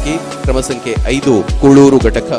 ಹಾಕಿ ಕ್ರಮ ಸಂಖ್ಯೆ 5 ಕೂಳೂರು ಘಟಕ.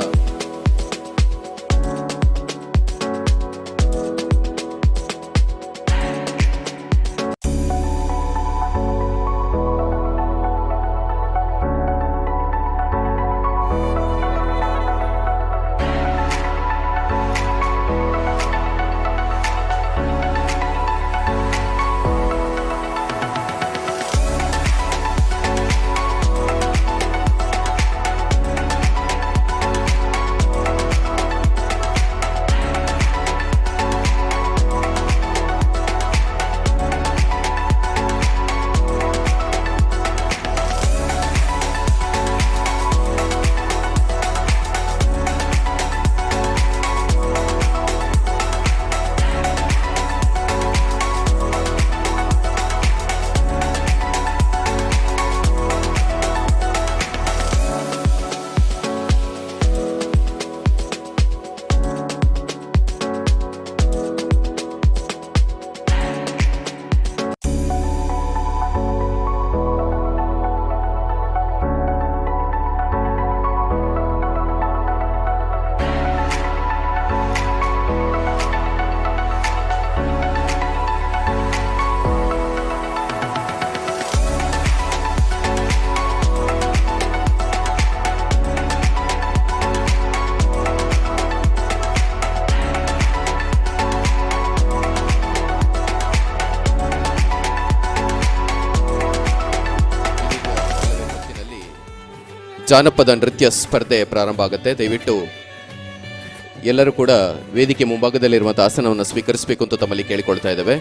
ಜಾನಪದ ನೃತ್ಯ ಸ್ಪರ್ಧೆ ಪ್ರಾರಂಭ ಆಗುತ್ತೆ. ದಯವಿಟ್ಟು ಎಲ್ಲರೂ ಕೂಡ ವೇದಿಕೆ ಮುಂಭಾಗದಲ್ಲಿರುವಂತಹ ಆಸನವನ್ನು ಸ್ವೀಕರಿಸಬೇಕು ಅಂತ ತಮ್ಮಲ್ಲಿ ಕೇಳಿಕೊಳ್ತಾ ಇದ್ದೇವೆ.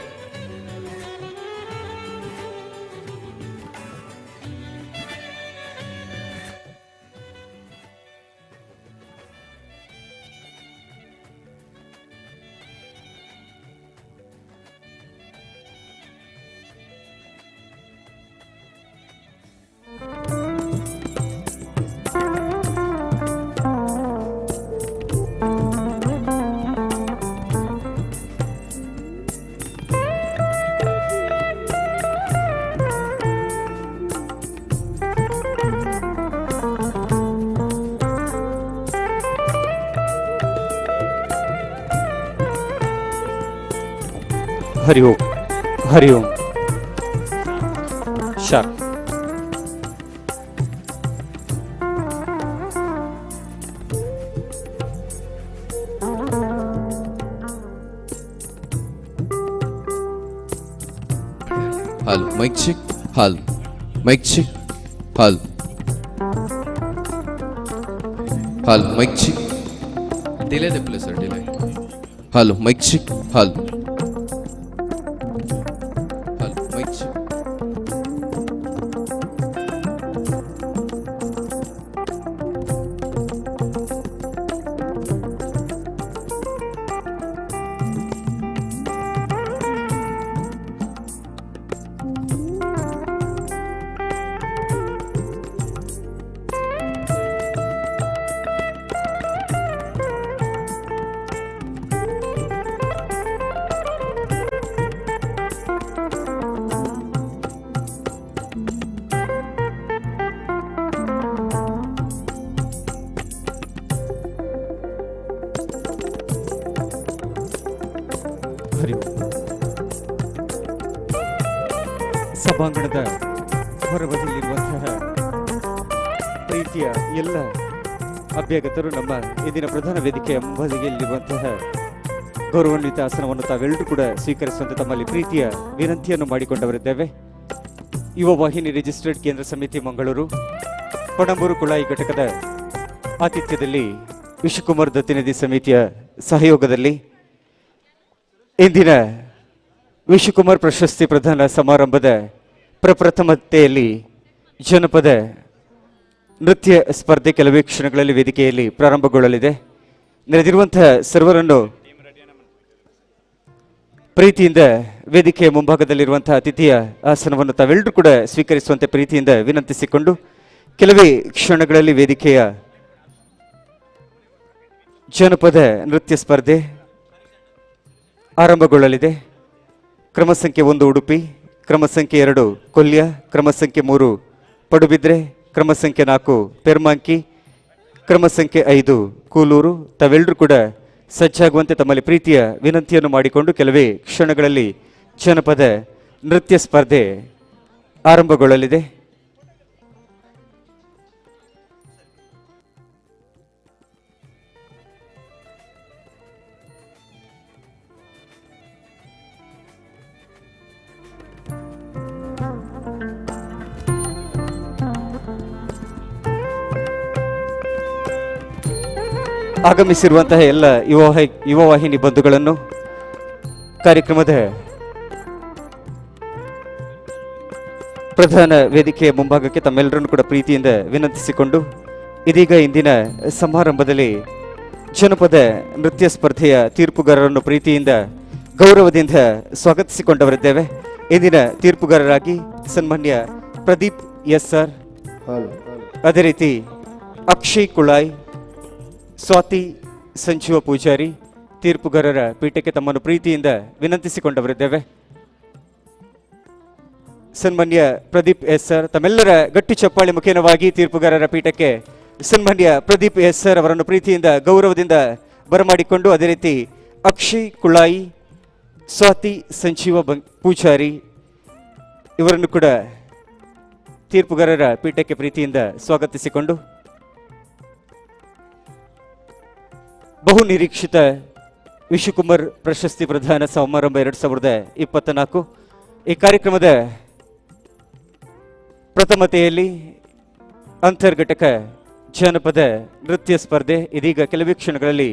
हरि ओम, हरि ओम. शांत. Hall mic check. Hall mic check. Hall hall mic check. Delay दे please sir, delay. Hall mic check. Hall ಸಭಾಂಗಣದ ಹೊರಬದಿಯಲ್ಲಿರುವಂತಹ ಪ್ರೀತಿಯ ಎಲ್ಲ ಅಭ್ಯಾಗತರು ನಮ್ಮ ಇಂದಿನ ಪ್ರಧಾನ ವೇದಿಕೆಯ ಮುಂಬದಿಯಲ್ಲಿರುವಂತಹ ಗೌರವಾನ್ವಿತ ಆಸನವನ್ನು ತಾವೆಲ್ಲರೂ ಕೂಡ ಸ್ವೀಕರಿಸುವಂತೆ ತಮ್ಮಲ್ಲಿ ಪ್ರೀತಿಯ ವಿನಂತಿಯನ್ನು ಮಾಡಿಕೊಂಡವರಿದ್ದೇವೆ. ಯುವ ವಾಹಿನಿ ರಿಜಿಸ್ಟರ್ಡ್ ಕೇಂದ್ರ ಸಮಿತಿ ಮಂಗಳೂರು ಪಣಂಬೂರು ಕುಳಾಯಿ ಘಟಕದ ಆತಿಥ್ಯದಲ್ಲಿ ವಿಶ್ವಕುಮಾರ್ ದತ್ತಿನಿಧಿ ಸಮಿತಿಯ ಸಹಯೋಗದಲ್ಲಿ ಇಂದಿನ ವಿಶ್ವಕುಮಾರ್ ಪ್ರಶಸ್ತಿ ಪ್ರದಾನ ಸಮಾರಂಭದ ಪ್ರಪ್ರಥಮತೆಯಲ್ಲಿ ಜನಪದ ನೃತ್ಯ ಸ್ಪರ್ಧೆ ಕೆಲವೇ ಕ್ಷಣಗಳಲ್ಲಿ ವೇದಿಕೆಯಲ್ಲಿ ಪ್ರಾರಂಭಗೊಳ್ಳಲಿದೆ. ನೆರೆದಿರುವಂತಹ ಸರ್ವರನ್ನು ಪ್ರೀತಿಯಿಂದ ವೇದಿಕೆಯ ಮುಂಭಾಗದಲ್ಲಿರುವಂತಹ ಅತಿಥಿಯ ಆಸನವನ್ನು ತಾವೆಲ್ಲರೂ ಕೂಡ ಸ್ವೀಕರಿಸುವಂತೆ ಪ್ರೀತಿಯಿಂದ ವಿನಂತಿಸಿಕೊಂಡು ಕೆಲವೇ ಕ್ಷಣಗಳಲ್ಲಿ ವೇದಿಕೆಯ ಜನಪದ ನೃತ್ಯ ಸ್ಪರ್ಧೆ ಆರಂಭಗೊಳ್ಳಲಿದೆ. ಕ್ರಮ ಸಂಖ್ಯೆ 1 ಉಡುಪಿ, ಕ್ರಮ ಸಂಖ್ಯೆ 2 ಕೊಲ್ಯ, ಕ್ರಮ ಸಂಖ್ಯೆ 3 ಪಡುಬಿದ್ರೆ, ಕ್ರಮ ಸಂಖ್ಯೆ 4 ಪೆರ್ಮಾಂಕಿ, ಕ್ರಮ ಸಂಖ್ಯೆ 5 ಕೂಲೂರು. ತಾವೆಲ್ಲರೂ ಕೂಡ ಸಜ್ಜಾಗುವಂತೆ ತಮ್ಮಲ್ಲಿ ಪ್ರೀತಿಯ ವಿನಂತಿಯನ್ನು ಮಾಡಿಕೊಂಡು ಕೆಲವೇ ಕ್ಷಣಗಳಲ್ಲಿ ಜನಪದ ನೃತ್ಯ ಸ್ಪರ್ಧೆ ಆರಂಭಗೊಳ್ಳಲಿದೆ. ಆಗಮಿಸಿರುವಂತಹ ಎಲ್ಲ ಯುವವಾಹಿನಿ ಬಂಧುಗಳನ್ನು ಕಾರ್ಯಕ್ರಮದ ಪ್ರಧಾನ ವೇದಿಕೆಯ ಮುಂಭಾಗಕ್ಕೆ ತಮ್ಮೆಲ್ಲರನ್ನು ಕೂಡ ಪ್ರೀತಿಯಿಂದ ವಿನಂತಿಸಿಕೊಂಡು ಇದೀಗ ಇಂದಿನ ಸಮಾರಂಭದಲ್ಲಿ ಜನಪದ ನೃತ್ಯ ಸ್ಪರ್ಧೆಯ ತೀರ್ಪುಗಾರರನ್ನು ಪ್ರೀತಿಯಿಂದ ಗೌರವದಿಂದ ಸ್ವಾಗತಿಸಿಕೊಂಡವರಿದ್ದೇವೆ. ಇಂದಿನ ತೀರ್ಪುಗಾರರಾಗಿ ಸನ್ಮಾನ್ಯ ಪ್ರದೀಪ್ SR, ಅದೇ ರೀತಿ ಅಕ್ಷಯ್ ಕುಳಾಯ್, ಸ್ವಾತಿ ಸಂಜೀವ ಪೂಜಾರಿ ತೀರ್ಪುಗಾರರ ಪೀಠಕ್ಕೆ ತಮ್ಮನ್ನು ಪ್ರೀತಿಯಿಂದ ವಿನಂತಿಸಿಕೊಂಡವರಿದ್ದೇವೆ. ಸನ್ಮಾನ್ಯ ಪ್ರದೀಪ್ SR, ತಮ್ಮೆಲ್ಲರ ಗಟ್ಟಿ ಚಪ್ಪಾಳೆ ಮುಖೇನವಾಗಿ ತೀರ್ಪುಗಾರರ ಪೀಠಕ್ಕೆ ಸನ್ಮಾನ್ಯ ಪ್ರದೀಪ್ SR ಅವರನ್ನು ಪ್ರೀತಿಯಿಂದ ಗೌರವದಿಂದ ಬರಮಾಡಿಕೊಂಡು, ಅದೇ ರೀತಿ ಅಕ್ಷಯ್ ಕುಳಾಯಿ, ಸ್ವಾತಿ ಸಂಜೀವ ಪೂಜಾರಿ ಇವರನ್ನು ಕೂಡ ತೀರ್ಪುಗಾರರ ಪೀಠಕ್ಕೆ ಪ್ರೀತಿಯಿಂದ ಸ್ವಾಗತಿಸಿಕೊಂಡು ಬಹು ನಿರೀಕ್ಷಿತ ವಿಶ್ವಕುಮಾರ್ ಪ್ರಶಸ್ತಿ ಪ್ರದಾನ ಸಮಾರಂಭ 2024 ಈ ಕಾರ್ಯಕ್ರಮದ ಪ್ರಥಮತೆಯಲ್ಲಿ ಅಂತರ್ಘಟಕ ಜಾನಪದ ನೃತ್ಯ ಸ್ಪರ್ಧೆ ಇದೀಗ ಕೆಲವೇ ಕ್ಷಣಗಳಲ್ಲಿ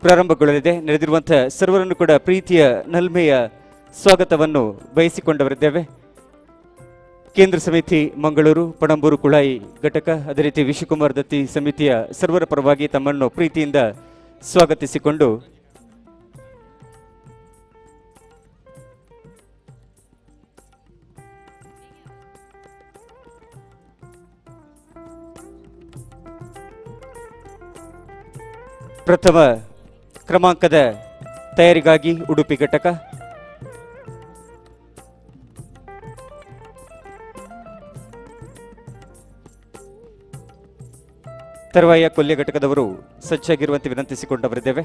ಪ್ರಾರಂಭಗೊಳ್ಳಲಿದೆ. ನಡೆದಿರುವಂತಹ ಸರ್ವರನ್ನು ಕೂಡ ಪ್ರೀತಿಯ ನಲ್ಮೆಯ ಸ್ವಾಗತವನ್ನು ಬಯಸಿಕೊಂಡವರಿದ್ದೇವೆ. ಕೇಂದ್ರ ಸಮಿತಿ ಮಂಗಳೂರು, ಪಣಂಬೂರು ಕುಳಾಯಿ ಘಟಕ, ಅದೇ ರೀತಿ ವಿಶ್ವಕುಮಾರ್ ದತ್ತಿ ಸಮಿತಿಯ ಸರ್ವರ ಪರವಾಗಿ ತಮ್ಮನ್ನು ಪ್ರೀತಿಯಿಂದ ಸ್ವಾಗತಿಸಿಕೊಂಡು ಪ್ರಥಮ ಕ್ರಮಾಂಕದ ತಯಾರಿಗಾಗಿ ಉಡುಪಿ ಘಟಕ, ತರುವಾಯ ಕೊಲ್ಯ ಘಟಕದವರು ಸಜ್ಜಾಗಿರುವಂತೆ ವಿನಂತಿಸಿಕೊಂಡವರಿದ್ದೇವೆ.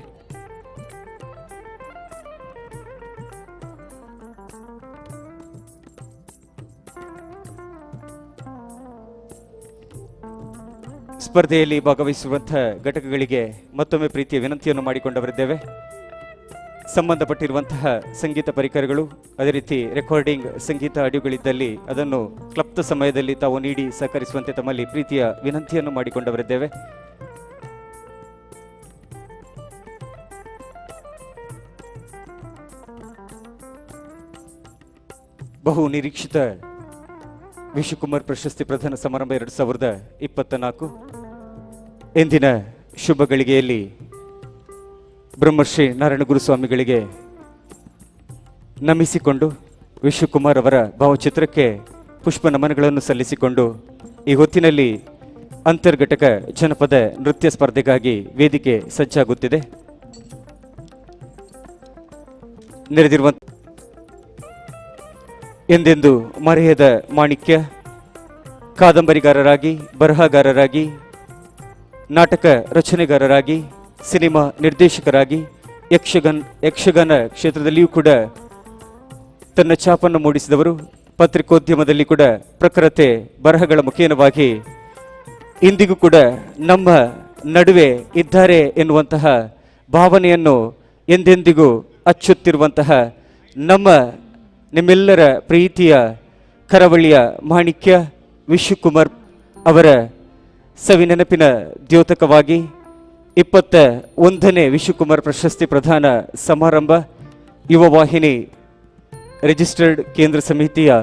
ಸ್ಪರ್ಧೆಯಲ್ಲಿ ಭಾಗವಹಿಸುವಂತಹ ಘಟಕಗಳಿಗೆ ಮತ್ತೊಮ್ಮೆ ಪ್ರೀತಿಯ ವಿನಂತಿಯನ್ನು ಮಾಡಿಕೊಂಡವರಿದ್ದೇವೆ. ಸಂಬಂಧಪಟ್ಟಿರುವಂತಹ ಸಂಗೀತ ಪರಿಕರಗಳು, ಅದೇ ರೀತಿ ರೆಕಾರ್ಡಿಂಗ್ ಸಂಗೀತ ಆಡಿಯೋಗಳಿದ್ದಲ್ಲಿ ಅದನ್ನು ಕ್ಲಪ್ತ ಸಮಯದಲ್ಲಿ ತಾವು ನೀಡಿ ಸಹಕರಿಸುವಂತೆ ತಮ್ಮಲ್ಲಿ ಪ್ರೀತಿಯ ವಿನಂತಿಯನ್ನು ಮಾಡಿಕೊಂಡವರಿದ್ದೇವೆ. ಬಹು ನಿರೀಕ್ಷಿತ ವಿಶ್ವಕುಮಾರ್ ಪ್ರಶಸ್ತಿ ಪ್ರದಾನ ಸಮಾರಂಭ 2024 ಎಂದಿನ ಶುಭ ಗಳಿಗೆಯಲ್ಲಿ ಬ್ರಹ್ಮಶ್ರೀ ನಾರಾಯಣಗುರು ಸ್ವಾಮಿಗಳಿಗೆ ನಮಿಸಿಕೊಂಡು ವಿಶ್ವಕುಮಾರ್ ಅವರ ಭಾವಚಿತ್ರಕ್ಕೆ ಪುಷ್ಪ ನಮನಗಳನ್ನು ಸಲ್ಲಿಸಿಕೊಂಡು ಈ ಹೊತ್ತಿನಲ್ಲಿ ಅಂತರ್ಘಟಕ ಜನಪದ ನೃತ್ಯ ಸ್ಪರ್ಧೆಗಾಗಿ ವೇದಿಕೆ ಸಜ್ಜಾಗುತ್ತಿದೆ. ನೆರೆದಿರುವಂತ ಎಂದೆಂದು ಮರೆಯದ ಮಾಣಿಕ್ಯ, ಕಾದಂಬರಿಗಾರರಾಗಿ, ಬರಹಗಾರರಾಗಿ, ನಾಟಕ ರಚನೆಗಾರರಾಗಿ, ಸಿನಿಮಾ ನಿರ್ದೇಶಕರಾಗಿ, ಯಕ್ಷಗಾನ ಕ್ಷೇತ್ರದಲ್ಲಿಯೂ ಕೂಡ ತನ್ನ ಛಾಪನ್ನು ಮೂಡಿಸಿದವರು. ಪತ್ರಿಕೋದ್ಯಮದಲ್ಲಿ ಕೂಡ ಪ್ರಖರತೆ ಬರಹಗಳ ಮುಖೇನವಾಗಿ ಇಂದಿಗೂ ಕೂಡ ನಮ್ಮ ನಡುವೆ ಇದ್ದಾರೆ ಎನ್ನುವಂತಹ ಭಾವನೆಯನ್ನು ಎಂದೆಂದಿಗೂ ಅಚ್ಚುತ್ತಿರುವಂತಹ ನಿಮ್ಮೆಲ್ಲರ ಪ್ರೀತಿಯ ಕರಾವಳಿಯ ಮಾಣಿಕ್ಯ ವಿಶ್ವಕುಮಾರ್ ಅವರ ಸವಿನೆನಪಿನ ದ್ಯೋತಕವಾಗಿ 21ನೇ ವಿಶ್ವಕುಮಾರ್ ಪ್ರಶಸ್ತಿ ಪ್ರದಾನ ಸಮಾರಂಭ ಯುವವಾಹಿನಿ ರಿಜಿಸ್ಟರ್ಡ್ ಕೇಂದ್ರ ಸಮಿತಿಯ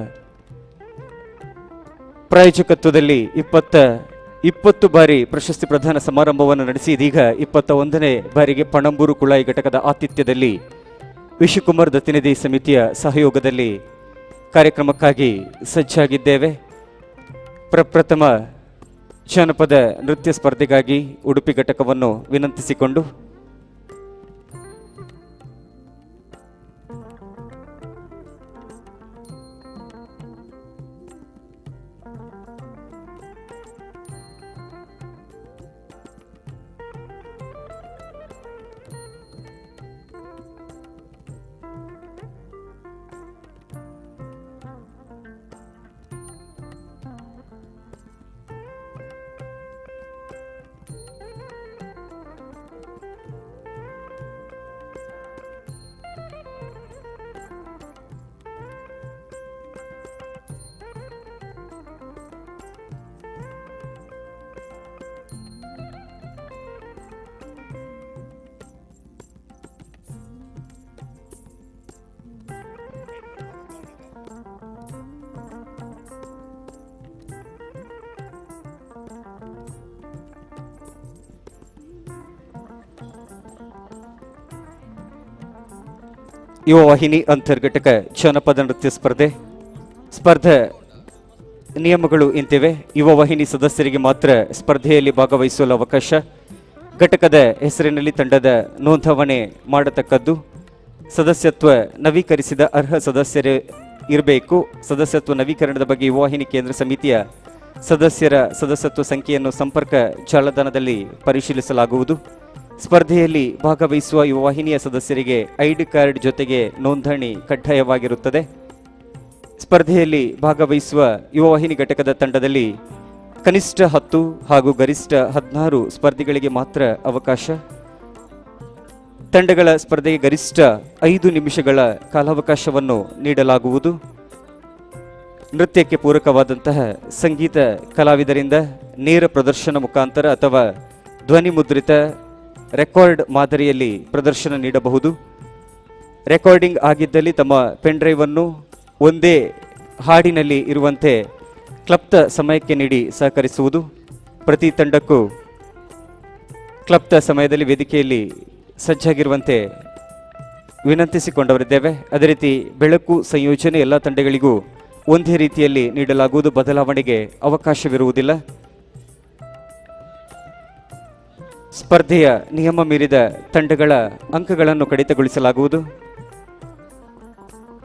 ಪ್ರಾಯೋಜಕತ್ವದಲ್ಲಿ 20 ಬಾರಿ ಪ್ರಶಸ್ತಿ ಪ್ರದಾನ ಸಮಾರಂಭವನ್ನು ನಡೆಸಿ ಇದೀಗ 21ನೇ ಬಾರಿಗೆ ಪಣಂಬೂರು ಕುಳಾಯಿ ಘಟಕದ ಆತಿಥ್ಯದಲ್ಲಿ ವಿಶ್ವಕುಮಾರ್ ದತ್ತಿನಿಧಿ ಸಮಿತಿಯ ಸಹಯೋಗದಲ್ಲಿ ಕಾರ್ಯಕ್ರಮಕ್ಕಾಗಿ ಸಜ್ಜಾಗಿದ್ದೇವೆ. ಪ್ರಪ್ರಥಮ ಜಾನಪದ ನೃತ್ಯ ಸ್ಪರ್ಧೆಗಾಗಿ ಉಡುಪಿ ಘಟಕವನ್ನು ವಿನಂತಿಸಿಕೊಂಡು ಯುವ ವಾಹಿನಿ ಅಂತರ್ಘಟಕ ಜಾನಪದ ನೃತ್ಯ ಸ್ಪರ್ಧೆ. ಸ್ಪರ್ಧೆ ನಿಯಮಗಳು ಇಂತಿವೆ. ಯುವ ವಾಹಿನಿ ಸದಸ್ಯರಿಗೆ ಮಾತ್ರ ಸ್ಪರ್ಧೆಯಲ್ಲಿ ಭಾಗವಹಿಸಲು ಅವಕಾಶ. ಘಟಕದ ಹೆಸರಿನಲ್ಲಿ ತಂಡದ ನೋಂದಾವಣೆ ಮಾಡತಕ್ಕದ್ದು. ಸದಸ್ಯತ್ವ ನವೀಕರಿಸಿದ ಅರ್ಹ ಸದಸ್ಯರೇ ಇರಬೇಕು. ಸದಸ್ಯತ್ವ ನವೀಕರಣದ ಬಗ್ಗೆ ಯುವ ವಾಹಿನಿ ಕೇಂದ್ರ ಸಮಿತಿಯ ಸದಸ್ಯರ ಸದಸ್ಯತ್ವ ಸಂಖ್ಯೆಯನ್ನು ಸಂಪರ್ಕ ಜಾಲತಾಣದಲ್ಲಿ ಪರಿಶೀಲಿಸಲಾಗುವುದು. ಸ್ಪರ್ಧೆಯಲ್ಲಿ ಭಾಗವಹಿಸುವ ಯುವ ವಾಹಿನಿಯ ಸದಸ್ಯರಿಗೆ ಐಡಿ ಕಾರ್ಡ್ ಜೊತೆಗೆ ನೋಂದಣಿ ಕಡ್ಡಾಯವಾಗಿರುತ್ತದೆ. ಸ್ಪರ್ಧೆಯಲ್ಲಿ ಭಾಗವಹಿಸುವ ಯುವ ವಾಹಿನಿ ಘಟಕದ ತಂಡದಲ್ಲಿ ಕನಿಷ್ಠ 10 ಹಾಗೂ ಗರಿಷ್ಠ 16 ಸ್ಪರ್ಧಿಗಳಿಗೆ ಮಾತ್ರ ಅವಕಾಶ. ತಂಡಗಳ ಸ್ಪರ್ಧೆಗೆ ಗರಿಷ್ಠ 5 ನಿಮಿಷಗಳ ಕಾಲಾವಕಾಶವನ್ನು ನೀಡಲಾಗುವುದು. ನೃತ್ಯಕ್ಕೆ ಪೂರಕವಾದಂತಹ ಸಂಗೀತ ಕಲಾವಿದರಿಂದ ನೇರ ಪ್ರದರ್ಶನ ಮುಖಾಂತರ ಅಥವಾ ಧ್ವನಿ ಮುದ್ರಿತ ರೆಕಾರ್ಡ್ ಮಾದರಿಯಲ್ಲಿ ಪ್ರದರ್ಶನ ನೀಡಬಹುದು. ರೆಕಾರ್ಡಿಂಗ್ ಆಗಿದ್ದಲ್ಲಿ ತಮ್ಮ ಪೆನ್ ಡ್ರೈವ್ ಅನ್ನು ಒಂದೇ ಹಾಡಿನಲ್ಲಿ ಇರುವಂತೆ ಕ್ಲಪ್ತ ಸಮಯಕ್ಕೆ ನೀಡಿ ಸಹಕರಿಸುವುದು. ಪ್ರತಿ ತಂಡಕ್ಕೂ ಕ್ಲಪ್ತ ಸಮಯದಲ್ಲಿ ವೇದಿಕೆಯಲ್ಲಿ ಸಜ್ಜಾಗಿರುವಂತೆ ವಿನಂತಿಸಿಕೊಂಡವರಿದ್ದೇವೆ. ಅದೇ ರೀತಿ ಬೆಳಕು ಸಂಯೋಜನೆ ಎಲ್ಲ ತಂಡಗಳಿಗೂ ಒಂದೇ ರೀತಿಯಲ್ಲಿ ನೀಡಲಾಗುವುದು. ಬದಲಾವಣೆಗೆ ಅವಕಾಶವಿರುವುದಿಲ್ಲ. ಸ್ಪರ್ಧೆಯ ನಿಯಮ ಮೀರಿದ ತಂಡಗಳ ಅಂಕಗಳನ್ನು ಕಡಿತಗೊಳಿಸಲಾಗುವುದು.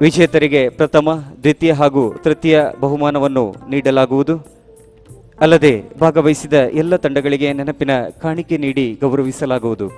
ವಿಜೇತರಿಗೆ ಪ್ರಥಮ, ದ್ವಿತೀಯ ಹಾಗೂ ತೃತೀಯ ಬಹುಮಾನವನ್ನು ನೀಡಲಾಗುವುದು. ಅಲ್ಲದೆ ಭಾಗವಹಿಸಿದ ಎಲ್ಲ ತಂಡಗಳಿಗೆ ನೆನಪಿನ ಕಾಣಿಕೆ ನೀಡಿ ಗೌರವಿಸಲಾಗುವುದು.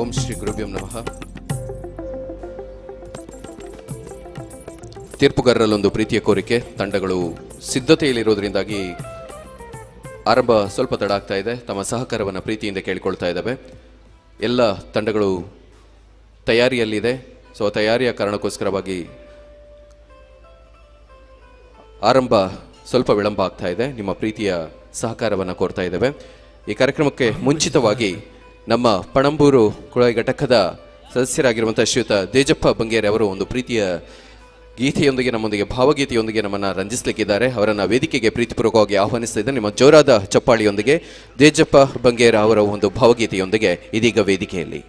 ಓಂ ಶ್ರೀ ಗುರುಭ್ಯಂ ನಮಃ. ತೀರ್ಪುಗಾರರಲ್ಲೊಂದು ಪ್ರೀತಿಯ ಕೋರಿಕೆ. ತಂಡಗಳು ಸಿದ್ಧತೆಯಲ್ಲಿರೋದ್ರಿಂದಾಗಿ ಆರಂಭ ಸ್ವಲ್ಪ ತಡ ಆಗ್ತಾ ಇದೆ. ತಮ್ಮ ಸಹಕಾರವನ್ನು ಪ್ರೀತಿಯಿಂದ ಕೇಳಿಕೊಳ್ತಾ ಇದ್ದಾವೆ. ಎಲ್ಲ ತಂಡಗಳು ತಯಾರಿಯಲ್ಲಿದೆ. ಸೊ ತಯಾರಿಯ ಕಾರಣಕ್ಕೋಸ್ಕರವಾಗಿ ಆರಂಭ ಸ್ವಲ್ಪ ವಿಳಂಬ ಆಗ್ತಾ ಇದೆ. ನಿಮ್ಮ ಪ್ರೀತಿಯ ಸಹಕಾರವನ್ನು ಕೋರ್ತಾ ಇದ್ದೇವೆ. ಈ ಕಾರ್ಯಕ್ರಮಕ್ಕೆ ಮುಂಚಿತವಾಗಿ ನಮ್ಮ ಪಣಂಬೂರು ಕುಳಾಯಿ ಘಟಕದ ಸದಸ್ಯರಾಗಿರುವಂಥ ಶ್ರೀಯುತ ದೇಜಪ್ಪ ಬಂಗೇರಿ ಅವರು ಒಂದು ಪ್ರೀತಿಯ ಗೀತೆಯೊಂದಿಗೆ ನಮ್ಮೊಂದಿಗೆ ಭಾವಗೀತೆಯೊಂದಿಗೆ ನಮ್ಮನ್ನು ರಂಜಿಸಲಿಕ್ಕಿದ್ದಾರೆ. ಅವರನ್ನು ವೇದಿಕೆಗೆ ಪ್ರೀತಿಪೂರ್ವಕವಾಗಿ ಆಹ್ವಾನಿಸ್ತಾ ಇದ್ದ ನಿಮ್ಮ ಜೋರಾದ ಚಪ್ಪಾಳಿಯೊಂದಿಗೆ ದೇಜಪ್ಪ ಬಂಗೇರ ಅವರ ಒಂದು ಭಾವಗೀತೆಯೊಂದಿಗೆ ಇದೀಗ ವೇದಿಕೆಯಲ್ಲಿ.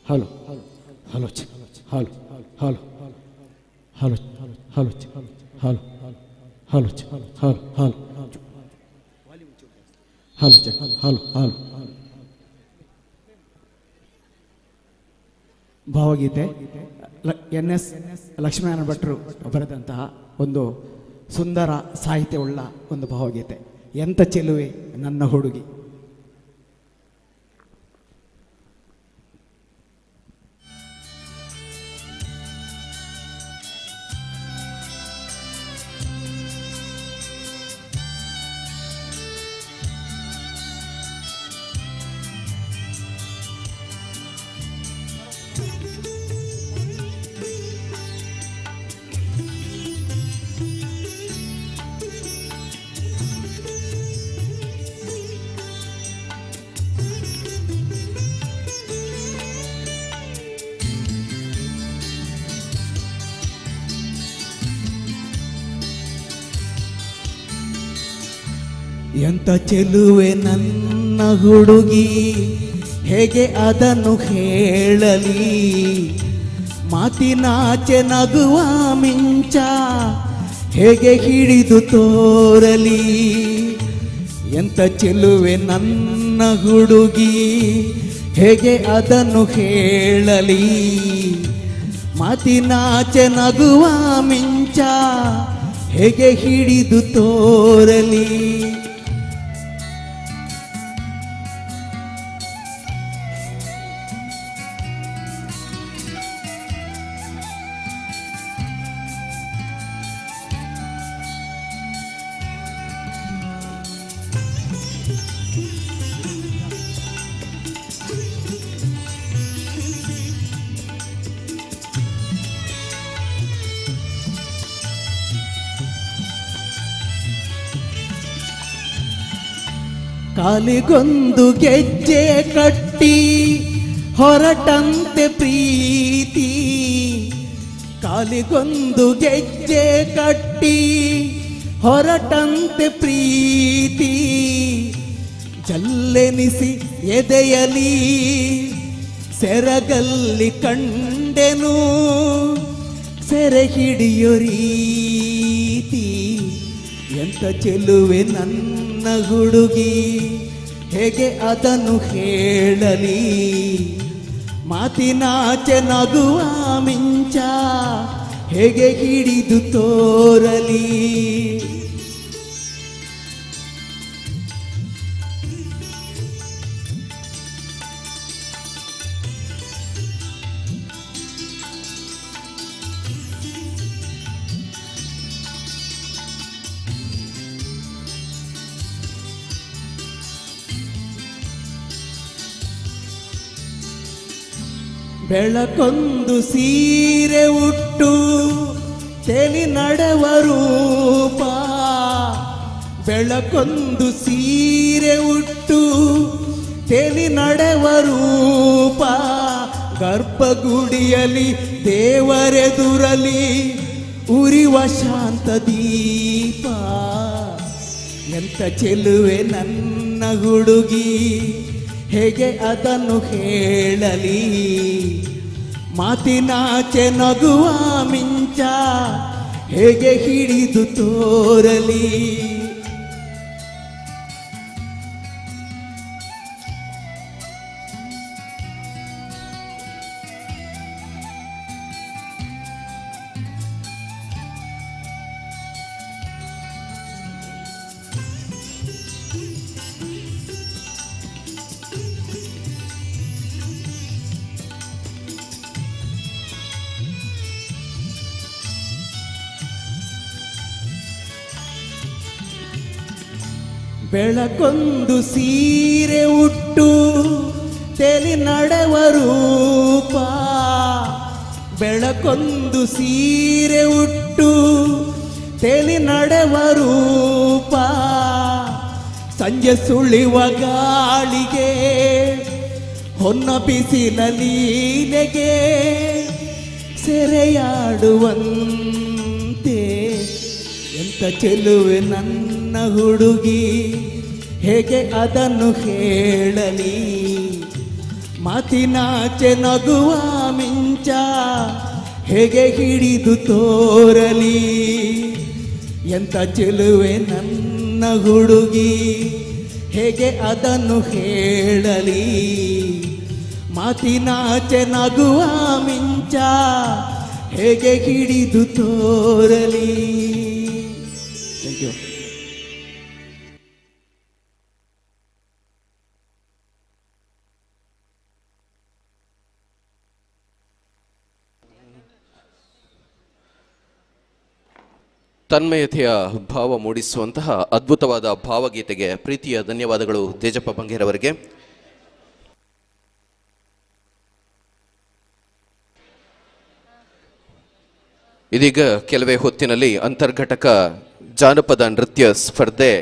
Hello hello hello hello hello hello hello hello hello hello hello hello ಭಾವಗೀತೆ NS ಲಕ್ಷ್ಮೀನಾರಾಯಣ ಭಟ್ರು ಬರೆದಂತಹ ಒಂದು ಸುಂದರ ಸಾಹಿತ್ಯವುಳ್ಳ ಒಂದು ಭಾವಗೀತೆ. ಎಂಥ ಚೆಲುವೆ ನನ್ನ ಹುಡುಗಿ. ಎಂತ ಚೆಲುವೆ ನನ್ನ ಹುಡುಗಿ, ಹೇಗೆ ಅದನ್ನು ಹೇಳಲಿ, ಮಾತಿನಾಚೆ ನಗುವ ಮಿಂಚ ಹೇಗೆ ಹಿಡಿದು ತೋರಲಿ. ಎಂತ ಚೆಲುವೆ ನನ್ನ ಹುಡುಗಿ, ಹೇಗೆ ಅದನ್ನು ಹೇಳಲಿ, ಮಾತಿನಾಚೆ ನಗುವ ಮಿಂಚ ಹೇಗೆ ಹಿಡಿದು ತೋರಲಿ. ಕಾಲಿಗೊಂದು ಗೆಜ್ಜೆ ಕಟ್ಟಿ ಹೊರಟಂತೆ ಪ್ರೀತಿ, ಕಾಲಿಗೊಂದು ಗೆಜ್ಜೆ ಕಟ್ಟಿ ಹೊರಟಂತೆ ಪ್ರೀತಿ, ಜಲ್ಲೆನಿಸಿ ಎದೆಯಲಿ ಸೆರಗಲ್ಲಿ ಕಂಡೆನು ಸೆರೆ ಹಿಡಿಯೋ ರೀತಿ. ಎಂತ ಚೆಲುವೆ ನನ್ನ ಹುಡುಗಿ, ಹೇಗೆ ಅದನ್ನು ಹೇಳಲಿ, ಮಾತಿನಾಚೆ ನಗುವ ಮಿಂಚ ಹೇಗೆ ಹಿಡಿದು ತೋರಲಿ. ಬೆಳಕೊಂದು ಸೀರೆ ಉಟ್ಟು ತೆಲಿ ನಡೆವ ರೂಪ, ಬೆಳಕೊಂದು ಸೀರೆ ಉಟ್ಟು ತೆಲಿ ನಡೆವ ರೂಪ, ಗರ್ಭಗುಡಿಯಲ್ಲಿ ದೇವರೆದುರಲಿ ಉರಿವ ಶಾಂತ ದೀಪ. ಎಂತ ಚೆಲುವೆ ನನ್ನ ಹುಡುಗಿ, ಹೇಗೆ ಅದನ್ನು ಹೇಳಲಿ, ಮಾತಿನಾಚೆ ನಗುವ ಮಿಂಚ ಹೇಗೆ ಹಿಡಿದು ತೋರಲಿ. ಬೆಳಕೊಂದು ಸೀರೆ ಉಟ್ಟು ತೆಲಿ ನಡೆವ ರೂಪ, ಬೆಳಕೊಂದು ಸೀರೆ ಉಟ್ಟು ತೆಲಿ ನಡೆವ ರೂಪ, ಸಂಜೆ ಸುಳಿವ ಗಾಳಿಗೆ ಹೊನ್ನ ಬಿಸಿಲ ಲೀಲೆಗೆ ಸೆರೆಯಾಡುವಂತೆ. ಎಂತ ಚೆಲುವೆ ನನ್ನ ಹುಡುಗಿ, ಹೇಗೆ ಅದನ್ನು ಹೇಳಲಿ, ಮಾತಿನಾಚೆ ನಗುವ ಮಿಂಚ ಹೇಗೆ ಹಿಡಿದು ತೋರಲಿ. ಎಂತ ಚೆಲುವೆ ನನ್ನ ಹುಡುಗಿ, ಹೇಗೆ ಅದನ್ನು ಹೇಳಲಿ, ಮಾತಿನಾಚೆ ನಗುವ ಮಿಂಚ ಹೇಗೆ ಹಿಡಿದು ತೋರಲಿ. Thank you. ತನ್ಮಯತೆಯ ಭಾವ ಮೂಡಿಸುವಂತಹ ಅದ್ಭುತವಾದ ಭಾವಗೀತೆಗೆ ಪ್ರೀತಿಯ ಧನ್ಯವಾದಗಳು ತೇಜಪ್ಪ ಬಂಗೇರವರಿಗೆ. ಇದೀಗ ಕೆಲವೇ ಹೊತ್ತಿನಲ್ಲಿ ಅಂತರ್ಘಟಕ ಜಾನಪದ ನೃತ್ಯ ಸ್ಪರ್ಧೆ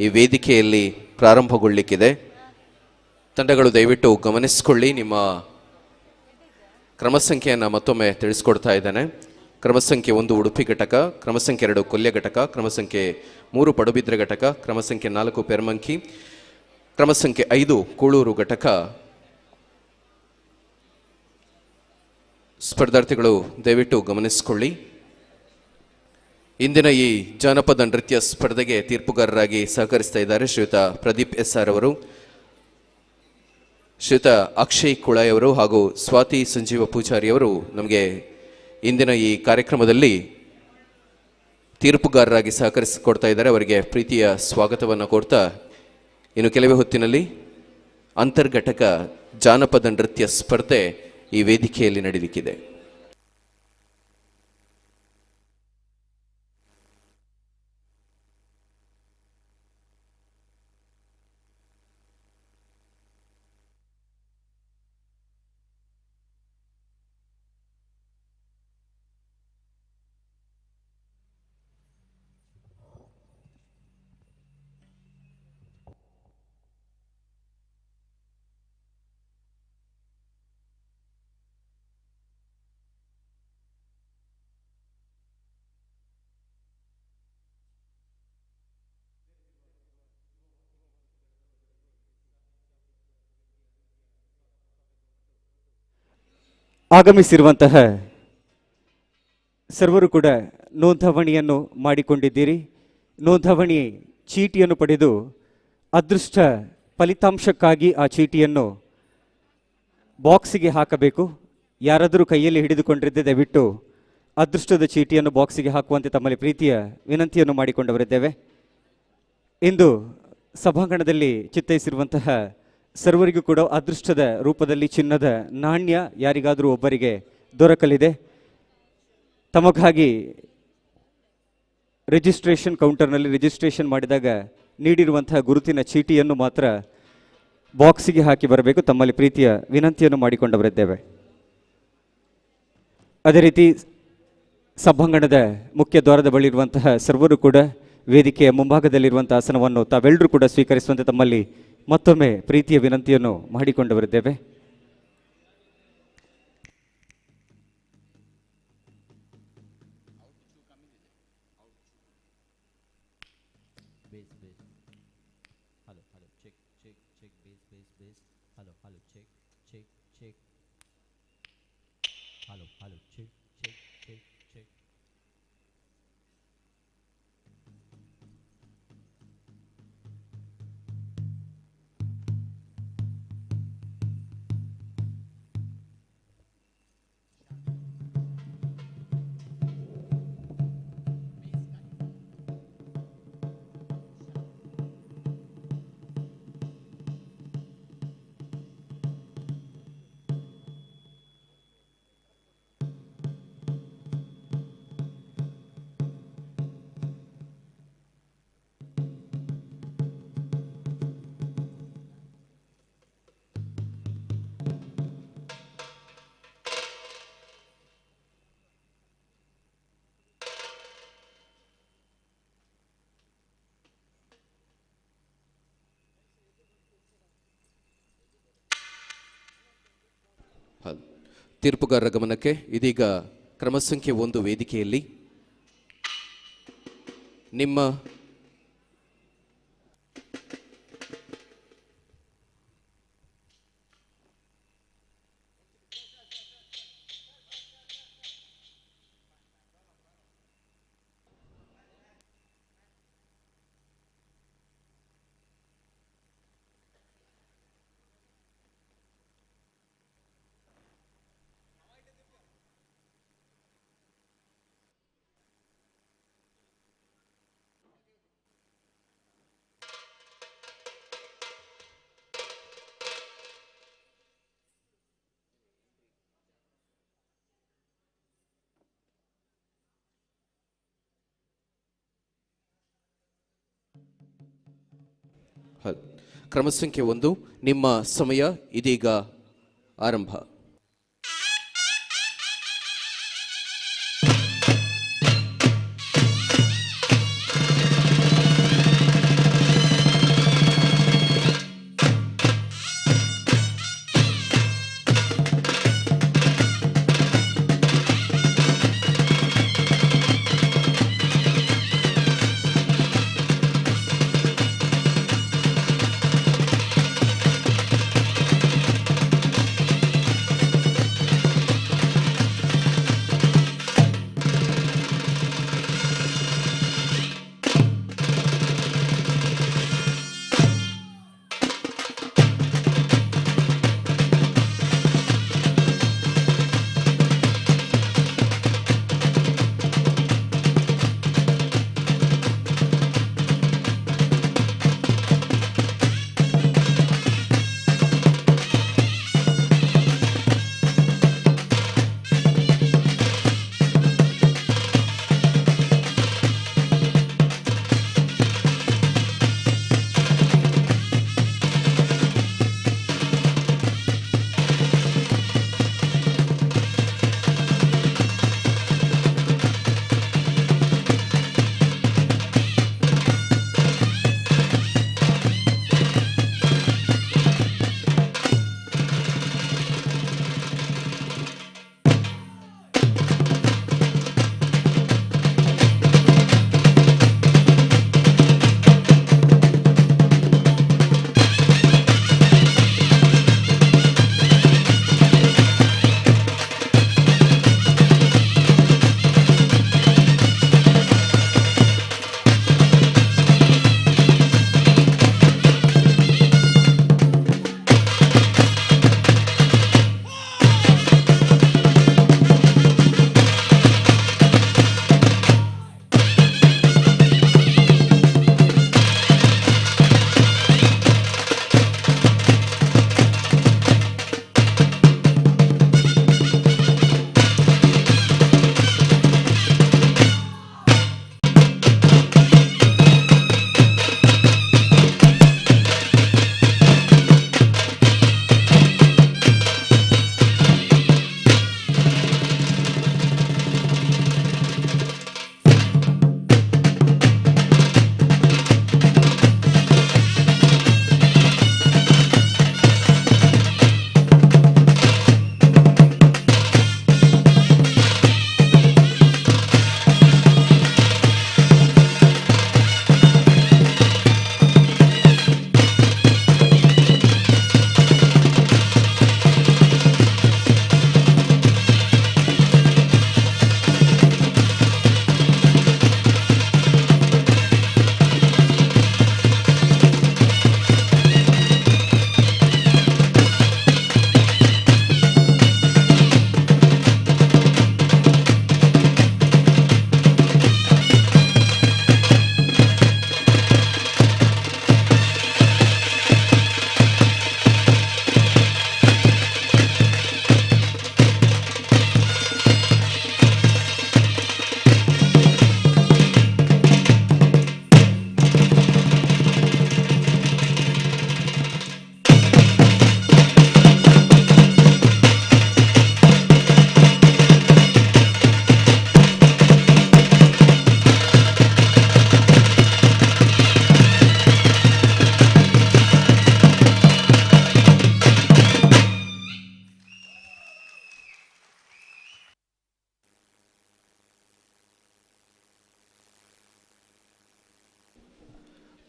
ಈ ವೇದಿಕೆಯಲ್ಲಿ ಪ್ರಾರಂಭಗೊಳ್ಳಿಕ್ಕಿದೆ. ತಂಡಗಳು ದಯವಿಟ್ಟು ಗಮನಿಸಿಕೊಳ್ಳಿ. ನಿಮ್ಮ ಕ್ರಮ ಸಂಖ್ಯೆಯನ್ನು ಮತ್ತೊಮ್ಮೆ ತಿಳಿಸ್ಕೊಡ್ತಾ ಇದ್ದೇನೆ. ಕ್ರಮ ಸಂಖ್ಯೆ 1 ಉಡುಪಿ ಘಟಕ, ಕ್ರಮ ಸಂಖ್ಯೆ 2 ಕೊಲ್ಯ ಘಟಕ, ಕ್ರಮ ಸಂಖ್ಯೆ 3 ಪಡುಬಿದ್ರೆ ಘಟಕ, ಕ್ರಮ ಸಂಖ್ಯೆ 4 ಪೆರ್ಮಂಕಿ, ಕ್ರಮ ಸಂಖ್ಯೆ 5 ಕೂಳೂರು ಘಟಕ. ಸ್ಪರ್ಧಾರ್ಥಿಗಳು ದಯವಿಟ್ಟು ಗಮನಿಸಿಕೊಳ್ಳಿ. ಇಂದಿನ ಈ ಜಾನಪದ ನೃತ್ಯ ಸ್ಪರ್ಧೆಗೆ ತೀರ್ಪುಗಾರರಾಗಿ ಸಹಕರಿಸ್ತಾ ಇದ್ದಾರೆ ಶ್ರೀಯುತ ಪ್ರದೀಪ್ SR ಅವರು, ಶ್ರೀಯುತ ಅಕ್ಷಯ್ ಕುಳಾಯ್ ಅವರು ಹಾಗೂ ಸ್ವಾತಿ ಸಂಜೀವ ಪೂಜಾರಿ ಅವರು ನಮಗೆ ಇಂದಿನ ಈ ಕಾರ್ಯಕ್ರಮದಲ್ಲಿ ತೀರ್ಪುಗಾರರಾಗಿ ಸಹಕರಿಸಿಕೊಡ್ತಾ ಇದ್ದಾರೆ. ಅವರಿಗೆ ಪ್ರೀತಿಯ ಸ್ವಾಗತವನ್ನು ಕೋರ್ತಾ ಇನ್ನು ಕೆಲವೇ ಹೊತ್ತಿನಲ್ಲಿ ಅಂತರ್ಘಟಕ ಜಾನಪದ ನೃತ್ಯ ಸ್ಪರ್ಧೆ ಈ ವೇದಿಕೆಯಲ್ಲಿ ನಡೆಯಲಿಕ್ಕಿದೆ. ಆಗಮಿಸಿರುವಂತಹ ಸರ್ವರು ಕೂಡ ನೋಂದಣಿಯನ್ನು ಮಾಡಿಕೊಂಡಿದ್ದೀರಿ. ನೋಂದಣಿ ಚೀಟಿಯನ್ನು ಪಡೆದು ಅದೃಷ್ಟ ಫಲಿತಾಂಶಕ್ಕಾಗಿ ಆ ಚೀಟಿಯನ್ನು ಬಾಕ್ಸಿಗೆ ಹಾಕಬೇಕು. ಯಾರಾದರೂ ಕೈಯಲ್ಲಿ ಹಿಡಿದುಕೊಂಡಿದ್ದರೆ ದಯವಿಟ್ಟು ಅದೃಷ್ಟದ ಚೀಟಿಯನ್ನು ಬಾಕ್ಸಿಗೆ ಹಾಕುವಂತೆ ತಮ್ಮಲ್ಲಿ ಪ್ರೀತಿಯ ವಿನಂತಿಯನ್ನು ಮಾಡಿಕೊಂಡವರಿದ್ದೇವೆ. ಇಂದು ಸಭಾಂಗಣದಲ್ಲಿ ಚಿತ್ತೈಸಿರುವಂತಹ ಸರ್ವರಿಗೂ ಕೂಡ ಅದೃಷ್ಟದ ರೂಪದಲ್ಲಿ ಚಿನ್ನದ ನಾಣ್ಯ ಯಾರಿಗಾದರೂ ಒಬ್ಬರಿಗೆ ದೊರಕಲಿದೆ. ತಮಗಾಗಿ ರಿಜಿಸ್ಟ್ರೇಷನ್ ಕೌಂಟರ್ನಲ್ಲಿ ರಿಜಿಸ್ಟ್ರೇಷನ್ ಮಾಡಿದಾಗ ನೀಡಿರುವಂತಹ ಗುರುತಿನ ಚೀಟಿಯನ್ನು ಮಾತ್ರ ಬಾಕ್ಸಿಗೆ ಹಾಕಿ ಬರಬೇಕು. ತಮ್ಮಲ್ಲಿ ಪ್ರೀತಿಯ ವಿನಂತಿಯನ್ನು ಮಾಡಿಕೊಂಡವರಿದ್ದೇವೆ. ಅದೇ ರೀತಿ ಸಭಾಂಗಣದ ಮುಖ್ಯ ದ್ವಾರದ ಬಳಿ ಇರುವಂತಹ ಸರ್ವರು ಕೂಡ ವೇದಿಕೆಯ ಮುಂಭಾಗದಲ್ಲಿರುವಂಥ ಆಸನವನ್ನು ತಾವೆಲ್ಲರೂ ಕೂಡ ಸ್ವೀಕರಿಸುವಂತೆ ತಮ್ಮಲ್ಲಿ ಮತ್ತೊಮ್ಮೆ ಪ್ರೀತಿಯ ವಿನಂತಿಯನ್ನು ಮಾಡಿಕೊಂಡು ಬರುತ್ತೇವೆ. ತೀರ್ಪುಗಾರರ ಗಮನಕ್ಕೆ ಇದೀಗ ಕ್ರಮ ಸಂಖ್ಯೆ 1 ವೇದಿಕೆಯಲ್ಲಿ ನಿಮ್ಮ ಕ್ರಮ ಸಂಖ್ಯೆ 1 ನಿಮ್ಮ ಸಮಯ ಇದೀಗ ಆರಂಭ.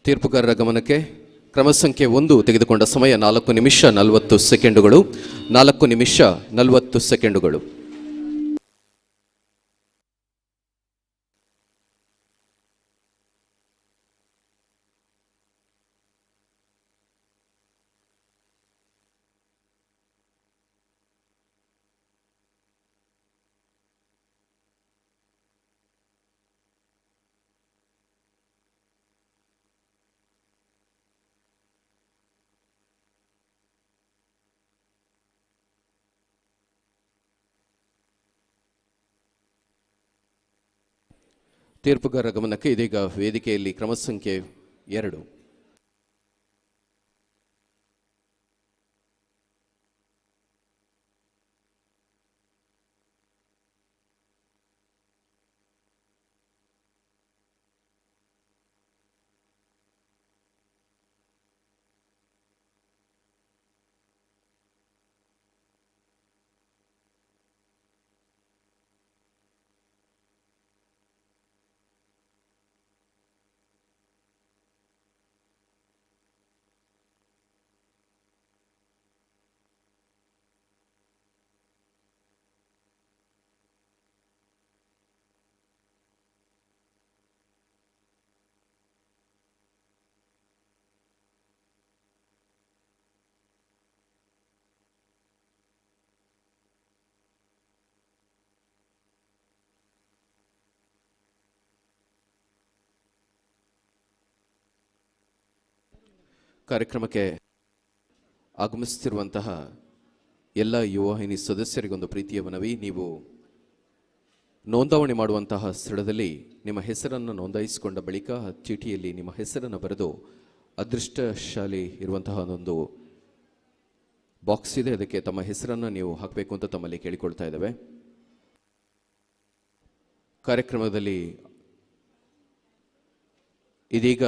ತೀರ್ಪುಗಾರರ ಗಮನಕ್ಕೆ ಕ್ರಮ ಸಂಖ್ಯೆ 1 ತೆಗೆದುಕೊಂಡ ಸಮಯ 4 ನಿಮಿಷ 40 ಸೆಕೆಂಡುಗಳು. 4 ನಿಮಿಷ 40 ಸೆಕೆಂಡುಗಳು. ತೀರ್ಪುಗಾರರ ಗಮನಕ್ಕೆ ಇದೀಗ ವೇದಿಕೆಯಲ್ಲಿ ಕ್ರಮ ಸಂಖ್ಯೆ 2. ಕಾರ್ಯಕ್ರಮಕ್ಕೆ ಆಗಮಿಸುತ್ತಿರುವಂತಹ ಎಲ್ಲ ಯುವವಾಹಿನಿ ಸದಸ್ಯರಿಗೊಂದು ಪ್ರೀತಿಯ ಮನವಿ. ನೀವು ನೋಂದಾವಣಿ ಮಾಡುವಂತಹ ಸ್ಥಳದಲ್ಲಿ ನಿಮ್ಮ ಹೆಸರನ್ನು ನೋಂದಾಯಿಸಿಕೊಂಡ ಬಳಿಕ ಚೀಟಿಯಲ್ಲಿ ನಿಮ್ಮ ಹೆಸರನ್ನು ಬರೆದು ಅದೃಷ್ಟಶಾಲಿ ಇರುವಂತಹ ಒಂದು ಬಾಕ್ಸ್ ಇದೆ, ಅದಕ್ಕೆ ತಮ್ಮ ಹೆಸರನ್ನು ನೀವು ಹಾಕಬೇಕು ಅಂತ ತಮ್ಮಲ್ಲಿ ಕೇಳಿಕೊಳ್ತಾ ಇದ್ದೇವೆ. ಕಾರ್ಯಕ್ರಮದಲ್ಲಿ ಇದೀಗ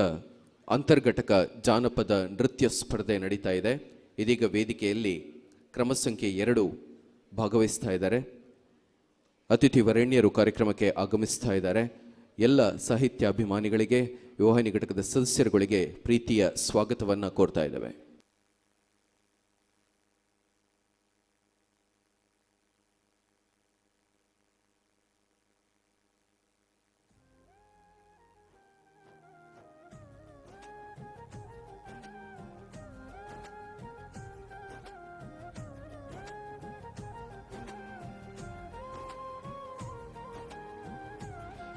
ಅಂತರ್ಘಟಕ ಜಾನಪದ ನೃತ್ಯ ಸ್ಪರ್ಧೆ ನಡೀತಾ ಇದೆ. ಇದೀಗ ವೇದಿಕೆಯಲ್ಲಿ ಕ್ರಮ ಸಂಖ್ಯೆ 2 ಭಾಗವಹಿಸ್ತಾ ಇದ್ದಾರೆ. ಅತಿಥಿ ವರೇಣ್ಯರು ಕಾರ್ಯಕ್ರಮಕ್ಕೆ ಆಗಮಿಸ್ತಾ ಇದ್ದಾರೆ. ಎಲ್ಲ ಸಾಹಿತ್ಯ ಅಭಿಮಾನಿಗಳಿಗೆ, ಯುವವಾಹಿನಿ ಘಟಕದ ಸದಸ್ಯರುಗಳಿಗೆ ಪ್ರೀತಿಯ ಸ್ವಾಗತವನ್ನು ಕೋರ್ತಾ ಇದ್ದೇವೆ.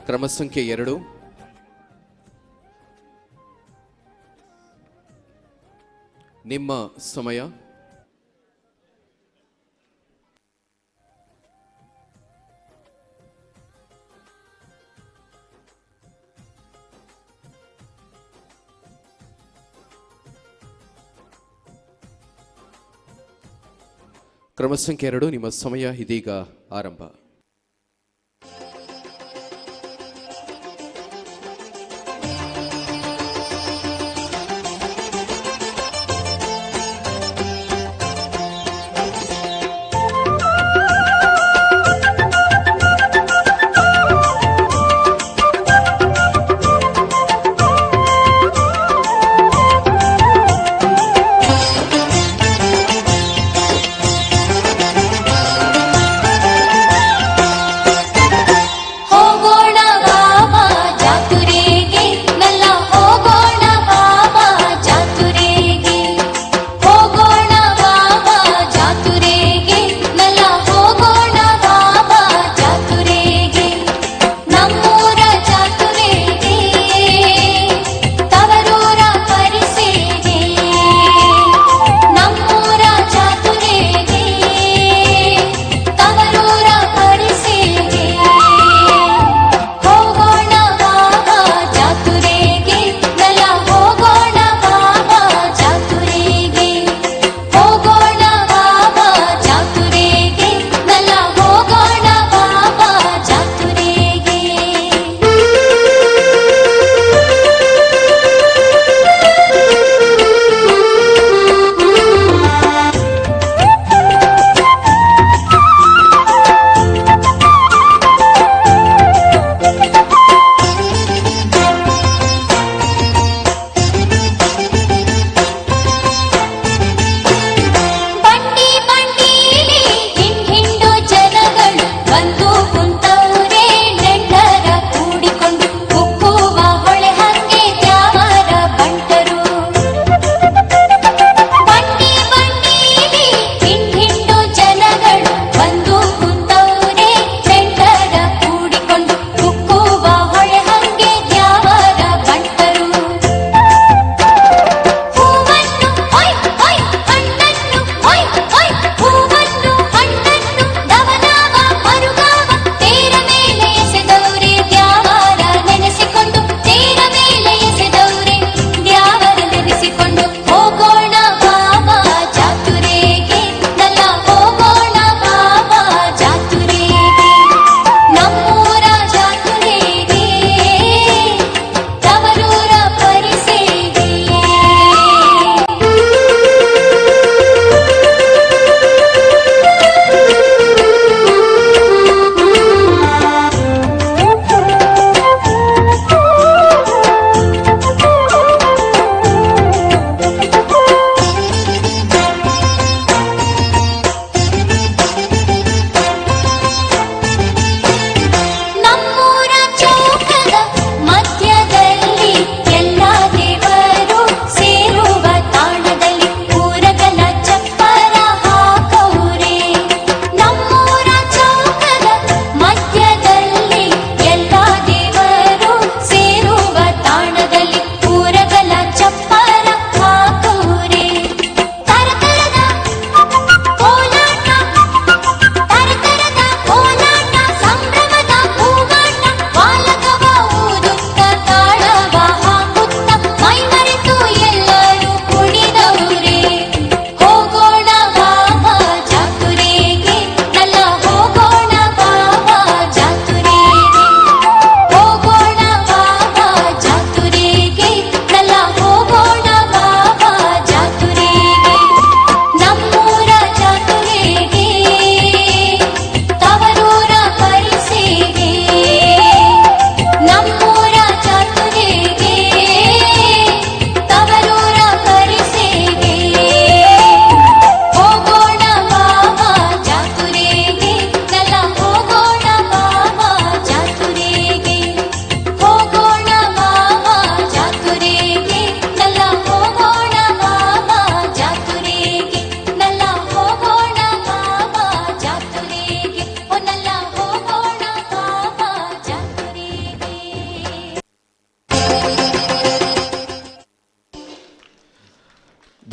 ಕ್ರಮ ಸಂಖ್ಯೆ 2. ನಿಮ್ಮ ಸಮಯ. ಕ್ರಮ ಸಂಖ್ಯೆ 2, ನಿಮ್ಮ ಸಮಯ ಇದೀಗ ಆರಂಭ.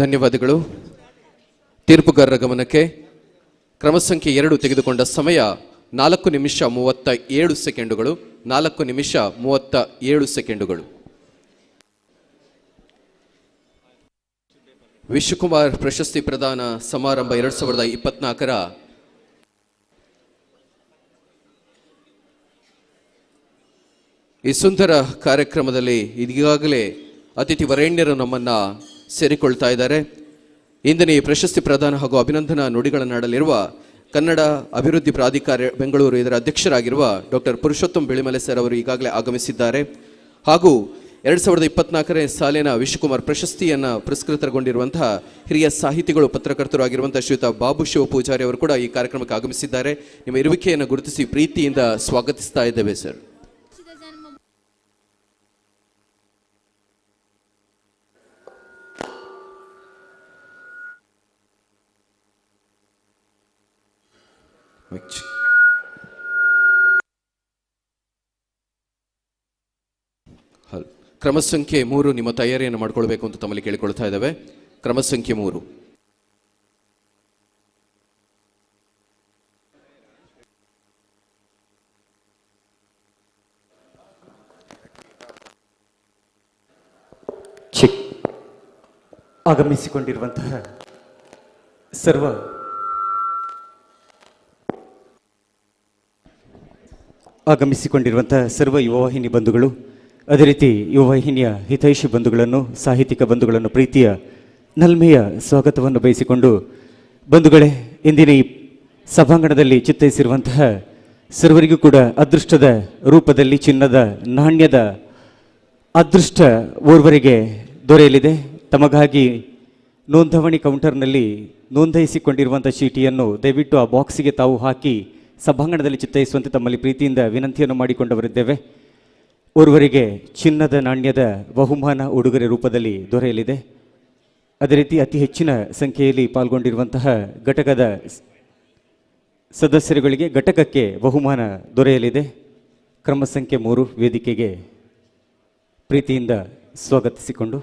ಧನ್ಯವಾದಗಳು. ತೀರ್ಪುಗಾರರ ಗಮನಕ್ಕೆ ಕ್ರಮ ಸಂಖ್ಯೆ 2 ತೆಗೆದುಕೊಂಡ ಸಮಯ 4 ನಿಮಿಷ 37 ಸೆಕೆಂಡುಗಳು. 4 ನಿಮಿಷ 37 ಸೆಕೆಂಡುಗಳು. ವಿಶ್ವಕುಮಾರ್ ಪ್ರಶಸ್ತಿ ಪ್ರದಾನ ಸಮಾರಂಭ 2024ರ ಈ ಸುಂದರ ಕಾರ್ಯಕ್ರಮದಲ್ಲಿ ಈಗಾಗಲೇ ಅತಿಥಿ ವರೇಣ್ಯರು ನಮ್ಮನ್ನ ಸೇರಿಕೊಳ್ತಾ ಇದ್ದಾರೆ. ಇಂದಿನ ಈ ಪ್ರಶಸ್ತಿ ಪ್ರದಾನ ಹಾಗೂ ಅಭಿನಂದನಾ ನುಡಿಗಳನ್ನಾಡಲಿರುವ ಕನ್ನಡ ಅಭಿವೃದ್ಧಿ ಪ್ರಾಧಿಕಾರ ಬೆಂಗಳೂರು ಇದರ ಅಧ್ಯಕ್ಷರಾಗಿರುವ ಡಾಕ್ಟರ್ ಪುರುಷೋತ್ತಮ್ ಬಿಳಿಮಲೆ ಸರ್ ಅವರು ಈಗಾಗಲೇ ಆಗಮಿಸಿದ್ದಾರೆ. ಹಾಗೂ 2024ನೇ ಸಾಲಿನ ವಿಶ್ವಕುಮಾರ್ ಪ್ರಶಸ್ತಿಯನ್ನು ಪುರಸ್ಕೃತಗೊಂಡಿರುವಂತಹ ಹಿರಿಯ ಸಾಹಿತಿಗಳು ಪತ್ರಕರ್ತರು ಆಗಿರುವಂತಹ ಶ್ರೀಯುತ ಬಾಬು ಶಿವ ಪೂಜಾರಿ ಅವರು ಕೂಡ ಈ ಕಾರ್ಯಕ್ರಮಕ್ಕೆ ಆಗಮಿಸಿದ್ದಾರೆ. ನಿಮ್ಮ ಇರುವಿಕೆಯನ್ನು ಗುರುತಿಸಿ ಪ್ರೀತಿಯಿಂದ ಸ್ವಾಗತಿಸ್ತಾ ಇದ್ದೇವೆ ಸರ್. ಕ್ರಮ ಸಂಖ್ಯೆ 3 ನಿಮ್ಮ ತಯಾರಿಯನ್ನು ಮಾಡಿಕೊಳ್ಬೇಕು ಅಂತ ತಮ್ಮಲ್ಲಿ ಕೇಳಿಕೊಳ್ತಾ ಇದ್ದೇವೆ. ಕ್ರಮ ಸಂಖ್ಯೆ 3. ಆಗಮಿಸಿಕೊಂಡಿರುವಂತಹ ಸರ್ವ ಯುವವಾಹಿನಿ ಬಂಧುಗಳು, ಅದೇ ರೀತಿ ಯುವವಾಹಿನಿಯ ಹಿತೈಷಿ ಬಂಧುಗಳನ್ನು, ಸಾಹಿತ್ಯಿಕ ಬಂಧುಗಳನ್ನು ಪ್ರೀತಿಯ ನಲ್ಮೆಯ ಸ್ವಾಗತವನ್ನು ಬಯಸಿಕೊಂಡು, ಬಂಧುಗಳೇ, ಇಂದಿನ ಈ ಸಭಾಂಗಣದಲ್ಲಿ ಚಿತ್ತೈಸಿರುವಂತಹ ಸರ್ವರಿಗೂ ಕೂಡ ಅದೃಷ್ಟದ ರೂಪದಲ್ಲಿ ಚಿನ್ನದ ನಾಣ್ಯದ ಅದೃಷ್ಟ ಓರ್ವರಿಗೆ ದೊರೆಯಲಿದೆ. ತಮಗಾಗಿ ನೋಂದಣಿ ಕೌಂಟರ್ನಲ್ಲಿ ನೋಂದಾಯಿಸಿಕೊಂಡಿರುವಂಥ ಚೀಟಿಯನ್ನು ದಯವಿಟ್ಟು ಆ ಬಾಕ್ಸಿಗೆ ತಾವು ಹಾಕಿ ಸಭಾಂಗಣದಲ್ಲಿ ಚಿತ್ತೈಸುವಂತೆ ತಮ್ಮಲ್ಲಿ ಪ್ರೀತಿಯಿಂದ ವಿನಂತಿಯನ್ನು ಮಾಡಿಕೊಂಡವರಿದ್ದೇವೆ. ಓರ್ವರಿಗೆ ಚಿನ್ನದ ನಾಣ್ಯದ ಬಹುಮಾನ ಉಡುಗೊರೆ ರೂಪದಲ್ಲಿ ದೊರೆಯಲಿದೆ. ಅದೇ ರೀತಿ ಅತಿ ಹೆಚ್ಚಿನ ಸಂಖ್ಯೆಯಲ್ಲಿ ಪಾಲ್ಗೊಂಡಿರುವಂತಹ ಘಟಕದ ಸದಸ್ಯರುಗಳಿಗೆ ಘಟಕಕ್ಕೆ ಬಹುಮಾನ ದೊರೆಯಲಿದೆ. ಕ್ರಮ ಸಂಖ್ಯೆ 3 ವೇದಿಕೆಗೆ ಪ್ರೀತಿಯಿಂದ ಸ್ವಾಗತಿಸಿಕೊಂಡು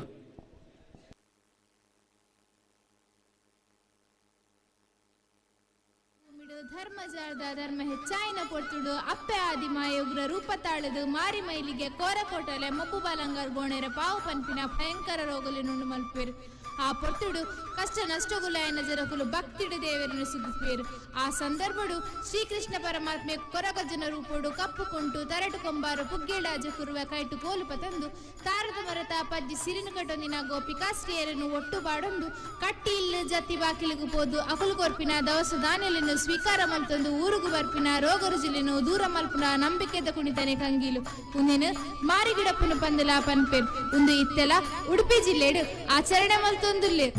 ಧರ್ಮಜಾರ್ದ ಧರ್ಮ ಹೆಚ್ಚಾಯಿನ ಪೊರ್ತುಡು ಅಪ್ಪೆ ಆದಿಮಾಯುಗ್ರ ರೂಪ ತಾಳದು ಮಾರಿ ಮೈಲಿಗೆ ಕೋರಕೋಟಲೆ ಮಬ್ಬು ಬಲಂಗರ್ ಗೋಣೆರ ಪಾವು ಪನ್ಪಿನ ಭಯಂಕರ ರೋಗಲು ನುಂಡು ಮಲ್ಪೇರು. ಆ ಪೊರ್ತುಡು ಕಷ್ಟ ನಷ್ಟಗುಲಾಯನ ಜರಕುಲು ಭಕ್ತಿಡು ದೇವರನ್ನು ಸುದ್ದಿಪೇರು. ಆ ಸಂದರ್ಭಡು ಶ್ರೀಕೃಷ್ಣ ಪರಮಾತ್ಮೆ ಕೊರಗಜನ ರೂಪುಡು ಕಪ್ಪು ಕುಂಟು ತರಟು ಕೊಂಬಾರು ಪುಗ್ಗೇಡಾಜ ಕುರುವ ಕೈಟು ಕೋಲುಪ ತಂದು ತಾರದ ಮರತ ಪಜ್ಜಿ ಸಿರಿನು ಕಟೊಂದಿನ ಗೋಪಿಕಾಸ್ತ್ರೀಯರನ್ನು ಒಟ್ಟು ಬಾಡೊಂದು ಕಟ್ಟಿ ಇಲ್ಲು ಜತಿ ಬಾಕಿಲಿಗೂ ಪೋದು ಅಕಲು ಕೊರ್ಪಿನ ದವಸ ಧಾನ್ಯలను ಸ್ವೀಕಾರ ಮಲ್ತೊಂದು ಊರುಗು ಬರ್ಪಿನ ರೋಗ ರುಜಿಲಿನು ದೂರ ಮಲ್ಪುನ ನಂಬಿಕೆದ ಕುಣಿತನೆ ಕಂಗೀಲು ಉಂದಿನ ಮಾರಿಗಿಡಪ್ಪನು ಪಂದಲ ಪನ್ಪೇರ್ ಒಂದು ಇತ್ತೆಲ ಉಡುಪಿ ಜಿಲ್ಲೆಡು ಆಚರಣೆ ಮಲ್ತೊಂದುಲ್ಲೆ.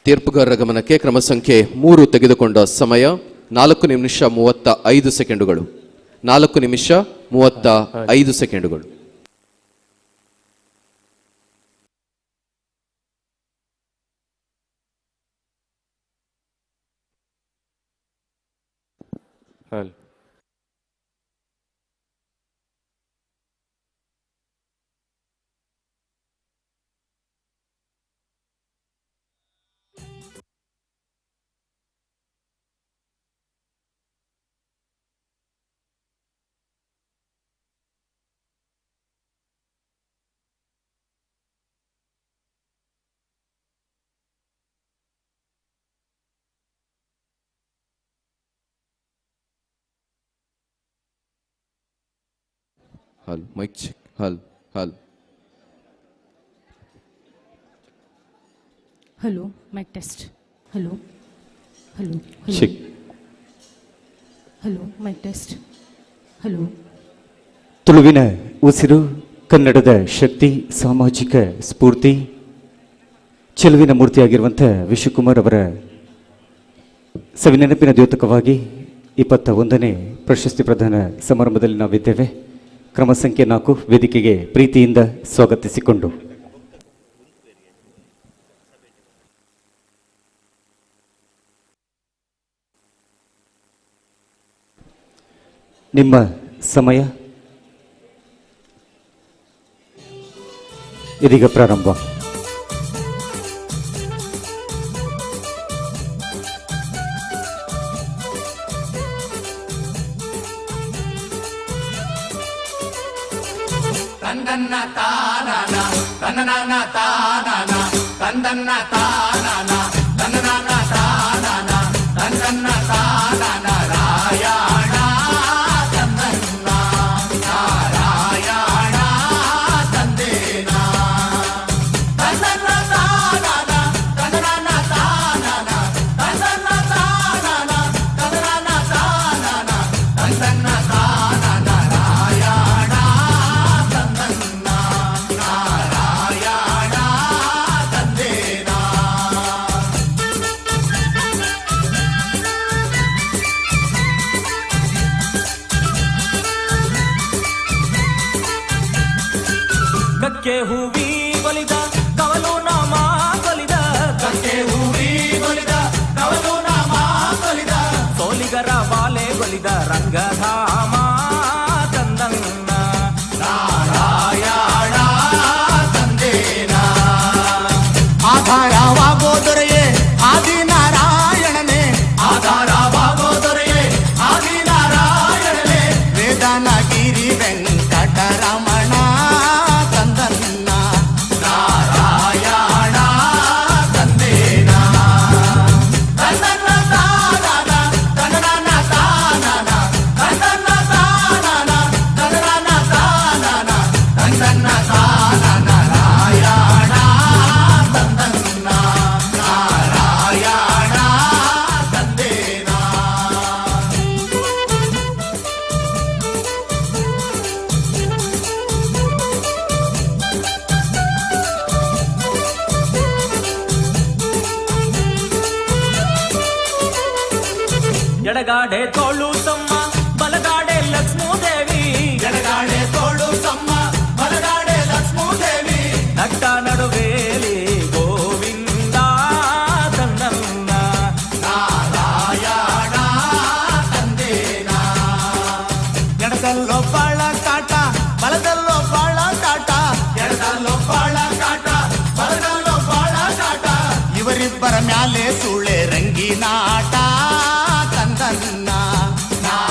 ತೀರ್ಪುಗಾರರ ಗಮನಕ್ಕೆ ಕ್ರಮ ಸಂಖ್ಯೆ 3 ತೆಗೆದುಕೊಂಡ ಸಮಯ 4 ನಿಮಿಷ 35 ಸೆಕೆಂಡುಗಳು. 4 ನಿಮಿಷ 35 ಸೆಕೆಂಡುಗಳು. Hall hall mic check. Hall hall hello mic test. Hello hello check. Hello mic test. Hello. ತುಳುವಿನ ಉಸಿರು, ಕನ್ನಡದ ಶಕ್ತಿ, ಸಾಮಾಜಿಕ ಸ್ಫೂರ್ತಿ, ಚೆಲುವಿನ ಮೂರ್ತಿಯಾಗಿರುವಂಥ ವಿಶ್ವಕುಮಾರ್ ಅವರ ಸವಿನೆನಪಿನ ದ್ಯೋತಕವಾಗಿ 21ನೇ ಪ್ರಶಸ್ತಿ ಪ್ರದಾನ ಸಮಾರಂಭದಲ್ಲಿ ನಾವಿದ್ದೇವೆ. ಕ್ರಮ ಸಂಖ್ಯೆ 4 ವೇದಿಕೆಗೆ ಪ್ರೀತಿಯಿಂದ ಸ್ವಾಗತಿಸಿಕೊಂಡು ನಿಮ್ಮ ಸಮಯ ಇದೀಗ ಪ್ರಾರಂಭ. ತಂದನ್ನ ತಾನನ ತನ್ನನ ತಾನನ ತಂದನ್ನ ತಾನನ ತನ್ನನ ತಾನನ ತಂದನ್ನ ತಾನನ ರಾಯಣ ತಂದನ್ನ ನಾರಾಯಣ ತಂದೇನ ತಂದನ್ನ ತಾನನ ತನ್ನನ ತಾನನ ತಂದನ್ನ ತಾನನ ತನ್ನನ ತಾನನ ತಂದನ್ನ ತಾನನ ರಾಯಣ ತಂದನ್ನ ನಾರಾಯಣ ತಂದೇನ. ಕಕ್ಕೆ ಹೂವಿ ಬಲಿದ ಕವಲು ನಾಮ ಕೊಲಿದ ಕಕ್ಕೆ ಹೂವಿ ಬಲಿದ ಕವಲು ನಾಮ ಕೊಲಿದ ಸೋಲಿಗರ ಬಾಲೆ ಗೊಲಿದ ರಂಗಧಾಮ ತಂದನ್ನ ನಾರಾಯಣ ತಂದೇನ. ಆಧಾರವಾಗೋ ದೊರೆಯೇ ಆದಿನಾರಾಯಣನೇ ಆಧಾರವಾಗೋ ದೊರೆಯೇ ಆದಿನಾರಾಯಣನೇ ವೇದನಗಿರಿ ವೆಂಕಟರಮಣ ತಂದನ್ನ ನಾರಾಯಣ ತಂದೇನ. ತಂದನ್ನ ತಾನನ ತಂದನ ತಾನನ ತಂದನ್ನ ತಾನನ ತಂದನ ತಾನನ ತಂದನ್ನ ತಾನನ ರಾಯಣ ತಂದನ್ನ ನಾರಾಯಣ ತಂದೇನ. ಎಡಗಾಡೆ ತೋಳು ತಮ್ಮ ಬಲಗಾಡೆ ಲಕ್ಷ್ಮೀದೇವಿ ಎಡಗಾಡೆ ತೋಳು ಸಮ್ಮ ಬಲಗಾಡೆ ಲಕ್ಷ್ಮೀದೇವಿ ನಟ್ಟ ನಡುವೇಲಿ ಗೋವಿಂದ ತಂದನ್ನ ನಾರಾಯಣ ತಂದೇನ. ಎಡದಲ್ಲೋ ಬಾಳ ಕಾಟ ಬಲದಲ್ಲೋ ಬಾಳ ಕಾಟ ಎಡದಲ್ಲೋ ಬಾಳ ಕಾಟ ಬಲದಲ್ಲೋ ಬಾಳ ಕಾಟ ಇವರಿಬ್ಬರ ಮ್ಯಾಲೆ ಸುಳೆ ರಂಗಿನಾಟ ತಂದನ್ನ ನಾರಾಯಣ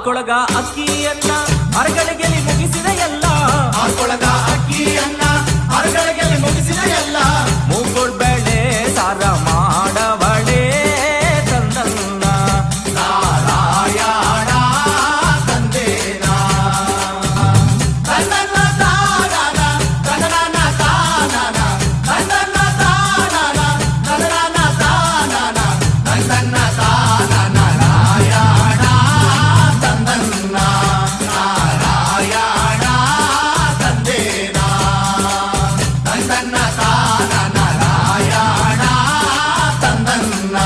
ಆರ್ಕೊಳಗ ಅಕ್ಕಿಯನ್ನ ಅರಗಳಿಗೆ ಮುಗಿಸಿದ ಎಲ್ಲ ಆರ್ಕೊಳಗ ಅಕ್ಕಿಯನ್ನ ಅರಗಳಿಗೆ ಮುಗಿಸಿದ ಎಲ್ಲ ಮೂಗೋಳ್ ಬೆಳೆ ಸಾರ ಮಾಡಬಳೆ ತಂದನ್ನ ನಾರಾಯಣ ತಂದೇನ ತಂದನ್ನ ತಾನನ ತಂದನ ತಾನನ ತಂದನ್ನ ತಾನನ ತಂದನ ತಾನನ ತಂದನ್ನ ತಾನನ ನಾರಾಯಣ ತಂದನ್ನ ನಾರಾಯಣ ತಂದೇನ ತಂದನ್ನ ತಾನನ ನಾರಾಯಣ ತಂದನ್ನ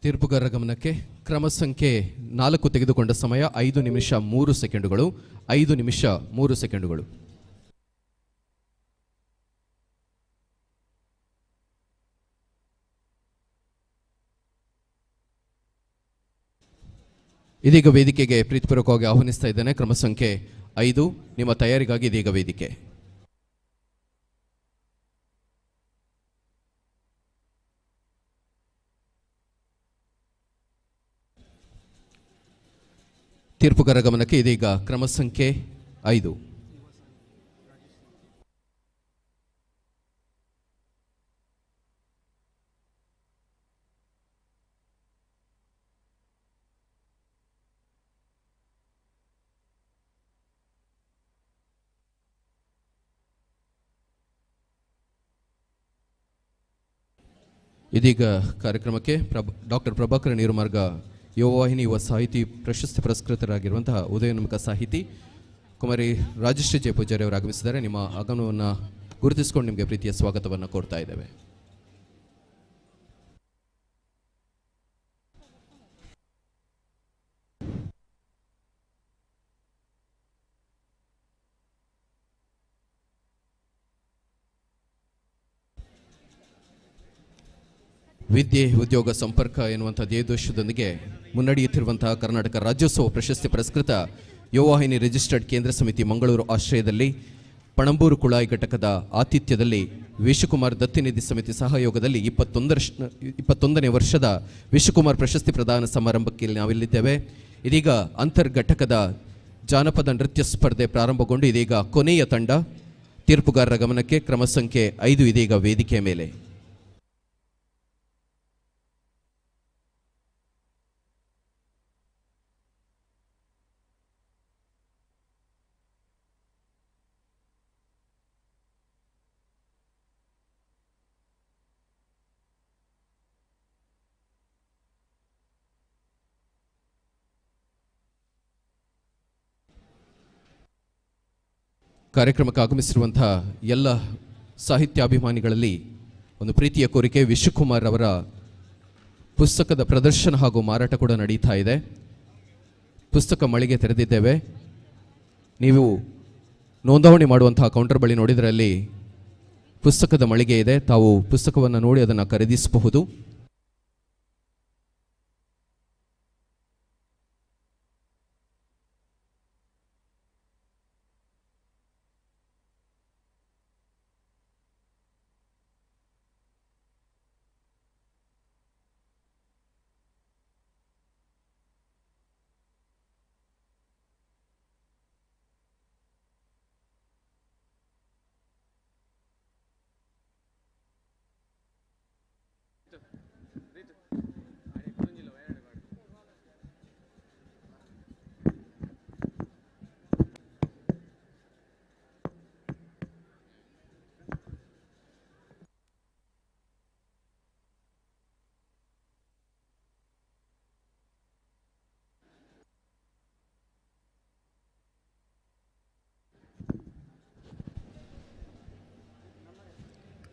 ತೀರ್ಪುಗಾರರ ಗಮನಕ್ಕೆ ಕ್ರಮ ಸಂಖ್ಯೆ 4 ತೆಗೆದುಕೊಂಡ ಸಮಯ 5 ನಿಮಿಷ 3 ಸೆಕೆಂಡುಗಳು. 5 ನಿಮಿಷ 3 ಸೆಕೆಂಡುಗಳು. ಇದೀಗ ವೇದಿಕೆಗೆ ಪ್ರೀತಿಪೂರ್ವಕವಾಗಿ ಆಹ್ವಾನಿಸ್ತಾ ಇದ್ದೇನೆ. ಕ್ರಮ ಸಂಖ್ಯೆ 5 ನಿಮ್ಮ ತಯಾರಿಗಾಗಿ ಇದೀಗ ವೇದಿಕೆ. ತೀರ್ಪುಗಾರ ಗಮನಕ್ಕೆ ಇದೀಗ ಕ್ರಮ ಸಂಖ್ಯೆ 5. ಇದೀಗ ಕಾರ್ಯಕ್ರಮಕ್ಕೆ ಡಾಕ್ಟರ್ ಪ್ರಭಾಕರ ನೀರುಮಾರ್ಗ ಯುವವಾಹಿನಿ ಯುವ ಸಾಹಿತಿ ಪ್ರಶಸ್ತಿ ಪುರಸ್ಕೃತರಾಗಿರುವಂತಹ ಉದಯೋನ್ಮುಖ ಸಾಹಿತಿ ಕುಮಾರಿ ರಾಜಶ್ರೀ ಜಯ ಪೂಜಾರಿ ಅವರು ಆಗಮಿಸಿದ್ದಾರೆ. ನಿಮ್ಮ ಆಗಮನವನ್ನು ಗುರುತಿಸಿಕೊಂಡು ನಿಮಗೆ ಪ್ರೀತಿಯ ಸ್ವಾಗತವನ್ನು ಕೋರ್ತಾ ಇದ್ದೇವೆ. ವಿದ್ಯೆ ಉದ್ಯೋಗ ಸಂಪರ್ಕ ಎನ್ನುವಂಥ ಧ್ಯೇಯೋದ್ದೇಶದೊಂದಿಗೆ ಮುನ್ನಡೆಯುತ್ತಿರುವಂತಹ ಕರ್ನಾಟಕ ರಾಜ್ಯೋತ್ಸವ ಪ್ರಶಸ್ತಿ ಪುರಸ್ಕೃತ ಯುವವಾಹಿನಿ ರಿಜಿಸ್ಟರ್ಡ್ ಕೇಂದ್ರ ಸಮಿತಿ ಮಂಗಳೂರು ಆಶ್ರಯದಲ್ಲಿ ಪಣಂಬೂರು ಕುಳಾಯಿ ಘಟಕದ ಆತಿಥ್ಯದಲ್ಲಿ ವಿಶ್ವಕುಮಾರ್ ದತ್ತಿನಿಧಿ ಸಮಿತಿ ಸಹಯೋಗದಲ್ಲಿ 21ನೇ ವರ್ಷದ ವಿಶ್ವಕುಮಾರ್ ಪ್ರಶಸ್ತಿ ಪ್ರದಾನ ಸಮಾರಂಭಕ್ಕೆ ನಾವಿಲ್ಲಿದ್ದೇವೆ. ಇದೀಗ ಅಂತರ್ಘಟಕದ ಜಾನಪದ ನೃತ್ಯ ಸ್ಪರ್ಧೆ ಪ್ರಾರಂಭಗೊಂಡು ಇದೀಗ ಕೊನೆಯ ತಂಡ ತೀರ್ಪುಗಾರರ ಗಮನಕ್ಕೆ ಕ್ರಮ ಸಂಖ್ಯೆ 5 ಇದೀಗ ವೇದಿಕೆಯ ಮೇಲೆ. ಕಾರ್ಯಕ್ರಮಕ್ಕೆ ಆಗಮಿಸಿರುವಂತಹ ಎಲ್ಲ ಸಾಹಿತ್ಯಾಭಿಮಾನಿಗಳಲ್ಲಿ ಒಂದು ಪ್ರೀತಿಯ ಕೋರಿಕೆ. ವಿಶ್ವಕುಮಾರ್ ಅವರ ಪುಸ್ತಕದ ಪ್ರದರ್ಶನ ಹಾಗೂ ಮಾರಾಟ ಕೂಡ ನಡೀತಾ ಇದೆ. ಪುಸ್ತಕ ಮಳಿಗೆ ತೆರೆದಿದ್ದೇವೆ. ನೀವು ನೋಂದಣಿ ಮಾಡುವಂತಹ ಕೌಂಟರ್ ಬಳಿ ನೋಡಿದರೆ ಅಲ್ಲಿ ಪುಸ್ತಕದ ಮಳಿಗೆ ಇದೆ. ತಾವು ಪುಸ್ತಕವನ್ನು ನೋಡಿ ಅದನ್ನು ಖರೀದಿಸಬಹುದು.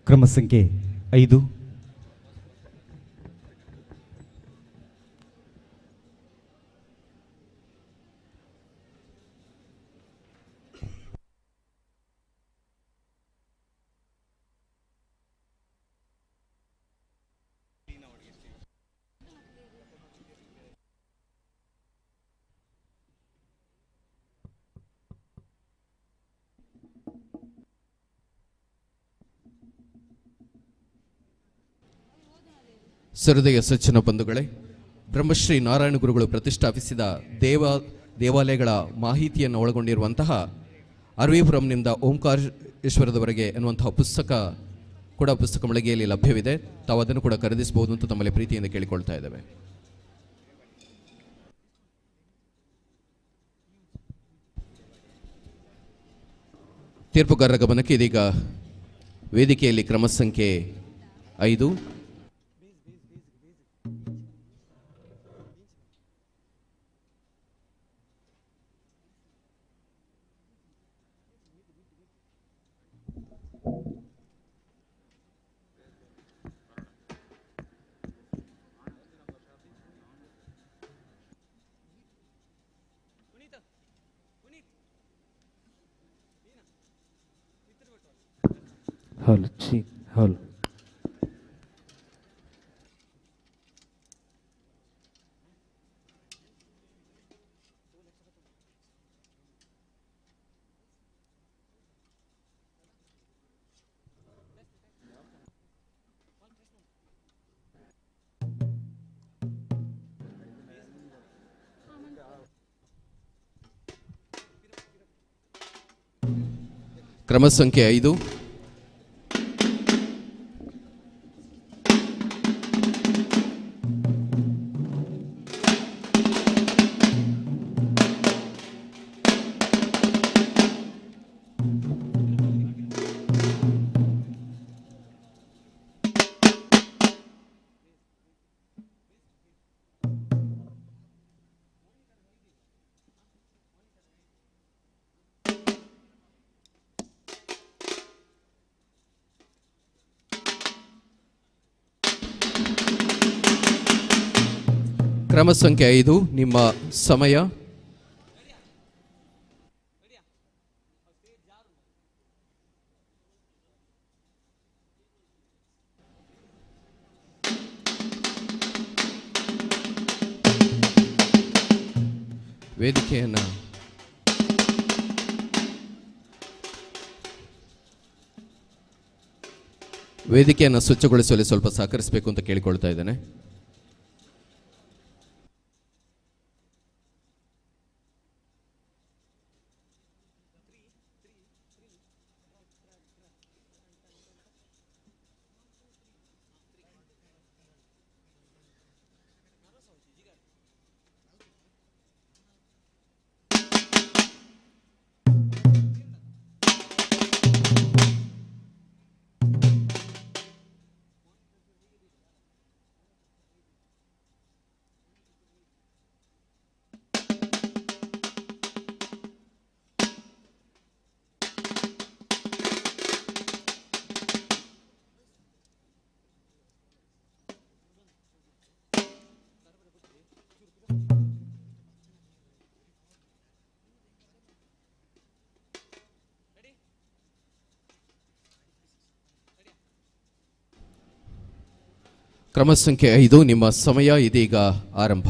ಕ್ರಮ ಸಂಖ್ಯೆ 5. ಸಹೃದಯ ಸಜ್ಜನ ಬಂಧುಗಳೇ, ಬ್ರಹ್ಮಶ್ರೀ ನಾರಾಯಣ ಗುರುಗಳು ಪ್ರತಿಷ್ಠಾಪಿಸಿದ ದೇವಾಲಯಗಳ ಮಾಹಿತಿಯನ್ನು ಒಳಗೊಂಡಿರುವಂತಹ ಅರವಿಪುರಂನಿಂದ ಓಂಕಾರೇಶ್ವರದವರೆಗೆ ಎನ್ನುವಂತಹ ಪುಸ್ತಕ ಕೂಡ ಪುಸ್ತಕ ಮಳಿಗೆಯಲ್ಲಿ ಲಭ್ಯವಿದೆ. ತಾವು ಅದನ್ನು ಕೂಡ ಖರೀದಿಸಬಹುದು ಅಂತ ತಮ್ಮಲ್ಲಿ ಪ್ರೀತಿಯಿಂದ ಕೇಳಿಕೊಳ್ತಾ ಇದ್ದೇವೆ. ತೀರ್ಪುಗಾರರ ಗಮನಕ್ಕೆ ಇದೀಗ ವೇದಿಕೆಯಲ್ಲಿ ಕ್ರಮ ಸಂಖ್ಯೆ 5 ಹಾಲ್ ಹಾಲ್ ಕ್ರಮ ಸಂಖ್ಯೆ 5 ಕ್ರಮ ಸಂಖ್ಯೆ 5 ನಿಮ್ಮ ಸಮಯ. ವೇದಿಕೆಯನ್ನು ಸ್ವಚ್ಛಗೊಳಿಸಲು ಸ್ವಲ್ಪ ಸಹಕರಿಸಬೇಕು ಅಂತ ಕೇಳಿಕೊಳ್ತಾ ಇದ್ದೇನೆ. ಕ್ರಮ ಸಂಖ್ಯೆ 5 ನಿಮ್ಮ ಸಮಯ ಇದೀಗ ಆರಂಭ.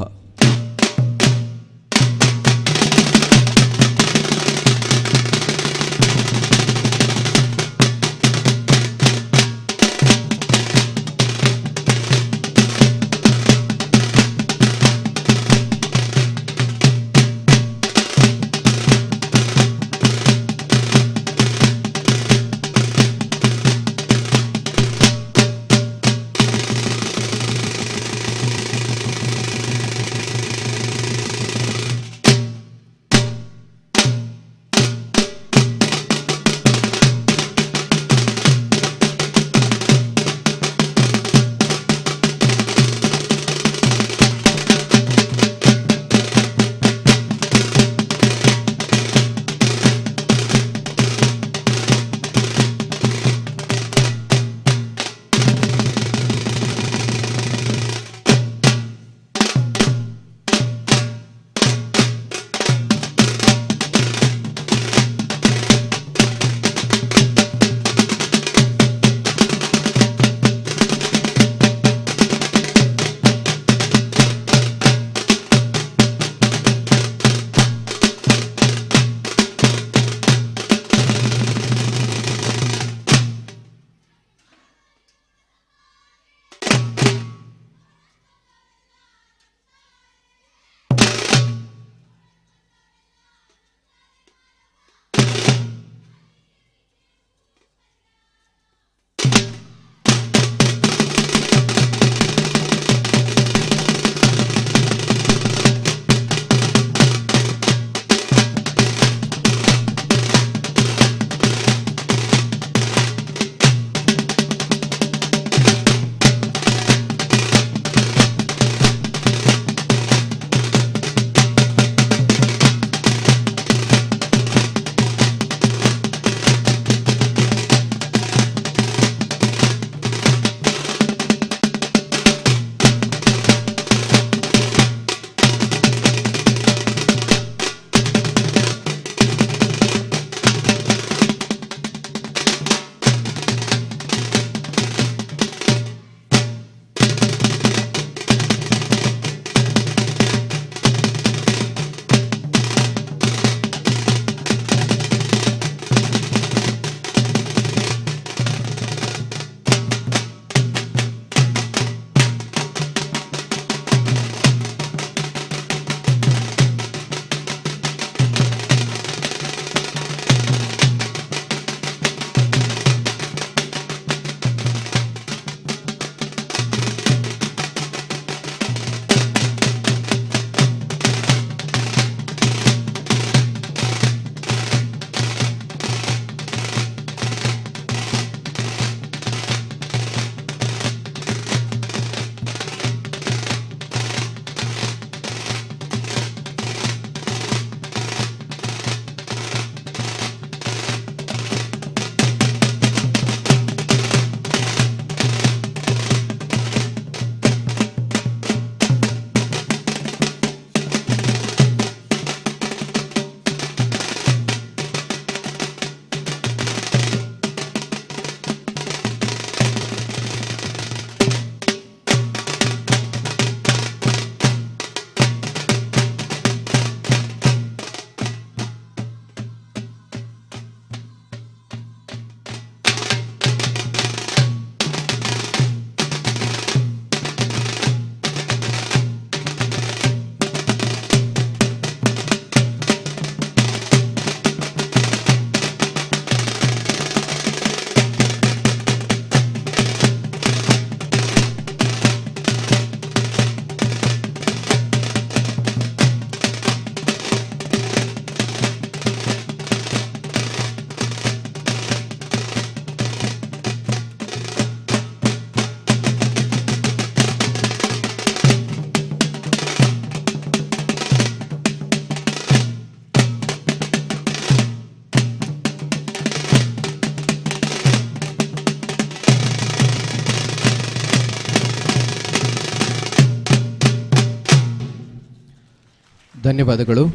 ಧನ್ಯವಾದಗಳು.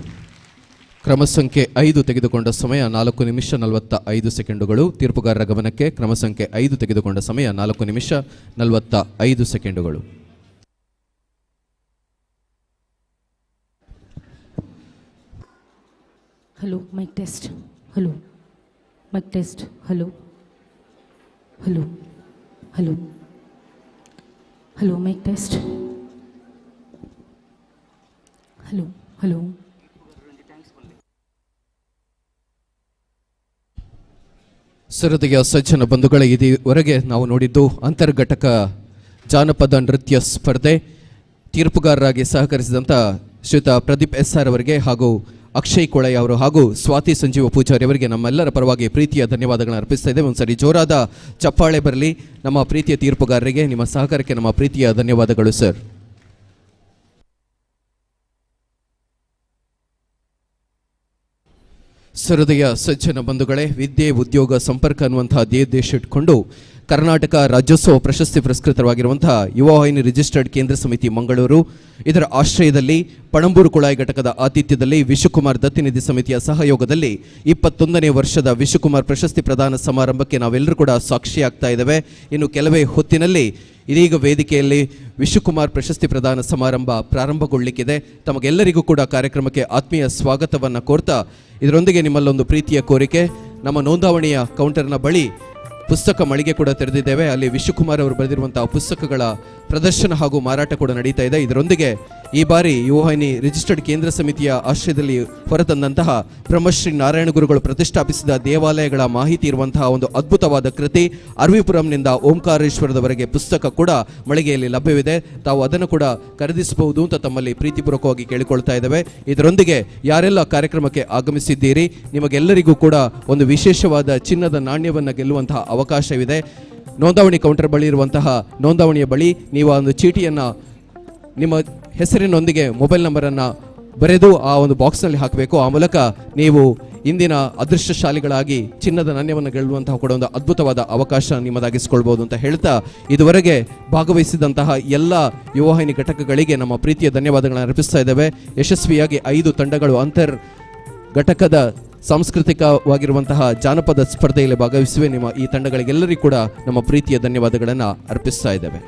ಕ್ರಮ ಸಂಖ್ಯೆ 5 ತೆಗೆದುಕೊಂಡ ಸಮಯ 4 ನಿಮಿಷ 45 ಸೆಕೆಂಡುಗಳು. ತೀರ್ಪುಗಾರರ ಗಮನಕ್ಕೆ ಕ್ರಮ ಸಂಖ್ಯೆ 5 ತೆಗೆದುಕೊಂಡ ಸಮಯ 4 ನಿಮಿಷ 45 ಸೆಕೆಂಡುಗಳು. Hello mic test. Hello mic test. Hello hello hello hello mic test. Hello hello. ಸರದಿಯ ಸಜ್ಜನ ಬಂಧುಗಳೇ, ಇದುವರೆಗೆ ನಾವು ನೋಡಿದ್ದು ಅಂತರ್ಘಟಕ ಜಾನಪದ ನೃತ್ಯ ಸ್ಪರ್ಧೆ. ತೀರ್ಪುಗಾರರಾಗಿ ಸಹಕರಿಸಿದಂಥ ಶ್ರೀಯುತ ಪ್ರದೀಪ್ SR ಅವರಿಗೆ ಹಾಗೂ ಅಕ್ಷಯ್ ಕೊಳೈ ಅವರು ಹಾಗೂ ಸ್ವಾತಿ ಸಂಜೀವ ಪೂಜಾರಿ ಅವರಿಗೆ ನಮ್ಮೆಲ್ಲರ ಪರವಾಗಿ ಪ್ರೀತಿಯ ಧನ್ಯವಾದಗಳನ್ನು ಅರ್ಪಿಸ್ತಾ ಇದ್ದೇವೆ. ಒಂದ್ಸರಿ ಜೋರಾದ ಚಪ್ಪಾಳೆ ಬರಲಿ ನಮ್ಮ ಪ್ರೀತಿಯ ತೀರ್ಪುಗಾರರಿಗೆ. ನಿಮ್ಮ ಸಹಕಾರಕ್ಕೆ ನಮ್ಮ ಪ್ರೀತಿಯ ಧನ್ಯವಾದಗಳು ಸರ್. ಸರದಿಯ ಸಜ್ಜನ ಬಂಧುಗಳೇ, ವಿದ್ಯೆ ಉದ್ಯೋಗ ಸಂಪರ್ಕ ಅನ್ನುವಂತಹ ಧ್ಯೇಯೋದ್ದೇಶ ಇಟ್ಕೊಂಡು ಕರ್ನಾಟಕ ರಾಜ್ಯೋತ್ಸವ ಪ್ರಶಸ್ತಿ ಪುರಸ್ಕೃತವಾಗಿರುವಂತಹ ಯುವವಾಹಿನಿ ರಿಜಿಸ್ಟರ್ಡ್ ಕೇಂದ್ರ ಸಮಿತಿ ಮಂಗಳೂರು ಇದರ ಆಶ್ರಯದಲ್ಲಿ ಪಣಂಬೂರು ಕುಳಾಯಿ ಘಟಕದ ಆತಿಥ್ಯದಲ್ಲಿ ವಿಶ್ವಕುಮಾರ್ ದತ್ತಿನಿಧಿ ಸಮಿತಿಯ ಸಹಯೋಗದಲ್ಲಿ 21ನೇ ವರ್ಷದ ವಿಶ್ವಕುಮಾರ್ ಪ್ರಶಸ್ತಿ ಪ್ರದಾನ ಸಮಾರಂಭಕ್ಕೆ ನಾವೆಲ್ಲರೂ ಕೂಡ ಸಾಕ್ಷಿಯಾಗ್ತಾ ಇದ್ದೇವೆ. ಇನ್ನು ಕೆಲವೇ ಹೊತ್ತಿನಲ್ಲಿ ಇದೀಗ ವೇದಿಕೆಯಲ್ಲಿ ವಿಶ್ವಕುಮಾರ್ ಪ್ರಶಸ್ತಿ ಪ್ರದಾನ ಸಮಾರಂಭ ಪ್ರಾರಂಭಗೊಳ್ಳಲಿಕ್ಕಿದೆ. ತಮಗೆಲ್ಲರಿಗೂ ಕೂಡ ಕಾರ್ಯಕ್ರಮಕ್ಕೆ ಆತ್ಮೀಯ ಸ್ವಾಗತವನ್ನು ಕೋರ್ತಾ, ಇದರೊಂದಿಗೆ ನಿಮ್ಮಲ್ಲೊಂದು ಪ್ರೀತಿಯ ಕೋರಿಕೆ. ನಮ್ಮ ನೋಂದಾವಣಿಯ ಕೌಂಟರ್ನ ಬಳಿ ಪುಸ್ತಕ ಮಳಿಗೆ ಕೂಡ ತೆರೆದಿದ್ದೇವೆ. ಅಲ್ಲಿ ವಿಶ್ವಕುಮಾರ್ ಅವರು ಬರೆದಿರುವಂತಹ ಪುಸ್ತಕಗಳ ಪ್ರದರ್ಶನ ಹಾಗೂ ಮಾರಾಟ ಕೂಡ ನಡೀತಾ ಇದೆ. ಇದರೊಂದಿಗೆ ಈ ಬಾರಿ ಯುವವಾಹಿನಿ ರಿಜಿಸ್ಟರ್ಡ್ ಕೇಂದ್ರ ಸಮಿತಿಯ ಆಶ್ರಯದಲ್ಲಿ ಹೊರತಂದಂತಹ ಬ್ರಹ್ಮಶ್ರೀ ನಾರಾಯಣ ಗುರುಗಳು ಪ್ರತಿಷ್ಠಾಪಿಸಿದ ದೇವಾಲಯಗಳ ಮಾಹಿತಿ ಇರುವಂತಹ ಒಂದು ಅದ್ಭುತವಾದ ಕೃತಿ ಅರವಿಪುರಂನಿಂದ ಓಂಕಾರೇಶ್ವರದವರೆಗೆ ಪುಸ್ತಕ ಕೂಡ ಮಳಿಗೆಯಲ್ಲಿ ಲಭ್ಯವಿದೆ. ತಾವು ಅದನ್ನು ಕೂಡ ಖರೀದಿಸಬಹುದು ಅಂತ ತಮ್ಮಲ್ಲಿ ಪ್ರೀತಿಪೂರ್ವಕವಾಗಿ ಕೇಳಿಕೊಳ್ತಾ ಇದ್ದೇವೆ. ಇದರೊಂದಿಗೆ ಯಾರೆಲ್ಲ ಕಾರ್ಯಕ್ರಮಕ್ಕೆ ಆಗಮಿಸಿದ್ದೀರಿ, ನಿಮಗೆಲ್ಲರಿಗೂ ಕೂಡ ಒಂದು ವಿಶೇಷವಾದ ಚಿನ್ನದ ನಾಣ್ಯವನ್ನು ಗೆಲ್ಲುವಂತಹ ಅವಕಾಶವಿದೆ. ನೋಂದಾವಣಿ ಕೌಂಟರ್ ಬಳಿ ಇರುವಂತಹ ನೋಂದಾವಣಿಯ ಬಳಿ ನೀವು ಒಂದು ಚೀಟಿಯನ್ನು ನಿಮ್ಮ ಹೆಸರಿನೊಂದಿಗೆ ಮೊಬೈಲ್ ನಂಬರನ್ನು ಬರೆದು ಆ ಒಂದು ಬಾಕ್ಸ್ನಲ್ಲಿ ಹಾಕಬೇಕು. ಆ ಮೂಲಕ ನೀವು ಇಂದಿನ ಅದೃಷ್ಟಶಾಲಿಗಳಾಗಿ ಚಿನ್ನದ ನಾಣ್ಯವನ್ನು ಗೆಲ್ಲುವಂತಹ ಕೂಡ ಒಂದು ಅದ್ಭುತವಾದ ಅವಕಾಶ ನಿಮ್ಮದಾಗಿಸಿಕೊಳ್ಬಹುದು ಅಂತ ಹೇಳ್ತಾ, ಇದುವರೆಗೆ ಭಾಗವಹಿಸಿದಂತಹ ಎಲ್ಲ ಯುವವಾಹಿನಿ ಘಟಕಗಳಿಗೆ ನಮ್ಮ ಪ್ರೀತಿಯ ಧನ್ಯವಾದಗಳನ್ನು ಅರ್ಪಿಸ್ತಾ ಇದ್ದೇವೆ. ಯಶಸ್ವಿಯಾಗಿ 5 ತಂಡಗಳು ಅಂತರ್ ಘಟಕದ ಸಾಂಸ್ಕೃತಿಕವಾಗಿರುವಂತಹ ಜಾನಪದ ಸ್ಪರ್ಧೆಯಲ್ಲಿ ಭಾಗವಹಿಸಿವೆ. ನಿಮ್ಮ ಈ ತಂಡಗಳಿಗೆಲ್ಲರಿಗೂ ಕೂಡ ನಮ್ಮ ಪ್ರೀತಿಯ ಧನ್ಯವಾದಗಳನ್ನು ಅರ್ಪಿಸ್ತಾ ಇದ್ದೇವೆ.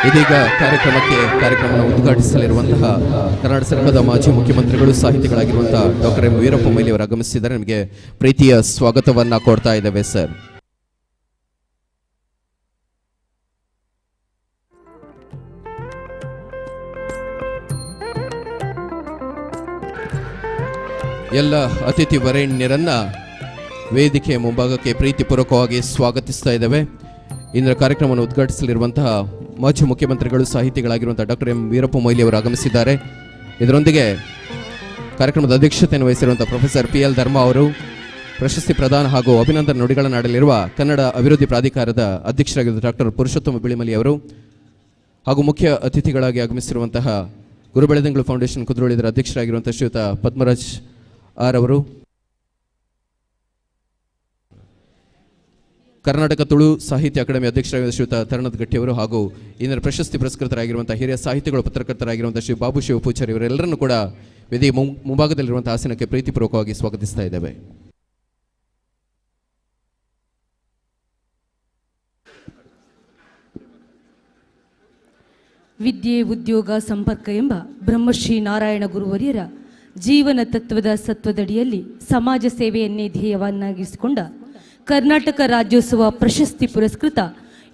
ಇದೀಗ ಕಾರ್ಯಕ್ರಮವನ್ನು ಉದ್ಘಾಟಿಸಲಿರುವಂತಹ ಕರ್ನಾಟಕ ಸರ್ಕಾರದ ಮಾಜಿ ಮುಖ್ಯಮಂತ್ರಿಗಳು ಸಾಹಿತಿಗಳಾಗಿರುವಂತಹ ಡಾಕ್ಟರ್ ಎಂ ವೀರಪ್ಪ ಮೊಯ್ಲಿ ಅವರು ಆಗಮಿಸಿದ್ದಾರೆ. ನಮಗೆ ಪ್ರೀತಿಯ ಸ್ವಾಗತವನ್ನ ಕೊಡ್ತಾ ಇದ್ದೇವೆ ಸರ್. ಎಲ್ಲ ಅತಿಥಿ ವರೇಣ್ಯರನ್ನ ವೇದಿಕೆ ಮುಂಭಾಗಕ್ಕೆ ಪ್ರೀತಿಪೂರ್ವಕವಾಗಿ ಸ್ವಾಗತಿಸ್ತಾ ಇದ್ದೇವೆ. ಇಂದಿನ ಕಾರ್ಯಕ್ರಮವನ್ನು ಉದ್ಘಾಟಿಸಲಿರುವಂತಹ ಮಾಜಿ ಮುಖ್ಯಮಂತ್ರಿಗಳು ಸಾಹಿತಿಗಳಾಗಿರುವಂತಹ ಡಾಕ್ಟರ್ ಎಂ ವೀರಪ್ಪ ಮೊಯ್ಲಿ ಅವರು ಆಗಮಿಸಿದ್ದಾರೆ. ಇದರೊಂದಿಗೆ ಕಾರ್ಯಕ್ರಮದ ಅಧ್ಯಕ್ಷತೆಯನ್ನು ವಹಿಸಿರುವಂತಹ ಪ್ರೊಫೆಸರ್ PL ಧರ್ಮ ಅವರು, ಪ್ರಶಸ್ತಿ ಪ್ರದಾನ ಹಾಗೂ ಅಭಿನಂದನೆ ನುಡಿಗಳನ್ನಾಡಲಿರುವ ಕನ್ನಡ ಅಭಿವೃದ್ಧಿ ಪ್ರಾಧಿಕಾರದ ಅಧ್ಯಕ್ಷರಾಗಿರುವ ಡಾಕ್ಟರ್ ಪುರುಷೋತ್ತಮ ಬಿಳಿಮಲಿ ಅವರು ಹಾಗೂ ಮುಖ್ಯ ಅತಿಥಿಗಳಾಗಿ ಆಗಮಿಸಿರುವಂತಹ ಗುರುಬೆಳದಿಂಗಳು ಫೌಂಡೇಶನ್ ಕುದ್ರೋಳಿ ಇದರ ಅಧ್ಯಕ್ಷರಾಗಿರುವಂತಹ ಶ್ರೀಯುತ ಪದ್ಮರಾಜ್ R ಅವರು, ಕರ್ನಾಟಕ ತುಳು ಸಾಹಿತ್ಯ ಅಕಾಡೆಮಿ ಅಧ್ಯಕ್ಷರಾಗಿರುವ ಶ್ರೀಯುತ ತರಣದ ಗಟ್ಟಿಯವರು ಹಾಗೂ ಇಂದಿನ ಪ್ರಶಸ್ತಿ ಪುರಸ್ಕೃತರಾಗಿರುವಂತಹ ಹಿರಿಯ ಸಾಹಿತಿಗಳು ಪತ್ರಕರ್ತರಾಗಿರುವಂತಹ ಶ್ರೀ ಬಾಬು ಶಿವ ಪೂಜಾರಿ ಇವರೆಲ್ಲರನ್ನು ಕೂಡ ವೇದಿ ಮುಂಭಾಗದಲ್ಲಿರುವಂತಹ ಆಸನಕ್ಕೆ ಪ್ರೀತಿಪೂರ್ವಕವಾಗಿ ಸ್ವಾಗತಿಸ್ತಾ ಇದ್ದೇವೆ. ವಿದ್ಯೆ ಉದ್ಯೋಗ ಸಂಪರ್ಕ ಎಂಬ ಬ್ರಹ್ಮಶ್ರೀ ನಾರಾಯಣ ಗುರುವರಿಯರ ಜೀವನ ತತ್ವದ ಸತ್ವದಡಿಯಲ್ಲಿ ಸಮಾಜ ಸೇವೆಯನ್ನೇ ಧ್ಯೇಯವನ್ನಾಗಿಸಿಕೊಂಡ ಕರ್ನಾಟಕ ರಾಜ್ಯೋತ್ಸವ ಪ್ರಶಸ್ತಿ ಪುರಸ್ಕೃತ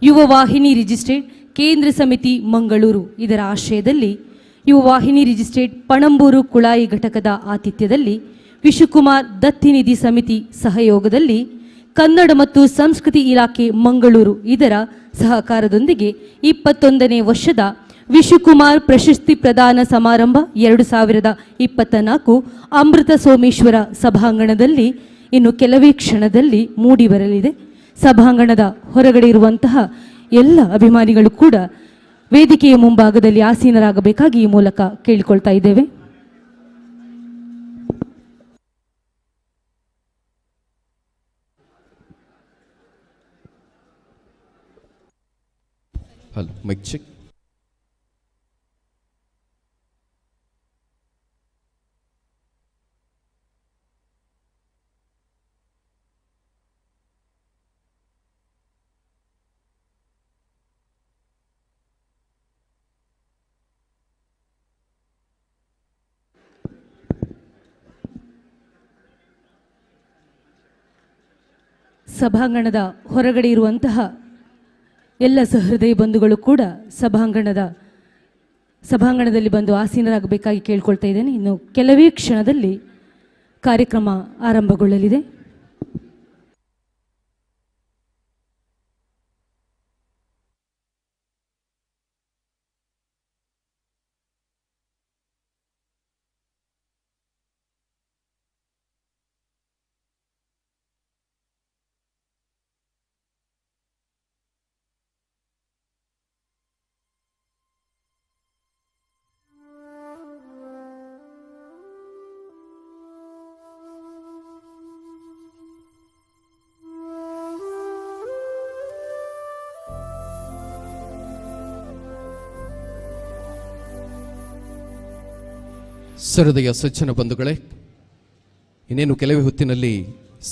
ಯುವ ವಾಹಿನಿ ರಿಜಿಸ್ಟ್ರೇಡ್ ಕೇಂದ್ರ ಸಮಿತಿ ಮಂಗಳೂರು ಇದರ ಆಶ್ರಯದಲ್ಲಿ ಯುವ ವಾಹಿನಿ ರಿಜಿಸ್ಟ್ರೇಡ್ ಪಣಂಬೂರು ಕುಳಾಯಿ ಘಟಕದ ಆತಿಥ್ಯದಲ್ಲಿ ವಿಶುಕುಮಾರ್ ದತ್ತಿನಿಧಿ ಸಮಿತಿ ಸಹಯೋಗದಲ್ಲಿ ಕನ್ನಡ ಮತ್ತು ಸಂಸ್ಕೃತಿ ಇಲಾಖೆ ಮಂಗಳೂರು ಇದರ ಸಹಕಾರದೊಂದಿಗೆ 21ನೇ ವರ್ಷದ ವಿಶುಕುಮಾರ್ ಪ್ರಶಸ್ತಿ ಪ್ರದಾನ ಸಮಾರಂಭ 2024 ಅಮೃತ ಸೋಮೇಶ್ವರ ಸಭಾಂಗಣದಲ್ಲಿ ಇನ್ನು ಕೆಲವೇ ಕ್ಷಣದಲ್ಲಿ ಮೂಡಿಬರಲಿದೆ. ಸಭಾಂಗಣದ ಹೊರಗಡೆ ಇರುವಂತಹ ಎಲ್ಲ ಅಭಿಮಾನಿಗಳು ಕೂಡ ವೇದಿಕೆಯ ಮುಂಭಾಗದಲ್ಲಿ ಆಸೀನರಾಗಬೇಕಾಗಿ ಈ ಮೂಲಕ ಕೇಳಿಕೊಳ್ತಾ ಇದ್ದೇವೆ. Hello, mic check. ಸಭಾಂಗಣದ ಹೊರಗಡೆ ಇರುವಂತಹ ಎಲ್ಲ ಸಹೃದಯ ಬಂಧುಗಳು ಕೂಡ ಸಭಾಂಗಣದಲ್ಲಿ ಬಂದು ಆಸೀನರಾಗಬೇಕಾಗಿ ಕೇಳ್ಕೊಳ್ತಾ ಇದ್ದೇನೆ. ಇನ್ನು ಕೆಲವೇ ಕ್ಷಣದಲ್ಲಿ ಕಾರ್ಯಕ್ರಮ ಆರಂಭಗೊಳ್ಳಲಿದೆ. ಸಹೃದಯ ಸಜ್ಜನ ಬಂಧುಗಳೇ, ಇನ್ನೇನು ಕೆಲವೇ ಹೊತ್ತಿನಲ್ಲಿ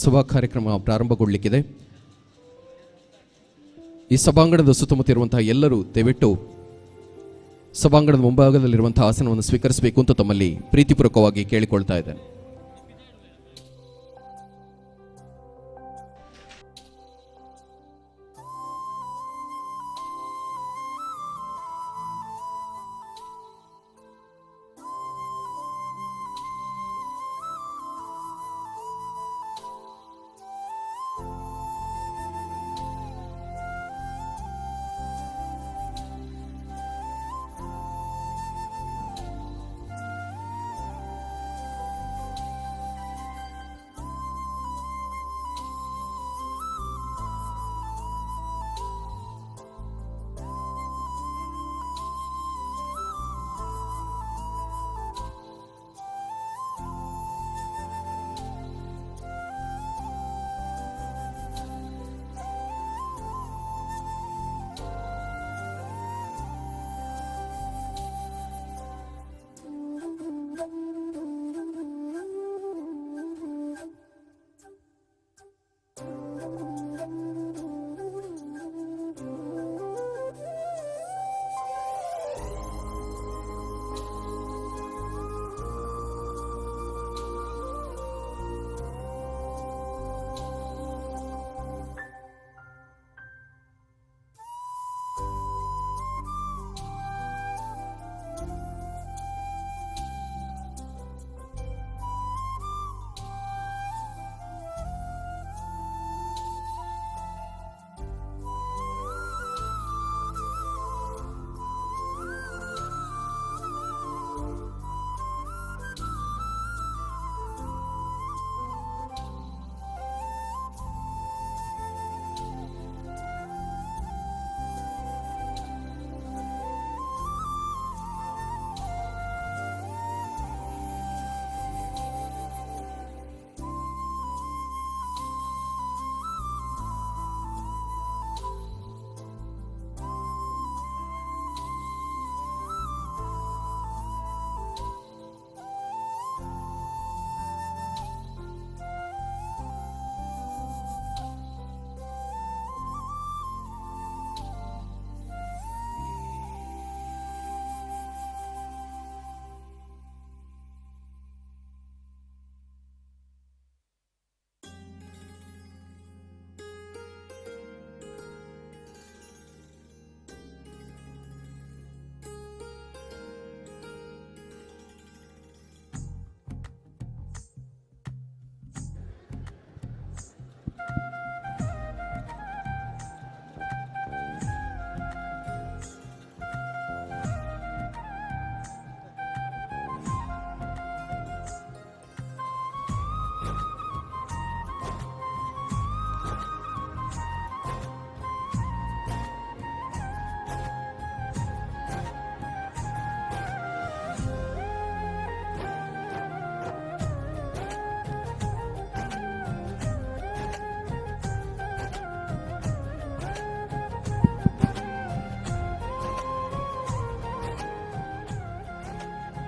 ಸಭಾ ಕಾರ್ಯಕ್ರಮ ಪ್ರಾರಂಭಗೊಳ್ಳಲಿಕ್ಕಿದೆ. ಈ ಸಭಾಂಗಣದ ಸುತ್ತಮುತ್ತ ಇರುವಂತಹ ಎಲ್ಲರೂ ದಯವಿಟ್ಟು ಸಭಾಂಗಣದ ಮುಂಭಾಗದಲ್ಲಿರುವಂತಹ ಆಸನವನ್ನು ಸ್ವೀಕರಿಸಬೇಕು ಅಂತ ತಮ್ಮಲ್ಲಿ ಪ್ರೀತಿಪೂರ್ವಕವಾಗಿ ಕೇಳಿಕೊಳ್ತಾ ಇದ್ದೇನೆ.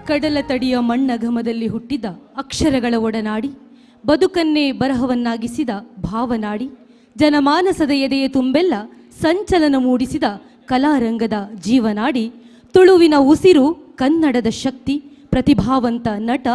ಕಡಲ ತಡಿಯ ಮಣ್ಣಘಮದಲ್ಲಿ ಹುಟ್ಟಿದ ಅಕ್ಷರಗಳ ಒಡನಾಡಿ, ಬದುಕನ್ನೇ ಬರಹವನ್ನಾಗಿಸಿದ ಭಾವನಾಡಿ, ಜನಮಾನಸದ ಎದೆಯ ತುಂಬೆಲ್ಲ ಸಂಚಲನ ಮೂಡಿಸಿದ ಕಲಾರಂಗದ ಜೀವನಾಡಿ, ತುಳುವಿನ ಉಸಿರು ಕನ್ನಡದ ಶಕ್ತಿ, ಪ್ರತಿಭಾವಂತ ನಟ,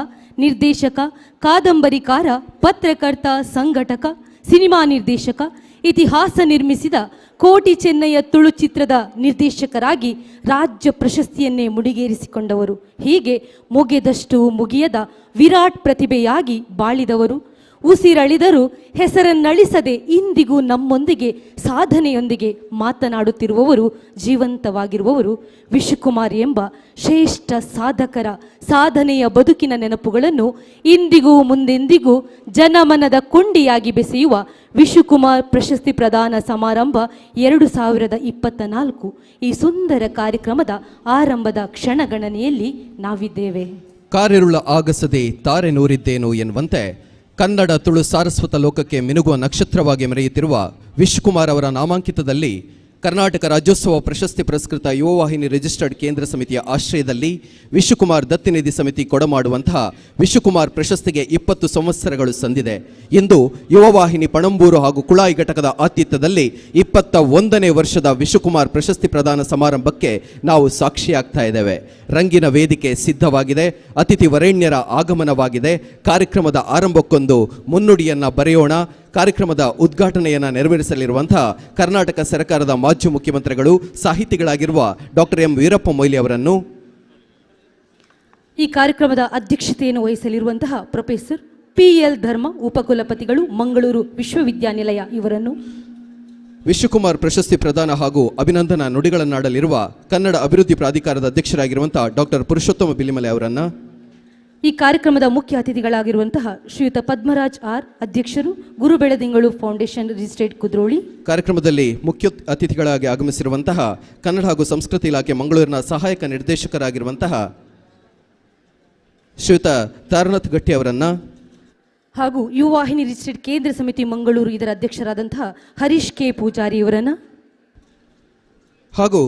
ನಿರ್ದೇಶಕ, ಕಾದಂಬರಿಕಾರ, ಪತ್ರಕರ್ತ, ಸಂಘಟಕ, ಸಿನಿಮಾ ನಿರ್ದೇಶಕ, ಇತಿಹಾಸ ನಿರ್ಮಿಸಿದ ಕೋಟಿ ಚೆನ್ನಯ್ಯ ತುಳು ಚಿತ್ರದ ನಿರ್ದೇಶಕರಾಗಿ ರಾಜ್ಯ ಪ್ರಶಸ್ತಿಯನ್ನೇ ಮುಡಿಗೇರಿಸಿಕೊಂಡವರು. ಹೀಗೆ ಮುಗಿದಷ್ಟು ಮುಗಿಯದ ವಿರಾಟ್ ಪ್ರತಿಭೆಯಾಗಿ ಬಾಳಿದವರು. ಉಸಿರಳಿದರೂ ಹೆಸರನ್ನಳಿಸದೆ ಇಂದಿಗೂ ನಮ್ಮೊಂದಿಗೆ ಸಾಧನೆಯೊಂದಿಗೆ ಮಾತನಾಡುತ್ತಿರುವವರು, ಜೀವಂತವಾಗಿರುವವರು ವಿಶುಕುಮಾರ್ ಎಂಬ ಶ್ರೇಷ್ಠ ಸಾಧಕರ ಸಾಧನೆಯ ಬದುಕಿನ ನೆನಪುಗಳನ್ನು ಇಂದಿಗೂ ಮುಂದೆಂದಿಗೂ ಜನಮನದ ಕೊಂಡಿಯಾಗಿ ಬೆಸೆಯುವ ವಿಶುಕುಮಾರ್ ಪ್ರಶಸ್ತಿ ಪ್ರದಾನ ಸಮಾರಂಭ 2024 ಈ ಸುಂದರ ಕಾರ್ಯಕ್ರಮದ ಆರಂಭದ ಕ್ಷಣಗಣನೆಯಲ್ಲಿ ನಾವಿದ್ದೇವೆ. ಕಾರಿರುಳ ಆಗಸದೆ ತಾರೆ ನೂರಿದ್ದೇನು ಎನ್ನುವಂತೆ ಕನ್ನಡ ತುಳು ಸಾರಸ್ವತ ಲೋಕಕ್ಕೆ ಮಿನುಗುವ ನಕ್ಷತ್ರವಾಗಿ ಮೆರೆಯುತ್ತಿರುವ ವಿಶ್ವಕುಮಾರ್ ಅವರ ನಾಮಾಂಕಿತದಲ್ಲಿ ಕರ್ನಾಟಕ ರಾಜ್ಯೋತ್ಸವ ಪ್ರಶಸ್ತಿ ಪುರಸ್ಕೃತ ಯುವವಾಹಿನಿ ರಿಜಿಸ್ಟರ್ಡ್ ಕೇಂದ್ರ ಸಮಿತಿಯ ಆಶ್ರಯದಲ್ಲಿ ವಿಶ್ವಕುಮಾರ್ ದತ್ತಿನಿಧಿ ಸಮಿತಿ ಕೊಡಮಾಡುವಂತಹ ವಿಶ್ವಕುಮಾರ್ ಪ್ರಶಸ್ತಿಗೆ 20 ಸಂವತ್ಸರಗಳು ಸಂದಿದೆ. ಇಂದು ಯುವವಾಹಿನಿ ಪಣಂಬೂರು ಹಾಗೂ ಕುಳಾಯಿ ಘಟಕದ ಆತಿಥ್ಯದಲ್ಲಿ 21ನೇ ವರ್ಷದ ವಿಶ್ವಕುಮಾರ್ ಪ್ರಶಸ್ತಿ ಪ್ರದಾನ ಸಮಾರಂಭಕ್ಕೆ ನಾವು ಸಾಕ್ಷಿಯಾಗ್ತಾ ಇದ್ದೇವೆ. ರಂಗಿನ ವೇದಿಕೆ ಸಿದ್ಧವಾಗಿದೆ. ಅತಿಥಿ ವರೇಣ್ಯರ ಆಗಮನವಾಗಿದೆ. ಕಾರ್ಯಕ್ರಮದ ಆರಂಭಕ್ಕೊಂದು ಮುನ್ನುಡಿಯನ್ನ ಬರೆಯೋಣ. ಕಾರ್ಯಕ್ರಮದ ಉದ್ಘಾಟನೆಯನ್ನು ನೆರವೇರಿಸಲಿರುವಂತಹ ಕರ್ನಾಟಕ ಸರ್ಕಾರದ ಮಾಜಿ ಮುಖ್ಯಮಂತ್ರಿಗಳು, ಸಾಹಿತಿಗಳಾಗಿರುವ ಡಾಕ್ಟರ್ ಎಂ ವೀರಪ್ಪ ಮೊಯ್ಲಿ ಅವರನ್ನು, ಈ ಕಾರ್ಯಕ್ರಮದ ಅಧ್ಯಕ್ಷತೆಯನ್ನು ವಹಿಸಲಿರುವಂತಹ ಪ್ರೊಫೆಸರ್ PL ಧರ್ಮ, ಉಪಕುಲಪತಿಗಳು, ಮಂಗಳೂರು ವಿಶ್ವವಿದ್ಯಾನಿಲಯ ಇವರನ್ನು, ವಿಶ್ವಕುಮಾರ್ ಪ್ರಶಸ್ತಿ ಪ್ರದಾನ ಹಾಗೂ ಅಭಿನಂದನಾ ನುಡಿಗಳನ್ನಾಡಲಿರುವ ಕನ್ನಡ ಅಭಿವೃದ್ಧಿ ಪ್ರಾಧಿಕಾರದ ಅಧ್ಯಕ್ಷರಾಗಿರುವಂತಹ ಡಾಕ್ಟರ್ ಪುರುಷೋತ್ತಮ ಬಿಲಿಮಲೆ ಅವರನ್ನು, ಈ ಕಾರ್ಯಕ್ರಮದ ಮುಖ್ಯ ಅತಿಥಿಗಳಾಗಿರುವಂತಹ ಶ್ರೀಯುತ ಪದ್ಮರಾಜ್ R ಅಧ್ಯಕ್ಷರು, ಗುರುಬೆಳದಿಂಗಳು ಫೌಂಡೇಶನ್ ರಿಜಿಸ್ಟ್ರೇಡ್ ಕುದ್ರೋಳಿ. ಕಾರ್ಯಕ್ರಮದಲ್ಲಿ ಮುಖ್ಯ ಅತಿಥಿಗಳಾಗಿ ಆಗಮಿಸಿರುವಂತಹ ಕನ್ನಡ ಹಾಗೂ ಸಂಸ್ಕೃತಿ ಇಲಾಖೆ ಮಂಗಳೂರಿನ ಸಹಾಯಕ ನಿರ್ದೇಶಕರಾಗಿರುವಂತಹ ಶ್ರೀಯುತ ತಾರನಾಥ್ ಗಟ್ಟಿ ಅವರನ್ನ, ಹಾಗೂ ಯುವವಾಹಿನಿ ರಿಜಿಸ್ಟ್ರೇಡ್ ಕೇಂದ್ರ ಸಮಿತಿ ಮಂಗಳೂರು ಇದರ ಅಧ್ಯಕ್ಷರಾದಂತಹ ಹರೀಶ್ ಕೆ ಪೂಜಾರಿ ಇವರನ್ನ, ಹಾಗೂ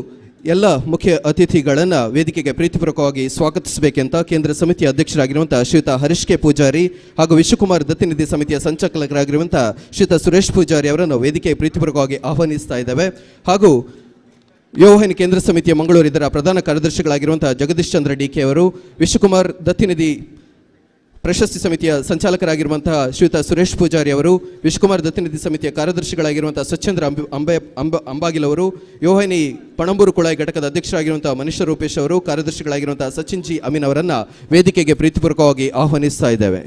ಎಲ್ಲ ಮುಖ್ಯ ಅತಿಥಿಗಳನ್ನು ವೇದಿಕೆಗೆ ಪ್ರೀತಿಪೂರ್ವಕವಾಗಿ ಸ್ವಾಗತಿಸಬೇಕೆಂತ ಕೇಂದ್ರ ಸಮಿತಿಯ ಅಧ್ಯಕ್ಷರಾಗಿರುವಂತಹ ಶ್ರೀಯುತ ಹರೀಶ್ ಕೆ ಪೂಜಾರಿ ಹಾಗೂ ವಿಶ್ವಕುಮಾರ್ ದತ್ತಿನಿಧಿ ಸಮಿತಿಯ ಸಂಚಾಲಕರಾಗಿರುವಂತಹ ಶ್ರೀಯುತ ಸುರೇಶ್ ಪೂಜಾರಿ ಅವರನ್ನು ವೇದಿಕೆಗೆ ಪ್ರೀತಿಪೂರ್ವಕವಾಗಿ ಆಹ್ವಾನಿಸ್ತಾ ಇದ್ದೇವೆ. ಹಾಗೂ ಯುವವಾಹಿನಿ ಕೇಂದ್ರ ಸಮಿತಿಯ ಮಂಗಳೂರು ಇದರ ಪ್ರಧಾನ ಕಾರ್ಯದರ್ಶಿಗಳಾಗಿರುವಂತಹ ಜಗದೀಶ್ ಚಂದ್ರ DK ಅವರು, ವಿಶ್ವಕುಮಾರ್ ದತ್ತಿನಿಧಿ ಪ್ರಶಸ್ತಿ ಸಮಿತಿಯ ಸಂಚಾಲಕರಾಗಿರುವಂತಹ ಶ್ರೀಯುತ ಸುರೇಶ್ ಪೂಜಾರಿ ಅವರು, ವಿಶ್ವಕುಮಾರ್ ದತ್ತಿನಿಧಿ ಸಮಿತಿಯ ಕಾರ್ಯದರ್ಶಿಗಳಾಗಿರುವಂತಹ ಸ್ವಚ್ಛಂದ್ರ ಅಂಬಾಗಿಲ್ ಅವರು, ಯುವವಾಹಿನಿ ಪಣಂಬೂರು ಕುಳಾಯಿ ಘಟಕದ ಅಧ್ಯಕ್ಷರಾಗಿರುವಂತಹ ಮನುಷ್ಯ ರೂಪೇಶ್ ಅವರು, ಕಾರ್ಯದರ್ಶಿಗಳಾಗಿರುವಂತಹ ಸಚಿನ್ ಜಿ ಅಮೀನ್ ಅವರನ್ನ ವೇದಿಕೆಗೆ ಪ್ರೀತಿಪೂರ್ವಕವಾಗಿ ಆಹ್ವಾನಿಸ್ತಾ ಇದ್ದೇವೆ.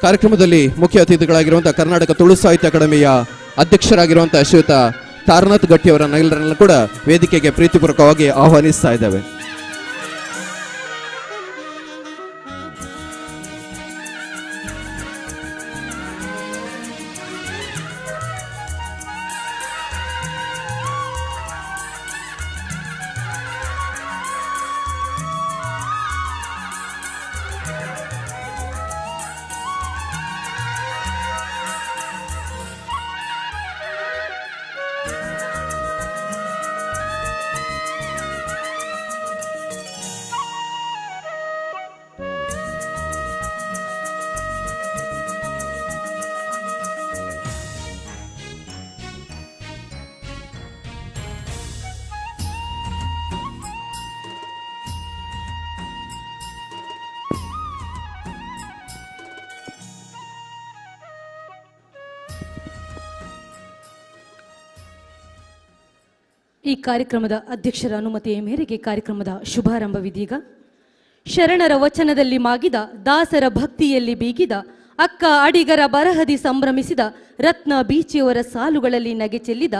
ಕಾರ್ಯಕ್ರಮದಲ್ಲಿ ಮುಖ್ಯ ಅತಿಥಿಗಳಾಗಿರುವಂತಹ ಕರ್ನಾಟಕ ತುಳು ಸಾಹಿತ್ಯ ಅಕಾಡೆಮಿಯ ಅಧ್ಯಕ್ಷರಾಗಿರುವಂತಹ ಶ್ರೀಯುತ ತಾರನಾಥ್ ಗಟ್ಟಿ ಅವರನ್ನೆಲ್ಲರನ್ನು ಕೂಡ ವೇದಿಕೆಗೆ ಪ್ರೀತಿಪೂರ್ವಕವಾಗಿ ಆಹ್ವಾನಿಸ್ತಾ ಇದ್ದೇವೆ. ಈ ಕಾರ್ಯಕ್ರಮದ ಅಧ್ಯಕ್ಷರ ಅನುಮತಿಯ ಮೇರೆಗೆ ಕಾರ್ಯಕ್ರಮದ ಶುಭಾರಂಭವಿದೀಗ. ಶರಣರ ವಚನದಲ್ಲಿ ಮಾಗಿದ, ದಾಸರ ಭಕ್ತಿಯಲ್ಲಿ ಬೀಗಿದ, ಅಕ್ಕ ಅಡಿಗರ ಬರಹದಿ ಸಂಭ್ರಮಿಸಿದ, ರತ್ನ ಬೀಚಿಯವರ ಸಾಲುಗಳಲ್ಲಿ ನಗೆ ಚೆಲ್ಲಿದ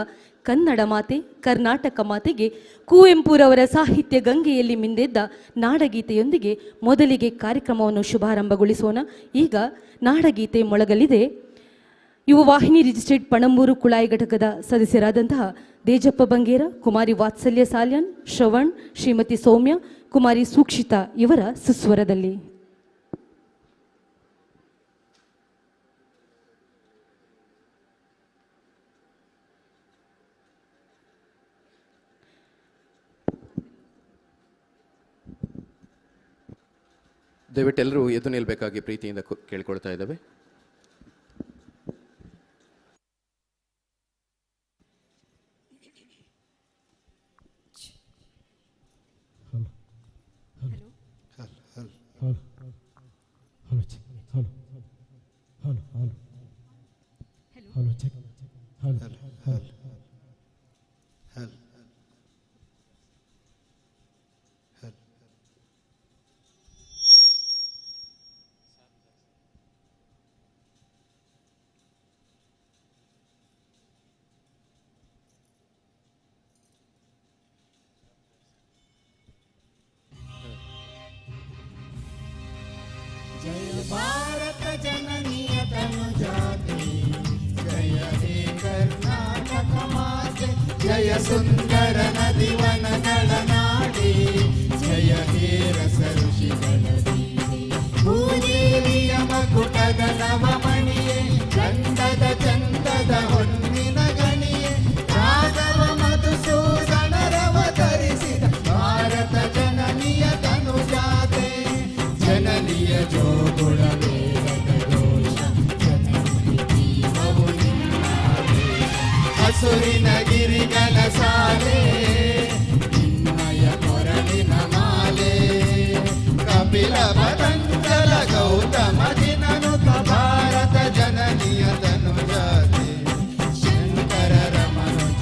ಕನ್ನಡ ಮಾತೆ ಕರ್ನಾಟಕ ಮಾತೆಗೆ ಕುವೆಂಪುರವರ ಸಾಹಿತ್ಯ ಗಂಗೆಯಲ್ಲಿ ಮಿಂದೆದ್ದ ನಾಡಗೀತೆಯೊಂದಿಗೆ ಮೊದಲಿಗೆ ಕಾರ್ಯಕ್ರಮವನ್ನು ಶುಭಾರಂಭಗೊಳಿಸೋಣ. ಈಗ ನಾಡಗೀತೆ ಮೊಳಗಲಿದೆ. ಯುವವಾಹಿನಿ ರಿಜಿಸ್ಟ್ರೇಡ್ ಪಣಂಬೂರು ಕುಳಾಯಿ ಘಟಕದ ಸದಸ್ಯರಾದಂತಹ ದೇಜಪ್ಪ ಬಂಗೇರ, ಕುಮಾರಿ ವಾತ್ಸಲ್ಯ ಸಾಲ್ಯಾನ್, ಶ್ರವಣ್, ಶ್ರೀಮತಿ ಸೌಮ್ಯ, ಕುಮಾರಿ ಸೂಕ್ಷಿತಾ ಇವರ ಸುಸ್ವರದಲ್ಲಿ. ದಯವಿಟ್ಟು ಎಲ್ಲರೂ ಎದ್ದು ನಿಲ್ಲಬೇಕಾಗಿ ಪ್ರೀತಿಯಿಂದ ಕೇಳಿಕೊಳ್ತಾ ಇದ್ದಾವೆ. ಭಾರತ ಜನನಿಯ ತನುಜಾತೆ ಜಯ ಹೇ ಕರ್ನಾಟಕ ಮಾತೆ ಜಯ ಸುಂದರ ನದಿವನಗಳ ನಾಡಿ ಜಯ ಹೇ ರಸ ಋಷಿಗಳ ಭೂದೇವಿಯ ಮಕುಟದ ನವಮಣಿಯೇ ಗಂಧದ ಚಂದದ ಹೊನ್ನಿನ ಗಣಿಯೇ ರಾಘವ ಮಧುಸೂದನರವತರಿಸಿದ ಭಾರತ ಜನನಿಯ ತನುಜಾತೆ ಜನನಿಯ ಜೋಗುಳ ವೇದದ ದೋಷ ಜನನಿ ಜೀವವು ನಿನ್ನಾದೆ ಹಸುರಿನ ಗಿರಿಗಳ ಸಾಲೆ ನಿನ್ನಯ ಕೊರಳಿನ ಮಾಲೆ ಕಪಿಲ ಪತಂಜಲ ಗೌತಮ ದಿನನುತ ಭಾರತ ಜನನಿಯ ತನುಜಾತೆ ಶಂಕರ ರಮನುಜ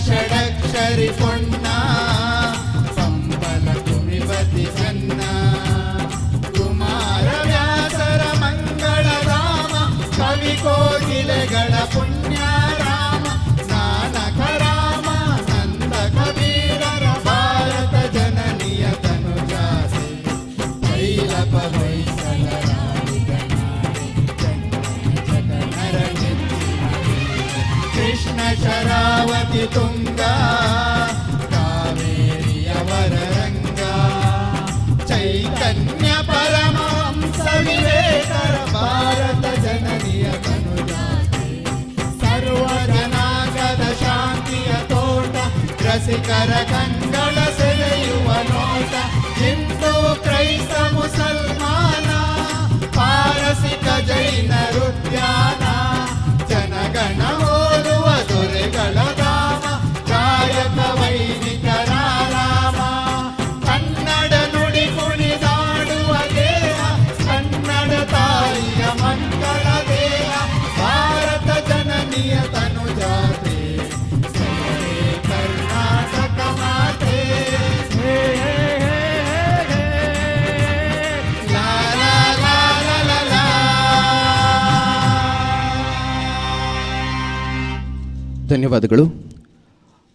ಷಡಕ್ಷರಿ ಪೊನ್ನ ಸಂಬಲ ಕುಮಿಪತಿ ಸನ್ನ ಕುಮಾರ ವ್ಯಾಸರ ಮಂಗಳ ರಾಮ ಕವಿ ಕೋಗಿಲೆಗಳ ಪುಣ್ಯ ರಾಮ ನಾನಕ ರಾಮ ನಂದ ಕಬೀರರ ಭಾರತ ಜನನಿಯ ತನುಜಾತೆ ಕೈಲಪ ಹೊಯ್ಸಳ ರಾಣಿಗ ನಾಡೆ ಕೃಷ್ಣ ಶರಾವತಿ ತುಂಗ ಕಾವೇರಿಯವರ ರಂಗ ಚೈತನ್ಯ ಪರಮಹಂಸ ವಿವೇಕರ ಭಾರತ ಜನನಿಯ ತನುಜಾತೆ ಸರ್ವ ಜನಾಂಗದ ಶಾಂತಿಯ ತೋಟ ರಸಿಕರ ಕಂಗಳ ಸೆಳೆಯುವ ನೋಟ ಹಿಂದೂ ಕ್ರೈಸ್ತ ಮುಸಲ್ಮಾನ ಪಾರಸಿಕ ಜೈನರು ಧ್ಯಾನ ಜನಗಣ ಓದುವ ದೊರೆಗಳ ಧಾಮ ಗಾಯಕ ವೈದಿಕರ ರಾಮ ಕನ್ನಡ ನುಡಿ ಕುಣಿದಾಡುವ ದೇಹ ಕನ್ನಡ ತಾಯಿಯ ಮಕ್ಕಳ ದೇಹ ಭಾರತ ಜನನಿಯ ತನುಜಾತೆ ಜಯ ಹೇ ಕರ್ನಾಟಕ ಮಾತೆ ಲಾ ಲಾ ಲಾ ಲಾ ಲಾ ಲಾ. ಧನ್ಯವಾದಗಳು.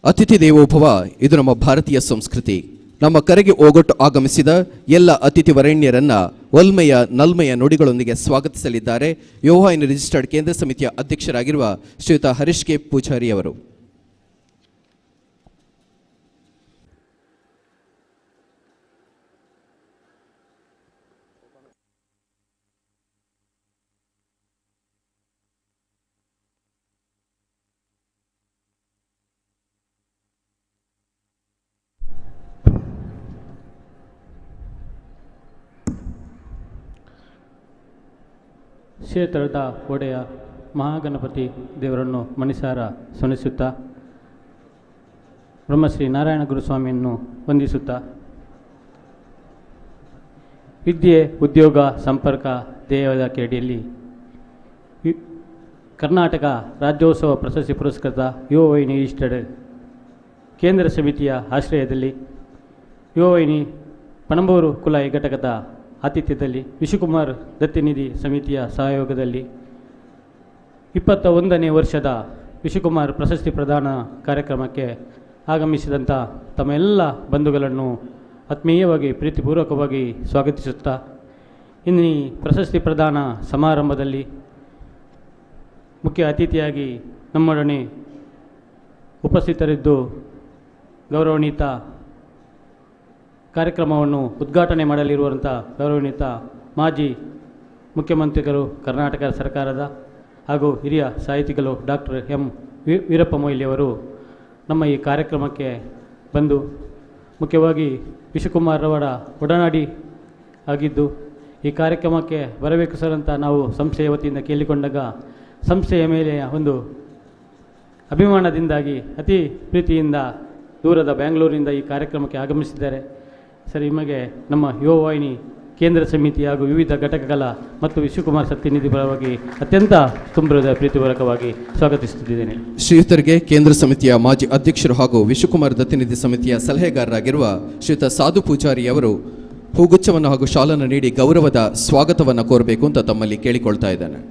ಅತಿಥಿ ದೇವೋಭವ ಇದು ನಮ್ಮ ಭಾರತೀಯ ಸಂಸ್ಕೃತಿ. ನಮ್ಮ ಕರೆಗೆ ಓಗೊಟ್ಟು ಆಗಮಿಸಿದ ಎಲ್ಲ ಅತಿಥಿ ವರೇಣ್ಯರನ್ನ ಒಲ್ಮೆಯ ನಲ್ಮೆಯ ನುಡಿಗಳೊಂದಿಗೆ ಸ್ವಾಗತಿಸಲಿದ್ದಾರೆ ಯೋಹಾಯಿನ್ ರಿಜಿಸ್ಟರ್ಡ್ ಕೇಂದ್ರ ಸಮಿತಿಯ ಅಧ್ಯಕ್ಷರಾಗಿರುವ ಶ್ರೀಯುತ ಹರೀಶ್ ಕೆ ಪೂಜಾರಿ ಅವರು. ಕ್ಷೇತ್ರದ ಒಡೆಯ ಮಹಾಗಣಪತಿ ದೇವರನ್ನು ಮನಸಾರ ಸ್ಮರಿಸುತ್ತಾ ಬ್ರಹ್ಮಶ್ರೀ ನಾರಾಯಣ ಗುರುಸ್ವಾಮಿಯನ್ನು ವಂದಿಸುತ್ತಾ ವಿದ್ಯೆ ಉದ್ಯೋಗ ಸಂಪರ್ಕ ಧ್ಯೇಯದ ಅಡಿಯಲ್ಲಿ ಕರ್ನಾಟಕ ರಾಜ್ಯೋತ್ಸವ ಪ್ರಶಸ್ತಿ ಪುರಸ್ಕೃತ ಯುವವಾಹಿನಿ ರಿಜಿಸ್ಟರ್ಡ್ ಕೇಂದ್ರ ಸಮಿತಿಯ ಆಶ್ರಯದಲ್ಲಿ ಯುವವಾಹಿನಿ ಪಣಂಬೂರು ಕುಲಾಯಿ ಘಟಕದ ಆತಿಥ್ಯದಲ್ಲಿ ವಿಶ್ವಕುಮಾರ್ ದತ್ತಿನಿಧಿ ಸಮಿತಿಯ ಸಹಯೋಗದಲ್ಲಿ 21ನೇ ವರ್ಷದ ವಿಶ್ವಕುಮಾರ್ ಪ್ರಶಸ್ತಿ ಪ್ರದಾನ ಕಾರ್ಯಕ್ರಮಕ್ಕೆ ಆಗಮಿಸಿದಂಥ ತಮ್ಮ ಎಲ್ಲ ಬಂಧುಗಳನ್ನು ಆತ್ಮೀಯವಾಗಿ ಪ್ರೀತಿಪೂರ್ವಕವಾಗಿ ಸ್ವಾಗತಿಸುತ್ತಾ ಇನ್ನು ಈ ಪ್ರಶಸ್ತಿ ಪ್ರದಾನ ಸಮಾರಂಭದಲ್ಲಿ ಮುಖ್ಯ ಅತಿಥಿಯಾಗಿ ನಮ್ಮೊಡನೆ ಉಪಸ್ಥಿತರಿದ್ದು ಗೌರವಾನ್ವಿತ ಕಾರ್ಯಕ್ರಮವನ್ನು ಉದ್ಘಾಟನೆ ಮಾಡಲಿರುವಂಥ ಗೌರವಾನ್ವಿತ ಮಾಜಿ ಮುಖ್ಯಮಂತ್ರಿಗಳು ಕರ್ನಾಟಕ ಸರ್ಕಾರದ ಹಾಗೂ ಹಿರಿಯ ಸಾಹಿತಿಗಳು ಡಾಕ್ಟರ್ ಎಂ ವೀರಪ್ಪ ಮೊಯ್ಲಿಯವರು ನಮ್ಮ ಈ ಕಾರ್ಯಕ್ರಮಕ್ಕೆ ಬಂದು ಮುಖ್ಯವಾಗಿ ವಿಶ್ವಕುಮಾರ್ ಅವರ ಒಡನಾಡಿ ಆಗಿದ್ದು ಈ ಕಾರ್ಯಕ್ರಮಕ್ಕೆ ಬರಬೇಕು ಸರ್ ಅಂತ ನಾವು ಸಂಸ್ಥೆಯ ವತಿಯಿಂದ ಕೇಳಿಕೊಂಡಾಗ ಸಂಸ್ಥೆಯ ಮೇಲೆ ಒಂದು ಅಭಿಮಾನದಿಂದಾಗಿ ಅತಿ ಪ್ರೀತಿಯಿಂದ ದೂರದ ಬೆಂಗಳೂರಿನಿಂದ ಈ ಕಾರ್ಯಕ್ರಮಕ್ಕೆ ಆಗಮಿಸಿದ್ದಾರೆ. ಸರ್, ನಿಮಗೆ ನಮ್ಮ ಯುವ ವಾಹಿನಿ ಕೇಂದ್ರ ಸಮಿತಿ ಹಾಗೂ ವಿವಿಧ ಘಟಕಗಳ ಮತ್ತು ವಿಶ್ವಕುಮಾರ್ ಸತ್ಯನಿಧಿ ಪರವಾಗಿ ಅತ್ಯಂತ ತುಂಬದ ಪ್ರೀತಿಪೂರ್ವಕವಾಗಿ ಸ್ವಾಗತಿಸುತ್ತಿದ್ದೇನೆ. ಶ್ರೀಯುತರಿಗೆ ಕೇಂದ್ರ ಸಮಿತಿಯ ಮಾಜಿ ಅಧ್ಯಕ್ಷರು ಹಾಗೂ ವಿಶ್ವಕುಮಾರ್ ದತ್ತಿನಿಧಿ ಸಮಿತಿಯ ಸಲಹೆಗಾರರಾಗಿರುವ ಶ್ರೀಯುತ ಸಾಧು ಪೂಜಾರಿ ಅವರು ಹೂಗುಚ್ಛವನ್ನು ಹಾಗೂ ಶಾಲನ್ನು ನೀಡಿ ಗೌರವದ ಸ್ವಾಗತವನ್ನು ಕೋರಬೇಕು ಅಂತ ತಮ್ಮಲ್ಲಿ ಕೇಳಿಕೊಳ್ತಾ ಇದ್ದಾನೆ.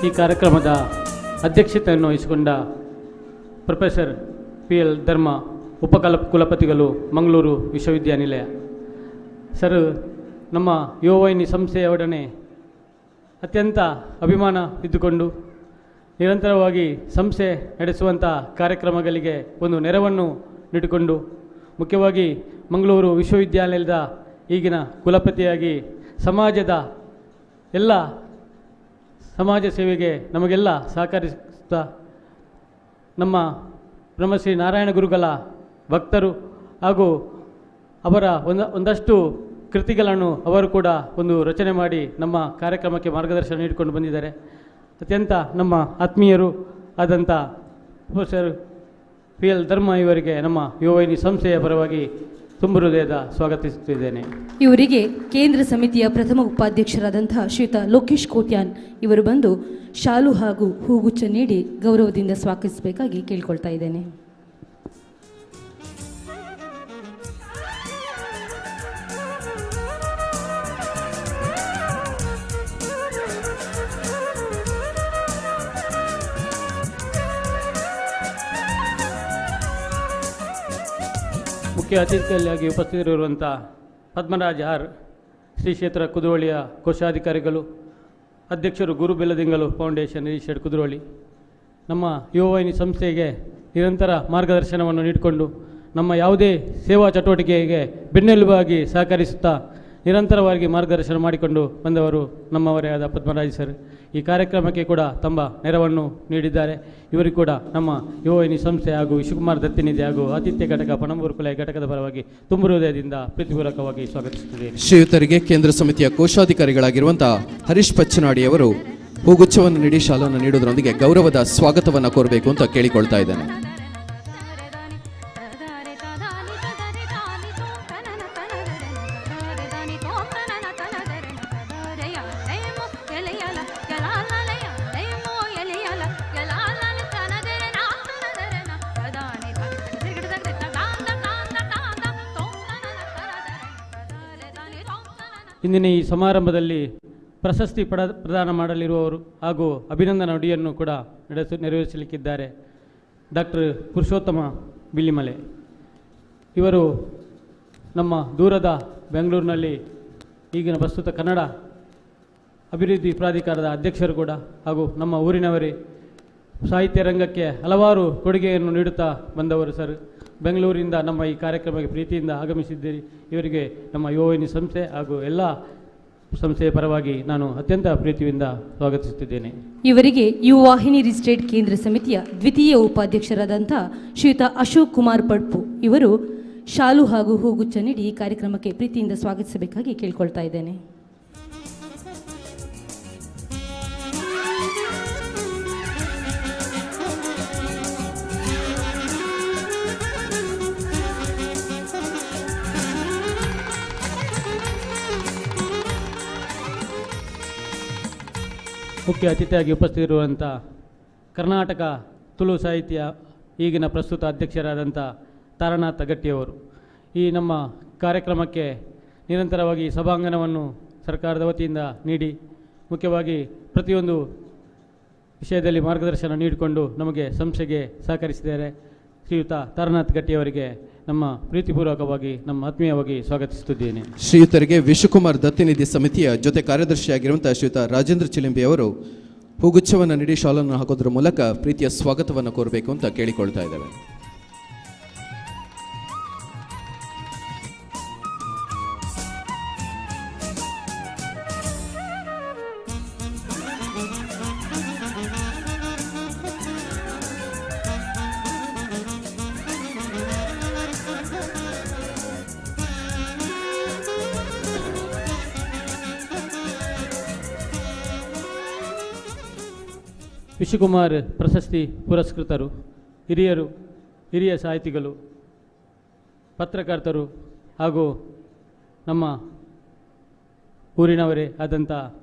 ಈ ಕಾರ್ಯಕ್ರಮದ ಅಧ್ಯಕ್ಷತೆಯನ್ನು ವಹಿಸಿಕೊಂಡ ಪ್ರೊಫೆಸರ್ PL ಧರ್ಮ ಕುಲಪತಿಗಳು ಮಂಗಳೂರು ವಿಶ್ವವಿದ್ಯಾನಿಲಯ. ಸರ್, ನಮ್ಮ ಯುವ ವಾಹಿನಿ ಸಂಸ್ಥೆಯೊಡನೆ ಅತ್ಯಂತ ಅಭಿಮಾನ ಇದ್ದುಕೊಂಡು ನಿರಂತರವಾಗಿ ಸಂಸ್ಥೆ ನಡೆಸುವಂಥ ಕಾರ್ಯಕ್ರಮಗಳಿಗೆ ಒಂದು ನೆರವನ್ನು ನೀಡಿಕೊಂಡು ಮುಖ್ಯವಾಗಿ ಮಂಗಳೂರು ವಿಶ್ವವಿದ್ಯಾನಿಲಯದ ಈಗಿನ ಕುಲಪತಿಯಾಗಿ ಸಮಾಜದ ಎಲ್ಲ ಸಮಾಜ ಸೇವೆಗೆ ನಮಗೆಲ್ಲ ಸಹಕರಿಸುತ್ತಾ ನಮ್ಮ ಬ್ರಹ್ಮಶ್ರೀ ನಾರಾಯಣ ಗುರುಗಳ ಭಕ್ತರು ಹಾಗೂ ಅವರ ಒಂದಷ್ಟು ಕೃತಿಗಳನ್ನು ಅವರು ಕೂಡ ಒಂದು ರಚನೆ ಮಾಡಿ ನಮ್ಮ ಕಾರ್ಯಕ್ರಮಕ್ಕೆ ಮಾರ್ಗದರ್ಶನ ನೀಡಿಕೊಂಡು ಬಂದಿದ್ದಾರೆ. ಅತ್ಯಂತ ನಮ್ಮ ಆತ್ಮೀಯರು ಆದಂಥ ಪ್ರೊಫೆಸರ್ PL ಧರ್ಮ ಇವರಿಗೆ ನಮ್ಮ ಯುವ ವಾಹಿನಿ ಸಂಸ್ಥೆಯ ಪರವಾಗಿ ತುಂಬ ಹೃದಯದ ಸ್ವಾಗತಿಸುತ್ತಿದ್ದೇನೆ. ಇವರಿಗೆ ಕೇಂದ್ರ ಸಮಿತಿಯ ಪ್ರಥಮ ಉಪಾಧ್ಯಕ್ಷರಾದಂತಹ ಶ್ರೀಯುತ ಲೋಕೇಶ್ ಕೋಟ್ಯಾನ್ ಇವರು ಬಂದು ಶಾಲು ಹಾಗೂ ಹೂಗುಚ್ಛ ನೀಡಿ ಗೌರವದಿಂದ ಸ್ವಾಗತಿಸಬೇಕಾಗಿ ಕೇಳಿಕೊಳ್ತಾ ಇದ್ದೇನೆ. ಮುಖ್ಯ ಅತಿಥಿಯಾಗಿ ಉಪಸ್ಥಿತರಿರುವಂಥ ಪದ್ಮರಾಜ್ ಆರ್ ಶ್ರೀ ಕ್ಷೇತ್ರ ಕುದ್ರೋಳಿಯ ಕೋಶಾಧಿಕಾರಿಗಳು, ಅಧ್ಯಕ್ಷರು ಗುರು ಬೆಳದಿಂಗಳು ಫೌಂಡೇಶನ್ ರಿಜಿಸ್ಟರ್ಡ್ ಕುದ್ರೋಳಿ, ನಮ್ಮ ಯುವ ವಾಹಿನಿ ಸಂಸ್ಥೆಗೆ ನಿರಂತರ ಮಾರ್ಗದರ್ಶನವನ್ನು ನೀಡಿಕೊಂಡು ನಮ್ಮ ಯಾವುದೇ ಸೇವಾ ಚಟುವಟಿಕೆಗೆ ಬೆನ್ನೆಲುಬಾಗಿ ಸಹಕರಿಸುತ್ತಾ ನಿರಂತರವಾಗಿ ಮಾರ್ಗದರ್ಶನ ಮಾಡಿಕೊಂಡು ಬಂದವರು ನಮ್ಮವರೇ ಆದ ಪದ್ಮರಾಜ್ ಸರ್. ಈ ಕಾರ್ಯಕ್ರಮಕ್ಕೆ ಕೂಡ ತಮ್ಮ ನೆರವನ್ನು ನೀಡಿದ್ದಾರೆ. ಇವರಿಗೂ ಕೂಡ ನಮ್ಮ ಯುವ ವಾಹಿನಿ ಸಂಸ್ಥೆ ಹಾಗೂ ವಿಶ್ವಕುಮಾರ್ ದತ್ತಿನಿಧಿ ಹಾಗೂ ಆತಿಥ್ಯ ಘಟಕ ಪಣಂಬೂರು ಕುಲಯ ಘಟಕದ ಪರವಾಗಿ ತುಂಬ ಹೃದಯದಿಂದ ಪ್ರೀತಿಪೂರ್ವಕವಾಗಿ ಸ್ವಾಗತಿಸುತ್ತಿದ್ದೇನೆ. ಶ್ರೀಯುತರಿಗೆ ಕೇಂದ್ರ ಸಮಿತಿಯ ಕೋಶಾಧಿಕಾರಿಗಳಾಗಿರುವಂತಹ ಹರೀಶ್ ಪಚ್ಚನಾಡಿ ಅವರು ಹೂಗುಚ್ಛವನ್ನು ನೀಡಿ ಶಾಲನ್ನು ನೀಡುವುದರೊಂದಿಗೆ ಗೌರವದ ಸ್ವಾಗತವನ್ನು ಕೋರಬೇಕು ಅಂತ ಕೇಳಿಕೊಳ್ತಾ ಇದ್ದೇನೆ. ಇಂದಿನ ಈ ಸಮಾರಂಭದಲ್ಲಿ ಪ್ರಶಸ್ತಿ ಪ್ರದಾನ ಮಾಡಲಿರುವವರು ಹಾಗೂ ಅಭಿನಂದನಾ ನುಡಿಯನ್ನು ಕೂಡ ನೆರವೇರಿಸಲಿಕ್ಕಿದ್ದಾರೆ ಡಾಕ್ಟರ್ ಪುರುಷೋತ್ತಮ ಬಿಲ್ಲಿಮಲೆ. ಇವರು ನಮ್ಮ ದೂರದ ಬೆಂಗಳೂರಿನಲ್ಲಿ ಈಗಿನ ಪ್ರಸ್ತುತ ಕನ್ನಡ ಅಭಿವೃದ್ಧಿ ಪ್ರಾಧಿಕಾರದ ಅಧ್ಯಕ್ಷರು ಕೂಡ ಹಾಗೂ ನಮ್ಮ ಊರಿನವರೇ. ಸಾಹಿತ್ಯ ರಂಗಕ್ಕೆ ಹಲವಾರು ಕೊಡುಗೆಯನ್ನು ನೀಡುತ್ತಾ ಬಂದವರು ಸರ್. ಬೆಂಗಳೂರಿನಿಂದ ನಮ್ಮ ಈ ಕಾರ್ಯಕ್ರಮಕ್ಕೆ ಪ್ರೀತಿಯಿಂದ ಆಗಮಿಸಿದ್ದೀರಿ. ಇವರಿಗೆ ನಮ್ಮ ಯುವ ವಾಹಿನಿ ಸಂಸ್ಥೆ ಹಾಗೂ ಎಲ್ಲ ಸಂಸ್ಥೆಯ ಪರವಾಗಿ ನಾನು ಅತ್ಯಂತ ಪ್ರೀತಿಯಿಂದ ಸ್ವಾಗತಿಸುತ್ತಿದ್ದೇನೆ. ಇವರಿಗೆ ಯುವ ವಾಹಿನಿ ರಿಜಿಸ್ಟರ್ಡ್ ಕೇಂದ್ರ ಸಮಿತಿಯ ದ್ವಿತೀಯ ಉಪಾಧ್ಯಕ್ಷರಾದಂಥ ಶ್ರೀಯುತ ಅಶೋಕ್ ಕುಮಾರ್ ಪಡ್ಪು ಇವರು ಶಾಲು ಹಾಗೂ ಹೂಗುಚ್ಛ ನೀಡಿ ಈ ಕಾರ್ಯಕ್ರಮಕ್ಕೆ ಪ್ರೀತಿಯಿಂದ ಸ್ವಾಗತಿಸಬೇಕಾಗಿ ಕೇಳ್ಕೊಳ್ತಾ ಇದ್ದೇನೆ. ಮುಖ್ಯ ಅತಿಥಿಯಾಗಿ ಉಪಸ್ಥಿತರಿರುವಂಥ ಕರ್ನಾಟಕ ತುಳು ಸಾಹಿತ್ಯ ಈಗಿನ ಪ್ರಸ್ತುತ ಅಧ್ಯಕ್ಷರಾದಂಥ ತಾರನಾಥ ಗಟ್ಟಿಯವರು ಈ ನಮ್ಮ ಕಾರ್ಯಕ್ರಮಕ್ಕೆ ನಿರಂತರವಾಗಿ ಸಭಾಂಗಣವನ್ನು ಸರ್ಕಾರದ ವತಿಯಿಂದ ನೀಡಿ ಮುಖ್ಯವಾಗಿ ಪ್ರತಿಯೊಂದು ವಿಷಯದಲ್ಲಿ ಮಾರ್ಗದರ್ಶನ ನೀಡಿಕೊಂಡು ನಮಗೆ ಸಂಸ್ಥೆಗೆ ಸಹಕರಿಸಿದ್ದಾರೆ. ಶ್ರೀಯುತ ತಾರನಾಥ್ ಗಟ್ಟಿಯವರಿಗೆ ನಮ್ಮ ಪ್ರೀತಿಪೂರ್ವಕವಾಗಿ ನಮ್ಮ ಆತ್ಮೀಯವಾಗಿ ಸ್ವಾಗತಿಸುತ್ತಿದ್ದೇನೆ. ಶ್ರೀಯುತರಿಗೆ ವಿಶ್ವಕುಮಾರ್ ದತ್ತಿನಿಧಿ ಸಮಿತಿಯ ಜೊತೆ ಕಾರ್ಯದರ್ಶಿಯಾಗಿರುವಂತಹ ಶ್ರೀಯುತ ರಾಜೇಂದ್ರ ಚಿಲಿಂಬಿ ಅವರು ಹೂಗುಚ್ಛವನ್ನು ನೀಡಿ ಶಾಲನ್ನು ಹಾಕೋದ್ರ ಮೂಲಕ ಪ್ರೀತಿಯ ಸ್ವಾಗತವನ್ನು ಕೋರಬೇಕು ಅಂತ ಕೇಳಿಕೊಳ್ತಾ ಇದ್ದೇವೆ. ವಿಶ್ವಕುಮಾರ್ ಪ್ರಶಸ್ತಿ ಪುರಸ್ಕೃತರು, ಹಿರಿಯ ಸಾಹಿತಿಗಳು, ಪತ್ರಕರ್ತರು ಹಾಗೂ ನಮ್ಮ ಊರಿನವರೇ ಆದಂಥ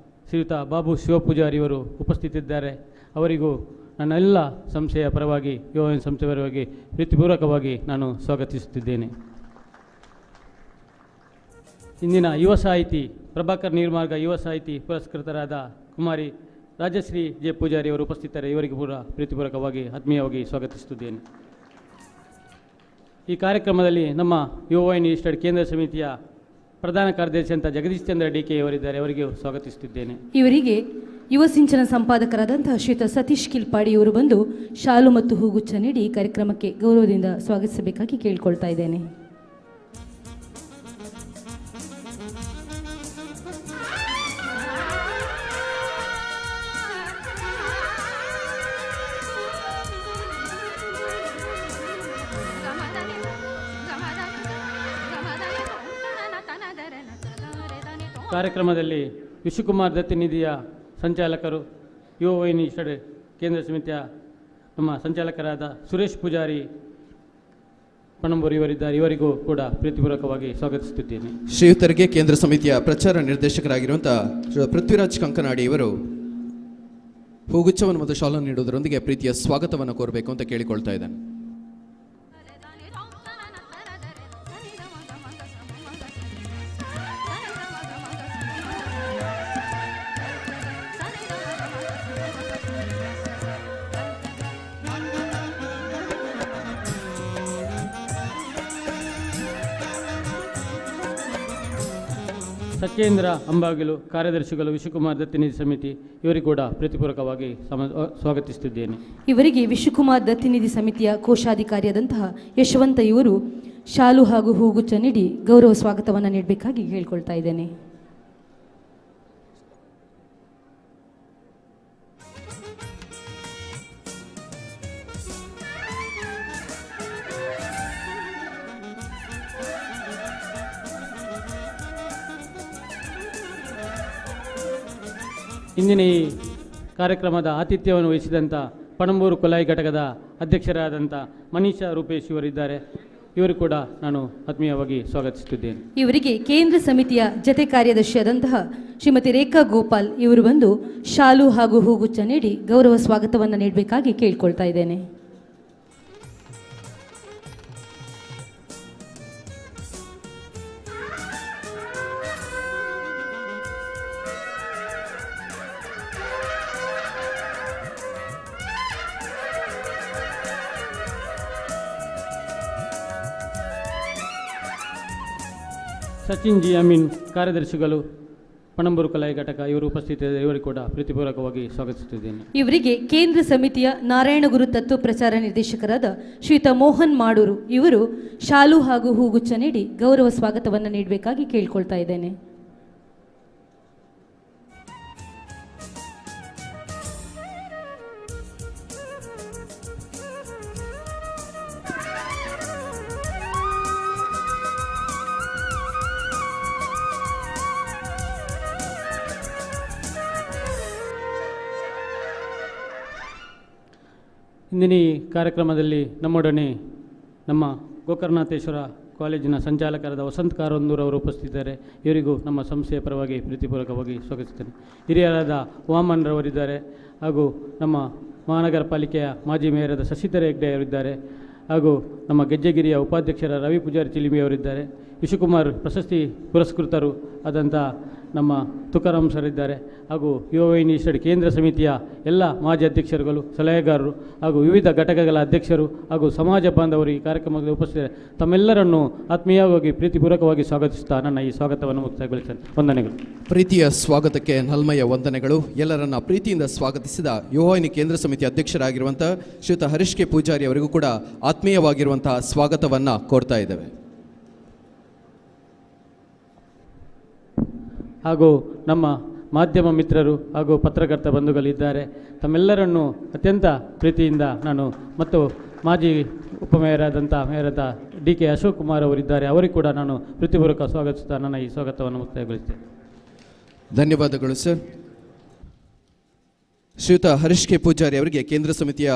ಶ್ರೀಯುತ ಬಾಬು ಶಿವಪೂಜಾರಿಯವರು ಉಪಸ್ಥಿತಿದ್ದಾರೆ. ಅವರಿಗೂ ನನ್ನೆಲ್ಲ ಸಂಸ್ಥೆಯ ಪರವಾಗಿ ಯುವನ ಸಂಸ್ಥೆಯ ಪರವಾಗಿ ಪ್ರೀತಿಪೂರ್ವಕವಾಗಿ ನಾನು ಸ್ವಾಗತಿಸುತ್ತಿದ್ದೇನೆ. ಇಂದಿನ ಯುವ ಸಾಹಿತಿ ಪ್ರಭಾಕರ್ ನೀರ್ಮಾರ್ಗ ಯುವ ಸಾಹಿತಿ ಪುರಸ್ಕೃತರಾದ ಕುಮಾರಿ ರಾಜಶ್ರೀ ಜೆ ಪೂಜಾರಿ ಅವರು ಉಪಸ್ಥಿತರೆ. ಇವರಿಗೆ ಕೂಡ ಪ್ರೀತಿಪೂರ್ವಕವಾಗಿ ಆತ್ಮೀಯವಾಗಿ ಸ್ವಾಗತಿಸುತ್ತಿದ್ದೇನೆ. ಈ ಕಾರ್ಯಕ್ರಮದಲ್ಲಿ ನಮ್ಮ ಯುವ ವಾಹಿನಿ ಈಸ್ಟರ್ನ್ ಕೇಂದ್ರ ಸಮಿತಿಯ ಪ್ರಧಾನ ಕಾರ್ಯದರ್ಶಿ ಅಂತ ಜಗದೀಶ್ ಚಂದ್ರ ಡಿಕೆ ಅವರಿದ್ದಾರೆ. ಅವರಿಗೆ ಸ್ವಾಗತಿಸುತ್ತಿದ್ದೇನೆ. ಇವರಿಗೆ ಯುವ ಸಿಂಚನ ಸಂಪಾದಕರಾದಂತಹ ಶ್ರೀಯುತ ಸತೀಶ್ ಕಿಲ್ಪಾಡಿ ಇವರು ಬಂದು ಶಾಲು ಮತ್ತು ಹೂಗುಚ್ಛ ನೀಡಿ ಈ ಕಾರ್ಯಕ್ರಮಕ್ಕೆ ಗೌರವದಿಂದ ಸ್ವಾಗತಿಸಬೇಕಾಗಿ ಕೇಳಿಕೊಳ್ತಾ ಇದ್ದೇನೆ. ಕಾರ್ಯಕ್ರಮದಲ್ಲಿ ವಿಶ್ವಕುಮಾರ್ ದತ್ತಿನಿಧಿಯ ಸಂಚಾಲಕರು, ಯುವ ವಾಹಿನಿ ಈಸ್ಟರ್ನ್ ಕೇಂದ್ರ ಸಮಿತಿಯ ನಮ್ಮ ಸಂಚಾಲಕರಾದ ಸುರೇಶ್ ಪೂಜಾರಿ ಪಣಂಬೂರು ಇವರಿದ್ದಾರೆ. ಇವರಿಗೂ ಕೂಡ ಪ್ರೀತಿಪೂರ್ವಕವಾಗಿ ಸ್ವಾಗತಿಸುತ್ತಿದ್ದೇನೆ. ಶ್ರೀಯುತರಿಗೆ ಕೇಂದ್ರ ಸಮಿತಿಯ ಪ್ರಚಾರ ನಿರ್ದೇಶಕರಾಗಿರುವಂತಹ ಪೃಥ್ವಿರಾಜ್ ಕಂಕನಾಡಿ ಇವರು ಹೂಗುಚ್ಛವನ್ನು ಮತ್ತು ಶಾಲನ್ನು ನೀಡುವುದರೊಂದಿಗೆ ಪ್ರೀತಿಯ ಸ್ವಾಗತವನ್ನು ಕೋರಬೇಕು ಅಂತ ಕೇಳಿಕೊಳ್ತಾ ಇದ್ದಾನೆ. ಸತ್ಯೇಂದ್ರ ಅಂಬಾಗಿಲು ಕಾರ್ಯದರ್ಶಿಗಳು, ವಿಶ್ವಕುಮಾರ್ ದತ್ತಿನಿಧಿ ಸಮಿತಿ, ಇವರಿಗೂ ಕೂಡ ಪ್ರೀತಿಪೂರ್ವಕವಾಗಿ ಸ್ವಾಗತಿಸುತ್ತಿದ್ದೇನೆ. ಇವರಿಗೆ ವಿಶ್ವಕುಮಾರ್ ದತ್ತಿನಿಧಿ ಸಮಿತಿಯ ಕೋಶಾಧಿಕಾರಿಯಾದಂತಹ ಯಶವಂತ ಇವರು ಶಾಲು ಹಾಗೂ ಹೂಗುಚ್ಛ ನೀಡಿ ಗೌರವ ಸ್ವಾಗತವನ್ನು ನೀಡಬೇಕಾಗಿ ಕೇಳಿಕೊಳ್ತಾ ಇದ್ದೇನೆ. ಇಂದಿನ ಈ ಕಾರ್ಯಕ್ರಮದ ಆತಿಥ್ಯವನ್ನು ವಹಿಸಿದಂಥ ಪಣಂಬೂರು ಕೊಲಾಯಿ ಘಟಕದ ಅಧ್ಯಕ್ಷರಾದಂಥ ಮನೀಷಾ ರೂಪೇಶ್ ಇವರಿದ್ದಾರೆ. ಇವರು ಕೂಡ ನಾನು ಆತ್ಮೀಯವಾಗಿ ಸ್ವಾಗತಿಸುತ್ತಿದ್ದೇನೆ. ಇವರಿಗೆ ಕೇಂದ್ರ ಸಮಿತಿಯ ಜತೆ ಕಾರ್ಯದರ್ಶಿಯಾದಂತಹ ಶ್ರೀಮತಿ ರೇಖಾ ಗೋಪಾಲ್ ಇವರು ಬಂದು ಶಾಲು ಹಾಗೂ ಹೂಗುಚ್ಛ ನೀಡಿ ಗೌರವ ಸ್ವಾಗತವನ್ನು ನೀಡಬೇಕಾಗಿ ಕೇಳಿಕೊಳ್ತಾ ಇದ್ದೇನೆ. ಸಚಿನ್ ಜಿ ಅಮೀನ್ ಕಾರ್ಯದರ್ಶಿಗಳು, ಪಣಂಬೂರು ಕೊಲಾಯಿ ಘಟಕ, ಇವರು ಉಪಸ್ಥಿತರಿದ್ದಾರೆ. ಇವರಿಗೆ ಕೂಡ ಪ್ರೀತಿಪೂರ್ವಕವಾಗಿ ಸ್ವಾಗತಿಸುತ್ತಿದ್ದೇನೆ. ಇವರಿಗೆ ಕೇಂದ್ರ ಸಮಿತಿಯ ನಾರಾಯಣಗುರು ತತ್ವ ಪ್ರಚಾರ ನಿರ್ದೇಶಕರಾದ ಶ್ರೀಯುತ ಮೋಹನ್ ಮಾಡೂರು ಇವರು ಶಾಲು ಹಾಗೂ ಹೂಗುಚ್ಛ ನೀಡಿ ಗೌರವ ಸ್ವಾಗತವನ್ನು ನೀಡಬೇಕಾಗಿ ಕೇಳಿಕೊಳ್ತಾ ಇದ್ದೇನೆ. ಇಂದಿನ ಈ ಕಾರ್ಯಕ್ರಮದಲ್ಲಿ ನಮ್ಮೊಡನೆ ನಮ್ಮ ಗೋಕರ್ಣನಾಥೇಶ್ವರ ಕಾಲೇಜಿನ ಸಂಚಾಲಕರಾದ ವಸಂತ್ ಕಾರಂದೂರ್ ಅವರು ಉಪಸ್ಥಿತಿದ್ದಾರೆ. ಇವರಿಗೂ ನಮ್ಮ ಸಂಸ್ಥೆಯ ಪರವಾಗಿ ಪ್ರೀತಿಪೂರ್ವಕವಾಗಿ ಸ್ವಾಗತಿಸುತ್ತೇನೆ. ಹಿರಿಯರಾದ ವಾಮನ್ ರವರಿದ್ದಾರೆ ಹಾಗೂ ನಮ್ಮ ಮಹಾನಗರ ಪಾಲಿಕೆಯ ಮಾಜಿ ಮೇಯರಾದ ಶಶಿಧರ ಹೆಗ್ಡೆ ಅವರಿದ್ದಾರೆ ಹಾಗೂ ನಮ್ಮ ಗೆಜ್ಜೆಗಿರಿಯ ಉಪಾಧ್ಯಕ್ಷರ ರವಿ ಪೂಜಾರಿ ಚಿಲಿಮಿ ಅವರಿದ್ದಾರೆ. ವಿಶ್ವಕುಮಾರ್ ಪ್ರಶಸ್ತಿ ಪುರಸ್ಕೃತರು ಆದಂಥ ನಮ್ಮ ತುಕಾರಾಮ್ ಸರ್ ಇದ್ದಾರೆ, ಹಾಗೂ ಯುವವಾಹಿನಿ ಇನ್ಸ್ಟಿಟ್ಯೂಟ್ ಕೇಂದ್ರ ಸಮಿತಿಯ ಎಲ್ಲ ಮಾಜಿ ಅಧ್ಯಕ್ಷರುಗಳು, ಸಲಹೆಗಾರರು ಹಾಗೂ ವಿವಿಧ ಘಟಕಗಳ ಅಧ್ಯಕ್ಷರು ಹಾಗೂ ಸಮಾಜ ಬಾಂಧವರು ಈ ಕಾರ್ಯಕ್ರಮದಲ್ಲಿ ಉಪಸ್ಥಿತರು. ತಮ್ಮೆಲ್ಲರನ್ನು ಆತ್ಮೀಯವಾಗಿ ಪ್ರೀತಿಪೂರ್ವಕವಾಗಿ ಸ್ವಾಗತಿಸುತ್ತಾ ನನ್ನ ಈ ಸ್ವಾಗತವನ್ನು ಮುಕ್ತಾಯಗೊಳಿಸುತ್ತೇನೆ. ವಂದನೆಗಳು. ಪ್ರೀತಿಯ ಸ್ವಾಗತಕ್ಕೆ ನಲ್ಮಯ ವಂದನೆಗಳು. ಎಲ್ಲರನ್ನ ಪ್ರೀತಿಯಿಂದ ಸ್ವಾಗತಿಸಿದ ಯುವವಾಹಿನಿ ಕೇಂದ್ರ ಸಮಿತಿ ಅಧ್ಯಕ್ಷರಾಗಿರುವಂಥ ಶ್ರೀಯುತ ಹರೀಶ್ ಕೆ ಪೂಜಾರಿ ಅವರಿಗೂ ಕೂಡ ಆತ್ಮೀಯವಾಗಿರುವಂತಹ ಸ್ವಾಗತವನ್ನು ಕೋರ್ತಾ ಇದ್ದೇವೆ. ಹಾಗೂ ನಮ್ಮ ಮಾಧ್ಯಮ ಮಿತ್ರರು ಹಾಗೂ ಪತ್ರಕರ್ತ ಬಂಧುಗಳಿದ್ದಾರೆ. ತಮ್ಮೆಲ್ಲರನ್ನು ಅತ್ಯಂತ ಪ್ರೀತಿಯಿಂದ ನಾನು ಮತ್ತು ಮಾಜಿ ಉಪಮೇಯರಾದಂಥ ಮೇಯರಾದ DK ಅಶೋಕ್ ಕುಮಾರ್ ಅವರಿದ್ದಾರೆ, ಅವರಿಗೂ ಕೂಡ ನಾನು ಪ್ರೀತಿಪೂರ್ವಕ ಸ್ವಾಗತಿಸುತ್ತಾ ನನ್ನ ಈ ಸ್ವಾಗತವನ್ನು ಮುಕ್ತಾಯಗೊಳಿಸ್ತೇನೆ. ಧನ್ಯವಾದಗಳು ಸರ್. ಶ್ರೀಯುತ ಹರೀಶ್ ಕೆ ಪೂಜಾರಿ ಅವರಿಗೆ ಕೇಂದ್ರ ಸಮಿತಿಯ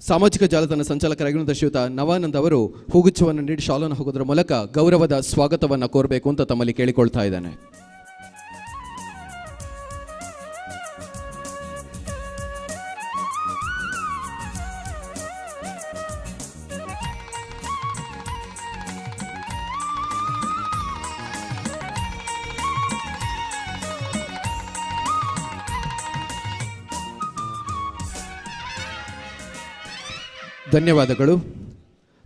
ಸಾಮಾಜಿಕ ಜಾಲತಾಣ ಸಂಚಾಲಕರಾಗಿರುವಂಥ ಶ್ರೀಯುತ ನವಾನಂದ್ ಅವರು ಹೂಗುಚ್ಛವನ್ನು ನೀಡಿ ಶಾಲನ್ನು ಹೋಗೋದ್ರ ಮೂಲಕ ಗೌರವದ ಸ್ವಾಗತವನ್ನು ಕೋರಬೇಕು ಅಂತ ತಮ್ಮಲ್ಲಿ ಕೇಳಿಕೊಳ್ತಾ ಇದ್ದಾನೆ. ಧನ್ಯವಾದಗಳು.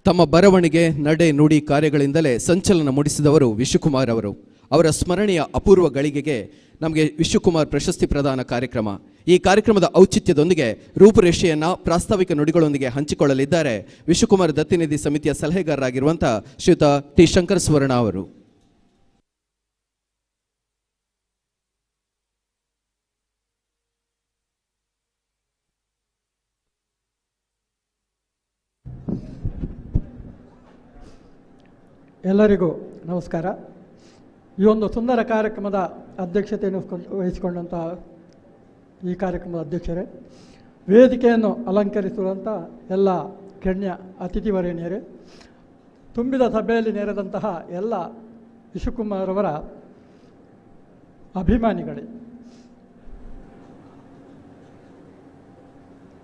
ತಮ್ಮ ಬರವಣಿಗೆ, ನಡೆ, ನುಡಿ ಕಾರ್ಯಗಳಿಂದಲೇ ಸಂಚಲನ ಮೂಡಿಸಿದವರು ವಿಶ್ವಕುಮಾರ್ ಅವರು. ಅವರ ಸ್ಮರಣೆಯ ಅಪೂರ್ವ ಗಳಿಗೆಗೆ ನಮಗೆ ವಿಶ್ವಕುಮಾರ್ ಪ್ರಶಸ್ತಿ ಪ್ರದಾನ ಕಾರ್ಯಕ್ರಮ. ಈ ಕಾರ್ಯಕ್ರಮದ ಔಚಿತ್ಯದೊಂದಿಗೆ ರೂಪುರೇಷೆಯನ್ನು ಪ್ರಾಸ್ತಾವಿಕ ನುಡಿಗಳೊಂದಿಗೆ ಹಂಚಿಕೊಳ್ಳಲಿದ್ದಾರೆ ವಿಶ್ವಕುಮಾರ್ ದತ್ತಿನಿಧಿ ಸಮಿತಿಯ ಸಲಹೆಗಾರರಾಗಿರುವಂಥ ಶ್ರೀಯುತ ಟಿ ಶಂಕರ ಸುವರ್ಣ ಅವರು. ಎಲ್ಲರಿಗೂ ನಮಸ್ಕಾರ. ಈ ಒಂದು ಸುಂದರ ಕಾರ್ಯಕ್ರಮದ ಅಧ್ಯಕ್ಷತೆಯನ್ನು ವಹಿಸಿಕೊಂಡಂಥ ಈ ಕಾರ್ಯಕ್ರಮದ ಅಧ್ಯಕ್ಷರೇ, ವೇದಿಕೆಯನ್ನು ಅಲಂಕರಿಸುವಂಥ ಎಲ್ಲ ಗಣ್ಯ ಅತಿಥಿವರೇಣ್ಯರೇ, ತುಂಬಿದ ಸಭೆಯಲ್ಲಿ ನೆರೆದಂತಹ ಎಲ್ಲ ವಿಶ್ವಕುಮಾರ್ ಅವರ ಅಭಿಮಾನಿಗಳೇ,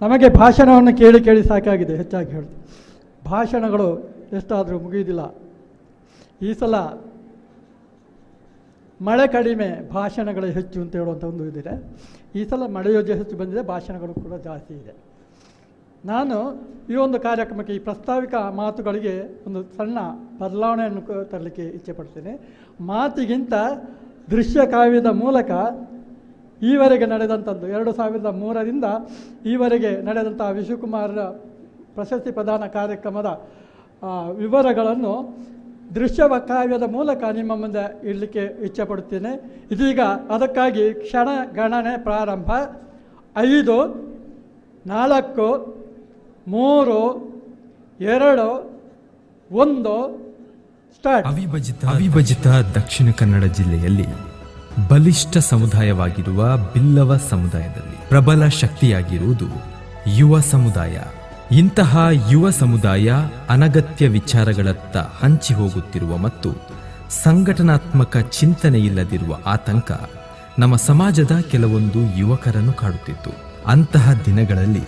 ನಮಗೆ ಭಾಷಣವನ್ನು ಕೇಳಿ ಸಾಕಾಗಿದೆ. ಹೆಚ್ಚಾಗಿ ಹೇಳಿ ಭಾಷಣಗಳು ಎಷ್ಟಾದರೂ ಮುಗಿಯುವುದಿಲ್ಲ. ಈ ಸಲ ಮಳೆ ಕಡಿಮೆ, ಭಾಷಣಗಳು ಹೆಚ್ಚು ಅಂತ ಹೇಳುವಂಥ ಒಂದು ಇದಿದೆ. ಈ ಸಲ ಮಳೆಯೂ ಹೆಚ್ಚು ಬಂದಿದೆ, ಭಾಷಣಗಳು ಕೂಡ ಜಾಸ್ತಿ ಇದೆ. ನಾನು ಈ ಒಂದು ಕಾರ್ಯಕ್ರಮಕ್ಕೆ, ಈ ಪ್ರಸ್ತಾವಿಕ ಮಾತುಗಳಿಗೆ ಒಂದು ಸಣ್ಣ ಬದಲಾವಣೆಯನ್ನು ತರಲಿಕ್ಕೆ ಇಚ್ಛೆಪಡ್ತೇನೆ. ಮಾತಿಗಿಂತ ದೃಶ್ಯ ಕಾವ್ಯದ ಮೂಲಕ ಈವರೆಗೆ ನಡೆದಂಥದ್ದು 2003ರಿಂದ ಈವರೆಗೆ ನಡೆದಂಥ ವಿಶ್ವಕುಮಾರ್ ಪ್ರಶಸ್ತಿ ಪ್ರದಾನ ಕಾರ್ಯಕ್ರಮದ ವಿವರಗಳನ್ನು ದೃಶ್ಯ ಕಾವ್ಯದ ಮೂಲಕ ನಿಮ್ಮ ಮುಂದೆ ಇಡಲಿಕ್ಕೆ ಇಚ್ಛೆಪಡುತ್ತೇನೆ. ಇದೀಗ ಅದಕ್ಕಾಗಿ ಕ್ಷಣ ಗಣನೆ ಪ್ರಾರಂಭ. 5, 4, 3, 2, 1 ಸ್ಟಾರ್ಟ್. ಅವಿಭಜಿತ ದಕ್ಷಿಣ ಕನ್ನಡ ಜಿಲ್ಲೆಯಲ್ಲಿ ಬಲಿಷ್ಠ ಸಮುದಾಯವಾಗಿರುವ ಬಿಲ್ಲವ ಸಮುದಾಯದಲ್ಲಿ ಪ್ರಬಲ ಶಕ್ತಿಯಾಗಿರುವುದು ಯುವ ಸಮುದಾಯ. ಇಂತಹ ಯುವ ಸಮುದಾಯ ಅನಗತ್ಯ ವಿಚಾರಗಳತ್ತ ಹಂಚಿ ಹೋಗುತ್ತಿರುವ ಮತ್ತು ಸಂಘಟನಾತ್ಮಕ ಚಿಂತನೆ ಇಲ್ಲದಿರುವ ಆತಂಕ ನಮ್ಮ ಸಮಾಜದ ಕೆಲವೊಂದು ಯುವಕರನ್ನು ಕಾಡುತ್ತಿತ್ತು. ಅಂತಹ ದಿನಗಳಲ್ಲಿ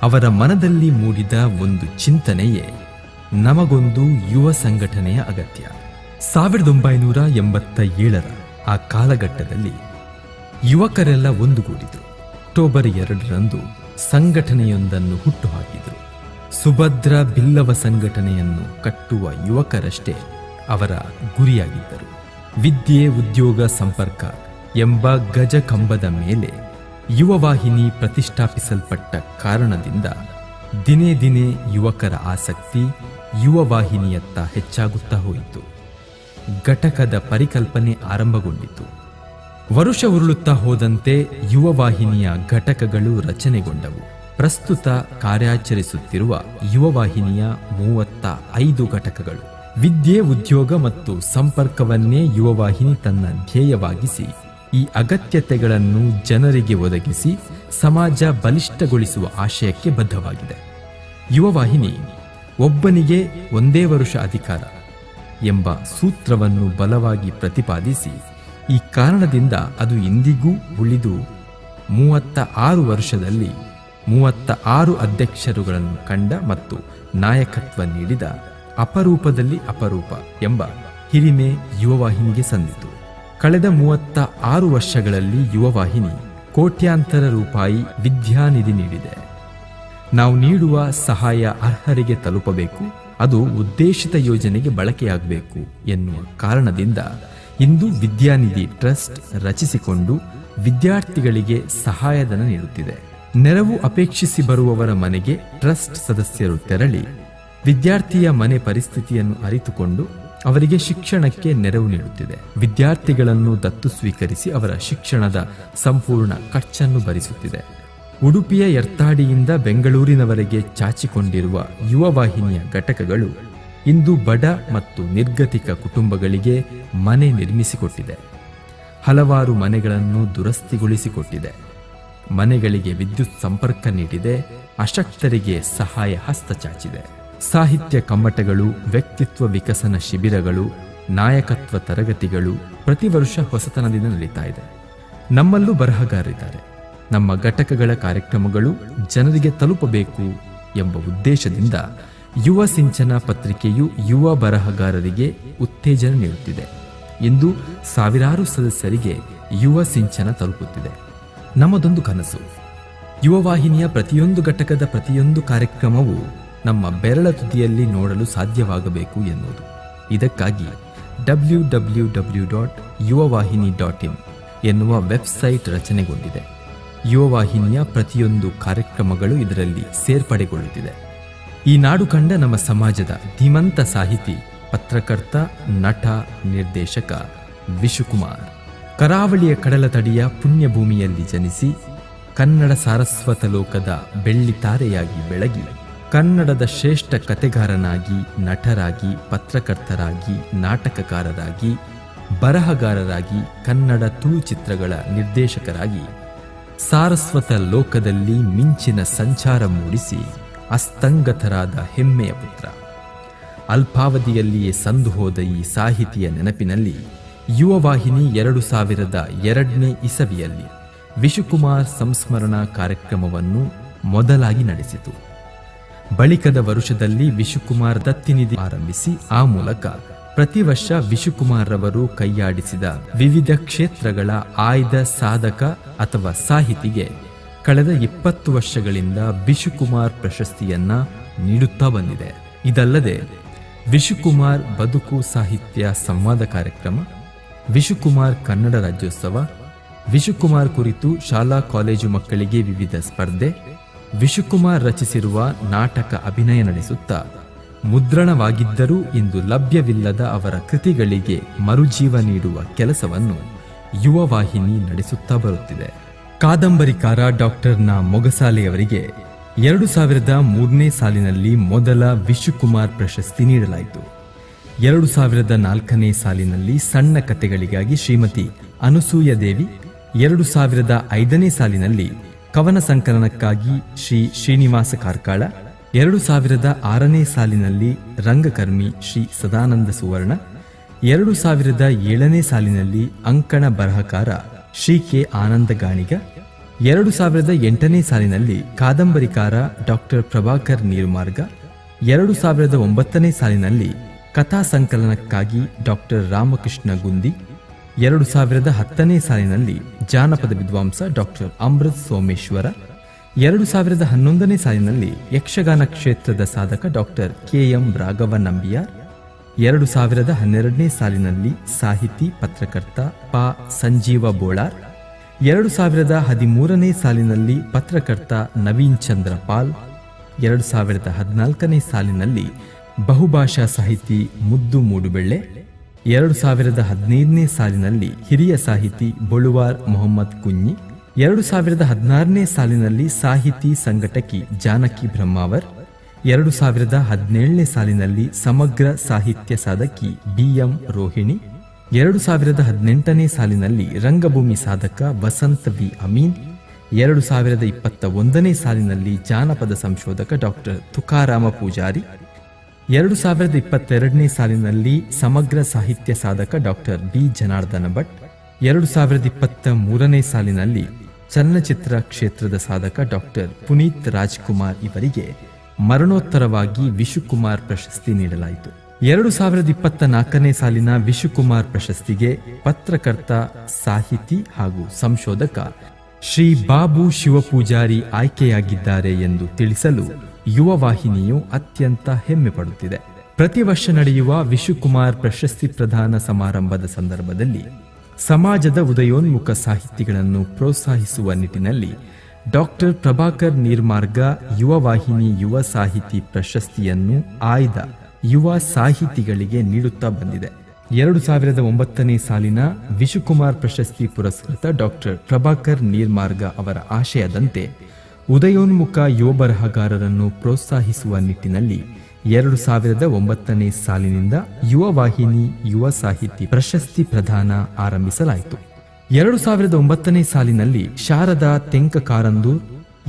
ಅವರ ಮನದಲ್ಲಿ ಮೂಡಿದ ಒಂದು ಚಿಂತನೆಯೇ ನಮಗೊಂದು ಯುವ ಸಂಘಟನೆಯ ಅಗತ್ಯ. 1987ರ ಆ ಕಾಲಘಟ್ಟದಲ್ಲಿ ಯುವಕರೆಲ್ಲ ಒಂದುಗೂಡಿದರು. ಅಕ್ಟೋಬರ್ 2ರಂದು ಸಂಘಟನೆಯೊಂದನ್ನು ಹುಟ್ಟುಹಾಕಿದರು. ಸುಭದ್ರ ಬಿಲ್ಲವ ಸಂಘಟನೆಯನ್ನು ಕಟ್ಟುವ ಯುವಕರಷ್ಟೇ ಅವರ ಗುರಿಯಾಗಿದ್ದರು. ವಿದ್ಯೆ, ಉದ್ಯೋಗ, ಸಂಪರ್ಕ ಎಂಬ ಗಜ ಕಂಬದ ಮೇಲೆ ಯುವವಾಹಿನಿ ಪ್ರತಿಷ್ಠಾಪಿಸಲ್ಪಟ್ಟ ಕಾರಣದಿಂದ ದಿನೇ ದಿನೇ ಯುವಕರ ಆಸಕ್ತಿ ಯುವವಾಹಿನಿಯತ್ತ ಹೆಚ್ಚಾಗುತ್ತಾ ಹೋಯಿತು. ಘಟಕದ ಪರಿಕಲ್ಪನೆ ಆರಂಭಗೊಂಡಿತು. ವರುಷ ಉರುಳುತ್ತಾ ಹೋದಂತೆ ಯುವವಾಹಿನಿಯ ಘಟಕಗಳು ರಚನೆಗೊಂಡವು. ಪ್ರಸ್ತುತ ಕಾರ್ಯಾಚರಿಸುತ್ತಿರುವ ಯುವವಾಹಿನಿಯ 35 ಘಟಕಗಳು. ವಿದ್ಯೆ, ಉದ್ಯೋಗ ಮತ್ತು ಸಂಪರ್ಕವನ್ನೇ ಯುವವಾಹಿನಿ ತನ್ನ ಧ್ಯೇಯವಾಗಿಸಿ ಈ ಅಗತ್ಯತೆಗಳನ್ನು ಜನರಿಗೆ ಒದಗಿಸಿ ಸಮಾಜ ಬಲಿಷ್ಠಗೊಳಿಸುವ ಆಶಯಕ್ಕೆ ಬದ್ಧವಾಗಿದೆ. ಯುವವಾಹಿನಿ ಒಬ್ಬನಿಗೆ ಒಂದೇ ವರುಷ ಅಧಿಕಾರ ಎಂಬ ಸೂತ್ರವನ್ನು ಬಲವಾಗಿ ಪ್ರತಿಪಾದಿಸಿ ಈ ಕಾರಣದಿಂದ ಅದು ಇಂದಿಗೂ ಉಳಿದು 36 ವರ್ಷದಲ್ಲಿ 36 ಅಧ್ಯಕ್ಷರುಗಳನ್ನು ಕಂಡ ಮತ್ತು ನಾಯಕತ್ವ ನೀಡಿದ ಅಪರೂಪದಲ್ಲಿ ಅಪರೂಪ ಎಂಬ ಹಿರಿಮೆ ಯುವವಾಹಿನಿಗೆ ಸಂದಿತು. ಕಳೆದ 36 ವರ್ಷಗಳಲ್ಲಿ ಯುವವಾಹಿನಿ ಕೋಟ್ಯಾಂತರ ರೂಪಾಯಿ ವಿದ್ಯಾನಿಧಿ ನೀಡಿದೆ. ನಾವು ನೀಡುವ ಸಹಾಯ ಅರ್ಹರಿಗೆ ತಲುಪಬೇಕು, ಅದು ಉದ್ದೇಶಿತ ಯೋಜನೆಗೆ ಬಳಕೆಯಾಗಬೇಕು ಎನ್ನುವ ಕಾರಣದಿಂದ ಇಂದು ವಿದ್ಯಾನಿಧಿ ಟ್ರಸ್ಟ್ ರಚಿಸಿಕೊಂಡು ವಿದ್ಯಾರ್ಥಿಗಳಿಗೆ ಸಹಾಯಧನ ನೀಡುತ್ತಿದೆ. ನೆರವು ಅಪೇಕ್ಷಿಸಿ ಬರುವವರ ಮನೆಗೆ ಟ್ರಸ್ಟ್ ಸದಸ್ಯರು ತೆರಳಿ ವಿದ್ಯಾರ್ಥಿಯ ಮನೆ ಪರಿಸ್ಥಿತಿಯನ್ನು ಅರಿತುಕೊಂಡು ಅವರಿಗೆ ಶಿಕ್ಷಣಕ್ಕೆ ನೆರವು ನೀಡುತ್ತಿದೆ. ವಿದ್ಯಾರ್ಥಿಗಳನ್ನು ದತ್ತು ಸ್ವೀಕರಿಸಿ ಅವರ ಶಿಕ್ಷಣದ ಸಂಪೂರ್ಣ ಖರ್ಚನ್ನು ಭರಿಸುತ್ತಿದೆ. ಉಡುಪಿಯ ಯರ್ತಾಡಿಯಿಂದ ಬೆಂಗಳೂರಿನವರೆಗೆ ಚಾಚಿಕೊಂಡಿರುವ ಯುವವಾಹಿನಿಯ ಘಟಕಗಳು ಇಂದು ಬಡ ಮತ್ತು ನಿರ್ಗತಿಕ ಕುಟುಂಬಗಳಿಗೆ ಮನೆ ನಿರ್ಮಿಸಿಕೊಟ್ಟಿದೆ. ಹಲವಾರು ಮನೆಗಳನ್ನು ದುರಸ್ತಿಗೊಳಿಸಿಕೊಟ್ಟಿದೆ. ಮನೆಗಳಿಗೆ ವಿದ್ಯುತ್ ಸಂಪರ್ಕ ನೀಡಿದೆ. ಅಶಕ್ತರಿಗೆ ಸಹಾಯ ಹಸ್ತ ಚಾಚಿದೆ. ಸಾಹಿತ್ಯ ಕಮ್ಮಟಗಳು, ವ್ಯಕ್ತಿತ್ವ ವಿಕಸನ ಶಿಬಿರಗಳು, ನಾಯಕತ್ವ ತರಗತಿಗಳು ಪ್ರತಿ ವರ್ಷ ಹೊಸತನದಿಂದ ನಡೀತಾ ಇದೆ. ನಮ್ಮಲ್ಲೂ ಬರಹಗಾರರಿದ್ದಾರೆ. ನಮ್ಮ ಘಟಕಗಳ ಕಾರ್ಯಕ್ರಮಗಳು ಜನರಿಗೆ ತಲುಪಬೇಕು ಎಂಬ ಉದ್ದೇಶದಿಂದ ಯುವ ಸಿಂಚನ ಪತ್ರಿಕೆಯು ಯುವ ಬರಹಗಾರರಿಗೆ ಉತ್ತೇಜನ ನೀಡುತ್ತಿದೆ. ಇಂದು ಸಾವಿರಾರು ಸದಸ್ಯರಿಗೆ ಯುವ ಸಿಂಚನ ತಲುಪುತ್ತಿದೆ. ನಮ್ಮದೊಂದು ಕನಸು, ಯುವವಾಹಿನಿಯ ಪ್ರತಿಯೊಂದು ಘಟಕದ ಪ್ರತಿಯೊಂದು ಕಾರ್ಯಕ್ರಮವು ನಮ್ಮ ಬೆರಳ ತುದಿಯಲ್ಲಿ ನೋಡಲು ಸಾಧ್ಯವಾಗಬೇಕು ಎನ್ನುವುದು. ಇದಕ್ಕಾಗಿ www.yuvavahini.in ಎನ್ನುವ ವೆಬ್ಸೈಟ್ ರಚನೆಗೊಂಡಿದೆ. ಯುವವಾಹಿನಿಯ ಪ್ರತಿಯೊಂದು ಕಾರ್ಯಕ್ರಮಗಳು ಇದರಲ್ಲಿ ಸೇರ್ಪಡೆಗೊಳ್ಳುತ್ತಿದೆ. ಈ ನಾಡು ಕಂಡ ನಮ್ಮ ಸಮಾಜದ ಧೀಮಂತ ಸಾಹಿತಿ, ಪತ್ರಕರ್ತ, ನಟ, ನಿರ್ದೇಶಕ ವಿಶುಕುಮಾರ್ ಕರಾವಳಿಯ ಕಡಲ ತಡಿಯ ಪುಣ್ಯಭೂಮಿಯಲ್ಲಿ ಜನಿಸಿ ಕನ್ನಡ ಸಾರಸ್ವತ ಲೋಕದ ಬೆಳ್ಳಿ ತಾರೆಯಾಗಿ ಬೆಳಗಿ ಕನ್ನಡದ ಶ್ರೇಷ್ಠ ಕತೆಗಾರನಾಗಿ, ನಟರಾಗಿ, ಪತ್ರಕರ್ತರಾಗಿ, ನಾಟಕಕಾರರಾಗಿ, ಬರಹಗಾರರಾಗಿ, ಕನ್ನಡ ತುಳು ಚಿತ್ರಗಳ ನಿರ್ದೇಶಕರಾಗಿ ಸಾರಸ್ವತ ಲೋಕದಲ್ಲಿ ಮಿಂಚಿನ ಸಂಚಾರ ಮೂಡಿಸಿ ಅಸ್ತಂಗತರಾದ ಹೆಮ್ಮೆಯ ಪುತ್ರ. ಅಲ್ಪಾವಧಿಯಲ್ಲಿಯೇ ಸಂದು ಹೋದ ಈ ಸಾಹಿತಿಯ ನೆನಪಿನಲ್ಲಿ ಯುವವಾಹಿನಿ 2002ನೇ ಇಸವಿಯಲ್ಲಿ ವಿಶುಕುಮಾರ್ ಸಂಸ್ಮರಣಾ ಕಾರ್ಯಕ್ರಮವನ್ನು ಮೊದಲಾಗಿ ನಡೆಸಿತು. ಬಳಿಕದ ವರುಷದಲ್ಲಿ ವಿಶುಕುಮಾರ್ ದತ್ತಿನಿಧಿ ಆರಂಭಿಸಿ ಆ ಮೂಲಕ ಪ್ರತಿ ವರ್ಷ ವಿಶುಕುಮಾರ್ ರವರು ಕೈಯಾಡಿಸಿದ ವಿವಿಧ ಕ್ಷೇತ್ರಗಳ ಆಯ್ದ ಸಾಧಕ ಅಥವಾ ಸಾಹಿತಿಗೆ ಕಳೆದ 20 ವರ್ಷಗಳಿಂದ ವಿಶುಕುಮಾರ್ ಪ್ರಶಸ್ತಿಯನ್ನ ನೀಡುತ್ತಾ ಬಂದಿದೆ. ಇದಲ್ಲದೆ ವಿಶುಕುಮಾರ್ ಬದುಕು ಸಾಹಿತ್ಯ ಸಂವಾದ ಕಾರ್ಯಕ್ರಮ, ವಿಶುಕುಮಾರ್ ಕನ್ನಡ ರಾಜ್ಯೋತ್ಸವ, ವಿಶುಕುಮಾರ್ ಕುರಿತು ಶಾಲಾ ಕಾಲೇಜು ಮಕ್ಕಳಿಗೆ ವಿವಿಧ ಸ್ಪರ್ಧೆ, ವಿಶುಕುಮಾರ್ ರಚಿಸಿರುವ ನಾಟಕ ಅಭಿನಯ ನಡೆಸುತ್ತಾ ಮುದ್ರಣವಾಗಿದ್ದರೂ ಇಂದು ಲಭ್ಯವಿಲ್ಲದ ಅವರ ಕೃತಿಗಳಿಗೆ ಮರುಜೀವ ನೀಡುವ ಕೆಲಸವನ್ನು ಯುವವಾಹಿನಿ ನಡೆಸುತ್ತಾ ಬರುತ್ತಿದೆ. ಕಾದಂಬರಿಕಾರ ಡಾಕ್ಟರ್ ನ ಮೊಗಸಾಲೆಯವರಿಗೆ 2003ನೇ ಸಾಲಿನಲ್ಲಿ ಮೊದಲ ವಿಶುಕುಮಾರ್ ಪ್ರಶಸ್ತಿ ನೀಡಲಾಯಿತು. 2004ನೇ ಸಾಲಿನಲ್ಲಿ ಸಣ್ಣ ಕಥೆಗಳಿಗಾಗಿ ಶ್ರೀಮತಿ ಅನುಸೂಯ ದೇವಿ, 2005ನೇ ಸಾಲಿನಲ್ಲಿ ಕವನ ಸಂಕಲನಕ್ಕಾಗಿ ಶ್ರೀ ಶ್ರೀನಿವಾಸ ಕಾರ್ಕಾಳ, 2006ನೇ ಸಾಲಿನಲ್ಲಿ ರಂಗಕರ್ಮಿ ಶ್ರೀ ಸದಾನಂದ ಸುವರ್ಣ, 2007ನೇ ಸಾಲಿನಲ್ಲಿ ಅಂಕಣ ಬರಹಕಾರ ಶ್ರೀ ಕೆ ಆನಂದ ಗಾಣಿಗ, 2008ನೇ ಸಾಲಿನಲ್ಲಿ ಕಾದಂಬರಿಕಾರ ಡಾಕ್ಟರ್ ಪ್ರಭಾಕರ್ ನೀರುಮಾರ್ಗ, 2009ನೇ ಸಾಲಿನಲ್ಲಿ ಕಥಾ ಸಂಕಲನಕ್ಕಾಗಿ ಡಾಕ್ಟರ್ ರಾಮಕೃಷ್ಣ ಗುಂದಿ, 2010ನೇ ಸಾಲಿನಲ್ಲಿ ಜಾನಪದ ವಿದ್ವಾಂಸ ಡಾಕ್ಟರ್ ಅಮೃತ್ ಸೋಮೇಶ್ವರ, 2011ನೇ ಸಾಲಿನಲ್ಲಿ ಯಕ್ಷಗಾನ ಕ್ಷೇತ್ರದ ಸಾಧಕ ಡಾಕ್ಟರ್ KM ರಾಘವ ನಂಬಿಯಾರ್, 2012ನೇ ಸಾಲಿನಲ್ಲಿ ಸಾಹಿತಿ ಪತ್ರಕರ್ತ ಪಾ ಸಂಜೀವ ಬೋಳಾರ್, 2013ನೇ ಸಾಲಿನಲ್ಲಿ ಪತ್ರಕರ್ತ ನವೀನ್ ಚಂದ್ರ ಪಾಲ್, 2014ನೇ ಸಾಲಿನಲ್ಲಿ ಬಹುಭಾಷಾ ಸಾಹಿತಿ ಮುದ್ದು ಮೂಡುಬೆಳ್ಳೆ, 2015ನೇ ಸಾಲಿನಲ್ಲಿ ಹಿರಿಯ ಸಾಹಿತಿ ಬೊಳುವಾರ್ ಮೊಹಮ್ಮದ್ ಕುഞ്ഞി, 2016ನೇ ಸಾಲಿನಲ್ಲಿ ಸಾಹಿತಿ ಸಂಘಟಕಿ ಜಾನಕಿ ಬ್ರಹ್ಮಾವರ್, 2017ನೇ ಸಾಲಿನಲ್ಲಿ ಸಮಗ್ರ ಸಾಹಿತ್ಯ ಸಾಧಕಿ BM ರೋಹಿಣಿ, 2018ನೇ ಸಾಲಿನಲ್ಲಿ ರಂಗಭೂಮಿ ಸಾಧಕ ವಸಂತ್ V ಅಮೀನ್, 2021ನೇ ಸಾಲಿನಲ್ಲಿ ಜಾನಪದ ಸಂಶೋಧಕ ಡಾಕ್ಟರ್ ತುಕಾರಾಮ ಪೂಜಾರಿ, 2022ನೇ ಸಾಲಿನಲ್ಲಿ ಸಮಗ್ರ ಸಾಹಿತ್ಯ ಸಾಧಕ ಡಾಕ್ಟರ್ B ಜನಾರ್ದನ ಭಟ್, 2023ನೇ ಸಾಲಿನಲ್ಲಿ ಚಲನಚಿತ್ರ ಕ್ಷೇತ್ರದ ಸಾಧಕ ಡಾಕ್ಟರ್ ಪುನೀತ್ ರಾಜ್ಕುಮಾರ್ ಇವರಿಗೆ ಮರಣೋತ್ತರವಾಗಿ ವಿಶುಕುಮಾರ್ ಪ್ರಶಸ್ತಿ ನೀಡಲಾಯಿತು. 2024ನೇ ಸಾಲಿನ ವಿಶುಕುಮಾರ್ ಪ್ರಶಸ್ತಿಗೆ ಪತ್ರಕರ್ತ, ಸಾಹಿತಿ ಹಾಗೂ ಸಂಶೋಧಕ ಶ್ರೀ ಬಾಬು ಶಿವಪೂಜಾರಿ ಆಯ್ಕೆಯಾಗಿದ್ದಾರೆ ಎಂದು ತಿಳಿಸಲು ಯುವ ವಾಹಿನಿಯು ಅತ್ಯಂತ ಹೆಮ್ಮೆ ಪಡುತ್ತಿದೆ. ಪ್ರತಿ ವರ್ಷ ನಡೆಯುವ ವಿಶುಕುಮಾರ್ ಪ್ರಶಸ್ತಿ ಪ್ರದಾನ ಸಮಾರಂಭದ ಸಂದರ್ಭದಲ್ಲಿ ಸಮಾಜದ ಉದಯೋನ್ಮುಖ ಸಾಹಿತಿಗಳನ್ನು ಪ್ರೋತ್ಸಾಹಿಸುವ ನಿಟ್ಟಿನಲ್ಲಿ ಡಾಕ್ಟರ್ ಪ್ರಭಾಕರ್ ನೀರ್ಮಾರ್ಗ ಯುವ ವಾಹಿನಿ ಯುವ ಸಾಹಿತಿ ಪ್ರಶಸ್ತಿಯನ್ನು ಆಯ್ದ ಯುವ ಸಾಹಿತಿಗಳಿಗೆ ನೀಡುತ್ತಾ ಬಂದಿದೆ. 2009ನೇ ಸಾಲಿನ ವಿಶುಕುಮಾರ್ ಪ್ರಶಸ್ತಿ ಪುರಸ್ಕೃತ ಡಾಕ್ಟರ್ ಪ್ರಭಾಕರ್ ನೀರ್ಮಾರ್ಗ ಅವರ ಆಶಯದಂತೆ ಉದಯೋನ್ಮುಖ ಯುವ ಬರಹಗಾರರನ್ನು ಪ್ರೋತ್ಸಾಹಿಸುವ ನಿಟ್ಟಿನಲ್ಲಿ 2009ನೇ ಸಾಲಿನಿಂದ ಯುವ ವಾಹಿನಿ ಯುವ ಸಾಹಿತಿ ಪ್ರಶಸ್ತಿ ಪ್ರದಾನ ಆರಂಭಿಸಲಾಯಿತು. 2009ನೇ ಸಾಲಿನಲ್ಲಿ ಶಾರದಾ ತೆಂಕ ಕಾರಂದೂರ್,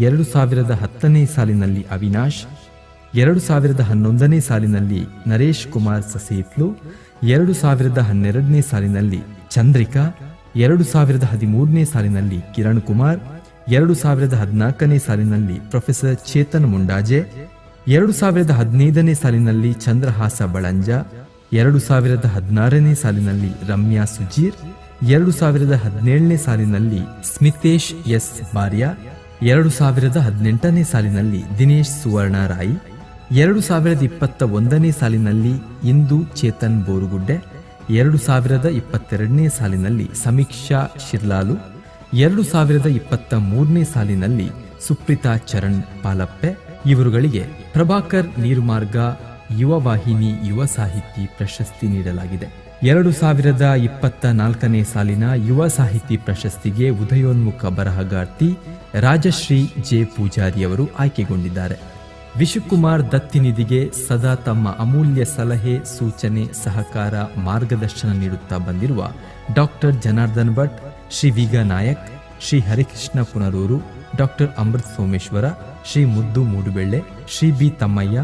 2010ನೇ ಸಾಲಿನಲ್ಲಿ ಅವಿನಾಶ್, 2011ನೇ ಸಾಲಿನಲ್ಲಿ ನರೇಶ್ ಕುಮಾರ್ ಸಸೇತ್ಲು, 2012ನೇ ಸಾಲಿನಲ್ಲಿ ಚಂದ್ರಿಕಾ, 2013ನೇ ಸಾಲಿನಲ್ಲಿ ಕಿರಣ್ ಕುಮಾರ್, 2014ನೇ ಸಾಲಿನಲ್ಲಿ ಪ್ರೊಫೆಸರ್ ಚೇತನ್ ಮುಂಡಾಜೆ, 2015ನೇ ಸಾಲಿನಲ್ಲಿ ಚಂದ್ರಹಾಸ ಬಳಂಜ, 2016ನೇ ಸಾಲಿನಲ್ಲಿ ರಮ್ಯಾ ಸುಜೀರ್, 2017ನೇ ಸಾಲಿನಲ್ಲಿ ಸ್ಮಿತೇಶ್ ಎಸ್ ಬಾರ್ಯ, 2018ನೇ ಸಾಲಿನಲ್ಲಿ ದಿನೇಶ್ ಸುವರ್ಣ ರಾಯಿ, 2021ನೇ ಸಾಲಿನಲ್ಲಿ ಇಂದು ಚೇತನ್ ಬೋರುಗುಡ್ಡೆ, 2022ನೇ ಸಾಲಿನಲ್ಲಿ ಸಮೀಕ್ಷಾ ಶಿರ್ಲಾಲು, 2023ನೇ ಸಾಲಿನಲ್ಲಿ ಸುಪ್ರೀತಾ ಚರಣ್ ಪಾಲಪ್ಪೆ ಇವರುಗಳಿಗೆ ಪ್ರಭಾಕರ್ ನೀರ್ಮಾರ್ಗ ಯುವ ವಾಹಿನಿ ಯುವ ಸಾಹಿತಿ ಪ್ರಶಸ್ತಿ ನೀಡಲಾಗಿದೆ. 2024ನೇ ಸಾಲಿನ ಯುವ ಸಾಹಿತಿ ಪ್ರಶಸ್ತಿಗೆ ಉದಯೋನ್ಮುಖ ಬರಹಗಾರ್ತಿ ರಾಜಶ್ರೀ ಜೆ ಪೂಜಾರಿಯವರು ಆಯ್ಕೆಗೊಂಡಿದ್ದಾರೆ. ವಿಶುಕುಮಾರ್ ದತ್ತಿನಿಧಿಗೆ ಸದಾ ತಮ್ಮ ಅಮೂಲ್ಯ ಸಲಹೆ, ಸೂಚನೆ, ಸಹಕಾರ, ಮಾರ್ಗದರ್ಶನ ನೀಡುತ್ತಾ ಬಂದಿರುವ ಡಾಕ್ಟರ್ ಜನಾರ್ದನ್ ಭಟ್, ಶ್ರೀ ವಿಗ ನಾಯಕ್, ಶ್ರೀ ಹರಿಕೃಷ್ಣ ಪುನರೂರು, ಡಾಕ್ಟರ್ ಅಮೃತ್ ಸೋಮೇಶ್ವರ, ಶ್ರೀ ಮುದ್ದು ಮೂಡುಬೆಳ್ಳೆ, ಶ್ರೀ ಬಿ ತಮ್ಮಯ್ಯ,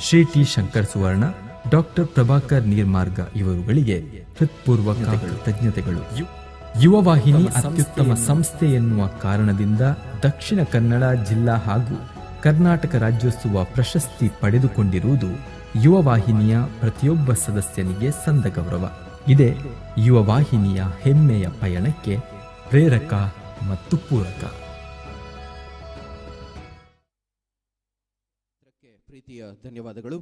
ಶ್ರೀ ಟಿ ಶಂಕರ್ ಸುವರ್ಣ, ಡಾಕ್ಟರ್ ಪ್ರಭಾಕರ್ ನೀರ್ಮಾರ್ಗ ಇವರುಗಳಿಗೆ ಹೃತ್ಪೂರ್ವಕ ಕೃತಜ್ಞತೆಗಳು. ಯುವ ವಾಹಿನಿ ಅತ್ಯುತ್ತಮ ಸಂಸ್ಥೆ ಎನ್ನುವ ಕಾರಣದಿಂದ ದಕ್ಷಿಣ ಕನ್ನಡ ಜಿಲ್ಲಾ ಹಾಗೂ ಕರ್ನಾಟಕ ರಾಜ್ಯೋತ್ಸವ ಪ್ರಶಸ್ತಿ ಪಡೆದುಕೊಂಡಿರುವುದು ಯುವ ವಾಹಿನಿಯ ಪ್ರತಿಯೊಬ್ಬ ಸದಸ್ಯನಿಗೆ ಸಂದ ಗೌರವ. ಇದೇ ಯುವ ವಾಹಿನಿಯ ಹೆಮ್ಮೆಯ ಪಯಣಕ್ಕೆ ಪ್ರೇರಕ ಮತ್ತು ಪೂರಕ. ಪ್ರೀತಿಯ ಧನ್ಯವಾದಗಳು.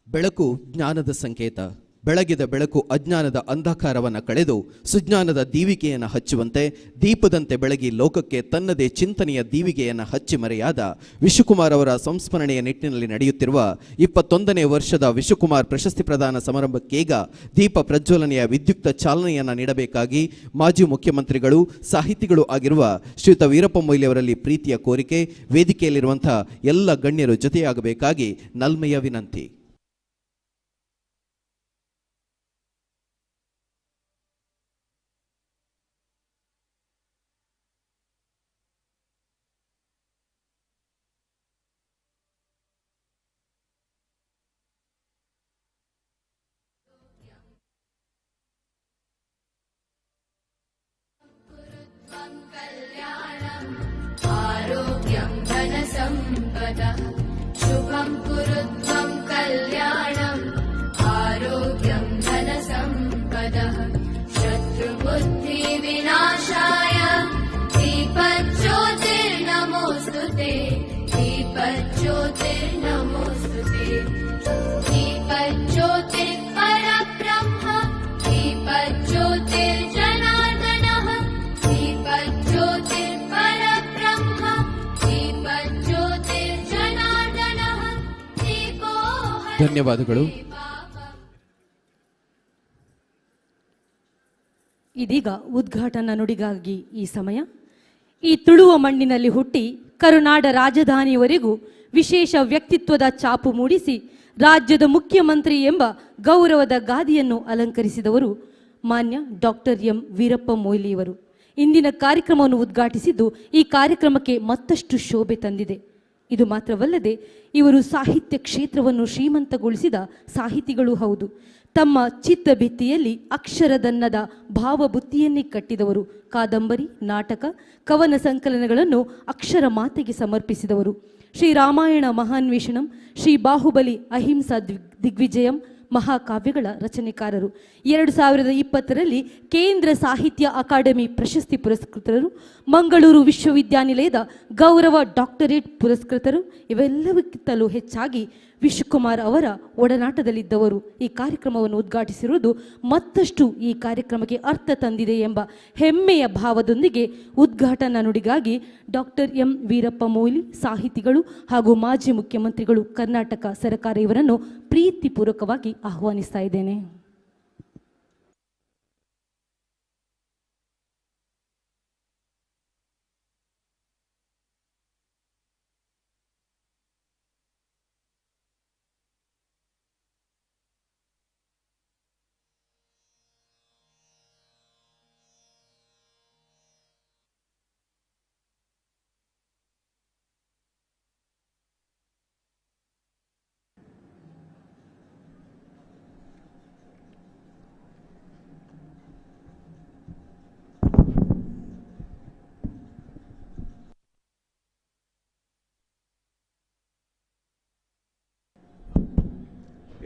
ಬೆಳಕು ಜ್ಞಾನದ ಸಂಕೇತ. ಬೆಳಗಿದ ಬೆಳಕು ಅಜ್ಞಾನದ ಅಂಧಕಾರವನ್ನು ಕಳೆದು ಸುಜ್ಞಾನದ ದೀವಿಗೆಯನ್ನು ಹಚ್ಚುವಂತೆ ದೀಪದಂತೆ ಬೆಳಗಿ ಲೋಕಕ್ಕೆ ತನ್ನದೇ ಚಿಂತನೆಯ ದೀವಿಗೆಯನ್ನು ಹಚ್ಚಿ ಮರೆಯಾದ ವಿಶುಕುಮಾರ್ ಅವರ ಸಂಸ್ಮರಣೆಯ ನಿಟ್ಟಿನಲ್ಲಿ ನಡೆಯುತ್ತಿರುವ 21ನೇ ವರ್ಷದ ವಿಶುಕುಮಾರ್ ಪ್ರಶಸ್ತಿ ಪ್ರದಾನ ಸಮಾರಂಭಕ್ಕೀಗ ದೀಪ ಪ್ರಜ್ವಲನೆಯ ವಿದ್ಯುಕ್ತ ಚಾಲನೆಯನ್ನು ನೀಡಬೇಕಾಗಿ ಮಾಜಿ ಮುಖ್ಯಮಂತ್ರಿಗಳು ಸಾಹಿತಿಗಳು ಆಗಿರುವ ಶ್ರೀಯುತ ವೀರಪ್ಪ ಮೊಯ್ಲಿ ಅವರಲ್ಲಿ ಪ್ರೀತಿಯ ಕೋರಿಕೆ. ವೇದಿಕೆಯಲ್ಲಿರುವಂಥ ಎಲ್ಲ ಗಣ್ಯರು ಜೊತೆಯಾಗಬೇಕಾಗಿ ನಲ್ಮೆಯ ವಿನಂತಿ. आरोग्यं धनसम्पदः शुभं कुरुध्वं कल्याणम् आरोग्यं धनसम्पदः शत्रुबुद्धिविनाशाय दीपज्योतिर्नमोऽस्तुते दीपज्योतिर्नमोऽस्तुते दीपज्योतिर्परब्रह्म दीपज्योतिर्जनार्दनः दीपज्योतिर्परब्रह्म दीपज्योतिर्जनार्दनः दीपो ಧನ್ಯವಾದಗಳು. ಇದೀಗ ಉದ್ಘಾಟನಾ ನುಡಿಗಾಗಿ ಈ ಸಮಯ. ಈ ತುಳುವ ಮಣ್ಣಿನಲ್ಲಿ ಹುಟ್ಟಿ ಕರುನಾಡ ರಾಜಧಾನಿಯವರೆಗೂ ವಿಶೇಷ ವ್ಯಕ್ತಿತ್ವದ ಛಾಪು ಮೂಡಿಸಿ ರಾಜ್ಯದ ಮುಖ್ಯಮಂತ್ರಿ ಎಂಬ ಗೌರವದ ಗಾದಿಯನ್ನು ಅಲಂಕರಿಸಿದವರು ಮಾನ್ಯ ಡಾಕ್ಟರ್ ಎಂ ವೀರಪ್ಪ ಮೊಯ್ಲಿಯವರು. ಇಂದಿನ ಕಾರ್ಯಕ್ರಮವನ್ನು ಉದ್ಘಾಟಿಸಿದ್ದು ಈ ಕಾರ್ಯಕ್ರಮಕ್ಕೆ ಮತ್ತಷ್ಟು ಶೋಭೆ ತಂದಿದೆ. ಇದು ಮಾತ್ರವಲ್ಲದೆ ಇವರು ಸಾಹಿತ್ಯ ಕ್ಷೇತ್ರವನ್ನು ಶ್ರೀಮಂತಗೊಳಿಸಿದ ಸಾಹಿತಿಗಳೂ ಹೌದು. ತಮ್ಮ ಚಿತ್ತಭಿತ್ತಿಯಲ್ಲಿ ಅಕ್ಷರದನ್ನದ ಭಾವಬುತ್ತಿಯನ್ನೇ ಕಟ್ಟಿದವರು. ಕಾದಂಬರಿ, ನಾಟಕ, ಕವನ ಸಂಕಲನಗಳನ್ನು ಅಕ್ಷರ ಮಾತೆಗೆ ಸಮರ್ಪಿಸಿದವರು. ಶ್ರೀ ರಾಮಾಯಣ ಮಹಾನ್ವೇಷಣಂ, ಶ್ರೀ ಬಾಹುಬಲಿ ಅಹಿಂಸಾ ದಿಗ್ವಿಜಯಂ, ಮಹಾಕಾವ್ಯಗಳ ರಚನೆಕಾರರು. 2020ರಲ್ಲಿ ಕೇಂದ್ರ ಸಾಹಿತ್ಯ ಅಕಾಡೆಮಿ ಪ್ರಶಸ್ತಿ ಪುರಸ್ಕೃತರು, ಮಂಗಳೂರು ವಿಶ್ವವಿದ್ಯಾನಿಲಯದ ಗೌರವ ಡಾಕ್ಟರೇಟ್ ಪುರಸ್ಕೃತರು. ಇವೆಲ್ಲಕ್ಕಿಂತಲೂ ಹೆಚ್ಚಾಗಿ ವಿಶ್ವಕುಮಾರ್ ಅವರ ಒಡನಾಟದಲ್ಲಿದ್ದವರು. ಈ ಕಾರ್ಯಕ್ರಮವನ್ನು ಉದ್ಘಾಟಿಸಿರುವುದು ಮತ್ತಷ್ಟು ಈ ಕಾರ್ಯಕ್ರಮಕ್ಕೆ ಅರ್ಥ ತಂದಿದೆ ಎಂಬ ಹೆಮ್ಮೆಯ ಭಾವದೊಂದಿಗೆ ಉದ್ಘಾಟನಾ ನುಡಿಗಾಗಿ ಡಾಕ್ಟರ್ ಎಂ ವೀರಪ್ಪ ಮೊಯ್ಲಿ, ಸಾಹಿತಿಗಳು ಹಾಗೂ ಮಾಜಿ ಮುಖ್ಯಮಂತ್ರಿಗಳು, ಕರ್ನಾಟಕ ಸರ್ಕಾರ ಇವರನ್ನು ಪ್ರೀತಿಪೂರ್ವಕವಾಗಿ ಆಹ್ವಾನಿಸ್ತಾ ಇದ್ದೇನೆ.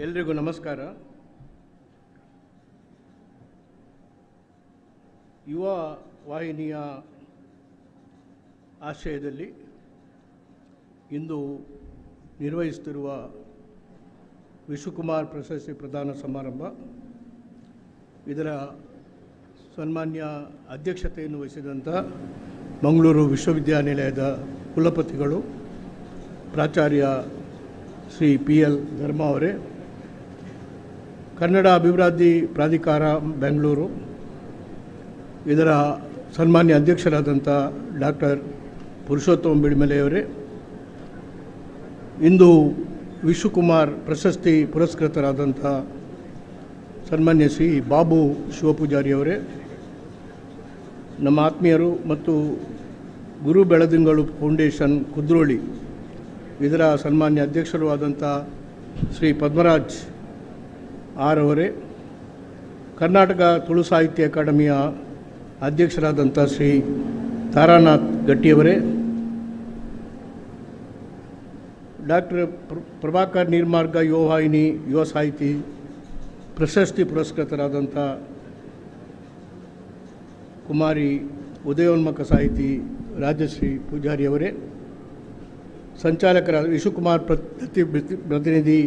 ಎಲ್ರಿಗೂ ನಮಸ್ಕಾರ. ಯುವ ವಾಹಿನಿಯ ಆಶ್ರಯದಲ್ಲಿ ಇಂದು ನಿರ್ವಹಿಸುತ್ತಿರುವ ವಿಶ್ವಕುಮಾರ್ ಪ್ರಶಸ್ತಿ ಪ್ರದಾನ ಸಮಾರಂಭ, ಇದರ ಸನ್ಮಾನ್ಯ ಅಧ್ಯಕ್ಷತೆಯನ್ನು ವಹಿಸಿದಂಥ ಮಂಗಳೂರು ವಿಶ್ವವಿದ್ಯಾನಿಲಯದ ಕುಲಪತಿಗಳು ಪ್ರಾಚಾರ್ಯ ಶ್ರೀ PL ಧರ್ಮ ಅವರೇ, ಕನ್ನಡ ಅಭಿವೃದ್ಧಿ ಪ್ರಾಧಿಕಾರ ಬೆಂಗಳೂರು ಇದರ ಸನ್ಮಾನ್ಯ ಅಧ್ಯಕ್ಷರಾದಂಥ ಡಾಕ್ಟರ್ ಪುರುಷೋತ್ತಮ ಬಿಳಿಮಲೆಯವರೇ, ಇಂದು ವಿಶ್ವಕುಮಾರ್ ಪ್ರಶಸ್ತಿ ಪುರಸ್ಕೃತರಾದಂಥ ಸನ್ಮಾನ್ಯ ಶ್ರೀ ಬಾಬು ಶಿವಪೂಜಾರಿಯವರೇ, ನಮ್ಮ ಆತ್ಮೀಯರು ಮತ್ತು ಗುರು ಬೆಳದಿಂಗಳು ಫೌಂಡೇಶನ್ ಕುದ್ರೋಳಿ ಇದರ ಸನ್ಮಾನ್ಯ ಅಧ್ಯಕ್ಷರು ಆದಂಥ ಶ್ರೀ ಪದ್ಮರಾಜ್ ಆರ್ ಅವರೇ, ಕರ್ನಾಟಕ ತುಳು ಸಾಹಿತ್ಯ ಅಕಾಡೆಮಿಯ ಅಧ್ಯಕ್ಷರಾದಂಥ ಶ್ರೀ ತಾರಾನಾಥ್ ಗಟ್ಟಿಯವರೇ, ಡಾಕ್ಟರ್ ಪ್ರಭಾಕರ್ ನೀರ್ಮಾರ್ಗ ಯುವ ವಾಹಿನಿ ಯುವ ಸಾಹಿತಿ ಪ್ರಶಸ್ತಿ ಪುರಸ್ಕೃತರಾದಂಥ ಕುಮಾರಿ ಉದಯೋನ್ಮುಖ ಸಾಹಿತಿ ರಾಜಶ್ರೀ ಪೂಜಾರಿಯವರೇ, ಸಂಚಾಲಕರಾದ ವಿಶ್ವಕುಮಾರ್ ಪ್ರತಿನಿಧಿ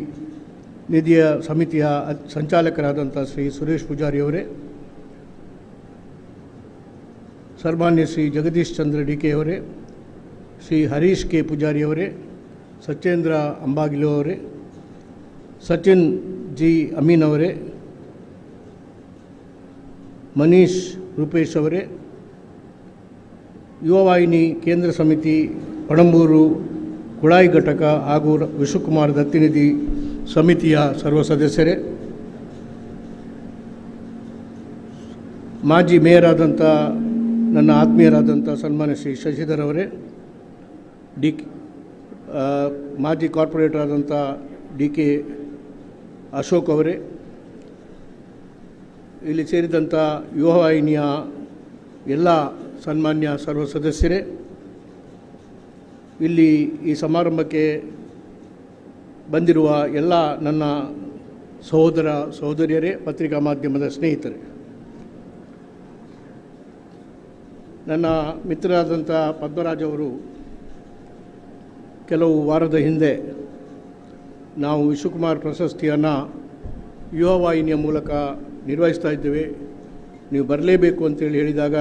ನಿಧಿಯ ಸಮಿತಿಯ ಸಂಚಾಲಕರಾದಂಥ ಶ್ರೀ ಸುರೇಶ್ ಪೂಜಾರಿಯವರೇ, ಸನ್ಮಾನ್ಯ ಶ್ರೀ ಜಗದೀಶ್ ಚಂದ್ರ DK ಅವರೇ, ಶ್ರೀ ಹರೀಶ್ K ಪೂಜಾರಿಯವರೇ, ಸತ್ಯೇಂದ್ರ ಅಂಬಾಗಿಲು ಅವರೇ, ಸಚಿನ್ G ಅಮೀನ್ ಅವರೇ, ಮನೀಶ್ ರೂಪೇಶ್ ಅವರೇ, ಯುವವಾಹಿನಿ ಕೇಂದ್ರ ಸಮಿತಿ ಪಣಂಬೂರು ಕುಳಾಯಿ ಘಟಕ ಹಾಗೂ ವಿಶ್ವಕುಮಾರ್ ದತ್ತಿನಿಧಿ ಸಮಿತಿಯ ಸರ್ವ ಸದಸ್ಯರೇ, ಮಾಜಿ ಮೇಯರ್ ಆದಂಥ ನನ್ನ ಆತ್ಮೀಯರಾದಂಥ ಸನ್ಮಾನ್ಯ ಶ್ರೀ ಶಶಿಧರ್ ಅವರೇ, ಮಾಜಿ ಕಾರ್ಪೊರೇಟರ್ ಆದಂಥ DK ಅಶೋಕ್ ಅವರೇ, ಇಲ್ಲಿ ಸೇರಿದಂಥ ಯುವವಾಹಿನಿಯ ಎಲ್ಲ ಸನ್ಮಾನ್ಯ ಸರ್ವ ಸದಸ್ಯರೇ, ಇಲ್ಲಿ ಈ ಸಮಾರಂಭಕ್ಕೆ ಬಂದಿರುವ ಎಲ್ಲ ನನ್ನ ಸಹೋದರ ಸಹೋದರಿಯರೇ, ಪತ್ರಿಕಾ ಮಾಧ್ಯಮದ ಸ್ನೇಹಿತರೆ, ನನ್ನ ಮಿತ್ರರಾದಂಥ ಪದ್ಮರಾಜ್ ಅವರು ಕೆಲವು ವಾರದ ಹಿಂದೆ ನಾವು ವಿಶ್ವಕುಮಾರ್ ಪ್ರಶಸ್ತಿಯನ್ನು ಯುವ ವಾಹಿನಿಯ ಮೂಲಕ ನಿರ್ವಹಿಸ್ತಾ ಇದ್ದೇವೆ, ನೀವು ಬರಲೇಬೇಕು ಅಂತೇಳಿ ಹೇಳಿದಾಗ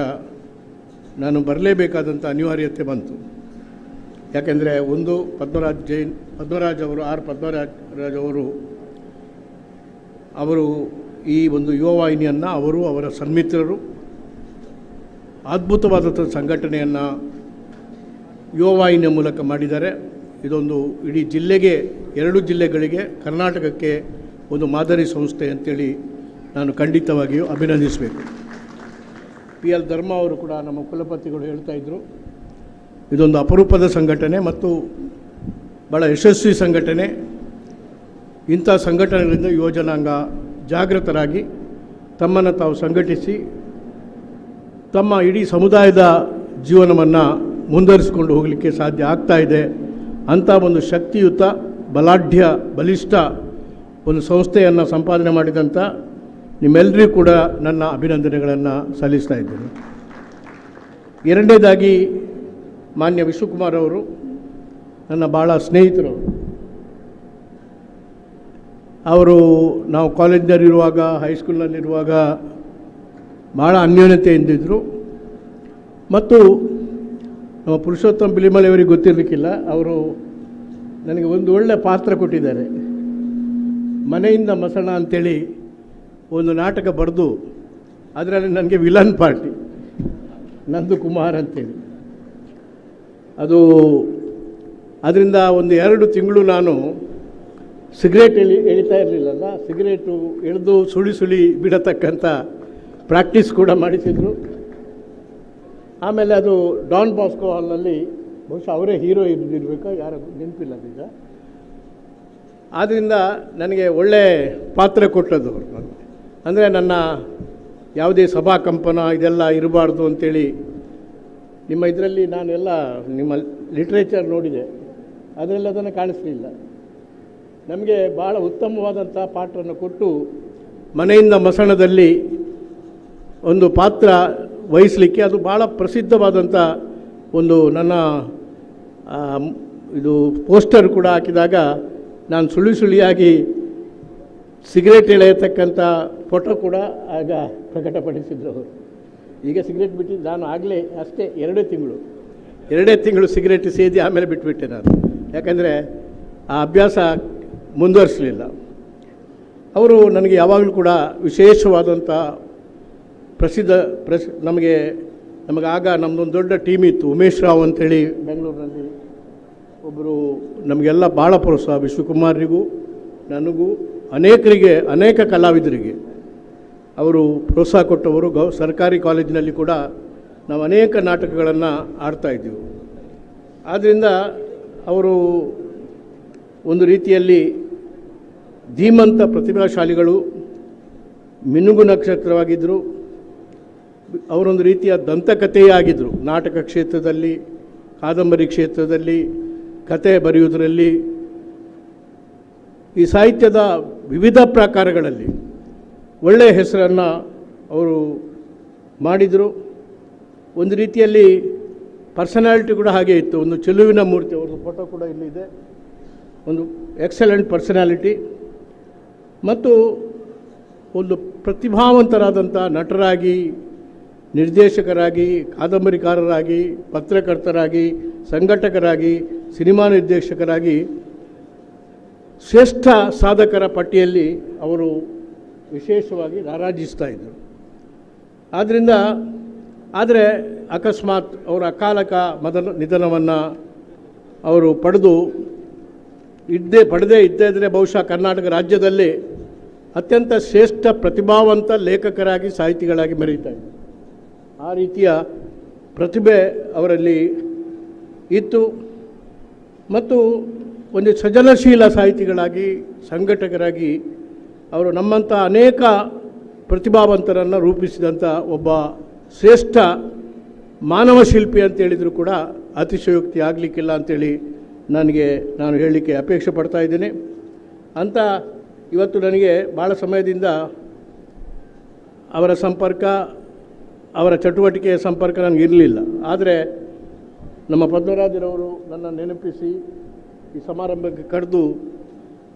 ನಾನು ಬರಲೇಬೇಕಾದಂಥ ಅನಿವಾರ್ಯತೆ ಬಂತು. ಯಾಕೆಂದರೆ ಒಂದು ಪದ್ಮರಾಜ್ ಅವರು ಅವರು ಈ ಒಂದು ಯುವ ವಾಹಿನಿಯನ್ನು ಅವರ ಸನ್ಮಿತ್ರರು ಅದ್ಭುತವಾದಂಥ ಸಂಘಟನೆಯನ್ನು ಯುವ ವಾಹಿನಿಯ ಮೂಲಕ ಮಾಡಿದ್ದಾರೆ. ಇದೊಂದು ಇಡೀ ಜಿಲ್ಲೆಗೆ, 2 ಜಿಲ್ಲೆಗಳಿಗೆ, ಕರ್ನಾಟಕಕ್ಕೆ ಒಂದು ಮಾದರಿ ಸಂಸ್ಥೆ ಅಂತೇಳಿ ನಾನು ಖಂಡಿತವಾಗಿಯೂ ಅಭಿನಂದಿಸಬೇಕು. PL ಧರ್ಮ ಅವರು ಕೂಡ ನಮ್ಮ ಕುಲಪತಿಗಳು ಹೇಳ್ತಾ ಇದ್ದರು, ಇದೊಂದು ಅಪರೂಪದ ಸಂಘಟನೆ ಮತ್ತು ಭಾಳ ಯಶಸ್ವಿ ಸಂಘಟನೆ. ಇಂಥ ಸಂಘಟನೆಗಳಿಂದ ಯುವಜನಾಂಗ ಜಾಗೃತರಾಗಿ ತಮ್ಮನ್ನು ತಾವು ಸಂಘಟಿಸಿ ತಮ್ಮ ಇಡೀ ಸಮುದಾಯದ ಜೀವನವನ್ನು ಮುಂದುವರಿಸಿಕೊಂಡು ಹೋಗಲಿಕ್ಕೆ ಸಾಧ್ಯ ಆಗ್ತಾ ಇದೆ. ಅಂಥ ಒಂದು ಶಕ್ತಿಯುತ, ಬಲಿಷ್ಠ ಒಂದು ಸಂಸ್ಥೆಯನ್ನು ಸಂಪಾದನೆ ಮಾಡಿದಂಥ ನಿಮ್ಮೆಲ್ಲರಿಗೂ ಕೂಡ ನನ್ನ ಅಭಿನಂದನೆಗಳನ್ನು ಸಲ್ಲಿಸ್ತಾ ಇದ್ದೇನೆ. ಎರಡನೇದಾಗಿ ಮಾನ್ಯ ವಿಶ್ವಕುಮಾರ್ ಅವರು ನನ್ನ ಭಾಳ ಸ್ನೇಹಿತರು. ಅವರು ನಾವು ಕಾಲೇಜಿನಲ್ಲಿರುವಾಗ, ಹೈಸ್ಕೂಲ್ನಲ್ಲಿರುವಾಗ ಭಾಳ ಅನ್ಯೋನ್ಯತೆಯಿಂದಿದ್ದರು. ಮತ್ತು ನಮ್ಮ ಪುರುಷೋತ್ತಮ ಬಿಲಿಮಲೆ ಅವರಿಗೆ ಗೊತ್ತಿರಲಿಕ್ಕಿಲ್ಲ, ಅವರು ನನಗೆ ಒಂದು ಒಳ್ಳೆಯ ಪಾತ್ರ ಕೊಟ್ಟಿದ್ದಾರೆ. ಮನೆಯಿಂದ ಮಸಣ ಅಂಥೇಳಿ ಒಂದು ನಾಟಕ ಬರೆದು ಅದರಲ್ಲಿ ನನಗೆ ವಿಲನ್ ಪಾರ್ಟಿ, ನಂದು ಕುಮಾರ್ ಅಂತೇಳಿ. ಅದರಿಂದ ಒಂದು 2 ತಿಂಗಳು ನಾನು ಸಿಗರೇಟ್ ಎಳಿತಾ ಇರಲಿಲ್ಲಲ್ಲ, ಸಿಗರೇಟು ಎಳೆದು ಸುಳಿ ಬಿಡತಕ್ಕಂಥ ಪ್ರಾಕ್ಟೀಸ್ ಕೂಡ ಮಾಡಿಸಿದರು. ಆಮೇಲೆ ಅದು ಡಾನ್ ಬಾಸ್ಕೋ ಹಾಲ್ನಲ್ಲಿ, ಬಹುಶಃ ಅವರೇ ಹೀರೋ ಇರಬೇಕಾ, ಯಾರು ನೆನಪಿಲ್ಲ ಈಗ. ಆದ್ದರಿಂದ ನನಗೆ ಒಳ್ಳೆ ಪಾತ್ರ ಕೊಟ್ಟದ್ದು ಅವರು. ಅಂದರೆ ನನ್ನ ಯಾವುದೇ ಸಭಾ ಕಂಪನ ಇದೆಲ್ಲ ಇರಬಾರ್ದು ಅಂಥೇಳಿ ನಿಮ್ಮ ಇದರಲ್ಲಿ ನಾನೆಲ್ಲ ನಿಮ್ಮ ಲಿಟ್ರೇಚರ್ ನೋಡಿದೆ, ಅದರಲ್ಲಿ ಅದನ್ನು ಕಾಣಿಸಲಿಲ್ಲ. ನಮಗೆ ಭಾಳ ಉತ್ತಮವಾದಂಥ ಪಾತ್ರವನ್ನು ಕೊಟ್ಟು ಮನೆಯಿಂದ ಮಸಣದಲ್ಲಿ ಒಂದು ಪಾತ್ರ ವಹಿಸಲಿಕ್ಕೆ ಅದು ಭಾಳ ಪ್ರಸಿದ್ಧವಾದಂಥ ಒಂದು ನನ್ನ ಇದು ಪೋಸ್ಟರ್ ಕೂಡ ಹಾಕಿದಾಗ ನಾನು ಸುಳಿಯಾಗಿ ಸಿಗರೇಟ್ ಎಳೆಯತಕ್ಕಂಥ ಫೋಟೋ ಕೂಡ ಆಗ ಪ್ರಕಟಪಡಿಸಿದ್ರು ಅವರು. ಈಗ ಸಿಗರೇಟ್ ಬಿಟ್ಟಿದ್ದು ನಾನು ಆಗಲೇ ಅಷ್ಟೇ 2 ತಿಂಗಳು ಸಿಗರೇಟ್ ಸೇದಿ ಆಮೇಲೆ ಬಿಟ್ಟುಬಿಟ್ಟೆ ನಾನು, ಯಾಕಂದರೆ ಆ ಅಭ್ಯಾಸ ಮುಂದುವರಿಸಲಿಲ್ಲ. ಅವರು ನನಗೆ ಯಾವಾಗಲೂ ಕೂಡ ವಿಶೇಷವಾದಂಥ ನಮಗೆ ಆಗ ನಮ್ಮದೊಂದು ದೊಡ್ಡ ಟೀಮ್ ಇತ್ತು. ಉಮೇಶ್ ರಾವ್ ಅಂಥೇಳಿ ಬೆಂಗಳೂರಿನಲ್ಲಿ ಒಬ್ಬರು ನಮಗೆಲ್ಲ ಭಾಳ ಪ್ರೋತ್ಸಾಹ, ವಿಶ್ವಕುಮಾರಿಗೂ ನನಗೂ ಅನೇಕ ಕಲಾವಿದರಿಗೆ ಅವರು ಪ್ರೋತ್ಸಾಹ ಕೊಟ್ಟವರು. ಸರ್ಕಾರಿ ಕಾಲೇಜಿನಲ್ಲಿ ಕೂಡ ನಾವು ಅನೇಕ ನಾಟಕಗಳನ್ನು ಆಡ್ತಾಯಿದ್ದೀವಿ. ಆದ್ದರಿಂದ ಅವರು ಒಂದು ರೀತಿಯಲ್ಲಿ ಧೀಮಂತ ಪ್ರತಿಭಾಶಾಲಿಗಳು, ಮಿನುಗು ನಕ್ಷತ್ರವಾಗಿದ್ದರು. ಅವರೊಂದು ರೀತಿಯ ದಂತಕಥೆಯೇ ಆಗಿದ್ದರು. ನಾಟಕ ಕ್ಷೇತ್ರದಲ್ಲಿ, ಕಾದಂಬರಿ ಕ್ಷೇತ್ರದಲ್ಲಿ, ಕತೆ ಬರೆಯುವುದರಲ್ಲಿ, ಈ ಸಾಹಿತ್ಯದ ವಿವಿಧ ಪ್ರಕಾರಗಳಲ್ಲಿ ಒಳ್ಳೆಯ ಹೆಸರನ್ನು ಅವರು ಮಾಡಿದರು. ಒಂದು ರೀತಿಯಲ್ಲಿ ಪರ್ಸನಾಲಿಟಿ ಕೂಡ ಹಾಗೆ ಇತ್ತು. ಒಂದು ಚೆಲುವಿನ ಮೂರ್ತಿ, ಅವ್ರದ್ದು ಫೋಟೋ ಕೂಡ ಇಲ್ಲಿದೆ. ಒಂದು ಎಕ್ಸಲೆಂಟ್ ಪರ್ಸನಾಲಿಟಿ ಮತ್ತು ಒಂದು ಪ್ರತಿಭಾವಂತರಾದಂಥ ನಟರಾಗಿ, ನಿರ್ದೇಶಕರಾಗಿ, ಕಾದಂಬರಿಕಾರರಾಗಿ, ಪತ್ರಕರ್ತರಾಗಿ, ಸಂಘಟಕರಾಗಿ, ಸಿನಿಮಾ ನಿರ್ದೇಶಕರಾಗಿ ಶ್ರೇಷ್ಠ ಸಾಧಕರ ಪಟ್ಟಿಯಲ್ಲಿ ಅವರು ವಿಶೇಷವಾಗಿ ರಾರಾಜಿಸ್ತಾ ಇದ್ದರು. ಆದರೆ ಅಕಸ್ಮಾತ್ ಅವರ ಅಕಾಲಕ ನಿಧನವನ್ನು ಅವರು ಪಡೆದೇ ಇದ್ದರೆ ಬಹುಶಃ ಕರ್ನಾಟಕ ರಾಜ್ಯದಲ್ಲಿ ಅತ್ಯಂತ ಶ್ರೇಷ್ಠ ಪ್ರತಿಭಾವಂತ ಲೇಖಕರಾಗಿ, ಸಾಹಿತಿಗಳಾಗಿ ಮೆರೀತಾ ಇದ್ದರು. ಆ ರೀತಿಯ ಪ್ರತಿಭೆ ಅವರಲ್ಲಿ ಇತ್ತು. ಮತ್ತು ಒಂದು ಸೃಜನಶೀಲ ಸಾಹಿತಿಗಳಾಗಿ, ಸಂಘಟಕರಾಗಿ ಅವರು ನಮ್ಮಂಥ ಅನೇಕ ಪ್ರತಿಭಾವಂತರನ್ನು ರೂಪಿಸಿದಂಥ ಒಬ್ಬ ಶ್ರೇಷ್ಠ ಮಾನವ ಶಿಲ್ಪಿ ಅಂತೇಳಿದರೂ ಕೂಡ ಅತಿಶಯೋಕ್ತಿ ಆಗಲಿಕ್ಕಿಲ್ಲ ಅಂಥೇಳಿ ನಾನು ಹೇಳಲಿಕ್ಕೆ ಅಪೇಕ್ಷೆ ಪಡ್ತಾ ಇದ್ದೇನೆ. ಅಂತ ಇವತ್ತು ನನಗೆ ಭಾಳ ಸಮಯದಿಂದ ಅವರ ಸಂಪರ್ಕ, ಅವರ ಚಟುವಟಿಕೆಯ ಸಂಪರ್ಕ ನನಗಿರಲಿಲ್ಲ. ಆದರೆ ನಮ್ಮ ಪದ್ಮರಾಜರವರು ನನ್ನ ನೆನಪಿಸಿ ಈ ಸಮಾರಂಭಕ್ಕೆ ಕರೆದು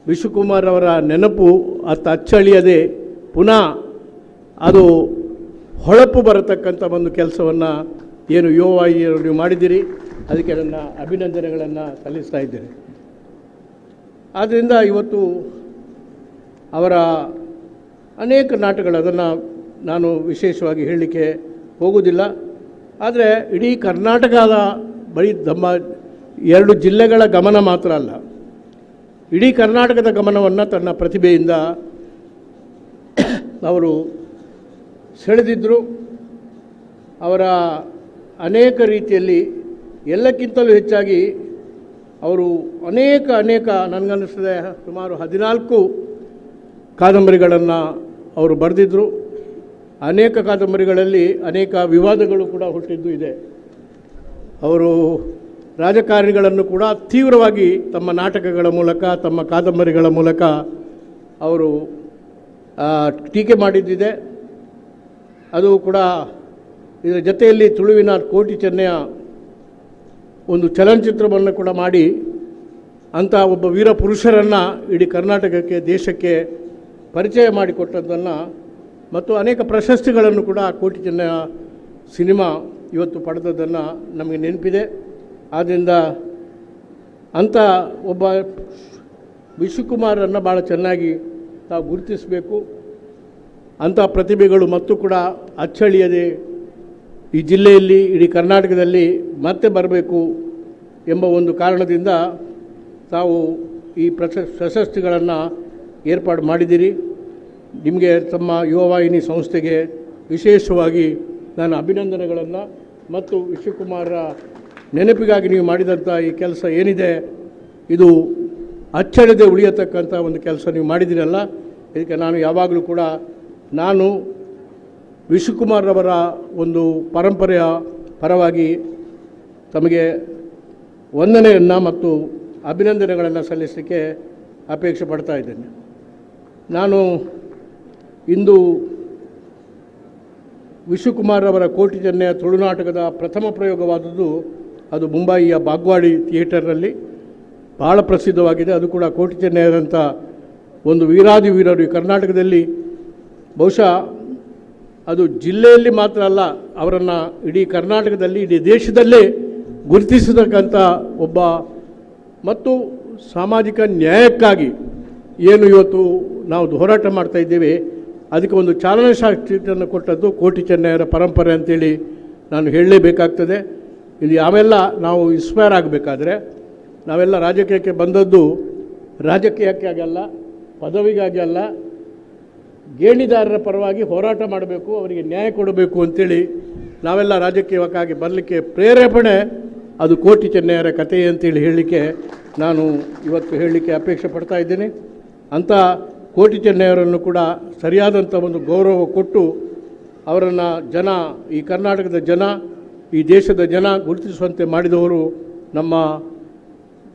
ವಿಶ್ವಕುಮಾರ್ ಅವರ ನೆನಪು ಅಚ್ಚಳಿಯದೆ ಪುನಃ ಅದು ಹೊಳಪು ಬರತಕ್ಕಂಥ ಒಂದು ಕೆಲಸವನ್ನು ಏನು ನೀವು ಮಾಡಿದ್ದೀರಿ, ಅದಕ್ಕೆ ನನ್ನ ಅಭಿನಂದನೆಗಳನ್ನು ಸಲ್ಲಿಸ್ತಾ ಇದ್ದೇನೆ. ಆದ್ದರಿಂದ ಇವತ್ತು ಅವರ ಅನೇಕ ನಾಟಕಗಳು, ಅದನ್ನು ನಾನು ವಿಶೇಷವಾಗಿ ಹೇಳಲಿಕ್ಕೆ ಹೋಗುವುದಿಲ್ಲ. ಆದರೆ ಇಡೀ ಕರ್ನಾಟಕದ ಬರೀ ನಮ್ಮ 2 ಜಿಲ್ಲೆಗಳ ಗಮನ ಮಾತ್ರ ಅಲ್ಲ, ಇಡೀ ಕರ್ನಾಟಕದ ಗಮನವನ್ನು ತನ್ನ ಪ್ರತಿಭೆಯಿಂದ ಅವರು ಸೆಳೆದಿದ್ದರು. ಅವರ ಅನೇಕ ರೀತಿಯಲ್ಲಿ, ಎಲ್ಲಕ್ಕಿಂತಲೂ ಹೆಚ್ಚಾಗಿ ಅವರು ಅನೇಕ ನನಗನ್ನಿಸ್ತದೆ ಸುಮಾರು 14 ಕಾದಂಬರಿಗಳನ್ನು ಅವರು ಬರೆದಿದ್ದರು. ಅನೇಕ ಕಾದಂಬರಿಗಳಲ್ಲಿ ಅನೇಕ ವಿವಾದಗಳು ಕೂಡ ಹುಟ್ಟಿದ್ದು ಇದೆ. ಅವರು ರಾಜಕಾರಣಿಗಳನ್ನು ಕೂಡ ತೀವ್ರವಾಗಿ ತಮ್ಮ ನಾಟಕಗಳ ಮೂಲಕ, ತಮ್ಮ ಕಾದಂಬರಿಗಳ ಮೂಲಕ ಅವರು ಟೀಕೆ ಮಾಡಿದ್ದಿದೆ. ಅದು ಕೂಡ ಇದರ ಜೊತೆಯಲ್ಲಿ ತುಳುವಿನ ಕೋಟಿ ಚೆನ್ನೆಯ ಒಂದು ಚಲನಚಿತ್ರವನ್ನು ಕೂಡ ಮಾಡಿ ಅಂಥ ಒಬ್ಬ ವೀರ ಪುರುಷರನ್ನು ಇಡೀ ಕರ್ನಾಟಕಕ್ಕೆ, ದೇಶಕ್ಕೆ ಪರಿಚಯ ಮಾಡಿಕೊಟ್ಟದ್ದನ್ನು ಮತ್ತು ಅನೇಕ ಪ್ರಶಸ್ತಿಗಳನ್ನು ಕೂಡ ಕೋಟಿ ಚೆನ್ನೆಯ ಸಿನಿಮಾ ಇವತ್ತು ಪಡೆದದ್ದನ್ನು ನಮಗೆ ನೆನಪಿದೆ. ಆದ್ದರಿಂದ ಅಂಥ ಒಬ್ಬ ವಿಶ್ವಕುಮಾರನ್ನು ಭಾಳ ಚೆನ್ನಾಗಿ ತಾವು ಗುರುತಿಸಬೇಕು. ಅಂಥ ಪ್ರತಿಭೆಗಳು ಮತ್ತು ಕೂಡ ಅಚ್ಚಳಿಯದೆ ಈ ಜಿಲ್ಲೆಯಲ್ಲಿ, ಇಡೀ ಕರ್ನಾಟಕದಲ್ಲಿ ಮತ್ತೆ ಬರಬೇಕು ಎಂಬ ಒಂದು ಕಾರಣದಿಂದ ತಾವು ಈ ಪ್ರಶಸ್ತಿಗಳನ್ನು ಏರ್ಪಾಡು ಮಾಡಿದ್ದೀರಿ. ನಿಮಗೆ ತಮ್ಮ ಯುವವಾಹಿನಿ ಸಂಸ್ಥೆಗೆ ವಿಶೇಷವಾಗಿ ನಾನು ಅಭಿನಂದನೆಗಳನ್ನು ಮತ್ತು ವಿಶ್ವಕುಮಾರರ ನೆನಪಿಗಾಗಿ ನೀವು ಮಾಡಿದಂಥ ಈ ಕೆಲಸ ಏನಿದೆ ಇದು ಅಚ್ಚಳಿದೆ ಉಳಿಯತಕ್ಕಂಥ ಒಂದು ಕೆಲಸ ನೀವು ಮಾಡಿದ್ದೀರಲ್ಲ, ಇದಕ್ಕೆ ನಾನು ಯಾವಾಗಲೂ ಕೂಡ ನಾನು ವಿಶ್ವಕುಮಾರ್ರವರ ಒಂದು ಪರಂಪರೆಯ ಪರವಾಗಿ ತಮಗೆ ವಂದನೆಯನ್ನು ಮತ್ತು ಅಭಿನಂದನೆಗಳನ್ನು ಸಲ್ಲಿಸಲಿಕ್ಕೆ ಅಪೇಕ್ಷೆ ಪಡ್ತಾ ಇದ್ದೇನೆ. ನಾನು ಇಂದು ವಿಶ್ವಕುಮಾರ್ರವರ ಕೋಟಿ ಚೆನ್ನೆಯ ತುಳುನಾಟಕದ ಪ್ರಥಮ ಪ್ರಯೋಗವಾದದ್ದು ಅದು ಮುಂಬಯಿಯ ಬಾಗ್ವಾಡಿ ಥಿಯೇಟರ್ನಲ್ಲಿ ಭಾಳ ಪ್ರಸಿದ್ಧವಾಗಿದೆ. ಅದು ಕೂಡ ಕೋಟಿ ಚೆನ್ನೆಯರಂಥ ಒಂದು ವೀರಾದಿ ವೀರರು ಈ ಕರ್ನಾಟಕದಲ್ಲಿ ಬಹುಶಃ ಅದು ಜಿಲ್ಲೆಯಲ್ಲಿ ಮಾತ್ರ ಅಲ್ಲ, ಅವರನ್ನು ಇಡೀ ಕರ್ನಾಟಕದಲ್ಲಿ, ಇಡೀ ದೇಶದಲ್ಲೇ ಗುರುತಿಸತಕ್ಕಂಥ ಒಬ್ಬ ಮತ್ತು ಸಾಮಾಜಿಕ ನ್ಯಾಯಕ್ಕಾಗಿ ಏನು ಇವತ್ತು ನಾವು ಹೋರಾಟ ಮಾಡ್ತಾ ಇದ್ದೇವೆ ಅದಕ್ಕೆ ಒಂದು ಚಾಲನಾಶಕ್ತಿಯನ್ನು ಕೊಟ್ಟದ್ದು ಕೋಟಿ ಚೆನ್ನೆಯರ ಪರಂಪರೆ ಅಂತೇಳಿ ನಾನು ಹೇಳಲೇಬೇಕಾಗ್ತದೆ. ಇದು ಯಾವೆಲ್ಲ ನಾವು ಇನ್ಸ್ಪೈರ್ ಆಗಬೇಕಾದ್ರೆ ನಾವೆಲ್ಲ ರಾಜಕೀಯಕ್ಕೆ ಬಂದದ್ದು ರಾಜಕೀಯಕ್ಕೆ ಆಗಲ್ಲ, ಪದವಿಗಾಗಿ ಅಲ್ಲ, ಗೇಣಿದಾರರ ಪರವಾಗಿ ಹೋರಾಟ ಮಾಡಬೇಕು, ಅವರಿಗೆ ನ್ಯಾಯ ಕೊಡಬೇಕು ಅಂಥೇಳಿ ನಾವೆಲ್ಲ ರಾಜಕೀಯಕ್ಕಾಗಿ ಬರಲಿಕ್ಕೆ ಪ್ರೇರೇಪಣೆ ಅದು ಕೋಟಿ ಚೆನ್ನೆಯರ ಕಥೆ ಅಂತೇಳಿ ಹೇಳಲಿಕ್ಕೆ ನಾನು ಇವತ್ತು ಹೇಳಲಿಕ್ಕೆ ಅಪೇಕ್ಷೆ ಪಡ್ತಾ ಇದ್ದೀನಿ. ಅಂಥ ಕೋಟಿ ಚೆನ್ನೆಯವರನ್ನು ಕೂಡ ಸರಿಯಾದಂಥ ಒಂದು ಗೌರವ ಕೊಟ್ಟು ಅವರನ್ನು ಜನ, ಈ ಕರ್ನಾಟಕದ ಜನ, ಈ ದೇಶದ ಜನ ಗುರುತಿಸುವಂತೆ ಮಾಡಿದವರು ನಮ್ಮ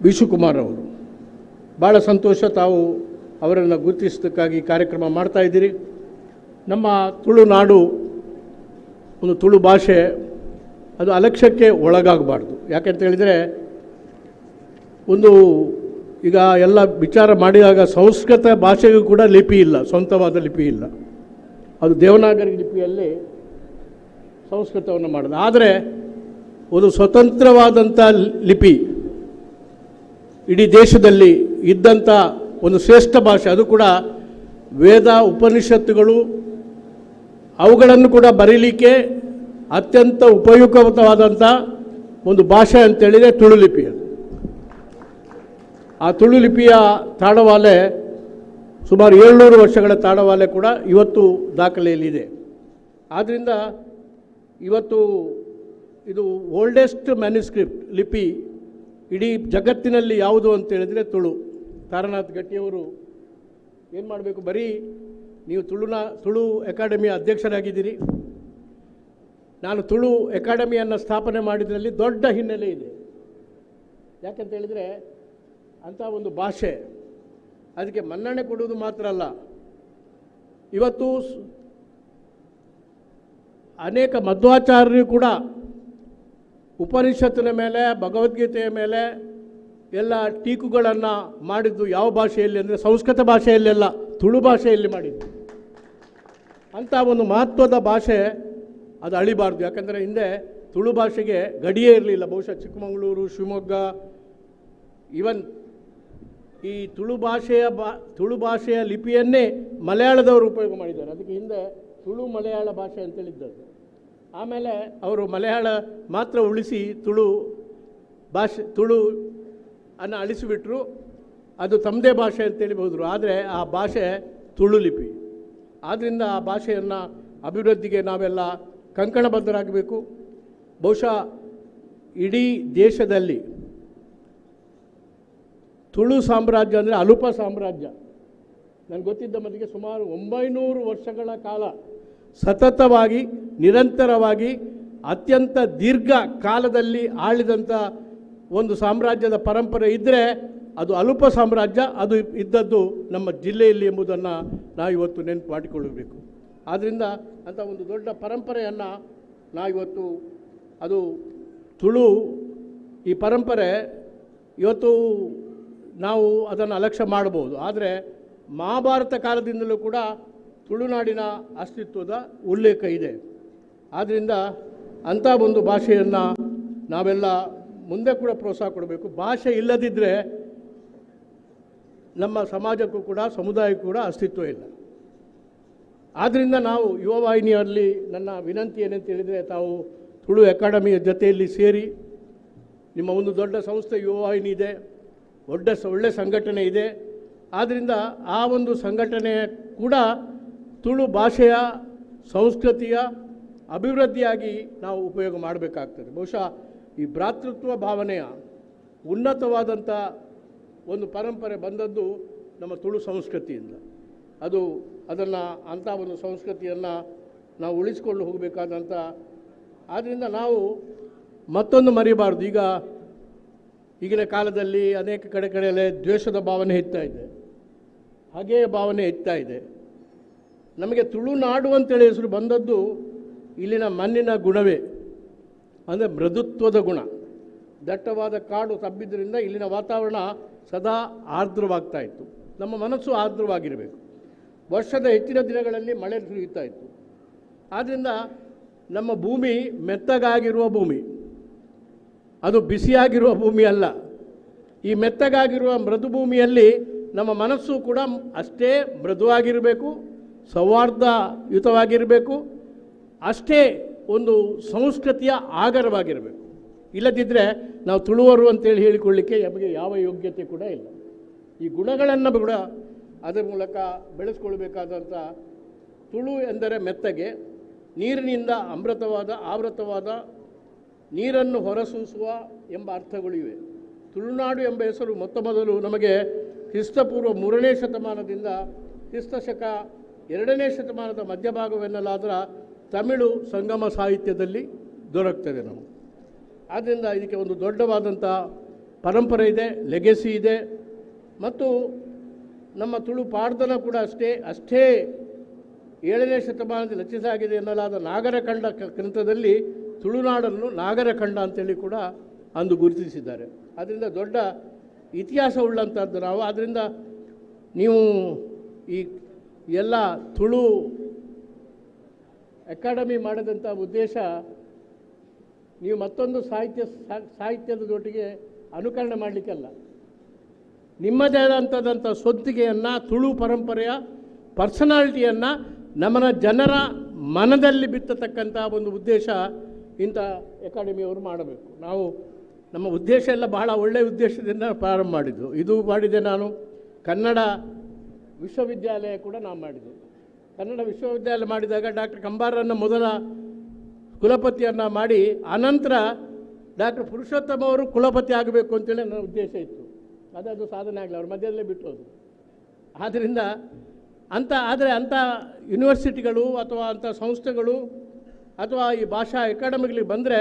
ವಿಶ್ವಕುಮಾರ್ ಅವರು. ಭಾಳ ಸಂತೋಷ ತಾವು ಅವರನ್ನು ಗುರುತಿಸೋದಕ್ಕಾಗಿ ಕಾರ್ಯಕ್ರಮ ಮಾಡ್ತಾಯಿದ್ದೀರಿ. ನಮ್ಮ ತುಳುನಾಡು, ಒಂದು ತುಳು ಭಾಷೆ ಅದು ಅಲಕ್ಷ್ಯಕ್ಕೆ ಒಳಗಾಗಬಾರ್ದು. ಯಾಕೆಂತ ಹೇಳಿದರೆ ಒಂದು ಈಗ ಎಲ್ಲ ವಿಚಾರ ಮಾಡಿದಾಗ ಸಂಸ್ಕೃತ ಭಾಷೆಗೂ ಕೂಡ ಲಿಪಿ ಇಲ್ಲ, ಸ್ವಂತವಾದ ಲಿಪಿ ಇಲ್ಲ. ಅದು ದೇವನಾಗರಿ ಲಿಪಿಯಲ್ಲಿ ಸಂಸ್ಕೃತವನ್ನು ಮಾಡೋದು. ಆದರೆ ಒಂದು ಸ್ವತಂತ್ರವಾದಂಥ ಲಿಪಿ ಇಡೀ ದೇಶದಲ್ಲಿ ಇದ್ದಂಥ ಒಂದು ಶ್ರೇಷ್ಠ ಭಾಷೆ, ಅದು ಕೂಡ ವೇದ ಉಪನಿಷತ್ತುಗಳು ಅವುಗಳನ್ನು ಕೂಡ ಬರೀಲಿಕ್ಕೆ ಅತ್ಯಂತ ಉಪಯುಕ್ತವಾದಂಥ ಒಂದು ಭಾಷೆ ಅಂತೇಳಿದರೆ ತುಳು ಲಿಪಿ. ಆ ತುಳು ಲಿಪಿಯ ತಾಡವಾಲೆ ಸುಮಾರು 700 ವರ್ಷಗಳ ತಾಡವಾಲೆ ಕೂಡ ಇವತ್ತು ದಾಖಲೆಯಲ್ಲಿದೆ. ಆದ್ದರಿಂದ ಇವತ್ತು ಇದು ಓಲ್ಡೆಸ್ಟ್ ಮ್ಯಾನ್ಯುಸ್ಕ್ರಿಪ್ಟ್ ಲಿಪಿ ಇಡೀ ಜಗತ್ತಿನಲ್ಲಿ ಯಾವುದು ಅಂತೇಳಿದರೆ ತುಳು. ತಾರನಾಥ್ ಗಟ್ಟಿಯವರು ಏನು ಮಾಡಬೇಕು, ಬರೀ ನೀವು ತುಳು ಅಕಾಡೆಮಿಯ ಅಧ್ಯಕ್ಷರಾಗಿದ್ದೀರಿ. ನಾನು ತುಳು ಅಕಾಡೆಮಿಯನ್ನು ಸ್ಥಾಪನೆ ಮಾಡಿದ್ರಲ್ಲಿ ದೊಡ್ಡ ಹಿನ್ನೆಲೆ ಇದೆ. ಯಾಕಂತ ಹೇಳಿದರೆ ಅಂಥ ಒಂದು ಭಾಷೆ, ಅದಕ್ಕೆ ಮನ್ನಣೆ ಕೊಡುವುದು ಮಾತ್ರ ಅಲ್ಲ, ಇವತ್ತು ಅನೇಕ ಮಧ್ವಾಚಾರ್ಯರು ಕೂಡ ಉಪನಿಷತ್ತಿನ ಮೇಲೆ, ಭಗವದ್ಗೀತೆಯ ಮೇಲೆ ಎಲ್ಲ ಟೀಕುಗಳನ್ನು ಮಾಡಿದ್ದು ಯಾವ ಭಾಷೆಯಲ್ಲಿ ಅಂದರೆ ಸಂಸ್ಕೃತ ಭಾಷೆಯಲ್ಲೆಲ್ಲ, ತುಳು ಭಾಷೆಯಲ್ಲಿ ಮಾಡಿದ್ದು. ಅಂಥ ಒಂದು ಮಹತ್ವದ ಭಾಷೆ ಅದು ಅಳಿಬಾರ್ದು. ಯಾಕಂದರೆ ಹಿಂದೆ ತುಳು ಭಾಷೆಗೆ ಗಡಿಯೇ ಇರಲಿಲ್ಲ. ಬಹುಶಃ ಚಿಕ್ಕಮಗಳೂರು, ಶಿವಮೊಗ್ಗ, ಈವನ್ ಈ ತುಳು ಭಾಷೆಯ ಲಿಪಿಯನ್ನೇ ಮಲಯಾಳದವರು ಉಪಯೋಗ ಮಾಡಿದ್ದಾರೆ. ಅದಕ್ಕೆ ಹಿಂದೆ ತುಳು ಮಲಯಾಳ ಭಾಷೆ ಅಂತೇಳಿದ್ದದ್ದು. ಆಮೇಲೆ ಅವರು ಮಲಯಾಳ ಮಾತ್ರ ಉಳಿಸಿ ತುಳು ಅನ್ನು ಅಳಿಸಿಬಿಟ್ರು. ಅದು ತಮ್ಮದೇ ಭಾಷೆ ಅಂತೇಳಿ ಹೋದರು. ಆದರೆ ಆ ಭಾಷೆ ತುಳು ಲಿಪಿ. ಆದ್ದರಿಂದ ಆ ಭಾಷೆಯನ್ನು ಅಭಿವೃದ್ಧಿಗೆ ನಾವೆಲ್ಲ ಕಂಕಣಬದ್ಧರಾಗಬೇಕು. ಬಹುಶಃ ಇಡೀ ದೇಶದಲ್ಲಿ ತುಳು ಸಾಮ್ರಾಜ್ಯ ಅಂದರೆ ಅಲುಪ ಸಾಮ್ರಾಜ್ಯ. ನನಗೆ ಗೊತ್ತಿದ್ದ ಮಟ್ಟಿಗೆ ಸುಮಾರು 900 ವರ್ಷಗಳ ಕಾಲ ಸತತವಾಗಿ, ನಿರಂತರವಾಗಿ, ಅತ್ಯಂತ ದೀರ್ಘ ಕಾಲದಲ್ಲಿ ಆಳಿದಂಥ ಒಂದು ಸಾಮ್ರಾಜ್ಯದ ಪರಂಪರೆ ಇದ್ದರೆ ಅದು ಅಲ್ಪ ಸಾಮ್ರಾಜ್ಯ, ಅದು ಇದ್ದದ್ದು ನಮ್ಮ ಜಿಲ್ಲೆಯಲ್ಲಿ ಎಂಬುದನ್ನು ನಾವಿವತ್ತು ನೆನಪು ಮಾಡಿಕೊಳ್ಳಬೇಕು. ಆದ್ದರಿಂದ ಅಂಥ ಒಂದು ದೊಡ್ಡ ಪರಂಪರೆಯನ್ನು ನಾವಿವತ್ತು ಅದು ತುಳು ಈ ಪರಂಪರೆ ಇವತ್ತು ನಾವು ಅದನ್ನು ಅಲಕ್ಷ್ಯ ಮಾಡ್ಬೋದು. ಆದರೆ ಮಹಾಭಾರತ ಕಾಲದಿಂದಲೂ ಕೂಡ ತುಳುನಾಡಿನ ಅಸ್ತಿತ್ವದ ಉಲ್ಲೇಖ ಇದೆ. ಆದ್ದರಿಂದ ಅಂಥ ಒಂದು ಭಾಷೆಯನ್ನು ನಾವೆಲ್ಲ ಮುಂದೆ ಕೂಡ ಪ್ರೋತ್ಸಾಹ ಕೊಡಬೇಕು. ಭಾಷೆ ಇಲ್ಲದಿದ್ದರೆ ನಮ್ಮ ಸಮಾಜಕ್ಕೂ ಕೂಡ ಸಮುದಾಯಕ್ಕೂ ಕೂಡ ಅಸ್ತಿತ್ವ ಇಲ್ಲ. ಆದ್ದರಿಂದ ನಾವು ಯುವವಾಹಿನಿಯಲ್ಲಿ ನನ್ನ ವಿನಂತಿ ಏನಂತ ಹೇಳಿದರೆ, ತಾವು ತುಳು ಅಕಾಡೆಮಿಯ ಜೊತೆಯಲ್ಲಿ ಸೇರಿ, ನಿಮ್ಮ ಒಂದು ದೊಡ್ಡ ಸಂಸ್ಥೆ ಯುವವಾಹಿನಿ ಇದೆ, ಒಳ್ಳೆ ಸಂಘಟನೆ ಇದೆ. ಆದ್ದರಿಂದ ಆ ಒಂದು ಸಂಘಟನೆ ಕೂಡ ತುಳು ಭಾಷೆಯ ಸಂಸ್ಕೃತಿಯ ಅಭಿವೃದ್ಧಿಯಾಗಿ ನಾವು ಉಪಯೋಗ ಮಾಡಬೇಕಾಗ್ತದೆ. ಬಹುಶಃ ಈ ಭ್ರಾತೃತ್ವ ಭಾವನೆಯ ಉನ್ನತವಾದಂಥ ಒಂದು ಪರಂಪರೆ ಬಂದದ್ದು ನಮ್ಮ ತುಳು ಸಂಸ್ಕೃತಿಯಿಂದ. ಅದನ್ನು ಅಂಥ ಒಂದು ಸಂಸ್ಕೃತಿಯನ್ನು ನಾವು ಉಳಿಸಿಕೊಂಡು ಹೋಗಬೇಕಾದಂಥ, ಆದ್ದರಿಂದ ನಾವು ಮತ್ತೊಂದು ಮರಿಬಾರ್ದು. ಈಗಿನ ಕಾಲದಲ್ಲಿ ಅನೇಕ ಕಡೆಯಲ್ಲೇ ದ್ವೇಷದ ಭಾವನೆ ಹೆಚ್ಚುತ್ತಾ ಇದೆ, ಹಾಗೆಯೇ ಭಾವನೆ ಹೆಚ್ಚುತ್ತಾ ಇದೆ. ನಮಗೆ ತುಳುನಾಡು ಅಂತೇಳಿ ಹೆಸರು ಬಂದದ್ದು ಇಲ್ಲಿನ ಮಣ್ಣಿನ ಗುಣವೇ, ಅಂದರೆ ಮೃದುತ್ವದ ಗುಣ. ದಟ್ಟವಾದ ಕಾಡು ತಬ್ಬಿದ್ದರಿಂದ ಇಲ್ಲಿನ ವಾತಾವರಣ ಸದಾ ಆರ್ದ್ರವಾಗ್ತಾ ಇತ್ತು. ನಮ್ಮ ಮನಸ್ಸು ಆರ್ದ್ರವಾಗಿರಬೇಕು. ವರ್ಷದ ಹೆಚ್ಚಿನ ದಿನಗಳಲ್ಲಿ ಮಳೆ ಸುರಿಯುತ್ತಾ ಇತ್ತು. ಆದ್ದರಿಂದ ನಮ್ಮ ಭೂಮಿ ಮೆತ್ತಗಾಗಿರುವ ಭೂಮಿ, ಅದು ಬಿಸಿಯಾಗಿರುವ ಭೂಮಿ ಅಲ್ಲ. ಈ ಮೆತ್ತಗಾಗಿರುವ ಮೃದು ಭೂಮಿಯಲ್ಲಿ ನಮ್ಮ ಮನಸ್ಸು ಕೂಡ ಅಷ್ಟೇ ಮೃದುವಾಗಿರಬೇಕು, ಸೌಹಾರ್ದಯುತವಾಗಿರಬೇಕು, ಅಷ್ಟೇ ಒಂದು ಸಂಸ್ಕೃತಿಯ ಆಗರವಾಗಿರಬೇಕು. ಇಲ್ಲದಿದ್ದರೆ ನಾವು ತುಳುವರು ಅಂತೇಳಿ ಹೇಳಿಕೊಳ್ಳಿಕ್ಕೆ ನಮಗೆ ಯಾವ ಯೋಗ್ಯತೆ ಕೂಡ ಇಲ್ಲ. ಈ ಗುಣಗಳನ್ನು ಕೂಡ ಅದರ ಮೂಲಕ ಬೆಳೆಸ್ಕೊಳ್ಬೇಕಾದಂಥ, ತುಳು ಎಂದರೆ ಮೆತ್ತಗೆ, ನೀರಿನಿಂದ ಆವೃತವಾದ ನೀರನ್ನು ಹೊರಸೂಸುವ ಎಂಬ ಅರ್ಥಗಳಿವೆ. ತುಳುನಾಡು ಎಂಬ ಹೆಸರು ಮೊದಲು ನಮಗೆ ಕ್ರಿಸ್ತಪೂರ್ವ 3ನೇ ಶತಮಾನದಿಂದ ಕ್ರಿಸ್ತಶಕ 2ನೇ ಶತಮಾನದ ಮಧ್ಯಭಾಗವೆನ್ನಲಾದ ತಮಿಳು ಸಂಗಮ ಸಾಹಿತ್ಯದಲ್ಲಿ ದೊರಕ್ತದೆ ನಾವು. ಆದ್ದರಿಂದ ಇದಕ್ಕೆ ಒಂದು ದೊಡ್ಡವಾದಂಥ ಪರಂಪರೆ ಇದೆ, ಲೆಗೆಸಿ ಇದೆ. ಮತ್ತು ನಮ್ಮ ತುಳು ಪಾಡ್ದನ ಕೂಡ ಅಷ್ಟೇ 7ನೇ ಶತಮಾನದಲ್ಲಿ ರಚಿಸಲಾಗಿದೆ ಎನ್ನಲಾದ ನಾಗರಖಂಡ ಗ್ರಂಥದಲ್ಲಿ ತುಳುನಾಡನ್ನು ನಾಗರಖಂಡ ಅಂತೇಳಿ ಕೂಡ ಅಂದು ಗುರುತಿಸಿದ್ದಾರೆ. ಅದರಿಂದ ದೊಡ್ಡ ಇತಿಹಾಸ ಉಳ್ಳಂಥದ್ದು ನಾವು. ಆದ್ದರಿಂದ ನೀವು ಈ ಎಲ್ಲ ತುಳು ಅಕಾಡೆಮಿ ಮಾಡಿದಂಥ ಉದ್ದೇಶ, ನೀವು ಮತ್ತೊಂದು ಸಾಹಿತ್ಯದೊಟ್ಟಿಗೆ ಅನುಕರಣೆ ಮಾಡಲಿಕ್ಕಲ್ಲ, ನಿಮ್ಮದೇ ಆದಂಥದ್ದಂಥ ಸ್ವಂತಿಕೆಯನ್ನು, ತುಳು ಪರಂಪರೆಯ ಪರ್ಸನಾಲಿಟಿಯನ್ನು ನಮ್ಮನ ಜನರ ಮನದಲ್ಲಿ ಬಿತ್ತತಕ್ಕಂಥ ಒಂದು ಉದ್ದೇಶ ಇಂಥ ಅಕಾಡೆಮಿಯವರು ಮಾಡಬೇಕು. ನಮ್ಮ ಉದ್ದೇಶ ಎಲ್ಲ ಬಹಳ ಒಳ್ಳೆಯ ಉದ್ದೇಶದಿಂದ ಪ್ರಾರಂಭ ಮಾಡಿದ್ದು. ಇದು ಮಾಡಿದೆ ನಾನು. ಕನ್ನಡ ವಿಶ್ವವಿದ್ಯಾಲಯ ಕೂಡ ನಾವು ಮಾಡಿದೆ. ಕನ್ನಡ ವಿಶ್ವವಿದ್ಯಾಲಯ ಮಾಡಿದಾಗ ಡಾಕ್ಟರ್ ಕಂಬಾರರನ್ನು ಮೊದಲ ಕುಲಪತಿಯನ್ನು ಮಾಡಿ, ಆನಂತರ ಡಾಕ್ಟರ್ ಪುರುಷೋತ್ತಮ ಅವರು ಕುಲಪತಿ ಆಗಬೇಕು ಅಂತೇಳಿ ನನ್ನ ಉದ್ದೇಶ ಇತ್ತು. ಅದು ಸಾಧನೆ ಆಗಲಿ, ಅವ್ರ ಮಧ್ಯದಲ್ಲೇ ಬಿಟ್ಟು ಹೋದರು. ಆದ್ದರಿಂದ ಅಂಥ ಯೂನಿವರ್ಸಿಟಿಗಳು ಅಥವಾ ಅಂಥ ಸಂಸ್ಥೆಗಳು ಅಥವಾ ಈ ಭಾಷಾ ಅಕಾಡೆಮಿಗಳಿಗೆ ಬಂದರೆ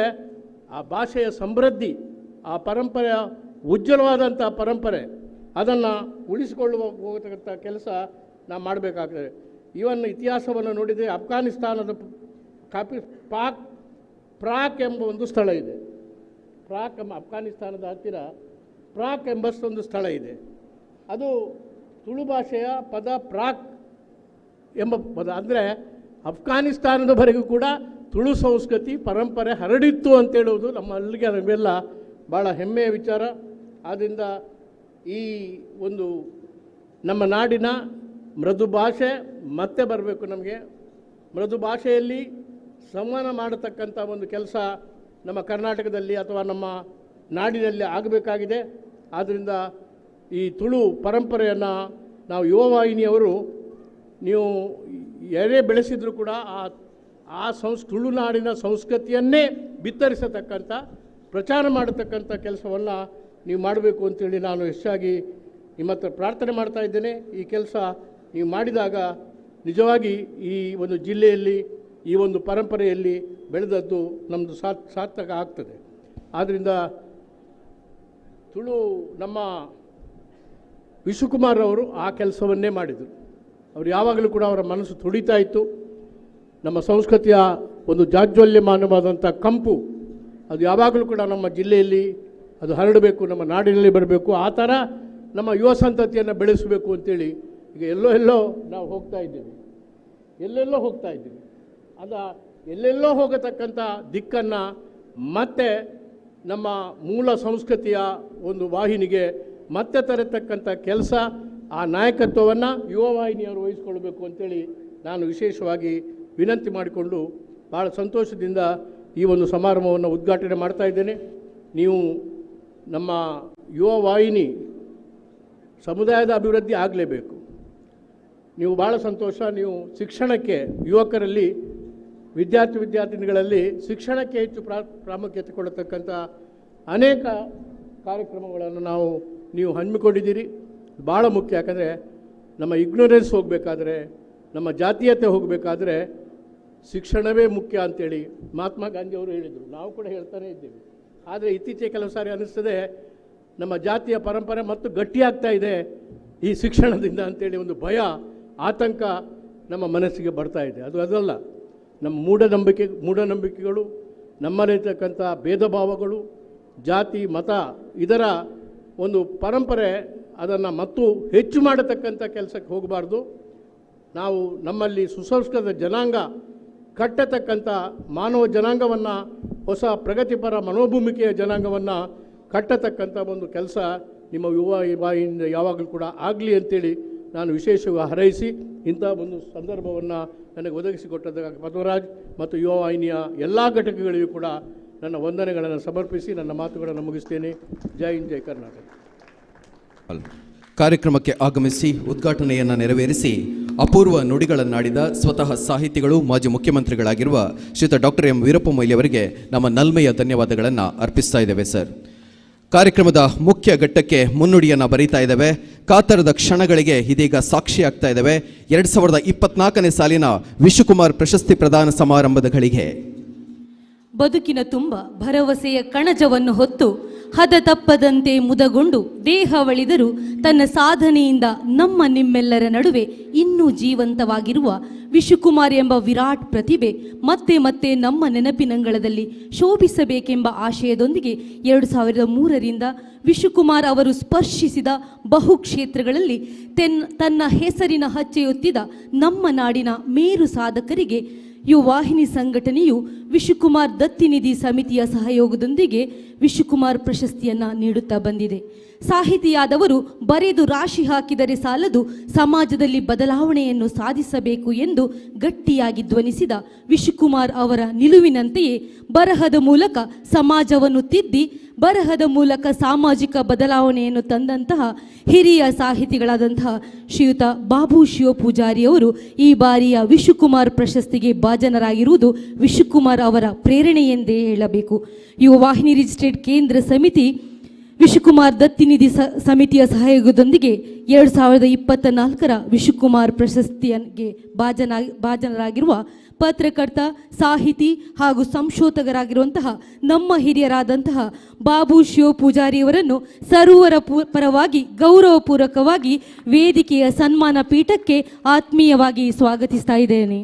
ಆ ಭಾಷೆಯ ಸಮೃದ್ಧಿ, ಆ ಪರಂಪರೆಯ ಉಜ್ವಲವಾದಂಥ ಪರಂಪರೆ, ಅದನ್ನು ಉಳಿಸಿಕೊಳ್ಳುವ ಹೋಗತಕ್ಕಂಥ ಕೆಲಸ ನಾವು ಮಾಡಬೇಕಾಗ್ತದೆ. ಇವನ್ ಇತಿಹಾಸವನ್ನು ನೋಡಿದರೆ ಅಫ್ಘಾನಿಸ್ತಾನದ ಪ್ರಾಕ್ ಎಂಬ ಒಂದು ಸ್ಥಳ ಇದೆ. ಅಫ್ಘಾನಿಸ್ತಾನದ ಹತ್ತಿರ ಪ್ರಾಕ್ ಎಂಬಷ್ಟೊಂದು ಸ್ಥಳ ಇದೆ. ಅದು ತುಳು ಭಾಷೆಯ ಪದ ಪ್ರಾಕ್ ಎಂಬ ಪದ. ಅಂದರೆ ಅಫ್ಘಾನಿಸ್ತಾನದವರೆಗೂ ಕೂಡ ತುಳು ಸಂಸ್ಕೃತಿ ಪರಂಪರೆ ಹರಡಿತ್ತು ಅಂತೇಳುವುದು ನಮ್ಮೆಲ್ಲ ಭಾಳ ಹೆಮ್ಮೆಯ ವಿಚಾರ. ಆದ್ದರಿಂದ ಈ ಒಂದು ನಮ್ಮ ನಾಡಿನ ಮೃದು ಭಾಷೆ ಮತ್ತೆ ಬರಬೇಕು. ನಮಗೆ ಮೃದು ಭಾಷೆಯಲ್ಲಿ ಸಂವಹನ ಮಾಡತಕ್ಕಂಥ ಒಂದು ಕೆಲಸ ನಮ್ಮ ಕರ್ನಾಟಕದಲ್ಲಿ ಅಥವಾ ನಮ್ಮ ನಾಡಿನಲ್ಲಿ ಆಗಬೇಕಾಗಿದೆ. ಆದ್ದರಿಂದ ಈ ತುಳು ಪರಂಪರೆಯನ್ನು ನಾವು ಯುವವಾಹಿನಿಯವರು, ನೀವು ಯಾರೇ ಬೆಳೆಸಿದರೂ ಕೂಡ ಆ ತುಳುನಾಡಿನ ಸಂಸ್ಕೃತಿಯನ್ನೇ ಬಿತ್ತರಿಸತಕ್ಕಂಥ, ಪ್ರಚಾರ ಮಾಡತಕ್ಕಂಥ ಕೆಲಸವನ್ನು ನೀವು ಮಾಡಬೇಕು ಅಂತೇಳಿ ನಾನು ಹೆಚ್ಚಾಗಿ ನಿಮ್ಮ ಹತ್ರ ಪ್ರಾರ್ಥನೆ ಮಾಡ್ತಾ ಇದ್ದೇನೆ. ಈ ಕೆಲಸ ನೀವು ಮಾಡಿದಾಗ ನಿಜವಾಗಿ ಈ ಒಂದು ಜಿಲ್ಲೆಯಲ್ಲಿ, ಈ ಒಂದು ಪರಂಪರೆಯಲ್ಲಿ ಬೆಳೆದದ್ದು ನಮ್ಮದು ಸಾರ್ಥಕ ಆಗ್ತದೆ. ಆದ್ದರಿಂದ ತುಳು ನಮ್ಮ ವಿಶ್ವಕುಮಾರ್ ಅವರು ಆ ಕೆಲಸವನ್ನೇ ಮಾಡಿದರು. ಅವರು ಯಾವಾಗಲೂ ಕೂಡ ಅವರ ಮನಸ್ಸು ತುಡಿತಾ ಇತ್ತು. ನಮ್ಮ ಸಂಸ್ಕೃತಿಯ ಒಂದು ಜಾಜ್ವಲ್ಯಮಾನವಾದಂಥ ಕಂಪು ಅದು ಯಾವಾಗಲೂ ಕೂಡ ನಮ್ಮ ಜಿಲ್ಲೆಯಲ್ಲಿ ಅದು ಹರಡಬೇಕು, ನಮ್ಮ ನಾಡಿನಲ್ಲಿ ಬರಬೇಕು, ಆ ಥರ ನಮ್ಮ ಯುವ ಸಂತತಿಯನ್ನು ಬೆಳೆಸಬೇಕು ಅಂತೇಳಿ ಈಗ ಎಲ್ಲೋ ನಾವು ಹೋಗ್ತಾ ಇದ್ದೀವಿ, ಎಲ್ಲೆಲ್ಲೋ ಹೋಗ್ತಾ ಇದ್ದೀವಿ. ಎಲ್ಲೆಲ್ಲೋ ಹೋಗತಕ್ಕಂಥ ದಿಕ್ಕನ್ನು ಮತ್ತೆ ನಮ್ಮ ಮೂಲ ಸಂಸ್ಕೃತಿಯ ಒಂದು ವಾಹಿನಿಗೆ ಮತ್ತೆ ತರತಕ್ಕಂಥ ಕೆಲಸ, ಆ ನಾಯಕತ್ವವನ್ನು ಯುವ ವಾಹಿನಿಯವರು ವಹಿಸ್ಕೊಳ್ಬೇಕು ಅಂತೇಳಿ ನಾನು ವಿಶೇಷವಾಗಿ ವಿನಂತಿ ಮಾಡಿಕೊಂಡು ಭಾಳ ಸಂತೋಷದಿಂದ ಈ ಒಂದು ಸಮಾರಂಭವನ್ನು ಉದ್ಘಾಟನೆ ಮಾಡ್ತಾ ಇದ್ದೇನೆ. ನೀವು ನಮ್ಮ ಯುವ ವಾಹಿನಿ ಸಮುದಾಯದ ಅಭಿವೃದ್ಧಿ ಆಗಲೇಬೇಕು. ನೀವು ಭಾಳ ಸಂತೋಷ, ನೀವು ಶಿಕ್ಷಣಕ್ಕೆ ಯುವಕರಲ್ಲಿ ವಿದ್ಯಾರ್ಥಿನಿಗಳಲ್ಲಿ ಶಿಕ್ಷಣಕ್ಕೆ ಹೆಚ್ಚು ಪ್ರಾಮುಖ್ಯತೆ ಕೊಡತಕ್ಕಂಥ ಅನೇಕ ಕಾರ್ಯಕ್ರಮಗಳನ್ನು ನೀವು ಹಮ್ಮಿಕೊಂಡಿದ್ದೀರಿ. ಭಾಳ ಮುಖ್ಯ. ಯಾಕಂದರೆ ನಮ್ಮ ಇಗ್ನೋರೆನ್ಸ್ ಹೋಗಬೇಕಾದ್ರೆ, ನಮ್ಮ ಜಾತೀಯತೆ ಹೋಗಬೇಕಾದ್ರೆ ಶಿಕ್ಷಣವೇ ಮುಖ್ಯ ಅಂತೇಳಿ ಮಹಾತ್ಮ ಗಾಂಧಿಯವರು ಹೇಳಿದರು. ನಾವು ಕೂಡ ಹೇಳ್ತಾನೆ ಇದ್ದೀವಿ. ಆದರೆ ಇತ್ತೀಚೆಗೆ ಕೆಲವು ಸಾರಿ ಅನ್ನಿಸ್ತದೆ ನಮ್ಮ ಜಾತಿಯ ಪರಂಪರೆ ಮತ್ತು ಗಟ್ಟಿಯಾಗ್ತಾ ಇದೆ ಈ ಶಿಕ್ಷಣದಿಂದ ಅಂತೇಳಿ ಒಂದು ಭಯ, ಆತಂಕ ನಮ್ಮ ಮನಸ್ಸಿಗೆ ಬರ್ತಾ ಇದೆ. ಅದಲ್ಲ, ನಮ್ಮ ಮೂಢನಂಬಿಕೆಗಳು, ನಮ್ಮಲ್ಲಿರ್ತಕ್ಕಂಥ ಭೇದ ಭಾವಗಳು, ಜಾತಿ ಮತ ಇದರ ಒಂದು ಪರಂಪರೆ ಅದನ್ನು ಮತ್ತು ಹೆಚ್ಚು ಮಾಡತಕ್ಕಂಥ ಕೆಲಸಕ್ಕೆ ಹೋಗಬಾರ್ದು. ನಾವು ನಮ್ಮಲ್ಲಿ ಸುಸಂಸ್ಕೃತ ಜನಾಂಗ ಕಟ್ಟತಕ್ಕಂಥ ಮಾನವ ಜನಾಂಗವನ್ನು, ಹೊಸ ಪ್ರಗತಿಪರ ಮನೋಭೂಮಿಕೆಯ ಜನಾಂಗವನ್ನು ಕಟ್ಟತಕ್ಕಂಥ ಒಂದು ಕೆಲಸ ನಿಮ್ಮ ಯುವ ವಾಹಿನಿಯಿಂದ ಯಾವಾಗಲೂ ಕೂಡ ಆಗಲಿ ಅಂತೇಳಿ ನಾನು ವಿಶೇಷವಾಗಿ ಹಾರೈಸಿ ಇಂಥ ಒಂದು ಸಂದರ್ಭವನ್ನು ನನಗೆ ಒದಗಿಸಿಕೊಟ್ಟದಕ್ಕಾಗಿ ಪದ್ಮರಾಜ್ ಮತ್ತು ಯುವ ವಾಹಿನಿಯ ಎಲ್ಲ ಘಟಕಗಳಿಗೂ ಕೂಡ ನನ್ನ ವಂದನೆಗಳನ್ನು ಸಮರ್ಪಿಸಿ ನನ್ನ ಮಾತುಗಳನ್ನು ಮುಗಿಸ್ತೇನೆ. ಜೈ ಹಿಂದ್, ಜೈ ಕರ್ನಾಟಕ. ಕಾರ್ಯಕ್ರಮಕ್ಕೆ ಆಗಮಿಸಿ ಉದ್ಘಾಟನೆಯನ್ನು ನೆರವೇರಿಸಿ ಅಪೂರ್ವ ನುಡಿಗಳನ್ನಾಡಿದ ಸ್ವತಃ ಸಾಹಿತಿಗಳು, ಮಾಜಿ ಮುಖ್ಯಮಂತ್ರಿಗಳಾಗಿರುವ ಶ್ರೀಯುತ ಡಾಕ್ಟರ್ ಎಂ ವೀರಪ್ಪ ಮೊಯ್ಲಿ ಅವರಿಗೆ ನಮ್ಮ ನಲ್ಮೆಯ ಧನ್ಯವಾದಗಳನ್ನು ಅರ್ಪಿಸ್ತಾ ಇದ್ದೇವೆ ಸರ್. ಕಾರ್ಯಕ್ರಮದ ಮುಖ್ಯ ಘಟ್ಟಕ್ಕೆ ಮುನ್ನುಡಿಯನ್ನು ಬರೀತಾ ಇದ್ದೇವೆ. ಕಾತರದ ಕ್ಷಣಗಳಿಗೆ ಇದೀಗ ಸಾಕ್ಷಿಯಾಗ್ತಾ ಇದ್ದೇವೆ. 2024ನೇ ಸಾಲಿನ ವಿಶ್ವಕುಮಾರ್ ಪ್ರಶಸ್ತಿ ಪ್ರದಾನ ಸಮಾರಂಭದ ಗಳಿಗೆ. ಬದುಕಿನ ತುಂಬ ಭರವಸೆಯ ಕಣಜವನ್ನು ಹೊತ್ತು ಹದ ತಪ್ಪದಂತೆ ಮುದಗೊಂಡು ದೇಹವಳಿದರೂ ತನ್ನ ಸಾಧನೆಯಿಂದ ನಮ್ಮ ನಿಮ್ಮೆಲ್ಲರ ನಡುವೆ ಇನ್ನೂ ಜೀವಂತವಾಗಿರುವ ವಿಶ್ವಕುಮಾರ್ ಎಂಬ ವಿರಾಟ್ ಪ್ರತಿಭೆ ಮತ್ತೆ ಮತ್ತೆ ನಮ್ಮ ನೆನಪಿನಂಗಳದಲ್ಲಿ ಶೋಭಿಸಬೇಕೆಂಬ ಆಶಯದೊಂದಿಗೆ 2003ರಿಂದ ವಿಶ್ವಕುಮಾರ್ ಅವರು ಸ್ಪರ್ಶಿಸಿದ ಬಹು ಕ್ಷೇತ್ರಗಳಲ್ಲಿ ತನ್ನ ಹೆಸರಿನ ಹಚ್ಚೆಯೊತ್ತಿದ ನಮ್ಮ ನಾಡಿನ ಮೇರು ಸಾಧಕರಿಗೆ ಯುವ ವಾಹಿನಿ ಸಂಘಟನೆಯು ವಿಶ್ವಕುಮಾರ್ ದತ್ತಿನಿಧಿ ಸಮಿತಿಯ ಸಹಯೋಗದೊಂದಿಗೆ ವಿಶ್ವಕುಮಾರ್ ಪ್ರಶಸ್ತಿಯನ್ನು ನೀಡುತ್ತಾ ಬಂದಿದೆ. ಸಾಹಿತಿಯಾದವರು ಬರೆದು ರಾಶಿ ಹಾಕಿದರೆ ಸಾಲದು, ಸಮಾಜದಲ್ಲಿ ಬದಲಾವಣೆಯನ್ನು ಸಾಧಿಸಬೇಕು ಎಂದು ಗಟ್ಟಿಯಾಗಿ ಧ್ವನಿಸಿದ ವಿಶ್ವಕುಮಾರ್ ಅವರ ನಿಲುವಿನಂತೆಯೇ ಬರಹದ ಮೂಲಕ ಸಮಾಜವನ್ನು ತಿದ್ದಿ ಬರಹದ ಮೂಲಕ ಸಾಮಾಜಿಕ ಬದಲಾವಣೆಯನ್ನು ತಂದಂತಹ ಹಿರಿಯ ಸಾಹಿತಿಗಳಾದಂತಹ ಶ್ರೀಯುತ ಬಾಬು ಶಿವಪೂಜಾರಿಯವರು ಈ ಬಾರಿಯ ವಿಶ್ವಕುಮಾರ್ ಪ್ರಶಸ್ತಿಗೆ ಭಾಜನರಾಗಿರುವುದು ವಿಶ್ವಕುಮಾರ್ ಅವರ ಪ್ರೇರಣೆ ಎಂದೇ ಹೇಳಬೇಕು. ಯುವ ವಾಹಿನಿ ರಿಜಿಸ್ಟ್ರೇಡ್ ಕೇಂದ್ರ ಸಮಿತಿ ವಿಶ್ವಕುಮಾರ್ ದತ್ತಿನಿಧಿ ಸಮಿತಿಯ ಸಹಯೋಗದೊಂದಿಗೆ 2024ರ ವಿಶ್ವಕುಮಾರ್ ಪ್ರಶಸ್ತಿಗೆ ಭಾಜನರಾಗಿರುವ ಪತ್ರಕರ್ತ, ಸಾಹಿತಿ ಹಾಗೂ ಸಂಶೋಧಕರಾಗಿರುವಂತಹ ನಮ್ಮ ಹಿರಿಯರಾದಂತಹ ಬಾಬು ಶಿವಪೂಜಾರಿಯವರನ್ನು ಸರ್ವರ ಪರವಾಗಿ ಗೌರವಪೂರ್ವಕವಾಗಿ ವೇದಿಕೆಯ ಸನ್ಮಾನ ಪೀಠಕ್ಕೆ ಆತ್ಮೀಯವಾಗಿ ಸ್ವಾಗತಿಸ್ತಾ ಇದ್ದೇನೆ.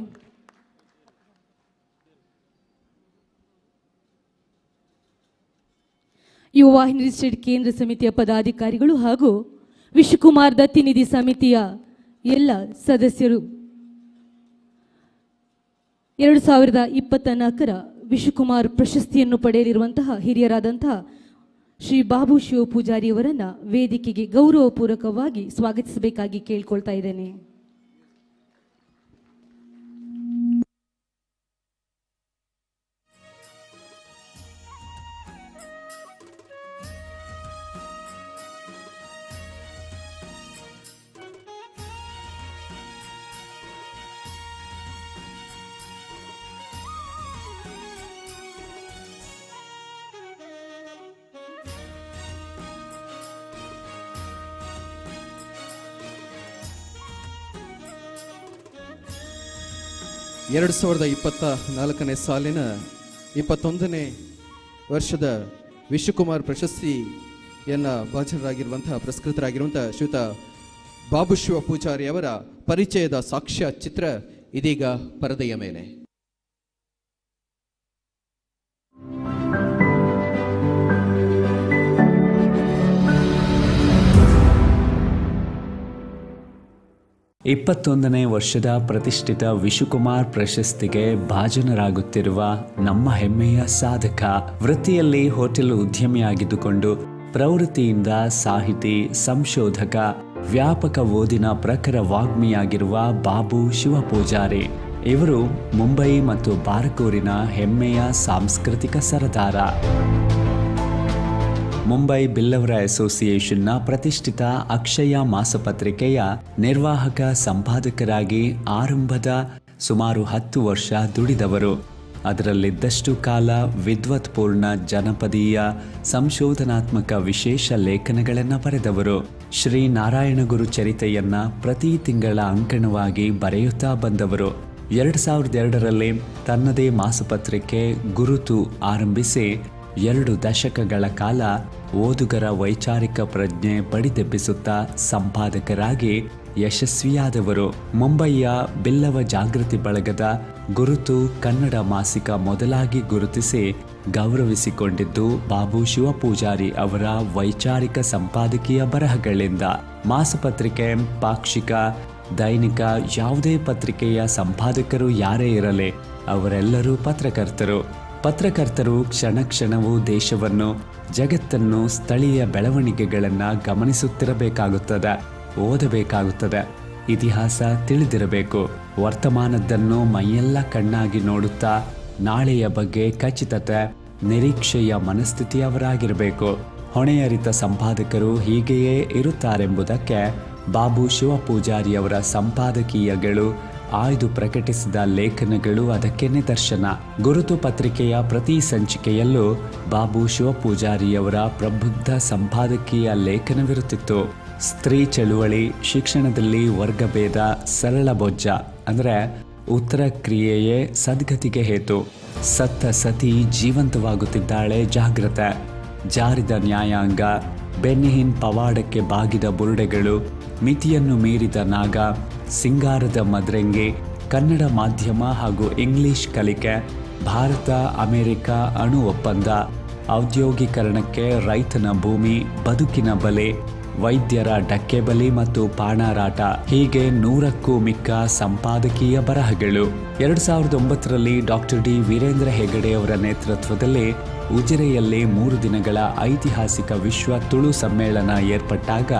ಯುವ ವಾಹಿನಿ ರಿಜಿಸ್ಟ್ರೇಡ್ ಕೇಂದ್ರ ಸಮಿತಿಯ ಪದಾಧಿಕಾರಿಗಳು ಹಾಗೂ ವಿಶ್ವಕುಮಾರ್ ದತ್ತಿನಿಧಿ ಸಮಿತಿಯ ಎಲ್ಲ ಸದಸ್ಯರು 2024ರ ವಿಶ್ವಕುಮಾರ್ ಪ್ರಶಸ್ತಿಯನ್ನು ಪಡೆಯಲಿರುವಂತಹ ಹಿರಿಯರಾದಂತಹ ಶ್ರೀ ಬಾಬು ಶಿವಪೂಜಾರಿಯವರನ್ನು ವೇದಿಕೆಗೆ ಗೌರವಪೂರ್ವಕವಾಗಿ ಸ್ವಾಗತಿಸಬೇಕಾಗಿ ಕೇಳ್ಕೊಳ್ತಾ ಇದ್ದೇನೆ. ಎರಡು 2024ನೇ ಸಾಲಿನ 21ನೇ ವರ್ಷದ ವಿಶ್ವಕುಮಾರ್ ಪ್ರಶಸ್ತಿ ಭಾಜನರಾಗಿರುವಂತಹ ಪುರಸ್ಕೃತರಾಗಿರುವಂತಹ ಶ್ರೀಯುತ ಬಾಬು ಶಿವ ಪೂಜಾರಿ ಅವರ ಪರಿಚಯದ ಸಾಕ್ಷ್ಯ ಚಿತ್ರ ಇದೀಗ ಪರದೆಯ ಮೇಲೆ. ಇಪ್ಪತ್ತೊಂದನೇ ವರ್ಷದ ಪ್ರತಿಷ್ಠಿತ ವಿಶುಕುಮಾರ್ ಪ್ರಶಸ್ತಿಗೆ ಭಾಜನರಾಗುತ್ತಿರುವ ನಮ್ಮ ಹೆಮ್ಮೆಯ ಸಾಧಕ, ವೃತ್ತಿಯಲ್ಲಿ ಹೋಟೆಲ್ ಉದ್ಯಮಿಯಾಗಿದ್ದುಕೊಂಡು ಪ್ರವೃತ್ತಿಯಿಂದ ಸಾಹಿತಿ, ಸಂಶೋಧಕ, ವ್ಯಾಪಕ ಓದಿನ ಪ್ರಖರ ವಾಗ್ಮಿಯಾಗಿರುವ ಬಾಬು ಶಿವಪೂಜಾರಿ ಇವರು ಮುಂಬೈ ಮತ್ತು ಬಾರಕೂರಿನ ಹೆಮ್ಮೆಯ ಸಾಂಸ್ಕೃತಿಕ ಸರದಾರ. ಮುಂಬೈ ಬಿಲ್ಲವರ ಅಸೋಸಿಯೇಷನ್ನ ಪ್ರತಿಷ್ಠಿತ ಅಕ್ಷಯ ಮಾಸಪತ್ರಿಕೆಯ ನಿರ್ವಾಹಕ ಸಂಪಾದಕರಾಗಿ ಆರಂಭದ ಸುಮಾರು 10 ವರ್ಷ ದುಡಿದವರು. ಅದರಲ್ಲಿದ್ದಷ್ಟು ಕಾಲ ವಿದ್ವತ್ಪೂರ್ಣ ಜನಪದೀಯ ಸಂಶೋಧನಾತ್ಮಕ ವಿಶೇಷ ಲೇಖನಗಳನ್ನು ಬರೆದವರು. ಶ್ರೀ ನಾರಾಯಣಗುರು ಚರಿತೆಯನ್ನ ಪ್ರತಿ ತಿಂಗಳ ಅಂಕಣವಾಗಿ ಬರೆಯುತ್ತಾ ಬಂದವರು. 2002ರಲ್ಲಿ ತನ್ನದೇ ಮಾಸಪತ್ರಿಕೆ ಗುರುತು ಆರಂಭಿಸಿ 2 ದಶಕಗಳ ಕಾಲ ಓದುಗರ ವೈಚಾರಿಕ ಪ್ರಜ್ಞೆ ಬಡಿದೆಬ್ಬಿಸುತ್ತಾ ಸಂಪಾದಕರಾಗಿ ಯಶಸ್ವಿಯಾದವರು. ಮುಂಬಯಿಯ ಬಿಲ್ಲವ ಜಾಗೃತಿ ಬಳಗದ ಗುರುತು ಕನ್ನಡ ಮಾಸಿಕ ಮೊದಲಾಗಿ ಗುರುತಿಸಿ ಗೌರವಿಸಿಕೊಂಡಿದ್ದು ಬಾಬು ಶಿವಪೂಜಾರಿ ಅವರ ವೈಚಾರಿಕ ಸಂಪಾದಕೀಯ ಬರಹಗಳಿಂದ. ಮಾಸಪತ್ರಿಕೆ, ಪಾಕ್ಷಿಕ, ದೈನಿಕ ಯಾವುದೇ ಪತ್ರಿಕೆಯ ಸಂಪಾದಕರು ಯಾರೇ ಇರಲಿ ಅವರೆಲ್ಲರೂ ಪತ್ರಕರ್ತರು ಕ್ಷಣ ಕ್ಷಣವೂ ದೇಶವನ್ನು, ಜಗತ್ತನ್ನು, ಸ್ಥಳೀಯ ಬೆಳವಣಿಗೆಗಳನ್ನು ಗಮನಿಸುತ್ತಿರಬೇಕಾಗುತ್ತದೆ, ಓದಬೇಕಾಗುತ್ತದೆ, ಇತಿಹಾಸ ತಿಳಿದಿರಬೇಕು. ವರ್ತಮಾನದ್ದನ್ನು ಮೈಯೆಲ್ಲ ಕಣ್ಣಾಗಿ ನೋಡುತ್ತಾ ನಾಳೆಯ ಬಗ್ಗೆ ಖಚಿತತೆ, ನಿರೀಕ್ಷೆಯ ಮನಸ್ಥಿತಿಯವರಾಗಿರಬೇಕು. ಹೊಣೆಯರಿತ ಸಂಪಾದಕರು ಹೀಗೆಯೇ ಇರುತ್ತಾರೆಂಬುದಕ್ಕೆ ಬಾಬು ಶಿವಪೂಜಾರಿಯವರ ಸಂಪಾದಕೀಯಗಳು, ಆಯ್ದು ಪ್ರಕಟಿಸಿದ ಲೇಖನಗಳು ಅದಕ್ಕೆ ನಿದರ್ಶನ. ಗುರುತು ಪತ್ರಿಕೆಯ ಪ್ರತಿ ಸಂಚಿಕೆಯಲ್ಲೂ ಬಾಬು ಶಿವಪೂಜಾರಿಯವರ ಪ್ರಬುದ್ಧ ಸಂಪಾದಕೀಯ ಲೇಖನವಿರುತ್ತಿತ್ತು. ಸ್ತ್ರೀ ಚಳುವಳಿ, ಶಿಕ್ಷಣದಲ್ಲಿ ವರ್ಗಭೇದ, ಸರಳ ಬೊಜ್ಜ ಅಂದರೆ ಉತ್ತರ ಕ್ರಿಯೆಯೇ ಸದ್ಗತಿಗೆ ಹೇತು, ಸತ್ತ ಸತಿ ಜೀವಂತವಾಗುತ್ತಿದ್ದಾಳೆ ಜಾಗ್ರತೆ, ಜಾರಿದ ನ್ಯಾಯಾಂಗ, ಬೆನ್ನಿಹಿನ್ ಪವಾಡಕ್ಕೆ ಬಾಗಿದ ಬುರುಡೆಗಳು, ಮಿತಿಯನ್ನು ಮೀರಿದ ನಾಗ, ಸಿಂಗಾರದ ಮದ್ರೆಂಗಿ, ಕನ್ನಡ ಮಾಧ್ಯಮ ಹಾಗೂ ಇಂಗ್ಲಿಷ್ ಕಲಿಕೆ, ಭಾರತ ಅಮೆರಿಕ ಅಣು ಒಪ್ಪಂದ, ಔದ್ಯೋಗೀಕರಣಕ್ಕೆ ರೈತನ ಭೂಮಿ, ಬದುಕಿನ ಬಲೆ, ವೈದ್ಯರ ಡಕ್ಕೆಬಲಿ ಮತ್ತು ಪಾಣಾರಾಟ ಹೀಗೆ 100ಕ್ಕೂ ಮಿಕ್ಕ ಸಂಪಾದಕೀಯ ಬರಹಗಳು. 2009ರಲ್ಲಿ ಡಾಕ್ಟರ್ ಡಿ ವೀರೇಂದ್ರ ಹೆಗಡೆ ಅವರ ನೇತೃತ್ವದಲ್ಲಿ ಉಜಿರೆಯಲ್ಲಿ 3 ದಿನಗಳ ಐತಿಹಾಸಿಕ ವಿಶ್ವ ತುಳು ಸಮ್ಮೇಳನ ಏರ್ಪಟ್ಟಾಗ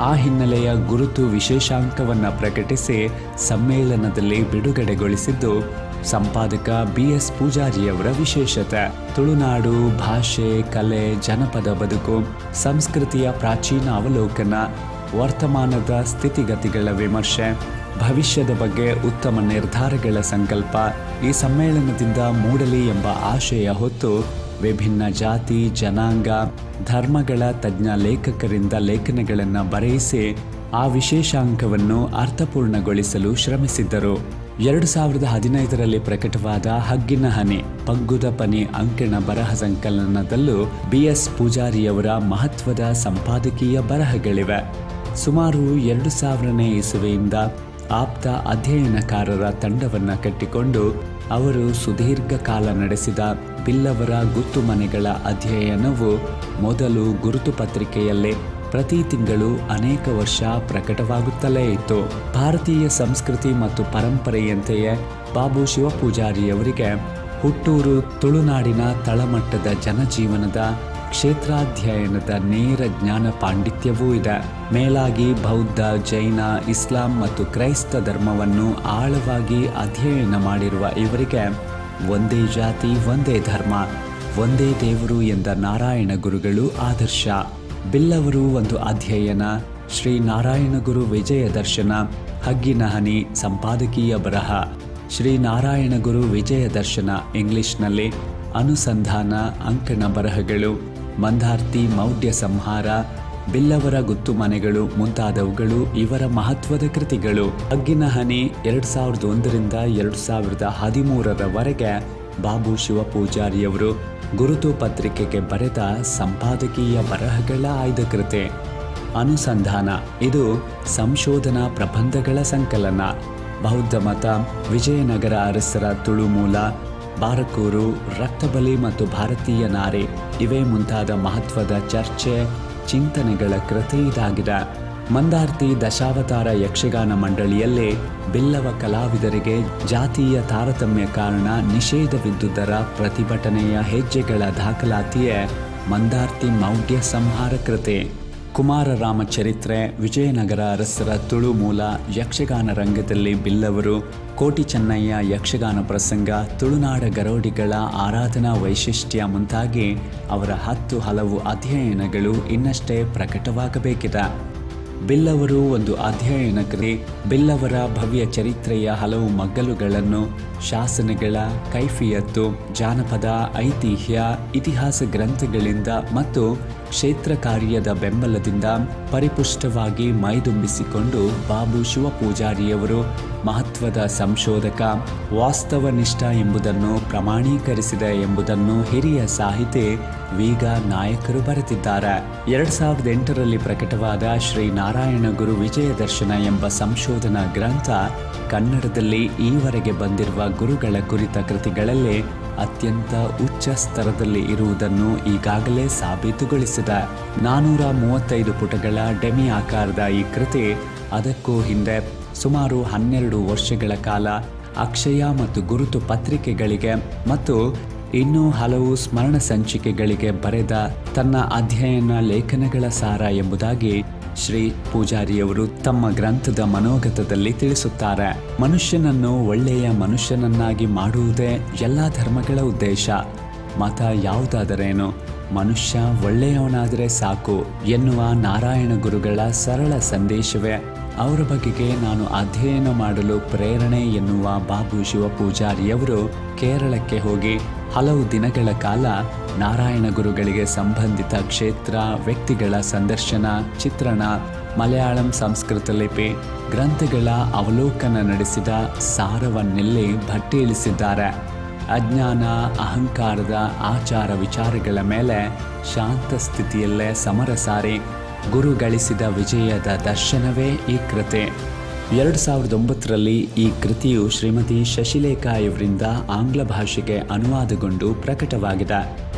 ಆ ಹಿನ್ನೆಲೆಯ ಗುರುತು ವಿಶೇಷಾಂಕವನ್ನು ಪ್ರಕಟಿಸಿ ಸಮ್ಮೇಳನದಲ್ಲಿ ಬಿಡುಗಡೆಗೊಳಿಸಿದ್ದು ಸಂಪಾದಕ BS ಪೂಜಾರಿಯವರ ವಿಶೇಷತೆ. ತುಳುನಾಡು ಭಾಷೆ, ಕಲೆ, ಜನಪದ ಬದುಕು, ಸಂಸ್ಕೃತಿಯ ಪ್ರಾಚೀನ ಅವಲೋಕನ, ವರ್ತಮಾನದ ಸ್ಥಿತಿಗತಿಗಳ ವಿಮರ್ಶೆ, ಭವಿಷ್ಯದ ಬಗ್ಗೆ ಉತ್ತಮ ನಿರ್ಧಾರಗಳ ಸಂಕಲ್ಪ ಈ ಸಮ್ಮೇಳನದಿಂದ ಮೂಡಲಿ ಎಂಬ ಆಶಯ ಹೊತ್ತು ವಿಭಿನ್ನ ಜಾತಿ, ಜನಾಂಗ, ಧರ್ಮಗಳ ತಜ್ಞ ಲೇಖಕರಿಂದ ಲೇಖನಗಳನ್ನು ಬರೆಯಿಸಿ ಆ ವಿಶೇಷಾಂಕವನ್ನು ಅರ್ಥಪೂರ್ಣಗೊಳಿಸಲು ಶ್ರಮಿಸಿದ್ದರು. 2015ರಲ್ಲಿ ಪ್ರಕಟವಾದ ಹಗ್ಗಿನ ಹನಿ, ಪಗ್ಗುದ ಪನಿ ಅಂಕಣ ಬರಹ ಸಂಕಲನದಲ್ಲೂ BS ಪೂಜಾರಿಯವರ ಮಹತ್ವದ ಸಂಪಾದಕೀಯ ಬರಹಗಳಿವೆ. ಸುಮಾರು 2000ನೇ ಇಸವಿಯಿಂದ ಆಪ್ತ ಅಧ್ಯಯನಕಾರರ ತಂಡವನ್ನು ಕಟ್ಟಿಕೊಂಡು ಅವರು ಸುದೀರ್ಘ ಕಾಲ ನಡೆಸಿದ ಬಿಲ್ಲವರ ಗುತ್ತು ಮನೆಗಳ ಅಧ್ಯಯನವು ಮೊದಲು ಗುರುತು ಪತ್ರಿಕೆಯಲ್ಲೇ ಪ್ರತಿ ತಿಂಗಳು ಅನೇಕ ವರ್ಷ ಪ್ರಕಟವಾಗುತ್ತಲೇ ಇತ್ತು. ಭಾರತೀಯ ಸಂಸ್ಕೃತಿ ಮತ್ತು ಪರಂಪರೆಯಂತೆಯೇ ಬಾಬು ಶಿವಪೂಜಾರಿಯವರಿಗೆ ಹುಟ್ಟೂರು ತುಳುನಾಡಿನ ತಳಮಟ್ಟದ ಜನಜೀವನದ ಕ್ಷೇತ್ರಾಧ್ಯಯನದ ನೇರ ಜ್ಞಾನ ಪಾಂಡಿತ್ಯವೂ ಇದೆ. ಮೇಲಾಗಿ ಬೌದ್ಧ, ಜೈನ, ಇಸ್ಲಾಂ ಮತ್ತು ಕ್ರೈಸ್ತ ಧರ್ಮವನ್ನು ಆಳವಾಗಿ ಅಧ್ಯಯನ ಮಾಡಿರುವ ಇವರಿಗೆ ಒಂದೇ ಜಾತಿ, ಒಂದೇ ಧರ್ಮ, ಒಂದೇ ದೇವರು ಎಂದ ನಾರಾಯಣ ಗುರುಗಳು ಆದರ್ಶ. ಬಿಲ್ಲವರು ಒಂದು ಅಧ್ಯಯನ, ಶ್ರೀ ನಾರಾಯಣಗುರು ವಿಜಯ ದರ್ಶನ, ಹಗ್ಗಿನ ಹನಿ ಸಂಪಾದಕೀಯ ಬರಹ, ಶ್ರೀ ನಾರಾಯಣಗುರು ವಿಜಯ ದರ್ಶನ ಇಂಗ್ಲಿಷ್ನಲ್ಲಿ, ಅನುಸಂಧಾನ ಅಂಕಣ ಬರಹಗಳು, ಮಂದಾರ್ತಿ ಮೌಢ್ಯ ಸಂಹಾರ, ಬಿಲ್ಲವರ ಗುತ್ತು ಮನೆಗಳು ಮುಂತಾದವುಗಳು ಇವರ ಮಹತ್ವದ ಕೃತಿಗಳು. ಹಗ್ಗಿನ ಹನಿ 2001ರಿಂದ 2013ರವರೆಗೆ ಬಾಬು ಶಿವಪೂಜಾರಿಯವರು ಗುರುತು ಪತ್ರಿಕೆಗೆ ಬರೆದ ಸಂಪಾದಕೀಯ ಬರಹಗಳ ಆಯ್ದ ಕೃತಿ. ಅನುಸಂಧಾನ ಇದು ಸಂಶೋಧನಾ ಪ್ರಬಂಧಗಳ ಸಂಕಲನ. ಬೌದ್ಧ ಮತ, ವಿಜಯನಗರ ಅರಸರ ತುಳು ಮೂಲ, ಬಾರಕೂರು, ರಕ್ತಬಲಿ ಮತ್ತು ಭಾರತೀಯ ನಾರಿ ಇವೇ ಮುಂತಾದ ಮಹತ್ವದ ಚರ್ಚೆ, ಚಿಂತನೆಗಳ ಕೃತಿ ಇದಾಗಿದೆ. ಮಂದಾರ್ತಿ ದಶಾವತಾರ ಯಕ್ಷಗಾನ ಮಂಡಳಿಯಲ್ಲಿ ಬಿಲ್ಲವ ಕಲಾವಿದರಿಗೆ ಜಾತೀಯ ತಾರತಮ್ಯ ಕಾರಣ ನಿಷೇಧವಿದ್ದುದರ ಪ್ರತಿಭಟನೆಯ ಹೆಜ್ಜೆಗಳ ದಾಖಲಾತಿಯೇ ಮಂದಾರ್ತಿ ಮೌಢ್ಯ ಸಂಹಾರ ಕೃತಿ. ಕುಮಾರ ರಾಮಚರಿತ್ರೆ, ವಿಜಯನಗರ ಅರಸರ ತುಳು ಮೂಲ, ಯಕ್ಷಗಾನ ರಂಗದಲ್ಲಿ ಬಿಲ್ಲವರು, ಕೋಟಿ ಚೆನ್ನಯ್ಯ ಯಕ್ಷಗಾನ ಪ್ರಸಂಗ, ತುಳುನಾಡ ಗರೋಡಿಗಳ ಆರಾಧನಾ ವೈಶಿಷ್ಟ್ಯ ಮುಂತಾಗಿ ಅವರ 10 ಹಲವು ಅಧ್ಯಯನಗಳು ಇನ್ನಷ್ಟೇ ಪ್ರಕಟವಾಗಬೇಕಿದೆ. ಬಿಲ್ಲವರು ಒಂದು ಅಧ್ಯಯನ ಕೃತಿ. ಬಿಲ್ಲವರ ಭವ್ಯ ಚರಿತ್ರೆಯ ಹಲವು ಮಗ್ಗಲುಗಳನ್ನು ಶಾಸನಗಳ, ಕೈಫಿಯತ್ತು, ಜಾನಪದ, ಐತಿಹ್ಯ, ಇತಿಹಾಸ ಗ್ರಂಥಗಳಿಂದ ಮತ್ತು ಕ್ಷೇತ್ರ ಕಾರ್ಯದ ಬೆಂಬಲದಿಂದ ಪರಿಪುಷ್ಟವಾಗಿ ಮೈದುಂಬಿಸಿಕೊಂಡು ಬಾಬು ಶಿವಪೂಜಾರಿಯವರು ಮಹತ್ವದ ಸಂಶೋಧಕ, ವಾಸ್ತವನಿಷ್ಠ ಎಂಬುದನ್ನು ಪ್ರಮಾಣೀಕರಿಸಿದೆ ಎಂಬುದನ್ನು ಹಿರಿಯ ಸಾಹಿತಿ ವೀಗ ನಾಯಕರು ಬರೆದಿದ್ದಾರೆ. 2008ರಲ್ಲಿ ಪ್ರಕಟವಾದ ಶ್ರೀ ನಾರಾಯಣ ಗುರು ವಿಜಯ ದರ್ಶನ ಎಂಬ ಸಂಶೋಧನಾ ಗ್ರಂಥ ಕನ್ನಡದಲ್ಲಿ ಈವರೆಗೆ ಬಂದಿರುವ ಗುರುಗಳ ಕುರಿತ ಕೃತಿಗಳಲ್ಲಿ ಅತ್ಯಂತ ಉಚ್ಚ ಸ್ತರದಲ್ಲಿ ಇರುವುದನ್ನು ಈಗಾಗಲೇ ಸಾಬೀತುಗೊಳಿಸಿದೆ. 435 ಪುಟಗಳ ಡೆಮಿ ಆಕಾರದ ಈ ಕೃತಿ ಅದಕ್ಕೂ ಹಿಂದೆ ಸುಮಾರು 12 ವರ್ಷಗಳ ಕಾಲ ಅಕ್ಷಯ ಮತ್ತು ಗುರುತು ಪತ್ರಿಕೆಗಳಿಗೆ ಮತ್ತು ಇನ್ನೂ ಹಲವು ಸ್ಮರಣ ಸಂಚಿಕೆಗಳಿಗೆ ಬರೆದ ತನ್ನ ಅಧ್ಯಯನ ಲೇಖನಗಳ ಸಾರ ಎಂಬುದಾಗಿ ಶ್ರೀ ಪೂಜಾರಿಯವರು ತಮ್ಮ ಗ್ರಂಥದ ಮನೋಗತದಲ್ಲಿ ತಿಳಿಸುತ್ತಾರೆ. ಮನುಷ್ಯನನ್ನು ಒಳ್ಳೆಯ ಮನುಷ್ಯನನ್ನಾಗಿ ಮಾಡುವುದೇ ಎಲ್ಲ ಧರ್ಮಗಳ ಉದ್ದೇಶ. ಮತ ಯಾವುದಾದರೇನು, ಮನುಷ್ಯ ಒಳ್ಳೆಯವನಾದರೆ ಸಾಕು ಎನ್ನುವ ನಾರಾಯಣ ಗುರುಗಳ ಸರಳ ಸಂದೇಶವೇ ಅವರ ಬಗೆಗೆ ನಾನು ಅಧ್ಯಯನ ಮಾಡಲು ಪ್ರೇರಣೆ ಎನ್ನುವ ಬಾಬು ಶಿವಪೂಜಾರಿಯವರು ಕೇರಳಕ್ಕೆ ಹೋಗಿ ಹಲವು ದಿನಗಳ ಕಾಲ ನಾರಾಯಣ ಗುರುಗಳಿಗೆ ಸಂಬಂಧಿತ ಕ್ಷೇತ್ರ, ವ್ಯಕ್ತಿಗಳ ಸಂದರ್ಶನ, ಚಿತ್ರಣ, ಮಲಯಾಳಂ ಸಂಸ್ಕೃತ ಲಿಪಿ ಗ್ರಂಥಗಳ ಅವಲೋಕನ ನಡೆಸಿದ ಸಾರವನ್ನೆಲ್ಲಿ ಭಟ್ಟಿ ಇಳಿಸಿದ್ದಾರೆ. ಅಜ್ಞಾನ, ಅಹಂಕಾರದ ಆಚಾರ ವಿಚಾರಗಳ ಮೇಲೆ ಶಾಂತ ಸ್ಥಿತಿಯಲ್ಲೇ ಸಮರ ಸಾರಿ ಗುರು ಗಳಿಸಿದ ವಿಜಯದ ದರ್ಶನವೇ ಈ ಕೃತಿ. 2009ರಲ್ಲಿ ಈ ಕೃತಿಯು ಶ್ರೀಮತಿ ಶಶಿಲೇಖಾ ಇವರಿಂದ ಆಂಗ್ಲ ಭಾಷೆಗೆ ಅನುವಾದಗೊಂಡು ಪ್ರಕಟವಾಗಿದೆ.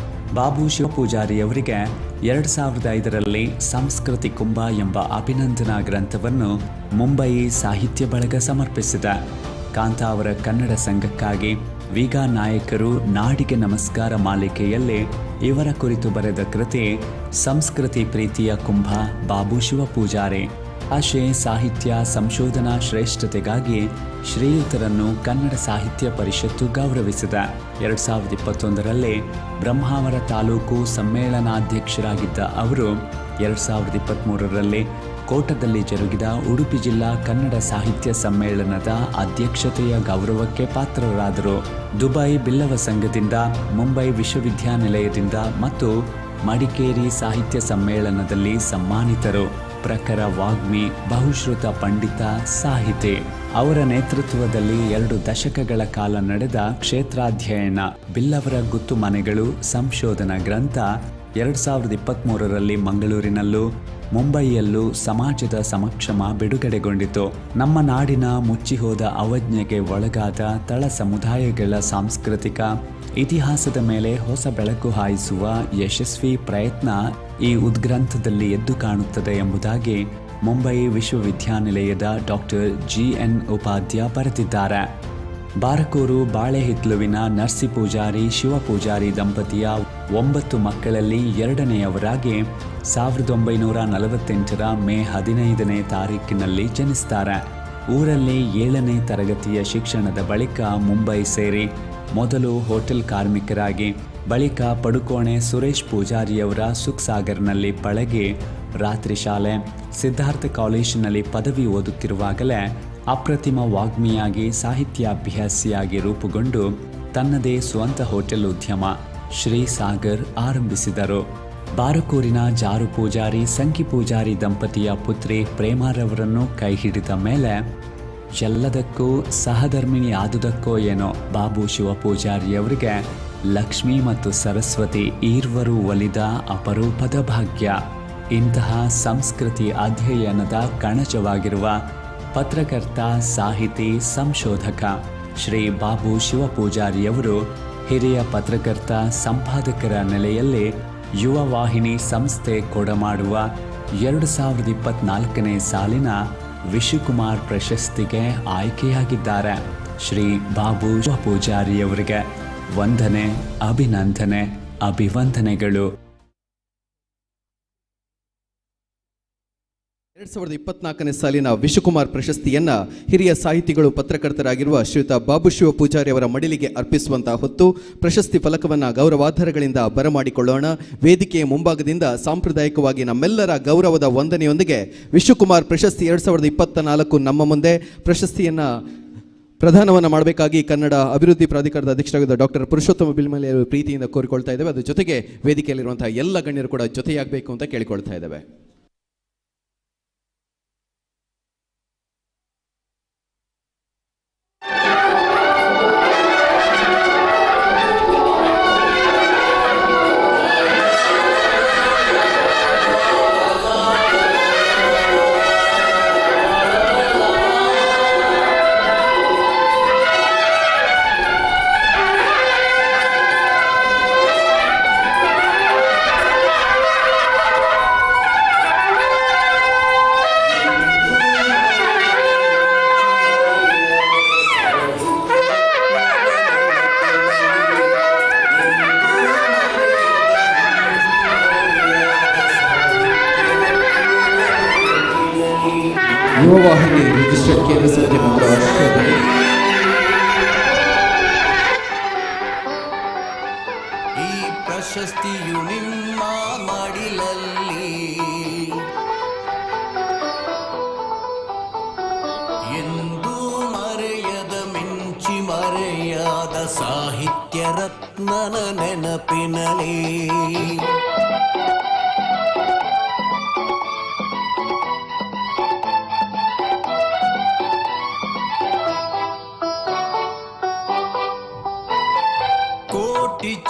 ಬಾಬು ಶಿವಪೂಜಾರಿಯವರಿಗೆ 2005ರಲ್ಲಿ ಸಂಸ್ಕೃತಿ ಕುಂಭ ಎಂಬ ಅಭಿನಂದನಾ ಗ್ರಂಥವನ್ನು ಮುಂಬಯಿ ಸಾಹಿತ್ಯ ಬಳಗ ಸಮರ್ಪಿಸಿದೆ. ಕಾಂತಾವರ ಕನ್ನಡ ಸಂಘಕ್ಕಾಗಿ ವೀಗ ನಾಯಕರು ನಾಡಿಗೆ ನಮಸ್ಕಾರ ಮಾಲಿಕೆಯಲ್ಲಿ ಇವರ ಕುರಿತು ಬರೆದ ಕೃತಿ ಸಂಸ್ಕೃತಿ ಪ್ರೀತಿಯ ಕುಂಭ ಬಾಬು ಶಿವಪೂಜಾರಿ. ಭಾಷೆ, ಸಾಹಿತ್ಯ, ಸಂಶೋಧನಾ ಶ್ರೇಷ್ಠತೆಗಾಗಿ ಶ್ರೀಯುತರನ್ನು ಕನ್ನಡ ಸಾಹಿತ್ಯ ಪರಿಷತ್ತು ಗೌರವಿಸಿದೆ. 2021ರಲ್ಲಿ ಬ್ರಹ್ಮಾವರ ತಾಲೂಕು ಸಮ್ಮೇಳನಾಧ್ಯಕ್ಷರಾಗಿದ್ದ ಅವರು 2023ರಲ್ಲಿ ಕೋಟದಲ್ಲಿ ಜರುಗಿದ ಉಡುಪಿ ಜಿಲ್ಲಾ ಕನ್ನಡ ಸಾಹಿತ್ಯ ಸಮ್ಮೇಳನದ ಅಧ್ಯಕ್ಷತೆಯ ಗೌರವಕ್ಕೆ ಪಾತ್ರರಾದರು. ದುಬೈ ಬಿಲ್ಲವ ಸಂಘದಿಂದ, ಮುಂಬೈ ವಿಶ್ವವಿದ್ಯಾನಿಲಯದಿಂದ ಮತ್ತು ಮಡಿಕೇರಿ ಸಾಹಿತ್ಯ ಸಮ್ಮೇಳನದಲ್ಲಿ ಸನ್ಮಾನಿತರು. ಪ್ರಖರ ವಾಗ್ಮಿ, ಬಹುಶ್ರುತ ಪಂಡಿತ, ಸಾಹಿತಿ. ಅವರ ನೇತೃತ್ವದಲ್ಲಿ 2 ದಶಕಗಳ ಕಾಲ ನಡೆದ ಕ್ಷೇತ್ರಾಧ್ಯಯನ ಬಿಲ್ಲವರ ಗುತ್ತು ಮನೆಗಳು ಸಂಶೋಧನಾ ಗ್ರಂಥ 2023ರಲ್ಲಿ ಮಂಗಳೂರಿನಲ್ಲೂ ಮುಂಬಯಿಯಲ್ಲೂ ಸಮಾಜದ ಸಮಕ್ಷಮ ಬಿಡುಗಡೆಗೊಂಡಿತು. ನಮ್ಮ ನಾಡಿನ ಮುಚ್ಚಿಹೋದ ಅವಜ್ಞೆಗೆ ಒಳಗಾದ ತಳ ಸಮುದಾಯಗಳ ಸಾಂಸ್ಕೃತಿಕ ಇತಿಹಾಸದ ಮೇಲೆ ಹೊಸ ಬೆಳಕು ಹಾಯಿಸುವ ಯಶಸ್ವಿ ಪ್ರಯತ್ನ ಈ ಉದ್ಗ್ರಂಥದಲ್ಲಿ ಎದ್ದು ಕಾಣುತ್ತದೆ ಎಂಬುದಾಗಿ ಮುಂಬೈ ವಿಶ್ವವಿದ್ಯಾನಿಲಯದ ಡಾಕ್ಟರ್ GN ಉಪಾಧ್ಯ ಬರೆದಿದ್ದಾರೆ. ಬಾರಕೂರು ಬಾಳೆಹಿತ್ಲುವಿನ ನರ್ಸಿ ಪೂಜಾರಿ ಶಿವಪೂಜಾರಿ ದಂಪತಿಯ 9 ಮಕ್ಕಳಲ್ಲಿ 2ನೆಯವರಾಗಿ 1948ರ ಮೇ 15ನೇ ತಾರೀಕಿನಲ್ಲಿ ಜನಿಸ್ತಾರೆ. ಊರಲ್ಲಿ 7ನೇ ತರಗತಿಯ ಶಿಕ್ಷಣದ ಬಳಿಕ ಮುಂಬೈ ಸೇರಿ ಮೊದಲು ಹೋಟೆಲ್ ಕಾರ್ಮಿಕರಾಗಿ, ಬಳಿಕ ಪಡುಕೋಣೆ ಸುರೇಶ್ ಪೂಜಾರಿಯವರ ಸುಖಸಾಗರ್ನಲ್ಲಿ ಪಳಗಿ ರಾತ್ರಿ ಶಾಲೆ, ಸಿದ್ಧಾರ್ಥ ಕಾಲೇಜಿನಲ್ಲಿ ಪದವಿ ಓದುತ್ತಿರುವಾಗಲೇ ಅಪ್ರತಿಮ ವಾಗ್ಮಿಯಾಗಿ ಸಾಹಿತ್ಯಾಭ್ಯಾಸಿಯಾಗಿ ರೂಪುಗೊಂಡು ತನ್ನದೇ ಸ್ವಂತ ಹೋಟೆಲ್ ಉದ್ಯಮ ಶ್ರೀ ಸಾಗರ್ ಆರಂಭಿಸಿದರು. ಬಾರಕೂರಿನ ಜಾರು ಪೂಜಾರಿ ಸಂಕಿ ಪೂಜಾರಿ ದಂಪತಿಯ ಪುತ್ರಿ ಪ್ರೇಮಾರವರನ್ನು ಕೈ ಹಿಡಿದ ಮೇಲೆ ಎಲ್ಲದಕ್ಕೂ ಸಹಧರ್ಮಿಣಿ ಆದುದಕ್ಕೋ ಏನೋ ಬಾಬು ಶಿವಪೂಜಾರಿಯವರಿಗೆ ಲಕ್ಷ್ಮಿ ಮತ್ತು ಸರಸ್ವತಿ ಈರ್ವರು ಒಲಿದ ಅಪರೂಪದ ಭಾಗ್ಯ. ಇಂತಹ ಸಂಸ್ಕೃತಿ ಅಧ್ಯಯನದ ಕಣಜವಾಗಿರುವ ಪತ್ರಕರ್ತ, ಸಾಹಿತಿ, ಸಂಶೋಧಕ ಶ್ರೀ ಬಾಬು ಶಿವಪೂಜಾರಿಯವರು ಹಿರಿಯ ಪತ್ರಕರ್ತ, ಸಂಪಾದಕರ ನೆಲೆಯಲ್ಲಿ ಯುವ ವಾಹಿನಿ ಸಂಸ್ಥೆ ಕೊಡಮಾಡುವ 2024ನೇ ಸಾಲಿನ ವಿಶುಕುಮಾರ್ ಪ್ರಶಸ್ತಿಗೆ ಆಯ್ಕೆಯಾಗಿದ್ದಾರೆ. ಶ್ರೀ ಬಾಬು ಶಿವಪೂಜಾರಿಯವರಿಗೆ ವಂದನೆ, ಅಭಿನಂದನೆ, ಅಭಿವಂದನೆಗಳು. 2024ನೇ ಸಾಲಿನ ವಿಶುಕುಮಾರ್ ಪ್ರಶಸ್ತಿಯನ್ನ ಹಿರಿಯ ಸಾಹಿತಿಗಳು, ಪತ್ರಕರ್ತರಾಗಿರುವ ಶ್ರೀಯುತ ಬಾಬು ಶಿವ ಪೂಜಾರಿ ಅವರ ಮಡಿಲಿಗೆ ಅರ್ಪಿಸುವಂತಹ ಹೊತ್ತು ಪ್ರಶಸ್ತಿ ಫಲಕವನ್ನು ಗೌರವಾಧಾರಗಳಿಂದ ಬರಮಾಡಿಕೊಳ್ಳೋಣ. ವೇದಿಕೆಯ ಮುಂಭಾಗದಿಂದ ಸಾಂಪ್ರದಾಯಿಕವಾಗಿ ನಮ್ಮೆಲ್ಲರ ಗೌರವದ ವಂದನೆಯೊಂದಿಗೆ ವಿಶುಕುಮಾರ್ ಪ್ರಶಸ್ತಿ 2024 ನಮ್ಮ ಮುಂದೆ. ಪ್ರಶಸ್ತಿಯನ್ನ ಪ್ರದಾನವನ್ನು ಮಾಡಬೇಕಾಗಿ ಕನ್ನಡ ಅಭಿವೃದ್ಧಿ ಪ್ರಾಧಿಕಾರದ ಅಧ್ಯಕ್ಷರಾಗಿದ್ದ ಡಾಕ್ಟರ್ ಪುರುಷೋತ್ತಮ ಬಿಲ್ಮಲೆ ಅವರು ಪ್ರೀತಿಯಿಂದ ಕೋರಿಕೊಳ್ತಾ ಇದ್ದೇವೆ. ಅದ್ರ ಜೊತೆಗೆ ವೇದಿಕೆಯಲ್ಲಿರುವಂತಹ ಎಲ್ಲ ಗಣ್ಯರು ಕೂಡ ಜೊತೆಯಾಗಬೇಕು ಅಂತ ಕೇಳಿಕೊಳ್ತಾ ಇದ್ದೇವೆ. ಯುವವಾಹಿನಿ ರಿಜಿಸ್ಟರ್ಡ್ ಕೇಂದ್ರ ಸಮಿತಿ ಮೆಂಬರ್ ಆಶ್ರಯದಲ್ಲಿ ಈ ಪ್ರಶಸ್ತಿಯು ನಿಮ್ಮ ಮಡಿಲಲ್ಲಿ ಎಂದು ಮರೆಯದ ಮಿಂಚಿ ಮರೆಯಾದ ಸಾಹಿತ್ಯ ರತ್ನನ ನೆನಪಿನಲಿ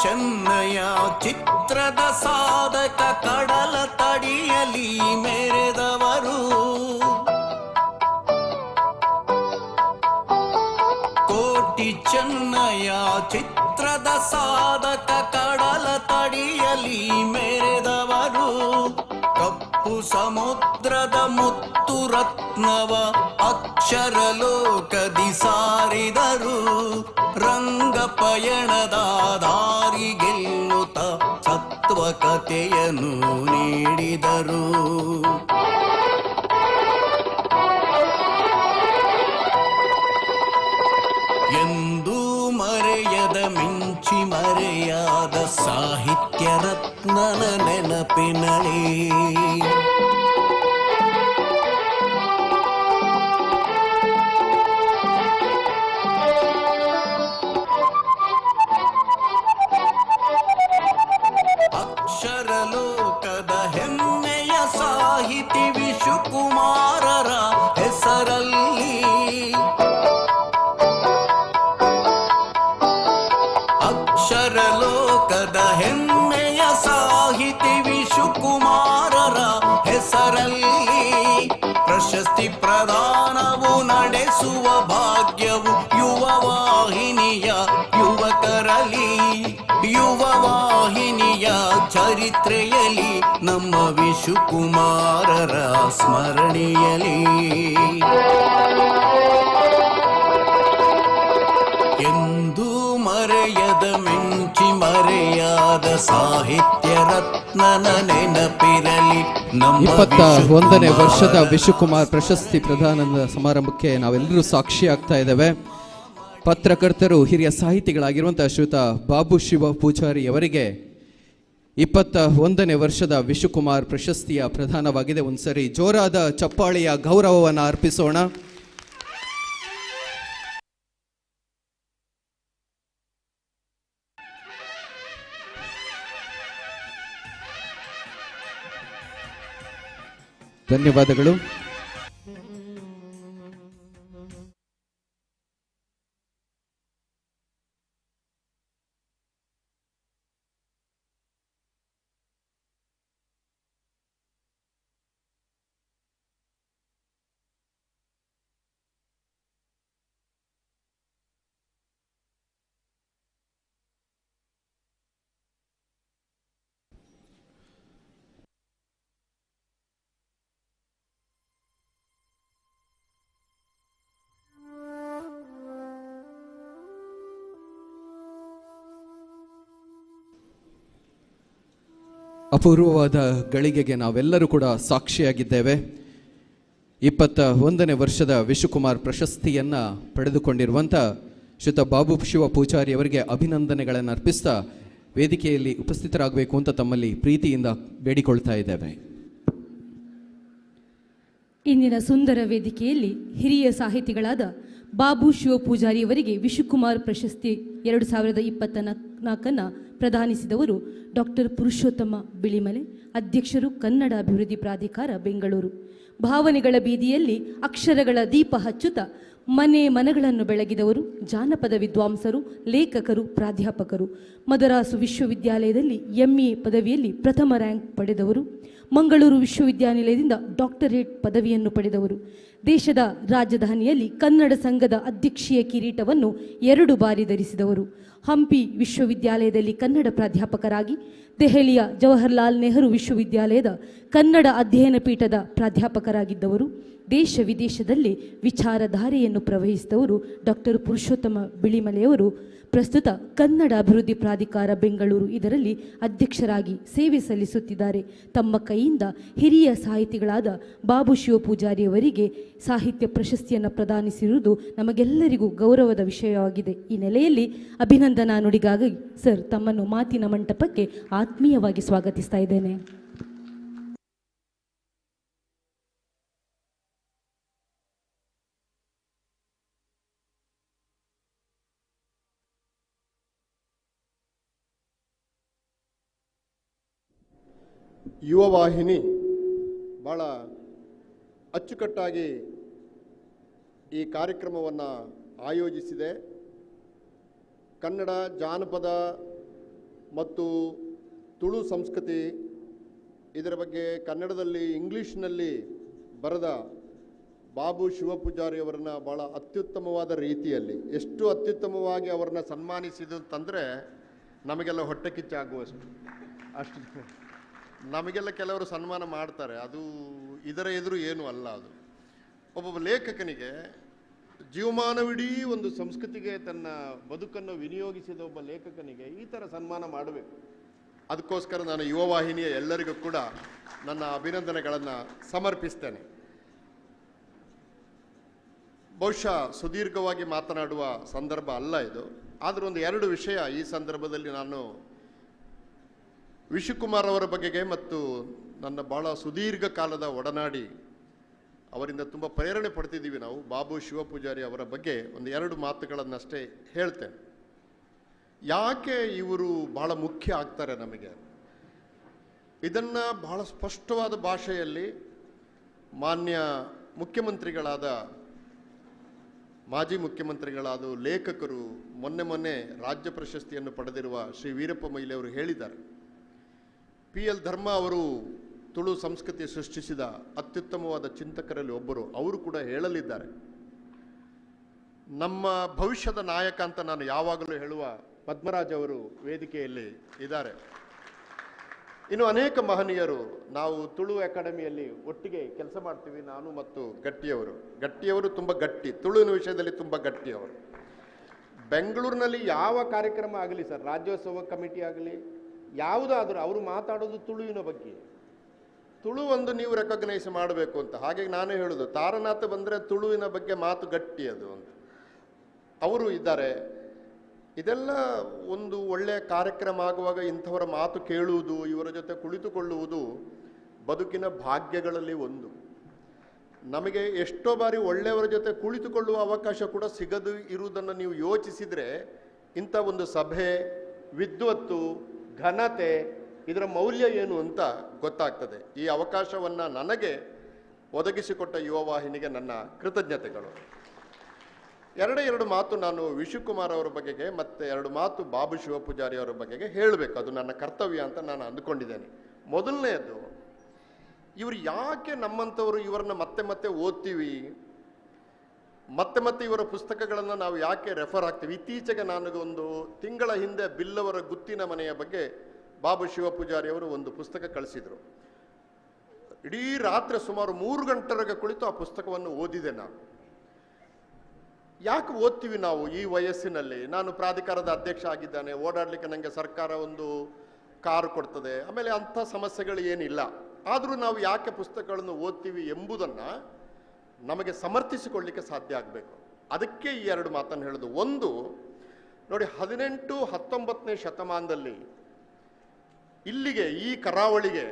ಚೆನ್ನಯ ಚಿತ್ರದ ಸಾಧಕ ಕಡಲ ತಡಿಯಲಿ ಮೆರೆದವರು ಕೋಟಿ ಚೆನ್ನಯ ಚಿತ್ರದ ಸಾಧಕ ಕಡಲ ತಡಿಯಲಿ ಮೆರೆದವರು ಕಪ್ಪು ಸಮುದ್ರದ ಮುತ್ತು ರತ್ನವ ಅಕ್ಷರ ಲೋಕದಿ ಸಾರಿದರು ರಂಗ ಪಯಣದ ದಾರಿಗೆಲ್ಲುತ್ತ ಸತ್ವ ಕಥೆಯನ್ನು ನೀಡಿದರು ಎಂದು ಮರೆಯದ ಮಿಂಚಿ ಮರೆಯಾದ ಸಾಹಿತ್ಯ ರತ್ನನ ನೆನಪಿನಲಿ ಅಕ್ಷರಲೋಕದ ಹೆಮ್ಮೆಯ ಸಾಹಿತಿ ವಿಶುಕುಮಾರರ ಹೆಸರಲ್ಲಿ ಅಕ್ಷರಲೋಕದ ಹೆಮ್ಮೆಯ ಸಾಹಿತಿ ವಿಶುಕುಮಾರರ ಹೆಸರಲ್ಲಿ ಪ್ರಶಸ್ತಿ ಪ್ರದಾನವು ನಡೆಸುವ ಭಾಗ್ಯವು ಯುವವಾಹಿನಿಯ ಯುವಕರಲ್ಲಿ ಯುವವಾಹಿನಿಯ ಚರಿತ್ರೆಯಲ್ಲಿ ನಮ್ಮ ವಿಶುಕುಮಾರರ ಸ್ಮರಣೆಯಲಿ ಎಂದು ಮರೆಯದ ಮಿಂಚಿ ಮರೆಯಾದ ಸಾಹಿತ್ಯ ರತ್ನನ ನೆನಪಿರಲಿ. 21ನೇ ವರ್ಷದ ವಿಶುಕುಮಾರ್ ಪ್ರಶಸ್ತಿ ಪ್ರದಾನದ ಸಮಾರಂಭಕ್ಕೆ ನಾವೆಲ್ಲರೂ ಸಾಕ್ಷಿ ಆಗ್ತಾ ಇದ್ದೇವೆ. ಪತ್ರಕರ್ತರು, ಹಿರಿಯ ಸಾಹಿತಿಗಳಾಗಿರುವಂತಹ ಶ್ರೀಯುತ ಬಾಬು ಶಿವ ಪೂಜಾರಿ ಅವರಿಗೆ 21ನೇ ವರ್ಷದ ವಿಶುಕುಮಾರ್ ಪ್ರಶಸ್ತಿಯ ಪ್ರದಾನವಾಗಿದೆ. ಒಂದ್ಸರಿ ಜೋರಾದ ಚಪ್ಪಾಳೆಯ ಗೌರವವನ್ನು ಅರ್ಪಿಸೋಣ. ಧನ್ಯವಾದಗಳು. ಅಪೂರ್ವವಾದ ಗಳಿಗೆಗೆ ನಾವೆಲ್ಲರೂ ಕೂಡ ಸಾಕ್ಷಿಯಾಗಿದ್ದೇವೆ. 21ನೇ ವರ್ಷದ ವಿಶ್ವಕುಮಾರ್ ಪ್ರಶಸ್ತಿಯನ್ನು ಪಡೆದುಕೊಂಡಿರುವಂಥ ಶ್ರೀಯುತ ಬಾಬು ಶಿವ ಪೂಜಾರಿ ಅವರಿಗೆ ಅಭಿನಂದನೆಗಳನ್ನು ಅರ್ಪಿಸ್ತಾ ವೇದಿಕೆಯಲ್ಲಿ ಉಪಸ್ಥಿತರಾಗಬೇಕು ಅಂತ ತಮ್ಮಲ್ಲಿ ಪ್ರೀತಿಯಿಂದ ಬೇಡಿಕೊಳ್ತಾ ಇದ್ದೇವೆ. ಇಂದಿನ ಸುಂದರ ವೇದಿಕೆಯಲ್ಲಿ ಹಿರಿಯ ಸಾಹಿತಿಗಳಾದ ಬಾಬು ಶಿವ ಪೂಜಾರಿಯವರಿಗೆ ವಿಶ್ವಕುಮಾರ್ ಪ್ರಶಸ್ತಿ 2024 ಪ್ರದಾನಿಸಿದವರು ಡಾಕ್ಟರ್ ಪುರುಷೋತ್ತಮ ಬಿಳಿಮಲೆ, ಅಧ್ಯಕ್ಷರು ಕನ್ನಡ ಅಭಿವೃದ್ಧಿ ಪ್ರಾಧಿಕಾರ, ಬೆಂಗಳೂರು. ಭಾವನೆಗಳ ಬೀದಿಯಲ್ಲಿ ಅಕ್ಷರಗಳ ದೀಪ ಹಚ್ಚುತ್ತಾ ಮನೆ ಮನಗಳನ್ನು ಬೆಳಗಿದವರು ಜಾನಪದ ವಿದ್ವಾಂಸರು, ಲೇಖಕರು, ಪ್ರಾಧ್ಯಾಪಕರು. ಮದರಾಸು ವಿಶ್ವವಿದ್ಯಾಲಯದಲ್ಲಿ MA ಪದವಿಯಲ್ಲಿ ಪ್ರಥಮ ರ್ಯಾಂಕ್ ಪಡೆದವರು. ಮಂಗಳೂರು ವಿಶ್ವವಿದ್ಯಾನಿಲಯದಿಂದ ಡಾಕ್ಟರೇಟ್ ಪದವಿಯನ್ನು ಪಡೆದವರು. ದೇಶದ ರಾಜಧಾನಿಯಲ್ಲಿ ಕನ್ನಡ ಸಂಘದ ಅಧ್ಯಕ್ಷೀಯ ಕಿರೀಟವನ್ನು 2 ಬಾರಿ ಧರಿಸಿದವರು. ಹಂಪಿ ವಿಶ್ವವಿದ್ಯಾಲಯದಲ್ಲಿ ಕನ್ನಡ ಪ್ರಾಧ್ಯಾಪಕರಾಗಿ, ದೆಹಲಿಯ ಜವಾಹರ್ಲಾಲ್ ನೆಹರು ವಿಶ್ವವಿದ್ಯಾಲಯದ ಕನ್ನಡ ಅಧ್ಯಯನ ಪೀಠದ ಪ್ರಾಧ್ಯಾಪಕರಾಗಿದ್ದವರು. ದೇಶ ವಿದೇಶದಲ್ಲಿ ವಿಚಾರಧಾರೆಯನ್ನು ಪ್ರವಹಿಸಿದವರು ಡಾಕ್ಟರ್ ಪುರುಷೋತ್ತಮ ಬಿಳಿಮಲೆಯವರು. ಪ್ರಸ್ತುತ ಕನ್ನಡ ಅಭಿವೃದ್ಧಿ ಪ್ರಾಧಿಕಾರ ಬೆಂಗಳೂರು ಇದರಲ್ಲಿ ಅಧ್ಯಕ್ಷರಾಗಿ ಸೇವೆ ಸಲ್ಲಿಸುತ್ತಿದ್ದಾರೆ. ತಮ್ಮ ಕೈಯಿಂದ ಹಿರಿಯ ಸಾಹಿತಿಗಳಾದ ಬಾಬು ಶಿವ ಪೂಜಾರಿಯವರಿಗೆ ಸಾಹಿತ್ಯ ಪ್ರಶಸ್ತಿಯನ್ನು ಪ್ರದಾನಿಸಿರುವುದು ನಮಗೆಲ್ಲರಿಗೂ ಗೌರವದ ವಿಷಯವಾಗಿದೆ. ಈ ನೆಲೆಯಲ್ಲಿ ಅಭಿನಂದನಾ ನುಡಿಗಾಗಿ ಸರ್ ತಮ್ಮನ್ನು ಮಾತಿನ ಮಂಟಪಕ್ಕೆ ಆತ್ಮೀಯವಾಗಿ ಸ್ವಾಗತಿಸ್ತಾ ಇದ್ದೇನೆ. ಯುವವಾಹಿನಿ ಭಾಳ ಅಚ್ಚುಕಟ್ಟಾಗಿ ಈ ಕಾರ್ಯಕ್ರಮವನ್ನು ಆಯೋಜಿಸಿದೆ. ಕನ್ನಡ ಜಾನಪದ ಮತ್ತು ತುಳು ಸಂಸ್ಕೃತಿ ಇದರ ಬಗ್ಗೆ ಕನ್ನಡದಲ್ಲಿ ಇಂಗ್ಲೀಷ್ನಲ್ಲಿ ಬರೆದ ಬಾಬು ಶಿವ ಪೂಜಾರಿ ಅವರನ್ನು ಭಾಳ ಅತ್ಯುತ್ತಮವಾದ ರೀತಿಯಲ್ಲಿ, ಎಷ್ಟು ಅತ್ಯುತ್ತಮವಾಗಿ ಅವರನ್ನು ಸನ್ಮಾನಿಸಿದ್ದು ಅಂತಂದರೆ ನಮಗೆಲ್ಲ ಹೊಟ್ಟೆ ಕಿಚ್ಚಾಗುವಷ್ಟು. ಅಷ್ಟು ನಮಗೆಲ್ಲ ಕೆಲವರು ಸನ್ಮಾನ ಮಾಡ್ತಾರೆ, ಅದು ಇದರ ಎದುರು ಏನೂ ಅಲ್ಲ. ಅದು ಒಬ್ಬೊಬ್ಬ ಲೇಖಕನಿಗೆ ಜೀವಮಾನವಿಡೀ ಒಂದು ಸಂಸ್ಕೃತಿಗೆ ತನ್ನ ಬದುಕನ್ನು ವಿನಿಯೋಗಿಸಿದ ಒಬ್ಬ ಲೇಖಕನಿಗೆ ಈ ಥರ ಸನ್ಮಾನ ಮಾಡಬೇಕು. ಅದಕ್ಕೋಸ್ಕರ ನಾನು ಯುವವಾಹಿನಿಯ ಎಲ್ಲರಿಗೂ ಕೂಡ ನನ್ನ ಅಭಿನಂದನೆಗಳನ್ನು ಸಮರ್ಪಿಸ್ತೇನೆ. ಬಹುಶಃ ಸುದೀರ್ಘವಾಗಿ ಮಾತನಾಡುವ ಸಂದರ್ಭ ಅಲ್ಲ ಇದು, ಆದರೂ ಒಂದು 2 ವಿಷಯ ಈ ಸಂದರ್ಭದಲ್ಲಿ ನಾನು ವಿಶ್ವಕುಮಾರ್ ಅವರ ಬಗೆಗೆ ಮತ್ತು ನನ್ನ ಭಾಳ ಸುದೀರ್ಘ ಕಾಲದ ಒಡನಾಡಿ ಅವರಿಂದ ತುಂಬ ಪ್ರೇರಣೆ ಪಡ್ತಿದ್ದೀವಿ ನಾವು ಬಾಬು ಶಿವ ಪೂಜಾರಿ ಅವರ ಬಗ್ಗೆ ಒಂದು 2 ಮಾತುಗಳನ್ನಷ್ಟೇ ಹೇಳ್ತೇನೆ. ಯಾಕೆ ಇವರು ಭಾಳ ಮುಖ್ಯ ಆಗ್ತಾರೆ ನಮಗೆ, ಇದನ್ನು ಬಹಳ ಸ್ಪಷ್ಟವಾದ ಭಾಷೆಯಲ್ಲಿ ಮಾನ್ಯ ಮುಖ್ಯಮಂತ್ರಿಗಳಾದ ಮಾಜಿ ಮುಖ್ಯಮಂತ್ರಿಗಳಾದ ಲೇಖಕರು ಮೊನ್ನೆ ರಾಜ್ಯ ಪ್ರಶಸ್ತಿಯನ್ನು ಪಡೆದಿರುವ ಶ್ರೀ ವೀರಪ್ಪ ಮೊಯ್ಲಿ ಅವರು ಹೇಳಿದ್ದಾರೆ. PL ಧರ್ಮ ಅವರು ತುಳು ಸಂಸ್ಕೃತಿ ಸೃಷ್ಟಿಸಿದ ಅತ್ಯುತ್ತಮವಾದ ಚಿಂತಕರಲ್ಲಿ ಒಬ್ಬರು, ಅವರು ಕೂಡ ಹೇಳಲಿದ್ದಾರೆ. ನಮ್ಮ ಭವಿಷ್ಯದ ನಾಯಕ ಅಂತ ನಾನು ಯಾವಾಗಲೂ ಹೇಳುವ ಪದ್ಮರಾಜ್ ಅವರು ವೇದಿಕೆಯಲ್ಲಿ ಇದ್ದಾರೆ. ಇನ್ನು ಅನೇಕ ಮಹನೀಯರು, ನಾವು ತುಳು ಅಕಾಡೆಮಿಯಲ್ಲಿ ಒಟ್ಟಿಗೆ ಕೆಲಸ ಮಾಡ್ತೀವಿ, ನಾನು ಮತ್ತು ಗಟ್ಟಿಯವರು ತುಂಬ ಗಟ್ಟಿ, ತುಳುವಿನ ವಿಷಯದಲ್ಲಿ ತುಂಬ ಗಟ್ಟಿಯವರು. ಬೆಂಗಳೂರಿನಲ್ಲಿ ಯಾವ ಕಾರ್ಯಕ್ರಮ ಆಗಲಿ ಸರ್, ರಾಜ್ಯೋತ್ಸವ ಕಮಿಟಿ ಆಗಲಿ ಯಾವುದಾದ್ರೂ ಅವರು ಮಾತಾಡೋದು ತುಳುವಿನ ಬಗ್ಗೆ. ತುಳು ಒಂದು ನೀವು ರೆಕಗ್ನೈಸ್ ಮಾಡಬೇಕು ಅಂತ. ಹಾಗೆ ನಾನೇ ಹೇಳೋದು, ತಾರನಾಥ ಬಂದರೆ ತುಳುವಿನ ಬಗ್ಗೆ ಮಾತು ಗಟ್ಟಿ ಅದು ಅಂತ ಅವರು ಇದ್ದಾರೆ. ಇದೆಲ್ಲ ಒಂದು ಒಳ್ಳೆಯ ಕಾರ್ಯಕ್ರಮ ಆಗುವಾಗ ಇಂಥವರ ಮಾತು ಕೇಳುವುದು, ಇವರ ಜೊತೆ ಕುಳಿತುಕೊಳ್ಳುವುದು ಬದುಕಿನ ಭಾಗ್ಯಗಳಲ್ಲಿ ಒಂದು. ನಮಗೆ ಎಷ್ಟೋ ಬಾರಿ ಒಳ್ಳೆಯವರ ಜೊತೆ ಕುಳಿತುಕೊಳ್ಳುವ ಅವಕಾಶ ಕೂಡ ಸಿಗದು ಇರುವುದನ್ನು ನೀವು ಯೋಚಿಸಿದರೆ ಇಂಥ ಒಂದು ಸಭೆ, ವಿದ್ವತ್ತು, ಘನತೆ, ಇದರ ಮೌಲ್ಯ ಏನು ಅಂತ ಗೊತ್ತಾಗ್ತದೆ. ಈ ಅವಕಾಶವನ್ನು ನನಗೆ ಒದಗಿಸಿಕೊಟ್ಟ ಯುವವಾಹಿನಿಗೆ ನನ್ನ ಕೃತಜ್ಞತೆಗಳು. 2 ಮಾತು ನಾನು ವಿಶ್ವಕುಮಾರ್ ಅವರ ಬಗೆಗೆ ಮತ್ತು 2 ಮಾತು ಬಾಬು ಶಿವ ಪೂಜಾರಿ ಅವರ ಬಗೆಗೆ ಹೇಳಬೇಕು, ಅದು ನನ್ನ ಕರ್ತವ್ಯ ಅಂತ ನಾನು ಅಂದುಕೊಂಡಿದ್ದೇನೆ. ಮೊದಲನೆಯದು, ಇವರು ಯಾಕೆ ನಮ್ಮಂಥವರು ಇವರನ್ನ ಮತ್ತೆ ಓದ್ತೀವಿ, ಮತ್ತೆ ಇವರ ಪುಸ್ತಕಗಳನ್ನು ನಾವು ಯಾಕೆ ರೆಫರ್ ಆಗ್ತೀವಿ. ಇತ್ತೀಚೆಗೆ ನನಗೊಂದು ತಿಂಗಳ ಹಿಂದೆ ಬಿಲ್ಲವರ ಗುತ್ತಿನ ಮನೆಯ ಬಗ್ಗೆ ಬಾಬು ಶಿವ ಪೂಜಾರಿ ಅವರು ಒಂದು ಪುಸ್ತಕ ಕಳಿಸಿದರು. ಇಡೀ ರಾತ್ರಿ ಸುಮಾರು 3 ಗಂಟೆವರೆಗೆ ಕುಳಿತು ಆ ಪುಸ್ತಕವನ್ನು ಓದಿದೆ ನಾನು. ಯಾಕೆ ಓದ್ತೀವಿ ನಾವು ಈ ವಯಸ್ಸಿನಲ್ಲಿ? ನಾನು ಪ್ರಾಧಿಕಾರದ ಅಧ್ಯಕ್ಷ ಆಗಿದ್ದಾನೆ, ಓಡಾಡಲಿಕ್ಕೆ ನನಗೆ ಸರ್ಕಾರ ಒಂದು ಕಾರು ಕೊಡ್ತದೆ, ಆಮೇಲೆ ಅಂಥ ಸಮಸ್ಯೆಗಳು ಏನಿಲ್ಲ. ಆದರೂ ನಾವು ಯಾಕೆ ಪುಸ್ತಕಗಳನ್ನು ಓದ್ತೀವಿ ಎಂಬುದನ್ನು ನಮಗೆ ಸಮರ್ಥಿಸಿಕೊಳ್ಳಲಿಕ್ಕೆ ಸಾಧ್ಯ ಆಗಬೇಕು. ಅದಕ್ಕೆ ಈ ಎರಡು ಮಾತನ್ನು ಹೇಳೋದು. ಒಂದು ನೋಡಿ, 18-19ನೇ ಶತಮಾನದಲ್ಲಿ ಇಲ್ಲಿಗೆ ಈ ಕರಾವಳಿಗೆ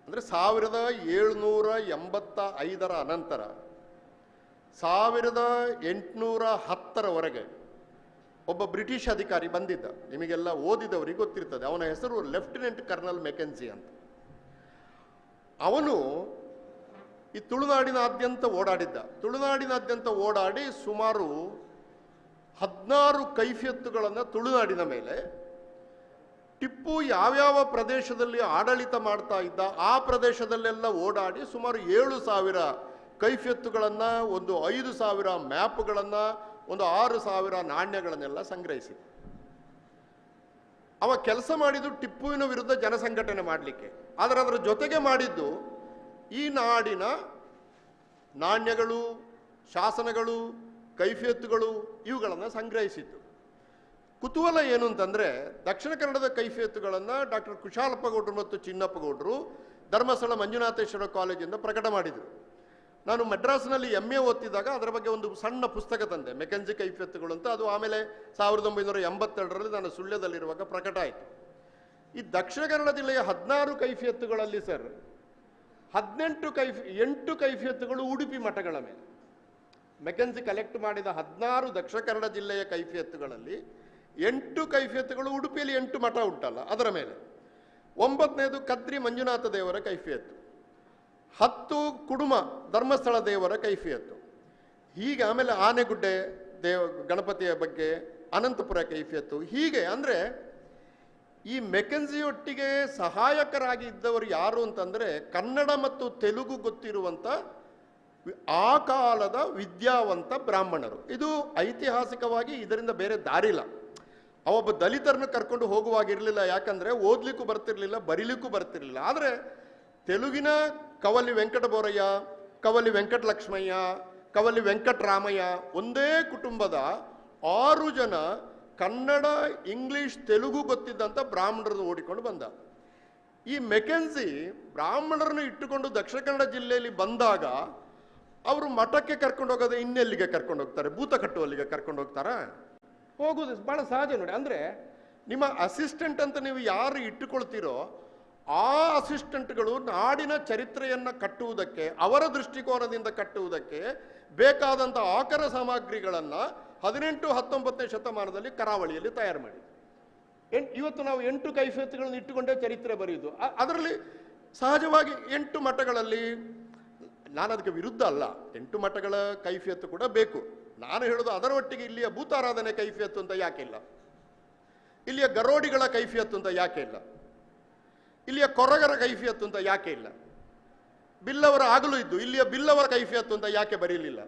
ಅಂದರೆ 1785ರ ಅನಂತರ 1810ರವರೆಗೆ ಒಬ್ಬ ಬ್ರಿಟಿಷ್ ಅಧಿಕಾರಿ ಬಂದಿದ್ದ. ನಿಮಗೆಲ್ಲ ಓದಿದವರಿಗೆ ಗೊತ್ತಿರ್ತದೆ. ಅವನ ಹೆಸರು ಲೆಫ್ಟಿನೆಂಟ್ ಕರ್ನಲ್ ಮೆಕೆನ್ಸಿ ಅಂತ. ಅವನು ಈ ತುಳುನಾಡಿನಾದ್ಯಂತ ಓಡಾಡಿದ್ದ. ತುಳುನಾಡಿನಾದ್ಯಂತ ಓಡಾಡಿ ಸುಮಾರು 16 ಕೈಫಿಯತ್ತುಗಳನ್ನು ತುಳುನಾಡಿನ ಮೇಲೆ, ಟಿಪ್ಪು ಯಾವ್ಯಾವ ಪ್ರದೇಶದಲ್ಲಿ ಆಡಳಿತ ಮಾಡ್ತಾ ಇದ್ದ ಆ ಪ್ರದೇಶದಲ್ಲೆಲ್ಲ ಓಡಾಡಿ ಸುಮಾರು 7,000 ಕೈಫಿಯತ್ತುಗಳನ್ನು, ಒಂದು 5,000 ಮ್ಯಾಪ್ಗಳನ್ನು, ಒಂದು 6,000 ನಾಣ್ಯಗಳನ್ನೆಲ್ಲ ಸಂಗ್ರಹಿಸಿದ. ಅವ ಕೆಲಸ ಮಾಡಿದ್ದು ಟಿಪ್ಪುವಿನ ವಿರುದ್ಧ ಜನಸಂಘಟನೆ ಮಾಡಲಿಕ್ಕೆ. ಆದರೆ ಅದರ ಜೊತೆಗೆ ಮಾಡಿದ್ದು ಈ ನಾಡಿನ ನಾಣ್ಯಗಳು, ಶಾಸನಗಳು, ಕೈಫಿಯತ್ತುಗಳು ಇವುಗಳನ್ನು ಸಂಗ್ರಹಿಸಿದ್ದು. ಕುತೂಹಲ ಏನು ಅಂತಂದರೆ, ದಕ್ಷಿಣ ಕನ್ನಡದ ಕೈಫಿಯತ್ತುಗಳನ್ನು ಡಾಕ್ಟರ್ ಕುಶಾಲಪ್ಪಗೌಡರು ಮತ್ತು ಚಿನ್ನಪ್ಪಗೌಡರು ಧರ್ಮಸ್ಥಳ ಮಂಜುನಾಥೇಶ್ವರ ಕಾಲೇಜಿಂದ ಪ್ರಕಟ ಮಾಡಿದರು. ನಾನು ಮಡ್ರಾಸ್ನಲ್ಲಿ MA ಓದ್ತಿದ್ದಾಗ ಅದರ ಬಗ್ಗೆ ಒಂದು ಸಣ್ಣ ಪುಸ್ತಕ ತಂದೆ, ಮೆಕೆನ್ಸಿ ಕೈಫಿಯತ್ತುಗಳು ಅಂತ. ಅದು ಆಮೇಲೆ 1982ರಲ್ಲಿ ನಾನು ಸುಳ್ಯದಲ್ಲಿರುವಾಗ ಪ್ರಕಟ ಆಯಿತು. ಈ ದಕ್ಷಿಣ ಕನ್ನಡ ಜಿಲ್ಲೆಯ 16 ಕೈಫಿಯತ್ತುಗಳಲ್ಲಿ ಸರ್ 8 ಕೈಫಿಯತ್ತುಗಳು ಉಡುಪಿ ಮಠಗಳ ಮೇಲೆ. ಮೆಕೆನ್ಸಿ ಕಲೆಕ್ಟ್ ಮಾಡಿದ 16 ದಕ್ಷಿಣ ಕನ್ನಡ ಜಿಲ್ಲೆಯ ಕೈಫಿಯತ್ತುಗಳಲ್ಲಿ 8 ಕೈಫಿಯತ್ತುಗಳು ಉಡುಪಿಯಲ್ಲಿ 8 ಮಠ ಉಂಟಲ್ಲ ಅದರ ಮೇಲೆ. 9ನೇದು ಕದ್ರಿ ಮಂಜುನಾಥ ದೇವರ ಕೈಫಿಯತ್ತು, 10 ಕುಡುಮ ಧರ್ಮಸ್ಥಳ ದೇವರ ಕೈಫಿಯತ್ತು. ಹೀಗೆ ಆಮೇಲೆ ಆನೆಗುಡ್ಡೆ ಗಣಪತಿಯ ಬಗ್ಗೆ ಅನಂತಪುರ ಕೈಫಿಯತ್ತು. ಹೀಗೆ ಅಂದರೆ ಈ ಮೆಕೆನ್ಸಿಯೊಟ್ಟಿಗೆ ಸಹಾಯಕರಾಗಿ ಇದ್ದವರು ಯಾರು ಅಂತಂದರೆ ಕನ್ನಡ ಮತ್ತು ತೆಲುಗು ಗೊತ್ತಿರುವಂಥ ಆ ಕಾಲದ ವಿದ್ಯಾವಂತ ಬ್ರಾಹ್ಮಣರು. ಇದು ಐತಿಹಾಸಿಕವಾಗಿ ಇದರಿಂದ ಬೇರೆ ದಾರಿಲ್ಲ. ಅವೊಬ್ಬ ದಲಿತರನ್ನು ಕರ್ಕೊಂಡು ಹೋಗುವಾಗಿರಲಿಲ್ಲ, ಯಾಕಂದರೆ ಓದ್ಲಿಕ್ಕೂ ಬರ್ತಿರ್ಲಿಲ್ಲ, ಬರೀಲಿಕ್ಕೂ ಬರ್ತಿರ್ಲಿಲ್ಲ. ಆದರೆ ತೆಲುಗಿನ ಕವಲಿ ವೆಂಕಟಬೋರಯ್ಯ, ಕವಲಿ ವೆಂಕಟಲಕ್ಷ್ಮಯ್ಯ, ಕವಲಿ ವೆಂಕಟರಾಮಯ್ಯ ಒಂದೇ ಕುಟುಂಬದ 6 ಜನ ಕನ್ನಡ, ಇಂಗ್ಲಿಷ್, ತೆಲುಗು ಗೊತ್ತಿದ್ದಂಥ ಬ್ರಾಹ್ಮಣರನ್ನು ಓಡಿಕೊಂಡು ಬಂದ. ಈ ಮೆಕೆನ್ಸಿ ಬ್ರಾಹ್ಮಣರನ್ನು ಇಟ್ಟುಕೊಂಡು ದಕ್ಷಿಣ ಕನ್ನಡ ಜಿಲ್ಲೆಯಲ್ಲಿ ಬಂದಾಗ ಅವರು ಮಠಕ್ಕೆ ಕರ್ಕೊಂಡು ಹೋಗೋದು ಇನ್ನೆಲ್ಲಿಗೆ ಕರ್ಕೊಂಡು ಹೋಗ್ತಾರೆ? ಭೂತ ಕಟ್ಟುವಲ್ಲಿಗೆ ಕರ್ಕೊಂಡು ಹೋಗ್ತಾರಾ? ಹೋಗೋದು ಭಾಳ ಸಹಜ ನೋಡಿ. ಅಂದರೆ ನಿಮ್ಮ ಅಸಿಸ್ಟೆಂಟ್ ಅಂತ ನೀವು ಯಾರು ಇಟ್ಟುಕೊಳ್ತೀರೋ ಆ ಅಸಿಸ್ಟೆಂಟ್ಗಳು ನಾಡಿನ ಚರಿತ್ರೆಯನ್ನು ಕಟ್ಟುವುದಕ್ಕೆ, ಅವರ ದೃಷ್ಟಿಕೋನದಿಂದ ಕಟ್ಟುವುದಕ್ಕೆ ಬೇಕಾದಂಥ ಆಕರ ಸಾಮಗ್ರಿಗಳನ್ನು 18-19ನೇ ಶತಮಾನದಲ್ಲಿ ಕರಾವಳಿಯಲ್ಲಿ ತಯಾರು ಮಾಡಿ. ಇವತ್ತು ನಾವು 8 ಕೈಫಿಯತ್ತುಗಳನ್ನು ಇಟ್ಟುಕೊಂಡೇ ಚರಿತ್ರೆ ಬರೆಯುವುದು. ಅದರಲ್ಲಿ ಸಹಜವಾಗಿ 8 ಮಠಗಳಲ್ಲಿ, ನಾನು ಅದಕ್ಕೆ ವಿರುದ್ಧ ಅಲ್ಲ, 8 ಮಠಗಳ ಕೈಫಿಯತ್ತು ಕೂಡ ಬೇಕು. ನಾನು ಹೇಳೋದು ಅದರ ಒಟ್ಟಿಗೆ ಇಲ್ಲಿಯ ಭೂತಾರಾಧನೆ ಕೈಫಿಯತ್ತು ಅಂತ ಯಾಕೆ ಇಲ್ಲ, ಇಲ್ಲಿಯ ಗರೋಡಿಗಳ ಕೈಫಿಯತ್ತು ಅಂತ ಯಾಕೆ ಇಲ್ಲ, ಇಲ್ಲಿಯ ಕೊರಗರ ಕೈಫಿಯತ್ತು ಅಂತ ಯಾಕೆ ಇಲ್ಲ, ಬಿಲ್ಲವರ ಆಗಲೂ ಇದ್ದು ಇಲ್ಲಿಯ ಬಿಲ್ಲವರ ಕೈಫಿಯತ್ತು ಅಂತ ಯಾಕೆ ಬರೀಲಿಲ್ಲ?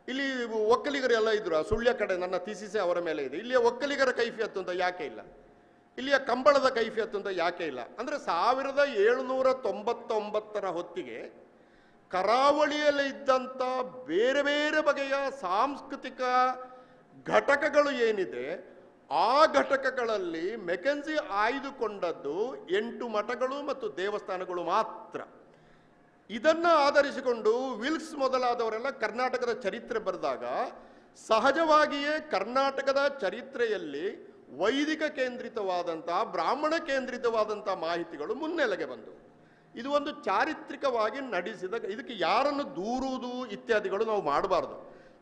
ಇಲ್ಲಿ ಒಕ್ಕಲಿಗರೆಲ್ಲ ಇದ್ರು, ಸುಳ್ಯ ಕಡೆ ನನ್ನ ಥೀಸಿಸೆ ಅವರ ಮೇಲೆ ಇದೆ. ಇಲ್ಲಿಯ ಒಕ್ಕಲಿಗರ ಕೈಫಿಯತ್ತು ಅಂತ ಯಾಕೆ ಇಲ್ಲ? ಇಲ್ಲಿಯ ಕಂಬಳದ ಕೈಫಿಯತ್ತು ಅಂತ ಯಾಕೆ ಇಲ್ಲ? ಅಂದರೆ 1799ರ ಹೊತ್ತಿಗೆ ಕರಾವಳಿಯಲ್ಲಿ ಇದ್ದಂಥ ಬೇರೆ ಬೇರೆ ಬಗೆಯ ಸಾಂಸ್ಕೃತಿಕ ಘಟಕಗಳು ಏನಿದೆ ಆ ಘಟಕಗಳಲ್ಲಿ ಮೆಕೆನ್ಸಿ ಆಯ್ದುಕೊಂಡದ್ದು 8 ಮಠಗಳು ಮತ್ತು ದೇವಸ್ಥಾನಗಳು ಮಾತ್ರ. ಇದನ್ನು ಆಧರಿಸಿಕೊಂಡು ವಿಲ್ಕ್ಸ್ ಮೊದಲಾದವರೆಲ್ಲ ಕರ್ನಾಟಕದ ಚರಿತ್ರೆ ಬರೆದಾಗ ಸಹಜವಾಗಿಯೇ ಕರ್ನಾಟಕದ ಚರಿತ್ರೆಯಲ್ಲಿ ವೈದಿಕ ಕೇಂದ್ರಿತವಾದಂಥ, ಬ್ರಾಹ್ಮಣ ಕೇಂದ್ರಿತವಾದಂಥ ಮಾಹಿತಿಗಳು ಮುನ್ನೆಲೆಗೆ ಬಂದು ಇದು ಒಂದು ಚಾರಿತ್ರಿಕವಾಗಿ ನಡೆಸಿದ, ಇದಕ್ಕೆ ಯಾರನ್ನು ದೂರುವುದು ಇತ್ಯಾದಿಗಳು ನಾವು ಮಾಡಬಾರ್ದು.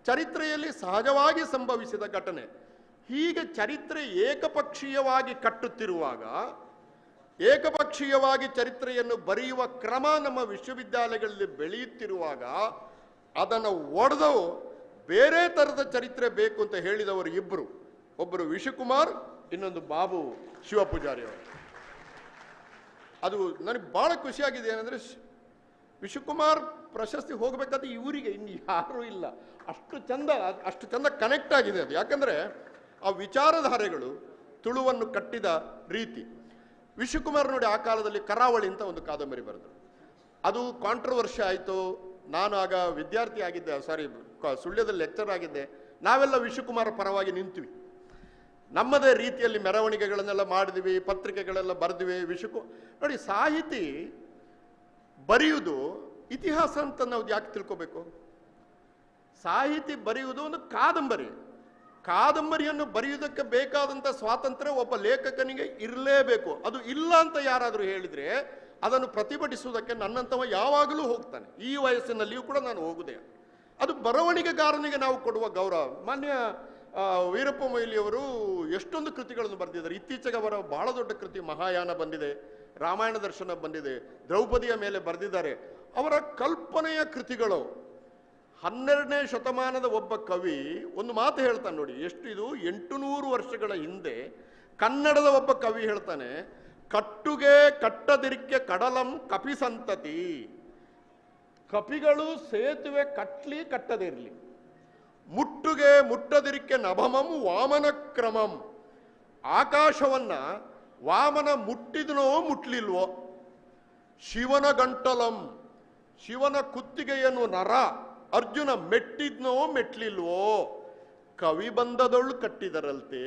ಚರಿತ್ರೆಯಲ್ಲಿ ಸಹಜವಾಗಿ ಸಂಭವಿಸಿದ ಘಟನೆ. ಹೀಗೆ ಚರಿತ್ರೆ ಏಕಪಕ್ಷೀಯವಾಗಿ ಕಟ್ಟುತ್ತಿರುವಾಗ, ಏಕಪಕ್ಷೀಯವಾಗಿ ಚರಿತ್ರೆಯನ್ನು ಬರೆಯುವ ಕ್ರಮ ನಮ್ಮ ವಿಶ್ವವಿದ್ಯಾಲಯಗಳಲ್ಲಿ ಬೆಳೆಯುತ್ತಿರುವಾಗ ಅದನ್ನು ಒಡೆದು ಬೇರೆ ಥರದ ಚರಿತ್ರೆ ಬೇಕು ಅಂತ ಹೇಳಿದವರು ಇಬ್ಬರು. ಒಬ್ಬರು ವಿಶುಕುಮಾರ್, ಇನ್ನೊಂದು ಬಾಬು ಶಿವಪೂಜಾರಿ ಅವರು. ಅದು ನನಗೆ ಭಾಳ ಖುಷಿಯಾಗಿದೆ. ಏನಂದರೆ ವಿಶುಕುಮಾರ್ ಪ್ರಶಸ್ತಿ ಹೋಗಬೇಕಾದ್ರೆ ಇವರಿಗೆ ಇನ್ನು ಯಾರೂ ಇಲ್ಲ, ಅಷ್ಟು ಚಂದ ಕನೆಕ್ಟ್ ಆಗಿದೆ ಅದು. ಯಾಕಂದರೆ ಆ ವಿಚಾರಧಾರೆಗಳು, ತುಳುವನ್ನು ಕಟ್ಟಿದ ರೀತಿ. ವಿಶುಕುಮಾರ್ ನೋಡಿ, ಆ ಕಾಲದಲ್ಲಿ ಕರಾವಳಿ ಅಂತ ಒಂದು ಕಾದಂಬರಿ ಬರೆದರು. ಅದು ಕಾಂಟ್ರವರ್ಷಿ ಆಯಿತು. ನಾನು ಆಗ ವಿದ್ಯಾರ್ಥಿ ಆಗಿದ್ದೆ, ಸುಳ್ಯದಲ್ಲಿ ಲೆಕ್ಚರ್ ಆಗಿದ್ದೆ. ನಾವೆಲ್ಲ ವಿಶುಕುಮಾರ್ ಪರವಾಗಿ ನಿಂತ್ವಿ. ನಮ್ಮದೇ ರೀತಿಯಲ್ಲಿ ಮೆರವಣಿಗೆಗಳನ್ನೆಲ್ಲ ಮಾಡಿದ್ವಿ, ಪತ್ರಿಕೆಗಳೆಲ್ಲ ಬರೆದಿವಿ. ನೋಡಿ, ಸಾಹಿತಿ ಬರೆಯುವುದು ಇತಿಹಾಸ ಅಂತ ನಾವು ಯಾಕೆ ತಿಳ್ಕೋಬೇಕು? ಸಾಹಿತಿ ಬರೆಯುವುದು ಒಂದು ಕಾದಂಬರಿಯನ್ನು ಬರೆಯುವುದಕ್ಕೆ ಬೇಕಾದಂಥ ಸ್ವಾತಂತ್ರ್ಯ ಒಬ್ಬ ಲೇಖಕನಿಗೆ ಇರಲೇಬೇಕು. ಅದು ಇಲ್ಲ ಅಂತ ಯಾರಾದರೂ ಹೇಳಿದರೆ ಅದನ್ನು ಪ್ರತಿಭಟಿಸುವುದಕ್ಕೆ ನನ್ನಂಥವ ಯಾವಾಗಲೂ ಹೋಗ್ತಾನೆ. ಈ ವಯಸ್ಸಿನಲ್ಲಿಯೂ ಕೂಡ ನಾನು ಹೋಗುದೇ. ಅದು ಬರವಣಿಗೆಗಾರನಿಗೆ ನಾವು ಕೊಡುವ ಗೌರವ. ಮಾನ್ಯ ವೀರಪ್ಪ ಮೊಯ್ಲಿಯವರು ಎಷ್ಟೊಂದು ಕೃತಿಗಳನ್ನು ಬರೆದಿದ್ದಾರೆ. ಇತ್ತೀಚೆಗೆ ಅವರ ಬಹಳ ದೊಡ್ಡ ಕೃತಿ ಮಹಾಯಾನ ಬಂದಿದೆ, ರಾಮಾಯಣ ದರ್ಶನ ಬಂದಿದೆ, ದ್ರೌಪದಿಯ ಮೇಲೆ ಬರೆದಿದ್ದಾರೆ. ಅವರ ಕಲ್ಪನೆಯ ಕೃತಿಗಳು. 12ನೇ ಶತಮಾನದ ಒಬ್ಬ ಕವಿ ಒಂದು ಮಾತು ಹೇಳ್ತಾನೆ ನೋಡಿ, ಎಷ್ಟು ಇದು 800 ವರ್ಷಗಳ ಹಿಂದೆ ಕನ್ನಡದ ಒಬ್ಬ ಕವಿ ಹೇಳ್ತಾನೆ, ಕಟ್ಟುಗೆ ಕಟ್ಟದಿರಿಕೆ ಕಡಲಂ ಕಪಿ ಸಂತತಿ. ಕಪಿಗಳು ಸೇತುವೆ ಕಟ್ಟದಿರಲಿ, ಮುಟ್ಟುಗೆ ಮುಟ್ಟದಿರಿಕೆ ನಭಮಂ ವಾಮನ ಕ್ರಮಂ. ಆಕಾಶವನ್ನ ವಾಮನ ಮುಟ್ಟಿದನೋ ಮುಟ್ಲಿಲ್ವೋ, ಶಿವನ ಗಂಟಲಂ, ಶಿವನ ಕುತ್ತಿಗೆಯನ್ನು ನರ ಅರ್ಜುನ ಮೆಟ್ಟಿದ್ನೋ ಮೆಟ್ಲಿಲ್ವೋ, ಕವಿ ಬಂದದೊಳು ಕಟ್ಟಿದರಲ್ತೆ.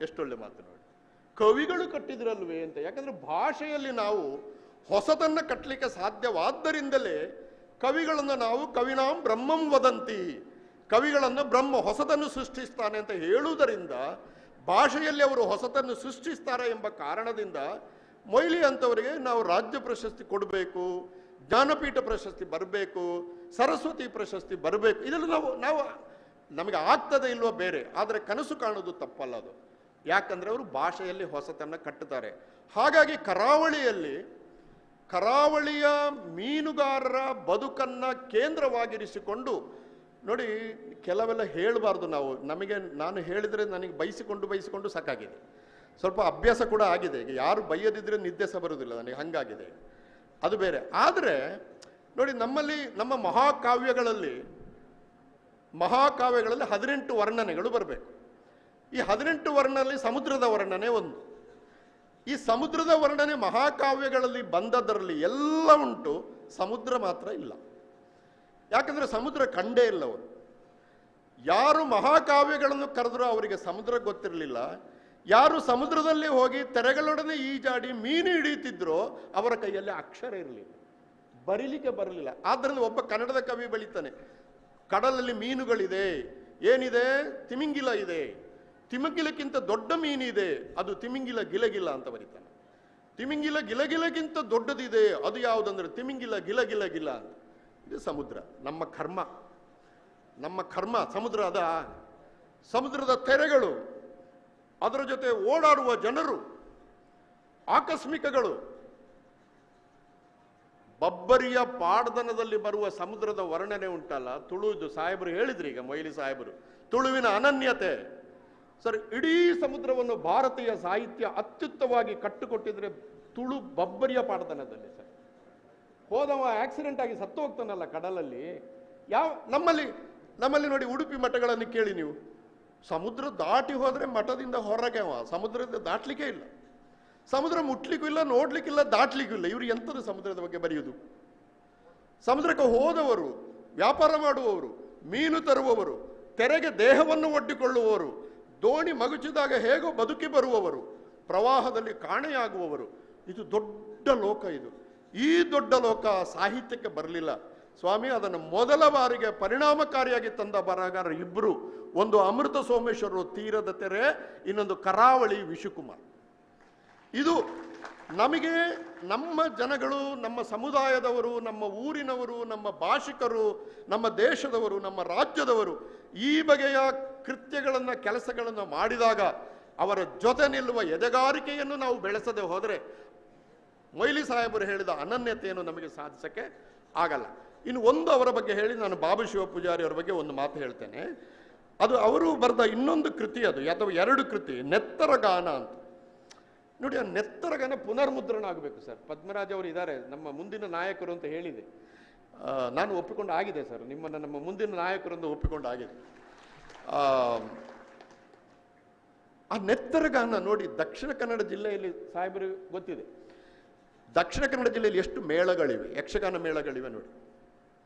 ಎಷ್ಟೊಳ್ಳೆ ಮಾತು ನೋಡಿ, ಕವಿಗಳು ಕಟ್ಟಿದ್ರಲ್ವೇ ಅಂತ. ಯಾಕಂದ್ರೆ ಭಾಷೆಯಲ್ಲಿ ನಾವು ಹೊಸದನ್ನು ಕಟ್ಟಲಿಕ್ಕೆ ಸಾಧ್ಯವಾದ್ದರಿಂದಲೇ ಕವಿಗಳನ್ನು ನಾವು ಕವಿನಾಂ ಬ್ರಹ್ಮಂ ವದಂತಿ, ಕವಿಗಳನ್ನು ಬ್ರಹ್ಮ ಹೊಸದನ್ನು ಸೃಷ್ಟಿಸ್ತಾನೆ ಅಂತ ಹೇಳುವುದರಿಂದ ಭಾಷೆಯಲ್ಲಿ ಅವರು ಹೊಸತನ್ನು ಸೃಷ್ಟಿಸ್ತಾರೆ ಎಂಬ ಕಾರಣದಿಂದ ಮೊಯ್ಲಿ ಅಂತವರಿಗೆ ನಾವು ರಾಜ್ಯ ಪ್ರಶಸ್ತಿ ಕೊಡಬೇಕು, ಜ್ಞಾನಪೀಠ ಪ್ರಶಸ್ತಿ ಬರಬೇಕು, ಸರಸ್ವತಿ ಪ್ರಶಸ್ತಿ ಬರಬೇಕು. ಇದೆಲ್ಲ ನಾವು ನಮಗೆ ಆಗ್ತದೆ ಇಲ್ವೋ ಬೇರೆ, ಆದರೆ ಕನಸು ಕಾಣೋದು ತಪ್ಪಲ್ಲ ಅದು. ಯಾಕಂದರೆ ಅವರು ಭಾಷೆಯಲ್ಲಿ ಹೊಸತನ್ನು ಕಟ್ಟುತ್ತಾರೆ. ಹಾಗಾಗಿ ಕರಾವಳಿಯ ಮೀನುಗಾರರ ಬದುಕನ್ನು ಕೇಂದ್ರವಾಗಿರಿಸಿಕೊಂಡು ನೋಡಿ, ಕೆಲವೆಲ್ಲ ಹೇಳಬಾರ್ದು ನಾವು. ನಾನು ಹೇಳಿದರೆ ನನಗೆ ಬಯಸಿಕೊಂಡು ಸಾಕಾಗಿದೆ. ಸ್ವಲ್ಪ ಅಭ್ಯಾಸ ಕೂಡ ಆಗಿದೆ. ಈಗ ಯಾರು ಬೈಯದಿದ್ರೆ ನಿದ್ದೆ ಸಹ ಬರೋದಿಲ್ಲ ನನಗೆ, ಹಂಗಾಗಿದೆ. ಅದು ಬೇರೆ. ಆದರೆ ನೋಡಿ, ನಮ್ಮ ಮಹಾಕಾವ್ಯಗಳಲ್ಲಿ 18 ವರ್ಣನೆಗಳು ಬರಬೇಕು. ಈ 18 ವರ್ಣನೆಯಲ್ಲಿ ಸಮುದ್ರದ ವರ್ಣನೆ ಒಂದು. ಈ ಸಮುದ್ರದ ವರ್ಣನೆ ಮಹಾಕಾವ್ಯಗಳಲ್ಲಿ ಬಂದದರಲ್ಲಿ ಎಲ್ಲ ಉಂಟು, ಸಮುದ್ರ ಮಾತ್ರ ಇಲ್ಲ. ಯಾಕಂದರೆ ಸಮುದ್ರ ಕಂಡೇ ಇಲ್ಲ ಅವರು. ಯಾರು ಮಹಾಕಾವ್ಯಗಳನ್ನು ಕರೆದರೂ ಅವರಿಗೆ ಸಮುದ್ರ ಗೊತ್ತಿರಲಿಲ್ಲ. ಯಾರು ಸಮುದ್ರದಲ್ಲಿ ಹೋಗಿ ತೆರೆಗಳೊಡನೆ ಈಜಾಡಿ ಮೀನು ಹಿಡಿಯುತ್ತಿದ್ರೋ ಅವರ ಕೈಯಲ್ಲಿ ಅಕ್ಷರ ಇರಲಿಲ್ಲ, ಬರೀಲಿಕ್ಕೆ ಬರಲಿಲ್ಲ. ಆದ್ದರಿಂದ ಒಬ್ಬ ಕನ್ನಡದ ಕವಿ ಬಳಿತಾನೆ, ಕಡಲಲ್ಲಿ ಮೀನುಗಳಿದೆ. ಏನಿದೆ? ತಿಮಿಂಗಿಲ ಇದೆ. ತಿಮಿಂಗಿಲಕ್ಕಿಂತ ದೊಡ್ಡ ಮೀನಿದೆ, ಅದು ತಿಮಿಂಗಿಲ ಗಿಲಗಿಲ ಅಂತ ಬರೀತಾನೆ. ತಿಮಿಂಗಿಲ ಗಿಲಗಿಲಗಿಂತ ದೊಡ್ಡದಿದೆ, ಅದು ಯಾವುದಂದ್ರೆ ತಿಮಿಂಗಿಲ ಗಿಲಗಿಲಗಿಲ ಅಂತ. ಇದು ಸಮುದ್ರ. ನಮ್ಮ ಕರ್ಮ ಸಮುದ್ರ. ಸಮುದ್ರದ ತೆರೆಗಳು, ಅದರ ಜೊತೆ ಓಡಾಡುವ ಜನರು, ಆಕಸ್ಮಿಕಗಳು. ಬಬ್ಬರಿಯ ಪಾಡ್ದನದಲ್ಲಿ ಬರುವ ಸಮುದ್ರದ ವರ್ಣನೆ ಉಂಟಲ್ಲ, ತುಳುದು ಸಾಹೇಬರು ಹೇಳಿದ್ರಿ, ಈಗ ಮೊಯ್ಲಿ ಸಾಹೇಬರು, ತುಳುವಿನ ಅನನ್ಯತೆ. ಸರ್, ಇಡೀ ಸಮುದ್ರವನ್ನು ಭಾರತೀಯ ಸಾಹಿತ್ಯ ಅತ್ಯುತ್ತಮವಾಗಿ ಕಟ್ಟುಕೊಟ್ಟಿದ್ರೆ ತುಳು ಬಬ್ಬರಿಯ ಪಾಡ್ದನದಲ್ಲಿ. ಸರ್, ಹೋದವ ಆಕ್ಸಿಡೆಂಟ್ ಆಗಿ ಸತ್ತು ಹೋಗ್ತಾನಲ್ಲ ಕಡಲಲ್ಲಿ. ನಮ್ಮಲ್ಲಿ ನೋಡಿ, ಉಡುಪಿ ಮಠಗಳನ್ನು ಕೇಳಿ ನೀವು, ಸಮುದ್ರ ದಾಟಿ ಹೋದರೆ ಮಠದಿಂದ ಹೊರಗೆ ಸಮುದ್ರದ ದಾಟ್ಲಿಕ್ಕೆ ಇಲ್ಲ. ಸಮುದ್ರ ಮುಟ್ಲಿಕ್ಕೂ ಇಲ್ಲ, ನೋಡ್ಲಿಕ್ಕಿಲ್ಲ, ದಾಟ್ಲಿಕ್ಕೂ ಇಲ್ಲ. ಇವರು ಎಂಥದ್ದು ಸಮುದ್ರದ ಬಗ್ಗೆ ಬರೆಯುವುದು? ಸಮುದ್ರಕ್ಕೆ ಹೋದವರು, ವ್ಯಾಪಾರ ಮಾಡುವವರು, ಮೀನು ತರುವವರು, ತೆರೆಗೆ ದೇಹವನ್ನು ಒಡ್ಡಿಕೊಳ್ಳುವವರು, ದೋಣಿ ಮಗುಚಿದಾಗ ಹೇಗೋ ಬದುಕಿ ಬರುವವರು, ಪ್ರವಾಹದಲ್ಲಿ ಕಾಣೆಯಾಗುವವರು. ಇದು ದೊಡ್ಡ ಲೋಕ. ಈ ದೊಡ್ಡ ಲೋಕ ಸಾಹಿತ್ಯಕ್ಕೆ ಬರಲಿಲ್ಲ ಸ್ವಾಮಿ. ಅದನ್ನು ಮೊದಲ ಬಾರಿಗೆ ಪರಿಣಾಮಕಾರಿಯಾಗಿ ತಂದ ಬರಹಗಾರರು ಇಬ್ಬರು. ಒಂದು ಅಮೃತ ಸೋಮೇಶ್ವರರು, ತೀರದ ತೆರೆ, ಇನ್ನೊಂದು ಕರಾವಳಿ ವಿಶುಕುಮಾರ್. ಇದು ನಮಗೆ ನಮ್ಮ ಜನಗಳು, ನಮ್ಮ ಸಮುದಾಯದವರು, ನಮ್ಮ ಊರಿನವರು, ನಮ್ಮ ಭಾಷಿಕರು, ನಮ್ಮ ದೇಶದವರು, ನಮ್ಮ ರಾಜ್ಯದವರು ಈ ಬಗೆಯ ಕೃತ್ಯಗಳನ್ನು, ಕೆಲಸಗಳನ್ನು ಮಾಡಿದಾಗ ಅವರ ಜೊತೆ ನಿಲ್ಲುವ ಎದೆಗಾರಿಕೆಯನ್ನು ನಾವು ಬೆಳೆಸದೆ ಹೋದರೆ ಮೊಯ್ಲಿ ಸಾಹೇಬರು ಹೇಳಿದ ಅನನ್ಯತೆಯನ್ನು ನಮಗೆ ಸಾಧಿಸಕ್ಕೆ ಆಗಲ್ಲ. ಇನ್ನು ಒಂದು ಅವರ ಬಗ್ಗೆ ಹೇಳಿ ನಾನು ಬಾಬು ಶಿವ ಪೂಜಾರಿ ಅವರ ಬಗ್ಗೆ ಒಂದು ಮಾತು ಹೇಳ್ತೇನೆ. ಅದು ಅವರು ಬರೆದ ಇನ್ನೊಂದು ಕೃತಿ, ಅದು ಅಥವಾ 2 ಕೃತಿ, ನೆತ್ತರಗಾನ ಅಂತ. ನೋಡಿ, ಆ ನೆತ್ತರಗಾನ ಪುನರ್ಮುದ್ರಣ ಆಗಬೇಕು ಸರ್. ಪದ್ಮರಾಜ್ ಅವರು ಇದ್ದಾರೆ, ನಮ್ಮ ಮುಂದಿನ ನಾಯಕರು ಅಂತ ಹೇಳಿದೆ. ನಾನು ಒಪ್ಪಿಕೊಂಡು ಆಗಿದೆ ಸರ್, ನಿಮ್ಮನ್ನು ನಮ್ಮ ಮುಂದಿನ ನಾಯಕರೊಂದು ಒಪ್ಪಿಕೊಂಡು ಆಗಿದೆ. ಆ ನೆತ್ತರಗಾನ ನೋಡಿ, ದಕ್ಷಿಣ ಕನ್ನಡ ಜಿಲ್ಲೆಯಲ್ಲಿ ಸಾಹೇಬರು ಗೊತ್ತಿದೆ, ದಕ್ಷಿಣ ಕನ್ನಡ ಜಿಲ್ಲೆಯಲ್ಲಿ ಎಷ್ಟು ಮೇಳಗಳಿವೆ, ಯಕ್ಷಗಾನ ಮೇಳಗಳಿವೆ ನೋಡಿ,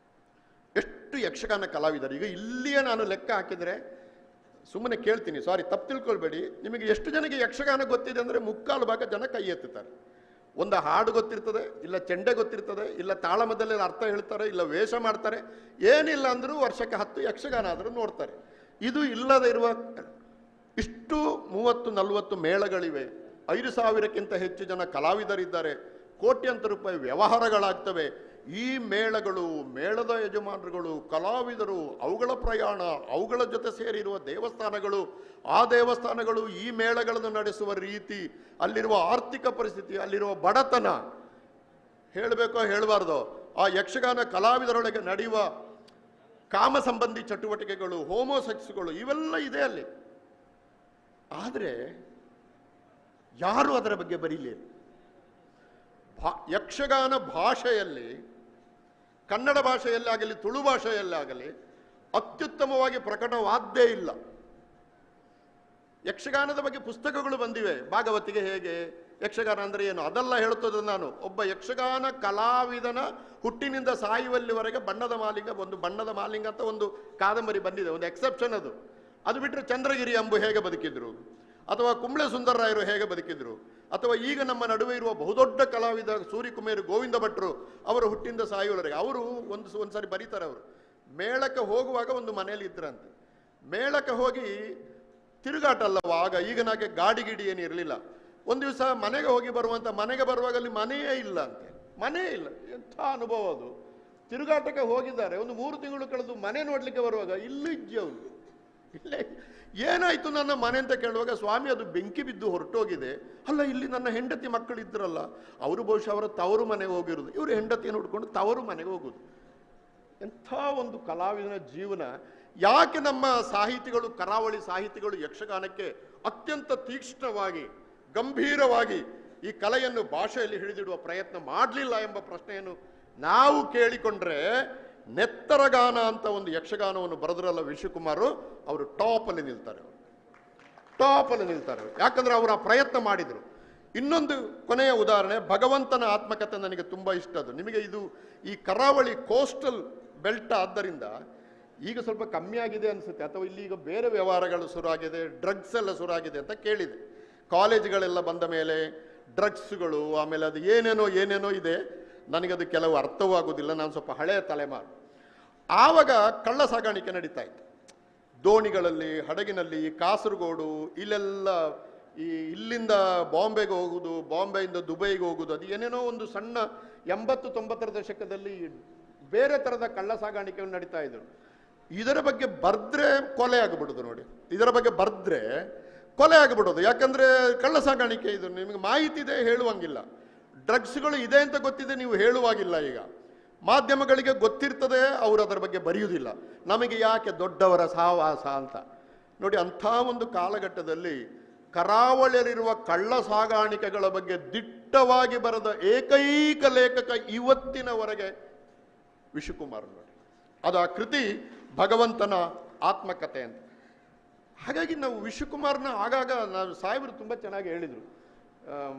ಎಷ್ಟು ಯಕ್ಷಗಾನ ಕಲಾವಿದರು. ಈಗ ಇಲ್ಲಿಯೇ ನಾನು ಲೆಕ್ಕ ಹಾಕಿದರೆ ಸುಮ್ಮನೆ ಕೇಳ್ತೀನಿ, ಸಾರಿ ತಪ್ಪು ತಿಳ್ಕೊಳ್ಬೇಡಿ. ನಿಮಗೆ ಎಷ್ಟು ಜನಕ್ಕೆ ಯಕ್ಷಗಾನ ಗೊತ್ತಿದೆ ಅಂದರೆ ಮುಕ್ಕಾಲು ಭಾಗ ಜನ ಕೈ ಎತ್ತುತ್ತಾರೆ. ಒಂದು ಹಾಡು ಗೊತ್ತಿರ್ತದೆ, ಇಲ್ಲ ಚೆಂಡೆ ಗೊತ್ತಿರ್ತದೆ, ಇಲ್ಲ ತಾಳಮದ್ದಲೆ ಅರ್ಥ ಹೇಳ್ತಾರೆ, ಇಲ್ಲ ವೇಷ ಮಾಡ್ತಾರೆ. ಏನಿಲ್ಲ ಅಂದರೂ ವರ್ಷಕ್ಕೆ 10 ಯಕ್ಷಗಾನ ಆದರೂ ನೋಡ್ತಾರೆ. ಇದು ಇಲ್ಲದೆ ಇರುವ ಇಷ್ಟು 30-40 ಮೇಳಗಳಿವೆ, 5,000ಕ್ಕಿಂತ ಹೆಚ್ಚು ಜನ ಕಲಾವಿದರಿದ್ದಾರೆ, ಕೋಟ್ಯಂತರ ರೂಪಾಯಿ ವ್ಯವಹಾರಗಳಾಗ್ತವೆ. ಈ ಮೇಳಗಳು, ಮೇಳದ ಯಜಮಾನರುಗಳು, ಕಲಾವಿದರು, ಅವುಗಳ ಪ್ರಯಾಣ, ಅವುಗಳ ಜೊತೆ ಸೇರಿರುವ ದೇವಸ್ಥಾನಗಳು, ಆ ದೇವಸ್ಥಾನಗಳು ಈ ಮೇಳಗಳನ್ನು ನಡೆಸುವ ರೀತಿ, ಅಲ್ಲಿರುವ ಆರ್ಥಿಕ ಪರಿಸ್ಥಿತಿ, ಅಲ್ಲಿರುವ ಬಡತನ, ಹೇಳಬೇಕೋ ಹೇಳಬಾರ್ದು, ಆ ಯಕ್ಷಗಾನ ಕಲಾವಿದರೊಳಗೆ ನಡೆಯುವ ಕಾಮ ಸಂಬಂಧಿ ಚಟುವಟಿಕೆಗಳು, ಹೋಮೋಸೆಕ್ಸ್ಗಳು, ಇವೆಲ್ಲ ಇದೆ ಅಲ್ಲಿ. ಆದರೆ ಯಾರು ಅದರ ಬಗ್ಗೆ ಬರೀಲಿ? ಯಕ್ಷಗಾನ ಭಾಷೆಯಲ್ಲಿ, ಕನ್ನಡ ಭಾಷೆಯಲ್ಲಾಗಲಿ ತುಳು ಭಾಷೆಯಲ್ಲಾಗಲಿ ಅತ್ಯುತ್ತಮವಾಗಿ ಪ್ರಕಟವಾದ್ದೇ ಇಲ್ಲ. ಯಕ್ಷಗಾನದ ಬಗ್ಗೆ ಪುಸ್ತಕಗಳು ಬಂದಿವೆ. ಭಾಗವತಿಗೆ ಹೇಗೆ, ಯಕ್ಷಗಾನ ಅಂದರೆ ಏನು ಅದೆಲ್ಲ ಹೇಳ್ತದೆ. ನಾನು ಒಬ್ಬ ಯಕ್ಷಗಾನ ಕಲಾವಿದನ ಹುಟ್ಟಿನಿಂದ ಸಾಯುವಲ್ಲಿವರೆಗೆ ಬಣ್ಣದ ಮಾಲಿಂಗ ಅಂತ ಒಂದು ಕಾದಂಬರಿ ಬಂದಿದೆ, ಒಂದು ಎಕ್ಸೆಪ್ಷನ್ ಅದು. ಅದು ಬಿಟ್ಟರೆ ಚಂದ್ರಗಿರಿ ಅಂಬು ಹೇಗೆ ಬದುಕಿದ್ರು, ಅಥವಾ ಕುಂಬ್ಳೆ ಸುಂದರರಾಯರು ಹೇಗೆ ಬದುಕಿದ್ರು, ಅಥವಾ ಈಗ ನಮ್ಮ ನಡುವೆ ಇರುವ ಬಹುದೊಡ್ಡ ಕಲಾವಿದ ಸೂರ್ಯಕುಮಾರ್ ಗೋವಿಂದ ಭಟ್ರು ಅವರ ಹುಟ್ಟಿಂದ ಸಾಯುವವರೆಗೆ ಅವರು ಒಂದು ಸಾರಿ ಬರೀತಾರೆ. ಅವರು ಮೇಳಕ್ಕೆ ಹೋಗುವಾಗ ಒಂದು ಮನೆಯಲ್ಲಿ ಇದ್ರಂತೆ. ಮೇಳಕ್ಕೆ ಹೋಗಿ ತಿರುಗಾಟ ಅಲ್ಲವ ಆಗ, ಈಗನಾಗೆ ಗಾಡಿ ಗಿಡಿ ಏನು ಇರಲಿಲ್ಲ. ಒಂದು ದಿವಸ ಮನೆಗೆ ಹೋಗಿ ಮನೆಗೆ ಬರುವಾಗ ಅಲ್ಲಿ ಮನೆಯೇ ಇಲ್ಲ ಅಂತೆ. ಮನೆಯೇ ಇಲ್ಲ. ಎಂಥ ಅನುಭವ ಅದು. ತಿರುಗಾಟಕ್ಕೆ ಹೋಗಿದ್ದಾರೆ, ಒಂದು 3 ತಿಂಗಳು ಕಳೆದು ಮನೆ ನೋಡ್ಲಿಕ್ಕೆ ಬರುವಾಗ ಇಲ್ಲೂ ಇಜ್ಜವನು ಇಲ್ಲೇ ಏನಾಯ್ತು ನನ್ನ ಮನೆ ಅಂತ ಕೇಳುವಾಗ, ಸ್ವಾಮಿ ಅದು ಬೆಂಕಿ ಬಿದ್ದು ಹೊರಟೋಗಿದೆ. ಅಲ್ಲ, ಇಲ್ಲಿ ನನ್ನ ಹೆಂಡತಿ ಮಕ್ಕಳು ಇದ್ರಲ್ಲ, ಅವರು ಬಹುಶಃ ಅವರ ತವರು ಮನೆಗೆ ಹೋಗಿರೋದು, ಇವರು ಹೆಂಡತಿಯನ್ನು ಹುಡ್ಕೊಂಡು ತವರು ಮನೆಗೆ ಹೋಗೋದು. ಎಂಥ ಒಂದು ಕಲಾವಿದನ ಜೀವನ. ಯಾಕೆ ನಮ್ಮ ಸಾಹಿತಿಗಳು, ಕರಾವಳಿ ಸಾಹಿತಿಗಳು ಯಕ್ಷಗಾನಕ್ಕೆ ಅತ್ಯಂತ ತೀಕ್ಷ್ಣವಾಗಿ, ಗಂಭೀರವಾಗಿ ಈ ಕಲೆಯನ್ನು ಭಾಷೆಯಲ್ಲಿ ಹಿಡಿದಿಡುವ ಪ್ರಯತ್ನ ಮಾಡಲಿಲ್ಲ ಎಂಬ ಪ್ರಶ್ನೆಯನ್ನು ನಾವು ಕೇಳಿಕೊಂಡ್ರೆ, ನೆತ್ತರಗಾನ ಅಂತ ಒಂದು ಯಕ್ಷಗಾನವನ್ನು ಬರೆದ್ರಲ್ಲ ವಿಶ್ವಕುಮಾರ್, ಅವರು ಟಾಪಲ್ಲಿ ನಿಲ್ತಾರೆ. ಯಾಕಂದ್ರೆ ಅವರು ಆ ಪ್ರಯತ್ನ ಮಾಡಿದರು. ಇನ್ನೊಂದು ಕೊನೆಯ ಉದಾಹರಣೆ, ಭಗವಂತನ ಆತ್ಮಕಥೆ ನನಗೆ ತುಂಬ ಇಷ್ಟ. ಅದು ನಿಮಗೆ ಇದು ಈ ಕರಾವಳಿ ಕೋಸ್ಟಲ್ ಬೆಲ್ಟ್ ಆದ್ದರಿಂದ ಈಗ ಸ್ವಲ್ಪ ಕಮ್ಮಿ ಆಗಿದೆ ಅನಿಸುತ್ತೆ, ಅಥವಾ ಇಲ್ಲಿ ಈಗ ಬೇರೆ ವ್ಯವಹಾರಗಳು ಶುರುವಾಗಿದೆ, ಡ್ರಗ್ಸ್ ಎಲ್ಲ ಶುರುವಾಗಿದೆ ಅಂತ ಕೇಳಿದೆ. ಕಾಲೇಜುಗಳೆಲ್ಲ ಬಂದ ಮೇಲೆ ಡ್ರಗ್ಸ್ಗಳು, ಆಮೇಲೆ ಅದು ಏನೇನೋ ಇದೆ. ನನಗದು ಕೆಲವು ಅರ್ಥವಾಗುವುದಿಲ್ಲ, ನಾನು ಸ್ವಲ್ಪ ಹಳೆಯ ತಲೆಮಾರು. ಆವಾಗ ಕಳ್ಳ ಸಾಗಾಣಿಕೆ ನಡೀತಾ ಇತ್ತು ದೋಣಿಗಳಲ್ಲಿ, ಹಡಗಿನಲ್ಲಿ. ಕಾಸರಗೋಡು ಇಲ್ಲೆಲ್ಲ ಇಲ್ಲಿಂದ ಬಾಂಬೆಗೆ ಹೋಗುವುದು, ಬಾಂಬೆಯಿಂದ ದುಬೈಗೆ ಹೋಗುವುದು, ಅದು ಏನೇನೋ ಒಂದು ಸಣ್ಣ 80-90ರ ದಶಕದಲ್ಲಿ ಬೇರೆ ಥರದ ಕಳ್ಳ ಸಾಗಾಣಿಕೆ ನಡೀತಾ ಇದ್ರು. ಇದರ ಬಗ್ಗೆ ಬರ್ದ್ರೆ ಕೊಲೆ ಆಗಿಬಿಡೋದು. ನೋಡಿ, ಇದರ ಬಗ್ಗೆ ಬರ್ದ್ರೆ ಕೊಲೆ ಆಗಿಬಿಡೋದು. ಯಾಕಂದ್ರೆ ಕಳ್ಳ ಸಾಗಾಣಿಕೆ ಇದು ನಿಮಗೆ ಮಾಹಿತಿ ಇದೆ, ಹೇಳುವಂಗಿಲ್ಲ. ಡ್ರಗ್ಸ್ಗಳು ಇದೆ ಅಂತ ಗೊತ್ತಿದೆ, ನೀವು ಹೇಳುವಾಗಿಲ್ಲ. ಈಗ ಮಾಧ್ಯಮಗಳಿಗೆ ಗೊತ್ತಿರ್ತದೆ, ಅವರು ಅದರ ಬಗ್ಗೆ ಬರೆಯುವುದಿಲ್ಲ. ನಮಗೆ ಯಾಕೆ ದೊಡ್ಡವರ ಸಹವಾಸ ಅಂತ. ನೋಡಿ, ಅಂಥ ಒಂದು ಕಾಲಘಟ್ಟದಲ್ಲಿ ಕರಾವಳಿಯಲ್ಲಿರುವ ಕಳ್ಳ ಸಾಗಾಣಿಕೆಗಳ ಬಗ್ಗೆ ದಿಟ್ಟವಾಗಿ ಬರೆದ ಏಕೈಕ ಲೇಖಕ ಇವತ್ತಿನವರೆಗೆ ವಿಶ್ವಕುಮಾರ್. ನೋಡಿ, ಅದು ಆ ಕೃತಿ ಭಗವಂತನ ಆತ್ಮಕಥೆ ಅಂತ. ಹಾಗಾಗಿ ನಾವು ವಿಶ್ವಕುಮಾರ್ನ ಆಗಾಗ ನಾವು ಸಾಹೇಬರು ತುಂಬ ಚೆನ್ನಾಗಿ ಹೇಳಿದರು,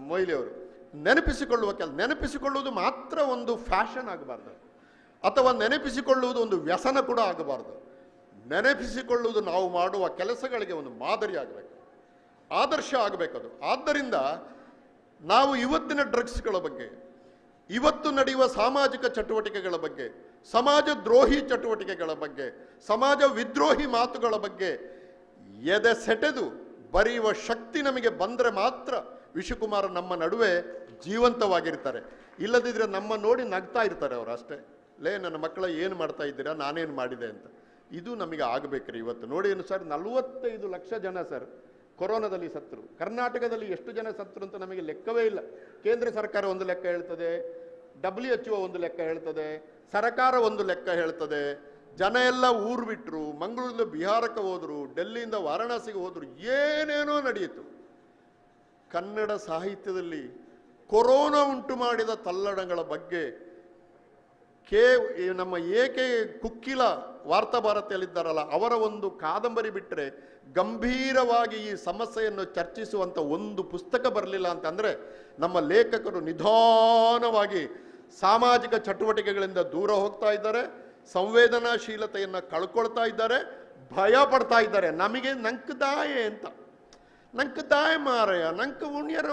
ಮೊಯ್ಲಿ ಅವರು, ನೆನಪಿಸಿಕೊಳ್ಳುವುದು ಮಾತ್ರ ಒಂದು ಫ್ಯಾಷನ್ ಆಗಬಾರ್ದು, ಅಥವಾ ನೆನಪಿಸಿಕೊಳ್ಳುವುದು ಒಂದು ವ್ಯಸನ ಕೂಡ ಆಗಬಾರ್ದು. ನೆನಪಿಸಿಕೊಳ್ಳುವುದು ನಾವು ಮಾಡುವ ಕೆಲಸಗಳಿಗೆ ಒಂದು ಮಾದರಿ ಆಗಬೇಕು, ಆದರ್ಶ ಆಗಬೇಕದು. ಆದ್ದರಿಂದ ನಾವು ಇವತ್ತಿನ ಡ್ರಗ್ಸ್ಗಳ ಬಗ್ಗೆ, ಇವತ್ತು ನಡೆಯುವ ಸಾಮಾಜಿಕ ಚಟುವಟಿಕೆಗಳ ಬಗ್ಗೆ, ಸಮಾಜ ದ್ರೋಹಿ ಚಟುವಟಿಕೆಗಳ ಬಗ್ಗೆ, ಸಮಾಜ ವಿದ್ರೋಹಿ ಮಾತುಗಳ ಬಗ್ಗೆ ಎದೆ ಸೆಟೆದು ಬರೆಯುವ ಶಕ್ತಿ ನಮಗೆ ಬಂದರೆ ಮಾತ್ರ ವಿಶ್ವಕುಮಾರ್ ನಮ್ಮ ನಡುವೆ ಜೀವಂತವಾಗಿರ್ತಾರೆ. ಇಲ್ಲದಿದ್ದರೆ ನಮ್ಮ ನೋಡಿ ನಗ್ತಾ ಇರ್ತಾರೆ ಅವರು ಅಷ್ಟೇ. ನನ್ನ ಮಕ್ಕಳ ಏನು ಮಾಡ್ತಾ ಇದ್ದೀರಾ, ನಾನೇನು ಮಾಡಿದೆ ಅಂತ. ಇದು ನಮಗೆ ಆಗಬೇಕ್ರಿ. ಇವತ್ತು ನೋಡಿ ಸರ್, 45 ಲಕ್ಷ ಜನ ಸರ್ ಕೊರೋನಾದಲ್ಲಿ ಸತ್ತರು. ಕರ್ನಾಟಕದಲ್ಲಿ ಎಷ್ಟು ಜನ ಸತ್ತರು ಅಂತ ನಮಗೆ ಲೆಕ್ಕವೇ ಇಲ್ಲ. ಕೇಂದ್ರ ಸರ್ಕಾರ ಒಂದು ಲೆಕ್ಕ ಹೇಳ್ತದೆ, WHO ಒಂದು ಲೆಕ್ಕ ಹೇಳ್ತದೆ, ಸರ್ಕಾರ ಒಂದು ಲೆಕ್ಕ ಹೇಳ್ತದೆ. ಜನ ಎಲ್ಲ ಊರು ಬಿಟ್ಟರು, ಮಂಗಳೂರಿಂದ ಬಿಹಾರಕ್ಕೆ ಹೋದರು, ಡೆಲ್ಲಿಯಿಂದ ವಾರಣಾಸಿಗೆ ಹೋದರು, ಏನೇನೋ ನಡೆಯಿತು. ಕನ್ನಡ ಸಾಹಿತ್ಯದಲ್ಲಿ ಕೊರೋನಾ ಉಂಟು ಮಾಡಿದ ತಲ್ಲಣಗಳ ಬಗ್ಗೆ ನಮ್ಮ ಏಕೆ ಕುಕ್ಕಿಲ ವಾರ್ತಾಭಾರತಿಯಲ್ಲಿದ್ದಾರಲ್ಲ, ಅವರ ಒಂದು ಕಾದಂಬರಿ ಬಿಟ್ಟರೆ ಗಂಭೀರವಾಗಿ ಈ ಸಮಸ್ಯೆಯನ್ನು ಚರ್ಚಿಸುವಂಥ ಒಂದು ಪುಸ್ತಕ ಬರಲಿಲ್ಲ ಅಂತಂದರೆ ನಮ್ಮ ಲೇಖಕರು ನಿಧಾನವಾಗಿ ಸಾಮಾಜಿಕ ಚಟುವಟಿಕೆಗಳಿಂದ ದೂರ ಹೋಗ್ತಾ ಇದ್ದಾರೆ, ಸಂವೇದನಾಶೀಲತೆಯನ್ನು ಕಳ್ಕೊಳ್ತಾ ಇದ್ದಾರೆ, ಭಯ ಪಡ್ತಾ ಇದ್ದಾರೆ. ನಮಗೆ ನಂಕದಾಯೆ ಅಂತ, ನಂಕದಾಯ ಮಾರಯ, ನಂಕ ಉಣ್ಯರ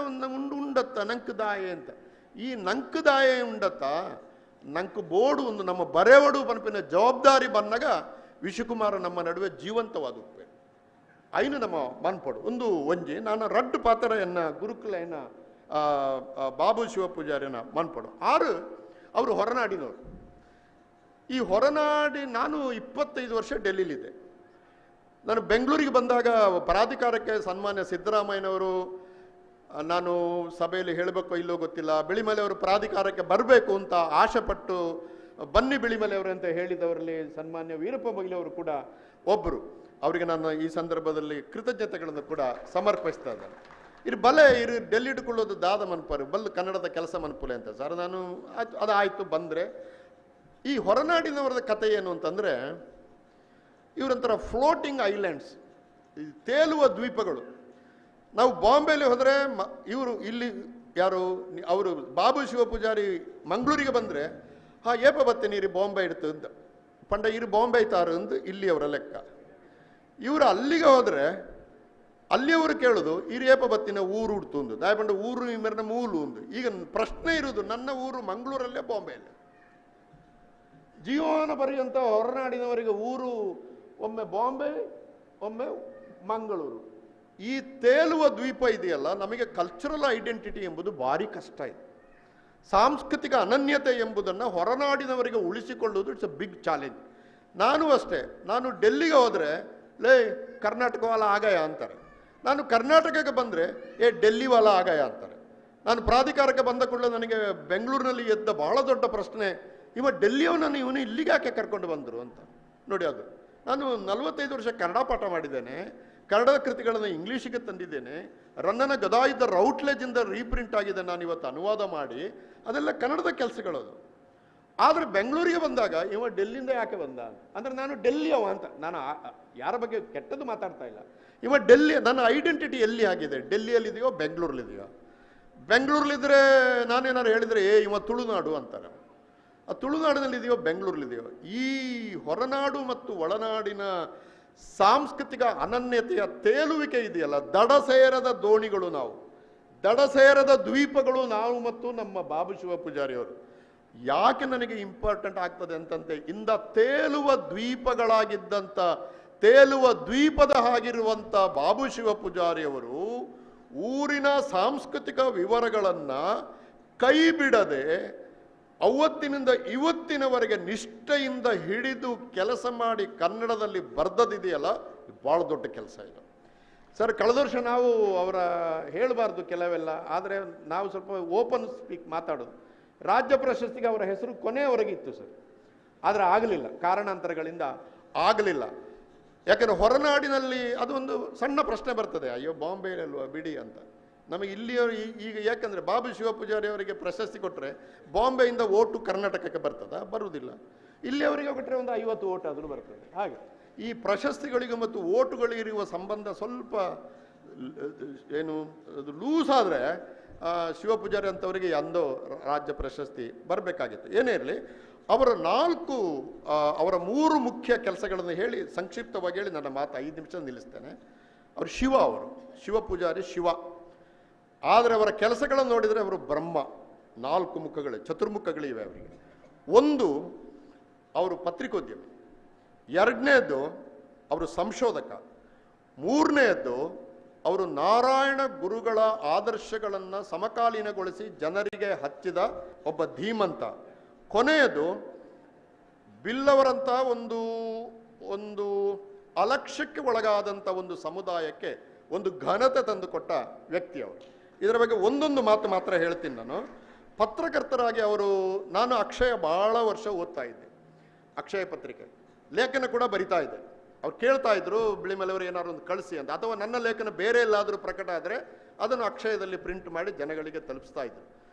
ಉಂಡತ್ತ ನಂಕದಾಯೆ ಅಂತ. ಈ ನಂಕದಾಯೆ ಉಂಡತ್ತ ನಂಕ ಬೋಡು ಒಂದು ನಮ್ಮ ಬರೆವಡು ಪನ್ಪಿನ ಜವಾಬ್ದಾರಿ ಬಂದಾಗ ವಿಶ್ವಕುಮಾರ ನಮ್ಮ ನಡುವೆ ಜೀವಂತವಾದ ಉಪ್ಪೆ ಐನು ನಮ್ಮ ಮನ್ಪಡು ಒಂದು ಒಂಜಿ ನಾನು ರಡ್ಡು ಪಾತ್ರ ಎನ್ನ ಗುರುಕುಲ ಎನ್ನ ಬಾಬು ಶಿವಪೂಜಾರಿನ ಮನ್ಪಡು ಅವರು ಹೊರನಾಡಿನವರು. ಈ ಹೊರನಾಡಿ ನಾನು 25 ವರ್ಷ ಡೆಲ್ಲಿಲಿದ್ದೆ. ನಾನು ಬೆಂಗಳೂರಿಗೆ ಬಂದಾಗ ಪ್ರಾಧಿಕಾರಕ್ಕೆ ಸನ್ಮಾನ್ಯ ಸಿದ್ದರಾಮಯ್ಯನವರು, ನಾನು ಸಭೆಯಲ್ಲಿ ಹೇಳಬೇಕೋ ಇಲ್ಲೋ ಗೊತ್ತಿಲ್ಲ, ಬಿಳಿಮಲೆ ಅವರು ಪ್ರಾಧಿಕಾರಕ್ಕೆ ಬರಬೇಕು ಅಂತ ಆಶೆಪಟ್ಟು ಬನ್ನಿ ಬಿಳಿಮಲೆ ಅವರು ಅಂತ ಹೇಳಿದವರಲ್ಲಿ ಸನ್ಮಾನ್ಯ ವೀರಪ್ಪ ಮೊಯ್ಲಿ ಅವರು ಕೂಡ ಒಬ್ಬರು. ಅವರಿಗೆ ನಾನು ಈ ಸಂದರ್ಭದಲ್ಲಿ ಕೃತಜ್ಞತೆಗಳನ್ನು ಕೂಡ ಸಮರ್ಪಿಸ್ತಾ ಇದ್ದೇನೆ. ಇರು ಬಲೆ ಇರು ಡೆಲ್ಲಿ ಇಟ್ಕೊಳ್ಳೋದು ದಾದ ಮನ್ಪರು ಬಲ್ ಕನ್ನಡದ ಕೆಲಸ ಮನ್ಪುಲೆ ಅಂತ ಸರ್. ನಾನು ಅದಾಯಿತು ಬಂದರೆ ಈ ಹೊರನಾಡಿನವರದ ಕಥೆ ಏನು ಅಂತಂದರೆ, ಇವರಂತರ ಫ್ಲೋಟಿಂಗ್ ಐಲ್ಯಾಂಡ್ಸ್, ತೇಲುವ ದ್ವೀಪಗಳು. ನಾವು ಬಾಂಬೆಲಿ ಹೋದರೆ ಇವರು ಇಲ್ಲಿ ಯಾರು ಅವರು ಬಾಬು ಶಿವಪೂಜಾರಿ ಮಂಗಳೂರಿಗೆ ಬಂದರೆ ಏಪ ಬತ್ತೀನಿ ಇರಿ ಬಾಂಬೆ ಇಡ್ತು ಅಂತ ಪಂಡ ಇರು ಬಾಂಬೆ ಐತಾರು ಅಂದು ಇಲ್ಲಿ ಅವರ ಲೆಕ್ಕ. ಇವರು ಅಲ್ಲಿಗೆ ಹೋದರೆ ಅಲ್ಲಿಯವರು ಕೇಳೋದು ಇರು ಏಪ ಬತ್ತಿನ ಊರು ಉಡ್ತು ಒಂದು ದಾಯಪಂಡ ಊರು ಮೇರಿನ ಮೂಲು ಒಂದು. ಈಗ ಪ್ರಶ್ನೆ ಇರೋದು ನನ್ನ ಊರು ಮಂಗಳೂರಲ್ಲೇ ಬಾಂಬೆಯಲ್ಲೇ. ಜೀವನ ಪರ್ಯಂತ ಹೊರನಾಡಿನವರಿಗೆ ಊರು ಒಮ್ಮೆ ಬಾಂಬೆ ಒಮ್ಮೆ ಮಂಗಳೂರು. ಈ ತೇಲುವ ದ್ವೀಪ ಇದೆಯಲ್ಲ, ನಮಗೆ ಕಲ್ಚರಲ್ ಐಡೆಂಟಿಟಿ ಎಂಬುದು ಭಾರಿ ಕಷ್ಟ ಇದೆ. ಸಾಂಸ್ಕೃತಿಕ ಅನನ್ಯತೆ ಎಂಬುದನ್ನು ಹೊರನಾಡಿನವರಿಗೆ ಉಳಿಸಿಕೊಳ್ಳುವುದು ಇಟ್ಸ್ ಅ ಬಿಗ್ ಚಾಲೆಂಜ್. ನಾನು ಅಷ್ಟೇ, ನಾನು ಡೆಲ್ಲಿಗೆ ಹೋದರೆ ಲೇ ಕರ್ನಾಟಕವಾಲ ಆಗಯ ಅಂತಾರೆ. ನಾನು ಕರ್ನಾಟಕಕ್ಕೆ ಬಂದರೆ ಡೆಲ್ಲಿ ವಾಲ ಆಗಯ ಅಂತಾರೆ. ನಾನು ಪ್ರಾಧಿಕಾರಕ್ಕೆ ಬಂದ ಕೂಡಲೇ ನನಗೆ ಬೆಂಗಳೂರಿನಲ್ಲಿ ಎದ್ದ ಬಹಳ ದೊಡ್ಡ ಪ್ರಶ್ನೆ, ಇವ ಡೆಲ್ಲಿಯವನನ್ನು ಇವನು ಇಲ್ಲಿಗೆ ಯಾಕೆ ಕರ್ಕೊಂಡು ಬಂದರು ಅಂತ. ನೋಡಿ, ಅದು ನಾನು 45 ವರ್ಷ ಕನ್ನಡ ಪಾಠ ಮಾಡಿದ್ದೇನೆ, ಕನ್ನಡದ ಕೃತಿಗಳನ್ನು ಇಂಗ್ಲೀಷಿಗೆ ತಂದಿದ್ದೇನೆ, ರನ್ನನ ಗದಾಯುದ್ಧ ರೌಟ್ಲೇಜಿಂದ ರೀಪ್ರಿಂಟ್ ಆಗಿದೆ, ನಾನು ಇವತ್ತು ಅನುವಾದ ಮಾಡಿ, ಅದೆಲ್ಲ ಕನ್ನಡದ ಕೆಲಸಗಳದು. ಆದರೆ ಬೆಂಗಳೂರಿಗೆ ಬಂದಾಗ ಇವ ಡೆಲ್ಲಿಯಿಂದ ಯಾಕೆ ಬಂದ ಅಂದರೆ ನಾನು ಡೆಲ್ಲಿಯವ ಅಂತ. ನಾನು ಯಾರ ಬಗ್ಗೆ ಕೆಟ್ಟದ್ದು ಮಾತಾಡ್ತಾ ಇಲ್ಲ. ಇವ ಡೆಲ್ಲಿ, ನನ್ನ ಐಡೆಂಟಿಟಿ ಎಲ್ಲಿ ಆಗಿದೆ, ಡೆಲ್ಲಿಯಲ್ಲಿದೆಯೋ ಬೆಂಗಳೂರಲ್ಲಿದೆಯೋ. ಬೆಂಗಳೂರಲ್ಲಿದ್ದರೆ ನಾನೇನಾದ್ರು ಹೇಳಿದರೆ ಇವ ತುಳುನಾಡು ಅಂತಾರೆ. ಆ ತುಳುನಾಡಿನಲ್ಲಿದೆಯೋ ಬೆಂಗಳೂರಲ್ಲಿದೆಯೋ. ಈ ಹೊರನಾಡು ಮತ್ತು ಒಳನಾಡಿನ ಸಾಂಸ್ಕೃತಿಕ ಅನನ್ಯತೆಯ ತೇಲುವಿಕೆ ಇದೆಯಲ್ಲ, ದಡ ಸೇರದ ದೋಣಿಗಳು ನಾವು, ದಡ ಸೇರದ ದ್ವೀಪಗಳು ನಾವು ಮತ್ತು ನಮ್ಮ ಬಾಬು ಶಿವಪೂಜಾರಿಯವರು. ಯಾಕೆ ನನಗೆ ಇಂಪಾರ್ಟೆಂಟ್ ಆಗ್ತದೆ ಅಂತಂತೆ, ಇಂದ ತೇಲುವ ದ್ವೀಪಗಳಾಗಿದ್ದಂಥ, ತೇಲುವ ದ್ವೀಪದ ಹಾಗಿರುವಂಥ ಬಾಬು ಶಿವಪೂಜಾರಿಯವರು ಊರಿನ ಸಾಂಸ್ಕೃತಿಕ ವಿವರಗಳನ್ನು ಕೈ ಬಿಡದೆ ಅವತ್ತಿನಿಂದ ಇವತ್ತಿನವರೆಗೆ ನಿಷ್ಠೆಯಿಂದ ಹಿಡಿದು ಕೆಲಸ ಮಾಡಿ ಕನ್ನಡದಲ್ಲಿ ಬರ್ದದಿದೆಯಲ್ಲ, ಭಾಳ ದೊಡ್ಡ ಕೆಲಸ ಇದು ಸರ್. ಕಳೆದ ವರ್ಷ ನಾವು ಅವರ ಹೇಳಬಾರ್ದು ಕೆಲವೆಲ್ಲ, ಆದರೆ ನಾವು ಸ್ವಲ್ಪ ಓಪನ್ ಸ್ಪೀಕ್ ಮಾತಾಡೋದು. ರಾಜ್ಯ ಪ್ರಶಸ್ತಿಗೆ ಅವರ ಹೆಸರು ಕೊನೆಯವರೆಗೆ ಇತ್ತು ಸರ್, ಆದರೆ ಆಗಲಿಲ್ಲ, ಕಾರಣಾಂತರಗಳಿಂದ ಆಗಲಿಲ್ಲ. ಯಾಕಂದರೆ ಹೊರನಾಡಿನಲ್ಲಿ ಅದೊಂದು ಸಣ್ಣ ಪ್ರಶ್ನೆ ಬರ್ತದೆ, ಅಯ್ಯೋ ಬಾಂಬೆಯಲ್ವಾ ಬಿಡಿ ಅಂತ. ನಮಗೆ ಇಲ್ಲಿಯವರು ಈಗ ಯಾಕಂದರೆ ಬಾಬು ಶಿವಪೂಜಾರಿ ಅವರಿಗೆ ಪ್ರಶಸ್ತಿ ಕೊಟ್ಟರೆ ಬಾಂಬೆಯಿಂದ ಓಟು ಕರ್ನಾಟಕಕ್ಕೆ ಬರ್ತದ, ಬರುವುದಿಲ್ಲ. ಇಲ್ಲಿಯವರಿಗೆ ಕೊಟ್ಟರೆ ಒಂದು 50 ಓಟ್ ಆದರೂ ಬರ್ತದೆ. ಹಾಗೆ ಈ ಪ್ರಶಸ್ತಿಗಳಿಗೂ ಮತ್ತು ಓಟುಗಳಿರುವ ಸಂಬಂಧ ಸ್ವಲ್ಪ ಏನು ಅದು ಲೂಸ್ ಆದರೆ ಶಿವಪೂಜಾರಿ ಅಂಥವರಿಗೆ ಅಂದೋ ರಾಜ್ಯ ಪ್ರಶಸ್ತಿ ಬರಬೇಕಾಗಿತ್ತು. ಏನೇ ಇರಲಿ, ಅವರ ಅವರ 3 ಮುಖ್ಯ ಕೆಲಸಗಳನ್ನು ಹೇಳಿ ಸಂಕ್ಷಿಪ್ತವಾಗಿ ಹೇಳಿ ನನ್ನ ಮಾತು 5 ನಿಮಿಷ ನಿಲ್ಲಿಸ್ತೇನೆ. ಅವರು ಶಿವಪೂಜಾರಿ ಶಿವ. ಆದರೆ ಅವರ ಕೆಲಸಗಳನ್ನು ನೋಡಿದರೆ ಅವರು ಬ್ರಹ್ಮ. 4 ಮುಖಗಳು, ಚತುರ್ಮುಖಗಳಿವೆ ಅವರಿಗೆ. ಒಂದು, ಅವರು ಪತ್ರಿಕೋದ್ಯಮಿ. 2ನೇದ್ದು, ಅವರು ಸಂಶೋಧಕ. 3ನೇದ್ದು, ಅವರು ನಾರಾಯಣ ಗುರುಗಳ ಆದರ್ಶಗಳನ್ನು ಸಮಕಾಲೀನಗೊಳಿಸಿ ಜನರಿಗೆ ಹಚ್ಚಿದ ಒಬ್ಬ ಧೀಮಂತ. ಕೊನೆಯದು, ಬಿಲ್ಲವರಂಥ ಒಂದು ಅಲಕ್ಷ್ಯಕ್ಕೆ ಒಳಗಾದಂಥ ಒಂದು ಸಮುದಾಯಕ್ಕೆ ಒಂದು ಘನತೆ ತಂದುಕೊಟ್ಟ ವ್ಯಕ್ತಿ ಅವರು. ಇದರ ಬಗ್ಗೆ ಒಂದೊಂದು ಮಾತು ಮಾತ್ರ ಹೇಳ್ತೀನಿ. ನಾನು ಪತ್ರಕರ್ತರಾಗಿ ನಾನು ಅಕ್ಷಯ ಭಾಳ ವರ್ಷ ಓದ್ತಾ ಇದ್ದೆ, ಅಕ್ಷಯ ಪತ್ರಿಕೆ ಲೇಖನ ಕೂಡ ಬರಿತಾ ಇದ್ದೆ. ಅವ್ರು ಕೇಳ್ತಾ ಇದ್ರು ಬಿಳಿಮಲೆಯವರು ಏನಾದ್ರು ಒಂದು ಕಳಿಸಿ ಅಂತ, ಅಥವಾ ನನ್ನ ಲೇಖನ ಬೇರೆ ಎಲ್ಲಾದರೂ ಪ್ರಕಟ ಆದರೆ ಅದನ್ನು ಅಕ್ಷಯದಲ್ಲಿ ಪ್ರಿಂಟ್ ಮಾಡಿ ಜನಗಳಿಗೆ ತಲುಪಿಸ್ತಾ ಇದ್ರು.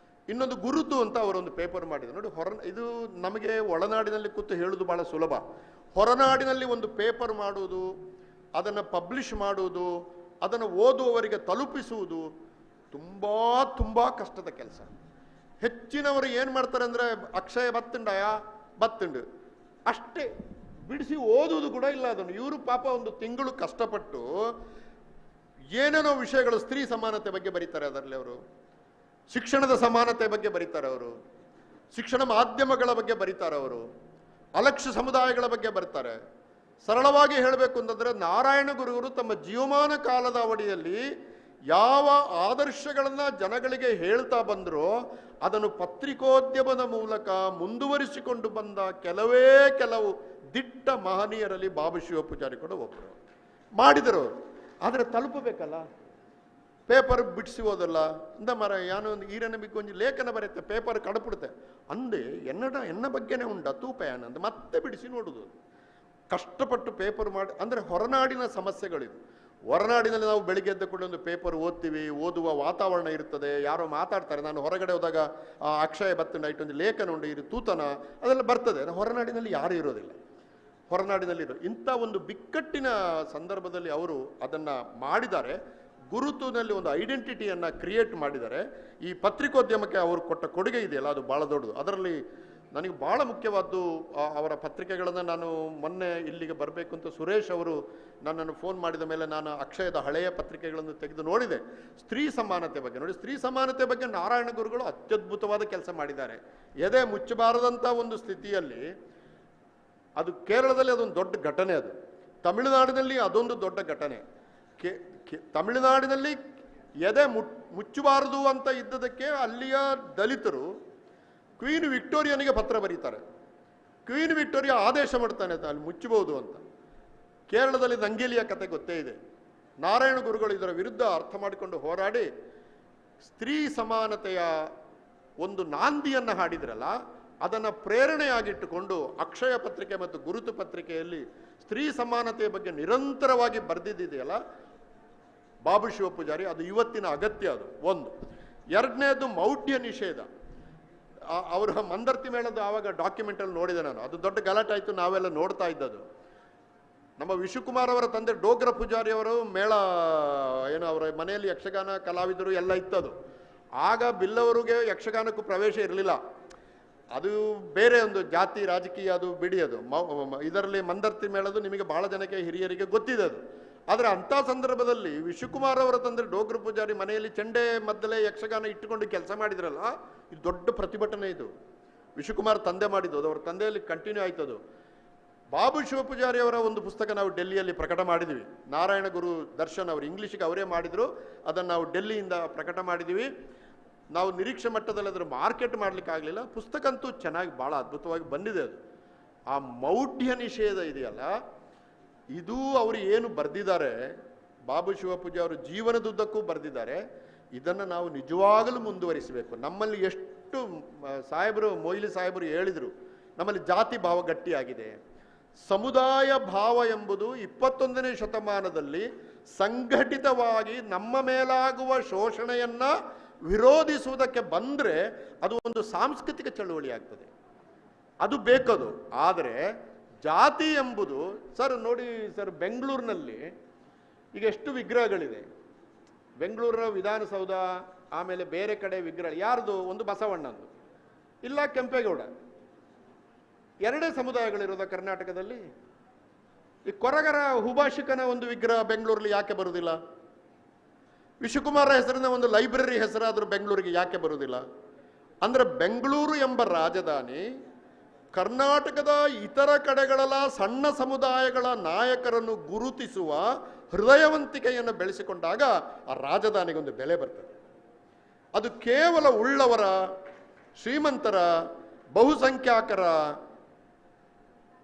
ಇನ್ನೊಂದು ಗುರುತು ಅಂತ ಅವರೊಂದು ಪೇಪರ್ ಮಾಡಿದ್ರು ನೋಡಿ. ಇದು ನಮಗೆ ಒಳನಾಡಿನಲ್ಲಿ ಕೂತು ಹೇಳೋದು ಭಾಳ ಸುಲಭ. ಹೊರನಾಡಿನಲ್ಲಿ ಒಂದು ಪೇಪರ್ ಮಾಡುವುದು, ಅದನ್ನು ಪಬ್ಲಿಷ್ ಮಾಡುವುದು, ಅದನ್ನು ಓದುವವರಿಗೆ ತಲುಪಿಸುವುದು ತುಂಬ ಕಷ್ಟದ ಕೆಲಸ. ಹೆಚ್ಚಿನವರು ಏನು ಮಾಡ್ತಾರೆ ಅಂದರೆ ಅಕ್ಷಯ ಬತ್ತುಂಡು ಅಷ್ಟೇ ಬಿಡಿಸಿ ಓದುವುದು ಕೂಡ ಇಲ್ಲ ಅದನ್ನು. ಇವರು ಪಾಪ ಒಂದು ತಿಂಗಳು ಕಷ್ಟಪಟ್ಟು ಏನೇನೋ ವಿಷಯಗಳು, ಸ್ತ್ರೀ ಸಮಾನತೆ ಬಗ್ಗೆ ಬರೀತಾರೆ ಅದರಲ್ಲಿ ಅವರು, ಶಿಕ್ಷಣದ ಸಮಾನತೆ ಬಗ್ಗೆ ಬರೀತಾರೆ ಅವರು, ಶಿಕ್ಷಣ ಮಾಧ್ಯಮಗಳ ಬಗ್ಗೆ ಬರೀತಾರೆ ಅವರು, ಅಲಕ್ಷ್ಯ ಸಮುದಾಯಗಳ ಬಗ್ಗೆ ಬರ್ತಾರೆ. ಸರಳವಾಗಿ ಹೇಳಬೇಕು ಅಂತಂದರೆ ನಾರಾಯಣ ಗುರುಗಳು ತಮ್ಮ ಜೀವಮಾನ ಕಾಲದ ಅವಧಿಯಲ್ಲಿ ಯಾವ ಆದರ್ಶಗಳನ್ನು ಜನಗಳಿಗೆ ಹೇಳ್ತಾ ಬಂದರೋ ಅದನ್ನು ಪತ್ರಿಕೋದ್ಯಮದ ಮೂಲಕ ಮುಂದುವರಿಸಿಕೊಂಡು ಬಂದ ಕೆಲವು ದಿಟ್ಟ ಮಹನೀಯರಲ್ಲಿ ಬಾಬು ಶಿವ ಪೂಜಾರಿ ಕೂಡ ಒಬ್ಬರು ಮಾಡಿದರು. ಆದರೆ ತಲುಪಬೇಕಲ್ಲ, ಪೇಪರ್ ಬಿಡಿಸಿ ಓದಲ್ಲ ಅಂದ ಮರ ಯಾನೋ ಒಂದು ಈರನ ಬಗ್ಗೆ ಒಂದು ಲೇಖನ ಬರುತ್ತೆ, ಪೇಪರ್ ಕಡಪುಡುತ್ತೆ ಅಂದೆ ಎನ್ನ ಬಗ್ಗೆನೇ ಉಂಡ ತೂಪಯಾನ ಅಂತ ಮತ್ತೆ ಬಿಡಿಸಿ ನೋಡುದು. ಕಷ್ಟಪಟ್ಟು ಪೇಪರ್ ಮಾಡಿ, ಅಂದರೆ ಹೊರನಾಡಿನ ಸಮಸ್ಯೆಗಳಿವು. ಹೊರನಾಡಿನಲ್ಲಿ ನಾವು ಬೆಳಿಗ್ಗೆ ಎದ್ದ ಕೂಡ ಒಂದು ಪೇಪರ್ ಓದ್ತೀವಿ, ಓದುವ ವಾತಾವರಣ ಇರ್ತದೆ, ಯಾರೋ ಮಾತಾಡ್ತಾರೆ. ನಾನು ಹೊರಗಡೆ ಹೋದಾಗ ಅಕ್ಷಯ ಬತ್ತು ನೈಟ್ ಒಂದು ಲೇಖನ ಉಂಟು, ಇದು ತೂತನ ಅದೆಲ್ಲ ಬರ್ತದೆ. ಹೊರನಾಡಿನಲ್ಲಿ ಯಾರೂ ಇರೋದಿಲ್ಲ, ಹೊರನಾಡಿನಲ್ಲಿರೋ ಇಂಥ ಒಂದು ಬಿಕ್ಕಟ್ಟಿನ ಸಂದರ್ಭದಲ್ಲಿ ಅವರು ಅದನ್ನು ಮಾಡಿದ್ದಾರೆ. ಗುರುತಿನಲ್ಲಿ ಒಂದು ಐಡೆಂಟಿಟಿಯನ್ನು ಕ್ರಿಯೇಟ್ ಮಾಡಿದ್ದಾರೆ. ಈ ಪತ್ರಿಕೋದ್ಯಮಕ್ಕೆ ಅವರು ಕೊಟ್ಟ ಕೊಡುಗೆ ಇದೆಯಲ್ಲ, ಅದು ಭಾಳ ದೊಡ್ಡದು. ಅದರಲ್ಲಿ ನನಗೆ ಭಾಳ ಮುಖ್ಯವಾದ್ದು ಅವರ ಪತ್ರಿಕೆಗಳನ್ನು ನಾನು ಮೊನ್ನೆ ಇಲ್ಲಿಗೆ ಬರಬೇಕು ಅಂತ ಸುರೇಶ್ ಅವರು ನನ್ನನ್ನು ಫೋನ್ ಮಾಡಿದ ಮೇಲೆ ನಾನು ಅಕ್ಷಯದ ಹಳೆಯ ಪತ್ರಿಕೆಗಳನ್ನು ತೆಗೆದು ನೋಡಿದೆ. ಸ್ತ್ರೀ ಸಮಾನತೆ ಬಗ್ಗೆ ನೋಡಿ, ಸ್ತ್ರೀ ಸಮಾನತೆ ಬಗ್ಗೆ ನಾರಾಯಣ ಗುರುಗಳು ಅತ್ಯದ್ಭುತವಾದ ಕೆಲಸ ಮಾಡಿದ್ದಾರೆ. ಎದೆ ಮುಚ್ಚಬಾರದಂಥ ಒಂದು ಸ್ಥಿತಿಯಲ್ಲಿ, ಅದು ಕೇರಳದಲ್ಲಿ ಅದೊಂದು ದೊಡ್ಡ ಘಟನೆ, ಅದು ತಮಿಳುನಾಡಿನಲ್ಲಿ ಅದೊಂದು ದೊಡ್ಡ ಘಟನೆ. ತಮಿಳುನಾಡಿನಲ್ಲಿ ಎದೆ ಮುಚ್ಚಬಾರದು ಅಂತ ಇದ್ದದಕ್ಕೆ ಅಲ್ಲಿಯ ದಲಿತರು ಕ್ವೀನ್ ವಿಕ್ಟೋರಿಯನಿಗೆ ಪತ್ರ ಬರೀತಾರೆ. ಕ್ವೀನ್ ವಿಕ್ಟೋರಿಯಾ ಆದೇಶ ಮಾಡ್ತಾನೆ ಅಲ್ಲಿ ಮುಚ್ಚಬಹುದು ಅಂತ. ಕೇರಳದಲ್ಲಿ ನಂಗೇಲಿಯ ಕತೆ ಗೊತ್ತೇ ಇದೆ. ನಾರಾಯಣ ಗುರುಗಳು ಇದರ ವಿರುದ್ಧ ಅರ್ಥ ಮಾಡಿಕೊಂಡು ಹೋರಾಡಿ ಸ್ತ್ರೀ ಸಮಾನತೆಯ ಒಂದು ನಾಂದಿಯನ್ನು ಹಾಡಿದ್ರಲ್ಲ, ಅದನ್ನು ಪ್ರೇರಣೆಯಾಗಿಟ್ಟುಕೊಂಡು ಅಕ್ಷಯ ಪತ್ರಿಕೆ ಮತ್ತು ಗುರುತು ಪತ್ರಿಕೆಯಲ್ಲಿ ಸ್ತ್ರೀ ಸಮಾನತೆಯ ಬಗ್ಗೆ ನಿರಂತರವಾಗಿ ಬರೆದಿದೆಯಲ್ಲ ಬಾಬು ಶಿವ ಪೂಜಾರಿ, ಅದು ಇವತ್ತಿನ ಅಗತ್ಯ. ಅದು ಒಂದು. ಎರಡನೇದು ಮೌಢ್ಯ ನಿಷೇಧ. ಅವರ ಮಂದರ್ತಿ ಮೇಳದ ಆವಾಗ ಡಾಕ್ಯುಮೆಂಟಲ್ಲಿ ನೋಡಿದೆ ನಾನು, ಅದು ದೊಡ್ಡ ಗಲಾಟೆ ಆಯಿತು, ನಾವೆಲ್ಲ ನೋಡ್ತಾ ಇದ್ದದ್ದು. ನಮ್ಮ ವಿಶ್ವಕುಮಾರ್ ಅವರ ತಂದೆ ಡೋಗ್ರ ಪೂಜಾರಿ ಅವರು ಮೇಳ ಏನು ಅವರ ಮನೆಯಲ್ಲಿ ಯಕ್ಷಗಾನ ಕಲಾವಿದರು ಎಲ್ಲ ಇತ್ತದು. ಆಗ ಬಿಲ್ಲವರಿಗೆ ಯಕ್ಷಗಾನಕ್ಕೂ ಪ್ರವೇಶ ಇರಲಿಲ್ಲ, ಅದು ಬೇರೆ ಒಂದು ಜಾತಿ ರಾಜಕೀಯ, ಅದು ಬಿಡಿ. ಅದು ಇದರಲ್ಲಿ ಮಂದರ್ತಿ ಮೇಳದು ನಿಮಗೆ ಬಹಳ ಜನಕ್ಕೆ ಹಿರಿಯರಿಗೆ ಗೊತ್ತಿದೆ ಅದು. ಆದರೆ ಅಂಥ ಸಂದರ್ಭದಲ್ಲಿ ವಿಶ್ವಕುಮಾರ್ ಅವರ ತಂದೆ ಡೋಗ್ರ ಪೂಜಾರಿ ಮನೆಯಲ್ಲಿ ಚೆಂಡೆ ಮದ್ದಲೆ ಯಕ್ಷಗಾನ ಇಟ್ಟುಕೊಂಡು ಕೆಲಸ ಮಾಡಿದ್ರಲ್ಲ, ಇದು ದೊಡ್ಡ ಪ್ರತಿಭಟನೆ. ಇದು ವಿಶ್ವಕುಮಾರ್ ತಂದೆ ಮಾಡಿದ್ದು, ಅದು ಅವರ ತಂದೆಯಲ್ಲಿ ಕಂಟಿನ್ಯೂ ಆಯ್ತದು. ಬಾಬು ಶಿವ ಪೂಜಾರಿ ಅವರ ಒಂದು ಪುಸ್ತಕ ನಾವು ಡೆಲ್ಲಿಯಲ್ಲಿ ಪ್ರಕಟ ಮಾಡಿದ್ವಿ. ನಾರಾಯಣ ಗುರು ದರ್ಶನ್ ಅವರು ಇಂಗ್ಲೀಷಿಗೆ ಅವರೇ ಮಾಡಿದರು, ಅದನ್ನು ನಾವು ಡೆಲ್ಲಿಯಿಂದ ಪ್ರಕಟ ಮಾಡಿದ್ದೀವಿ. ನಾವು ನಿರೀಕ್ಷೆ ಮಟ್ಟದಲ್ಲಿ ಅದರ ಮಾರ್ಕೆಟ್ ಮಾಡಲಿಕ್ಕೆ ಆಗಲಿಲ್ಲ. ಪುಸ್ತಕ ಅಂತೂ ಚೆನ್ನಾಗಿ ಭಾಳ ಅದ್ಭುತವಾಗಿ ಬಂದಿದೆ. ಅದು ಆ ಮೌಢ್ಯ ನಿಷೇಧ ಇದೆಯಲ್ಲ, ಇದು ಅವರು ಏನು ಬರೆದಿದ್ದಾರೆ, ಬಾಬು ಶಿವ ಪೂಜಾರಿ ಅವರು ಜೀವನದುದ್ದಕ್ಕೂ ಬರೆದಿದ್ದಾರೆ. ಇದನ್ನು ನಾವು ನಿಜವಾಗಲೂ ಮುಂದುವರಿಸಬೇಕು. ನಮ್ಮಲ್ಲಿ ಎಷ್ಟು ಸಾಹೇಬರು ಮೊಯ್ಲಿ ಸಾಹೇಬರು ಹೇಳಿದರು, ನಮ್ಮಲ್ಲಿ ಜಾತಿ ಭಾವ ಗಟ್ಟಿಯಾಗಿದೆ. ಸಮುದಾಯ ಭಾವ ಎಂಬುದು 21ನೇ ಶತಮಾನದಲ್ಲಿ ಸಂಘಟಿತವಾಗಿ ನಮ್ಮ ಮೇಲಾಗುವ ಶೋಷಣೆಯನ್ನು ವಿರೋಧಿಸುವುದಕ್ಕೆ ಬಂದರೆ ಅದು ಒಂದು ಸಾಂಸ್ಕೃತಿಕ ಚಳುವಳಿ ಆಗ್ತದೆ, ಅದು ಬೇಕದು. ಆದರೆ ಜಾತಿ ಎಂಬುದು ಸರ್ ನೋಡಿ ಸರ್, ಬೆಂಗಳೂರಿನಲ್ಲಿ ಈಗ ಎಷ್ಟು ವಿಗ್ರಹಗಳಿದೆ. ಬೆಂಗಳೂರಿನ ವಿಧಾನಸೌಧ, ಆಮೇಲೆ ಬೇರೆ ಕಡೆ ವಿಗ್ರಹ ಯಾರ್ದು? ಒಂದು ಬಸವಣ್ಣಂದು, ಇಲ್ಲ ಕೆಂಪೇಗೌಡ. ಎರಡೇ ಸಮುದಾಯಗಳಿರೋದ ಕರ್ನಾಟಕದಲ್ಲಿ. ಈ ಕೊರಗರ ಹುಭಾಷಿಕನ ಒಂದು ವಿಗ್ರಹ ಬೆಂಗಳೂರಲ್ಲಿ ಯಾಕೆ ಬರುವುದಿಲ್ಲ? ವಿಶ್ವಕುಮಾರ ಹೆಸರಿನ ಒಂದು ಲೈಬ್ರರಿ ಹೆಸರಾದರೂ ಬೆಂಗಳೂರಿಗೆ ಯಾಕೆ ಬರುವುದಿಲ್ಲ? ಅಂದರೆ ಬೆಂಗಳೂರು ಎಂಬ ರಾಜಧಾನಿ ಕರ್ನಾಟಕದ ಇತರ ಕಡೆಗಳೆಲ್ಲ ಸಣ್ಣ ಸಮುದಾಯಗಳ ನಾಯಕರನ್ನು ಗುರುತಿಸುವ ಹೃದಯವಂತಿಕೆಯನ್ನು ಬೆಳೆಸಿಕೊಂಡಾಗ ಆ ರಾಜಧಾನಿಗೊಂದು ಬೆಲೆ ಬರ್ತದೆ. ಅದು ಕೇವಲ ಉಳ್ಳವರ, ಶ್ರೀಮಂತರ, ಬಹುಸಂಖ್ಯಾತರ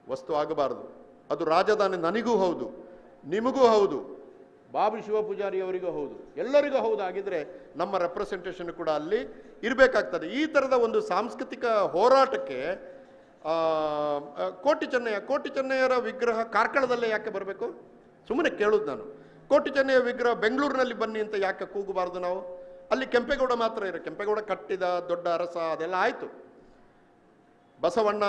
ವಸ್ತು ಆಗಬಾರದು. ಅದು ರಾಜಧಾನಿ ನನಗೂ ಹೌದು, ನಿಮಗೂ ಹೌದು, ಬಾಬು ಶಿವ ಪೂಜಾರಿ ಅವರಿಗೂ ಹೌದು, ಎಲ್ಲರಿಗೂ ಹೌದು. ಆಗಿದ್ರೆ ನಮ್ಮ ರೆಪ್ರೆಸೆಂಟೇಷನ್ ಕೂಡ ಅಲ್ಲಿ ಇರಬೇಕಾಗ್ತದೆ. ಈ ಥರದ ಒಂದು ಸಾಂಸ್ಕೃತಿಕ ಹೋರಾಟಕ್ಕೆ ಕೋಟಿ ಚೆನ್ನಯ್ಯರ ವಿಗ್ರಹ ಕಾರ್ಕಳದಲ್ಲೇ ಯಾಕೆ ಬರಬೇಕು? ಸುಮ್ಮನೆ ಕೇಳೋದು ನಾನು. ಕೋಟಿ ಚೆನ್ನಯ್ಯ ವಿಗ್ರಹ ಬೆಂಗಳೂರಿನಲ್ಲಿ ಬನ್ನಿ ಅಂತ ಯಾಕೆ ಕೂಗಬಾರ್ದು ನಾವು? ಅಲ್ಲಿ ಕೆಂಪೇಗೌಡ ಮಾತ್ರ ಇರೋ, ಕೆಂಪೇಗೌಡ ಕಟ್ಟಿದ ದೊಡ್ಡ ಅರಸ, ಅದೆಲ್ಲ ಆಯಿತು. ಬಸವಣ್ಣ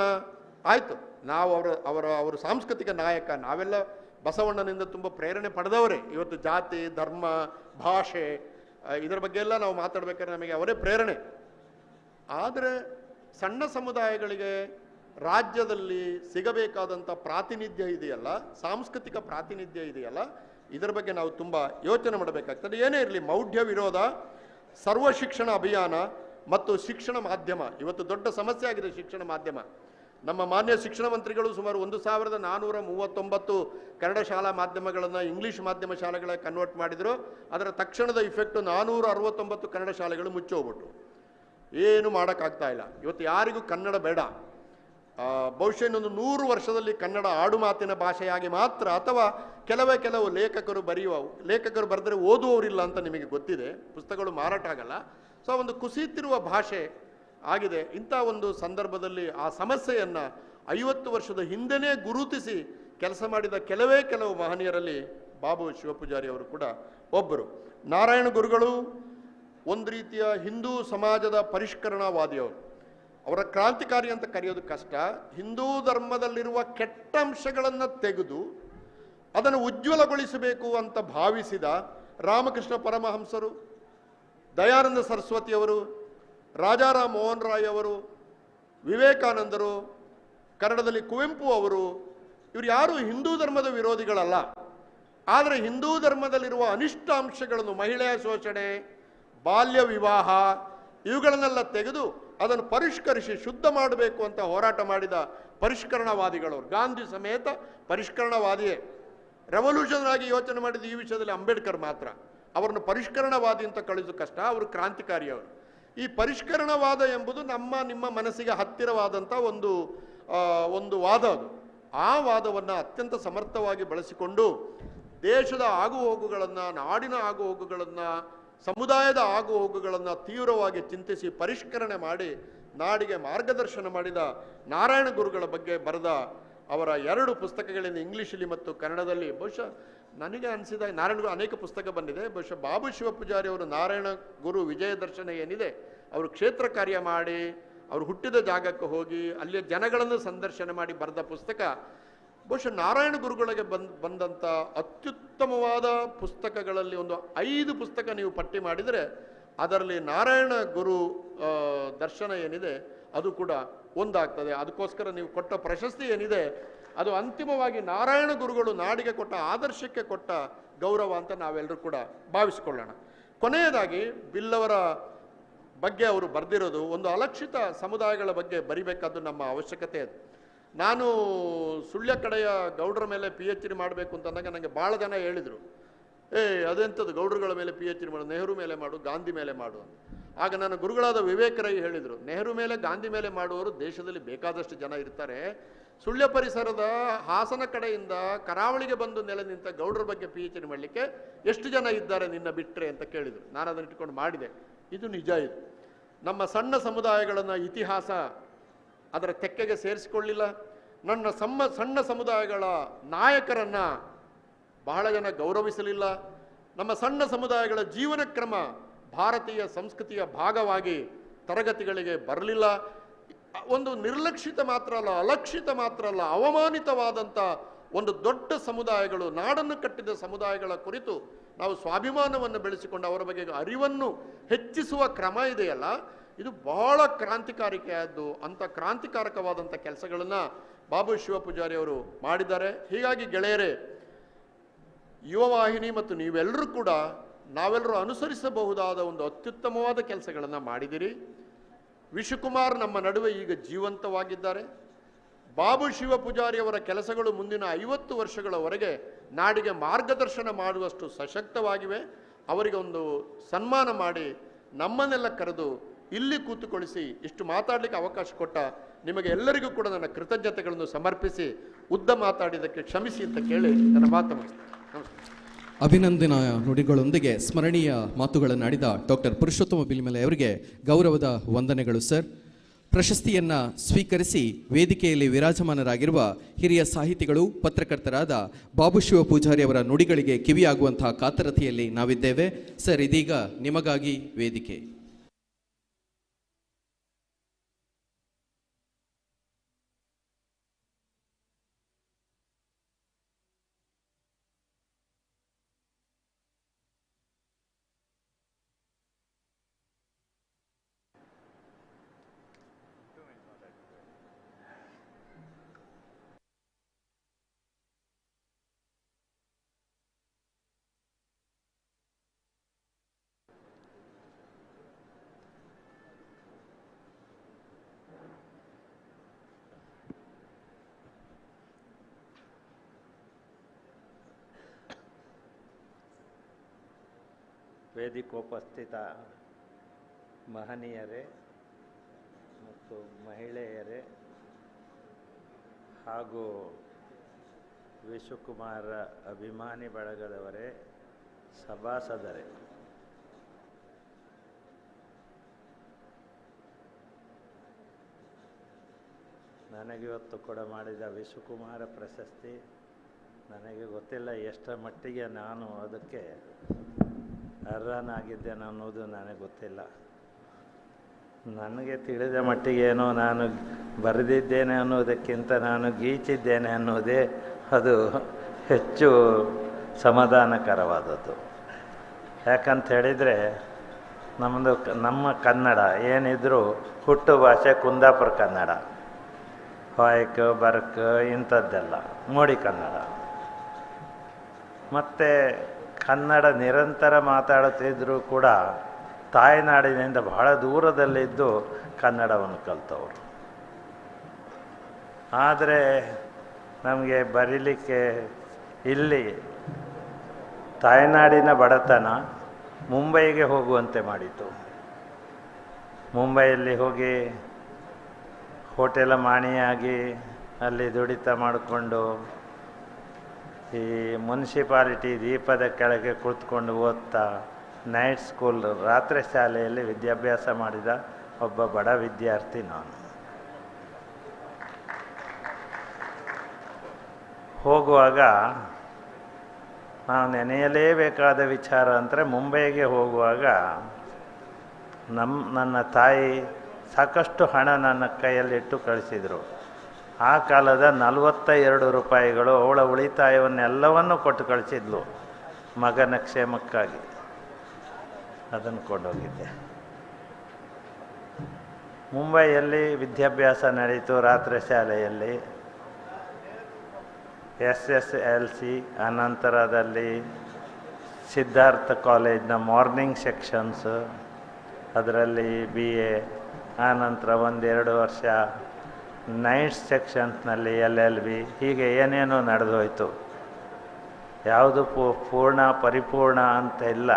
ಆಯಿತು, ನಾವು ಅವರ ಸಾಂಸ್ಕೃತಿಕ ನಾಯಕ, ನಾವೆಲ್ಲ ಬಸವಣ್ಣನಿಂದ ತುಂಬ ಪ್ರೇರಣೆ ಪಡೆದವರೇ. ಇವತ್ತು ಜಾತಿ, ಧರ್ಮ, ಭಾಷೆ ಇದರ ಬಗ್ಗೆ ಎಲ್ಲ ನಾವು ಮಾತಾಡ್ಬೇಕಾದ್ರೆ ನಮಗೆ ಅವರೇ ಪ್ರೇರಣೆ. ಆದರೆ ಸಣ್ಣ ಸಮುದಾಯಗಳಿಗೆ ರಾಜ್ಯದಲ್ಲಿ ಸಿಗಬೇಕಾದಂಥ ಪ್ರಾತಿನಿಧ್ಯ ಇದೆಯಲ್ಲ, ಸಾಂಸ್ಕೃತಿಕ ಪ್ರಾತಿನಿಧ್ಯ ಇದೆಯಲ್ಲ, ಇದರ ಬಗ್ಗೆ ನಾವು ತುಂಬ ಯೋಚನೆ ಮಾಡಬೇಕಾಗ್ತದೆ. ಏನೇ ಇರಲಿ, ಮೌಢ್ಯ ವಿರೋಧ, ಸರ್ವ ಶಿಕ್ಷಣ ಅಭಿಯಾನ ಮತ್ತು ಶಿಕ್ಷಣ ಮಾಧ್ಯಮ ಇವತ್ತು ದೊಡ್ಡ ಸಮಸ್ಯೆ ಆಗಿದೆ. ಶಿಕ್ಷಣ ಮಾಧ್ಯಮ, ನಮ್ಮ ಮಾನ್ಯ ಶಿಕ್ಷಣ ಮಂತ್ರಿಗಳು ಸುಮಾರು 1439 ಕನ್ನಡ ಶಾಲಾ ಮಾಧ್ಯಮಗಳನ್ನು ಇಂಗ್ಲೀಷ್ ಮಾಧ್ಯಮ ಶಾಲೆಗಳ ಕನ್ವರ್ಟ್ ಮಾಡಿದರು. ಅದರ ತಕ್ಷಣದ ಇಫೆಕ್ಟು 469 ಕನ್ನಡ ಶಾಲೆಗಳು ಮುಚ್ಚೋಗ್ಬಿಟ್ಟು, ಏನು ಮಾಡೋಕ್ಕಾಗ್ತಾ ಇಲ್ಲ. ಇವತ್ತು ಯಾರಿಗೂ ಕನ್ನಡ ಬೇಡ. ಬಹುಶಃ ಇನ್ನೊಂದು 100 ವರ್ಷದಲ್ಲಿ ಕನ್ನಡ ಆಡು ಮಾತಿನ ಭಾಷೆಯಾಗಿ ಮಾತ್ರ, ಅಥವಾ ಕೆಲವು ಲೇಖಕರು ಬರೆದರೆ ಓದುವವರಿಲ್ಲ ಅಂತ ನಿಮಗೆ ಗೊತ್ತಿದೆ, ಪುಸ್ತಕಗಳು ಮಾರಾಟ ಆಗಲ್ಲ. ಸೊ ಒಂದು ಕುಸಿಯುತ್ತಿರುವ ಭಾಷೆ ಆಗಿದೆ. ಇಂಥ ಒಂದು ಸಂದರ್ಭದಲ್ಲಿ ಆ ಸಮಸ್ಯೆಯನ್ನು 50 ವರ್ಷದ ಹಿಂದೆನೇ ಗುರುತಿಸಿ ಕೆಲಸ ಮಾಡಿದ ಕೆಲವು ಮಹನೀಯರಲ್ಲಿ ಬಾಬು ಶಿವಪೂಜಾರಿ ಅವರು ಕೂಡ ಒಬ್ಬರು. ನಾರಾಯಣ ಗುರುಗಳು ಒಂದು ರೀತಿಯ ಹಿಂದೂ ಸಮಾಜದ ಪರಿಷ್ಕರಣವಾದಿಯವರು. ಅವರ ಕ್ರಾಂತಿಕಾರಿ ಅಂತ ಕರೆಯೋದು ಕಷ್ಟ. ಹಿಂದೂ ಧರ್ಮದಲ್ಲಿರುವ ಕೆಟ್ಟ ಅಂಶಗಳನ್ನು ತೆಗೆದು ಅದನ್ನು ಉಜ್ವಲಗೊಳಿಸಬೇಕು ಅಂತ ಭಾವಿಸಿದ ರಾಮಕೃಷ್ಣ ಪರಮಹಂಸರು, ದಯಾನಂದ ಸರಸ್ವತಿಯವರು, ರಾಜಾರಾಮ್ ಮೋಹನ್ ರಾಯ್ ಅವರು, ವಿವೇಕಾನಂದರು, ಕನ್ನಡದಲ್ಲಿ ಕುವೆಂಪು ಅವರು, ಇವರು ಯಾರು ಹಿಂದೂ ಧರ್ಮದ ವಿರೋಧಿಗಳಲ್ಲ. ಆದರೆ ಹಿಂದೂ ಧರ್ಮದಲ್ಲಿರುವ ಅನಿಷ್ಟ ಅಂಶಗಳನ್ನು, ಮಹಿಳೆಯ ಶೋಷಣೆ, ಬಾಲ್ಯ ವಿವಾಹ, ಇವುಗಳನ್ನೆಲ್ಲ ತೆಗೆದು ಅದನ್ನು ಪರಿಷ್ಕರಿಸಿ ಶುದ್ಧ ಮಾಡಬೇಕು ಅಂತ ಹೋರಾಟ ಮಾಡಿದ ಪರಿಷ್ಕರಣವಾದಿಗಳವರು. ಗಾಂಧಿ ಸಮೇತ ಪರಿಷ್ಕರಣವಾದಿಯೇ. ರೆವಲ್ಯೂಷನ್ ಆಗಿ ಯೋಚನೆ ಮಾಡಿದ ಈ ವಿಷಯದಲ್ಲಿ ಅಂಬೇಡ್ಕರ್ ಮಾತ್ರ. ಅವರನ್ನು ಪರಿಷ್ಕರಣವಾದಿ ಅಂತ ಕಳಿಸೋದು ಕಷ್ಟ, ಅವರು ಕ್ರಾಂತಿಕಾರಿಯವರು. ಈ ಪರಿಷ್ಕರಣವಾದ ಎಂಬುದು ನಿಮ್ಮ ಮನಸ್ಸಿಗೆ ಹತ್ತಿರವಾದಂಥ ಒಂದು ವಾದ. ಅದು ಆ ವಾದವನ್ನು ಅತ್ಯಂತ ಸಮರ್ಥವಾಗಿ ಬಳಸಿಕೊಂಡು ದೇಶದ ಆಗುಹೋಗುಗಳನ್ನು, ನಾಡಿನ ಆಗುಹೋಗುಗಳನ್ನು, ಸಮುದಾಯದ ಆಗುಹೋಗುಗಳನ್ನು ತೀವ್ರವಾಗಿ ಚಿಂತಿಸಿ ಪರಿಷ್ಕರಣೆ ಮಾಡಿ ನಾಡಿಗೆ ಮಾರ್ಗದರ್ಶನ ಮಾಡಿದ ನಾರಾಯಣ ಗುರುಗಳ ಬಗ್ಗೆ ಬರೆದ ಅವರ 2 ಪುಸ್ತಕಗಳಿಂದ ಇಂಗ್ಲೀಷಲ್ಲಿ ಮತ್ತು ಕನ್ನಡದಲ್ಲಿ. ಬಹುಶಃ ನನಗೆ ಅನಿಸಿದ ನಾರಾಯಣ ಗುರು ಅನೇಕ ಪುಸ್ತಕ ಬಂದಿದೆ. ಬಹುಶಃ ಬಾಬು ಶಿವಪೂಜಾರಿ ಅವರು ನಾರಾಯಣ ಗುರು ವಿಜಯ ದರ್ಶನ ಏನಿದೆ, ಅವರು ಕ್ಷೇತ್ರ ಕಾರ್ಯ ಮಾಡಿ, ಅವರು ಹುಟ್ಟಿದ ಜಾಗಕ್ಕೆ ಹೋಗಿ ಅಲ್ಲಿಯ ಜನಗಳನ್ನು ಸಂದರ್ಶನ ಮಾಡಿ ಬರೆದ ಪುಸ್ತಕ. ಬಹುಶಃ ನಾರಾಯಣ ಗುರುಗಳಿಗೆ ಬಂದಂಥ ಅತ್ಯುತ್ತಮವಾದ ಪುಸ್ತಕಗಳಲ್ಲಿ ಒಂದು 5 ಪುಸ್ತಕ ನೀವು ಪಟ್ಟಿ ಮಾಡಿದರೆ ಅದರಲ್ಲಿ ನಾರಾಯಣ ಗುರು ದರ್ಶನ ಏನಿದೆ ಅದು ಕೂಡ ಒಂದಾಗ್ತದೆ. ಅದಕ್ಕೋಸ್ಕರ ನೀವು ಕೊಟ್ಟ ಪ್ರಶಸ್ತಿ ಏನಿದೆ ಅದು ಅಂತಿಮವಾಗಿ ನಾರಾಯಣ ಗುರುಗಳು ನಾಡಿಗೆ ಕೊಟ್ಟ ಆದರ್ಶಕ್ಕೆ ಕೊಟ್ಟ ಗೌರವ ಅಂತ ನಾವೆಲ್ಲರೂ ಕೂಡ ಭಾವಿಸಿಕೊಳ್ಳೋಣ. ಕೊನೆಯದಾಗಿ ಬಿಲ್ಲವರ ಬಗ್ಗೆ ಅವರು ಬರೆದಿರೋದು ಒಂದು ಅಲಕ್ಷಿತ ಸಮುದಾಯಗಳ ಬಗ್ಗೆ ಬರಿಬೇಕಾದ್ದು ನಮ್ಮ ಅವಶ್ಯಕತೆ ಇದೆ. ನಾನು ಸುಳ್ಯ ಕಡೆಯ ಗೌಡರ ಮೇಲೆ PhD ಮಾಡಬೇಕು ಅಂತಂದಾಗ ನನಗೆ ಭಾಳ ಜನ ಹೇಳಿದರು, ಅದೆಂಥದ್ದು ಗೌಡರುಗಳ ಮೇಲೆ PhD ಮಾಡು, ನೆಹರು ಮೇಲೆ ಮಾಡು, ಗಾಂಧಿ ಮೇಲೆ ಮಾಡು ಅಂತ. ಆಗ ನನ್ನ ಗುರುಗಳಾದ ವಿವೇಕ ರೈ ಹೇಳಿದರು, ನೆಹರು ಮೇಲೆ ಗಾಂಧಿ ಮೇಲೆ ಮಾಡುವವರು ದೇಶದಲ್ಲಿ ಬೇಕಾದಷ್ಟು ಜನ ಇರ್ತಾರೆ. ಸುಳ್ಯ ಪರಿಸರದ ಹಾಸನ ಕಡೆಯಿಂದ ಕರಾವಳಿಗೆ ಬಂದು ನೆಲೆ ನಿಂತ ಗೌಡರ ಬಗ್ಗೆ PhD ಮಾಡಲಿಕ್ಕೆ ಎಷ್ಟು ಜನ ಇದ್ದಾರೆ ನಿನ್ನ ಬಿಟ್ಟರೆ ಅಂತ ಕೇಳಿದರು. ನಾನು ಅದನ್ನು ಇಟ್ಕೊಂಡು ಮಾಡಿದೆ. ಇದು ನಿಜ. ಇದು ನಮ್ಮ ಸಣ್ಣ ಸಮುದಾಯಗಳನ್ನು ಇತಿಹಾಸ ಅದರ ತೆಕ್ಕೆಗೆ ಸೇರಿಸಿಕೊಳ್ಳಿಲ್ಲ. ನನ್ನ ಸಣ್ಣ ಸಮುದಾಯಗಳ ನಾಯಕರನ್ನು ಬಹಳ ಜನ ಗೌರವಿಸಲಿಲ್ಲ. ನಮ್ಮ ಸಣ್ಣ ಸಮುದಾಯಗಳ ಜೀವನ ಕ್ರಮ ಭಾರತೀಯ ಸಂಸ್ಕೃತಿಯ ಭಾಗವಾಗಿ ತರಗತಿಗಳಿಗೆ ಬರಲಿಲ್ಲ. ಒಂದು ನಿರ್ಲಕ್ಷಿತ ಮಾತ್ರ ಅಲ್ಲ, ಅಲಕ್ಷಿತ ಮಾತ್ರ ಅಲ್ಲ, ಅವಮಾನಿತವಾದಂಥ ಒಂದು ದೊಡ್ಡ ಸಮುದಾಯಗಳು, ನಾಡನ್ನು ಕಟ್ಟಿದ ಸಮುದಾಯಗಳ ಕುರಿತು ನಾವು ಸ್ವಾಭಿಮಾನವನ್ನು ಬೆಳೆಸಿಕೊಂಡು ಅವರ ಬಗ್ಗೆ ಅರಿವನ್ನು ಹೆಚ್ಚಿಸುವ ಕ್ರಮ ಇದೆಯಲ್ಲ, ಇದು ಬಹಳ ಕ್ರಾಂತಿಕಾರಿಕೆಯಾದ್ದು. ಅಂಥ ಕ್ರಾಂತಿಕಾರಕವಾದಂಥ ಕೆಲಸಗಳನ್ನು ಬಾಬು ಶಿವಪೂಜಾರಿ ಅವರು ಮಾಡಿದ್ದಾರೆ. ಹೀಗಾಗಿ ಗೆಳೆಯರೇ, ಯುವವಾಹಿನಿ ಮತ್ತು ನೀವೆಲ್ಲರೂ ಕೂಡ ನಾವೆಲ್ಲರೂ ಅನುಸರಿಸಬಹುದಾದ ಒಂದು ಅತ್ಯುತ್ತಮವಾದ ಕೆಲಸಗಳನ್ನು ಮಾಡಿದಿರಿ. ವಿಶುಕುಮಾರ್ ನಮ್ಮ ನಡುವೆ ಈಗ ಜೀವಂತವಾಗಿದ್ದಾರೆ. ಬಾಬು ಶಿವಪೂಜಾರಿ ಅವರ ಕೆಲಸಗಳು ಮುಂದಿನ 50 ವರ್ಷಗಳವರೆಗೆ ನಾಡಿಗೆ ಮಾರ್ಗದರ್ಶನ ಮಾಡುವಷ್ಟು ಸಶಕ್ತವಾಗಿವೆ. ಅವರಿಗೆ ಒಂದು ಸನ್ಮಾನ ಮಾಡಿ ನಮ್ಮನ್ನೆಲ್ಲ ಕರೆದು ಇಲ್ಲಿ ಕೂತುಕೊಳಿಸಿ ಇಷ್ಟು ಮಾತಾಡಲಿಕ್ಕೆ ಅವಕಾಶ ಕೊಟ್ಟ ನಿಮಗೆ ಎಲ್ಲರಿಗೂ ಕೂಡ ನನ್ನ ಕೃತಜ್ಞತೆಗಳನ್ನು ಸಮರ್ಪಿಸಿ ಉದ್ದ ಮಾತಾಡಿದ್ದಕ್ಕೆ ಕ್ಷಮಿಸಿ ಅಂತ ಕೇಳಿ ನನ್ನ ಮಾತು ಮುಗಿಸ್ತೇನೆ. ನಮಸ್ಕಾರ. ಅಭಿನಂದನಾ ನುಡಿಗಳೊಂದಿಗೆ ಸ್ಮರಣೀಯ ಮಾತುಗಳನ್ನಾಡಿದ ಡಾಕ್ಟರ್ ಪುರುಷೋತ್ತಮ ಬಿಲ್ಮಲೆ ಅವರಿಗೆ ಗೌರವದ ವಂದನೆಗಳು ಸರ್. ಪ್ರಶಸ್ತಿಯನ್ನು ಸ್ವೀಕರಿಸಿ ವೇದಿಕೆಯಲ್ಲಿ ವಿರಾಜಮಾನರಾಗಿರುವ ಹಿರಿಯ ಸಾಹಿತಿಗಳು, ಪತ್ರಕರ್ತರಾದ ಬಾಬು ಶಿವಪೂಜಾರಿ ಅವರ ನುಡಿಗಳಿಗೆ ಕಿವಿಯಾಗುವಂತಹ ಕಾತರತೆಯಲ್ಲಿ ನಾವಿದ್ದೇವೆ. ಸರ್, ಇದೀಗ ನಿಮಗಾಗಿ ವೇದಿಕೆ. ವೇದಿಕೋಪಸ್ಥಿತ ಮಹನೀಯರೇ ಮತ್ತು ಮಹಿಳೆಯರೇ ಹಾಗೂ ವಿಶ್ವಕುಮಾರ ಅಭಿಮಾನಿ ಬಳಗದವರೇ, ಸಭಾಸದರೇ, ನನಗಿವತ್ತು ಕೊಡಮಾಡಿದ ವಿಶ್ವಕುಮಾರ ಪ್ರಶಸ್ತಿ ನನಗೆ ಗೊತ್ತಿಲ್ಲ ಎಷ್ಟರ ಮಟ್ಟಿಗೆ ನಾನು ಅದಕ್ಕೆ ಅರ್ಹನಾಗಿದ್ದೇನೆ ಅನ್ನೋದು ನನಗೆ ಗೊತ್ತಿಲ್ಲ. ನನಗೆ ತಿಳಿದ ಮಟ್ಟಿಗೇನೋ ನಾನು ಬರೆದಿದ್ದೇನೆ ಅನ್ನೋದಕ್ಕಿಂತ ನಾನು ಗೀಚಿದ್ದೇನೆ ಅನ್ನೋದೇ ಅದು ಹೆಚ್ಚು ಸಮಾಧಾನಕರವಾದದ್ದು. ಯಾಕಂತ ಹೇಳಿದರೆ ನಮ್ಮ ಕನ್ನಡ ಏನಿದ್ರೂ ಹುಟ್ಟು ಭಾಷೆ ಕುಂದಾಪುರ ಕನ್ನಡ, ಹೊಯ್ಕ್ ಬರ್ಕ್ ಇಂಥದ್ದೆಲ್ಲ ಮೋಡಿ ಕನ್ನಡ. ಮತ್ತು ಕನ್ನಡ ನಿರಂತರ ಮಾತಾಡುತ್ತಿದ್ದರೂ ಕೂಡ ತಾಯ್ನಾಡಿನಿಂದ ಬಹಳ ದೂರದಲ್ಲಿದ್ದು ಕನ್ನಡವನ್ನು ಕಲಿತವರು. ಆದರೆ ನಮಗೆ ಬರೀಲಿಕ್ಕೆ ಇಲ್ಲಿ ತಾಯ್ನಾಡಿನ ಬಡತನ ಮುಂಬೈಗೆ ಹೋಗುವಂತೆ ಮಾಡಿತು. ಮುಂಬೈಯಲ್ಲಿ ಹೋಗಿ ಹೋಟೆಲ ಮಾಣಿಯಾಗಿ ಅಲ್ಲಿ ದುಡಿತ ಮಾಡಿಕೊಂಡು ಈ ಮುನ್ಸಿಪಾಲಿಟಿ ದೀಪದ ಕೆಳಗೆ ಕುಳಿತುಕೊಂಡು ಓದ್ತಾ ನೈಟ್ ಸ್ಕೂಲ್ ರಾತ್ರಿ ಶಾಲೆಯಲ್ಲಿ ವಿದ್ಯಾಭ್ಯಾಸ ಮಾಡಿದ ಒಬ್ಬ ಬಡ ವಿದ್ಯಾರ್ಥಿ ನಾನು. ಹೋಗುವಾಗ ನಾವು ನೆನೆಯಲೇಬೇಕಾದ ವಿಚಾರ ಅಂದರೆ ಮುಂಬೈಗೆ ಹೋಗುವಾಗ ನನ್ನ ತಾಯಿ ಸಾಕಷ್ಟು ಹಣ ನನ್ನ ಕೈಯಲ್ಲಿಟ್ಟು ಕಳಿಸಿದರು. ಆ ಕಾಲದ 42 ರೂಪಾಯಿಗಳು ಅವಳ ಉಳಿತಾಯವನ್ನೆಲ್ಲವನ್ನು ಕೊಟ್ಟು ಕಳಿಸಿದ್ಲು ಮಗನ ಕ್ಷೇಮಕ್ಕಾಗಿ. ಅದನ್ನು ಕೊಂಡೋಗಿದ್ದೆ. ಮುಂಬೈಯಲ್ಲಿ ವಿದ್ಯಾಭ್ಯಾಸ ನಡೀತು ರಾತ್ರಿ ಶಾಲೆಯಲ್ಲಿ. SSLC ಅನಂತರದಲ್ಲಿ ಸಿದ್ಧಾರ್ಥ ಕಾಲೇಜ್ನ ಮಾರ್ನಿಂಗ್ ಸೆಕ್ಷನ್ಸ್, ಅದರಲ್ಲಿ BA, ಆನಂತರ 1-2 ವರ್ಷ ನೈಟ್ ಸೆಕ್ಷನ್ಸ್ನಲ್ಲಿ LLB, ಹೀಗೆ ಏನೇನೋ ನಡೆದೋಯ್ತು. ಯಾವುದು ಪರಿಪೂರ್ಣ ಅಂತ ಇಲ್ಲ.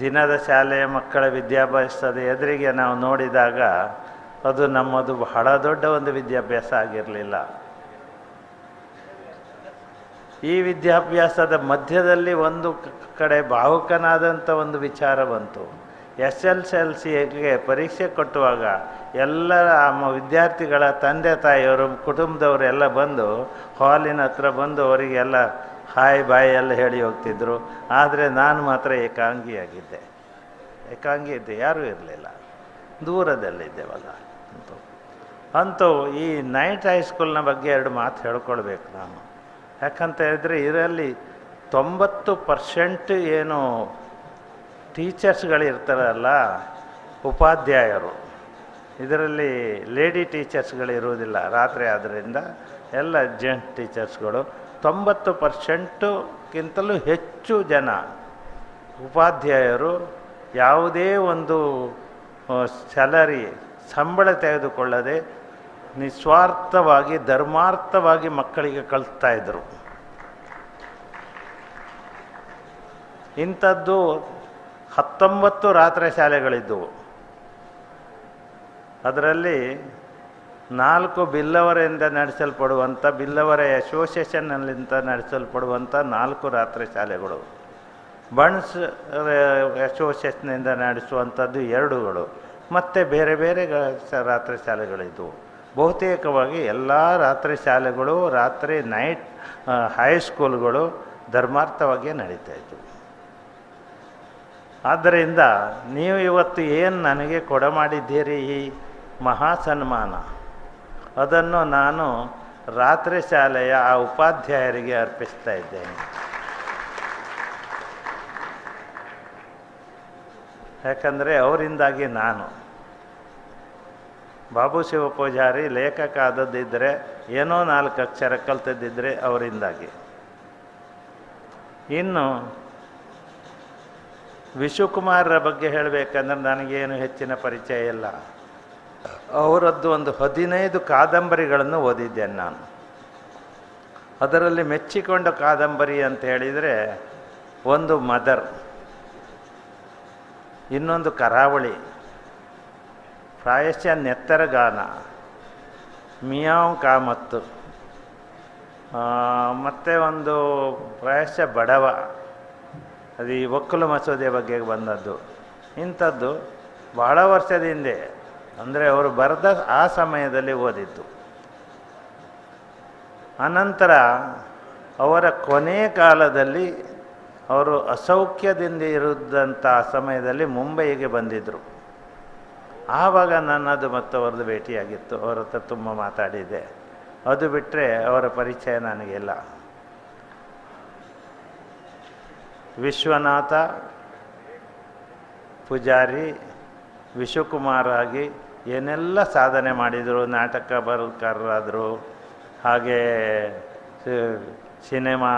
ದಿನದ ಶಾಲೆಯ ಮಕ್ಕಳ ವಿದ್ಯಾಭ್ಯಾಸದ ಎದುರಿಗೆ ನಾವು ನೋಡಿದಾಗ ಅದು ನಮ್ಮದು ಬಹಳ ದೊಡ್ಡ ಒಂದು ವಿದ್ಯಾಭ್ಯಾಸ ಆಗಿರಲಿಲ್ಲ. ಈ ವಿದ್ಯಾಭ್ಯಾಸದ ಮಧ್ಯದಲ್ಲಿ ಒಂದು ಕಡೆ ಭಾವುಕನಾದಂಥ ಒಂದು ವಿಚಾರ ಬಂತು. SSLCಗೆ ಪರೀಕ್ಷೆ ಕೊಟ್ಟುವಾಗ ಎಲ್ಲರ ವಿದ್ಯಾರ್ಥಿಗಳ ತಂದೆ ತಾಯಿಯವರು ಕುಟುಂಬದವರು ಎಲ್ಲ ಬಂದು ಹಾಲಿನ ಹತ್ರ ಬಂದು ಅವರಿಗೆಲ್ಲ ಹಾಯ್ ಬಾಯ್ ಎಲ್ಲ ಹೇಳಿ ಹೋಗ್ತಿದ್ರು. ಆದರೆ ನಾನು ಮಾತ್ರ ಏಕಾಂಗಿ ಇದ್ದೆ, ಯಾರೂ ಇರಲಿಲ್ಲ, ದೂರದಲ್ಲಿದ್ದೇವಲ್ಲ ಅಂತೂ ಈ ನೈಟ್ ಹೈಸ್ಕೂಲ್ನ ಬಗ್ಗೆ 2 ಮಾತು ಹೇಳ್ಕೊಳ್ಬೇಕು ನಾನು. ಯಾಕಂತ ಹೇಳಿದ್ರೆ ಇದರಲ್ಲಿ 90% ಏನು ಟೀಚರ್ಸ್ಗಳಿರ್ತಾರಲ್ಲ, ಉಪಾಧ್ಯಾಯರು, ಇದರಲ್ಲಿ ಲೇಡಿ ಟೀಚರ್ಸ್ಗಳಿರುವುದಿಲ್ಲ. ರಾತ್ರಿ ಆದ್ದರಿಂದ ಎಲ್ಲ ಜೆಂಟ್ ಟೀಚರ್ಸ್ಗಳು. 90%ಕ್ಕಿಂತಲೂ ಹೆಚ್ಚು ಜನ ಉಪಾಧ್ಯಾಯರು ಯಾವುದೇ ಒಂದು ಸಂಬಳ ತೆಗೆದುಕೊಳ್ಳದೆ ನಿಸ್ವಾರ್ಥವಾಗಿ ಧರ್ಮಾರ್ಥವಾಗಿ ಮಕ್ಕಳಿಗೆ ಕಲಿಸ್ತಾ ಇದ್ದರು. ಇಂಥದ್ದು 19 ರಾತ್ರಿ ಶಾಲೆಗಳಿದ್ದವು. ಅದರಲ್ಲಿ 4 ಬಿಲ್ಲವರಿಂದ ನಡೆಸಲ್ಪಡುವಂಥ, ಬಿಲ್ಲವರ ಅಸೋಸಿಯೇಷನ್ನಲ್ಲಿಂದ ನಡೆಸಲ್ಪಡುವಂಥ 4 ರಾತ್ರಿ ಶಾಲೆಗಳು, ಬಣ್ಸ್ ಅಸೋಸಿಯೇಷನ್ನಿಂದ ನಡೆಸುವಂಥದ್ದು 2ಗಳು, ಮತ್ತು ಬೇರೆ ಬೇರೆ ರಾತ್ರಿ ಶಾಲೆಗಳಿದ್ದವು. ಬಹುತೇಕವಾಗಿ ಎಲ್ಲ ರಾತ್ರಿ ಶಾಲೆಗಳು, ರಾತ್ರಿ ನೈಟ್ ಹೈಸ್ಕೂಲ್ಗಳು ಧರ್ಮಾರ್ಥವಾಗಿಯೇ ನಡೀತಾಯಿತ್ತು. ಆದ್ದರಿಂದ ನೀವು ಇವತ್ತು ಏನು ನನಗೆ ಕೊಡಮಾಡಿದ್ದೀರಿ ಈ ಮಹಾ ಸನ್ಮಾನ, ಅದನ್ನು ನಾನು ರಾತ್ರಿ ಶಾಲೆಯ ಆ ಉಪಾಧ್ಯಾಯರಿಗೆ ಅರ್ಪಿಸ್ತಾ ಇದ್ದೇನೆ. ಯಾಕಂದರೆ ಅವರಿಂದಾಗಿ ನಾನು ಬಾಬು ಶಿವ ಪೂಜಾರಿ ಲೇಖಕ ಆದದ್ದಿದ್ದರೆ, ಏನೋ 4 ಅಕ್ಷರ ಕಲ್ತದ್ದಿದ್ದರೆ ಅವರಿಂದಾಗಿ. ಇನ್ನು ವಿಶ್ವಕುಮಾರರ ಬಗ್ಗೆ ಹೇಳಬೇಕಂದ್ರೆ ನನಗೇನು ಹೆಚ್ಚಿನ ಪರಿಚಯ ಇಲ್ಲ. ಅವರದ್ದು ಒಂದು 15 ಕಾದಂಬರಿಗಳನ್ನು ಓದಿದ್ದೇನೆ ನಾನು. ಅದರಲ್ಲಿ ಮೆಚ್ಚಿಕೊಂಡ ಕಾದಂಬರಿ ಅಂತ ಹೇಳಿದರೆ ಒಂದು ಮದರ್, ಇನ್ನೊಂದು ಕರಾವಳಿ, ಪ್ರಾಯಶಃ ನೆತ್ತರಗಾನ, ಮಿಯಾವ್ ಕಾಮತ್ತು, ಮತ್ತು ಒಂದು ಪ್ರಾಯಶಃ ಬಡವ, ಅದು ಈ ಒಕ್ಕಲು ಮಸೂದೆ ಬಗ್ಗೆ ಬಂದದ್ದು. ಇಂಥದ್ದು ಬಹಳ ವರ್ಷದ ಹಿಂದೆ, ಅಂದರೆ ಅವರು ಬರೆದ ಆ ಸಮಯದಲ್ಲಿ ಓದಿದ್ದು. ಅನಂತರ ಅವರ ಕೊನೆಯ ಕಾಲದಲ್ಲಿ ಅವರು ಅಸೌಖ್ಯದಿಂದ ಇರುದಂಥ ಸಮಯದಲ್ಲಿ ಮುಂಬೈಗೆ ಬಂದಿದ್ದರು. ಆವಾಗ ನನ್ನದು ಮತ್ತು ಅವ್ರದ್ದು ಭೇಟಿಯಾಗಿತ್ತು. ಅವ್ರ ಹತ್ರ ತುಂಬ ಮಾತಾಡಿದೆ. ಅದು ಬಿಟ್ಟರೆ ಅವರ ಪರಿಚಯ ನನಗಿಲ್ಲ. ವಿಶ್ವನಾಥ ಪೂಜಾರಿ ವಿಶ್ವಕುಮಾರ್ ಆಗಿ ಏನೆಲ್ಲ ಸಾಧನೆ ಮಾಡಿದರು. ನಾಟಕ ಬರಹಗಾರರಾದರು, ಹಾಗೆ ಸಿನಿಮಾ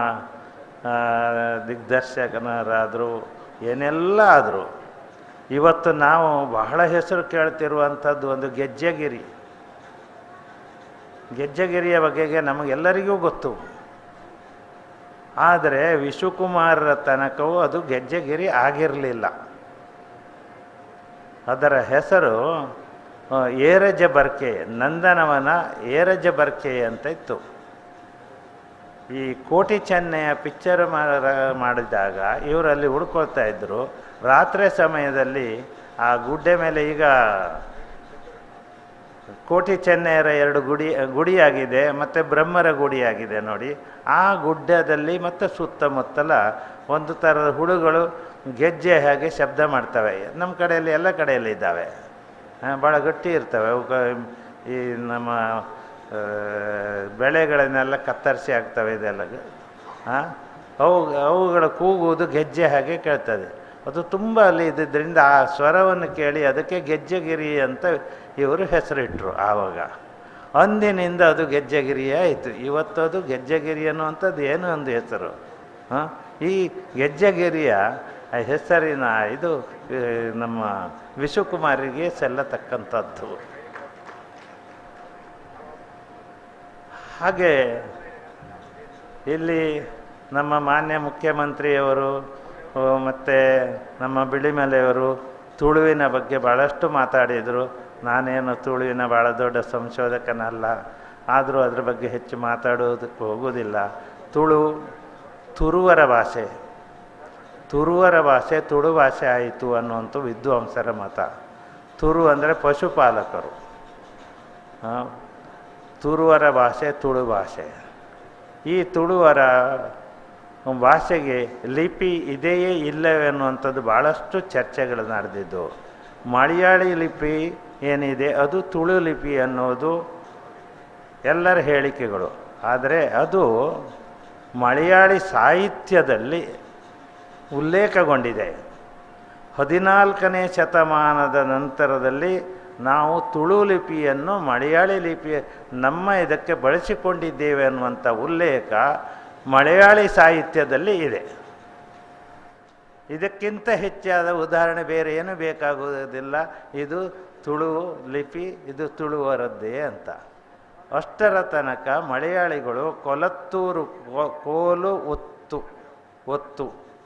ದಿಗ್ದರ್ಶಕರಾದರು, ಏನೆಲ್ಲ ಆದರು. ಇವತ್ತು ನಾವು ಬಹಳ ಹೆಸರು ಕೇಳ್ತಿರುವಂಥದ್ದು ಒಂದು ಗೆಜ್ಜೆಗಿರಿ. ಗೆಜ್ಜೆಗಿರಿಯ ಬಗೆಗೆ ನಮಗೆಲ್ಲರಿಗೂ ಗೊತ್ತು. ಆದರೆ ವಿಶ್ವಕುಮಾರರ ತನಕವೂ ಅದು ಗೆಜ್ಜೆಗಿರಿ ಆಗಿರಲಿಲ್ಲ. ಅದರ ಹೆಸರು ಏರಜ ಬರ್ಕೆ, ನಂದನವನ ಏರಜ ಬರ್ಕೆ ಅಂತ ಇತ್ತು. ಈ ಕೋಟಿ ಚೆನ್ನೈಯ ಪಿಕ್ಚರ್ ಮಾಡಿದಾಗ ಇವರಲ್ಲಿ ಹುಡ್ಕೊಳ್ತಾ ಇದ್ದರು. ರಾತ್ರಿ ಸಮಯದಲ್ಲಿ ಆ ಗುಡ್ಡೆ ಮೇಲೆ, ಈಗ ಕೋಟಿ ಚೆನ್ನೈಯರ 2 ಗುಡಿಯಾಗಿದೆ ಮತ್ತು ಬ್ರಹ್ಮರ ಗುಡಿಯಾಗಿದೆ ನೋಡಿ. ಆ ಗುಡ್ಡದಲ್ಲಿ ಮತ್ತು ಸುತ್ತಮುತ್ತಲ ಒಂದು ಥರದ ಹುಳುಗಳು ಗೆಜ್ಜೆ ಹಾಗೆ ಶಬ್ದ ಮಾಡ್ತವೆ. ನಮ್ಮ ಕಡೆಯಲ್ಲಿ ಎಲ್ಲ ಕಡೆಯಲ್ಲಿ ಇದ್ದಾವೆ, ಭಾಳ ಗಟ್ಟಿ ಇರ್ತವೆ. ಈ ನಮ್ಮ ಬೆಳೆಗಳನ್ನೆಲ್ಲ ಕತ್ತರಿಸಿ ಆಗ್ತವೆ ಇದೆಲ್ಲ. ಅವುಗಳ ಕೂಗುವುದು ಗೆಜ್ಜೆ ಹಾಗೆ ಕೇಳ್ತದೆ. ಅದು ತುಂಬ ಅಲ್ಲಿ ಇದ್ದಿದ್ದರಿಂದ ಆ ಸ್ವರವನ್ನು ಕೇಳಿ ಅದಕ್ಕೆ ಗೆಜ್ಜೆಗಿರಿ ಅಂತ ಇವರು ಹೆಸರಿಟ್ಟರು ಆವಾಗ. ಅಂದಿನಿಂದ ಅದು ಗೆಜ್ಜೆಗಿರಿಯೇ ಆಯಿತು. ಇವತ್ತು ಅದು ಗೆಜ್ಜೆಗಿರಿ ಅನ್ನುವಂಥದ್ದು ಏನೋ ಒಂದು ಹೆಸರು. ಈ ಗೆಜ್ಜೆಗಿರಿಯ ಹೆಸರಿನ ಇದು ನಮ್ಮ ವಿಶ್ವಕುಮಾರಿಗೆ ಸಲ್ಲತಕ್ಕಂಥದ್ದು. ಹಾಗೆ ಇಲ್ಲಿ ನಮ್ಮ ಮಾನ್ಯ ಮುಖ್ಯಮಂತ್ರಿಯವರು ಮತ್ತು ನಮ್ಮ ಬಿಳಿಮಲೆಯವರು ತುಳುವಿನ ಬಗ್ಗೆ ಭಾಳಷ್ಟು ಮಾತಾಡಿದರು. ನಾನೇನು ತುಳುವಿನ ಭಾಳ ದೊಡ್ಡ ಸಂಶೋಧಕನಲ್ಲ, ಆದರೂ ಅದ್ರ ಬಗ್ಗೆ ಹೆಚ್ಚು ಮಾತಾಡೋದಕ್ಕೆ ಹೋಗೋದಿಲ್ಲ. ತುರುವರ ಭಾಷೆ, ತುರುವರ ಭಾಷೆ ತುಳು ಭಾಷೆ ಆಯಿತು ಅನ್ನುವಂಥ ವಿದ್ವಾಂಸರ ಮತ. ತುರು ಅಂದರೆ ಪಶುಪಾಲಕರು, ತುರುವರ ಭಾಷೆ ತುಳು ಭಾಷೆ. ಈ ತುಳುವರ ಭಾಷೆಗೆ ಲಿಪಿ ಇದೆಯೇ ಇಲ್ಲವೇ ಅನ್ನುವಂಥದ್ದು ಭಾಳಷ್ಟು ಚರ್ಚೆಗಳು ನಡೆದಿದ್ದು. ಮಲಯಾಳಿ ಲಿಪಿ ಏನಿದೆ ಅದು ತುಳು ಲಿಪಿ ಅನ್ನೋದು ಎಲ್ಲರ ಹೇಳಿಕೆಗಳು. ಆದರೆ ಅದು ಮಲಯಾಳಿ ಸಾಹಿತ್ಯದಲ್ಲಿ ಉಲ್ಲೇಖಗೊಂಡಿದೆ. 14ನೇ ಶತಮಾನದ ನಂತರದಲ್ಲಿ ನಾವು ತುಳು ಲಿಪಿಯನ್ನು ಮಲಯಾಳಿ ಲಿಪಿ ನಮ್ಮ ಇದಕ್ಕೆ ಬಳಸಿಕೊಂಡಿದ್ದೇವೆ ಅನ್ನುವಂಥ ಉಲ್ಲೇಖ ಮಲಯಾಳಿ ಸಾಹಿತ್ಯದಲ್ಲಿ ಇದೆ. ಇದಕ್ಕಿಂತ ಹೆಚ್ಚಾದ ಉದಾಹರಣೆ ಬೇರೆ ಏನು ಬೇಕಾಗುವುದಿಲ್ಲ. ಇದು ತುಳು ಲಿಪಿ, ಇದು ತುಳುವರದ್ದೇ ಅಂತ. ಅಷ್ಟರ ತನಕ ಮಲಯಾಳಿಗಳು ಕೊಲತ್ತೂರು, ಕೋಲು ಒತ್ತು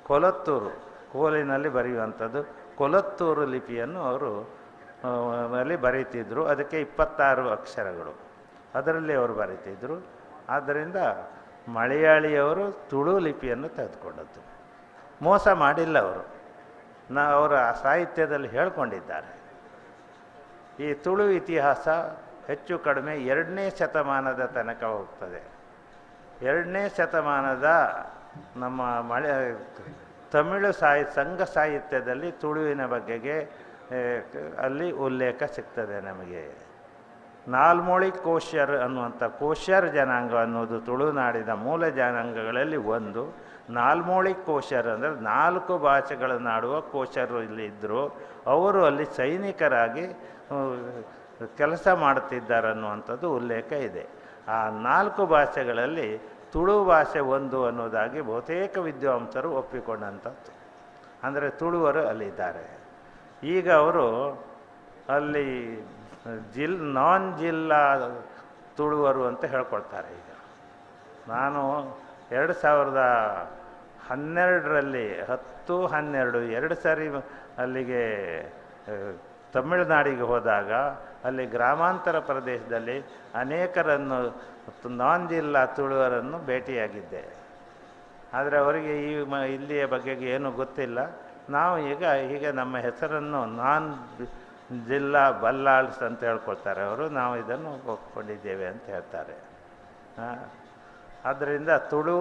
ಕೊಲತ್ತೂರು, ಕೋಲಿನಲ್ಲಿ ಬರೆಯುವಂಥದ್ದು ಕೊಲತ್ತೂರು ಲಿಪಿಯನ್ನು ಅವರು ಅಲ್ಲಿ ಬರೀತಿದ್ರು. ಅದಕ್ಕೆ 26 ಅಕ್ಷರಗಳು, ಅದರಲ್ಲಿ ಅವರು ಬರೀತಿದ್ರು. ಆದ್ದರಿಂದ ಮಲಯಾಳಿಯವರು ತುಳು ಲಿಪಿಯನ್ನು ತೆಗೆದುಕೊಂಡದ್ದು. ಮೋಸ ಮಾಡಿಲ್ಲ ಅವರು, ಅವರ ಸಾಹಿತ್ಯದಲ್ಲಿ ಹೇಳ್ಕೊಂಡಿದ್ದಾರೆ. ಈ ತುಳು ಇತಿಹಾಸ ಹೆಚ್ಚು ಕಡಿಮೆ 2ನೇ ಶತಮಾನದ ತನಕ ಹೋಗ್ತದೆ. 2ನೇ ಶತಮಾನದ ನಮ್ಮ ತಮಿಳು ಸಂಘ ಸಾಹಿತ್ಯದಲ್ಲಿ ತುಳುವಿನ ಬಗೆಗೆ ಅಲ್ಲಿ ಉಲ್ಲೇಖ ಸಿಗ್ತದೆ ನಮಗೆ. ನಾಲ್ಮೊಳಿ ಕೋಶ್ಯರ್ ಅನ್ನುವಂಥ ಕೋಶ್ಯರ್ ಜನಾಂಗ ಅನ್ನೋದು ತುಳುನಾಡಿನ ಮೂಲ ಜನಾಂಗಗಳಲ್ಲಿ ಒಂದು. ನಾಲ್ಮೊಳಿ ಕೋಶ್ಯರ್ ಅಂದರೆ 4 ಭಾಷೆಗಳನ್ನಾಡುವ ಕೋಶ್ಯರು ಇಲ್ಲಿ ಇದ್ದರು. ಅವರು ಅಲ್ಲಿ ಸೈನಿಕರಾಗಿ ಕೆಲಸ ಮಾಡುತ್ತಿದ್ದಾರೆ ಅನ್ನುವಂಥದ್ದು ಉಲ್ಲೇಖ ಇದೆ. ಆ 4 ಭಾಷೆಗಳಲ್ಲಿ ತುಳು ಭಾಷೆ ಒಂದು ಅನ್ನೋದಾಗಿ ಬಹುತೇಕ ವಿದ್ವಾಂಸರು ಒಪ್ಪಿಕೊಂಡಂಥದ್ದು. ಅಂದರೆ ತುಳುವರು ಅಲ್ಲಿದ್ದಾರೆ. ಈಗ ಅವರು ಅಲ್ಲಿ ನಾನ್ ಜಿಲ್ಲಾ ತುಳುವರು ಅಂತ ಹೇಳ್ಕೊಳ್ತಾರೆ. ಈಗ ನಾನು 12ರಲ್ಲಿ 10, 12 2 ಸಾರಿ ಅಲ್ಲಿಗೆ ತಮಿಳುನಾಡಿಗೆ ಹೋದಾಗ ಅಲ್ಲಿ ಗ್ರಾಮಾಂತರ ಪ್ರದೇಶದಲ್ಲಿ ಅನೇಕರನ್ನು ನಾನ್ ಜಿಲ್ಲಾ ತುಳುವರನ್ನು ಭೇಟಿಯಾಗಿದ್ದೆ. ಆದರೆ ಅವರಿಗೆ ಇಲ್ಲಿಯ ಬಗೆಗೆ ಏನೂ ಗೊತ್ತಿಲ್ಲ. ನಾವು ಈಗ ನಮ್ಮ ಹೆಸರನ್ನು ಜಿಲ್ಲಾ ಬಲ್ಲಾಳ್ಸ್ ಅಂತ ಹೇಳ್ಕೊಳ್ತಾರೆ ಅವರು. ನಾವು ಇದನ್ನು ಒಪ್ಕೊಂಡಿದ್ದೇವೆ ಅಂತ ಹೇಳ್ತಾರೆ. ಆದ್ದರಿಂದ ತುಳು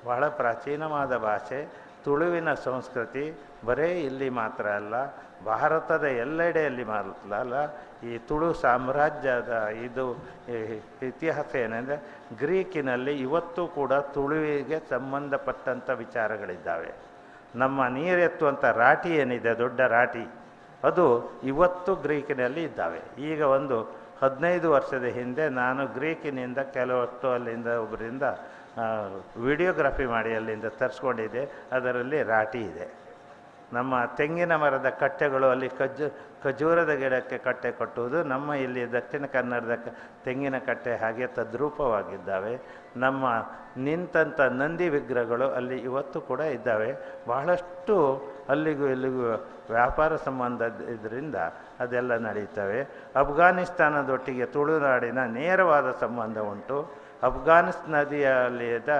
ಬಹಳ ಪ್ರಾಚೀನವಾದ ಭಾಷೆ. ತುಳುವಿನ ಸಂಸ್ಕೃತಿ ಬರೀ ಇಲ್ಲಿ ಮಾತ್ರ ಅಲ್ಲ, ಭಾರತದ ಎಲ್ಲೆಡೆಯಲ್ಲಿ ಮಾತ್ರ ಅಲ್ಲ. ಈ ತುಳು ಸಾಮ್ರಾಜ್ಯದ ಇತಿಹಾಸ ಏನೆಂದರೆ, ಗ್ರೀಕಿನಲ್ಲಿ ಇವತ್ತು ಕೂಡ ತುಳುವಿಗೆ ಸಂಬಂಧಪಟ್ಟಂಥ ವಿಚಾರಗಳಿದ್ದಾವೆ. ನಮ್ಮ ನೀರೆತ್ತುವಂಥ ರಾಟಿ ಏನಿದೆ, ದೊಡ್ಡ ರಾಟಿ, ಅದು ಇವತ್ತು ಗ್ರೀಕಿನಲ್ಲಿ ಇದ್ದಾವೆ. ಈಗ ಒಂದು 15 ವರ್ಷದ ಹಿಂದೆ ನಾನು ಗ್ರೀಕಿನಿಂದ ಕೆಲವಷ್ಟು ಅಲ್ಲಿಂದ ಒಬ್ಬರಿಂದ ವಿಡಿಯೋಗ್ರಫಿ ಮಾಡಿ ಅಲ್ಲಿಂದ ತರಿಸ್ಕೊಂಡಿದ್ದೆ. ಅದರಲ್ಲಿ ರಾಟಿ ಇದೆ. ನಮ್ಮ ತೆಂಗಿನ ಮರದ ಕಟ್ಟೆಗಳು ಅಲ್ಲಿ ಖಜೂರದ ಗಿಡಕ್ಕೆ ಕಟ್ಟೆ ಕಟ್ಟುವುದು ನಮ್ಮ ಇಲ್ಲಿ ದಕ್ಷಿಣ ಕನ್ನಡದ ತೆಂಗಿನ ಕಟ್ಟೆ ಹಾಗೆ ತದ್ರೂಪವಾಗಿದ್ದಾವೆ. ನಮ್ಮ ನಿಂತಹ ನಂದಿ ವಿಗ್ರಹಗಳು ಅಲ್ಲಿ ಇವತ್ತು ಕೂಡ ಇದ್ದಾವೆ. ಬಹಳಷ್ಟು ಅಲ್ಲಿಗೂ ಇಲ್ಲಿಗೂ ವ್ಯಾಪಾರ ಸಂಬಂಧ ಇದರಿಂದ ಅದೆಲ್ಲ ನಡೀತವೆ. ಅಫ್ಘಾನಿಸ್ತಾನದೊಟ್ಟಿಗೆ ತುಳುನಾಡಿನ ನೇರವಾದ ಸಂಬಂಧ ಉಂಟು. ಅಫ್ಘಾನಿಸ್ತಾನ ನದಿಯಲ್ಲಿದ್ದ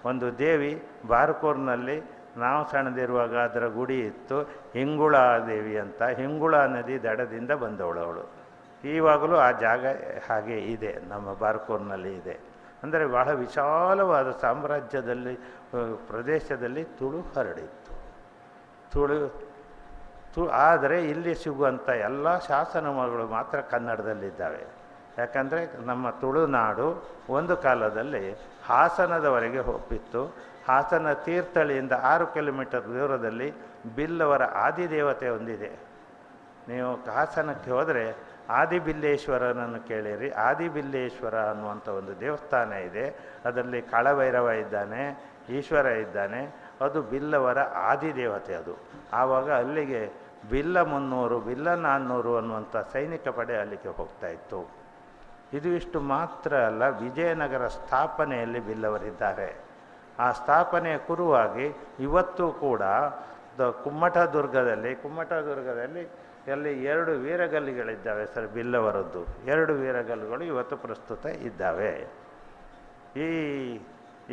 ಒಂದು ದೇವಿ ಬಾರ್ಕೋರ್ನಲ್ಲಿ ನಾವು ಸಣ್ಣದಿರುವಾಗ ಅದರ ಗುಡಿ ಇತ್ತು, ಹಿಂಗುಳಾ ದೇವಿ ಅಂತ. ಹಿಂಗುಳಾ ನದಿ ದಡದಿಂದ ಬಂದವಳು ಅವಳು. ಈವಾಗಲೂ ಆ ಜಾಗ ಹಾಗೆ ಇದೆ, ನಮ್ಮ ಬಾರ್ಕೋರ್ನಲ್ಲಿ ಇದೆ. ಅಂದರೆ ಬಹಳ ವಿಶಾಲವಾದ ಸಾಮ್ರಾಜ್ಯದಲ್ಲಿ ಪ್ರದೇಶದಲ್ಲಿ ತುಳು ಹರಡಿತ್ತು. ಆದರೆ ಇಲ್ಲಿ ಸಿಗುವಂಥ ಎಲ್ಲ ಶಾಸನಗಳು ಮಾತ್ರ ಕನ್ನಡದಲ್ಲಿದ್ದಾವೆ. ಯಾಕಂದರೆ ನಮ್ಮ ತುಳುನಾಡು ಒಂದು ಕಾಲದಲ್ಲಿ ಹಾಸನದವರೆಗೆ ಹೋಗಿತ್ತು. ಹಾಸನ ತೀರ್ಥಹಳ್ಳಿಯಿಂದ 6 ಕಿಲೋಮೀಟರ್ ದೂರದಲ್ಲಿ ಬಿಲ್ಲವರ ಆದಿದೇವತೆ ಒಂದಿದೆ. ನೀವು ಹಾಸನಕ್ಕೆ ಹೋದರೆ ಆದಿಬಿಲ್ಲೇಶ್ವರನನ್ನು ಕೇಳಿರಿ. ಆದಿಬಿಲ್ಲೇಶ್ವರ ಅನ್ನುವಂಥ ಒಂದು ದೇವಸ್ಥಾನ ಇದೆ. ಅದರಲ್ಲಿ ಕಾಳಭೈರವ ಇದ್ದಾನೆ, ಈಶ್ವರ ಇದ್ದಾನೆ. ಅದು ಬಿಲ್ಲವರ ಆದಿದೇವತೆ. ಅದು ಆವಾಗ ಅಲ್ಲಿಗೆ ಬಿಲ್ಲ 300, ಬಿಲ್ಲ 400 ಅನ್ನುವಂಥ ಸೈನಿಕ ಪಡೆ ಅಲ್ಲಿಗೆ ಹೋಗ್ತಾ ಇತ್ತು. ಇದು ಇಷ್ಟು ಮಾತ್ರ ಅಲ್ಲ, ವಿಜಯನಗರ ಸ್ಥಾಪನೆಯಲ್ಲಿ ಬಿಲ್ಲವರಿದ್ದಾರೆ. ಆ ಸ್ಥಾಪನೆಯ ಕುರುವಾಗಿ ಇವತ್ತು ಕೂಡ ಕುಮ್ಮಟದುರ್ಗದಲ್ಲಿ ಅಲ್ಲಿ 2 ವೀರಗಲ್ಲುಗಳಿದ್ದಾವೆ ಸರ್, ಬಿಲ್ಲವರದ್ದು 2 ವೀರಗಲ್ಲುಗಳು ಇವತ್ತು ಪ್ರಸ್ತುತ ಇದ್ದಾವೆ.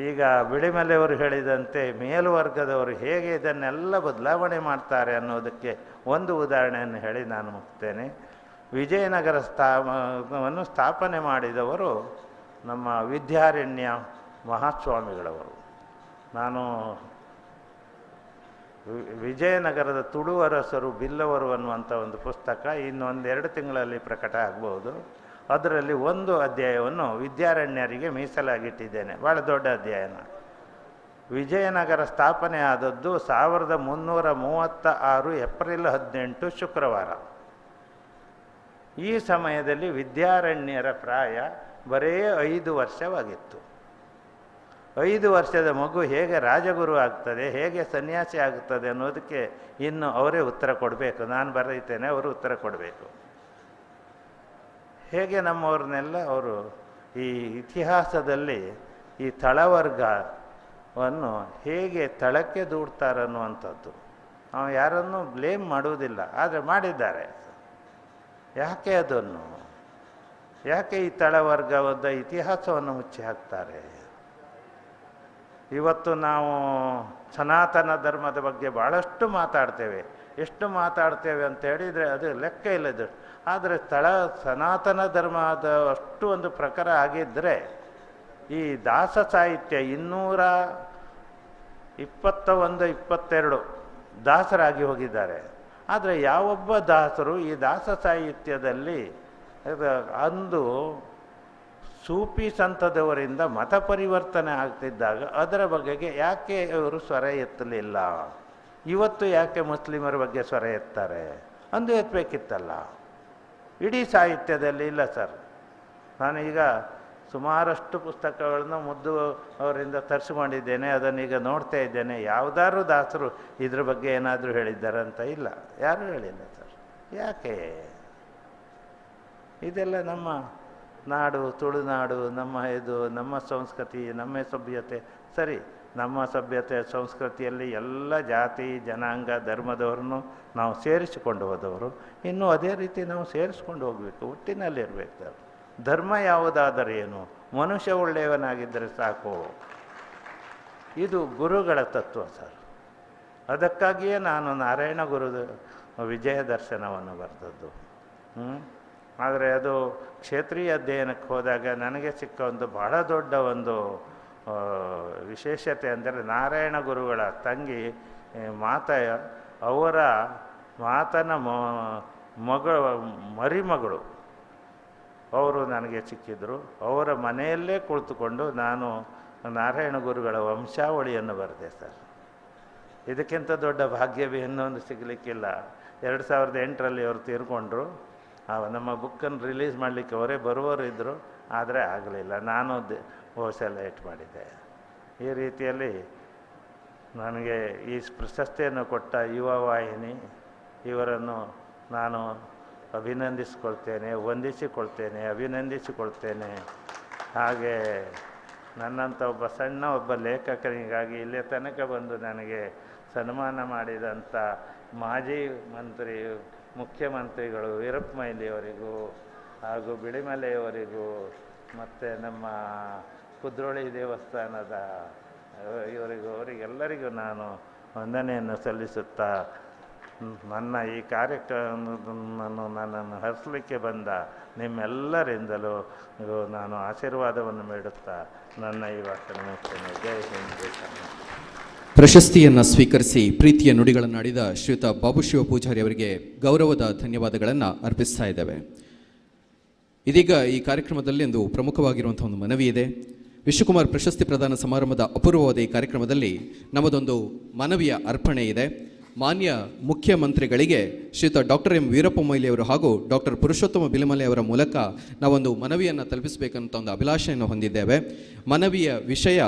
ಈಗ ಬಿಳಿಮಲೆಯವರು ಹೇಳಿದಂತೆ ಮೇಲ್ವರ್ಗದವರು ಹೇಗೆ ಇದನ್ನೆಲ್ಲ ಬದಲಾವಣೆ ಮಾಡ್ತಾರೆ ಅನ್ನೋದಕ್ಕೆ ಒಂದು ಉದಾಹರಣೆಯನ್ನು ಹೇಳಿ ನಾನು ಮುಗ್ತೇನೆ. ವಿಜಯನಗರ ವನ್ನು ಸ್ಥಾಪನೆ ಮಾಡಿದವರು ನಮ್ಮ ವಿದ್ಯಾರಣ್ಯ ಮಹಾಸ್ವಾಮಿಗಳವರು. ನಾನು ವಿಜಯನಗರದ ತುಳುವರಸರು ಬಿಲ್ಲವರು ಅನ್ನುವಂಥ ಒಂದು ಪುಸ್ತಕ ಇನ್ನೊಂದು 2 ತಿಂಗಳಲ್ಲಿ ಪ್ರಕಟ ಆಗ್ಬೋದು. ಅದರಲ್ಲಿ ಒಂದು ಅಧ್ಯಾಯವನ್ನು ವಿದ್ಯಾರಣ್ಯರಿಗೆ ಮೀಸಲಾಗಿಟ್ಟಿದ್ದೇನೆ, ಭಾಳ ದೊಡ್ಡ ಅಧ್ಯಾಯನ. ವಿಜಯನಗರ ಸ್ಥಾಪನೆ ಆದದ್ದು 1336 ಏಪ್ರಿಲ್ 18 ಶುಕ್ರವಾರ. ಈ ಸಮಯದಲ್ಲಿ ವಿದ್ಯಾರಣ್ಯರ ಪ್ರಾಯ ಬರೇ 5 ವರ್ಷವಾಗಿತ್ತು. 5 ವರ್ಷದ ಮಗು ಹೇಗೆ ರಾಜಗುರು ಆಗ್ತದೆ, ಹೇಗೆ ಸನ್ಯಾಸಿ ಆಗ್ತದೆ ಅನ್ನೋದಕ್ಕೆ ಇನ್ನು ಅವರೇ ಉತ್ತರ ಕೊಡಬೇಕು. ನಾನು ಬರೀತೇನೆ, ಅವರು ಉತ್ತರ ಕೊಡಬೇಕು. ಹೇಗೆ ನಮ್ಮವ್ರನ್ನೆಲ್ಲ ಅವರು ಈ ಇತಿಹಾಸದಲ್ಲಿ ಈ ತಳವರ್ಗವನ್ನು ಹೇಗೆ ತಳಕ್ಕೆ ದೂಡ್ತಾರನ್ನುವಂಥದ್ದು ನಾವು ಯಾರನ್ನೂ ಬ್ಲೇಮ್ ಮಾಡುವುದಿಲ್ಲ, ಆದರೆ ಮಾಡಿದ್ದಾರೆ. ಯಾಕೆ ಅದನ್ನು ಯಾಕೆ ಈ ತಳವರ್ಗದ ಇತಿಹಾಸವನ್ನು ಮುಚ್ಚಿ ಹಾಕ್ತಾರೆ? ಇವತ್ತು ನಾವು ಸನಾತನ ಧರ್ಮದ ಬಗ್ಗೆ ಭಾಳಷ್ಟು ಮಾತಾಡ್ತೇವೆ. ಎಷ್ಟು ಮಾತಾಡ್ತೇವೆ ಅಂತ ಹೇಳಿದರೆ ಅದು ಲೆಕ್ಕ ಇಲ್ಲದು. ಆದರೆ ಸನಾತನ ಧರ್ಮದ ಅಷ್ಟು ಒಂದು ಪ್ರಕಾರ ಆಗಿದ್ದರೆ ಈ ದಾಸ ಸಾಹಿತ್ಯ 221-22 ದಾಸರಾಗಿ ಹೋಗಿದ್ದಾರೆ. ಆದರೆ ಯಾವೊಬ್ಬ ದಾಸರು ಈ ದಾಸ ಸಾಹಿತ್ಯದಲ್ಲಿ ಅಂದು ಸೂಫಿ ಸಂತದವರಿಂದ ಮತ ಪರಿವರ್ತನೆ ಆಗ್ತಿದ್ದಾಗ ಅದರ ಬಗೆಗೆ ಯಾಕೆ ಇವರು ಸ್ವರ ಎತ್ತಲಿಲ್ಲ? ಇವತ್ತು ಯಾಕೆ ಮುಸ್ಲಿಮರ ಬಗ್ಗೆ ಸ್ವರ ಎತ್ತಾರೆ? ಅಂದು ಎತ್ತಬೇಕಿತ್ತಲ್ಲ. ಇಡೀ ಸಾಹಿತ್ಯದಲ್ಲಿ ಇಲ್ಲ ಸರ್. ನಾನೀಗ ಸುಮಾರಷ್ಟು ಪುಸ್ತಕಗಳನ್ನು ಮುದ್ದು ಅವರಿಂದ ತರಿಸ್ಕೊಂಡಿದ್ದೇನೆ, ಅದನ್ನೀಗ ನೋಡ್ತಾ ಇದ್ದೇನೆ. ಯಾವುದಾದ್ರೂ ದಾಸರು ಇದ್ರ ಬಗ್ಗೆ ಏನಾದರೂ ಹೇಳಿದ್ದಾರೆ ಅಂತ ಇಲ್ಲ, ಯಾರೂ ಹೇಳಿಲ್ಲ ಸರ್. ಯಾಕೆ? ಇದೆಲ್ಲ ನಮ್ಮ ನಾಡು, ತುಳುನಾಡು, ನಮ್ಮ ಸಂಸ್ಕೃತಿ, ನಮ್ಮ ಸಭ್ಯತೆ. ಸರಿ, ನಮ್ಮ ಸಭ್ಯತೆ ಸಂಸ್ಕೃತಿಯಲ್ಲಿ ಎಲ್ಲ ಜಾತಿ ಜನಾಂಗ ಧರ್ಮದವ್ರನ್ನು ನಾವು ಸೇರಿಸಿಕೊಂಡು ಹೋದವರು. ಇನ್ನೂ ಅದೇ ರೀತಿ ನಾವು ಸೇರಿಸ್ಕೊಂಡು ಹೋಗಬೇಕು, ಒಟ್ಟಿನಲ್ಲಿರಬೇಕು. ಧರ್ಮ ಯಾವುದಾದರೆ ಏನು, ಮನುಷ್ಯ ಒಳ್ಳೆಯವನಾಗಿದ್ದರೆ ಸಾಕು. ಇದು ಗುರುಗಳ ತತ್ವ ಸರ್. ಅದಕ್ಕಾಗಿಯೇ ನಾನು ನಾರಾಯಣ ಗುರು ವಿಜಯ ದರ್ಶನವನ್ನು ಬರೆದದ್ದು. ಆದರೆ ಅದು ಕ್ಷೇತ್ರೀಯ ಅಧ್ಯಯನಕ್ಕೆ ಹೋದಾಗ ನನಗೆ ಸಿಕ್ಕ ಒಂದು ಬಹಳ ದೊಡ್ಡ ಒಂದು ವಿಶೇಷತೆ ಅಂದರೆ ನಾರಾಯಣ ಗುರುಗಳ ತಂಗಿ ಅವರ ಮಾತನ ಮರಿಮಗಳು ಅವರು ನನಗೆ ಸಿಕ್ಕಿದ್ರು. ಅವರ ಮನೆಯಲ್ಲೇ ಕುಳಿತುಕೊಂಡು ನಾನು ನಾರಾಯಣ ಗುರುಗಳ ವಂಶಾವಳಿಯನ್ನು ಬರೆದೆ ಸರ್. ಇದಕ್ಕಿಂತ ದೊಡ್ಡ ಭಾಗ್ಯವೇ ಇನ್ನೊಂದು ಸಿಗಲಿಕ್ಕಿಲ್ಲ. 2008ರಲ್ಲಿ ಅವರು ತೀರ್ಕೊಂಡ್ರು. ನಮ್ಮ ಬುಕ್ಕನ್ನು ರಿಲೀಸ್ ಮಾಡಲಿಕ್ಕೆ ಅವರೇ ಬರುವವರು ಇದ್ದರು, ಆದರೆ ಆಗಲಿಲ್ಲ. ನಾನು ಸೆಲೆಕ್ಟ್ ಮಾಡಿದ್ದೆ. ಈ ರೀತಿಯಲ್ಲಿ ನನಗೆ ಈ ಪ್ರಶಸ್ತಿಯನ್ನು ಕೊಟ್ಟ ಯುವ ವಾಹಿನಿ ಇವರನ್ನು ನಾನು ಅಭಿನಂದಿಸಿಕೊಳ್ತೇನೆ, ಅಭಿನಂದಿಸಿಕೊಳ್ತೇನೆ. ಹಾಗೆ ನನ್ನಂಥ ಒಬ್ಬ ಲೇಖಕನಿಗಾಗಿ ಇಲ್ಲಿಯ ತನಕ ಬಂದು ನನಗೆ ಸನ್ಮಾನ ಮಾಡಿದಂಥ ಮಾಜಿ ಮುಖ್ಯಮಂತ್ರಿಗಳು ವೀರಪ್ಪ ಮೊಯ್ಲಿಯವರಿಗೂ ಹಾಗೂ ಬಿಳಿಮಲೆಯವರಿಗೂ ಮತ್ತು ನಮ್ಮ ಕುದ್ರೋಳಿ ದೇವಸ್ಥಾನದ ಅವರಿಗೆಲ್ಲರಿಗೂ ನಾನು ವಂದನೆಯನ್ನು ಸಲ್ಲಿಸುತ್ತಾ ನನ್ನ ಈ ನನ್ನನ್ನು ಹರಿಸಲಿಕ್ಕೆ ಬಂದ ನಿಮ್ಮೆಲ್ಲರಿಂದಲೂ ನಾನು ಆಶೀರ್ವಾದವನ್ನು ಬೇಡುತ್ತಾ ನನ್ನ ಈ ವಾಕ್ಯ ಮುಗಿಸ್ತೇನೆ. ಜೈ ಹಿಂದ್, ಜೈ ಕರ್ನಾಟಕ. ಪ್ರಶಸ್ತಿಯನ್ನು ಸ್ವೀಕರಿಸಿ ಪ್ರೀತಿಯ ನುಡಿಗಳನ್ನಾಡಿದ ಶ್ರೀಯುತ ಬಾಬು ಶಿವ ಪೂಜಾರಿ ಅವರಿಗೆ ಗೌರವದ ಧನ್ಯವಾದಗಳನ್ನು ಅರ್ಪಿಸ್ತಾ ಇದ್ದೇವೆ. ಇದೀಗ ಈ ಕಾರ್ಯಕ್ರಮದಲ್ಲಿ ಒಂದು ಪ್ರಮುಖವಾಗಿರುವಂಥ ಒಂದು ಮನವಿ ಇದೆ. ವಿಶ್ವಕುಮಾರ್ ಪ್ರಶಸ್ತಿ ಪ್ರದಾನ ಸಮಾರಂಭದ ಅಪೂರ್ವವಾದ ಈ ಕಾರ್ಯಕ್ರಮದಲ್ಲಿ ನಮ್ಮದೊಂದು ಮನವಿಯ ಅರ್ಪಣೆ ಇದೆ. ಮಾನ್ಯ ಮುಖ್ಯಮಂತ್ರಿಗಳಿಗೆ ಶ್ರೀಯುತ ಡಾಕ್ಟರ್ ಎಂ ವೀರಪ್ಪ ಮೊಯ್ಲಿ ಅವರು ಹಾಗೂ ಡಾಕ್ಟರ್ ಪುರುಷೋತ್ತಮ ಬಿಲಿಮಲೆ ಅವರ ಮೂಲಕ ನಾವೊಂದು ಮನವಿಯನ್ನು ತಲುಪಿಸಬೇಕಂತ ಒಂದು ಅಭಿಲಾಷೆಯನ್ನು ಹೊಂದಿದ್ದೇವೆ. ಮನವಿಯ ವಿಷಯ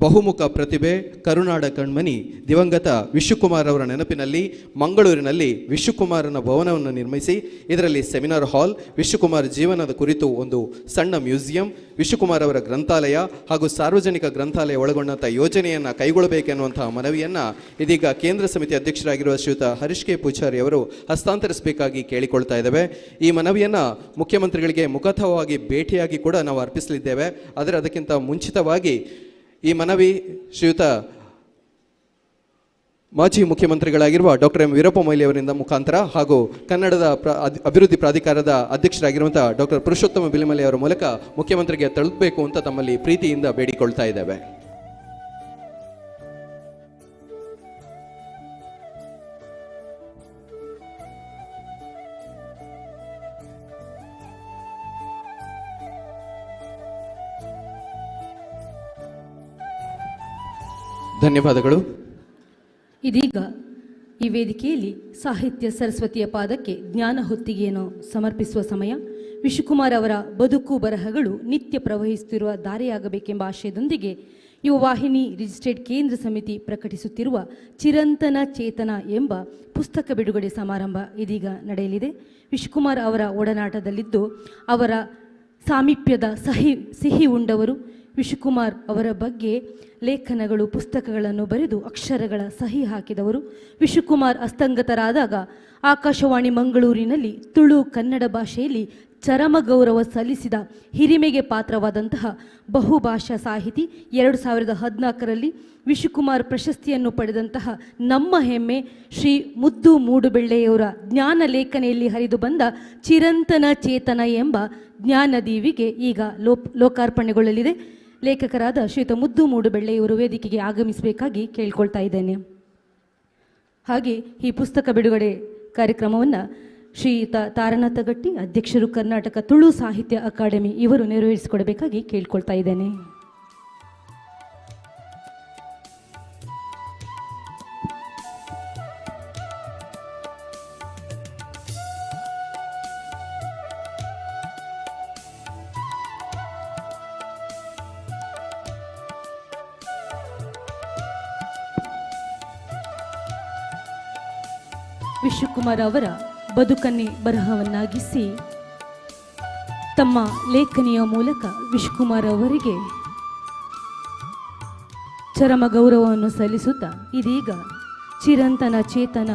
ಬಹುಮುಖ ಪ್ರತಿಭೆ ಕರುನಾಡ ಕಣ್ಮಣಿ ದಿವಂಗತ ವಿಶ್ವಕುಮಾರ್ ಅವರ ನೆನಪಿನಲ್ಲಿ ಮಂಗಳೂರಿನಲ್ಲಿ ವಿಶ್ವಕುಮಾರನ ಭವನವನ್ನು ನಿರ್ಮಿಸಿ ಇದರಲ್ಲಿ ಸೆಮಿನಾರ್ ಹಾಲ್, ವಿಶ್ವಕುಮಾರ್ ಜೀವನದ ಕುರಿತು ಒಂದು ಸಣ್ಣ ಮ್ಯೂಸಿಯಂ, ವಿಶ್ವಕುಮಾರ್ ಅವರ ಗ್ರಂಥಾಲಯ ಹಾಗೂ ಸಾರ್ವಜನಿಕ ಗ್ರಂಥಾಲಯ ಒಳಗೊಂಡಂಥ ಯೋಜನೆಯನ್ನು ಕೈಗೊಳ್ಳಬೇಕೆನ್ನುವಂತಹ ಮನವಿಯನ್ನು ಇದೀಗ ಕೇಂದ್ರ ಸಮಿತಿ ಅಧ್ಯಕ್ಷರಾಗಿರುವ ಶ್ರೀಯುತ ಹರೀಶ್ ಕೆ ಪೂಜಾರಿ ಅವರು ಹಸ್ತಾಂತರಿಸಬೇಕಾಗಿ ಕೇಳಿಕೊಳ್ತಾ ಇದ್ದೇವೆ. ಈ ಮನವಿಯನ್ನು ಮುಖ್ಯಮಂತ್ರಿಗಳಿಗೆ ಮುಖತಃವಾಗಿ ಭೇಟಿಯಾಗಿ ಕೂಡ ನಾವು ಅರ್ಪಿಸಲಿದ್ದೇವೆ. ಆದರೆ ಅದಕ್ಕಿಂತ ಮುಂಚಿತವಾಗಿ ಈ ಮನವಿ ಶ್ರೀಯುತ ಮಾಜಿ ಮುಖ್ಯಮಂತ್ರಿಗಳಾಗಿರುವ ಡಾಕ್ಟರ್ ಎಂ ವೀರಪ್ಪ ಮೊಯ್ಲಿ ಅವರಿಂದ ಮುಖಾಂತರ ಹಾಗೂ ಕನ್ನಡದ ಅಭಿವೃದ್ಧಿ ಪ್ರಾಧಿಕಾರದ ಅಧ್ಯಕ್ಷರಾಗಿರುವಂಥ ಡಾಕ್ಟರ್ ಪುರುಷೋತ್ತಮ ಬಿಲಿಮಲೆ ಅವರ ಮೂಲಕ ಮುಖ್ಯಮಂತ್ರಿಗೆ ತಲುಪಬೇಕು ಅಂತ ತಮ್ಮಲ್ಲಿ ಪ್ರೀತಿಯಿಂದ ಬೇಡಿಕೊಳ್ತಾ ಇದ್ದೇವೆ. ಧನ್ಯವಾದಗಳು. ಇದೀಗ ಈ ವೇದಿಕೆಯಲ್ಲಿ ಸಾಹಿತ್ಯ ಸರಸ್ವತಿಯ ಪಾದಕ್ಕೆ ಜ್ಞಾನ ಹೊತ್ತಿಗೆಯನ್ನು ಸಮರ್ಪಿಸುವ ಸಮಯ. ವಿಶ್ವಕುಮಾರ್ ಅವರ ಬದುಕು ಬರಹಗಳು ನಿತ್ಯ ಪ್ರವಹಿಸುತ್ತಿರುವ ದಾರಿಯಾಗಬೇಕೆಂಬ ಆಶಯದೊಂದಿಗೆ ಯುವ ವಾಹಿನಿ ರಿಜಿಸ್ಟರ್ಡ್ ಕೇಂದ್ರ ಸಮಿತಿ ಪ್ರಕಟಿಸುತ್ತಿರುವ ಚಿರಂತನ ಚೇತನ ಎಂಬ ಪುಸ್ತಕ ಬಿಡುಗಡೆ ಸಮಾರಂಭ ಇದೀಗ ನಡೆಯಲಿದೆ. ವಿಶ್ವಕುಮಾರ್ ಅವರ ಒಡನಾಟದಲ್ಲಿದ್ದು ಅವರ ಸಾಮೀಪ್ಯದ ಸಿಹಿ ಉಂಡವರು. ವಿಶ್ವಕುಮಾರ್ ಅವರ ಬಗ್ಗೆ ಲೇಖನಗಳು ಪುಸ್ತಕಗಳನ್ನು ಬರೆದು ಅಕ್ಷರಗಳ ಸಹಿ ಹಾಕಿದವರು. ವಿಶ್ವಕುಮಾರ್ ಅಸ್ತಂಗತರಾದಾಗ ಆಕಾಶವಾಣಿ ಮಂಗಳೂರಿನಲ್ಲಿ ತುಳು ಕನ್ನಡ ಭಾಷೆಯಲ್ಲಿ ಚರಮ ಗೌರವ ಸಲ್ಲಿಸಿದ ಹಿರಿಮೆಗೆ ಪಾತ್ರವಾದಂತಹ ಬಹುಭಾಷಾ ಸಾಹಿತಿ. 2014ರಲ್ಲಿ ವಿಶ್ವಕುಮಾರ್ ಪ್ರಶಸ್ತಿಯನ್ನು ಪಡೆದಂತಹ ನಮ್ಮ ಹೆಮ್ಮೆ ಶ್ರೀ ಮುದ್ದು ಮೂಡುಬೆಳ್ಳೆಯವರ ಜ್ಞಾನ ಲೇಖನೆಯಲ್ಲಿ ಹರಿದು ಬಂದ ಚಿರಂತನ ಚೇತನ ಎಂಬ ಜ್ಞಾನದೀವಿಗೆ ಈಗ ಲೋಕಾರ್ಪಣೆಗೊಳ್ಳಲಿದೆ. ಲೇಖಕರಾದ ಶ್ರೀಯುತ ಮುದ್ದು ಮೂಡುಬೆಳ್ಳೆಯವರು ವೇದಿಕೆಗೆ ಆಗಮಿಸಬೇಕಾಗಿ ಕೇಳ್ಕೊಳ್ತಾ ಇದ್ದೇನೆ. ಹಾಗೆ ಈ ಪುಸ್ತಕ ಬಿಡುಗಡೆ ಕಾರ್ಯಕ್ರಮವನ್ನು ಶ್ರೀಯುತ ತಾರನಾಥ ಗಟ್ಟಿ, ಅಧ್ಯಕ್ಷರು ಕರ್ನಾಟಕ ತುಳು ಸಾಹಿತ್ಯ ಅಕಾಡೆಮಿ, ಇವರು ನೆರವೇರಿಸಿಕೊಡಬೇಕಾಗಿ ಕೇಳ್ಕೊಳ್ತಾ ಇದ್ದೇನೆ. ವಿಶ್ವಕುಮಾರ್ ಅವರ ಬದುಕನ್ನೇ ಬರಹವನ್ನಾಗಿಸಿ ತಮ್ಮ ಲೇಖನಿಯ ಮೂಲಕ ವಿಶ್ವಕುಮಾರ್ ಅವರಿಗೆ ಚರಮ ಗೌರವವನ್ನು ಸಲ್ಲಿಸುತ್ತಾ ಇದೀಗ ಚಿರಂತನ ಚೇತನ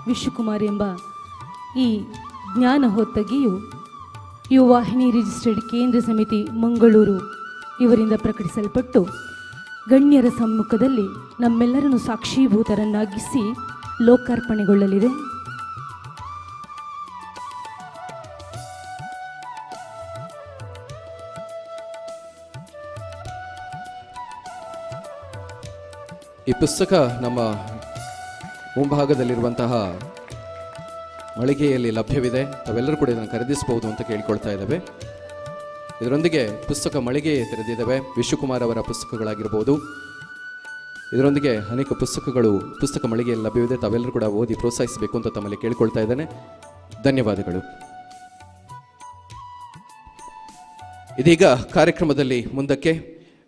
ವಿಶ್ವಕುಮಾರ್ ಎಂಬ ಈ ಜ್ಞಾನ ಹೊತ್ತಗಿಯು ಯುವವಾಹಿನಿ ರಿಜಿಸ್ಟರ್ಡ್ ಕೇಂದ್ರ ಸಮಿತಿ ಮಂಗಳೂರು ಇವರಿಂದ ಪ್ರಕಟಿಸಲ್ಪಟ್ಟು ಗಣ್ಯರ ಸಮ್ಮುಖದಲ್ಲಿ ನಮ್ಮೆಲ್ಲರನ್ನು ಸಾಕ್ಷೀಭೂತರನ್ನಾಗಿಸಿ ಲೋಕಾರ್ಪಣೆಗೊಳ್ಳಲಿದೆ. ಈ ಪುಸ್ತಕ ನಮ್ಮ ಮುಂಭಾಗದಲ್ಲಿರುವಂತಹ ಮಳಿಗೆಯಲ್ಲಿ ಲಭ್ಯವಿದೆ. ತಾವೆಲ್ಲರೂ ಕೂಡ ಇದನ್ನು ಖರೀದಿಸಬಹುದು ಅಂತ ಕೇಳಿಕೊಳ್ತಾ ಇದ್ದೇವೆ. ಇದರೊಂದಿಗೆ ಪುಸ್ತಕ ಮಳಿಗೆ ತೆರೆದಿದ್ದಾವೆ. ವಿಶ್ವಕುಮಾರ್ ಅವರ ಪುಸ್ತಕಗಳಾಗಿರ್ಬೋದು. ಇದರೊಂದಿಗೆ ಅನೇಕ ಪುಸ್ತಕಗಳು ಪುಸ್ತಕ ಮಳಿಗೆಯಲ್ಲಿ ಲಭ್ಯವಿದೆ. ತಾವೆಲ್ಲರೂ ಕೂಡ ಓದಿ ಪ್ರೋತ್ಸಾಹಿಸಬೇಕು ಅಂತ ತಮ್ಮಲ್ಲಿ ಕೇಳಿಕೊಳ್ತಾ ಇದ್ದೇನೆ. ಧನ್ಯವಾದಗಳು. ಇದೀಗ ಕಾರ್ಯಕ್ರಮದಲ್ಲಿ ಮುಂದಕ್ಕೆ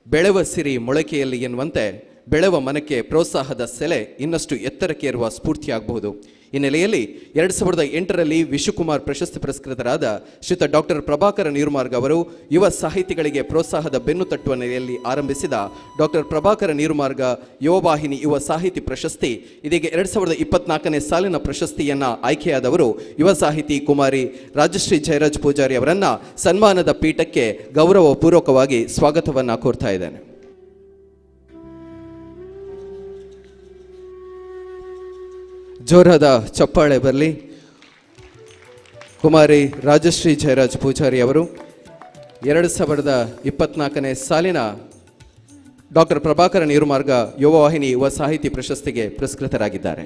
ಬೆಳೆವ ಸಿರಿ ಮೊಳಕೆಯಲ್ಲಿ ಎನ್ನುವಂತೆ ಬೆಳೆವ ಮನಕ್ಕೆ ಪ್ರೋತ್ಸಾಹದ ಸೆಲೆ ಇನ್ನಷ್ಟು ಎತ್ತರಕ್ಕೆ ಏರುವ ಸ್ಫೂರ್ತಿಯಾಗಬಹುದು. ಈ ನೆಲೆಯಲ್ಲಿ 2008ರಲ್ಲಿ ವಿಶ್ವಕುಮಾರ್ ಪ್ರಶಸ್ತಿ ಪುರಸ್ಕೃತರಾದ ಶ್ರೀಯುತ ಡಾಕ್ಟರ್ ಪ್ರಭಾಕರ ನೀರುಮಾರ್ಗ ಅವರು ಯುವ ಸಾಹಿತಿಗಳಿಗೆ ಪ್ರೋತ್ಸಾಹದ ಬೆನ್ನು ತಟ್ಟುವ ನೆಲೆಯಲ್ಲಿ ಆರಂಭಿಸಿದ ಡಾಕ್ಟರ್ ಪ್ರಭಾಕರ ನೀರುಮಾರ್ಗ ಯುವವಾಹಿನಿ ಯುವ ಸಾಹಿತಿ ಪ್ರಶಸ್ತಿ ಇದೀಗ 2024ನೇ ಸಾಲಿನ ಪ್ರಶಸ್ತಿಯನ್ನು ಆಯ್ಕೆಯಾದವರು ಯುವ ಸಾಹಿತಿ ಕುಮಾರಿ ರಾಜಶ್ರೀ ಜಯರಾಜ್ ಪೂಜಾರಿ ಅವರನ್ನು ಸನ್ಮಾನದ ಪೀಠಕ್ಕೆ ಗೌರವಪೂರ್ವಕವಾಗಿ ಸ್ವಾಗತವನ್ನು ಕೋರ್ತಾ ಇದ್ದೇನೆ. ಜೋರಾದ ಚಪ್ಪಾಳೆ ಬರಲಿ. ಕುಮಾರಿ ರಾಜಶ್ರೀ ಜಯರಾಜ್ ಪೂಜಾರಿ ಅವರು 2024ನೇ ಸಾಲಿನ ಡಾಕ್ಟರ್ ಪ್ರಭಾಕರ ನೀರುಮಾರ್ಗ ಯುವವಾಹಿನಿ ಯುವ ಸಾಹಿತಿ ಪ್ರಶಸ್ತಿಗೆ ಪುರಸ್ಕೃತರಾಗಿದ್ದಾರೆ.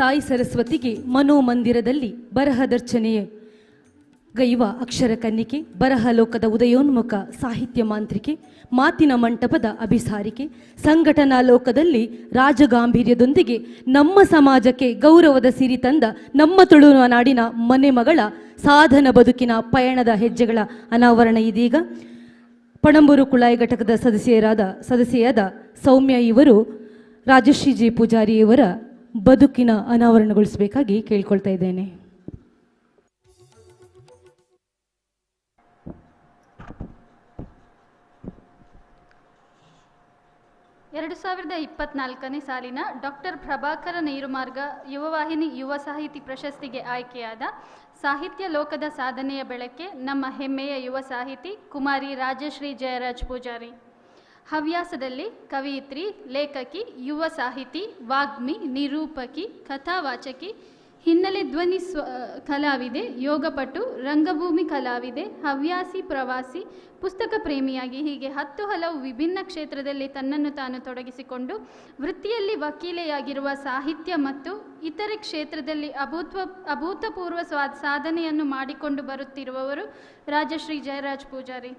ತಾಯಿ ಸರಸ್ವತಿಗೆ ಮನೋಮಂದಿರದಲ್ಲಿ ಬರಹದರ್ಚನೆಯ ಗೈವ ಅಕ್ಷರ ಕನ್ನಿಕೆ, ಬರಹ ಲೋಕದ ಉದಯೋನ್ಮುಖ ಸಾಹಿತ್ಯ ಮಾಂತ್ರಿಕೆ, ಮಾತಿನ ಮಂಟಪದ ಅಭಿಸಾರಿಕೆ, ಸಂಘಟನಾ ಲೋಕದಲ್ಲಿ ರಾಜಗಾಂಭೀರ್ಯದೊಂದಿಗೆ ನಮ್ಮ ಸಮಾಜಕ್ಕೆ ಗೌರವದ ಸಿರಿ ತಂದ ನಮ್ಮ ತುಳುನಾಡಿನ ಮನೆ ಮಗಳ ಸಾಧನ ಬದುಕಿನ ಪಯಣದ ಹೆಜ್ಜೆಗಳ ಅನಾವರಣ ಇದೀಗ. ಪಣಂಬೂರು ಕುಳಾಯಿ ಘಟಕದ ಸದಸ್ಯೆಯಾದ ಸೌಮ್ಯ ಇವರು ರಾಜಶ್ರೀ ಜಿ ಪೂಜಾರಿ ಇವರ ಬದುಕಿನ ಅನಾವರಣಗೊಳಿಸಬೇಕಾಗಿ ಕೇಳ್ಕೊಳ್ತಾ ಇದ್ದೇನೆ. ಎರಡು 2024ನೇ ಸಾಲಿನ ಡಾಕ್ಟರ್ ಪ್ರಭಾಕರ ನೀರುಮಾರ್ಗ ಯುವವಾಹಿನಿ ಯುವ ಸಾಹಿತಿ ಪ್ರಶಸ್ತಿಗೆ ಆಯ್ಕೆಯಾದ ಸಾಹಿತ್ಯ ಲೋಕದ ಸಾಧನೆಯ ಬೆಳಕೆ ನಮ್ಮ ಹೆಮ್ಮೆಯ ಯುವ ಸಾಹಿತಿ ಕುಮಾರಿ ರಾಜಶ್ರೀ ಜಯರಾಜ್ ಪೂಜಾರಿ. ಹವ್ಯಾಸದಲ್ಲಿ ಕವಯಿತ್ರಿ, ಲೇಖಕಿ, ಯುವ ಸಾಹಿತಿ, ವಾಗ್ಮಿ, ನಿರೂಪಕಿ, ಕಥಾವಾಚಕಿ, ಹಿನ್ನೆಲೆ ಧ್ವನಿ ಕಲಾವಿದೆ, ಯೋಗಪಟು, ರಂಗಭೂಮಿ ಕಲಾವಿದೆ, ಹವ್ಯಾಸಿ, ಪ್ರವಾಸಿ, ಪುಸ್ತಕ ಪ್ರೇಮಿಯಾಗಿ ಹೀಗೆ 10 ಹಲವು ವಿಭಿನ್ನ ಕ್ಷೇತ್ರದಲ್ಲಿ ತನ್ನನ್ನು ತಾನು ತೊಡಗಿಸಿಕೊಂಡು ವೃತ್ತಿಯಲ್ಲಿ ವಕೀಲೆಯಾಗಿರುವ ಸಾಹಿತ್ಯ ಮತ್ತು ಇತರೆ ಕ್ಷೇತ್ರದಲ್ಲಿ ಅಭೂತಪೂರ್ವ ಸಾಧನೆಯನ್ನು ಮಾಡಿಕೊಂಡು ಬರುತ್ತಿರುವವರು ರಾಜಶ್ರೀ ಜಯರಾಜ್ ಪೂಜಾರಿ.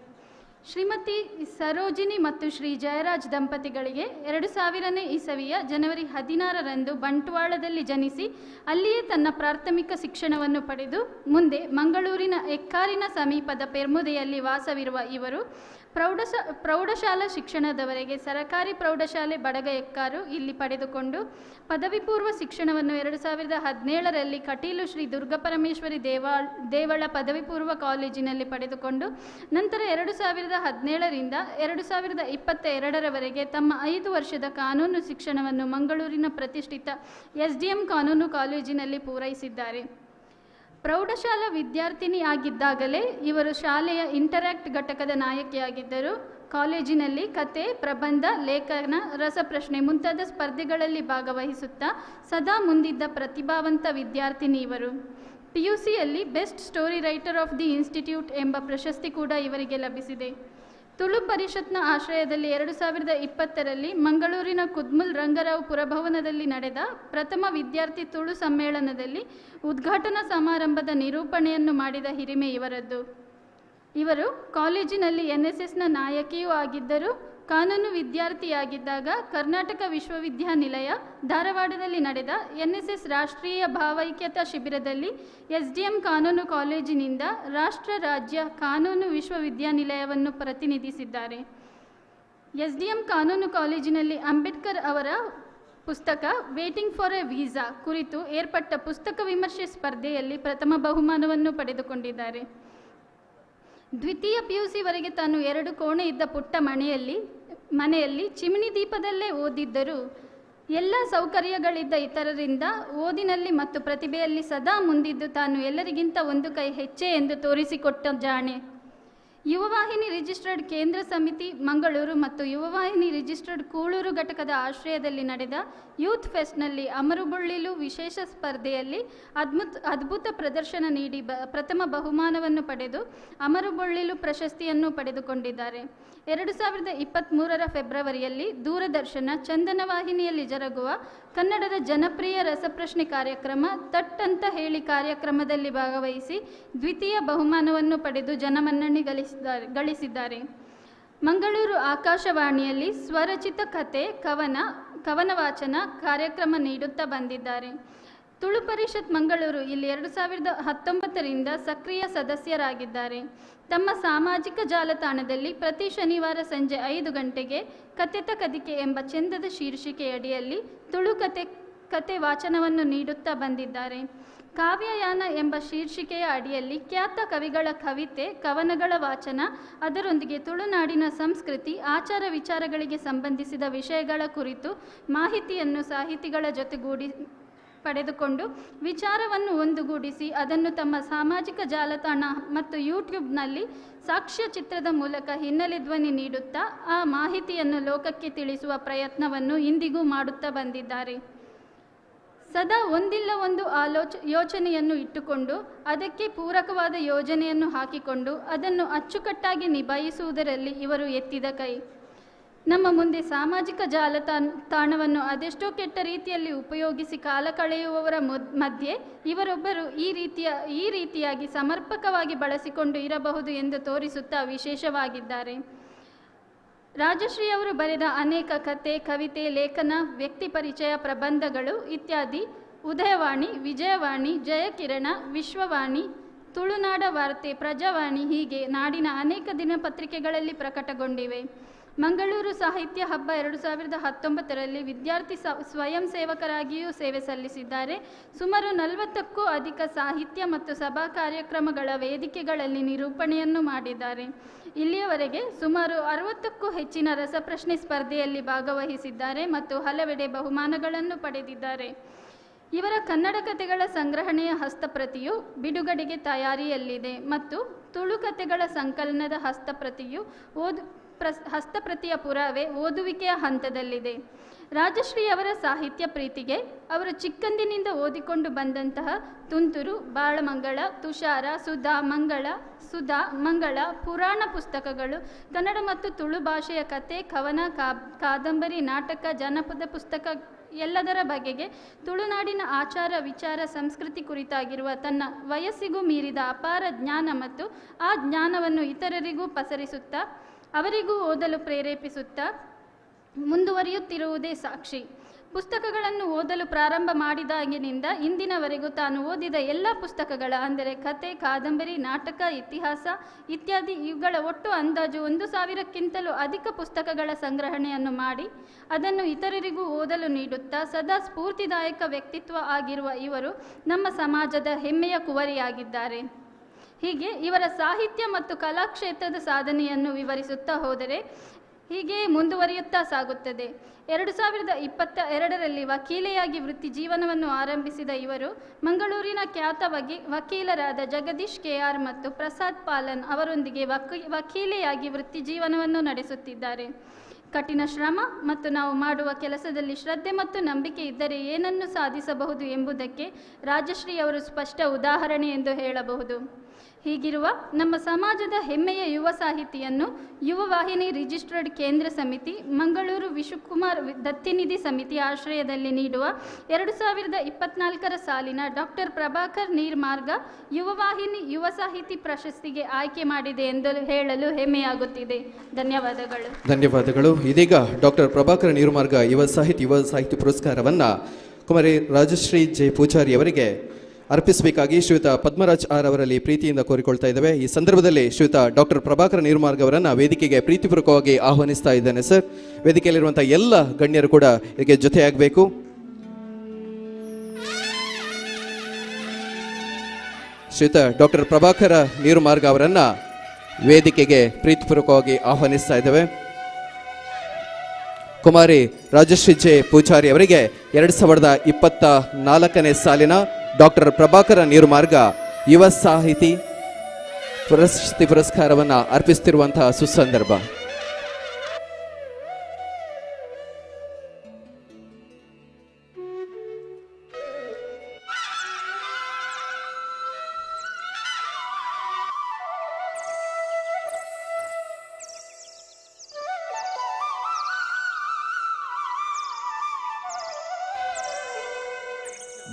ಶ್ರೀಮತಿ ಸರೋಜಿನಿ ಮತ್ತು ಶ್ರೀ ಜಯರಾಜ್ ದಂಪತಿಗಳಿಗೆ 2000ನೇ ಇಸವಿಯ ಜನವರಿ 16ರಂದು ಬಂಟ್ವಾಳದಲ್ಲಿ ಜನಿಸಿ ಅಲ್ಲಿಯೇ ತನ್ನ ಪ್ರಾಥಮಿಕ ಶಿಕ್ಷಣವನ್ನು ಪಡೆದು ಮುಂದೆ ಮಂಗಳೂರಿನ ಎಕ್ಕಾರಿನ ಸಮೀಪದ ಪೆರ್ಮುದೆಯಲ್ಲಿ ವಾಸವಿರುವ ಇವರು ಪ್ರೌಢಶಾಲಾ ಶಿಕ್ಷಣದವರೆಗೆ ಸರಕಾರಿ ಪ್ರೌಢಶಾಲೆ ಬಡಗ ಎಕ್ಕಾರು ಇಲ್ಲಿ ಪಡೆದುಕೊಂಡು ಪದವಿ ಪೂರ್ವ ಶಿಕ್ಷಣವನ್ನು 2017ರಲ್ಲಿ ಕಟೀಲು ಶ್ರೀ ದುರ್ಗಾಪರಮೇಶ್ವರಿ ದೇವಳ ಪದವಿ ಪೂರ್ವ ಕಾಲೇಜಿನಲ್ಲಿ ಪಡೆದುಕೊಂಡು ನಂತರ 2017ರಿಂದ 2022ರವರೆಗೆ ತಮ್ಮ 5 ವರ್ಷದ ಕಾನೂನು ಶಿಕ್ಷಣವನ್ನು ಮಂಗಳೂರಿನ ಪ್ರತಿಷ್ಠಿತ SDM ಕಾನೂನು ಕಾಲೇಜಿನಲ್ಲಿ ಪೂರೈಸಿದ್ದಾರೆ. ಪ್ರೌಢಶಾಲಾ ವಿದ್ಯಾರ್ಥಿನಿ ಆಗಿದ್ದಾಗಲೇ ಇವರು ಶಾಲೆಯ ಇಂಟರ್ಯಾಕ್ಟ್ ಘಟಕದ ನಾಯಕಿಯಾಗಿದ್ದರು. ಕಾಲೇಜಿನಲ್ಲಿ ಕತೆ, ಪ್ರಬಂಧ, ಲೇಖನ, ರಸಪ್ರಶ್ನೆ ಮುಂತಾದ ಸ್ಪರ್ಧೆಗಳಲ್ಲಿ ಭಾಗವಹಿಸುತ್ತಾ ಸದಾ ಮುಂದಿದ್ದ ಪ್ರತಿಭಾವಂತ ವಿದ್ಯಾರ್ಥಿನಿ ಇವರು. PUCಯಲ್ಲಿ best story writer of the institute ಎಂಬ ಪ್ರಶಸ್ತಿ ಕೂಡ ಇವರಿಗೆ ಲಭಿಸಿದೆ. ತುಳು ಪರಿಷತ್ನ ಆಶ್ರಯದಲ್ಲಿ 2020ರಲ್ಲಿ ಮಂಗಳೂರಿನ ಕುದ್ಮುಲ್ ರಂಗರಾವ್ ಪುರಭವನದಲ್ಲಿ ನಡೆದ ಪ್ರಥಮ ವಿದ್ಯಾರ್ಥಿ ತುಳು ಸಮ್ಮೇಳನದಲ್ಲಿ ಉದ್ಘಾಟನಾ ಸಮಾರಂಭದ ನಿರೂಪಣೆಯನ್ನು ಮಾಡಿದ ಹಿರಿಮೆ ಇವರದ್ದು. ಇವರು ಕಾಲೇಜಿನಲ್ಲಿ NSSನ ನಾಯಕಿಯೂ ಆಗಿದ್ದರು. ಕಾನೂನು ವಿದ್ಯಾರ್ಥಿಯಾಗಿದ್ದಾಗ ಕರ್ನಾಟಕ ವಿಶ್ವವಿದ್ಯಾನಿಲಯ ಧಾರವಾಡದಲ್ಲಿ ನಡೆದ NSS ರಾಷ್ಟ್ರೀಯ ಭಾವೈಕ್ಯತಾ ಶಿಬಿರದಲ್ಲಿ SDM ಕಾನೂನು ಕಾಲೇಜಿನಿಂದ ರಾಷ್ಟ್ರ ರಾಜ್ಯ ಕಾನೂನು ವಿಶ್ವವಿದ್ಯಾನಿಲಯವನ್ನು ಪ್ರತಿನಿಧಿಸಿದ್ದಾರೆ. SDM ಕಾನೂನು ಕಾಲೇಜಿನಲ್ಲಿ ಅಂಬೇಡ್ಕರ್ ಅವರ ಪುಸ್ತಕ ವೇಟಿಂಗ್ ಫಾರ್ ಎ ವೀಸಾ ಕುರಿತು ಏರ್ಪಟ್ಟ ಪುಸ್ತಕ ವಿಮರ್ಶೆ ಸ್ಪರ್ಧೆಯಲ್ಲಿ ಪ್ರಥಮ ಬಹುಮಾನವನ್ನು ಪಡೆದುಕೊಂಡಿದ್ದಾರೆ. ದ್ವಿತೀಯ PUCವರೆಗೆ ತಾನು 2 ಕೋಣೆ ಇದ್ದ ಪುಟ್ಟ ಮನೆಯಲ್ಲಿ ಚಿಮಣಿ ದೀಪದಲ್ಲೇ ಓದಿದ್ದರೂ ಎಲ್ಲ ಸೌಕರ್ಯಗಳಿದ್ದ ಇತರರಿಂದ ಓದಿನಲ್ಲಿ ಮತ್ತು ಪ್ರತಿಭೆಯಲ್ಲಿ ಸದಾ ಮುಂದಿದ್ದು ತಾನು ಎಲ್ಲರಿಗಿಂತ ಒಂದು ಕೈ ಹೆಚ್ಚೆ ಎಂದು ತೋರಿಸಿಕೊಟ್ಟ ಜಾಣೆ. ಯುವವಾಹಿನಿ ರಿಜಿಸ್ಟರ್ಡ್ ಕೇಂದ್ರ ಸಮಿತಿ ಮಂಗಳೂರು ಮತ್ತು ಯುವವಾಹಿನಿ ರಿಜಿಸ್ಟರ್ಡ್ ಕೂಳೂರು ಘಟಕದ ಆಶ್ರಯದಲ್ಲಿ ನಡೆದ ಯೂತ್ ಫೆಸ್ಟ್ನಲ್ಲಿ ಅಮರುಬುಳ್ಳಿಲು ವಿಶೇಷ ಸ್ಪರ್ಧೆಯಲ್ಲಿ ಅದ್ಭುತ ಪ್ರದರ್ಶನ ನೀಡಿ ಪ್ರಥಮ ಬಹುಮಾನವನ್ನು ಪಡೆದು ಅಮರುಬುಳ್ಳಿಲು ಪ್ರಶಸ್ತಿಯನ್ನು ಪಡೆದುಕೊಂಡಿದ್ದಾರೆ. 2023 ಫೆಬ್ರವರಿಯಲ್ಲಿ ದೂರದರ್ಶನ ಚಂದನ ವಾಹಿನಿಯಲ್ಲಿ ಜರುಗುವ ಕನ್ನಡದ ಜನಪ್ರಿಯ ರಸಪ್ರಶ್ನೆ ಕಾರ್ಯಕ್ರಮ ತಟ್ಟಂತ ಹೇಳಿ ಕಾರ್ಯಕ್ರಮದಲ್ಲಿ ಭಾಗವಹಿಸಿ ದ್ವಿತೀಯ ಬಹುಮಾನವನ್ನು ಪಡೆದು ಜನಮನ್ನಣೆ ಗಳಿಸಿದ್ದಾರೆ. ಮಂಗಳೂರು ಆಕಾಶವಾಣಿಯಲ್ಲಿ ಸ್ವರಚಿತ ಕತೆ ಕವನ ವಾಚನ ಕಾರ್ಯಕ್ರಮ ನೀಡುತ್ತಾ ಬಂದಿದ್ದಾರೆ. ತುಳು ಪರಿಷತ್ ಮಂಗಳೂರು ಇಲ್ಲಿ 2019ರಿಂದ ಸಕ್ರಿಯ ಸದಸ್ಯರಾಗಿದ್ದಾರೆ. ತಮ್ಮ ಸಾಮಾಜಿಕ ಜಾಲತಾಣದಲ್ಲಿ ಪ್ರತಿ ಶನಿವಾರ ಸಂಜೆ 5 ಗಂಟೆಗೆ ಕತೆತ ಕದಿಕೆ ಎಂಬ ಚೆಂದದ ಶೀರ್ಷಿಕೆಯಡಿಯಲ್ಲಿ ತುಳು ಕತೆ ವಾಚನವನ್ನು ನೀಡುತ್ತಾ ಬಂದಿದ್ದಾರೆ. ಕಾವ್ಯಯಾನ ಎಂಬ ಶೀರ್ಷಿಕೆಯ ಅಡಿಯಲ್ಲಿ ಖ್ಯಾತ ಕವಿಗಳ ಕವಿತೆ ಕವನಗಳ ವಾಚನ, ಅದರೊಂದಿಗೆ ತುಳುನಾಡಿನ ಸಂಸ್ಕೃತಿ ಆಚಾರ ವಿಚಾರಗಳಿಗೆ ಸಂಬಂಧಿಸಿದ ವಿಷಯಗಳ ಕುರಿತು ಮಾಹಿತಿಯನ್ನು ಸಾಹಿತಿಗಳ ಜೊತೆಗೂಡಿ ಪಡೆದುಕೊಂಡು ವಿಚಾರವನ್ನು ಒಂದುಗೂಡಿಸಿ ಅದನ್ನು ತಮ್ಮ ಸಾಮಾಜಿಕ ಜಾಲತಾಣ ಮತ್ತು ಯೂಟ್ಯೂಬ್ನಲ್ಲಿ ಸಾಕ್ಷ್ಯ ಚಿತ್ರದ ಮೂಲಕ ಹಿನ್ನೆಲೆ ಧ್ವನಿ ನೀಡುತ್ತಾ ಆ ಮಾಹಿತಿಯನ್ನು ಲೋಕಕ್ಕೆ ತಿಳಿಸುವ ಪ್ರಯತ್ನವನ್ನು ಇಂದಿಗೂ ಮಾಡುತ್ತಾ ಬಂದಿದ್ದಾರೆ. ಸದಾ ಒಂದಿಲ್ಲ ಒಂದು ಯೋಚನೆಯನ್ನು ಇಟ್ಟುಕೊಂಡು ಅದಕ್ಕೆ ಪೂರಕವಾದ ಯೋಜನೆಯನ್ನು ಹಾಕಿಕೊಂಡು ಅದನ್ನು ಅಚ್ಚುಕಟ್ಟಾಗಿ ನಿಭಾಯಿಸುವುದರಲ್ಲಿ ಇವರು ಎತ್ತಿದ ಕೈ. ನಮ್ಮ ಮುಂದೆ ಸಾಮಾಜಿಕ ಜಾಲತಾಣವನ್ನು ಅದೆಷ್ಟೋ ಕೆಟ್ಟ ರೀತಿಯಲ್ಲಿ ಉಪಯೋಗಿಸಿ ಕಾಲ ಕಳೆಯುವವರ ಮಧ್ಯೆ ಇವರೊಬ್ಬರು ಈ ರೀತಿಯಾಗಿ ಸಮರ್ಪಕವಾಗಿ ಬಳಸಿಕೊಂಡು ಇರಬಹುದು ಎಂದು ತೋರಿಸುತ್ತಾ ವಿಶೇಷವಾಗಿದ್ದಾರೆ. ರಾಜಶ್ರೀ ಅವರು ಬರೆದ ಅನೇಕ ಕತೆ, ಕವಿತೆ, ಲೇಖನ, ವ್ಯಕ್ತಿ ಪರಿಚಯ, ಪ್ರಬಂಧಗಳು ಇತ್ಯಾದಿ ಉದಯವಾಣಿ, ವಿಜಯವಾಣಿ, ಜಯಕಿರಣ, ವಿಶ್ವವಾಣಿ, ತುಳುನಾಡ ವಾರ್ತೆ, ಪ್ರಜಾವಾಣಿ ಹೀಗೆ ನಾಡಿನ ಅನೇಕ ದಿನಪತ್ರಿಕೆಗಳಲ್ಲಿ ಪ್ರಕಟಗೊಂಡಿವೆ. ಮಂಗಳೂರು ಸಾಹಿತ್ಯ ಹಬ್ಬ 2019ರಲ್ಲಿ ವಿದ್ಯಾರ್ಥಿ ಸ್ವಯಂ ಸೇವಕರಾಗಿಯೂ ಸೇವೆ ಸಲ್ಲಿಸಿದ್ದಾರೆ. ಸುಮಾರು 40ಕ್ಕೂ ಅಧಿಕ ಸಾಹಿತ್ಯ ಮತ್ತು ಸಭಾ ಕಾರ್ಯಕ್ರಮಗಳ ವೇದಿಕೆಗಳಲ್ಲಿ ನಿರೂಪಣೆಯನ್ನು ಮಾಡಿದ್ದಾರೆ. ಇಲ್ಲಿಯವರೆಗೆ ಸುಮಾರು 60ಕ್ಕೂ ಹೆಚ್ಚಿನ ರಸಪ್ರಶ್ನೆ ಸ್ಪರ್ಧೆಯಲ್ಲಿ ಭಾಗವಹಿಸಿದ್ದಾರೆ ಮತ್ತು ಹಲವೆಡೆ ಬಹುಮಾನಗಳನ್ನು ಪಡೆದಿದ್ದಾರೆ. ಇವರ ಕನ್ನಡ ಕಥೆಗಳ ಸಂಗ್ರಹಣೆಯ ಹಸ್ತಪ್ರತಿಯು ಬಿಡುಗಡೆಗೆ ತಯಾರಿಯಲ್ಲಿದೆ ಮತ್ತು ತುಳು ಕಥೆಗಳ ಸಂಕಲನದ ಹಸ್ತಪ್ರತಿಯ ಪುರಾವೆ ಓದುವಿಕೆಯ ಹಂತದಲ್ಲಿದೆ. ರಾಜಶ್ರೀ ಅವರ ಸಾಹಿತ್ಯ ಪ್ರೀತಿಗೆ ಅವರು ಚಿಕ್ಕಂದಿನಿಂದ ಓದಿಕೊಂಡು ಬಂದಂತಹ ತುಂತುರು, ಬಾಳಮಂಗಳ, ತುಷಾರ, ಸುಧಾ, ಮಂಗಳ ಪುರಾಣ ಪುಸ್ತಕಗಳು, ಕನ್ನಡ ಮತ್ತು ತುಳು ಭಾಷೆಯ ಕತೆ, ಕವನ, ಕಾದಂಬರಿ, ನಾಟಕ, ಜನಪದ ಪುಸ್ತಕ ಎಲ್ಲದರ ಬಗೆಗೆ ತುಳುನಾಡಿನ ಆಚಾರ ವಿಚಾರ ಸಂಸ್ಕೃತಿ ಕುರಿತಾಗಿರುವ ತನ್ನ ವಯಸ್ಸಿಗೂ ಮೀರಿದ ಅಪಾರ ಜ್ಞಾನ ಮತ್ತು ಆ ಜ್ಞಾನವನ್ನು ಇತರರಿಗೂ ಪಸರಿಸುತ್ತಾ ಅವರಿಗೂ ಓದಲು ಪ್ರೇರೇಪಿಸುತ್ತಾ ಮುಂದುವರಿಯುತ್ತಿರುವುದೇ ಸಾಕ್ಷಿ. ಪುಸ್ತಕಗಳನ್ನು ಓದಲು ಪ್ರಾರಂಭ ಮಾಡಿದಾಗಿನಿಂದ ಇಂದಿನವರೆಗೂ ತಾನು ಓದಿದ ಎಲ್ಲ ಪುಸ್ತಕಗಳ ಅಂದರೆ ಕತೆ, ಕಾದಂಬರಿ, ನಾಟಕ, ಇತಿಹಾಸ ಇತ್ಯಾದಿ ಇವುಗಳ ಒಟ್ಟು ಅಂದಾಜು 1000ಕ್ಕಿಂತಲೂ ಅಧಿಕ ಪುಸ್ತಕಗಳ ಸಂಗ್ರಹಣೆಯನ್ನು ಮಾಡಿ ಅದನ್ನು ಇತರರಿಗೂ ಓದಲು ನೀಡುತ್ತಾ ಸದಾ ಸ್ಫೂರ್ತಿದಾಯಕ ವ್ಯಕ್ತಿತ್ವ ಆಗಿರುವ ಇವರು ನಮ್ಮ ಸಮಾಜದ ಹೆಮ್ಮೆಯ ಕುವರಿಯಾಗಿದ್ದಾರೆ. ಹೀಗೆ ಇವರ ಸಾಹಿತ್ಯ ಮತ್ತು ಕಲಾಕ್ಷೇತ್ರದ ಸಾಧನೆಯನ್ನು ವಿವರಿಸುತ್ತಾ ಹೋದರೆ ಹೀಗೆ ಮುಂದುವರಿಯುತ್ತಾ ಸಾಗುತ್ತದೆ. 2022ರಲ್ಲಿ ವಕೀಲೆಯಾಗಿ ವೃತ್ತಿ ಜೀವನವನ್ನು ಆರಂಭಿಸಿದ ಇವರು ಮಂಗಳೂರಿನ ಖ್ಯಾತ ವಕೀಲರಾದ ಜಗದೀಶ್ KR ಮತ್ತು ಪ್ರಸಾದ್ ಪಾಲನ್ ಅವರೊಂದಿಗೆ ವಕೀಲೆಯಾಗಿ ವೃತ್ತಿ ಜೀವನವನ್ನು ನಡೆಸುತ್ತಿದ್ದಾರೆ. ಕಠಿಣ ಶ್ರಮ ಮತ್ತು ನಾವು ಮಾಡುವ ಕೆಲಸದಲ್ಲಿ ಶ್ರದ್ಧೆ ಮತ್ತು ನಂಬಿಕೆ ಇದ್ದರೆ ಏನನ್ನು ಸಾಧಿಸಬಹುದು ಎಂಬುದಕ್ಕೆ ರಾಜಶ್ರೀ ಅವರು ಸ್ಪಷ್ಟ ಉದಾಹರಣೆ ಎಂದು ಹೇಳಬಹುದು. ಹೀಗಿರುವ ನಮ್ಮ ಸಮಾಜದ ಹೆಮ್ಮೆಯ ಯುವ ಸಾಹಿತಿಯನ್ನು ಯುವ ವಾಹಿನಿ ರಿಜಿಸ್ಟರ್ಡ್ ಕೇಂದ್ರ ಸಮಿತಿ ಮಂಗಳೂರು ವಿಶ್ವಕುಮಾರ್ ದತ್ತಿನಿಧಿ ಸಮಿತಿ ಆಶ್ರಯದಲ್ಲಿ ನೀಡುವ 2024 ಸಾಲಿನ ಡಾಕ್ಟರ್ ಪ್ರಭಾಕರ್ ನೀರ್ಮಾರ್ಗ ಯುವ ವಾಹಿನಿ ಯುವ ಸಾಹಿತಿ ಪ್ರಶಸ್ತಿಗೆ ಆಯ್ಕೆ ಮಾಡಿದೆ ಎಂದು ಹೇಳಲು ಹೆಮ್ಮೆಯಾಗುತ್ತಿದೆ. ಧನ್ಯವಾದಗಳು. ಇದೀಗ ಡಾಕ್ಟರ್ ಪ್ರಭಾಕರ್ ನೀರ್ಮಾರ್ಗ ಯುವ ಸಾಹಿತಿ ಪುರಸ್ಕಾರವನ್ನು ಕುಮಾರಿ ರಾಜಶ್ರೀ ಜೆ ಪೂಜಾರಿ ಅವರಿಗೆ ಅರ್ಪಿಸಬೇಕಾಗಿ ಶ್ರೀಯುತ ಪದ್ಮರಾಜ್ ಆರ್ ಅವರಲ್ಲಿ ಪ್ರೀತಿಯಿಂದ ಕೋರಿಕೊಳ್ತಾ ಇದ್ದೇವೆ. ಈ ಸಂದರ್ಭದಲ್ಲಿ ಶ್ರೀಯುತ ಡಾಕ್ಟರ್ ಪ್ರಭಾಕರ ನೀರ್ಮಾರ್ಗ ಅವರನ್ನು ವೇದಿಕೆಗೆ ಪ್ರೀತಿಪೂರ್ವಕವಾಗಿ ಆಹ್ವಾನಿಸ್ತಾ ಇದ್ದೇನೆ. ಸರ್, ವೇದಿಕೆಯಲ್ಲಿರುವಂಥ ಎಲ್ಲ ಗಣ್ಯರು ಕೂಡ ಇದಕ್ಕೆ ಜೊತೆಯಾಗಬೇಕು. ಶ್ರೀಯುತ ಡಾಕ್ಟರ್ ಪ್ರಭಾಕರ ನೀರ್ಮಾರ್ಗ ಅವರನ್ನು ವೇದಿಕೆಗೆ ಪ್ರೀತಿಪೂರ್ವಕವಾಗಿ ಆಹ್ವಾನಿಸ್ತಾ ಇದ್ದೇವೆ. ಕುಮಾರಿ ರಾಜಶ್ರೀ ಜೆ ಪೂಜಾರಿ ಅವರಿಗೆ 2024ನೇ ಸಾಲಿನ ಡಾಕ್ಟರ್ ಪ್ರಭಾಕರ ನೀರುಮಾರ್ಗ ಯುವ ಸಾಹಿತಿ ಪ್ರಶಸ್ತಿ ಪುರಸ್ಕಾರವನ್ನು ಅರ್ಪಿಸುತ್ತಿರುವಂತಹ ಸುಸಂದರ್ಭ.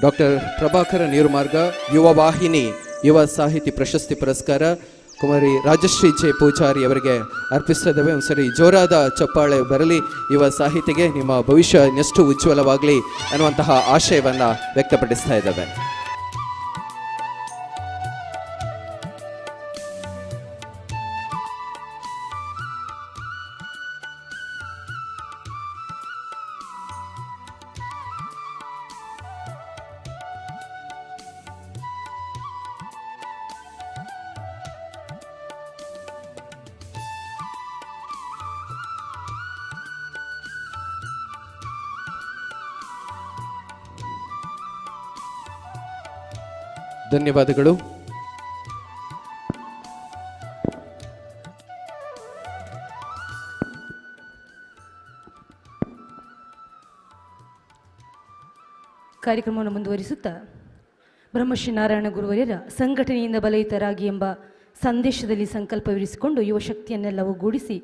ಡಾಕ್ಟರ್ ಪ್ರಭಾಕರ ನೀರುಮಾರ್ಗ ಯುವ ವಾಹಿನಿ ಯುವ ಸಾಹಿತಿ ಪ್ರಶಸ್ತಿ ಪುರಸ್ಕಾರ ಕುಮಾರಿ ರಾಜಶ್ರೀ ಜೆ ಪೂಜಾರಿ ಅವರಿಗೆ ಅರ್ಪಿಸ್ತಾ ಇದ್ದೇವೆ. ಒಂದ್ಸರಿ ಜೋರಾದ ಚಪ್ಪಾಳೆ ಬರಲಿ. ಯುವ ಸಾಹಿತಿಗೆ ನಿಮ್ಮ ಭವಿಷ್ಯ ಇನ್ನಷ್ಟು ಉಜ್ವಲವಾಗಲಿ ಅನ್ನುವಂತಹ ಆಶಯವನ್ನು ವ್ಯಕ್ತಪಡಿಸ್ತಾ ಇದ್ದೇವೆ. ಧನ್ಯವಾದಗಳು. ಕಾರ್ಯಕ್ರಮವನ್ನು ಮುಂದುವರಿಸುತ್ತಾ ಬ್ರಹ್ಮಶ್ರೀ ನಾರಾಯಣ ಗುರುವರ್ಯರ ಸಂಘಟನೆಯಿಂದ ಬಲಯುತರಾಗಿ ಎಂಬ ಸಂದೇಶದಲ್ಲಿ ಸಂಕಲ್ಪವಿರಿಸಿಕೊಂಡು ಯುವ ಶಕ್ತಿಯನ್ನೆಲ್ಲ ಒಗ್ಗೂಡಿಸಿ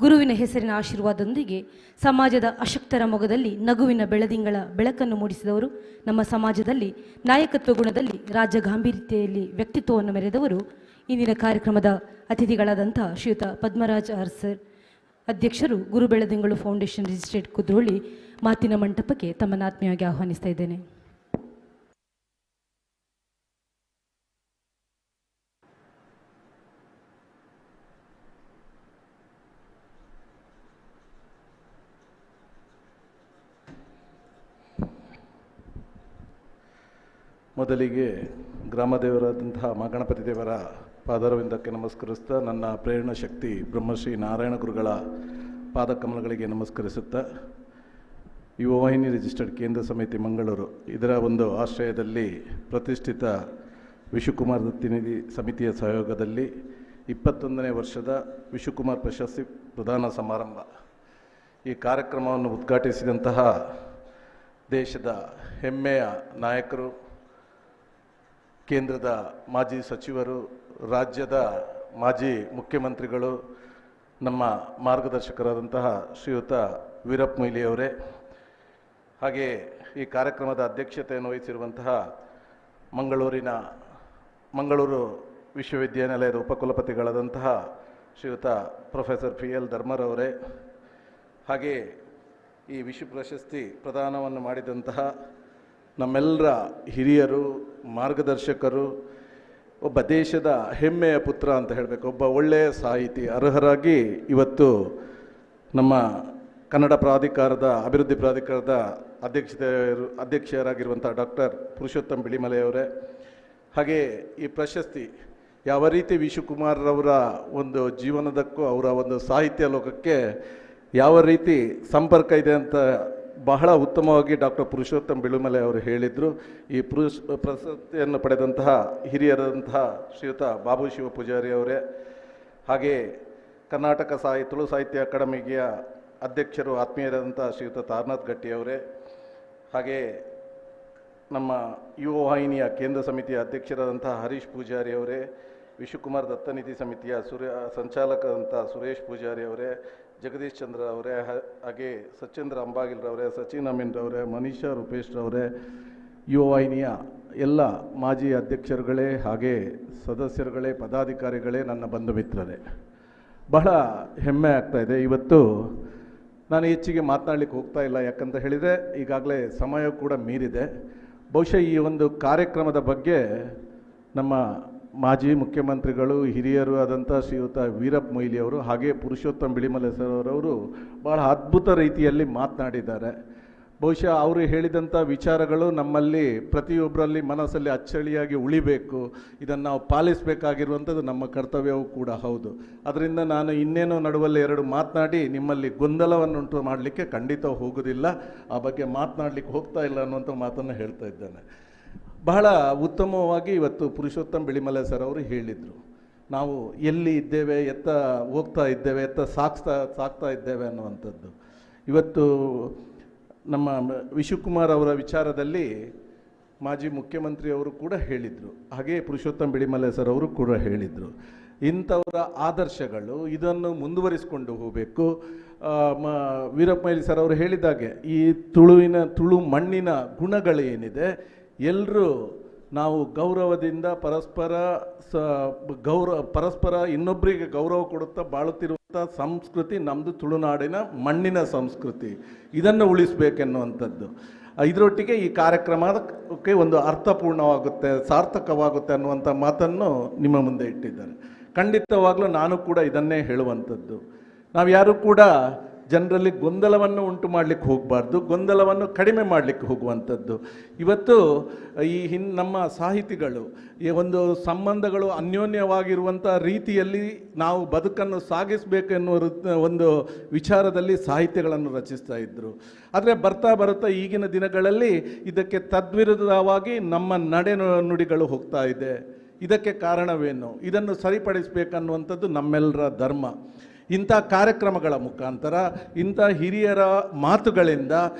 ಗುರುವಿನ ಹೆಸರಿನ ಆಶೀರ್ವಾದದೊಂದಿಗೆ ಸಮಾಜದ ಅಶಕ್ತರ ಮೊಗದಲ್ಲಿ ನಗುವಿನ ಬೆಳದಿಂಗಳ ಬೆಳಕನ್ನು ಮೂಡಿಸಿದವರು, ನಮ್ಮ ಸಮಾಜದಲ್ಲಿ ನಾಯಕತ್ವ ಗುಣದಲ್ಲಿ ರಾಜ್ಯ ಗಾಂಭೀರ್ಯತೆಯಲ್ಲಿ ವ್ಯಕ್ತಿತ್ವವನ್ನು ಮೆರೆದವರು, ಇಂದಿನ ಕಾರ್ಯಕ್ರಮದ ಅತಿಥಿಗಳಾದಂಥ ಶ್ರೀಯುತ ಪದ್ಮರಾಜ್ ಆರ್ ಸರ್, ಅಧ್ಯಕ್ಷರು ಗುರು ಬೆಳದಿಂಗಳು ಫೌಂಡೇಶನ್ ರಿಜಿಸ್ಟ್ರೇಟ್ ಕುದ್ರೋಳಿ, ಮಾತಿನ ಮಂಟಪಕ್ಕೆ ತಮ್ಮನ್ನು ಆತ್ಮೀಯವಾಗಿ ಆಹ್ವಾನಿಸ್ತಾ ಇದ್ದೇನೆ. ಮೊದಲಿಗೆ ಗ್ರಾಮದೇವರಾದಂತಹ ಮಹಾಗಣಪತಿ ದೇವರ ಪಾದಾರವಿಂದಕ್ಕೆ ನಮಸ್ಕರಿಸ್ತಾ, ನನ್ನ ಪ್ರೇರಣ ಶಕ್ತಿ ಬ್ರಹ್ಮಶ್ರೀ ನಾರಾಯಣ ಗುರುಗಳ ಪಾದಕಮಲಗಳಿಗೆ ನಮಸ್ಕರಿಸುತ್ತಾ, ಯುವ ವಾಹಿನಿ ರಿಜಿಸ್ಟರ್ಡ್ ಕೇಂದ್ರ ಸಮಿತಿ ಮಂಗಳೂರು ಇದರ ಒಂದು ಆಶ್ರಯದಲ್ಲಿ ಪ್ರತಿಷ್ಠಿತ ವಿಶ್ವಕುಮಾರ್ ದತ್ತಿನಿಧಿ ಸಮಿತಿಯ ಸಹಯೋಗದಲ್ಲಿ 21ನೇ ವರ್ಷದ ವಿಶ್ವಕುಮಾರ್ ಪ್ರಶಸ್ತಿ ಪ್ರದಾನ ಸಮಾರಂಭ. ಈ ಕಾರ್ಯಕ್ರಮವನ್ನು ಉದ್ಘಾಟಿಸಿದಂತಹ ದೇಶದ ಹೆಮ್ಮೆಯ ನಾಯಕರು, ಕೇಂದ್ರದ ಮಾಜಿ ಸಚಿವರು, ರಾಜ್ಯದ ಮಾಜಿ ಮುಖ್ಯಮಂತ್ರಿಗಳು, ನಮ್ಮ ಮಾರ್ಗದರ್ಶಕರಾದಂತಹ ಶ್ರೀಯುತ ವೀರಪ್ಪ ಮೊಯ್ಲಿಯವರೇ, ಹಾಗೆ ಈ ಕಾರ್ಯಕ್ರಮದ ಅಧ್ಯಕ್ಷತೆಯನ್ನು ವಹಿಸಿರುವಂತಹ ಮಂಗಳೂರು ವಿಶ್ವವಿದ್ಯಾನಿಲಯದ ಉಪಕುಲಪತಿಗಳಾದಂತಹ ಶ್ರೀಯುತ ಪ್ರೊಫೆಸರ್ PL ಧರ್ಮರವರೇ, ಹಾಗೆ ಈ ವಿಶ್ವ ಪ್ರಶಸ್ತಿ ಪ್ರದಾನವನ್ನು ಮಾಡಿದಂತಹ ನಮ್ಮೆಲ್ಲರ ಹಿರಿಯರು, ಮಾರ್ಗದರ್ಶಕರು, ಒಬ್ಬ ದೇಶದ ಹೆಮ್ಮೆಯ ಪುತ್ರ ಅಂತ ಹೇಳಬೇಕು, ಒಬ್ಬ ಒಳ್ಳೆಯ ಸಾಹಿತಿ ಅರ್ಹರಾಗಿ ಇವತ್ತು ನಮ್ಮ ಕನ್ನಡ ಅಭಿವೃದ್ಧಿ ಪ್ರಾಧಿಕಾರದ ಅಧ್ಯಕ್ಷರಾಗಿರುವಂಥ ಡಾಕ್ಟರ್ ಪುರುಷೋತ್ತಮ್ ಬಿಳಿಮಲೆಯವರೇ, ಹಾಗೆ ಈ ಪ್ರಶಸ್ತಿ ಯಾವ ರೀತಿ ವಿಶ್ವಕುಮಾರ್ರವರ ಒಂದು ಜೀವನದಕ್ಕೂ ಅವರ ಒಂದು ಸಾಹಿತ್ಯ ಲೋಕಕ್ಕೆ ಯಾವ ರೀತಿ ಸಂಪರ್ಕ ಇದೆ ಅಂತ ಬಹಳ ಉತ್ತಮವಾಗಿ ಡಾಕ್ಟರ್ ಪುರುಷೋತ್ತಮ್ ಬಿಳುಮಲೆ ಅವರು ಹೇಳಿದರು. ಈ ಪ್ರಶಸ್ತಿಯನ್ನು ಪಡೆದಂತಹ ಹಿರಿಯರಾದಂತಹ ಶ್ರೀಯುತ ಬಾಬು ಶಿವ ಪೂಜಾರಿ ಅವರೇ, ಹಾಗೆ ಕರ್ನಾಟಕ ತುಳು ಸಾಹಿತ್ಯ ಅಕಾಡೆಮಿಯ ಅಧ್ಯಕ್ಷರು ಆತ್ಮೀಯರಾದಂಥ ಶ್ರೀಯುತ ತಾರನಾಥ್ ಗಟ್ಟಿಯವರೇ, ಹಾಗೆ ನಮ್ಮ ಯುವ ವಾಹಿನಿಯ ಕೇಂದ್ರ ಸಮಿತಿಯ ಅಧ್ಯಕ್ಷರಾದಂತಹ ಹರೀಶ್ ಪೂಜಾರಿ ಅವರೇ, ವಿಶ್ವಕುಮಾರ್ ದತ್ತನಿಧಿ ಸಮಿತಿಯ ಸಂಚಾಲಕರಂಥ ಸುರೇಶ್ ಪೂಜಾರಿ ಅವರೇ, ಜಗದೀಶ್ ಚಂದ್ರ ಅವರೇ, ಹಾಗೆ ಸಚೇಂದ್ರ ಅಂಬಾಗಿಲ್ರವರೇ, ಸಚಿನ್ ಅಮೀನ್ರವರೇ, ಮನೀಷಾ ರೂಪೇಶ್ರವರೇ, ಯುವ ವಾಹಿನಿಯ ಎಲ್ಲ ಮಾಜಿ ಅಧ್ಯಕ್ಷರುಗಳೇ, ಹಾಗೆ ಸದಸ್ಯರುಗಳೇ, ಪದಾಧಿಕಾರಿಗಳೇ, ನನ್ನ ಬಂಧು ಮಿತ್ರರೇ, ಬಹಳ ಹೆಮ್ಮೆ ಆಗ್ತಾಯಿದೆ. ಇವತ್ತು ನಾನು ಹೆಚ್ಚಿಗೆ ಮಾತನಾಡಲಿಕ್ಕೆ ಹೋಗ್ತಾ ಇಲ್ಲ, ಯಾಕಂತ ಹೇಳಿದರೆ ಈಗಾಗಲೇ ಸಮಯ ಕೂಡ ಮೀರಿದೆ. ಬಹುಶಃ ಈ ಒಂದು ಕಾರ್ಯಕ್ರಮದ ಬಗ್ಗೆ ನಮ್ಮ ಮಾಜಿ ಮುಖ್ಯಮಂತ್ರಿಗಳು, ಹಿರಿಯರು ಆದಂಥ ಶ್ರೀಯುತ ವೀರಪ್ಪ ಮೊಯ್ಲಿ ಅವರು, ಹಾಗೆ ಪುರುಷೋತ್ತಮ್ ಬಿಳಿಮಲೆ ಸರ್ ಅವರು ಬಹಳ ಅದ್ಭುತ ರೀತಿಯಲ್ಲಿ ಮಾತನಾಡಿದ್ದಾರೆ. ಬಹುಶಃ ಅವರು ಹೇಳಿದಂಥ ವಿಚಾರಗಳು ನಮ್ಮಲ್ಲಿ ಪ್ರತಿಯೊಬ್ಬರಲ್ಲಿ ಮನಸ್ಸಲ್ಲಿ ಅಚ್ಚಳಿಯಾಗಿ ಉಳಿಬೇಕು, ಇದನ್ನು ನಾವು ಪಾಲಿಸಬೇಕಾಗಿರುವಂಥದ್ದು ನಮ್ಮ ಕರ್ತವ್ಯವೂ ಕೂಡ ಹೌದು. ಅದರಿಂದ ನಾನು ಇನ್ನೇನೋ ನಡುವಲ್ಲಿ ಎರಡು ಮಾತನಾಡಿ ನಿಮ್ಮಲ್ಲಿ ಗೊಂದಲವನ್ನುಂಟು ಮಾಡಲಿಕ್ಕೆ ಖಂಡಿತ ಹೋಗೋದಿಲ್ಲ, ಆ ಬಗ್ಗೆ ಮಾತನಾಡಲಿಕ್ಕೆ ಹೋಗ್ತಾ ಇಲ್ಲ ಅನ್ನುವಂಥ ಮಾತನ್ನು ಹೇಳ್ತಾ ಇದ್ದೇನೆ. ಬಹಳ ಉತ್ತಮವಾಗಿ ಇವತ್ತು ಪುರುಷೋತ್ತಮ್ ಬಿಳಿಮಲೆ ಸರ್ ಅವರು ಹೇಳಿದರು, ನಾವು ಎಲ್ಲಿ ಇದ್ದೇವೆ, ಎತ್ತ ಹೋಗ್ತಾ ಇದ್ದೇವೆ, ಎತ್ತ ಸಾಕ್ತಾ ಇದ್ದೇವೆ ಅನ್ನುವಂಥದ್ದು. ಇವತ್ತು ನಮ್ಮ ವಿಶುಕುಮಾರ್ ಅವರ ವಿಚಾರದಲ್ಲಿ ಮಾಜಿ ಮುಖ್ಯಮಂತ್ರಿಯವರು ಕೂಡ ಹೇಳಿದರು, ಹಾಗೆ ಪುರುಷೋತ್ತಮ್ ಬಿಳಿಮಲೆ ಸರ್ ಅವರು ಕೂಡ ಹೇಳಿದರು, ಇಂಥವರ ಆದರ್ಶಗಳು ಇದನ್ನು ಮುಂದುವರಿಸಿಕೊಂಡು ಹೋಗಬೇಕು. ವೀರಪ್ಪ ಮೊಯ್ಲಿ ಸರ್ ಅವರು ಹೇಳಿದಾಗೆ ಈ ತುಳು ಮಣ್ಣಿನ ಗುಣಗಳೇನಿದೆ, ಎಲ್ಲರೂ ನಾವು ಗೌರವದಿಂದ ಪರಸ್ಪರ ಇನ್ನೊಬ್ಬರಿಗೆ ಗೌರವ ಕೊಡುತ್ತಾ ಬಾಳುತ್ತಿರುವಂಥ ಸಂಸ್ಕೃತಿ ನಮ್ಮದು ತುಳುನಾಡಿನ ಮಣ್ಣಿನ ಸಂಸ್ಕೃತಿ, ಇದನ್ನು ಉಳಿಸಬೇಕೆನ್ನುವಂಥದ್ದು. ಇದರೊಟ್ಟಿಗೆ ಈ ಕಾರ್ಯಕ್ರಮಕ್ಕೆ ಒಂದು ಅರ್ಥಪೂರ್ಣವಾಗುತ್ತೆ, ಸಾರ್ಥಕವಾಗುತ್ತೆ ಅನ್ನುವಂಥ ಮಾತನ್ನು ನಿಮ್ಮ ಮುಂದೆ ಇಟ್ಟಿದ್ದಾರೆ. ಖಂಡಿತವಾಗ್ಲೂ ನಾನು ಕೂಡ ಇದನ್ನೇ ಹೇಳುವಂಥದ್ದು, ನಾವು ಯಾರೂ ಕೂಡ ಜನರಲ್ಲಿ ಗೊಂದಲವನ್ನು ಉಂಟು ಮಾಡಲಿಕ್ಕೆ ಹೋಗಬಾರ್ದು, ಗೊಂದಲವನ್ನು ಕಡಿಮೆ ಮಾಡಲಿಕ್ಕೆ ಹೋಗುವಂಥದ್ದು. ಇವತ್ತು ನಮ್ಮ ಸಾಹಿತಿಗಳು ಈ ಒಂದು ಸಂಬಂಧಗಳು ಅನ್ಯೋನ್ಯವಾಗಿರುವಂಥ ರೀತಿಯಲ್ಲಿ ನಾವು ಬದುಕನ್ನು ಸಾಗಿಸಬೇಕೆನ್ನುವ ಒಂದು ವಿಚಾರದಲ್ಲಿ ಸಾಹಿತ್ಯಗಳನ್ನು ರಚಿಸ್ತಾ ಇದ್ದರು. ಆದರೆ ಬರ್ತಾ ಈಗಿನ ದಿನಗಳಲ್ಲಿ ಇದಕ್ಕೆ ತದ್ವಿರುದ್ಧವಾಗಿ ನಮ್ಮ ನುಡಿಗಳು ಹೋಗ್ತಾ ಇದೆ. ಇದಕ್ಕೆ ಕಾರಣವೇನು, ಇದನ್ನು ಸರಿಪಡಿಸಬೇಕನ್ನುವಂಥದ್ದು ನಮ್ಮೆಲ್ಲರ ಧರ್ಮ. ಇಂಥ ಕಾರ್ಯಕ್ರಮಗಳ ಮುಖಾಂತರ, ಇಂಥ ಹಿರಿಯರ ಮಾತುಗಳಿಂದ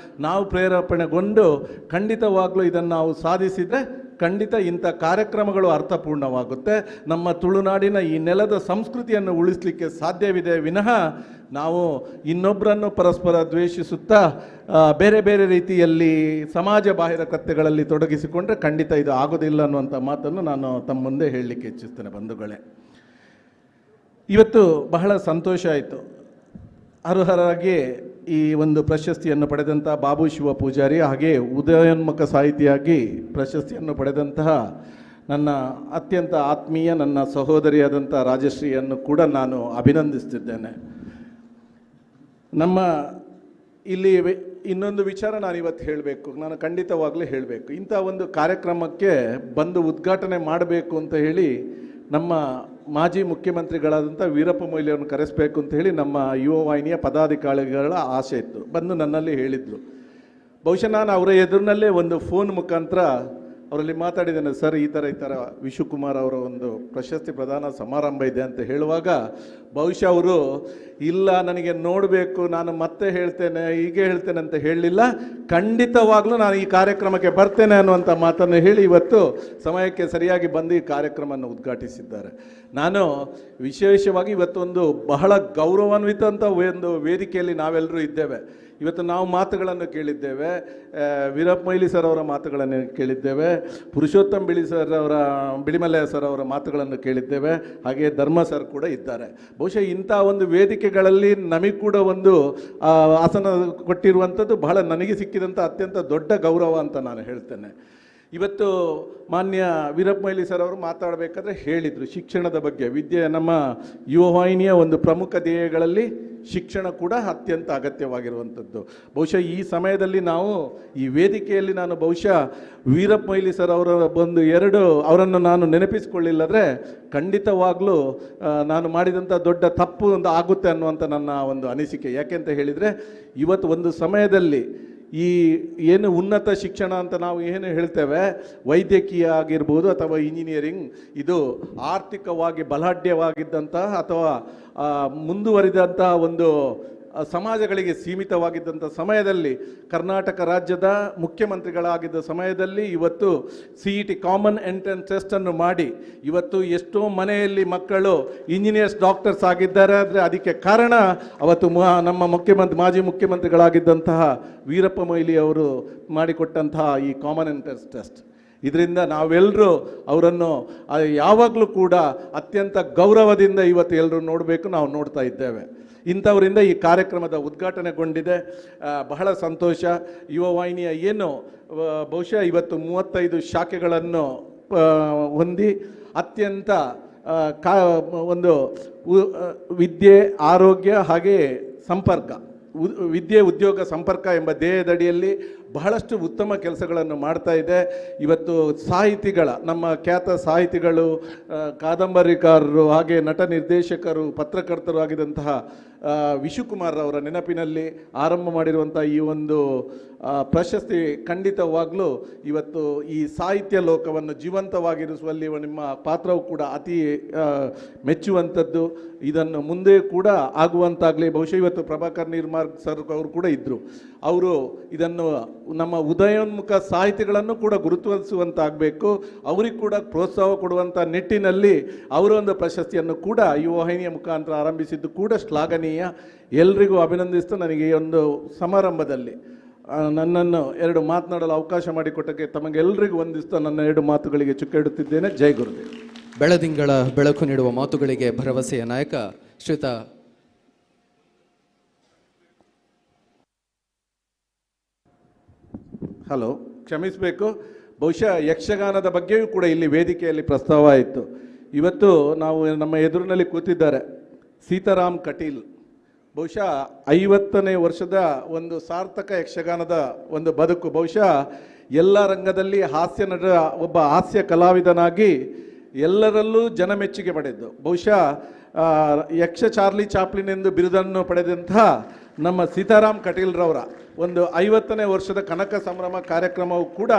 ನಾವು ಪ್ರೇರೇಪಣೆಗೊಂಡು ಖಂಡಿತವಾಗ್ಲೂ ಇದನ್ನು ನಾವು ಸಾಧಿಸಿದರೆ ಖಂಡಿತ ಇಂಥ ಕಾರ್ಯಕ್ರಮಗಳು ಅರ್ಥಪೂರ್ಣವಾಗುತ್ತೆ. ನಮ್ಮ ತುಳುನಾಡಿನ ಈ ನೆಲದ ಸಂಸ್ಕೃತಿಯನ್ನು ಉಳಿಸಲಿಕ್ಕೆ ಸಾಧ್ಯವಿದೆ ವಿನಃ ನಾವು ಇನ್ನೊಬ್ಬರನ್ನು ಪರಸ್ಪರ ದ್ವೇಷಿಸುತ್ತಾ ಬೇರೆ ಬೇರೆ ರೀತಿಯಲ್ಲಿ ಸಮಾಜ ಬಾಹಿರ ಕೃತ್ಯಗಳಲ್ಲಿ ತೊಡಗಿಸಿಕೊಂಡ್ರೆ ಖಂಡಿತ ಇದು ಆಗೋದಿಲ್ಲ ಅನ್ನುವಂಥ ಮಾತನ್ನು ನಾನು ತಮ್ಮ ಮುಂದೆ ಹೇಳಲಿಕ್ಕೆ ಇಚ್ಛಿಸ್ತೇನೆ. ಬಂಧುಗಳೇ, ಇವತ್ತು ಬಹಳ ಸಂತೋಷ ಆಯಿತು. ಅರ್ಹರಾಗಿ ಈ ಒಂದು ಪ್ರಶಸ್ತಿಯನ್ನು ಪಡೆದಂಥ ಬಾಬು ಶಿವ ಪೂಜಾರಿ, ಹಾಗೆ ಉದಯೋನ್ಮುಖ ಸಾಹಿತಿಯಾಗಿ ಪ್ರಶಸ್ತಿಯನ್ನು ಪಡೆದಂತಹ ನನ್ನ ಅತ್ಯಂತ ಆತ್ಮೀಯ ನನ್ನ ಸಹೋದರಿಯಾದಂಥ ರಾಜಶ್ರೀಯನ್ನು ಕೂಡ ನಾನು ಅಭಿನಂದಿಸ್ತಿದ್ದೇನೆ. ನಮ್ಮ ಇಲ್ಲಿ ಇನ್ನೊಂದು ವಿಚಾರ ನಾನು ಇವತ್ತು ಹೇಳಬೇಕು, ನಾನು ಖಂಡಿತವಾಗಲೂ ಹೇಳಬೇಕು. ಇಂಥ ಒಂದು ಕಾರ್ಯಕ್ರಮಕ್ಕೆ ಬಂದು ಉದ್ಘಾಟನೆ ಮಾಡಬೇಕು ಅಂತ ಹೇಳಿ ನಮ್ಮ ಮಾಜಿ ಮುಖ್ಯಮಂತ್ರಿಗಳಾದಂಥ ವೀರಪ್ಪ ಮೊಯ್ಲಿಯನ್ನು ಕರೆಸಬೇಕು ಅಂತ ಹೇಳಿ ನಮ್ಮ ಯುವ ವಾಹಿನಿಯ ಪದಾಧಿಕಾರಿಗಳ ಆಸೆ ಇತ್ತು. ಬಂದು ನನ್ನಲ್ಲಿ ಹೇಳಿದರು. ಬಹುಶಃ ನಾನು ಅವರ ಎದುರಿನಲ್ಲೇ ಒಂದು ಫೋನ್ ಮುಖಾಂತರ ಅವರಲ್ಲಿ ಮಾತಾಡಿದ್ದೇನೆ, ಸರ್ ಈ ಥರ ವಿಶುಕುಮಾರ್ ಅವರ ಒಂದು ಪ್ರಶಸ್ತಿ ಪ್ರದಾನ ಸಮಾರಂಭ ಇದೆ ಅಂತ ಹೇಳುವಾಗ ಬಹುಶಃ ಅವರು ಇಲ್ಲ ನನಗೆ ನೋಡಬೇಕು, ನಾನು ಮತ್ತೆ ಹೇಳ್ತೇನೆ ಹೀಗೆ ಹೇಳ್ತೇನೆ ಅಂತ ಹೇಳಲಿಲ್ಲ, ಖಂಡಿತವಾಗ್ಲೂ ನಾನು ಈ ಕಾರ್ಯಕ್ರಮಕ್ಕೆ ಬರ್ತೇನೆ ಅನ್ನುವಂಥ ಮಾತನ್ನು ಹೇಳಿ ಇವತ್ತು ಸಮಯಕ್ಕೆ ಸರಿಯಾಗಿ ಬಂದು ಈ ಕಾರ್ಯಕ್ರಮವನ್ನು ಉದ್ಘಾಟಿಸಿದ್ದಾರೆ. ನಾನು ವಿಶೇಷವಾಗಿ ಇವತ್ತೊಂದು ಬಹಳ ಗೌರವಾನ್ವಿತ ಅಂತ ಒಂದು ವೇದಿಕೆಯಲ್ಲಿ ನಾವೆಲ್ಲರೂ ಇದ್ದೇವೆ. ಇವತ್ತು ನಾವು ಮಾತುಗಳನ್ನು ಕೇಳಿದ್ದೇವೆ, ವೀರಪ್ಪ ಮೊಯ್ಲಿ ಸರ್ ಅವರ ಮಾತುಗಳನ್ನು ಕೇಳಿದ್ದೇವೆ, ಪುರುಷೋತ್ತಮ್ ಬಿಳಿಮಲೆ ಸರ್ ಅವರ ಮಾತುಗಳನ್ನು ಕೇಳಿದ್ದೇವೆ, ಹಾಗೆ ಧರ್ಮ ಸರ್ ಕೂಡ ಇದ್ದಾರೆ. ಬಹುಶಃ ಇಂಥ ಒಂದು ವೇದಿಕೆಗಳಲ್ಲಿ ನಮಗೆ ಕೂಡ ಒಂದು ಆಸನ ಕೊಟ್ಟಿರುವಂಥದ್ದು ಬಹಳ ನನಗೆ ಸಿಕ್ಕಿದಂಥ ಅತ್ಯಂತ ದೊಡ್ಡ ಗೌರವ ಅಂತ ನಾನು ಹೇಳ್ತೇನೆ. ಇವತ್ತು ಮಾನ್ಯ ವೀರಪ್ಪ ಮೊಯ್ಲಿ ಸರ್ ಅವರು ಮಾತಾಡಬೇಕಾದ್ರೆ ಹೇಳಿದರು ಶಿಕ್ಷಣದ ಬಗ್ಗೆ. ನಮ್ಮ ಯುವವಾಹಿನಿಯ ಒಂದು ಪ್ರಮುಖ ಧ್ಯೇಯಗಳಲ್ಲಿ ಶಿಕ್ಷಣ ಕೂಡ ಅತ್ಯಂತ ಅಗತ್ಯವಾಗಿರುವಂಥದ್ದು. ಬಹುಶಃ ಈ ಸಮಯದಲ್ಲಿ ನಾವು ಈ ವೇದಿಕೆಯಲ್ಲಿ ನಾನು ಬಹುಶಃ ವೀರಪ್ಪ ಮೊಯ್ಲಿ ಸರ್ ಅವರ ಅವರನ್ನು ನಾನು ನೆನಪಿಸಿಕೊಳ್ಳಿಲ್ಲದ್ರೆ ಖಂಡಿತವಾಗ್ಲೂ ನಾನು ಮಾಡಿದಂಥ ದೊಡ್ಡ ತಪ್ಪು ಒಂದು ಆಗುತ್ತೆ ಅನ್ನುವಂಥ ನನ್ನ ಒಂದು ಅನಿಸಿಕೆ. ಯಾಕೆಂತ ಹೇಳಿದರೆ ಇವತ್ತು ಒಂದು ಸಮಯದಲ್ಲಿ ಈ ಏನು ಉನ್ನತ ಶಿಕ್ಷಣ ಅಂತ ನಾವು ಏನು ಹೇಳ್ತೇವೆ, ವೈದ್ಯಕೀಯ ಆಗಿರ್ಬೋದು ಅಥವಾ ಇಂಜಿನಿಯರಿಂಗ್, ಇದು ಆರ್ಥಿಕವಾಗಿ ಬಲಾಢ್ಯವಾಗಿದ್ದಂತಹ ಅಥವಾ ಮುಂದುವರಿದಂಥ ಒಂದು ಸಮಾಜಗಳಿಗೆ ಸೀಮಿತವಾಗಿದ್ದಂಥ ಸಮಯದಲ್ಲಿ, ಕರ್ನಾಟಕ ರಾಜ್ಯದ ಮುಖ್ಯಮಂತ್ರಿಗಳಾಗಿದ್ದ ಸಮಯದಲ್ಲಿ ಇವತ್ತು CET ಕಾಮನ್ ಎಂಟ್ರೆನ್ಸ್ ಟೆಸ್ಟನ್ನು ಮಾಡಿ ಇವತ್ತು ಎಷ್ಟೋ ಮನೆಯಲ್ಲಿ ಮಕ್ಕಳು ಇಂಜಿನಿಯರ್ಸ್ ಡಾಕ್ಟರ್ಸ್ ಆಗಿದ್ದಾರೆ. ಆದರೆ ಅದಕ್ಕೆ ಕಾರಣ ಅವತ್ತು ನಮ್ಮ ಮಾಜಿ ಮುಖ್ಯಮಂತ್ರಿಗಳಾಗಿದ್ದಂತಹ ವೀರಪ್ಪ ಮೊಯ್ಲಿ ಅವರು ಮಾಡಿಕೊಟ್ಟಂತಹ ಈ ಕಾಮನ್ ಎಂಟ್ರೆನ್ಸ್ ಟೆಸ್ಟ್. ಇದರಿಂದ ನಾವೆಲ್ಲರೂ ಅವರನ್ನು ಯಾವಾಗಲೂ ಕೂಡ ಅತ್ಯಂತ ಗೌರವದಿಂದ ಇವತ್ತು ಎಲ್ಲರೂ ನೋಡಬೇಕು, ನಾವು ನೋಡ್ತಾ ಇದ್ದೇವೆ. ಇಂಥವರಿಂದ ಈ ಕಾರ್ಯಕ್ರಮದ ಉದ್ಘಾಟನೆಗೊಂಡಿದೆ, ಬಹಳ ಸಂತೋಷ. ಯುವವಾಹಿನಿಯ ಏನು ಬಹುಶಃ ಇವತ್ತು 35 ಶಾಖೆಗಳನ್ನು ಹೊಂದಿ ಅತ್ಯಂತ ಒಂದು ವಿದ್ಯೆ, ಆರೋಗ್ಯ ಹಾಗೆ ಸಂಪರ್ಕ ವಿದ್ಯೆ ಉದ್ಯೋಗ ಸಂಪರ್ಕ ಎಂಬ ಧ್ಯೇಯದಡಿಯಲ್ಲಿ ಬಹಳಷ್ಟು ಉತ್ತಮ ಕೆಲಸಗಳನ್ನು ಮಾಡ್ತಾ ಇದೆ. ಇವತ್ತು ಸಾಹಿತಿಗಳ, ನಮ್ಮ ಖ್ಯಾತ ಸಾಹಿತಿಗಳು, ಕಾದಂಬರಿಕಾರರು, ಹಾಗೆ ನಟ ನಿರ್ದೇಶಕರು, ಪತ್ರಕರ್ತರು ಆಗಿದಂತಹ ವಿಶುಕುಮಾರ್ ಅವರ ನೆನಪಿನಲ್ಲಿ ಆರಂಭ ಮಾಡಿರುವಂಥ ಈ ಒಂದು ಪ್ರಶಸ್ತಿ ಖಂಡಿತವಾಗಲೂ ಇವತ್ತು ಈ ಸಾಹಿತ್ಯ ಲೋಕವನ್ನು ಜೀವಂತವಾಗಿರಿಸುವಲ್ಲಿ ನಿಮ್ಮ ಪಾತ್ರವು ಕೂಡ ಅತಿ ಮೆಚ್ಚುವಂಥದ್ದು. ಇದನ್ನು ಮುಂದೆ ಕೂಡ ಆಗುವಂತಾಗಲಿ. ಬಹುಶಃ ಇವತ್ತು ಪ್ರಭಾಕರ್ ನಿರ್ಮಾರ್ಗ್ ಸರ್ ಅವರು ಕೂಡ ಇದ್ದರು. ಅವರು ಇದನ್ನು ನಮ್ಮ ಉದಯೋನ್ಮುಖ ಸಾಹಿತಿಗಳನ್ನು ಕೂಡ ಗುರುತಿಸುವಂತಾಗಬೇಕು, ಅವರಿಗೆ ಕೂಡ ಪ್ರೋತ್ಸಾಹ ಕೊಡುವಂಥ ನಿಟ್ಟಿನಲ್ಲಿ ಅವರೊಂದು ಪ್ರಶಸ್ತಿಯನ್ನು ಕೂಡ ಯುವ ವಾಹಿನಿಯ ಮುಖಾಂತರ ಆರಂಭಿಸಿದ್ದು ಕೂಡ ಶ್ಲಾಘನೀಯ. ಎಲ್ರಿಗೂ ಅಭಿನಂದಿಸ್ತಾ ನನಗೆ ಈ ಒಂದು ಸಮಾರಂಭದಲ್ಲಿ ನನ್ನನ್ನು ಎರಡು ಮಾತನಾಡಲು ಅವಕಾಶ ಮಾಡಿಕೊಟ್ಟಕ್ಕೆ ತಮಗೆಲ್ಲರಿಗೂ ವಂದಿಸ್ತಾ ನನ್ನ ಎರಡು ಮಾತುಗಳಿಗೆ ಚುಕ್ಕಿಡುತ್ತಿದ್ದೇನೆ. ಜೈ ಗುರುದೇವ್. ಬೆಳದಿಂಗಳ ಬೆಳಕು ನೀಡುವ ಮಾತುಗಳಿಗೆ ಭರವಸೆಯ ನಾಯಕ ಶ್ರೀಯುತ ಹಲೋ, ಕ್ಷಮಿಸಬೇಕು. ಬಹುಶಃ ಯಕ್ಷಗಾನದ ಬಗ್ಗೆಯೂ ಕೂಡ ಇಲ್ಲಿ ವೇದಿಕೆಯಲ್ಲಿ ಪ್ರಸ್ತಾವ ಆಯಿತು. ಇವತ್ತು ನಾವು ನಮ್ಮ ಎದುರಿನಲ್ಲಿ ಕೂತಿದ್ದಾರೆ ಸೀತಾರಾಮ್ ಕಟೀಲ್. ಬಹುಶಃ 50ನೇ ವರ್ಷದ ಒಂದು ಸಾರ್ಥಕ ಯಕ್ಷಗಾನದ ಒಂದು ಬದುಕು. ಬಹುಶಃ ಎಲ್ಲ ರಂಗದಲ್ಲಿ ಹಾಸ್ಯ ನಟ, ಒಬ್ಬ ಹಾಸ್ಯ ಕಲಾವಿದನಾಗಿ ಎಲ್ಲರಲ್ಲೂ ಜನಮೆಚ್ಚುಗೆ ಪಡೆದ್ದು. ಬಹುಶಃ ಯಕ್ಷ ಚಾರ್ಲಿ ಚಾಪ್ಲಿನ್ ಎಂದು ಬಿರುದನ್ನು ಪಡೆದಂತಹ ನಮ್ಮ ಸೀತಾರಾಮ್ ಕಟೀಲ್ರವರ ಒಂದು 50ನೇ ವರ್ಷದ ಕನಕ ಸಂಭ್ರಮ ಕಾರ್ಯಕ್ರಮವು ಕೂಡ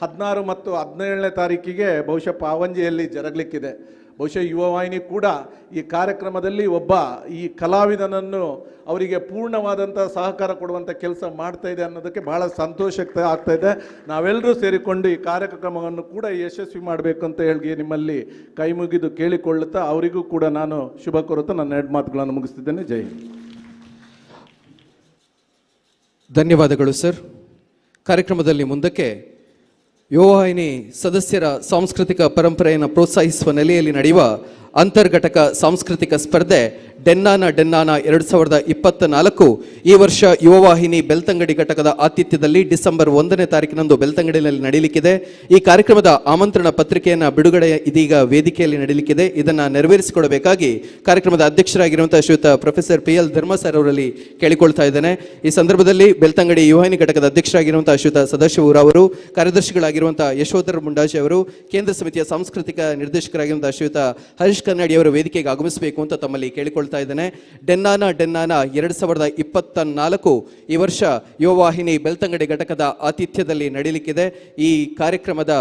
16 ಮತ್ತು 17ನೇ ತಾರೀಕಿಗೆ ಬಹುಶಃ ಪಾವಂಜೆಯಲ್ಲಿ ಜರಗಲಿಕ್ಕಿದೆ. ಬಹುಶಃ ಯುವವಾಹಿನಿ ಕೂಡ ಈ ಕಾರ್ಯಕ್ರಮದಲ್ಲಿ ಒಬ್ಬ ಈ ಕಲಾವಿದನನ್ನು ಅವರಿಗೆ ಪೂರ್ಣವಾದಂಥ ಸಹಕಾರ ಕೊಡುವಂಥ ಕೆಲಸ ಮಾಡ್ತಾ ಇದೆ ಅನ್ನೋದಕ್ಕೆ ಬಹಳ ಸಂತೋಷ ಆಗ್ತಾ ಇದೆ. ನಾವೆಲ್ಲರೂ ಸೇರಿಕೊಂಡು ಈ ಕಾರ್ಯಕ್ರಮವನ್ನು ಕೂಡ ಯಶಸ್ವಿ ಮಾಡಬೇಕು ಅಂತ ಹೇಳಿ ನಿಮ್ಮಲ್ಲಿ ಕೈ ಮುಗಿದು ಕೇಳಿಕೊಳ್ಳುತ್ತಾ ಅವರಿಗೂ ಕೂಡ ನಾನು ಶುಭ ಕೋರುತ್ತಾ ನನ್ನ ಎರಡು ಮಾತುಗಳನ್ನು ಮುಗಿಸ್ತಿದ್ದೇನೆ. ಜೈ ಹಿಂದ್. ಧನ್ಯವಾದಗಳು ಸರ್. ಕಾರ್ಯಕ್ರಮದಲ್ಲಿ ಮುಂದಕ್ಕೆ ಯುವವಾಹಿನಿ ಸದಸ್ಯರ ಸಾಂಸ್ಕೃತಿಕ ಪರಂಪರೆಯನ್ನು ಪ್ರೋತ್ಸಾಹಿಸುವ ನೆಲೆಯಲ್ಲಿ ನಡೆಯುವ ಅಂತರ್ಘಟಕ ಸಾಂಸ್ಕೃತಿಕ ಸ್ಪರ್ಧೆ ಡೆನ್ನಾನ 2024 ಈ ವರ್ಷ ಯುವವಾಹಿನಿ ಬೆಳ್ತಂಗಡಿ ಘಟಕದ ಆತಿಥ್ಯದಲ್ಲಿ ಡಿಸೆಂಬರ್ 1ನೇ ತಾರೀಕಿನಂದು ಬೆಳ್ತಂಗಡಿಯಲ್ಲಿ ನಡೆಯಲಿಕ್ಕಿದೆ. ಈ ಕಾರ್ಯಕ್ರಮದ ಆಮಂತ್ರಣ ಪತ್ರಿಕೆಯನ್ನು ಬಿಡುಗಡೆ ಇದೀಗ ವೇದಿಕೆಯಲ್ಲಿ ನಡೆಯಲಿಕ್ಕಿದೆ. ಇದನ್ನು ನೆರವೇರಿಸಿಕೊಡಬೇಕಾಗಿ ಕಾರ್ಯಕ್ರಮದ ಅಧ್ಯಕ್ಷರಾಗಿರುವಂತಹ ಶ್ರೀಯುತ ಪ್ರೊಫೆಸರ್ PL ಧರ್ಮ ಸರ್ ಅವರಲ್ಲಿ ಕೇಳಿಕೊಳ್ತಾ ಇದ್ದೇನೆ. ಈ ಸಂದರ್ಭದಲ್ಲಿ ಬೆಳ್ತಂಗಡಿ ಯುವವಾಹಿನಿ ಘಟಕದ ಅಧ್ಯಕ್ಷರಾಗಿರುವಂತಹ ಶ್ರೀಯುತ ಸದಾಶಿವೂರ್ ಅವರು, ಕಾರ್ಯದರ್ಶಿಗಳಾಗಿರುವಂತಹ ಯಶೋಧರ್ ಮುಂಡಾಜಿ ಅವರು, ಕೇಂದ್ರ ಸಮಿತಿಯ ಸಾಂಸ್ಕೃತಿಕ ನಿರ್ದೇಶಕರಾಗಿರುವಂತಹ ಶ್ರೀಯುತ ಹರೀಶ್ ಕನ್ನಡಿ ಅವರು ವೇದಿಕೆಗೆ ಆಗಮಿಸಬೇಕು ಅಂತ ತಮ್ಮಲ್ಲಿ ಕೇಳಿಕೊಳ್ತಾ ಇದ್ದೇನೆ. ಡೆನ್ನಾನ 2024 ಈ ವರ್ಷ ಯುವವಾಹಿನಿ ಬೆಳ್ತಂಗಡಿ ಘಟಕದ ಆತಿಥ್ಯದಲ್ಲಿ ನಡೆಯಲಿಕ್ಕಿದೆ. ಈ ಕಾರ್ಯಕ್ರಮದ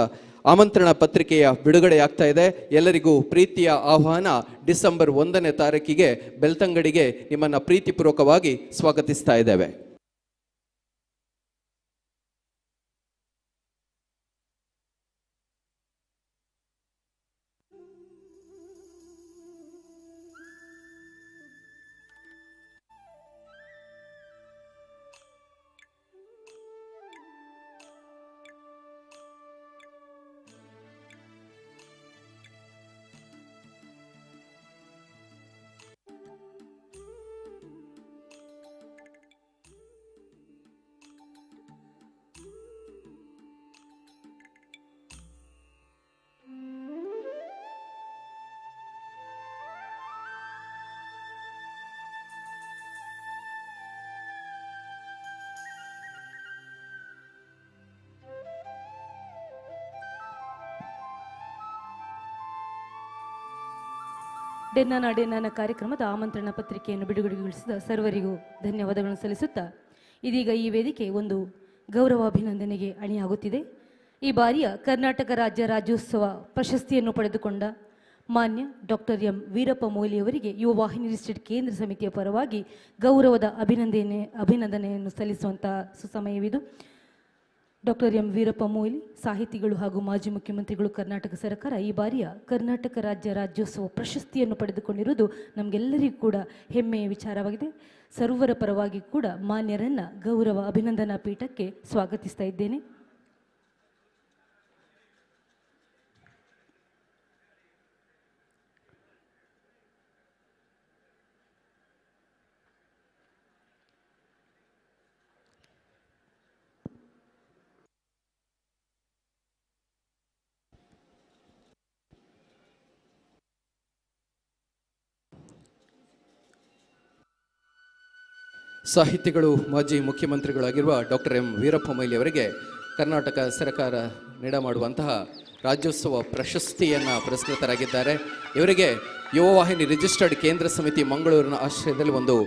ಆಮಂತ್ರಣ ಪತ್ರಿಕೆಯ ಬಿಡುಗಡೆಯಾಗ್ತಾ ಇದೆ. ಎಲ್ಲರಿಗೂ ಪ್ರೀತಿಯ ಆಹ್ವಾನ. ಡಿಸೆಂಬರ್ 1ನೇ ತಾರೀಕಿಗೆ ಬೆಳ್ತಂಗಡಿಗೆ ನಿಮ್ಮನ್ನು ಪ್ರೀತಿಪೂರ್ವಕವಾಗಿ ಸ್ವಾಗತಿಸ್ತಾ ಇದ್ದೇವೆ. ಡೆನ್ನಾನ ಕಾರ್ಯಕ್ರಮದ ಆಮಂತ್ರಣ ಪತ್ರಿಕೆಯನ್ನು ಬಿಡುಗಡೆಗೊಳಿಸಿದ ಸರ್ವರಿಗೂ ಧನ್ಯವಾದಗಳನ್ನು ಸಲ್ಲಿಸುತ್ತಾ ಇದೀಗ ಈ ವೇದಿಕೆ ಒಂದು ಗೌರವಾಭಿನಂದನೆಗೆ ಅಣಿಯಾಗುತ್ತಿದೆ. ಈ ಬಾರಿಯ ಕರ್ನಾಟಕ ರಾಜ್ಯ ರಾಜ್ಯೋತ್ಸವ ಪ್ರಶಸ್ತಿಯನ್ನು ಪಡೆದುಕೊಂಡ ಮಾನ್ಯ ಡಾಕ್ಟರ್ ಎಂ ವೀರಪ್ಪ ಮೊಯ್ಲಿಯವರಿಗೆ ಯುವ ವಾಹಿನಿ ರಿಜಿಸ್ಟರ್ಡ್ ಕೇಂದ್ರ ಸಮಿತಿಯ ಪರವಾಗಿ ಗೌರವದ ಅಭಿನಂದನೆಯನ್ನು ಸಲ್ಲಿಸುವಂತಹ ಸುಸಮಯವಿದು. ಡಾಕ್ಟರ್ ಎಂ ವೀರಪ್ಪ ಮೊಯ್ಲಿ ಸಾಹಿತಿಗಳು ಹಾಗೂ ಮಾಜಿ ಮುಖ್ಯಮಂತ್ರಿಗಳು, ಕರ್ನಾಟಕ ಸರ್ಕಾರ ಈ ಬಾರಿಯ ಕರ್ನಾಟಕ ರಾಜ್ಯ ರಾಜ್ಯೋತ್ಸವ ಪ್ರಶಸ್ತಿಯನ್ನು ಪಡೆದುಕೊಂಡಿರುವುದು ನಮಗೆಲ್ಲರಿಗೂ ಕೂಡ ಹೆಮ್ಮೆಯ ವಿಚಾರವಾಗಿದೆ. ಸರ್ವರ ಪರವಾಗಿ ಕೂಡ ಮಾನ್ಯರನ್ನ ಗೌರವ ಅಭಿನಂದನಾ ಪೀಠಕ್ಕೆ ಸ್ವಾಗತಿಸ್ತಾ ಇದ್ದೇನೆ. ಸಾಹಿತಿಗಳು ಮಾಜಿ ಮುಖ್ಯಮಂತ್ರಿಗಳಾಗಿರುವ ಡಾಕ್ಟರ್ ಎಂ ವೀರಪ್ಪ ಮೊಯ್ಲಿ ಅವರಿಗೆ ಕರ್ನಾಟಕ ಸರ್ಕಾರ ನೀಡಮಾಡುವಂತಹ ರಾಜ್ಯೋತ್ಸವ ಪ್ರಶಸ್ತಿಯನ್ನು ಪುರಸ್ಕೃತರಾಗಿದ್ದಾರೆ. ಇವರಿಗೆ ಯುವವಾಹಿನಿ ರಿಜಿಸ್ಟರ್ಡ್ ಕೇಂದ್ರ ಸಮಿತಿ ಮಂಗಳೂರಿನ ಆಶ್ರಯದಲ್ಲಿ ಒಂದು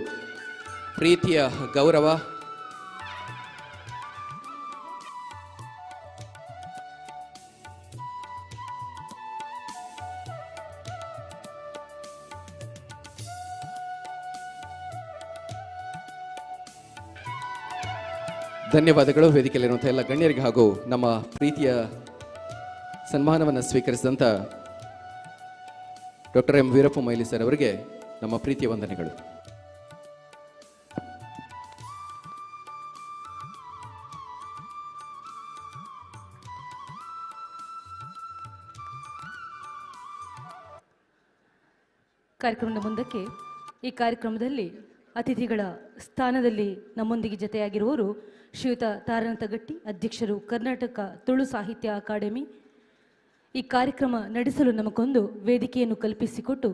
ಪ್ರೀತಿಯ ಗೌರವ. ಧನ್ಯವಾದಗಳು. ವೇದಿಕೆಯಲ್ಲಿರುವಂಥ ಎಲ್ಲ ಗಣ್ಯರಿಗೆ ಹಾಗೂ ನಮ್ಮ ಪ್ರೀತಿಯ ಸನ್ಮಾನವನ್ನು ಸ್ವೀಕರಿಸಿದಂಥ doctor M Veerappa Moily sir ಅವರಿಗೆ ನಮ್ಮ ಪ್ರೀತಿಯ ವಂದನೆಗಳು. ಕಾರ್ಯಕ್ರಮದ ಮುಂದಕ್ಕೆ ಈ ಕಾರ್ಯಕ್ರಮದಲ್ಲಿ ಅತಿಥಿಗಳ ಸ್ಥಾನದಲ್ಲಿ ನಮ್ಮೊಂದಿಗೆ ಜೊತೆಯಾಗಿರುವವರು ಶ್ರೀಯುತ ತಾರನಾಥ ಗಟ್ಟಿ, ಅಧ್ಯಕ್ಷರು ಕರ್ನಾಟಕ ತುಳು ಸಾಹಿತ್ಯ ಅಕಾಡೆಮಿ. ಈ ಕಾರ್ಯಕ್ರಮ ನಡೆಸಲು ನಮಗೊಂದು ವೇದಿಕೆಯನ್ನು ಕಲ್ಪಿಸಿಕೊಟ್ಟು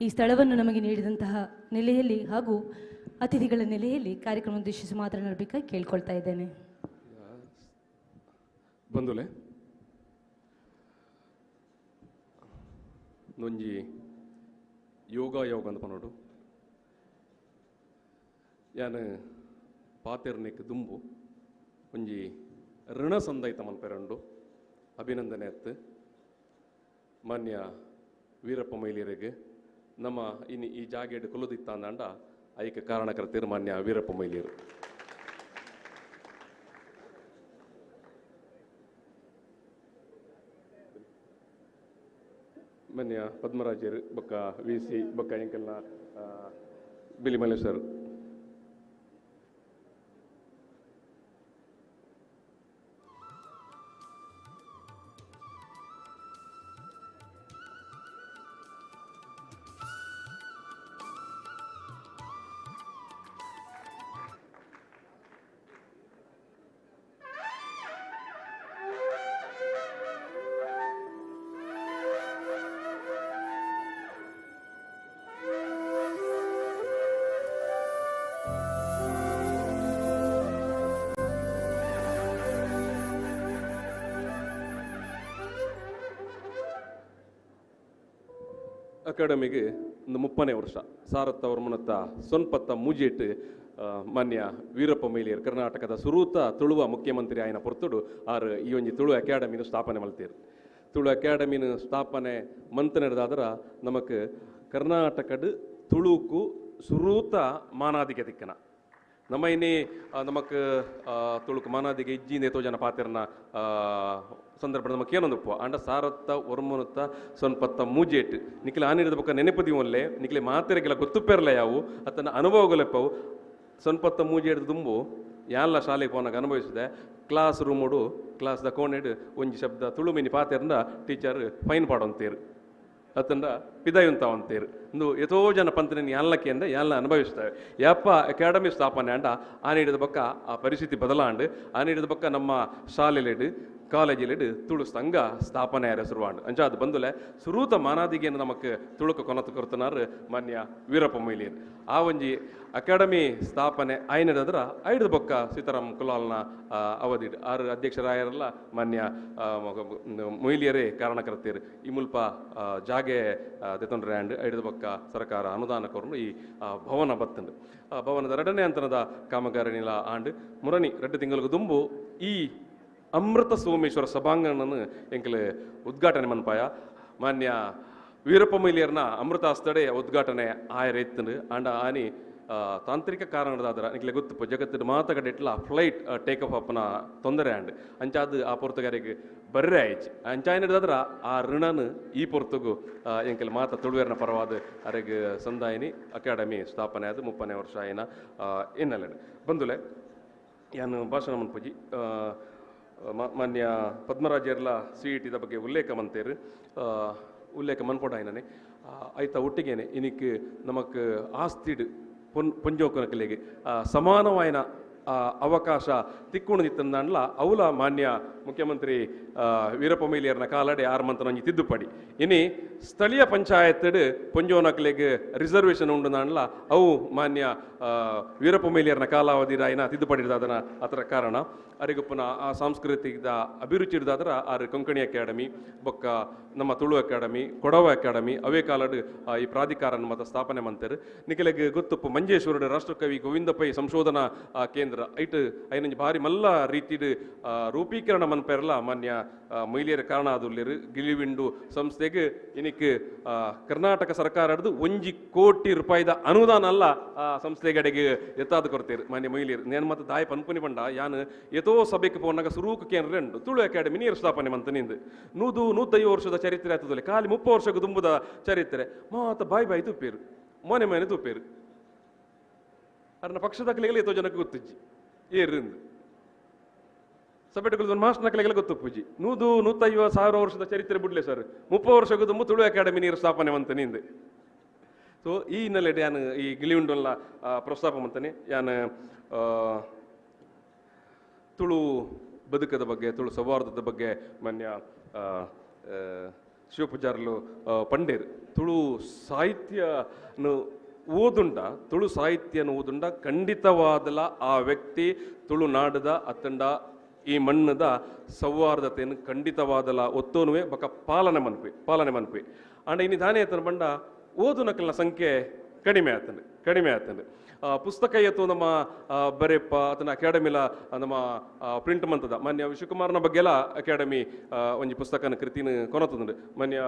ಈ ಸ್ಥಳವನ್ನು ನಮಗೆ ನೀಡಿದಂತಹ ನೆಲೆಯಲ್ಲಿ ಹಾಗೂ ಅತಿಥಿಗಳ ನೆಲೆಯಲ್ಲಿ ಕಾರ್ಯಕ್ರಮ ಉದ್ದೇಶಿಸಿ ಮಾತನಾಡಬೇಕಾಗಿ ಕೇಳ್ಕೊಳ್ತಾ ಇದ್ದೇನೆ. ಬಂಧುಲೆ, ನೊಂಜಿ ಯೋಗ ಅಂತ ಪನೋಡು ಯಾನು ಪಾತೆರ್ನೆಕ್ ದುಂಬು ಒಂಜಿ ಋಣ ಸಂದೈತ ಮಲ್ಪೆರಂಡು ಅಭಿನಂದನೆ ಅತ್ತು ಮಾನ್ಯ ವೀರಪ್ಪ ಮೊಯ್ಲಿಯರಿಗೆ ನಮ್ಮ ಇನ್ನು ಈ ಜಾಗೆಡ್ ಕುಲದಿತ್ತ ಅಂದ ಐಕ ಕಾರಣಕರ್ತರು ಮಾನ್ಯ ವೀರಪ್ಪ ಮೊಯ್ಲಿಯರು. ಮಾನ್ಯ ಪದ್ಮರಾಜರು ಬೊಕ್ಕ ವಿ ಸಿ ಬೊಕ್ಕ ಎಂಕಲ್ನ ಬಿಲಿಮಲೆ ಸರ್, ಅಕಾಡೆಮಿಗೆ ಒಂದು 30ನೇ ವರ್ಷ ಸಾರತ್ತ ವರ್ಮನತ್ತ ಸೊನ್ಪತ್ತ ಮೂಜೇಟ್ ಮಾನ್ಯ ವೀರಪ್ಪ ಮೊಯ್ಲಿಯರ್ ಕರ್ನಾಟಕದ ಸುರೂತ ತುಳುವ ಮುಖ್ಯಮಂತ್ರಿ ಆಯ್ನ ಪೊರ್ತುಡು ಆರು ಈ ಒಂಜಿ ತುಳು ಅಕಾಡೆಮಿನ ಸ್ಥಾಪನೆ ಮಲ್ತೀರು. ತುಳು ಅಕಾಡೆಮಿನ ಸ್ಥಾಪನೆ ಮಂತನೆದಾದ್ರೆ ನಮಕ್ ಕರ್ನಾಟಕದ ತುಳುಕು ಸುರೂತ ಮಾನಾದಿಗೆ ದಿಕ್ಕನ ನಮ್ಮ ಇನ್ನೇ ನಮಕ್ ತುಳುಕು ಮಾನಾದಿಗೆ ಇಜ್ಜಿಂದ ಎತ್ತೋ ಜನ ಪಾತಿರ್ನ ಸಂದರ್ಭ ನಮಗೆ ಏನೊಂದಪ್ಪ ಅಂಡ ಸಾರತ್ತ ಒರ್ಮನುತ್ತ ಸೊನ್ಪತ್ತ ಮೂಜೇಟ್ ನಿಖಿಲ ಆನಿರದ ಪಕ್ಕ ನೆನಪದಿ ಒಲ್ಲೆ ನಿಖಿಲೆ ಮಾತೆರೆಗೆಲ್ಲ ಗೊತ್ತುಪೇರ್ಲ ಯಾವು ಅತನ ಅನುಭವಗಳೆಪ್ಪವು ಸೊನ್ಪತ್ತ ಮೂಜೇಟ್ ದುಂಬು ಯಾಲ್ಲ ಶಾಲೆಗೆ ಪೋನಾಗ ಅನುಭವಿಸಿದೆ. ಕ್ಲಾಸ್ ರೂಮೋಡು ಕ್ಲಾಸ್ದ ಕೋಣೆಡ್ ಒಂಜಿ ಶಬ್ದ ತುಳು ಮಿನಿ ಪಾತೆರ್ನ ಟೀಚರ್ ಫೈನ್ ಪಾಡೊಂತೀರು ಅತಂಡ ಪಿದಾಯುಂತಾವಂತೀರು ಇಂದು ಎಷ್ಟೋ ಜನ ಪಂತನ ಎಲ್ಲಕ್ಕೆ ಅಂದ ಎಲ್ಲ ಅನುಭವಿಸ್ತೇವೆ. ಯಪ್ಪ ಅಕಾಡೆಮಿ ಸ್ಥಾಪನೆ ಅಂಡ ಆ ನೀಡಿದ ಪಕ್ಕ ಆ ಪರಿಸ್ಥಿತಿ ಬದಲಾಂಡು ಆ ನೀಡಿದ ಪಕ್ಕ ನಮ್ಮ ಶಾಲೆಲಿಡ್ ಕಾಲೇಜಿಲಿಡ್ ತುಳು ಸಂಘ ಸ್ಥಾಪನೆ ಶುರುವಾಂಡು ಅಂಚಾದ ಬಂದುಲೆ ಸುರೂತ ಮಾನಾದಿಗೆಯನ್ನು ನಮಕ್ ತುಳುಕು ಕೊನತು ಕೊರ್ತನಾರು ಮಾನ್ಯ ವೀರಪ್ಪ ಮೊಯ್ಲಿಯರ್ ಆ ಒಂಜಿ ಅಕಾಡೆಮಿ ಸ್ಥಾಪನೆ ಆಯ್ನದ್ರ ಐದು ಬೊಕ್ಕ ಸೀತಾರಾಮ್ ಕುಲಾಲ್ನ ಅವಧಿ ಆರು ಅಧ್ಯಕ್ಷರಾಯರೆಲ್ಲ ಮಾನ್ಯ ಮೊಯ್ಲಿಯರೇ ಕಾರಣಕರ್ತೇರು ಈ ಮುಲ್ಪ ಜಾಗೆ ದೆತೊಂಡ್ರೆ ಆಂಡ್ ಐದು ಬೊಕ್ಕ ಸರ್ಕಾರ ಅನುದಾನ ಕೊರನು ಈ ಭವನ ಬತ್ತಂಡು ಆ ಭವನದ 2ನೇ ಹಂತದ ಕಾಮಗಾರಿನಿಲ ಆಂಡ್ ಮುರನಿ 2 ತಿಂಗಳಿಗೆ ದುಂಬು ಈ ಅಮೃತ ಸೋಮೇಶ್ವರ ಸಭಾಂಗಣನ ಎಂಕಲೆ ಉದ್ಘಾಟನೆ ಮನ್ಪಾಯ ಮಾನ್ಯ ವೀರಪ್ಪ ಮೊಯ್ಲಿಯರ್ನ ಅಮೃತ ಹಸ್ತಡೆ ಉದ್ಘಾಟನೆ ಆಯರೆತ್ತಂಡು ಆಂಡ ಆನಿ ತಾಂತ್ರಿಕ ಕಾರಣದಾದ್ರ ನಿಖಲೆ ಗೊತ್ತು ಜಗತ್ತಿನ ಮಾತಗಡೆಟ್ಲ ಫ್ಲೈಟ್ ಟೇಕ್ ಆಫ್ ಅಪ್ನ ತೊಂದರೆ ಆಂಡ್ ಅಂಚಾದ ಆ ಪೊರ್ತುಗಾರಿಗೆ ಬರ್ರೆ ಆಯ್ತು ಅಂಚಾಯ್ನದಾದ್ರ ಆ ಋಣನು ಈ ಪೊರ್ತುಗು ಎಂಕಲ್ ಮಾತ ತುಳುವೇರ್ನ ಪರವಾದ ಅರೆಗೆ ಸಂದಾಯಿನಿ ಅಕಾಡೆಮಿ ಸ್ಥಾಪನೆ ಆದ 30ನೇ ವರ್ಷ ಆಯ್ನ ಹಿನ್ನೆಲೆ ಬಂದುಲೆ ಯಾನು ಭಾಷಣ ಮನ್ಪುಜಿ ಮಾನ್ಯ ಪದ್ಮರಾಜರ್ಲ CET ಬಗ್ಗೆ ಉಲ್ಲೇಖ ಮಂತೇರು ಉಲ್ಲೇಖ ಮನ್ಪೊಡಾಯ್ನೇ ಆಯ್ತಾ ಒಟ್ಟಿಗೇನೆ ಇನಿಕ್ ನಮಕ್ ಆಸ್ತಿಡ್ ಪೊಂಜೋಕನಕಲೆಗೆ ಸಮಾನವಾಯಿನ ಅವಕಾಶ ತಿಕ್ಕುಣಿತ್ತಂದಲ್ಲ ಅವಲ ಮಾನ್ಯ ಮುಖ್ಯಮಂತ್ರಿ ವೀರಪ್ಪ ಮೊಯ್ಲಿಯರ್ನ ಕಾಲಡೆ 6 ಮಂತ್ ಒಂಜಿ ತಿದ್ದುಪಡಿ ಇನಿ ಸ್ಥಳೀಯ ಪಂಚಾಯತ್ ಪೊಂಜೋನಕ್ಲೆಗ್ ರಿಸರ್ವೇಷನ್ ಉಂಡು ನಾನ್ಲ ಅವು ಮಾನ್ಯ ವೀರಪ್ಪ ಮೊಯ್ಲಿಯರ್ನ ಕಾಲಾವಧಿ ಆಯ್ನ ತಿದ್ದುಪಡಿ ಅದನ್ನ ಅದರ ಕಾರಣ ಅರಿಗೊಪ್ಪನ ಆ ಸಾಂಸ್ಕೃತಿಕ ಅಭಿರುಚಿ ಇಡ್ದಾದ್ರ ಆರು ಕೊಂಕಣಿ ಅಕಾಡೆಮಿ ಬೊಕ್ಕ ನಮ್ಮ ತುಳು ಅಕಾಡೆಮಿ ಕೊಡವ ಅಕಾಡೆಮಿ ಅವೇ ಕಾಲಡ್ ಈ ಪ್ರಾಧಿಕಾರನ ಮತ ಸ್ಥಾಪನೆ ಮಂತರು ನಿಖಿಲೆಗ್ ಗೊತ್ತುಪ್ಪು ಮಂಜೇಶ್ವರ ರಾಷ್ಟ್ರಕವಿ ಗೋವಿಂದ ಪೈ ಸಂಶೋಧನಾ ಕೇಂದ್ರ ಐಟ್ ಐನಂಜಿ ಭಾರಿ ಮಲ್ಲ ರೀತಿಡ್ ರೂಪೀಕರಣ ಮನ್ಪೆರಲ್ಲ ಮಾನ್ಯ ಮೊಯ್ಲಿಯರ ಕಾರಣ ಆದುಲ್ಲೇರು ಗಿಳಿವಿಂಡು ಸಂಸ್ಥೆಗೆ ಇನಿಕ್ ಕರ್ನಾಟಕ ಸರ್ಕಾರದ್ದು 1 ಕೋಟಿ ರೂಪಾಯಿದ ಅನುದಾನ ಅಲ್ಲ ಆ ಸಂಸ್ಥೆಗಡೆಗೆ ಎತ್ತಾದ ಕೊಡ್ತೇರು ಮಾನ್ಯ ಮೊಯ್ಲಿಯರು ನೇನು ಮತ್ತೆ ದಾಯ ಪನ್ಪುನಿ ಬಂಡ ಯಾನು ಎತೋ ಸಭೆಗೆ ಪೋನಾಗ ಸುರೂಕು ಕೇಂದ್ರ ರೆಂಡು ತುಳು ಅಕಾಡೆಮಿ ನೀರು ಸ್ಥಾಪನೆ ಮಂತ ನಿಂದು 105 ವರ್ಷದ ಚರಿತ್ರೆ ಆತದಲ್ಲಿ ಖಾಲಿ 30 ವರ್ಷಕ್ಕೆ ತುಂಬುದ ಚರಿತ್ರೆ ಮಾತ ಬಾಯಿ ತುಪ್ಪೇರು ಮನೆ ತುಪ್ಪೇರು ಅರ್ನ ಪಕ್ಷದ ಕಲೆಗಳು ಎಷ್ಟೋ ಜನಕ್ಕೆ ಗೊತ್ತಿಜ್ಜಿ ಏರಿಂದ ಸಭೆಗಳು ಮಾಸ್ಟರ್ನ ಕಲೆಗಳು ಗೊತ್ತುಪ್ಪುಜಿ 150,000 ವರ್ಷದ ಚರಿತ್ರೆ ಬಿಡ್ಲೆ ಸರ್ 30 ವರ್ಷಕ್ಕೆ ತುಂಬ ತುಳು ಅಕಾಡೆಮಿ ನೀರು ಸ್ಥಾಪನೆ ಮಂತ ನಿಂದೆ ಸೊ ಈ ಹಿನ್ನೆಲೆ ಯಾನು ಈ ಗಿಳಿಯುಂಡಲ್ಲ ಪ್ರಸ್ತಾಪ ಮಂತಾನೆ ಯಾನು ತುಳು ಬದುಕದ ಬಗ್ಗೆ ತುಳು ಸೌಹಾರ್ದದ ಬಗ್ಗೆ ಮಾನ್ಯ ಶಿವಪೂಜಾರಲು ಪಂಡೇರು ತುಳು ಸಾಹಿತ್ಯನು ಓದುಂಡ ತುಳು ಸಾಹಿತ್ಯನ ಓದುಂಡ ಖಂಡಿತವಾದಲ ಆ ವ್ಯಕ್ತಿ ತುಳುನಾಡದ ಅತ್ತಂಡ ಈ ಮಣ್ಣದ ಸೌಹಾರ್ದತೆಯನ್ನು ಖಂಡಿತವಾದಲ ಒತ್ತೋನುವೆ ಬಕ ಪಾಲನೆ ಮನ್ಪಿ ಅಂಡ ಇನ್ನು ದಾನೆ ಆತನ ಬಂಡ ಓದು ನಕಲಿನ ಸಂಖ್ಯೆ ಕಡಿಮೆ ಆತಂಡೆ ಪುಸ್ತಕ ಎತ್ತು ನಮ್ಮ ಬರೆಪ್ಪ ಅದನ್ನ ಅಕಾಡೆಮಿಲ ನಮ್ಮ ಪ್ರಿಂಟ್ ಮಂತದ ಮಾನ್ಯ ವಿಶ್ವಕುಮಾರ್ನ ಬಗ್ಗೆಲ್ಲ ಅಕಾಡೆಮಿ ಒಂಜಿ ಪುಸ್ತಕನ ಕೃತಿನ ಕೊನತುಂಡು ಮಾನ್ಯ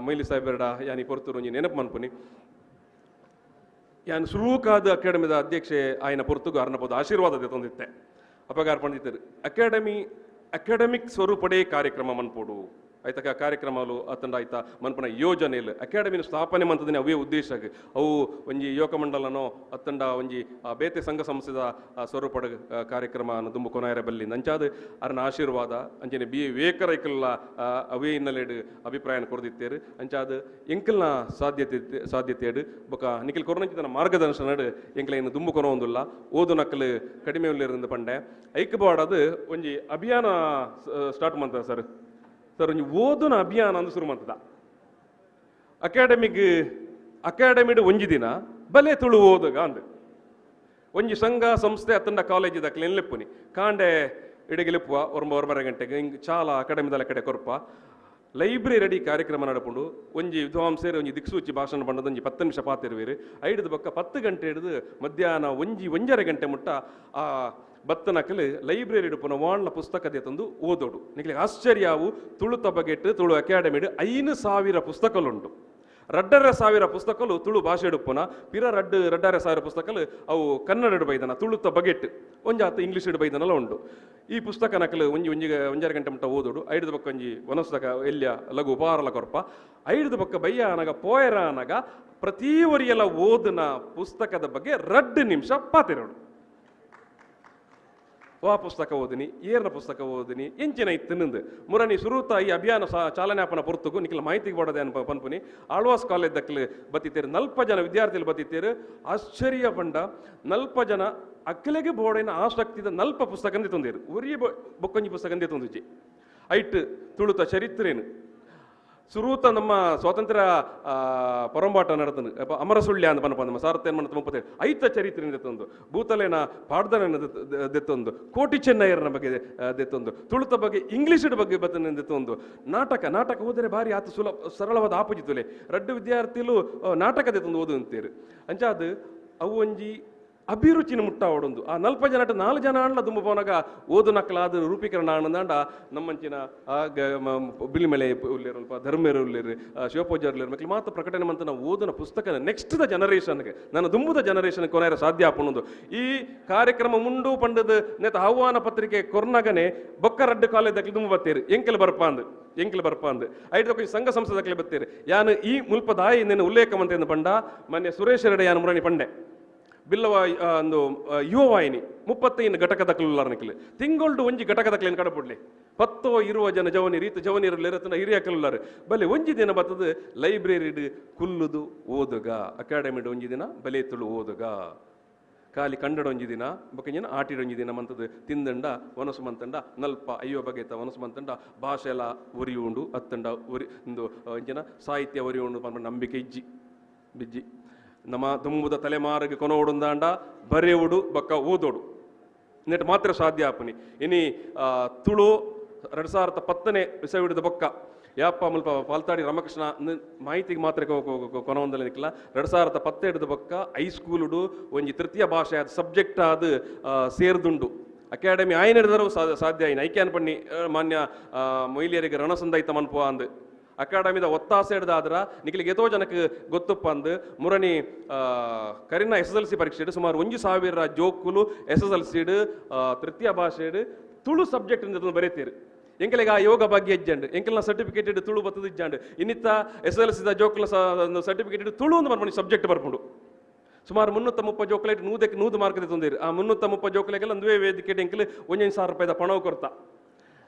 ಮೊಯ್ಲಿ ಸಾಹೇಬರ್ಡ ಯಾನಿ ಪೊರ್ತೂರು ಒಂಜಿ ನೆನಪು ಮನ್ಪುನಿ ಯಾನ್ ಸುರೂಕಾದ ಅಕಾಡೆಮಿದ ಅಧ್ಯಕ್ಷೆ ಆಯ್ನ ಪೊರ್ತುಗು ಅರ್ನಪದ ಆಶೀರ್ವಾದ ತಂದಿತ್ತೆ ಅಪಗಾರ ಪಂಡಿತರು ಅಕಾಡೆಮಿಕ್ ಸ್ವರೂಪಡೆ ಕಾರ್ಯಕ್ರಮ ಮನ್ಪೋಡು ಆಯ್ತಕ ಕಾರ್ಯಕ್ರಮಗಳು ಅತ್ತಂಡ ಆಯ್ತಾ ಮನ್ಪನ ಯೋಜನೆಯಲ್ಲಿ ಅಕಾಡೆಮಿನ ಸ್ಥಾಪನೆ ಮಂತದಿನ ಅವೇ ಉದ್ದೇಶ ಅವು ಒಂಜಿ ಯುವಕ ಮಂಡಲನೋ ಅತ್ತಂಡ ಒಂಜಿ ಬೇತೆ ಸಂಘ ಸಂಸ್ಥೆದ ಸ್ವರೂಪಡ ಕಾರ್ಯಕ್ರಮ ತುಂಬ ಕೊನಾಯರ ಬಲ್ಲಿ ನಂಚಾದ ಅರ್ನ ಆಶೀರ್ವಾದ ಅಂಚನೆ ಬಿ ವೇಕರೈಕಲ್ಲ ಅವೇ ಹಿನ್ನೆಲೆಡು ಅಭಿಪ್ರಾಯ ಕೊರದಿತ್ತೇರು ಅಂಚಾದ ಎಂಕಲ್ನ ಸಾಧ್ಯತೆ ಬೊಕ ನಿಖಿಲ್ ಕೊರನಂಚಿತನ ಮಾರ್ಗದರ್ಶನ ಎಂಕಲ ಇನ್ನು ತುಂಬ ಕೊನೊಂದುಲ್ಲ ಓದು ನಕ್ಕಲು ಕಡಿಮೆ ಉಳ್ಳೇರಿಂದ ಪಂಡೆ ಐಕ್ಯಬಾಡದು ಒಂಜಿ ಅಭಿಯಾನ ಸ್ಟಾರ್ಟ್ ಮಾಡ್ತಾರೆ ಸರ್ ಒಂಜಿ ಓದುನ ಅಭಿಯಾನ ಅಂದು ಶುರು ಮಾಡ್ತದ ಅಕಾಡೆಮಿಡ್ ಒಂಜಿ ದಿನ ಬಲೆ ತುಳು ಓದುಗ ಅಂದ್ ಒಂಜಿ ಸಂಘ ಸಂಸ್ಥೆ ಅತ್ತಂಡ ಕಾಲೇಜ್ ದಕ್ಲೆ ಎನ್ಲೆಪ್ಪುನಿ ಕಾಂಡೆ ಇಡೆಗೆ ಲೆಪ್ಪುವ 9 ಗಂಟೆಗೆ ಹಿಂಗೆ ಚಾಲ ಅಕಾಡೆಮಿದಲ ಕಡೆ ಕೊರಪ ಲೈಬ್ರರಿ ಕಾರ್ಯಕ್ರಮ ನಡಪುಂಡು ಒಂಜಿ ವಿದ್ವಾಂಸರು ಒಂಜಿ ದಿಕ್ಸೂಚಿ ಭಾಷಣ ಪಂಡದ ಒಂಜಿ 10 ನಿಮಿಷ ಪಾತಿರುವೇರು ಐದು ಬೊಕ್ಕ 10 ಗಂಟೆ ಹಿಡಿದು ಮಧ್ಯಾಹ್ನ 1-1:30 ಗಂಟೆ ಮುಟ್ಟ ಆ ಬತ್ತನಕಲು ಲೈಬ್ರರಿ ಇಡುಪುನ ವಾಣ್ಣ ಪುಸ್ತಕದೆ ತಂದು ಓದೋಡು ನಿಖಿಲಿಗೆ ಆಶ್ಚರ್ಯವು ತುಳು ತಬಗೆಟ್ಟು ತುಳು ಅಕಾಡೆಮಿಡ್ 5,000 ಪುಸ್ತಕಲುಂಟು 2,500 ಪುಸ್ತಕಲು ತುಳು ಭಾಷೆ ಇಡುಪುನ ಪಿರ 2,500 ಪುಸ್ತಕಲು ಅವು ಕನ್ನಡ ಬೈದನ ತುಳುತ ಬಗೆಟ್ ಒಂಜಾತ ಇಂಗ್ಲೀಷ್ ಬೈದನಲ್ಲ ಉಂಟು ಈ ಪುಸ್ತಕ ನಕಲು ಒಂಜಾರು ಗಂಟೆ ಮುಟ್ಟ ಓದೋಡು ಐದು ಬಕ್ಕ ಒಂಜಿ ವನಸ್ತಕ ಎಲ್ಯ ಲಘು ಉಪಹಾರಲ ಕೊರಪ ಐದು ಬಕ್ಕ ಬಯ್ಯ ಅನಗ ಪೋಯರ ಅನಗ ಪ್ರತಿ ಒರಿಯಲ ಓದಿನ ಪುಸ್ತಕದ ಬಗ್ಗೆ 2 ನಿಮಿಷ ಪಾತಿರೋಡು ವಾ ಪುಸ್ತಕ ಓದಿನಿ ಏರ್ನ ಪುಸ್ತಕ ಓದಿನಿ ಎಂಚಿನ ಇತ್ತಿನಿಂದು ಮುರನಿ ಸುರೂತ ಈ ಅಭಿಯಾನ ಚಾಲನಾಪನ ಪೊರ್ತುಗು ನಿಖಿಲ ಮಾಹಿತಿಗೆ ಬೋಡದೆ ಅನ್ಪ ಪನ್ಪುನಿ ಆಳ್ವಾಸ್ ಕಾಲೇಜ್ ದಕ್ಕಲು ಬತ್ತಿತ್ತೇರು 40 ಜನ ವಿದ್ಯಾರ್ಥಿಗಳು ಬತ್ತಿತ್ತೇರು ಆಶ್ಚರ್ಯ ಪಂಡ 40 ಜನ ಅಕ್ಕಲೆಗೆ ಬೋಡಿನ ಆಸಕ್ತಿದ 40 ಪುಸ್ತಕ ತಂದಿರು ಒರಿಯ ಬೊಕ್ಕೊಂಜಿ ಪುಸ್ತಕ ತಂದಿಜಿ ಐಟ್ ತುಳುತ ಚರಿತ್ರೇನು ಸುರೂತ ನಮ್ಮ ಸ್ವಾತಂತ್ರ್ಯ ಪರಂಬಾಟ ನಡೆದನು ಅಮರಸುಳ್ಯ ಅಂತ ಪನಪ ನಮ್ಮ 1937 ಐತ ಚರಿತ್ರೆ ದೆತ್ತೊಂದು ಭೂತಲೇನ ಪಾಡ್ದನ ದೆತ್ತೊಂದು ಕೋಟಿ ಚೆನ್ನಯ್ಯರನ ಬಗ್ಗೆ ದೆತ್ತೊಂದು ತುಳುತ ಬಗ್ಗೆ ಇಂಗ್ಲೀಷ್ ಬಗ್ಗೆ ಬತ್ತನ ದೆತ್ತೊಂದು ನಾಟಕ ಓದರೆ ಬಾರಿ ಆತ ಸರಳವಾದ ಆಪುಜಿತುಲೆ 2 ವಿದ್ಯಾರ್ಥಿಗಳು ನಾಟಕ ದೆತ್ತೊಂದು ಓದು ಅಂತೀರು ಅಂಚಾದ ಅವು ಒಂಜಿ ಅಭಿರುಚಿನ ಮುಟ್ಟ ಓಡೊಂದು ಆ 40 ಜನ 4 ಜನ ಅಣ್ಣ ತುಂಬ ಪೋನಾಗ ಓದು ನಕ್ಕಲಾದ ರೂಪೀಕರಣ ಆನಂದಾಂಡ ನಮ್ಮಂಚಿನ ಬಿಳಿಮಲೆ ಉಳ್ಳೇರು ಧರ್ಮೇರು ಉಳ್ಳೇರು ಶಿವಪೂಜಾರ್ಲೇರು ಮಕ್ಕಳು ಮಾತ್ರ ಪ್ರಕಟಣೆ ಮಂತ ನಾವು ಓದನ ಪುಸ್ತಕ ನೆಕ್ಸ್ಟ್ ದ ಜನರೇಷನ್ಗೆ ನನ್ನ ದುಂಬುದ ಜನರೇಷನ್ ಕೊನೆಯ ಸಾಧ್ಯ ಆಪಣದು ಈ ಕಾರ್ಯಕ್ರಮ ಮುಂಡು ಪಂಡದ ನೇತ ಆಹ್ವಾನ ಪತ್ರಿಕೆ ಕೊರ್ನಗನೆ ಬೊಕ್ಕ 2 ಕಾಲೇಜ್ ತುಂಬ ಬತ್ತೇರು ಎಂಕೆಲ್ ಬರ್ಪ ಅಂದ್ ಐದು ಕೊಂಚ ಸಂಘ ಸಂಸ್ಥೆ ಬತ್ತೇರು ಯಾನು ಈ ಮುಲ್ಪ ದಾಯಿ ನೆನ ಉಲ್ಲೇಖ ಮಂತ ಪಂಡ ಮೊನ್ನೆ ಸುರೇಶ್ ರೆಡ್ಡಿ ಯಾನು ಮುರಣಿ ಪಂಡೆ ಬಿಲ್ಲವ ಒಂದು ಯುವವಾಹಿನಿ 35 ಘಟಕದಕ್ಲುಲ್ಲಾರನಿಕ್ಲೆ ತಿಂಗೊಳ್ಡು ಒಂಜಿ ಘಟಕದಕ್ಲೇನು ಕಡಪುಡ್ಲಿ 10-20 ಜನ ಜವನಿರತ್ತನ ಹಿರಿಯ ಕಲ್ಲುಲ್ಲಾರು ಬಲೆ ಒಂಜಿ ದಿನ ಬರ್ತದ ಲೈಬ್ರರಿಡ್ ಕುಲ್ಲುದು ಓದುಗ ಅಕಾಡೆಮಿಡ್ ಒಂಜಿ ದಿನ ಬಲೆ ತುಳು ಓದುಗ ಖಾಲಿ ಕಂಡಡೊಂಜಿ ದಿನ ಬೊಕ್ಕ ಆಟಿಡೊಂಜಿ ದಿನ ಮಂತದ್ದು ತಿಂದಂಡ ಒನಸು ಮಂತಂಡ ನಲ್ಪ ಅಯ್ಯೋ ಬಗೆತ ಒನಸು ಮಂತಂಡ ಭಾಷೆ ಎಲ್ಲ ಒರಿ ಉಂಡು ಅತ್ತಂಡ ಒರಿ ಒಂದು ಇಂಚಿನ ಸಾಹಿತ್ಯ ಒರಿ ಉಂಡು ಪಂಡ ನಂಬಿಕೆ ಇಜ್ಜಿ ಬಿಜ್ಜಿ ನಮ್ಮ ತುಂಬುದ ತಲೆಮಾರಿಗೆ ಕೊನೋಡುಂದಾಂಡ ಬರೆಯುವುದು ಬೊಕ್ಕ ಓದೋಡು ನೆಟ್ ಮಾತ್ರ ಸಾಧ್ಯ ಆಪನಿ ಇನಿ ತುಳು 2010 ವಿಸವಿಡಿದ ಬೊಕ್ಕ ಯಾಪ ಮುಲ್ಪ ಪಾಲ್ತಾಡಿ ರಾಮಕೃಷ್ಣ ಮಾಹಿತಿಗೆ ಮಾತ್ರ ಕೊನೊಂದಲ್ಲ ನಿಕ್ಲ 2017 ಬೊಕ್ಕ ಹೈಸ್ಕೂಲುಡು ಒಂಜಿ ತೃತೀಯ ಭಾಷೆ ಆದ ಸಬ್ಜೆಕ್ಟ್ ಆದ ಸೇರ್ದುಂಡು ಅಕಾಡೆಮಿ ಆಯ್ನ ಹಿಡಿದರೂ ಸಾಧ್ಯ ಆಯ್ನ ಐಕ್ಯಾನ್ ಪಣ್ಣಿ ಮಾನ್ಯ ಮಹಿಳೆಯರಿಗೆ ರಣಸಂದೈತ ಮನ್ಪುವ ಅಂದು ಅಕಾಡೆಮಿದ ಒತ್ತಾಸೆ ಹಿಡ್ದಾದ್ರ ನಿಖಿಲಿಗೆ ಎತೋ ಜನಕ್ಕೆ ಗೊತ್ತಪ್ಪ ಅಂದು ಮುರಣಿ ಕರಿನ SSLC ಪರೀಕ್ಷೆ ಸುಮಾರು 1,000 ಜೋಕುಲು SSLC ತೃತೀಯ ಭಾಷೆ ತುಳು ಸಬ್ಜೆಕ್ಟ್ ಬರೀತೀರಿ ಎಂಕಲಿಗೆ ಆ ಯೋಗ ಬಗ್ಗೆ ಇಜ್ಜಂಡು ಎಂಕಲ್ನ ಸರ್ಟಿಫಿಕೇಟೆಡ್ ತುಳು ಬತ್ತದ ಇಜ್ಜಂಡು ಇನ್ನಿತ್ತ SSLC ಜೋಕುಲ ಸರ್ಟಿಫಿಕೇಟೆಡ್ ತುಳು ಅಂತ ಬರ್ಕೊಂಡು ಸಬ್ಜೆಕ್ಟ್ ಬರ್ಕೊಂಡು ಸುಮಾರು 330 ಜೋಕುಲೈಟ್ 100 ಮಾರ್ಕ್ ತಂದಿರಿ ಆ 330 ಜೋಕುಲೆಗೆಲ್ಲ ಒಂದುವೇ ವೇದಿಕೆ ಎಂಕಲ್ 1,000 ರೂಪಾಯಿದ ಪಣವು ಕೊಡ್ತಾ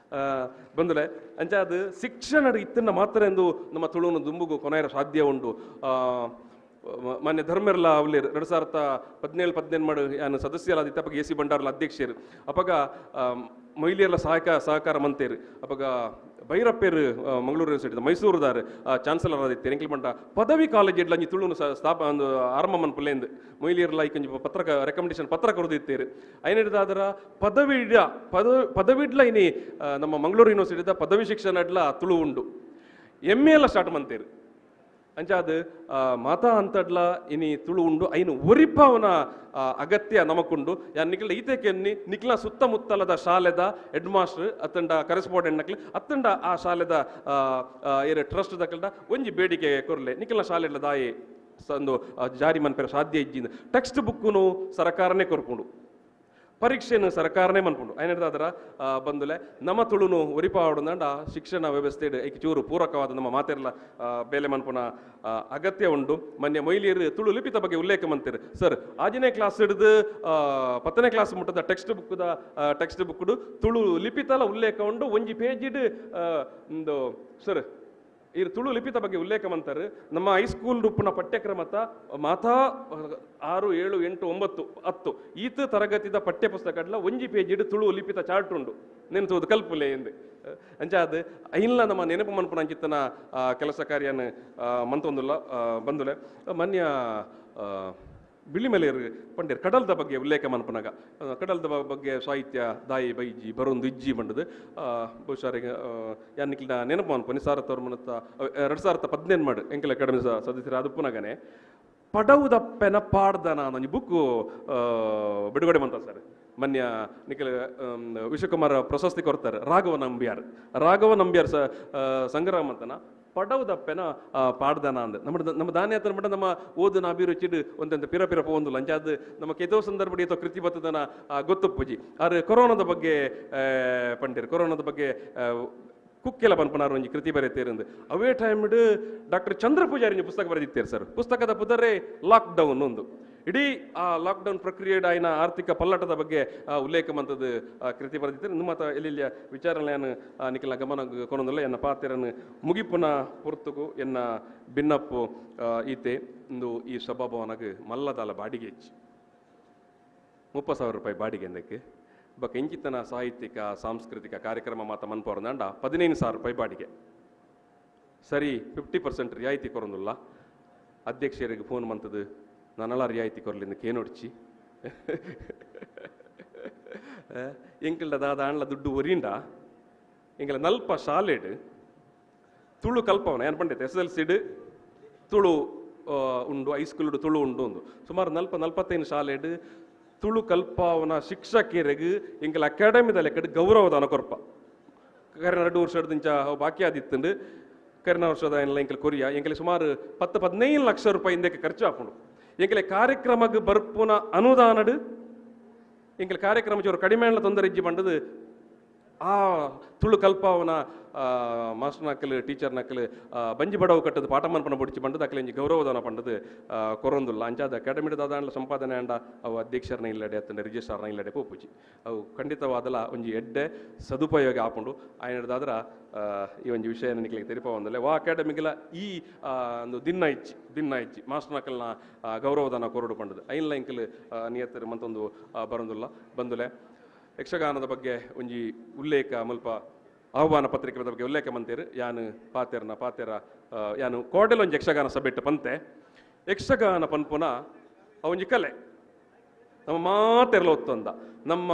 ಬಂದಲೆ ಅಂಚ ಅದು ಶಿಕ್ಷಣ ಇತ್ತನ್ನ ಮಾತ್ರ ಎಂದು ನಮ್ಮ ತುಳುವನ್ನು ದುಂಬುಗು ಕೊನೆಯ ಸಾಧ್ಯ ಉಂಟು ಮಾನ್ಯ ಧರ್ಮೆರ್ಲ ಅವಲಿ 2017 ಮಾಡು ಯಾನು ಸದಸ್ಯರಾದ ಅಪ್ಪಗ AC ಬಂಡಾರ್ಲ ಅಧ್ಯಕ್ಷರು ಅಪ್ಪಗ ಮಹಿಳೆಯರ್ಲ ಸಹಕಾರ ಮಂತೇರು ಅಪ್ಪಗ ಭೈರಪ್ಪೇರು ಮಂಗಳೂರು ಯೂನಿವರ್ಸಿಟಿ ಮೈಸೂರುದಾರ ಚಾನ್ಸಲರ್ ಆದಿತ್ತು ಎಂಕ್ಲಿ ಬಂಡ ಪದವಿ ಕಾಲೇಜ್ ಇಡ್ಲ ಅಂಜಿ ತುಳುನು ಒಂದು ಆರಂಭ ಮನ್ಪುಲೇಂದು ಮಹಿಳೆಯರ್ಲ ಈಕೊಂಜಿ ರೆಕಮೆಂಡೇಶನ್ ಪತ್ರ ಕೊರದಿತ್ತೇರು ಐನಿಡ್ದಾದ್ರ ಪದವಿಡ್ಲ ಇನಿ ನಮ್ಮ ಮಂಗಳೂರು ಯೂನಿವರ್ಸಿಟಿದ ಪದವಿ ಶಿಕ್ಷಣ ಇಡ್ಲ ತುಳು ಉಂಡು MA ಎಲ್ಲ ಸ್ಟಾರ್ಟ್ ಮಂತೇರು ಅಂಚಾದ ಮಾತಾ ಅಂತಡ್ಲ ಇನಿ ತುಳು ಉಂಡು ಐನು ಒರಿಪಾವನ ಅಗತ್ಯ ನಮಕುಂಡು ಯಾನ್ ನಿಖಿಲ ಈತೆಕೆ ನಿಖಿಲ ಸುತ್ತಮುತ್ತಲದ ಶಾಲೆದ ಹೆಡ್ ಮಾಸ್ಟರ್ ಅತ್ತಂಡ ಕರೆಸ್ಪಾಂಡೆಂಟ್ ನಕ್ಲಿ ಅತ್ತಂಡ ಆ ಶಾಲೆದ ಟ್ರಸ್ಟ್ ದಕ್ಕಲ್ದ ಒಂಜಿ ಬೇಡಿಕೆ ಕೊರ್ಲೆ ನಿಖಿಲ ಶಾಲೆಡ್ಲ ದಾಯಿ ಒಂದು ಜಾರಿ ಮನ್ಪೆರ ಸಾಧ್ಯ ಇಜ್ಜಿಂದ ಟೆಕ್ಸ್ಟ್ ಬುಕ್ಕುನು ಸರ್ಕಾರನೇ ಕೊರ್ಪುಂಡು ಪರೀಕ್ಷೆಯನ್ನು ಸರ್ಕಾರನೇ ಮನ್ಪುಂಡು ಐನದಾದ್ರ ಬಂದುಲೆ ನಮ್ಮ ತುಳುನು ಒರಿಪಾವಡುಂದ ಶಿಕ್ಷಣ ವ್ಯವಸ್ಥೆ ಐಕ್ ಚೂರು ಪೂರಕವಾದ ನಮ್ಮ ಮಾತೆರ್ಲ ಬೇಲೆ ಮನ್ಪುನ ಅಗತ್ಯ ಉಂಡು ಮೊನ್ನೆ ಮಹಿಳೆಯರು ತುಳು ಲಿಪಿತ ಬಗ್ಗೆ ಉಲ್ಲೇಖ ಮಂತಿರು ಸರ್ 6ನೇ ಕ್ಲಾಸ್ ಹಿಡಿದು 10ನೇ ಕ್ಲಾಸ್ ಮುಟ್ಟದ ಟೆಕ್ಸ್ಟ್ ಬುಕ್ಡು ತುಳು ಲಿಪಿತಲ ಉಲ್ಲೇಖ ಉಂಡು ಒಂಜಿ ಪೇಜಿಡ್ ಒಂದು ಸರ್ ಈ ತುಳು ಲಿಪಿತ ಬಗ್ಗೆ ಉಲ್ಲೇಖ ಮಂತಾರೆ ನಮ್ಮ ಹೈಸ್ಕೂಲ್ ರೂಪನ ಪಠ್ಯಕ್ರಮದ ಮಾತಾ 6, 7, 8, 9, 10 ಈತ ತರಗತಿದ ಪಠ್ಯ ಪುಸ್ತಕಡ್ಲ ಒಂಜಿ ಪೇಜಿಡ್ ತುಳು ಲಿಪಿತ ಚಾರ್ಟ್ ಉಂಡು ನೆನ್ಸೋದು ಕಲ್ಪುಲೆ ಎಂದು ಅಂಚಾದ ಐನ್ಲ ನಮ್ಮ ನೆನಪು ಮನ್ಪುನ ಅಂಚಿತ್ತನ ಕೆಲಸ ಕಾರ್ಯನ ಮಂತೊಂದುಲ್ಲ ಬಂದುಲೆ ಮಾನ್ಯ ಬಿಳಿಮಲೆಯರು ಪಂಡೇರು ಕಡಲ್ದ ಬಗ್ಗೆ ಉಲ್ಲೇಖ ಮನ್ಪನಾಗ ಕಡಲ್ದ ಬಗ್ಗೆ ಸಾಹಿತ್ಯ ದಾಯಿ ಬೈಜಿ ಬರೊಂದು ಇಜ್ಜಿ ಬಂಡದು ಬಹುಶಃ ಯಾನಿಕ್ಲ ನೆನಪು ಮನ್ಪನಿ 2017 ಮಾಡು ಎಂಕೆಲ ಅಕಾಡೆಮಿ ಸದಸ್ಯರು ಅದು ಪುನಗನೆ ಪಡವುದಪ್ಪೆನ ಪಾಡ್ದನ ಅನ್ನೋ ಬುಕ್ಕು ಬಿಡುಗಡೆ ಮಂತ ಸರ್ ಮೊನ್ನೆ ನಿಖಿಲ ವಿಶ್ವಕುಮಾರ ಪ್ರಶಸ್ತಿ ಕೊಡ್ತಾರೆ ರಾಘವ ನಂಬ್ಯಾರ್ ಸಂಗ್ರಾಮ ಅಂತನ ಪಡವುದಪ್ಪೆನ ಪಾಡ್ದನ ಅಂದ ನಮ್ಮ ದಾನಿ ಹತ್ರ ಮಟ್ಟ ನಮ್ಮ ಓದಿನ ಅಭಿರುಚಿಡ್ ಒಂದಂತ ಪಿರ ಒಂದು ಲಂಚಾದ ನಮ್ಮ ಕೆತೋ ಸಂದರ್ಭ ಅಥವಾ ಕೃತಿ ಬತ್ತದನ ಗೊತ್ತಪ್ಪುಜಿ ಆದ್ರೆ ಕೊರೋನಾದ ಬಗ್ಗೆ ಪಂಡಿರ್ ಕೊರೋನಾದ ಬಗ್ಗೆ ಕುಕ್ಕೆಲ್ಲ ಪನ್ಪನಾರು ಒಂಜಿ ಕೃತಿ ಬರೀತೇರಂದು ಅವೇ ಟೈಮ್ಡ್ ಡಾಕ್ಟರ್ ಚಂದ್ರ ಪೂಜಾರಿ ಪುಸ್ತಕ ಬರೆದಿತ್ತೇರು ಸರ್ ಪುಸ್ತಕದ ಪುದರೆ ಲಾಕ್ಡೌನ್ ಒಂದು ಇಡೀ ಆ ಲಾಕ್ಡೌನ್ ಪ್ರಕ್ರಿಯೆಡ್ ಆಯ್ನ ಆರ್ಥಿಕ ಪಲ್ಲಟದ ಬಗ್ಗೆ ಉಲ್ಲೇಖ ಮಂತದ ಕೃತಿ ಬರೆದಿದ್ದಾರೆ ನಿಮ್ಮ ಎಲ್ಲಿಯ ವಿಚಾರಣೆಯನ್ನು ನಿಖಿಲ ಗಮನ ಕೊನೊಂದಲ್ಲ ಎನ್ನ ಪಾತೆರನ್ನು ಮುಗಿಪುನ ಪುರ್ತುಗು ಎನ್ನ ಭಿನ್ನಪ್ಪು ಈತೆ ಇಂದು ಈ ಸಭಾಭವನಗೆ ಮಲ್ಲದಾಲ ಬಾಡಿಗೆ ಹೆಚ್ಚು 30,000 ರೂಪಾಯಿ ಬಾಡಿಗೆ ಎಂದಕ್ಕೆ ಬಕ್ಕ ಇಂಚಿತನ ಸಾಹಿತ್ಯಿಕ ಸಾಂಸ್ಕೃತಿಕ ಕಾರ್ಯಕ್ರಮ ಮಾತ ಮನ್ಪವರಂದ 15,000 ರೂಪಾಯಿ ಬಾಡಿಗೆ ಸರಿ 50% ರಿಯಾಯಿತಿ ಕೊರೊಂದಿಲ್ಲ ಅಧ್ಯಕ್ಷರಿಗೆ ಫೋನ್ ಮಂತದ್ದು ನಾನೆಲ್ಲ ರಿಯಾಯಿತಿ ಕೊರಲಿಂದ ಕೇನೊಡ್ಚಿ ಎಂಕಲ್ಡ ದಾದ ಅಣ್ಣ ದುಡ್ಡು ಒರಿಂಡ ಎಂಕಲ ನಲ್ಪ ಶಾಲೆಡ್ ತುಳು ಕಲ್ಪವನ ಏನು ಪಂಡಿತ SSLC ತುಳು ಉಂಡು ಹೈಸ್ಕೂಲ್ಡು ತುಳು ಉಂಡು ಒಂದು ಸುಮಾರು 40-45 ಶಾಲೆಡ್ ತುಳು ಕಲ್ಪವನ ಶಿಕ್ಷಕರಿಗೆ ಎಂಕಲ ಅಕಾಡೆಮಿದ ಲೆಕ್ಕಡ್ ಗೌರವದಾನ ಕೊರಪ ಕರೆನ 2 ವರ್ಷದಿಂದ ಬಾಕಿ ಆದಿತ್ತಂಡು ಕರೆನ ವರ್ಷದ ಎಂಕಲ್ ಕೊರಿಯಾ ಎಂಕಲೆ ಸುಮಾರು 10-15 ಲಕ್ಷ ರೂಪಾಯಿ ಇಂದಕ್ಕೆ ಖರ್ಚು ಹಾಕೊಂಡು ಎಂಕಲೆ ಕಾರ್ಯಕ್ರಮಕ್ಕೆ ಬರ್ಪುನ ಅನುದಾನಡು ಎಂಕಲೆ ಕಾರ್ಯಕ್ರಮ ಚೂರು ಕಡಿಮೆ ತೊಂದರೆ ಇಜ್ಜಿ ಬಂಡದು ಆ ತುಳು ಕಲ್ಪವನ ಮಾಸ್ಟರ್ ನಕ್ಕಲು ಟೀಚರ್ ನಕ್ಕಲು ಬಂಜಿ ಬಡವು ಕಟ್ಟದು ಪಾಠ ಮನ್ಪನ ಬುಡಿಚಿ ಬಂಡದು ಅಕ್ಕಲೆ ಇಂಜಿ ಗೌರವಧನ ಪಂಡದು ಕೊರೊಂದುಲ್ಲ ಅಂಚಾದ ಅಕಾಡೆಮಿಡ್ ದಾದಾಂಡ್ಲ ಸಂಪಾದನೆ ಅಂಡ ಅವು ಅಧ್ಯಕ್ಷರನ್ನ ಇಲ್ಲಡೆ ಅತ್ತಂಡ ರಿಜಿಸ್ಟ್ರಾರ್ನ ಇಲ್ಲಡೆ ಪೋಪುಜಿ ಅವು ಖಂಡಿತವಾದಲ ಒಂಜಿ ಎಡ್ಡೆ ಸದುಪಯೋಗ ಆಪುಂಡು ಆಯ್ನದಾದ್ರ ಈ ಒಂಜಿ ವಿಷಯ ನಿಕ್ಲಿಗೆ ತೆರಿಪ ಒಂದಲ್ಲ ವಾ ಅಕಾಡೆಮಿಗೆಲ್ಲ ಈ ಒಂದು ದಿನ ಇಚ್ಚಿ ಮಾಸ್ಟರ್ ನಕ್ಕಲ್ನ ಗೌರವಧನ ಕೊರಡು ಪಂಡದು ಐನ್ಲ ಇಂಕಲ್ ನಿಯತ್ತರು ಮಂತೊಂದು ಬರೊಂದುಲ್ಲ ಬಂದುಲೆ ಯಕ್ಷಗಾನದ ಬಗ್ಗೆ ಒಂಜಿ ಉಲ್ಲೇಖ ಮುಲ್ಪ ಆಹ್ವಾನ ಪತ್ರಿಕೆ ಬಗ್ಗೆ ಉಲ್ಲೇಖ ಮಂತೇರು ಯಾನು ಪಾತೆರ ಯಾನು ಕೋಡೆಲ್ ಒಂಜಿ ಯಕ್ಷಗಾನ ಸಭೆಟ್ಟು ಪಂತೆ ಯಕ್ಷಗಾನ ಪನ್ಪುನ ಒಂಜಿ ಕಲೆ ನಮ್ಮ ಮಾತೆರ್ಲ ಒತ್ತೊಂದ ನಮ್ಮ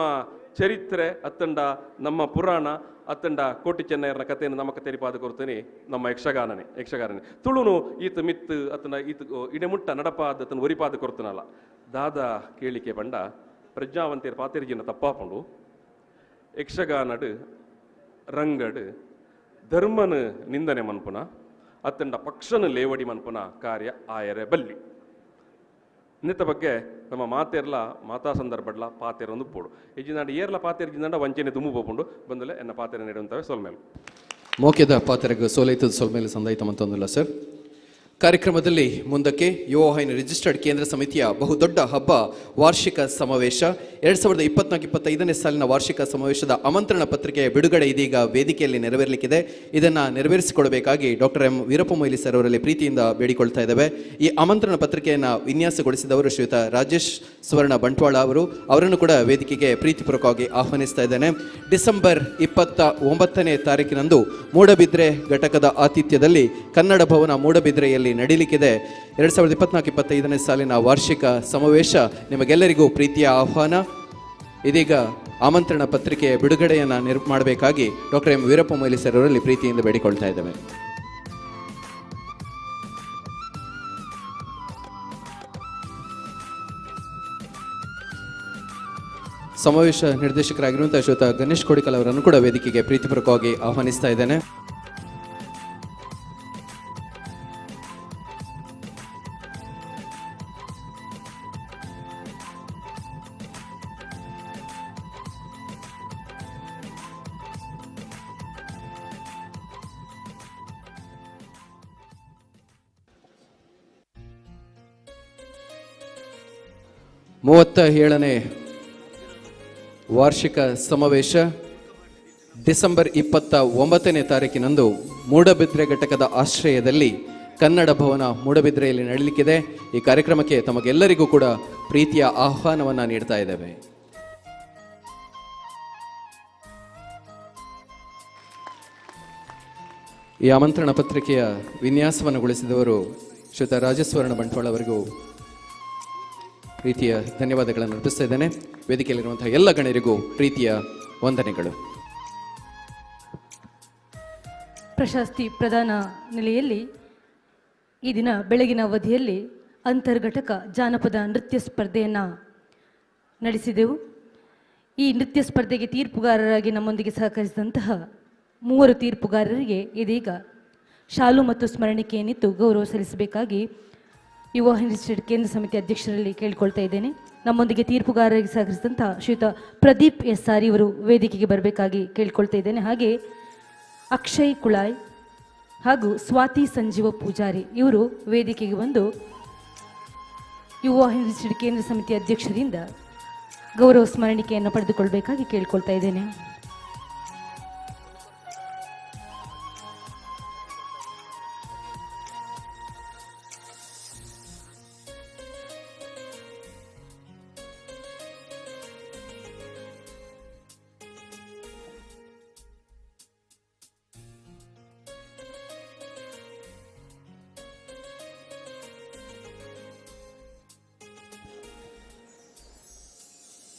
ಚರಿತ್ರೆ ಅತ್ತಂಡ ನಮ್ಮ ಪುರಾಣ ಅತ್ತಂಡ ಕೋಟಿ ಚೆನ್ನೈಯರ್ನ ಕಥೆಯನ್ನು ನಮಕ ತೆರಿಪಾದ ಕೊಡ್ತೀನಿ ನಮ್ಮ ಯಕ್ಷಗಾನನೇ ತುಳುನು ಈತ ಮಿತ್ತು ಅತ್ತನ ಈತ ಇಡೆಮುಟ್ಟ ನಡಪಾದ ಅತನ ಒರಿಪಾದ ಕೊಡ್ತನಲ್ಲ ದಾದ ಕೇಳಿಕೆ ಬಂಡ ಪ್ರಜ್ಞಾವಂತಿಯರ್ ಪಾತೆರ್ಜಿನ ತಪ್ಪಾಪುಂಡು ಯಕ್ಷಗಾನಡು ರಂಗಡ್ ಧರ್ಮನ ನಿಂದನೆ ಮನ್ಪುನ ಅತ್ತಂಡ ಪಕ್ಷನ ಲೇವಡಿ ಮನ್ಪುನ ಕಾರ್ಯ ಆಯರೆ ಬಲ್ಲಿ ಇನ್ನಿತ ಬಗ್ಗೆ ನಮ್ಮ ಮಾತಾ ಸಂದರ್ಭಡ್ಲ ಪಾತೆರೊಂದು ಪೋಡು ಇಜಿನಾಡು ಏರ್ಲ ಪಾತೆರ್ಜಿಂದ ವಂಚನೆ ತುಂಬು ಪೋಪುಂಡು ಬಂದಲೆ ಎನ್ನ ಪಾತೆರ ನೆಡುವಂತವೆ ಸೊಲ್ಮೇಲು ಮೋಕೆದ ಪಾತೆರೆಗೆ ಸೋಲೈತದ ಸೊಲ್ಮೇಲೆ ಸಂದಾಯಿತ ಮಂತೊಂದಿಲ್ಲ ಸರ್. ಕಾರ್ಯಕ್ರಮದಲ್ಲಿ ಮುಂದಕ್ಕೆ ಯುವ ವಾಹಿನಿ ರಿಜಿಸ್ಟರ್ಡ್ ಕೇಂದ್ರ ಸಮಿತಿಯ ಬಹುದೊಡ್ಡ ಹಬ್ಬ ವಾರ್ಷಿಕ ಸಮಾವೇಶ 2024-25ನೇ ಸಾಲಿನ ವಾರ್ಷಿಕ ಸಮಾವೇಶದ ಆಮಂತ್ರಣ ಪತ್ರಿಕೆಯ ಬಿಡುಗಡೆ ಇದೀಗ ವೇದಿಕೆಯಲ್ಲಿ ನೆರವೇರಲಿಕ್ಕಿದೆ. ಇದನ್ನು ನೆರವೇರಿಸಿಕೊಡಬೇಕಾಗಿ doctor M Veerappa Moily sir ಅವರಲ್ಲಿ ಪ್ರೀತಿಯಿಂದ ಬೇಡಿಕೊಳ್ತಾ ಇದ್ದೇವೆ. ಈ ಆಮಂತ್ರಣ ಪತ್ರಿಕೆಯನ್ನು ವಿನ್ಯಾಸಗೊಳಿಸಿದವರು ಶ್ರೀಯುತ ರಾಜೇಶ್ ಸುವರ್ಣ ಬಂಟ್ವಾಳ ಅವರನ್ನು ಕೂಡ ವೇದಿಕೆಗೆ ಪ್ರೀತಿಪೂರ್ವಕವಾಗಿ ಆಹ್ವಾನಿಸ್ತಾ ಇದ್ದೇನೆ. ಡಿಸೆಂಬರ್ 29ನೇ ತಾರೀಕಿನಂದು ಮೂಡಬಿದ್ರೆ ಘಟಕದ ಆತಿಥ್ಯದಲ್ಲಿ ಕನ್ನಡ ಭವನ ಮೂಡಬಿದ್ರೆಯಲ್ಲಿ ನಡೀಲಿಕ್ಕಿದೆ 2024-25ನೇ ಸಾಲಿನ ವಾರ್ಷಿಕ ಸಮಾವೇಶ. ನಿಮಗೆಲ್ಲರಿಗೂ ಪ್ರೀತಿಯ ಆಹ್ವಾನ. ಇದೀಗ ಆಮಂತ್ರಣ ಪತ್ರಿಕೆಯ ಬಿಡುಗಡೆಯನ್ನು ಮಾಡಬೇಕಾಗಿ doctor M Veerappa Moily sir ಅವರಲ್ಲಿ ಪ್ರೀತಿಯಿಂದ ಬೇಡಿಕೊಳ್ತಾ ಇದ್ದೇವೆ. ಸಮಾವೇಶ ನಿರ್ದೇಶಕರಾಗಿರುವಂತಹ ಶ್ರೀಯುತ ಗಣೇಶ್ ಕೋಡಿಕಲ್ ಅವರನ್ನು ಕೂಡ ವೇದಿಕೆಗೆ ಪ್ರೀತಿಪೂರ್ವಕವಾಗಿ ಆಹ್ವಾನಿಸ್ತಾ ಇದ್ದೇನೆ. ಮೂವತ್ತ ವಾರ್ಷಿಕ ಸಮಾವೇಶ ಡಿಸೆಂಬರ್ 29ನೇ ತಾರೀಕಿನಂದು ಮೂಡಬಿದ್ರೆ ಘಟಕದ ಆಶ್ರಯದಲ್ಲಿ ಕನ್ನಡ ಭವನ ಮೂಡಬಿದ್ರೆಯಲ್ಲಿ ನಡೆಯಲಿಕ್ಕಿದೆ. ಈ ಕಾರ್ಯಕ್ರಮಕ್ಕೆ ತಮಗೆಲ್ಲರಿಗೂ ಕೂಡ ಪ್ರೀತಿಯ ಆಹ್ವಾನವನ್ನು ನೀಡ್ತಾ ಇದ್ದೇವೆ. ಈ ಆಮಂತ್ರಣ ಪತ್ರಿಕೆಯ ವಿನ್ಯಾಸವನ್ನುಗೊಳಿಸಿದವರು ಶ್ರೀಯುತ ರಾಜಸ್ವರ್ಣ ಬಂಟ್ವಾಳ ಅವರಿಗೂ ಪ್ರೀತಿಯ ಧನ್ಯವಾದಗಳನ್ನು ಅರ್ಪಿಸ್ತಾ ಇದ್ದೇನೆ. ವೇದಿಕೆಯಲ್ಲಿರುವಂತಹ ಎಲ್ಲ ಗಣ್ಯರಿಗೂ ಪ್ರೀತಿಯ ವಂದನೆಗಳು. ಪ್ರಶಸ್ತಿ ಪ್ರದಾನ ನೆಲೆಯಲ್ಲಿ ಈ ದಿನ ಬೆಳಗಿನ ಅವಧಿಯಲ್ಲಿ ಅಂತರ್ಘಟಕ ಜಾನಪದ ನೃತ್ಯ ಸ್ಪರ್ಧೆಯನ್ನು ನಡೆಸಿದೆವು. ಈ ನೃತ್ಯ ಸ್ಪರ್ಧೆಗೆ ತೀರ್ಪುಗಾರರಾಗಿ ನಮ್ಮೊಂದಿಗೆ ಸಹಕರಿಸಿದಂತಹ 3 ತೀರ್ಪುಗಾರರಿಗೆ ಇದೀಗ ಶಾಲು ಮತ್ತು ಸ್ಮರಣಿಕೆಯನ್ನಿತ್ತು ಗೌರವ ಸಲ್ಲಿಸಬೇಕಾಗಿ ಯುವ ವಾಹಿನಿ ರಿಜಿಸ್ಟರ್ಡ್ ಕೇಂದ್ರ ಸಮಿತಿ ಅಧ್ಯಕ್ಷರಲ್ಲಿ ಕೇಳಿಕೊಳ್ತಾ ಇದ್ದೇನೆ. ನಮ್ಮೊಂದಿಗೆ ತೀರ್ಪುಗಾರರಿಗೆ ಸಹಕರಿಸಿದಂತಹ ಶ್ರೀಯುತ ಪ್ರದೀಪ್ ಎಸ್ ಆರ್ ಇವರು ವೇದಿಕೆಗೆ ಬರಬೇಕಾಗಿ ಕೇಳಿಕೊಳ್ತಾ ಇದ್ದೇನೆ. ಹಾಗೆ ಅಕ್ಷಯ್ ಕುಳಾಯ್ ಹಾಗೂ ಸ್ವಾತಿ ಸಂಜೀವ ಪೂಜಾರಿ ಇವರು ವೇದಿಕೆಗೆ ಬಂದು ಯುವ ವಾಹಿನಿ ರಿಜಿಸ್ಟರ್ಡ್ ಕೇಂದ್ರ ಸಮಿತಿ ಅಧ್ಯಕ್ಷರಿಂದ ಗೌರವ ಸ್ಮರಣಿಕೆಯನ್ನು ಪಡೆದುಕೊಳ್ಬೇಕಾಗಿ ಕೇಳಿಕೊಳ್ತಾ ಇದ್ದೇನೆ.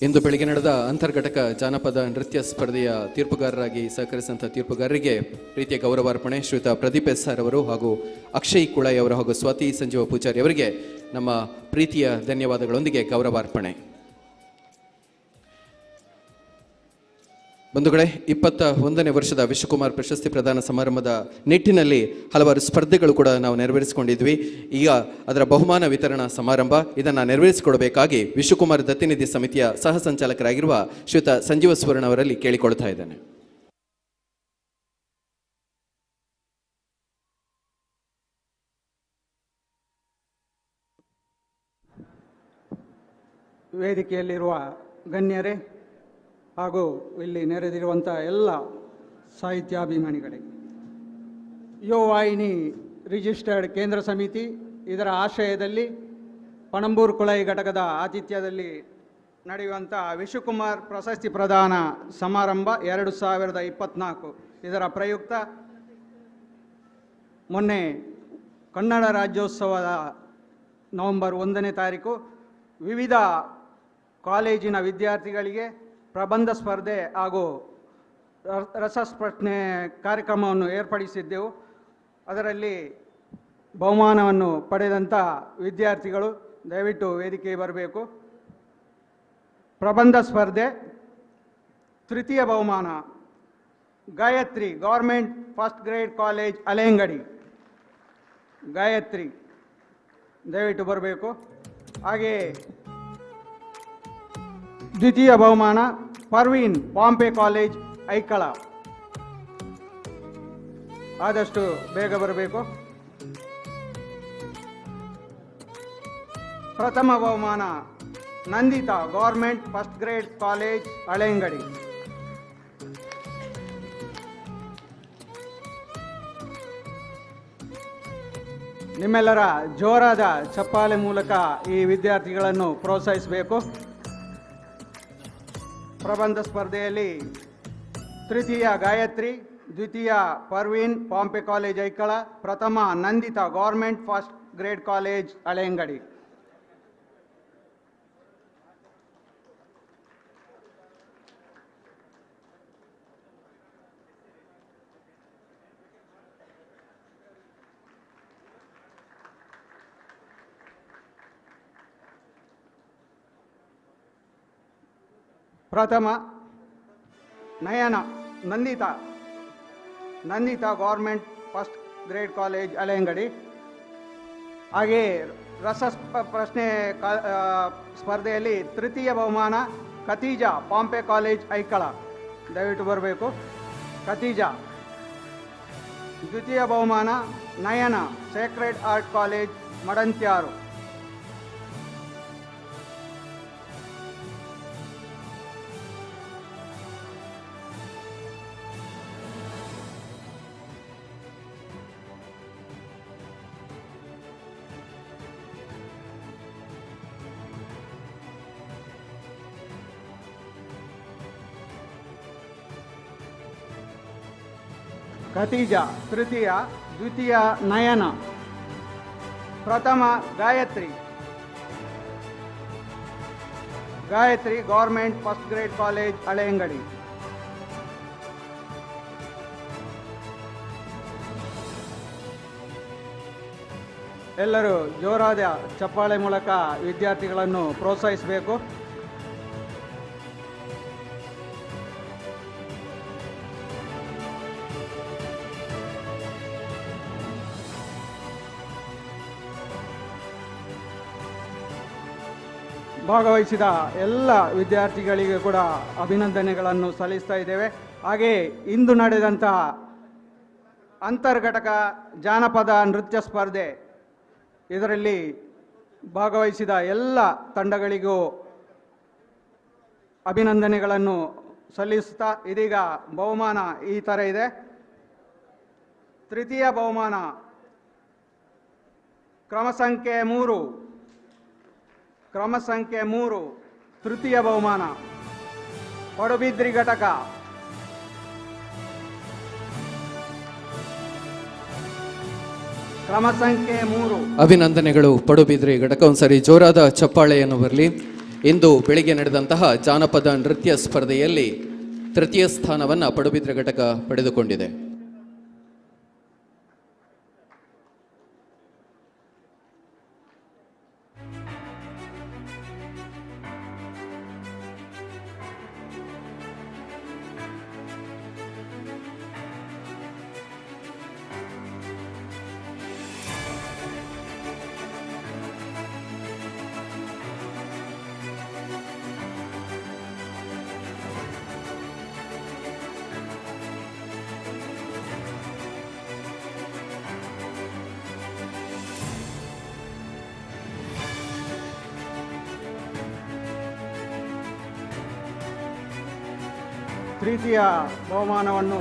ಇಂದು ಬೆಳಿಗ್ಗೆ ನಡೆದ ಅಂತರ್ಘಟಕ ಜಾನಪದ ನೃತ್ಯ ಸ್ಪರ್ಧೆಯ ತೀರ್ಪುಗಾರರಾಗಿ ಸಹಕರಿಸಿದಂಥ ತೀರ್ಪುಗಾರರಿಗೆ ಪ್ರೀತಿಯ ಗೌರವಾರ್ಪಣೆ. ಶ್ರೀಯುತ ಪ್ರದೀಪ್ ಎಸ್ ಆರ್ ಅವರು ಹಾಗೂ ಅಕ್ಷಯ್ ಕುಳಾಯ್ ಅವರು ಹಾಗೂ ಸ್ವಾತಿ ಸಂಜೀವ ಪೂಜಾರಿ ಅವರಿಗೆ ನಮ್ಮ ಪ್ರೀತಿಯ ಧನ್ಯವಾದಗಳೊಂದಿಗೆ ಗೌರವಾರ್ಪಣೆ. ಬಂಧುಗಳೇ, 21ನೇ ವರ್ಷದ ವಿಶ್ವಕುಮಾರ್ ಪ್ರಶಸ್ತಿ ಪ್ರದಾನ ಸಮಾರಂಭದ ನಿಟ್ಟಿನಲ್ಲಿ ಹಲವಾರು ಸ್ಪರ್ಧೆಗಳು ಕೂಡ ನಾವು ನೆರವೇರಿಸಿಕೊಂಡಿದ್ವಿ. ಈಗ ಅದರ ಬಹುಮಾನ ವಿತರಣಾ ಸಮಾರಂಭ. ಇದನ್ನು ನೆರವೇರಿಸಿಕೊಡಬೇಕಾಗಿ ವಿಶ್ವಕುಮಾರ್ ದತ್ತಿನಿಧಿ ಸಮಿತಿಯ ಸಹ ಸಂಚಾಲಕರಾಗಿರುವ ಶ್ರೀಯುತ ಸಂಜೀವ ಸುವರ್ಣ ಅವರಲ್ಲಿ ಕೇಳಿಕೊಳ್ತಾ ಇದ್ದೇನೆ. ವೇದಿಕೆಯಲ್ಲಿರುವ ಗಣ್ಯರೇ ಹಾಗೂ ಇಲ್ಲಿ ನೆರೆದಿರುವಂಥ ಎಲ್ಲ ಸಾಹಿತ್ಯಾಭಿಮಾನಿಗಳೇ, ಯುವ ವಾಹಿನಿ ರಿಜಿಸ್ಟರ್ಡ್ ಕೇಂದ್ರ ಸಮಿತಿ ಇದರ ಆಶ್ರಯದಲ್ಲಿ ಪಣಂಬೂರು ಕುಳಾಯಿ ಘಟಕದ ಆತಿಥ್ಯದಲ್ಲಿ ನಡೆಯುವಂಥ ವಿಶ್ವಕುಮಾರ್ ಪ್ರಶಸ್ತಿ ಪ್ರದಾನ ಸಮಾರಂಭ 2024 ಇದರ ಪ್ರಯುಕ್ತ ಮೊನ್ನೆ ಕನ್ನಡ ರಾಜ್ಯೋತ್ಸವದ ನವೆಂಬರ್ 1ನೇ ತಾರೀಕು ವಿವಿಧ ಕಾಲೇಜಿನ ವಿದ್ಯಾರ್ಥಿಗಳಿಗೆ ಪ್ರಬಂಧ ಸ್ಪರ್ಧೆ ಹಾಗೂ ರಸಪ್ರಶ್ನೆ ಕಾರ್ಯಕ್ರಮವನ್ನು ಏರ್ಪಡಿಸಿದ್ದೆವು. ಅದರಲ್ಲಿ ಬಹುಮಾನವನ್ನು ಪಡೆದಂಥ ವಿದ್ಯಾರ್ಥಿಗಳು ದಯವಿಟ್ಟು ವೇದಿಕೆಗೆ ಬರಬೇಕು. ಪ್ರಬಂಧ ಸ್ಪರ್ಧೆ ತೃತೀಯ ಬಹುಮಾನ Gayatri government first grade college Alengadi. Gayatri ದಯವಿಟ್ಟು ಬರಬೇಕು. ಹಾಗೆ ದ್ವಿತೀಯ ಬಹುಮಾನ ಪರ್ವೀನ್ ಬಾಂಬೆ ಕಾಲೇಜ್ ಐಕಳ. ಆದಷ್ಟು ಬೇಗ ಬರಬೇಕು. ಪ್ರಥಮ ಬಹುಮಾನ Nandita government first grade college Halengadi. ನಿಮ್ಮೆಲ್ಲರ ಜೋರಾದ ಚಪ್ಪಾಳೆ ಮೂಲಕ ಈ ವಿದ್ಯಾರ್ಥಿಗಳನ್ನು ಪ್ರೋತ್ಸಾಹಿಸಬೇಕು. ಪ್ರಬಂಧ ಸ್ಪರ್ಧೆಯಲ್ಲಿ ತೃತೀಯ ಗಾಯತ್ರಿ, ದ್ವಿತೀಯ ಪರ್ವೀನ್ ಬಾಂಬೆ ಕಾಲೇಜ್ ಐಕಳ, ಪ್ರಥಮ Nandita government first grade college Halengadi. ಪ್ರಥಮ Nayana Nandita government first grade college Halengadi. ಹಾಗೆ ಪ್ರಶ್ನೆ ಸ್ಪರ್ಧೆಯಲ್ಲಿ ತೃತೀಯ ಬಹುಮಾನ ಖತೀಜಾ ಬಾಂಬೆ ಕಾಲೇಜ್ ಐಕಳ. ದಯವಿಟ್ಟು ಬರಬೇಕು ಖತೀಜಾ. ದ್ವಿತೀಯ ಬಹುಮಾನ Nayana sacred art college Madantyar. Khatija ತೃತೀಯ, ದ್ವಿತೀಯ ನಯನ, ಪ್ರಥಮ Gayatri government first grade college Halengadi. ಎಲ್ಲರೂ ಜೋರಾದ ಚಪ್ಪಾಳೆ ಮೂಲಕ ವಿದ್ಯಾರ್ಥಿಗಳನ್ನು ಪ್ರೋತ್ಸಾಹಿಸಬೇಕು. ಭಾಗವಹಿಸಿದ ಎಲ್ಲ ವಿದ್ಯಾರ್ಥಿಗಳಿಗೆ ಕೂಡ ಅಭಿನಂದನೆಗಳನ್ನು ಸಲ್ಲಿಸ್ತಾ ಇದ್ದೇವೆ. ಹಾಗೆ ಇಂದು ನಡೆದಂತಹ ಅಂತರ್ಘಟಕ ಜಾನಪದ ನೃತ್ಯ ಸ್ಪರ್ಧೆ ಇದರಲ್ಲಿ ಭಾಗವಹಿಸಿದ ಎಲ್ಲ ತಂಡಗಳಿಗೂ ಅಭಿನಂದನೆಗಳನ್ನು ಸಲ್ಲಿಸುತ್ತಾ ಇದೀಗ ಬಹುಮಾನ ಈ ಥರ ಇದೆ. ತೃತೀಯ ಬಹುಮಾನ ಕ್ರಮ ಸಂಖ್ಯೆ 3 ತೃತೀಯ ಬಹುಮಾನ ಪಡುಬಿದ್ರಿ ಘಟಕ. ಕ್ರಮ ಸಂಖ್ಯೆ 3. ಅಭಿನಂದನೆಗಳು ಪಡುಬಿದ್ರಿ ಘಟಕ. ಒಂದ್ಸರಿ ಜೋರಾದ ಚಪ್ಪಾಳೆಯನ್ನು ಬರಲಿ. ಇಂದು ಬೆಳಿಗ್ಗೆ ನಡೆದಂತಹ ಜಾನಪದ ನೃತ್ಯ ಸ್ಪರ್ಧೆಯಲ್ಲಿ ತೃತೀಯ ಸ್ಥಾನವನ್ನು ಪಡುಬಿದ್ರಿ ಘಟಕ ಪಡೆದುಕೊಂಡಿದೆ. ತೃತೀಯ ಬಹುಮಾನವನ್ನು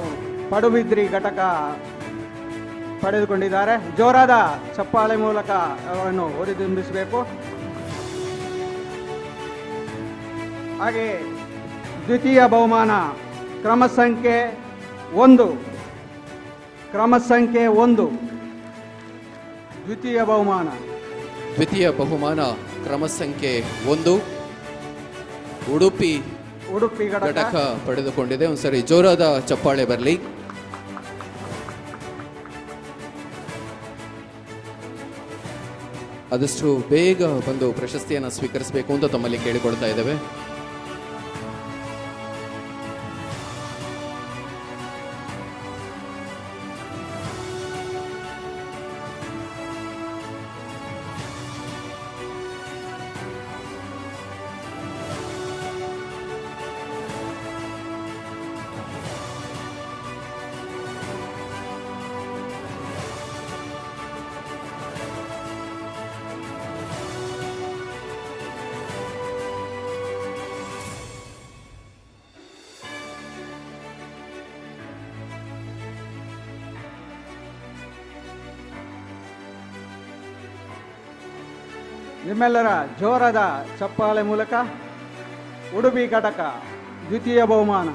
ಪಡುಬಿದ್ರಿ ಘಟಕ ಪಡೆದುಕೊಂಡಿದ್ದಾರೆ. ಜೋರಾದ ಚಪ್ಪಾಳೆ ಮೂಲಕ ಅವರನ್ನು ಹುರಿದುಂಬಿಸಬೇಕು. ಹಾಗೆ ದ್ವಿತೀಯ ಬಹುಮಾನ ಕ್ರಮ ಸಂಖ್ಯೆ 1 ದ್ವಿತೀಯ ಬಹುಮಾನ ಕ್ರಮ ಸಂಖ್ಯೆ 1 ಉಡುಪಿ ಘಟಕ ಪಡೆದುಕೊಂಡಿದೆ. ಒಂದ್ಸರಿ ಜೋರಾದ ಚಪ್ಪಾಳೆ ಬರಲಿ. ಆದಷ್ಟು ಬೇಗ ಬಂದು ಪ್ರಶಸ್ತಿಯನ್ನು ಸ್ವೀಕರಿಸಬೇಕು ಅಂತ ತಮ್ಮಲ್ಲಿ ಕೇಳಿಕೊಳ್ತಾ ಇದ್ದೇವೆ. ನಿಮ್ಮೆಲ್ಲರ ಜೋರಾದ ಚಪ್ಪಾಳೆ ಮೂಲಕ ಉಡುಪಿ ಘಟಕ ದ್ವಿತೀಯ ಬಹುಮಾನ.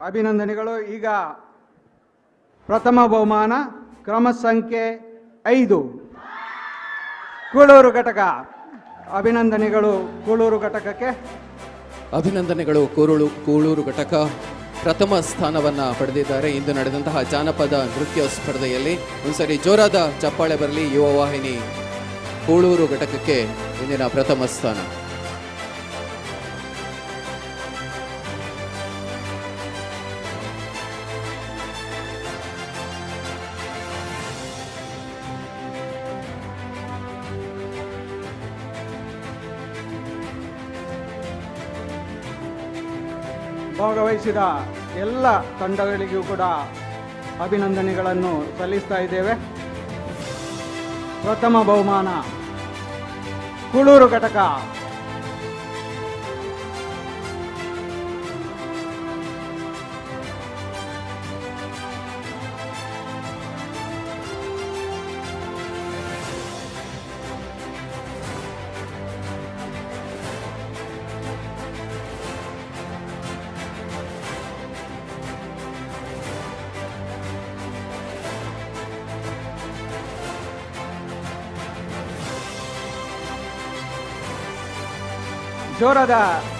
ಅಭಿನಂದನೆಗಳು. ಈಗ ಪ್ರಥಮ ಬಹುಮಾನ ಕ್ರಮ ಸಂಖ್ಯೆ 5 ಕೂಳೂರು ಘಟಕ. ಅಭಿನಂದನೆಗಳು ಕೂಳೂರು ಘಟಕಕ್ಕೆ. ಕೂಳೂರು ಘಟಕ ಪ್ರಥಮ ಸ್ಥಾನವನ್ನ ಪಡೆದಿದ್ದಾರೆ ಇಂದು ನಡೆದಂತಹ ಜಾನಪದ ನೃತ್ಯ ಸ್ಪರ್ಧೆಯಲ್ಲಿ. ಒಂದ್ಸರಿ ಜೋರಾದ ಚಪ್ಪಾಳೆ ಬರಲಿ. ಯುವ ವಾಹಿನಿ ಕೂಳೂರು ಘಟಕಕ್ಕೆ ಇಂದಿನ ಪ್ರಥಮ ಸ್ಥಾನ. ಭಾಗವಹಿಸಿದ ಎಲ್ಲ ತಂಡಗಳಿಗೂ ಕೂಡ ಅಭಿನಂದನೆಗಳನ್ನು ಸಲ್ಲಿಸ್ತಾ ಇದ್ದೇವೆ. ಪ್ರಥಮ ಬಹುಮಾನ ಕೂಳೂರು ಘಟಕ. ಜೋರಾದ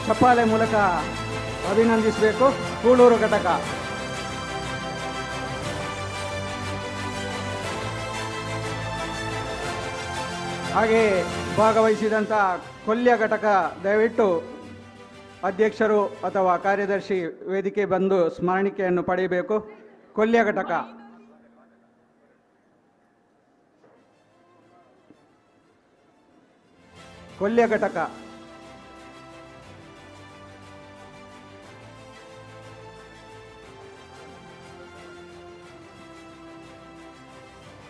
ಚಪ್ಪಾಳೆ ಮೂಲಕ ಅಭಿನಂದಿಸಬೇಕು ಕೂಳೂರು ಘಟಕ. ಹಾಗೆ ಭಾಗವಹಿಸಿದಂಥ ಕೊಲ್ಯ ಘಟಕ ದಯವಿಟ್ಟು ಅಧ್ಯಕ್ಷರು ಅಥವಾ ಕಾರ್ಯದರ್ಶಿ ವೇದಿಕೆ ಬಂದು ಸ್ಮರಣಿಕೆಯನ್ನು ಪಡೆಯಬೇಕು. ಕೊಲ್ಯ ಘಟಕ.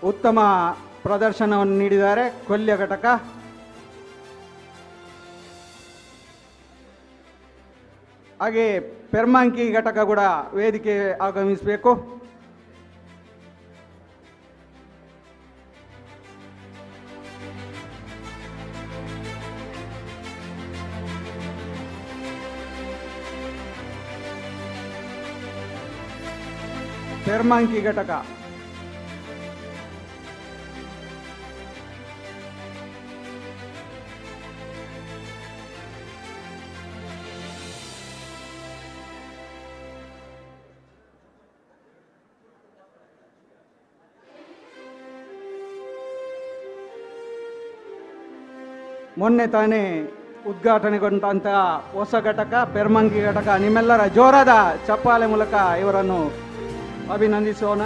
ಉತ್ತಮ ಪ್ರದರ್ಶನವನ್ನು ನೀಡಿದ್ದಾರೆ ಕೊಲ್ಯ ಘಟಕ. ಹಾಗೆ ಪೆರ್ಮಾಂಕಿ ಘಟಕ ಕೂಡ ವೇದಿಕೆ ಆಗಮಿಸಬೇಕು. ಪೆರ್ಮಾಂಕಿ ಘಟಕ. ಮೊನ್ನೆ ತಾನೇ ಉದ್ಘಾಟನೆಗೊಂಡಂತಹ ಹೊಸ ಘಟಕ ಪೆರ್ಮಂಗಿ ಘಟಕ. ನಿಮ್ಮೆಲ್ಲರ ಜೋರಾದ ಚಪ್ಪಾಳೆ ಮೂಲಕ ಇವರನ್ನು ಅಭಿನಂದಿಸೋಣ.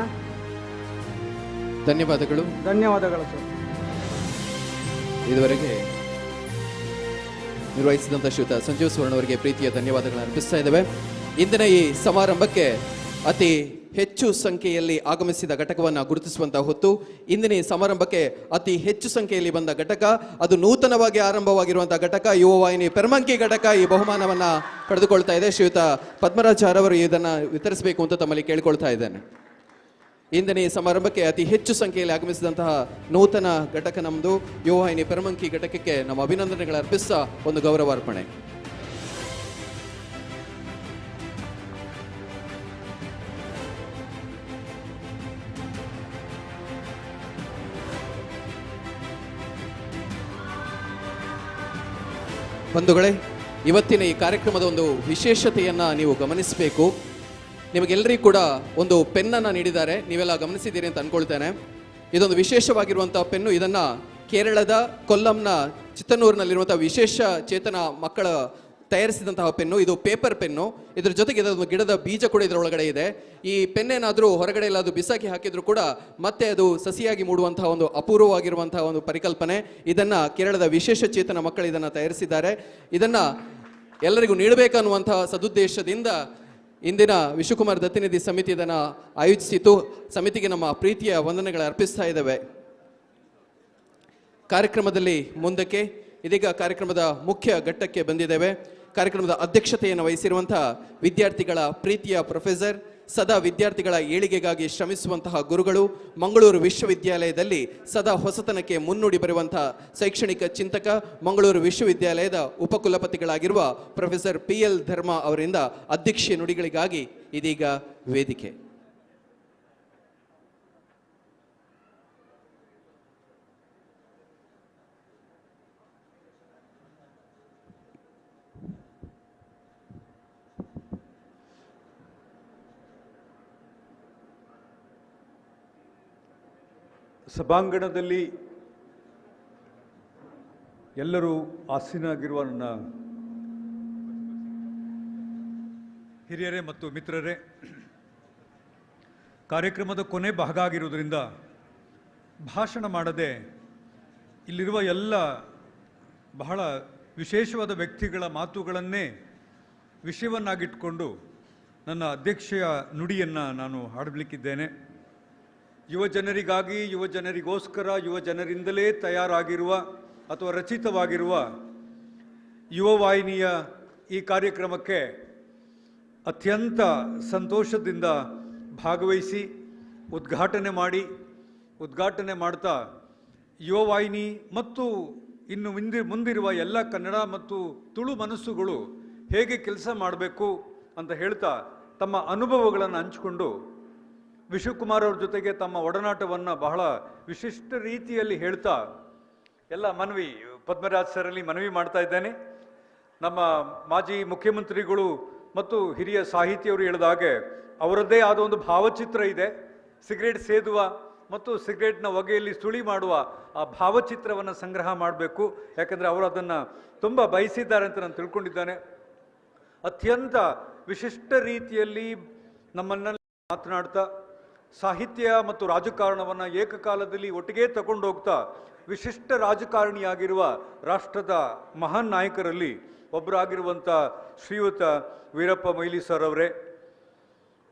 ಧನ್ಯವಾದಗಳು ಸರ್. ಇದುವರೆಗೆ ನಿರ್ವಹಿಸಿದಂಥ ಶ್ರೀಯುತ ಸಂಜೀವ್ ಸುವರ್ಣ ಅವರಿಗೆ ಪ್ರೀತಿಯ ಧನ್ಯವಾದಗಳನ್ನು ಅರ್ಪಿಸ್ತಾ ಇದ್ದೇವೆ. ಇಂದಿನ ಈ ಸಮಾರಂಭಕ್ಕೆ ಅತಿ ಹೆಚ್ಚು ಸಂಖ್ಯೆಯಲ್ಲಿ ಆಗಮಿಸಿದ ಘಟಕವನ್ನು ಗುರುತಿಸುವಂತಹ ಹೊತ್ತು ಇಂದಿನ ಈ ಸಮಾರಂಭಕ್ಕೆ ಅತಿ ಹೆಚ್ಚು ಸಂಖ್ಯೆಯಲ್ಲಿ ಬಂದ ಘಟಕ, ಅದು ನೂತನವಾಗಿ ಆರಂಭವಾಗಿರುವಂತಹ ಘಟಕ ಯುವವಾಹಿನಿ ಪೆರ್ಮಂಕಿ ಘಟಕ ಈ ಬಹುಮಾನವನ್ನು ಪಡೆದುಕೊಳ್ತಾ ಇದೆ. ಶ್ರೀಯುತ ಪದ್ಮರಾಜ್ ಅವರು ಇದನ್ನು ವಿತರಿಸಬೇಕು ಅಂತ ತಮ್ಮಲ್ಲಿ ಕೇಳ್ಕೊಳ್ತಾ ಇದ್ದೇನೆ. ಇಂದಿನ ಈ ಸಮಾರಂಭಕ್ಕೆ ಅತಿ ಹೆಚ್ಚು ಸಂಖ್ಯೆಯಲ್ಲಿ ಆಗಮಿಸಿದಂತಹ ನೂತನ ಘಟಕ ನಮ್ಮದು ಯುವವಾಹಿನಿ ಪೆರ್ಮಂಕಿ ಘಟಕಕ್ಕೆ ನಮ್ಮ ಅಭಿನಂದನೆಗಳ ಅರ್ಪಿಸುವ ಒಂದು ಗೌರವಾರ್ಪಣೆ. ಬಂಧುಗಳೇ, ಇವತ್ತಿನ ಈ ಕಾರ್ಯಕ್ರಮದ ಒಂದು ವಿಶೇಷತೆಯನ್ನು ನೀವು ಗಮನಿಸಬೇಕು. ನಿಮಗೆಲ್ಲರಿಗೂ ಕೂಡ ಒಂದು ಪೆನ್ನನ್ನು ನೀಡಿದ್ದಾರೆ, ನೀವೆಲ್ಲ ಗಮನಿಸಿದ್ದೀರಿ ಅಂತ ಅಂದ್ಕೊಳ್ತೇನೆ. ಇದೊಂದು ವಿಶೇಷವಾಗಿರುವಂಥ ಪೆನ್ನು. ಇದನ್ನು ಕೇರಳದ ಕೊಲ್ಲಂನ ಚಿತ್ತನೂರಿನಲ್ಲಿರುವಂಥ ವಿಶೇಷ ಚೇತನ ಮಕ್ಕಳ ತಯಾರಿಸಿದಂತಹ ಪೆನ್ನು. ಇದು ಪೇಪರ್ ಪೆನ್ನು. ಇದ್ರ ಜೊತೆಗೆ ಇದೊಂದು ಗಿಡದ ಬೀಜ ಕೂಡ ಇದರೊಳಗಡೆ ಇದೆ. ಈ ಪೆನ್ನೇನಾದರೂ ಹೊರಗಡೆ ಎಲ್ಲಾದರೂ ಬಿಸಾಕಿ ಹಾಕಿದ್ರು ಕೂಡ ಮತ್ತೆ ಅದು ಸಸಿಯಾಗಿ ಮೂಡುವಂತಹ ಒಂದು ಅಪೂರ್ವವಾಗಿರುವಂತಹ ಒಂದು ಪರಿಕಲ್ಪನೆ. ಇದನ್ನು ಕೇರಳದ ವಿಶೇಷ ಚೇತನ ಮಕ್ಕಳು ಇದನ್ನು ತಯಾರಿಸಿದ್ದಾರೆ. ಇದನ್ನು ಎಲ್ಲರಿಗೂ ನೀಡಬೇಕನ್ನುವಂತಹ ಸದುದ್ದೇಶದಿಂದ ಇಂದಿನ ವಿಶ್ವಕುಮಾರ್ ದತ್ತಿನಿಧಿ ಸಮಿತಿ ಇದನ್ನು ಆಯೋಜಿಸಿತು. ಸಮಿತಿಗೆ ನಮ್ಮ ಪ್ರೀತಿಯ ವಂದನೆಗಳು ಅರ್ಪಿಸ್ತಾ ಇದ್ದೇವೆ. ಕಾರ್ಯಕ್ರಮದಲ್ಲಿ ಮುಂದಕ್ಕೆ ಇದೀಗ ಕಾರ್ಯಕ್ರಮದ ಮುಖ್ಯ ಘಟ್ಟಕ್ಕೆ ಬಂದಿದ್ದೇವೆ. ಕಾರ್ಯಕ್ರಮದ ಅಧ್ಯಕ್ಷತೆಯನ್ನು ವಹಿಸಿರುವಂತಹ ವಿದ್ಯಾರ್ಥಿಗಳ ಪ್ರೀತಿಯ ಪ್ರೊಫೆಸರ್, ಸದಾ ವಿದ್ಯಾರ್ಥಿಗಳ ಏಳಿಗೆಗಾಗಿ ಶ್ರಮಿಸುವಂತಹ ಗುರುಗಳು, ಮಂಗಳೂರು ವಿಶ್ವವಿದ್ಯಾಲಯದಲ್ಲಿ ಸದಾ ಹೊಸತನಕ್ಕೆ ಮುನ್ನುಡಿ ಬರುವಂತಹ ಶೈಕ್ಷಣಿಕ ಚಿಂತಕ, ಮಂಗಳೂರು ವಿಶ್ವವಿದ್ಯಾಲಯದ ಉಪಕುಲಪತಿಗಳಾಗಿರುವ ಪ್ರೊಫೆಸರ್ PL ಧರ್ಮ ಅವರಿಂದ ಅಧ್ಯಕ್ಷೀಯ ನುಡಿಗಳಿಗಾಗಿ ಇದೀಗ ವೇದಿಕೆ. ಸಭಾಂಗಣದಲ್ಲಿ ಎಲ್ಲರೂ ಆಸೀನರಾಗಿರುವ ನನ್ನ ಹಿರಿಯರೇ ಮತ್ತು ಮಿತ್ರರೇ, ಕಾರ್ಯಕ್ರಮದ ಕೊನೆ ಭಾಗ ಆಗಿರುವುದರಿಂದ ಭಾಷಣ ಮಾಡದೆ ಇಲ್ಲಿರುವ ಎಲ್ಲ ಬಹಳ ವಿಶೇಷವಾದ ವ್ಯಕ್ತಿಗಳ ಮಾತುಗಳನ್ನೇ ವಿಷಯವನ್ನಾಗಿಟ್ಕೊಂಡು ನನ್ನ ಅಧ್ಯಕ್ಷೀಯ ನುಡಿಯನ್ನು ನಾನು ಹಾಡಲಿಕ್ಕಿದ್ದೇನೆ. ಯುವ ಜನರಿಗಾಗಿ, ಯುವ ಜನರಿಗೋಸ್ಕರ, ಯುವ ಜನರಿಂದಲೇ ತಯಾರಾಗಿರುವ ಅಥವಾ ರಚಿತವಾಗಿರುವ ಯುವವಾಹಿನಿಯ ಈ ಕಾರ್ಯಕ್ರಮಕ್ಕೆ ಅತ್ಯಂತ ಸಂತೋಷದಿಂದ ಭಾಗವಹಿಸಿ ಉದ್ಘಾಟನೆ ಮಾಡ್ತಾ ಯುವವಾಹಿನಿ ಮತ್ತು ಇನ್ನು ಮುಂದಿರುವ ಎಲ್ಲ ಕನ್ನಡ ಮತ್ತು ತುಳು ಮನಸ್ಸುಗಳು ಹೇಗೆ ಕೆಲಸ ಮಾಡಬೇಕು ಅಂತ ಹೇಳ್ತಾ ತಮ್ಮ ಅನುಭವಗಳನ್ನು ಹಂಚಿಕೊಂಡು ವಿಶ್ವಕುಮಾರ್ ಅವ್ರ ಜೊತೆಗೆ ತಮ್ಮ ಒಡನಾಟವನ್ನು ಬಹಳ ವಿಶಿಷ್ಟ ರೀತಿಯಲ್ಲಿ ಹೇಳ್ತಾ ಎಲ್ಲ ಪದ್ಮರಾಜ್ ಸರಲ್ಲಿ ಮನವಿ ಮಾಡ್ತಾ ಇದ್ದೇನೆ. ನಮ್ಮ ಮಾಜಿ ಮುಖ್ಯಮಂತ್ರಿಗಳು ಮತ್ತು ಹಿರಿಯ ಸಾಹಿತಿಯವರು ಹೇಳಿದ ಹಾಗೆ ಅವರದ್ದೇ ಆದ ಒಂದು ಭಾವಚಿತ್ರ ಇದೆ. ಸಿಗರೇಟ್ ಸೇದುವ ಮತ್ತು ಸಿಗರೇಟ್ನ ಹೊಗೆಯಲ್ಲಿ ಸುಳಿ ಮಾಡುವ ಆ ಭಾವಚಿತ್ರವನ್ನು ಸಂಗ್ರಹ ಮಾಡಬೇಕು. ಯಾಕಂದರೆ ಅವರು ಅದನ್ನು ತುಂಬ ಬಯಸಿದ್ದಾರೆ ಅಂತ ನಾನು ತಿಳ್ಕೊಂಡಿದ್ದಾನೆ. ಅತ್ಯಂತ ವಿಶಿಷ್ಟ ರೀತಿಯಲ್ಲಿ ನಮ್ಮನ್ನೆಲ್ಲ ಮಾತನಾಡ್ತಾ ಸಾಹಿತ್ಯ ಮತ್ತು ರಾಜಕಾರಣವನ್ನು ಏಕಕಾಲದಲ್ಲಿ ಒಟ್ಟಿಗೆ ತಗೊಂಡು ಹೋಗ್ತಾ ವಿಶಿಷ್ಟ ರಾಜಕಾರಣಿಯಾಗಿರುವ ರಾಷ್ಟ್ರದ ಮಹಾನ್ ನಾಯಕರಲ್ಲಿ ಒಬ್ಬರಾಗಿರುವಂಥ ಶ್ರೀಯುತ ವೀರಪ್ಪ ಮೊಯ್ಲಿ ಸರ್ ಅವರೇ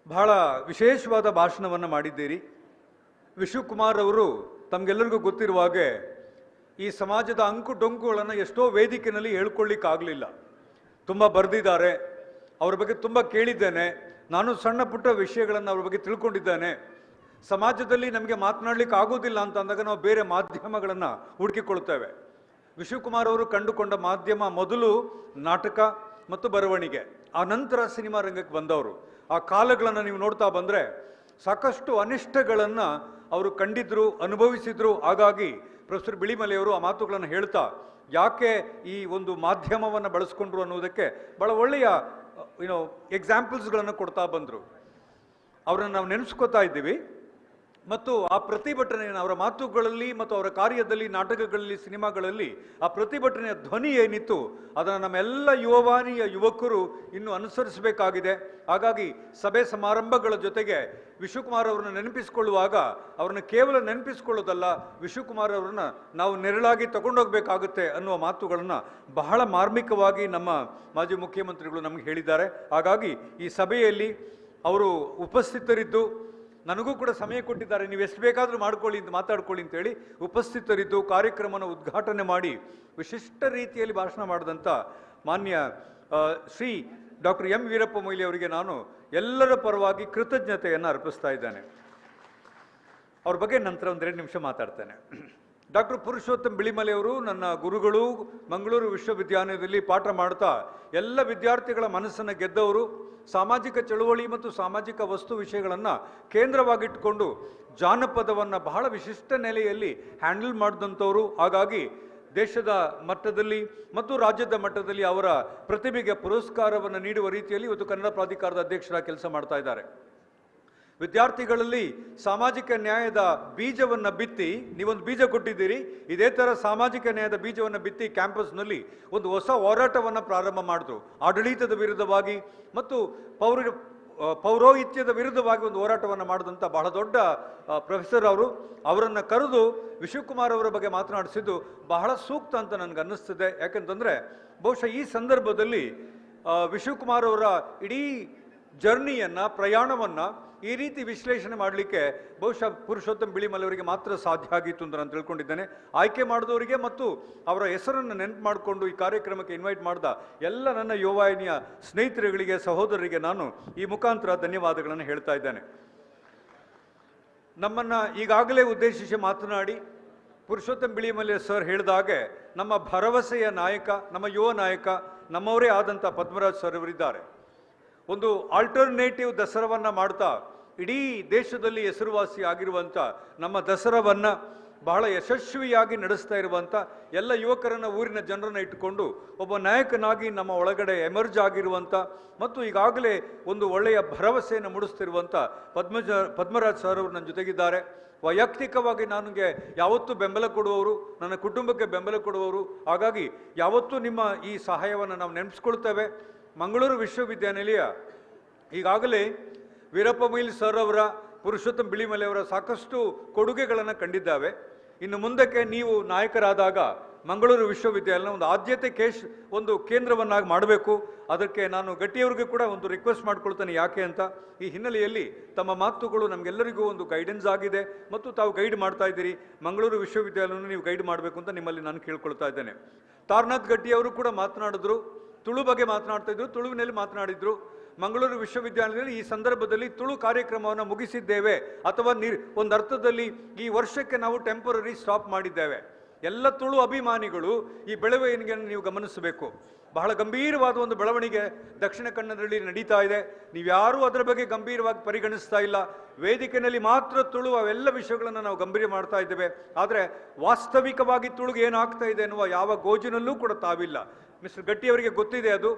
ಬಹಳ ವಿಶೇಷವಾದ ಭಾಷಣವನ್ನು ಮಾಡಿದ್ದೀರಿ. ವಿಶ್ವಕುಮಾರ್ ಅವರು ತಮಗೆಲ್ಲರಿಗೂ ಗೊತ್ತಿರುವ ಹಾಗೆ ಈ ಸಮಾಜದ ಅಂಕು ಡೊಂಕುಗಳನ್ನು ಎಷ್ಟೋ ವೇದಿಕೆಯಲ್ಲಿ ಹೇಳ್ಕೊಳ್ಳಿಕ್ಕಾಗಲಿಲ್ಲ. ತುಂಬ ಬರೆದಿದ್ದಾರೆ, ಅವ್ರ ಬಗ್ಗೆ ತುಂಬ ಕೇಳಿದ್ದೇನೆ. ನಾನು ಸಣ್ಣ ಪುಟ್ಟ ವಿಷಯಗಳನ್ನು ಅವ್ರ ಬಗ್ಗೆ ತಿಳ್ಕೊಂಡಿದ್ದೇನೆ. ಸಮಾಜದಲ್ಲಿ ನಮಗೆ ಮಾತನಾಡಲಿಕ್ಕೆ ಆಗೋದಿಲ್ಲ ಅಂತ ಅಂದಾಗ ನಾವು ಬೇರೆ ಮಾಧ್ಯಮಗಳನ್ನು ಹುಡುಕಿಕೊಳ್ತೇವೆ. ವಿಶ್ವಕುಮಾರ್ ಅವರು ಕಂಡುಕೊಂಡ ಮಾಧ್ಯಮ ಮೊದಲು ನಾಟಕ ಮತ್ತು ಬರವಣಿಗೆ, ಆ ನಂತರ ಸಿನಿಮಾ ರಂಗಕ್ಕೆ ಬಂದವರು. ಆ ಕಾಲಗಳನ್ನು ನೀವು ನೋಡ್ತಾ ಬಂದರೆ ಸಾಕಷ್ಟು ಅನಿಷ್ಟಗಳನ್ನು ಅವರು ಕಂಡಿದ್ರು, ಅನುಭವಿಸಿದ್ರು. ಹಾಗಾಗಿ ಪ್ರೊಫೆಸರ್ ಬಿಳಿಮಲೆಯವರು ಆ ಮಾತುಗಳನ್ನು ಹೇಳ್ತಾ ಯಾಕೆ ಈ ಒಂದು ಮಾಧ್ಯಮವನ್ನು ಬಳಸ್ಕೊಂಡ್ರು ಅನ್ನೋದಕ್ಕೆ ಭಾಳ ಒಳ್ಳೆಯ ಎಕ್ಸಾಂಪಲ್ಸ್ಗಳನ್ನು ಕೊಡ್ತಾ ಬಂದರು. ಅವರನ್ನು ನಾವು ನೆನೆಸ್ಕೋತಾ ಇದ್ದೀವಿ. ಮತ್ತು ಆ ಪ್ರತಿಭಟನೆಯನ್ನು ಅವರ ಮಾತುಗಳಲ್ಲಿ ಮತ್ತು ಅವರ ಕಾರ್ಯದಲ್ಲಿ, ನಾಟಕಗಳಲ್ಲಿ, ಸಿನಿಮಾಗಳಲ್ಲಿ ಆ ಪ್ರತಿಭಟನೆಯ ಧ್ವನಿ ಏನಿತ್ತು ಅದನ್ನು ನಮ್ಮೆಲ್ಲ ಯುವವಾಹಿನಿಯ ಯುವಕರು ಇನ್ನೂ ಅನುಸರಿಸಬೇಕಾಗಿದೆ. ಹಾಗಾಗಿ ಸಭೆ ಸಮಾರಂಭಗಳ ಜೊತೆಗೆ ವಿಶ್ವಕುಮಾರ್ ಅವರನ್ನು ನೆನಪಿಸಿಕೊಳ್ಳುವಾಗ ಅವರನ್ನು ಕೇವಲ ನೆನಪಿಸಿಕೊಳ್ಳೋದಲ್ಲ, ವಿಶ್ವಕುಮಾರ್ ಅವರನ್ನು ನಾವು ನೆರಳಾಗಿ ತಗೊಂಡೋಗ್ಬೇಕಾಗುತ್ತೆ ಅನ್ನುವ ಮಾತುಗಳನ್ನು ಬಹಳ ಮಾರ್ಮಿಕವಾಗಿ ನಮ್ಮ ಮಾಜಿ ಮುಖ್ಯಮಂತ್ರಿಗಳು ನಮಗೆ ಹೇಳಿದ್ದಾರೆ. ಹಾಗಾಗಿ ಈ ಸಭೆಯಲ್ಲಿ ಅವರು ಉಪಸ್ಥಿತರಿದ್ದು ನನಗೂ ಕೂಡ ಸಮಯ ಕೊಟ್ಟಿದ್ದಾರೆ, ನೀವು ಎಷ್ಟು ಬೇಕಾದರೂ ಮಾಡ್ಕೊಳ್ಳಿ ಅಂತ ಮಾತಾಡ್ಕೊಳ್ಳಿ ಅಂತೇಳಿ ಉಪಸ್ಥಿತರಿದ್ದು ಕಾರ್ಯಕ್ರಮನ ಉದ್ಘಾಟನೆ ಮಾಡಿ ವಿಶಿಷ್ಟ ರೀತಿಯಲ್ಲಿ ಭಾಷಣ ಮಾಡಿದಂಥ ಮಾನ್ಯ ಶ್ರೀ ಡಾಕ್ಟರ್ ಎಂ ವೀರಪ್ಪ ಮೊಯ್ಲಿ ಅವರಿಗೆ ನಾನು ಎಲ್ಲರ ಪರವಾಗಿ ಕೃತಜ್ಞತೆಯನ್ನು ಅರ್ಪಿಸ್ತಾ ಇದ್ದೇನೆ. ಅವ್ರ ಬಗ್ಗೆ ನಂತರ ಒಂದೆರಡು ನಿಮಿಷ ಮಾತಾಡ್ತೇನೆ. ಡಾಕ್ಟರ್ ಪುರುಷೋತ್ತಮ್ ಬಿಳಿಮಲೆ ಅವರು ನನ್ನ ಗುರುಗಳು, ಮಂಗಳೂರು ವಿಶ್ವವಿದ್ಯಾಲಯದಲ್ಲಿ ಪಾಠ ಮಾಡ್ತಾ ಎಲ್ಲ ವಿದ್ಯಾರ್ಥಿಗಳ ಮನಸ್ಸನ್ನು ಗೆದ್ದವರು, ಸಾಮಾಜಿಕ ಚಳುವಳಿ ಮತ್ತು ಸಾಮಾಜಿಕ ವಸ್ತು ವಿಷಯಗಳನ್ನು ಕೇಂದ್ರವಾಗಿಟ್ಟುಕೊಂಡು ಜಾನಪದವನ್ನು ಬಹಳ ವಿಶಿಷ್ಟ ನೆಲೆಯಲ್ಲಿ ಹ್ಯಾಂಡಲ್ ಮಾಡಿದಂಥವರು. ಹಾಗಾಗಿ ದೇಶದ ಮಟ್ಟದಲ್ಲಿ ಮತ್ತು ರಾಜ್ಯದ ಮಟ್ಟದಲ್ಲಿ ಅವರ ಪ್ರತಿಭೆಗೆ ಪುರಸ್ಕಾರವನ್ನು ನೀಡುವ ರೀತಿಯಲ್ಲಿ ಇವತ್ತು ಕನ್ನಡ ಪ್ರಾಧಿಕಾರದ ಅಧ್ಯಕ್ಷರಾಗಿ ಕೆಲಸ ಮಾಡ್ತಾ ಇದ್ದಾರೆ. ವಿದ್ಯಾರ್ಥಿಗಳಲ್ಲಿ ಸಾಮಾಜಿಕ ನ್ಯಾಯದ ಬೀಜವನ್ನು ಬಿತ್ತಿ, ನೀವೊಂದು ಬೀಜ ಕೊಟ್ಟಿದ್ದೀರಿ, ಇದೇ ಥರ ಸಾಮಾಜಿಕ ನ್ಯಾಯದ ಬೀಜವನ್ನು ಬಿತ್ತಿ ಕ್ಯಾಂಪಸ್ನಲ್ಲಿ ಒಂದು ಹೊಸ ಹೋರಾಟವನ್ನು ಪ್ರಾರಂಭ ಮಾಡಿದ್ರು. ಆಡಳಿತದ ವಿರುದ್ಧವಾಗಿ ಮತ್ತು ಪೌರೋಹಿತ್ಯದ ವಿರುದ್ಧವಾಗಿ ಒಂದು ಹೋರಾಟವನ್ನು ಮಾಡಿದಂಥ ಬಹಳ ದೊಡ್ಡ ಪ್ರೊಫೆಸರ್ ಅವರು. ಅವರನ್ನು ಕರೆದು ವಿಶ್ವಕುಮಾರ್ ಅವರ ಬಗ್ಗೆ ಮಾತನಾಡಿಸಿದ್ದು ಬಹಳ ಸೂಕ್ತ ಅಂತ ನನಗೆ ಅನ್ನಿಸ್ತಿದೆ. ಯಾಕೆಂತಂದರೆ ಬಹುಶಃ ಈ ಸಂದರ್ಭದಲ್ಲಿ ವಿಶ್ವಕುಮಾರ್ ಅವರ ಇಡೀ ಜರ್ನಿಯನ್ನು, ಪ್ರಯಾಣವನ್ನು ಈ ರೀತಿ ವಿಶ್ಲೇಷಣೆ ಮಾಡಲಿಕ್ಕೆ ಬಹುಶಃ ಪುರುಷೋತ್ತಮ್ ಬಿಳಿಮಲೆ ಅವರಿಗೆ ಮಾತ್ರ ಸಾಧ್ಯ ಆಗಿತ್ತು ಅಂತ ನಾನು ತಿಳ್ಕೊಂಡಿದ್ದೇನೆ. ಆಯ್ಕೆ ಮಾಡಿದವರಿಗೆ ಮತ್ತು ಅವರ ಹೆಸರನ್ನು ನೆನಪು ಮಾಡಿಕೊಂಡು ಈ ಕಾರ್ಯಕ್ರಮಕ್ಕೆ ಇನ್ವೈಟ್ ಮಾಡಿದ ಎಲ್ಲ ನನ್ನ ಯುವವಾಹಿನಿಯ ಸ್ನೇಹಿತರುಗಳಿಗೆ, ಸಹೋದರರಿಗೆ ನಾನು ಈ ಮುಖಾಂತರ ಧನ್ಯವಾದಗಳನ್ನು ಹೇಳ್ತಾ ಇದ್ದೇನೆ. ನಮ್ಮನ್ನು ಈಗಾಗಲೇ ಉದ್ದೇಶಿಸಿ ಮಾತನಾಡಿ ಪುರುಷೋತ್ತಮ್ ಬಿಳಿಮಲೆ ಸರ್ ಹೇಳಿದಾಗೆ ನಮ್ಮ ಭರವಸೆಯ ನಾಯಕ, ನಮ್ಮ ಯುವ ನಾಯಕ, ನಮ್ಮವರೇ ಆದಂಥ ಪದ್ಮರಾಜ್ ಸರ್ ಅವರಿದ್ದಾರೆ. ಒಂದು ಆಲ್ಟರ್ನೇಟಿವ್ ದಸರಾವನ್ನು ಮಾಡ್ತಾ ಇಡೀ ದೇಶದಲ್ಲಿ ಹೆಸರುವಾಸಿ ಆಗಿರುವಂಥ ನಮ್ಮ ದಸರಾವನ್ನು ಬಹಳ ಯಶಸ್ವಿಯಾಗಿ ನಡೆಸ್ತಾ ಇರುವಂಥ ಎಲ್ಲ ಯುವಕರನ್ನು, ಊರಿನ ಜನರನ್ನು ಇಟ್ಟುಕೊಂಡು ಒಬ್ಬ ನಾಯಕನಾಗಿ ನಮ್ಮ ಒಳಗಡೆ ಎಮರ್ಜ್ ಆಗಿರುವಂಥ ಮತ್ತು ಈಗಾಗಲೇ ಒಂದು ಒಳ್ಳೆಯ ಭರವಸೆಯನ್ನು ಮೂಡಿಸ್ತಿರುವಂಥ ಪದ್ಮರಾಜ್ ಸರ್ ಅವರು ನನ್ನ ಜೊತೆಗಿದ್ದಾರೆ. ವೈಯಕ್ತಿಕವಾಗಿ ನನಗೆ ಯಾವತ್ತೂ ಬೆಂಬಲ ಕೊಡುವವರು, ನನ್ನ ಕುಟುಂಬಕ್ಕೆ ಬೆಂಬಲ ಕೊಡುವವರು. ಹಾಗಾಗಿ ಯಾವತ್ತೂ ನಿಮ್ಮ ಈ ಸಹಾಯವನ್ನು ನಾವು ನೆನೆಸ್ಕೊಳ್ತೇವೆ. ಮಂಗಳೂರು ವಿಶ್ವವಿದ್ಯಾನಿಲಯ ಈಗಾಗಲೇ ವೀರಪ್ಪ ಮೊಯ್ಲಿ ಸರ್ ಅವರ, ಪುರುಷೋತ್ತಮ್ ಬಿಳಿಮಲೆ ಅವರ ಸಾಕಷ್ಟು ಕೊಡುಗೆಗಳನ್ನು ಕಂಡಿದ್ದಾವೆ. ಇನ್ನು ಮುಂದಕ್ಕೆ ನೀವು ನಾಯಕರಾದಾಗ ಮಂಗಳೂರು ವಿಶ್ವವಿದ್ಯಾಲಯ ಒಂದು ಕೇಂದ್ರವನ್ನಾಗಿ ಮಾಡಬೇಕು. ಅದಕ್ಕೆ ನಾನು ಗಟ್ಟಿಯವರಿಗೂ ಕೂಡ ಒಂದು ರಿಕ್ವೆಸ್ಟ್ ಮಾಡ್ಕೊಳ್ತೇನೆ. ಯಾಕೆ ಅಂತ, ಈ ಹಿನ್ನೆಲೆಯಲ್ಲಿ ತಮ್ಮ ಮಾತುಗಳು ನಮಗೆಲ್ಲರಿಗೂ ಒಂದು ಗೈಡೆನ್ಸ್ ಆಗಿದೆ ಮತ್ತು ತಾವು ಗೈಡ್ ಮಾಡ್ತಾ ಇದ್ದೀರಿ. ಮಂಗಳೂರು ವಿಶ್ವವಿದ್ಯಾಲಯವನ್ನು ನೀವು ಗೈಡ್ ಮಾಡಬೇಕು ಅಂತ ನಿಮ್ಮಲ್ಲಿ ನಾನು ಕೇಳ್ಕೊಳ್ತಾ ಇದ್ದೇನೆ. ತಾರನಾಥ್ ಗಟ್ಟಿಯವರು ಕೂಡ ಮಾತನಾಡಿದ್ರು, ತುಳು ಬಗ್ಗೆ ಮಾತನಾಡ್ತಾ ಇದ್ರು, ತುಳುವಿನಲ್ಲಿ ಮಾತನಾಡಿದ್ರು. ಮಂಗಳೂರು ವಿಶ್ವವಿದ್ಯಾಲಯದಲ್ಲಿ ಈ ಸಂದರ್ಭದಲ್ಲಿ ತುಳು ಕಾರ್ಯಕ್ರಮವನ್ನು ಮುಗಿಸಿದ್ದೇವೆ, ಅಥವಾ ಒಂದು ಅರ್ಥದಲ್ಲಿ ಈ ವರ್ಷಕ್ಕೆ ನಾವು ಟೆಂಪರರಿ ಸ್ಟಾಪ್ ಮಾಡಿದ್ದೇವೆ. ಎಲ್ಲ ತುಳು ಅಭಿಮಾನಿಗಳು ಈ ಬೆಳವಣಿಗೆಯನ್ನು ನೀವು ಗಮನಿಸಬೇಕು. ಬಹಳ ಗಂಭೀರವಾದ ಒಂದು ಬೆಳವಣಿಗೆ ದಕ್ಷಿಣ ಕನ್ನಡದಲ್ಲಿ ನಡೀತಾ ಇದೆ. ನೀವ್ಯಾರೂ ಅದರ ಬಗ್ಗೆ ಗಂಭೀರವಾಗಿ ಪರಿಗಣಿಸ್ತಾ ಇಲ್ಲ. ವೇದಿಕೆಯಲ್ಲಿ ಮಾತ್ರ ತುಳು ಅವೆಲ್ಲ ವಿಷಯಗಳನ್ನು ನಾವು ಗಂಭೀರ ಮಾಡ್ತಾ ಇದ್ದೇವೆ. ಆದರೆ ವಾಸ್ತವಿಕವಾಗಿ ತುಳುಗೆ ಏನಾಗ್ತಾ ಇದೆ ಎನ್ನುವ ಯಾವ ಗೋಜಿನಲ್ಲೂ ಕೂಡ ತಾವಿಲ್ಲ. ಮಿಸ್ಟರ್ ಗಟ್ಟಿಯವರಿಗೆ ಗೊತ್ತಿದೆ ಅದು.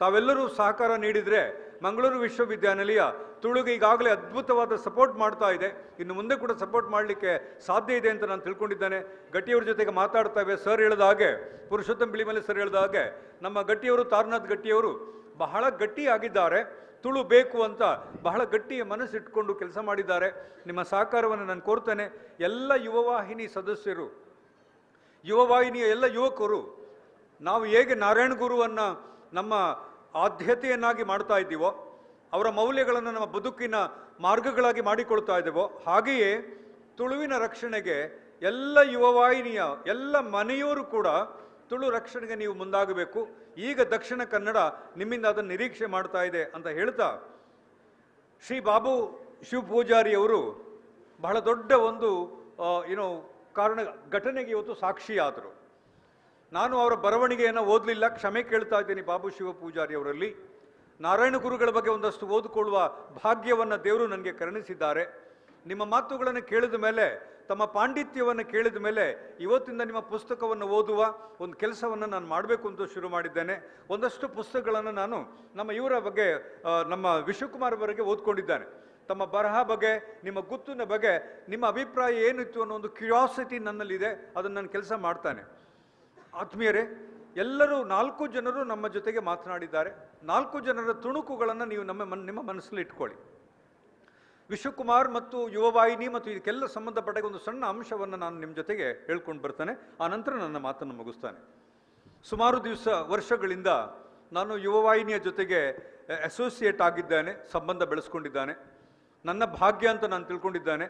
ತಾವೆಲ್ಲರೂ ಸಹಕಾರ ನೀಡಿದರೆ ಮಂಗಳೂರು ವಿಶ್ವವಿದ್ಯಾನಿಲಯ ತುಳುಗೆ ಈಗಾಗಲೇ ಅದ್ಭುತವಾದ ಸಪೋರ್ಟ್ ಮಾಡ್ತಾ ಇದೆ. ಇನ್ನು ಮುಂದೆ ಕೂಡ ಸಪೋರ್ಟ್ ಮಾಡಲಿಕ್ಕೆ ಸಾಧ್ಯ ಇದೆ ಅಂತ ನಾನು ತಿಳ್ಕೊಂಡಿದ್ದೇನೆ. ಗಟ್ಟಿಯವ್ರ ಜೊತೆಗೆ ಮಾತಾಡ್ತೇವೆ. ಸರ್ ಹೇಳಿದ ಹಾಗೆ, ಪುರುಷೋತ್ತಮ್ ಬಿಳಿಮಲೆ ಸರ್ ಹೇಳಿದ ಹಾಗೆ, ನಮ್ಮ ಗಟ್ಟಿಯವರು, ತಾರನಾಥ್ ಗಟ್ಟಿಯವರು ಬಹಳ ಗಟ್ಟಿಯಾಗಿದ್ದಾರೆ. ತುಳು ಬೇಕು ಅಂತ ಬಹಳ ಗಟ್ಟಿಯ ಮನಸ್ಸಿಟ್ಕೊಂಡು ಕೆಲಸ ಮಾಡಿದ್ದಾರೆ. ನಿಮ್ಮ ಸಹಕಾರವನ್ನು ನಾನು ಕೋರ್ತೇನೆ. ಎಲ್ಲ ಯುವವಾಹಿನಿ ಸದಸ್ಯರು, ಯುವವಾಹಿನಿಯ ಎಲ್ಲ ಯುವಕರು, ನಾವು ಹೇಗೆ ನಾರಾಯಣ ಗುರುವನ್ನು ನಮ್ಮ ಆದ್ಯತೆಯನ್ನಾಗಿ ಮಾಡ್ತಾ ಇದ್ದೀವೋ, ಅವರ ಮೌಲ್ಯಗಳನ್ನು ನಮ್ಮ ಬದುಕಿನ ಮಾರ್ಗಗಳಾಗಿ ಮಾಡಿಕೊಳ್ತಾ ಇದ್ದೇವೋ, ಹಾಗೆಯೇ ತುಳುವಿನ ರಕ್ಷಣೆಗೆ ಎಲ್ಲ ಯುವವಾಹಿನಿಯ ಎಲ್ಲ ಮನೆಯವರು ಕೂಡ ತುಳು ರಕ್ಷಣೆಗೆ ನೀವು ಮುಂದಾಗಬೇಕು. ಈಗ ದಕ್ಷಿಣ ಕನ್ನಡ ನಿಮ್ಮಿಂದ ಅದನ್ನು ನಿರೀಕ್ಷೆ ಮಾಡ್ತಾ ಇದೆ ಅಂತ ಹೇಳ್ತಾ, ಶ್ರೀ ಬಾಬು ಶಿವಪೂಜಾರಿಯವರು ಬಹಳ ದೊಡ್ಡ ಒಂದು ಘಟನೆಗೆ ಇವತ್ತು ಸಾಕ್ಷಿಯಾದರು. ನಾನು ಅವರ ಬರವಣಿಗೆಯನ್ನು ಓದಲಿಲ್ಲ, ಕ್ಷಮೆ ಕೇಳ್ತಾ ಇದ್ದೀನಿ ಬಾಬು ಶಿವಪೂಜಾರಿ ಅವರಲ್ಲಿ. ನಾರಾಯಣ ಗುರುಗಳ ಬಗ್ಗೆ ಒಂದಷ್ಟು ಓದಿಕೊಳ್ಳುವ ಭಾಗ್ಯವನ್ನು ದೇವರು ನನಗೆ ಕರುಣಿಸಿದ್ದಾರೆ. ನಿಮ್ಮ ಮಾತುಗಳನ್ನು ಕೇಳಿದ ಮೇಲೆ, ತಮ್ಮ ಪಾಂಡಿತ್ಯವನ್ನು ಕೇಳಿದ ಮೇಲೆ ಇವತ್ತಿಂದ ನಿಮ್ಮ ಪುಸ್ತಕವನ್ನು ಓದುವ ಒಂದು ಕೆಲಸವನ್ನು ನಾನು ಮಾಡಬೇಕು ಅಂತ ಶುರು ಮಾಡಿದ್ದೇನೆ. ಒಂದಷ್ಟು ಪುಸ್ತಕಗಳನ್ನು ನಾನು ಇವರ ಬಗ್ಗೆ, ನಮ್ಮ ವಿಶ್ವಕುಮಾರ್ ಅವರಿಗೆ ಓದ್ಕೊಂಡಿದ್ದೇನೆ. ತಮ್ಮ ಬರಹ ಬಗ್ಗೆ, ನಿಮ್ಮ ಗುತ್ತಿನ ಬಗ್ಗೆ ನಿಮ್ಮ ಅಭಿಪ್ರಾಯ ಏನಿತ್ತು ಅನ್ನೋ ಒಂದು ಕ್ಯೂರಿಯಾಸಿಟಿ ನನ್ನಲ್ಲಿದೆ. ಅದನ್ನು ನಾನು ಕೆಲಸ ಮಾಡ್ತಾನೆ. ಆತ್ಮೀಯರೇ, ಎಲ್ಲರೂ 4 ಜನರು ನಮ್ಮ ಜೊತೆಗೆ ಮಾತನಾಡಿದ್ದಾರೆ. 4 ಜನರ ತುಣುಕುಗಳನ್ನು ನೀವು ನಿಮ್ಮ ಮನಸ್ಸಲ್ಲಿ ಇಟ್ಕೊಳ್ಳಿ. ವಿಶ್ವಕುಮಾರ್ ಮತ್ತು ಯುವವಾಹಿನಿ ಮತ್ತು ಇದಕ್ಕೆಲ್ಲ ಸಂಬಂಧಪಟ್ಟ ಒಂದು ಸಣ್ಣ ಅಂಶವನ್ನು ನಾನು ನಿಮ್ಮ ಜೊತೆಗೆ ಹೇಳ್ಕೊಂಡು ಬರ್ತೇನೆ. ಆ ನಂತರ ನನ್ನ ಮಾತನ್ನು ಮುಗಿಸ್ತಾನೆ. ಸುಮಾರು ವರ್ಷಗಳಿಂದ ನಾನು ಯುವವಾಹಿನಿಯ ಜೊತೆಗೆ ಅಸೋಸಿಯೇಟ್ ಆಗಿದ್ದಾನೆ, ಸಂಬಂಧ ಬೆಳೆಸ್ಕೊಂಡಿದ್ದಾನೆ. ನನ್ನ ಭಾಗ್ಯ ಅಂತ ನಾನು ತಿಳ್ಕೊಂಡಿದ್ದಾನೆ.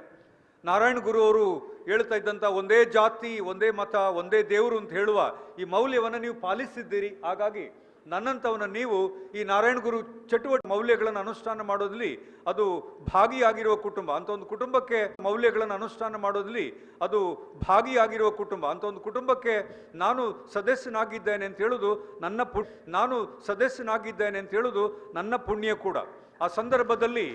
ನಾರಾಯಣ ಗುರು ಅವರು ಹೇಳ್ತಾ ಇದ್ದಂಥ ಒಂದೇ ಜಾತಿ, ಒಂದೇ ಮತ, ಒಂದೇ ದೇವರು ಅಂತ ಹೇಳುವ ಈ ಮೌಲ್ಯವನ್ನು ನೀವು ಪಾಲಿಸಿದ್ದೀರಿ. ಹಾಗಾಗಿ ನನ್ನಂಥವನ್ನ ನೀವು ಈ ನಾರಾಯಣ ಗುರು ಚಟುವಟಿಕೆ ಮೌಲ್ಯಗಳನ್ನು ಅನುಷ್ಠಾನ ಮಾಡೋದ್ರಲ್ಲಿ ಅದು ಭಾಗಿಯಾಗಿರುವ ಕುಟುಂಬ ಅಂತ ಒಂದು ಕುಟುಂಬಕ್ಕೆ ಮೌಲ್ಯಗಳನ್ನು ಅನುಷ್ಠಾನ ಮಾಡೋದ್ರಲ್ಲಿ ಅದು ಭಾಗಿಯಾಗಿರುವ ಕುಟುಂಬ ಅಂತ ಒಂದು ಕುಟುಂಬಕ್ಕೆ ನಾನು ಸದಸ್ಯನಾಗಿದ್ದೇನೆ ಅಂತ ಹೇಳೋದು ನನ್ನ ಪುಣ್ಯ ಕೂಡ. ಆ ಸಂದರ್ಭದಲ್ಲಿ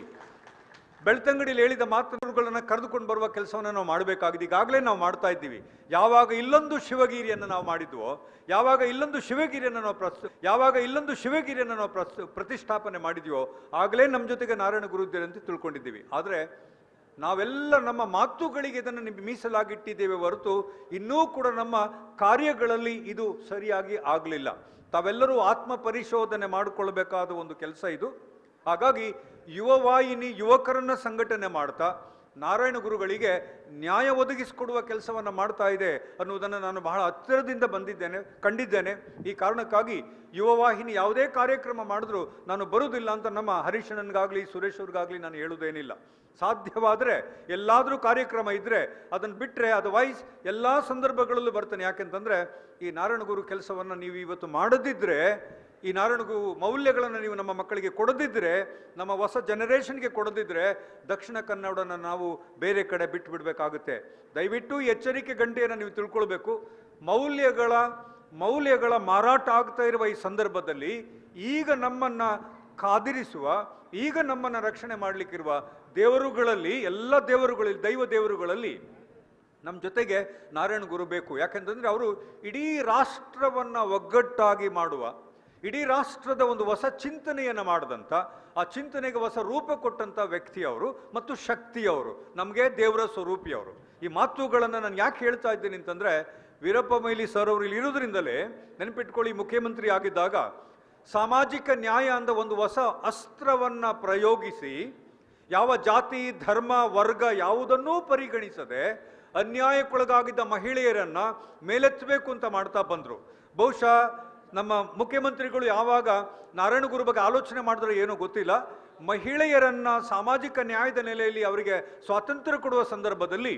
ಬೆಳ್ತಂಗಡಿಯಲ್ಲಿ ಹೇಳಿದ ಮಾತುಗಳನ್ನು ಕರೆದುಕೊಂಡು ಬರುವ ಕೆಲಸವನ್ನು ನಾವು ಮಾಡಬೇಕಾಗಿದೆ. ಈಗಾಗಲೇ ನಾವು ಮಾಡ್ತಾ ಇದ್ದೀವಿ. ಯಾವಾಗ ಇಲ್ಲೊಂದು ಶಿವಗಿರಿಯನ್ನು ನಾವು ಮಾಡಿದ್ವೋ, ಯಾವಾಗ ಇಲ್ಲೊಂದು ಶಿವಗಿರಿಯನ್ನು ನಾವು ಪ್ರತಿಷ್ಠಾಪನೆ ಮಾಡಿದ್ವೋ ಆಗಲೇ ನಮ್ಮ ಜೊತೆಗೆ ನಾರಾಯಣ ಗುರು ಇದ್ದಾರೆ ಅಂತ ತಿಳ್ಕೊಂಡಿದ್ದೀವಿ. ಆದರೆ ನಾವೆಲ್ಲ ನಮ್ಮ ಮಾತುಗಳಿಗೆ ಇದನ್ನು ಮೀಸಲಾಗಿಟ್ಟಿದ್ದೇವೆ ಹೊರತು ಇನ್ನೂ ಕೂಡ ನಮ್ಮ ಕಾರ್ಯಗಳಲ್ಲಿ ಇದು ಸರಿಯಾಗಿ ಆಗಲಿಲ್ಲ. ತಾವೆಲ್ಲರೂ ಆತ್ಮ ಪರಿಶೋಧನೆ ಮಾಡಿಕೊಳ್ಬೇಕಾದ ಒಂದು ಕೆಲಸ ಇದು. ಹಾಗಾಗಿ ಯುವವಾಹಿನಿ ಯುವಕರನ್ನ ಸಂಘಟನೆ ಮಾಡ್ತಾ ನಾರಾಯಣ ಗುರುಗಳಿಗೆ ನ್ಯಾಯ ಒದಗಿಸಿಕೊಡುವ ಕೆಲಸವನ್ನು ಮಾಡ್ತಾ ಇದೆ ಅನ್ನುವುದನ್ನು ನಾನು ಬಹಳ ಹತ್ತಿರದಿಂದ ಕಂಡಿದ್ದೇನೆ. ಈ ಕಾರಣಕ್ಕಾಗಿ ಯುವವಾಹಿನಿ ಯಾವುದೇ ಕಾರ್ಯಕ್ರಮ ಮಾಡಿದ್ರೂ ನಾನು ಬರುವುದಿಲ್ಲ ಅಂತ ನಮ್ಮ ಹರೀಶಣ್ಣನಿಗಾಗಲಿ ಸುರೇಶ್ ಅವ್ರಿಗಾಗಲಿ ನಾನು ಹೇಳುವುದೇನಿಲ್ಲ. ಸಾಧ್ಯವಾದರೆ ಎಲ್ಲಾದರೂ ಕಾರ್ಯಕ್ರಮ ಇದ್ದರೆ ಅದನ್ನು ಬಿಟ್ಟರೆ ಅದರ್ವೈಸ್ ಎಲ್ಲ ಸಂದರ್ಭಗಳಲ್ಲೂ ಬರ್ತೇನೆ. ಯಾಕೆಂತಂದರೆ ಈ ನಾರಾಯಣ ಗುರು ಕೆಲಸವನ್ನು ನೀವು ಇವತ್ತು ಮಾಡದಿದ್ದರೆ, ಈ ನಾರಾಯಣ ಗುರು ಮೌಲ್ಯಗಳನ್ನು ನೀವು ನಮ್ಮ ಮಕ್ಕಳಿಗೆ ಕೊಡದಿದ್ದರೆ, ನಮ್ಮ ಹೊಸ ಜನರೇಷನ್ಗೆ ಕೊಡದಿದ್ದರೆ ದಕ್ಷಿಣ ಕನ್ನಡನ ನಾವು ಬೇರೆ ಕಡೆ ಬಿಟ್ಟು ಬಿಡಬೇಕಾಗುತ್ತೆ. ದಯವಿಟ್ಟು ಎಚ್ಚರಿಕೆ ಗಂಟೆಯನ್ನು ನೀವು ತಿಳ್ಕೊಳ್ಬೇಕು. ಮೌಲ್ಯಗಳ ಮಾರಾಟ ಆಗ್ತಾ ಇರುವ ಈ ಸಂದರ್ಭದಲ್ಲಿ ಈಗ ನಮ್ಮನ್ನು ಕಾದಿರಿಸುವ, ಈಗ ನಮ್ಮನ್ನು ರಕ್ಷಣೆ ಮಾಡಲಿಕ್ಕಿರುವ ದೇವರುಗಳಲ್ಲಿ, ಎಲ್ಲ ದೇವರುಗಳಲ್ಲಿ, ದೈವ ದೇವರುಗಳಲ್ಲಿ ನಮ್ಮ ಜೊತೆಗೆ ನಾರಾಯಣ ಗುರು ಬೇಕು. ಯಾಕೆಂತಂದರೆ ಅವರು ಇಡೀ ರಾಷ್ಟ್ರವನ್ನು ಒಗ್ಗಟ್ಟಾಗಿ ಮಾಡುವ, ಇಡೀ ರಾಷ್ಟ್ರದ ಒಂದು ಹೊಸ ಚಿಂತನೆಯನ್ನು ಮಾಡಿದಂಥ, ಆ ಚಿಂತನೆಗೆ ಹೊಸ ರೂಪ ಕೊಟ್ಟಂಥ ವ್ಯಕ್ತಿಯವರು ಮತ್ತು ಶಕ್ತಿಯವರು, ನಮಗೆ ದೇವರ ಸ್ವರೂಪಿಯವರು. ಈ ಮಾತುಗಳನ್ನು ನಾನು ಯಾಕೆ ಹೇಳ್ತಾ ಇದ್ದೀನಿ ಅಂತಂದರೆ, ವೀರಪ್ಪ ಮೊಯ್ಲಿ ಸರ್ ಅವರು ಇಲ್ಲಿ ಇರೋದ್ರಿಂದಲೇ ನೆನಪಿಟ್ಕೊಳ್ಳಿ, ಮುಖ್ಯಮಂತ್ರಿ ಆಗಿದ್ದಾಗ ಸಾಮಾಜಿಕ ನ್ಯಾಯ ಅಂದ ಒಂದು ಹೊಸ ಅಸ್ತ್ರವನ್ನು ಪ್ರಯೋಗಿಸಿ ಯಾವ ಜಾತಿ ಧರ್ಮ ವರ್ಗ ಯಾವುದನ್ನೂ ಪರಿಗಣಿಸದೆ ಅನ್ಯಾಯಕ್ಕೊಳಗಾಗಿದ್ದ ಮಹಿಳೆಯರನ್ನು ಮೇಲೆತ್ತಬೇಕು ಅಂತ ಮಾಡ್ತಾ ಬಂದರು. ಬಹುಶಃ ನಮ್ಮ ಮುಖ್ಯಮಂತ್ರಿಗಳು ಯಾವಾಗ ನಾರಾಯಣ ಗುರು ಬಗ್ಗೆ ಆಲೋಚನೆ ಮಾಡಿದ್ರೆ ಏನೋ ಗೊತ್ತಿಲ್ಲ, ಮಹಿಳೆಯರನ್ನು ಸಾಮಾಜಿಕ ನ್ಯಾಯದ ನೆಲೆಯಲ್ಲಿ ಅವರಿಗೆ ಸ್ವಾತಂತ್ರ್ಯ ಕೊಡುವ ಸಂದರ್ಭದಲ್ಲಿ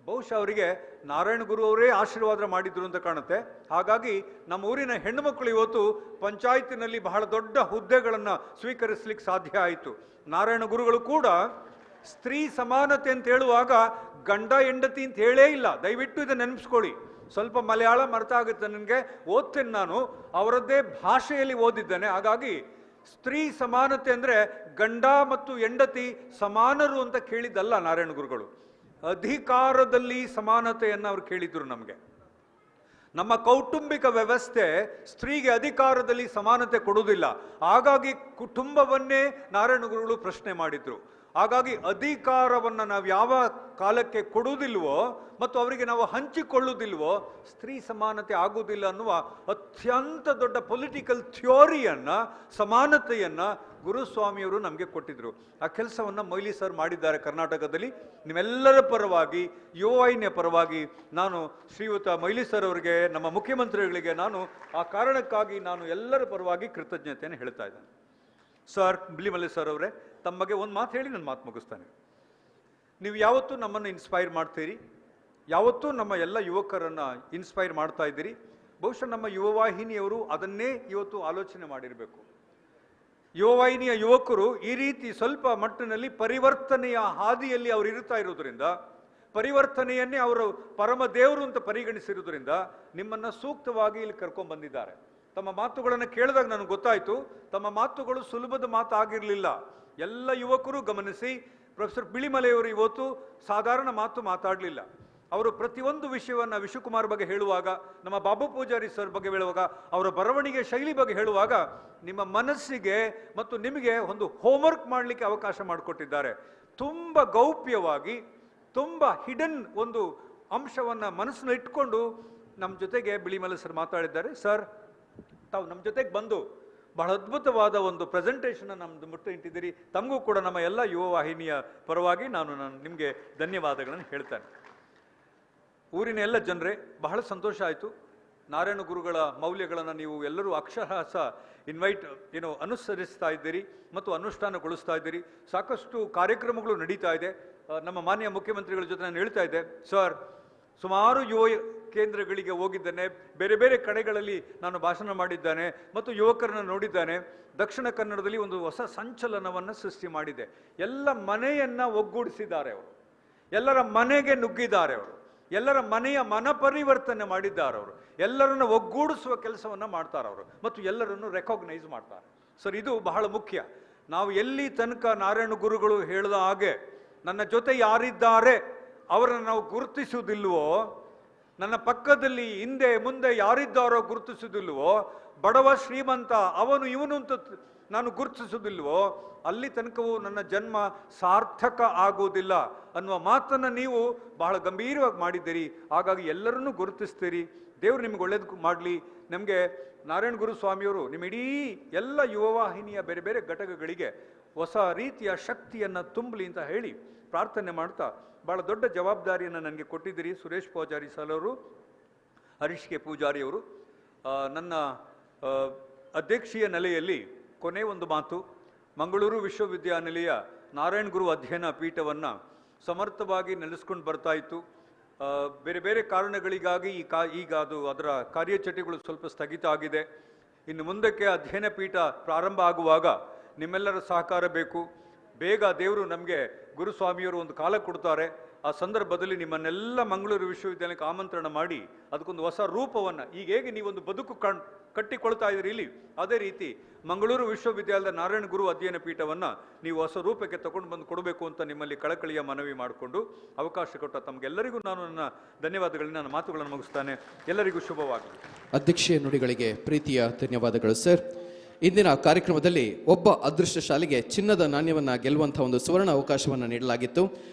ಬಹುಶಃ ಅವರಿಗೆ ನಾರಾಯಣ ಗುರು ಅವರೇ ಆಶೀರ್ವಾದ ಮಾಡಿದ್ರು ಅಂತ ಕಾಣುತ್ತೆ. ಹಾಗಾಗಿ ನಮ್ಮ ಊರಿನ ಹೆಣ್ಣು ಮಕ್ಕಳು ಇವತ್ತು ಪಂಚಾಯತಿನಲ್ಲಿ ಬಹಳ ದೊಡ್ಡ ಹುದ್ದೆಗಳನ್ನು ಸ್ವೀಕರಿಸಲಿಕ್ಕೆ ಸಾಧ್ಯ ಆಯಿತು. ನಾರಾಯಣ ಗುರುಗಳು ಕೂಡ ಸ್ತ್ರೀ ಸಮಾನತೆ ಅಂತ ಹೇಳುವಾಗ ಗಂಡ ಹೆಂಡತಿ ಅಂತ ಹೇಳೇ ಇಲ್ಲ. ದಯವಿಟ್ಟು ಇದನ್ನು ನೆನಪಿಸ್ಕೊಳ್ಳಿ. ಸ್ವಲ್ಪ ಮಲಯಾಳಂ ಅರ್ಥ ಆಗುತ್ತೆ ನನಗೆ, ಓದ್ತೇನೆ ನಾನು, ಅವರದ್ದೇ ಭಾಷೆಯಲ್ಲಿ ಓದಿದ್ದೇನೆ. ಹಾಗಾಗಿ ಸ್ತ್ರೀ ಸಮಾನತೆ ಅಂದರೆ ಗಂಡ ಮತ್ತು ಹೆಂಡತಿ ಸಮಾನರು ಅಂತ ಕೇಳಿದ್ದಲ್ಲ ನಾರಾಯಣ ಗುರುಗಳು, ಅಧಿಕಾರದಲ್ಲಿ ಸಮಾನತೆಯನ್ನು ಅವರು ಕೇಳಿದ್ರು ನಮಗೆ. ನಮ್ಮ ಕೌಟುಂಬಿಕ ವ್ಯವಸ್ಥೆ ಸ್ತ್ರೀಗೆ ಅಧಿಕಾರದಲ್ಲಿ ಸಮಾನತೆ ಕೊಡುವುದಿಲ್ಲ. ಹಾಗಾಗಿ ಕುಟುಂಬವನ್ನೇ ನಾರಾಯಣ ಗುರುಗಳು ಪ್ರಶ್ನೆ ಮಾಡಿದ್ರು. ಹಾಗಾಗಿ ಅಧಿಕಾರವನ್ನು ನಾವು ಯಾವ ಕಾಲಕ್ಕೆ ಕೊಡುವುದಿಲ್ವೋ ಮತ್ತು ಅವರಿಗೆ ನಾವು ಹಂಚಿಕೊಳ್ಳುವುದಿಲ್ವೋ ಸ್ತ್ರೀ ಸಮಾನತೆ ಆಗುವುದಿಲ್ಲ ಅನ್ನುವ ಅತ್ಯಂತ ದೊಡ್ಡ ಪೊಲಿಟಿಕಲ್ ಥಿಯೋರಿಯನ್ನು, ಸಮಾನತೆಯನ್ನು ಗುರುಸ್ವಾಮಿಯವರು ನಮಗೆ ಕೊಟ್ಟಿದ್ರು. ಆ ಕೆಲಸವನ್ನು ಮೊಯ್ಲಿ ಸರ್ ಮಾಡಿದ್ದಾರೆ ಕರ್ನಾಟಕದಲ್ಲಿ. ನಿಮ್ಮೆಲ್ಲರ ಪರವಾಗಿ, ಯುವವಾಹಿನಿಯ ಪರವಾಗಿ ನಾನು ಶ್ರೀಯುತ ಮೊಯ್ಲಿ ಸರ್ ಅವರಿಗೆ, ನಮ್ಮ ಮುಖ್ಯಮಂತ್ರಿಗಳಿಗೆ ನಾನು ಆ ಕಾರಣಕ್ಕಾಗಿ ನಾನು ಎಲ್ಲರ ಪರವಾಗಿ ಕೃತಜ್ಞತೆಯನ್ನು ಹೇಳ್ತಾ ಇದ್ದೇನೆ. ಸರ್, ಬಿಳಿಮಲೆ ಸರ್ ಅವರೇ, ತಮ್ಮ ಬಗ್ಗೆ ಒಂದು ಮಾತು ಹೇಳಿ ನಾನು ಮಾತು ಮುಗಿಸ್ತಾನೆ. ನೀವು ಯಾವತ್ತೂ ನಮ್ಮನ್ನು ಇನ್ಸ್ಪೈರ್ ಮಾಡ್ತೀರಿ, ಯಾವತ್ತೂ ನಮ್ಮ ಎಲ್ಲ ಯುವಕರನ್ನು ಇನ್ಸ್ಪೈರ್ ಮಾಡ್ತಾ ಇದ್ದೀರಿ. ಬಹುಶಃ ನಮ್ಮ ಯುವವಾಹಿನಿಯವರು ಅದನ್ನೇ ಇವತ್ತು ಆಲೋಚನೆ ಮಾಡಿರಬೇಕು. ಯುವವಾಹಿನಿಯ ಯುವಕರು ಈ ರೀತಿ ಸ್ವಲ್ಪ ಮಟ್ಟಿನಲ್ಲಿ ಪರಿವರ್ತನೆಯ ಹಾದಿಯಲ್ಲಿ ಅವರು ಇರುತ್ತಾ ಇರೋದ್ರಿಂದ, ಪರಿವರ್ತನೆಯನ್ನೇ ಅವರು ಪರಮ ದೇವರು ಅಂತ ಪರಿಗಣಿಸಿರೋದ್ರಿಂದ ನಿಮ್ಮನ್ನು ಸೂಕ್ತವಾಗಿ ಇಲ್ಲಿ ಕರ್ಕೊಂಡು ಬಂದಿದ್ದಾರೆ. ತಮ್ಮ ಮಾತುಗಳನ್ನು ಕೇಳಿದಾಗ ನನಗೆ ಗೊತ್ತಾಯಿತು, ತಮ್ಮ ಮಾತುಗಳು ಸುಲಭದ ಮಾತು ಆಗಿರಲಿಲ್ಲ. ಎಲ್ಲ ಯುವಕರು ಗಮನಿಸಿ, ಪ್ರೊಫೆಸರ್ ಬಿಳಿಮಲೆಯವರು ಇವತ್ತು ಸಾಧಾರಣ ಮಾತು ಮಾತಾಡಲಿಲ್ಲ. ಅವರು ಪ್ರತಿಯೊಂದು ವಿಷಯವನ್ನು ವಿಶ್ವಕುಮಾರ್ ಬಗ್ಗೆ ಹೇಳುವಾಗ, ನಮ್ಮ ಬಾಬು ಪೂಜಾರಿ ಸರ್ ಬಗ್ಗೆ ಹೇಳುವಾಗ, ಅವರ ಬರವಣಿಗೆ ಶೈಲಿ ಬಗ್ಗೆ ಹೇಳುವಾಗ ನಿಮ್ಮ ಮನಸ್ಸಿಗೆ ಮತ್ತು ನಿಮಗೆ ಒಂದು ಹೋಮ್ವರ್ಕ್ ಮಾಡಲಿಕ್ಕೆ ಅವಕಾಶ ಮಾಡಿಕೊಟ್ಟಿದ್ದಾರೆ. ತುಂಬ ಗೌಪ್ಯವಾಗಿ, ತುಂಬ ಹಿಡನ್ ಒಂದು ಅಂಶವನ್ನು ಮನಸ್ಸನ್ನು ಇಟ್ಕೊಂಡು ನಮ್ಮ ಜೊತೆಗೆ ಬಿಳಿಮಲೆ ಸರ್ ಮಾತಾಡಿದ್ದಾರೆ. ಸರ್, ತಾವು ನಮ್ಮ ಜೊತೆಗೆ ಬಂದು ಬಹಳ ಅದ್ಭುತವಾದ ಒಂದು ಪ್ರೆಸೆಂಟೇಷನ್ ನಮ್ಮದು ಮುಟ್ಟು ಇಟ್ಟಿದ್ದೀರಿ. ತಮಗೂ ಕೂಡ ನಮ್ಮ ಎಲ್ಲ ಯುವವಾಹಿನಿಯ ಪರವಾಗಿ ನಾನು ನಿಮಗೆ ಧನ್ಯವಾದಗಳನ್ನು ಹೇಳ್ತೇನೆ. ಊರಿನ ಎಲ್ಲ ಜನರೇ, ಬಹಳ ಸಂತೋಷ ಆಯಿತು. ನಾರಾಯಣ ಗುರುಗಳ ಮೌಲ್ಯಗಳನ್ನು ನೀವು ಎಲ್ಲರೂ ಅಕ್ಷರಶಃ ಅನುಸರಿಸ್ತಾ ಇದ್ದೀರಿ ಮತ್ತು ಅನುಷ್ಠಾನಗೊಳಿಸ್ತಾ ಇದ್ದೀರಿ. ಸಾಕಷ್ಟು ಕಾರ್ಯಕ್ರಮಗಳು ನಡೀತಾ ಇದೆ. ನಮ್ಮ ಮಾನ್ಯ ಮುಖ್ಯಮಂತ್ರಿಗಳ ಜೊತೆ ನಾನು ಹೇಳ್ತಾ ಇದ್ದೆ, ಸರ್ ಸುಮಾರು ಯುವ ಕೇಂದ್ರಗಳಿಗೆ ಹೋಗಿದ್ದೇನೆ, ಬೇರೆ ಬೇರೆ ಕಡೆಗಳಲ್ಲಿ ನಾನು ಭಾಷಣ ಮಾಡಿದ್ದಾನೆ ಮತ್ತು ಯುವಕರನ್ನು ನೋಡಿದ್ದಾನೆ. ದಕ್ಷಿಣ ಕನ್ನಡದಲ್ಲಿ ಒಂದು ಹೊಸ ಸಂಚಲನವನ್ನು ಸೃಷ್ಟಿ ಮಾಡಿದೆ. ಎಲ್ಲ ಮನೆಯನ್ನು ಒಗ್ಗೂಡಿಸಿದ್ದಾರೆ ಅವರು, ಎಲ್ಲರ ಮನೆಗೆ ನುಗ್ಗಿದ್ದಾರೆ ಅವರು, ಎಲ್ಲರ ಮನೆಯ ಮನಪರಿವರ್ತನೆ ಮಾಡಿದ್ದಾರೆ ಅವರು, ಎಲ್ಲರನ್ನು ಒಗ್ಗೂಡಿಸುವ ಕೆಲಸವನ್ನು ಮಾಡ್ತಾರೆ ಅವರು ಮತ್ತು ಎಲ್ಲರನ್ನು ರೆಕಾಗ್ನೈಸ್ ಮಾಡ್ತಾರೆ. ಸರ್ ಇದು ಬಹಳ ಮುಖ್ಯ. ನಾವು ಎಲ್ಲಿ ತನಕ ನಾರಾಯಣ ಗುರುಗಳು ಹೇಳಿದ ಹಾಗೆ ನನ್ನ ಜೊತೆ ಯಾರಿದ್ದಾರೆ ಅವರನ್ನು ನಾವು ಗುರುತಿಸುವುದಿಲ್ವೋ, ನನ್ನ ಪಕ್ಕದಲ್ಲಿ ಹಿಂದೆ ಮುಂದೆ ಯಾರಿದ್ದಾರೋ ಗುರುತಿಸುವುದಿಲ್ವೋ, ಬಡವ ಶ್ರೀಮಂತ ಅವನು ಇವನು ಅಂತ ನಾನು ಗುರುತಿಸುವುದಿಲ್ವೋ, ಅಲ್ಲಿ ತನಕವೂ ನನ್ನ ಜನ್ಮ ಸಾರ್ಥಕ ಆಗುವುದಿಲ್ಲ ಅನ್ನುವ ಮಾತನ್ನು ನೀವು ಬಹಳ ಗಂಭೀರವಾಗಿ ಮಾಡಿದ್ದೀರಿ. ಹಾಗಾಗಿ ಎಲ್ಲರನ್ನೂ ಗುರುತಿಸ್ತೀರಿ. ದೇವರು ನಿಮ್ಗೆ ಒಳ್ಳೇದು ಮಾಡಲಿ. ನಮಗೆ ನಾರಾಯಣ ಗುರು ಸ್ವಾಮಿಯವರು ನಿಮ್ಮ ಇಡೀ ಎಲ್ಲ ಯುವವಾಹಿನಿಯ ಬೇರೆ ಬೇರೆ ಘಟಕಗಳಿಗೆ ಹೊಸ ರೀತಿಯ ಶಕ್ತಿಯನ್ನು ತುಂಬಲಿ ಅಂತ ಹೇಳಿ ಪ್ರಾರ್ಥನೆ ಮಾಡ್ತಾ, ಭಾಳ ದೊಡ್ಡ ಜವಾಬ್ದಾರಿಯನ್ನು ನನಗೆ ಕೊಟ್ಟಿದ್ದೀರಿ ಸುರೇಶ್ ಪೂಜಾರಿ ಸರ್ ಅವರು, ಹರೀಶ್ ಕೆ ಪೂಜಾರಿಯವರು. ನನ್ನ ಅಧ್ಯಕ್ಷೀಯ ನೆಲೆಯಲ್ಲಿ ಕೊನೆ ಒಂದು ಮಾತು, ಮಂಗಳೂರು ವಿಶ್ವವಿದ್ಯಾನಿಲಯ ನಾರಾಯಣ ಗುರು ಅಧ್ಯಯನ ಪೀಠವನ್ನು ಸಮರ್ಥವಾಗಿ ನಡೆಸ್ಕೊಂಡು ಬರ್ತಾ ಇತ್ತು. ಬೇರೆ ಬೇರೆ ಕಾರಣಗಳಿಗಾಗಿ ಈಗ ಅದರ ಕಾರ್ಯಚಟುವಟಿಕೆಗಳು ಸ್ವಲ್ಪ ಸ್ಥಗಿತ ಆಗಿದೆ. ಇನ್ನು ಮುಂದಕ್ಕೆ ಅಧ್ಯಯನ ಪೀಠ ಪ್ರಾರಂಭ ಆಗುವಾಗ ನಿಮ್ಮೆಲ್ಲರ ಸಹಕಾರ ಬೇಕು. ಬೇಗ ದೇವರು ನಮಗೆ ಗುರುಸ್ವಾಮಿಯವರು ಒಂದು ಕಾಲ ಕೊಡ್ತಾರೆ. ಆ ಸಂದರ್ಭದಲ್ಲಿ ನಿಮ್ಮನ್ನೆಲ್ಲ ಮಂಗಳೂರು ವಿಶ್ವವಿದ್ಯಾಲಯಕ್ಕೆ ಆಮಂತ್ರಣ ಮಾಡಿ ಅದಕ್ಕೊಂದು ಹೊಸ ರೂಪವನ್ನು, ಈಗ ಹೇಗೆ ನೀವೊಂದು ಬದುಕು ಕಟ್ಟಿಕೊಳ್ತಾ ಇದ್ದೀರಿ ಇಲ್ಲಿ, ಅದೇ ರೀತಿ ಮಂಗಳೂರು ವಿಶ್ವವಿದ್ಯಾಲಯದ ನಾರಾಯಣ ಗುರು ಅಧ್ಯಯನ ಪೀಠವನ್ನು ನೀವು ಹೊಸ ರೂಪಕ್ಕೆ ತಗೊಂಡು ಬಂದು ಕೊಡಬೇಕು ಅಂತ ನಿಮ್ಮಲ್ಲಿ ಕಳಕಳಿಯ ಮನವಿ ಮಾಡಿಕೊಂಡು ಅವಕಾಶ ಕೊಟ್ಟ ತಮಗೆಲ್ಲರಿಗೂ ನಾನು ನನ್ನ ಧನ್ಯವಾದಗಳನ್ನ, ನನ್ನ ಮಾತುಗಳನ್ನು ಮುಗಿಸ್ತಾನೆ. ಎಲ್ಲರಿಗೂ ಶುಭವಾಗಲಿ. ಅಧ್ಯಕ್ಷೀಯ ನುಡಿಗಳಿಗೆ ಪ್ರೀತಿಯ ಧನ್ಯವಾದಗಳು ಸರ್. ಇಂದಿನ ಕಾರ್ಯಕ್ರಮದಲ್ಲಿ ಒಬ್ಬ ಅದೃಷ್ಟಶಾಲಿಗೆ ಚಿನ್ನದ ನಾಣ್ಯವನ್ನು ಗೆಲ್ಲುವಂಥ ಒಂದು ಸುವರ್ಣ ಅವಕಾಶವನ್ನು ನೀಡಲಾಗಿತ್ತು.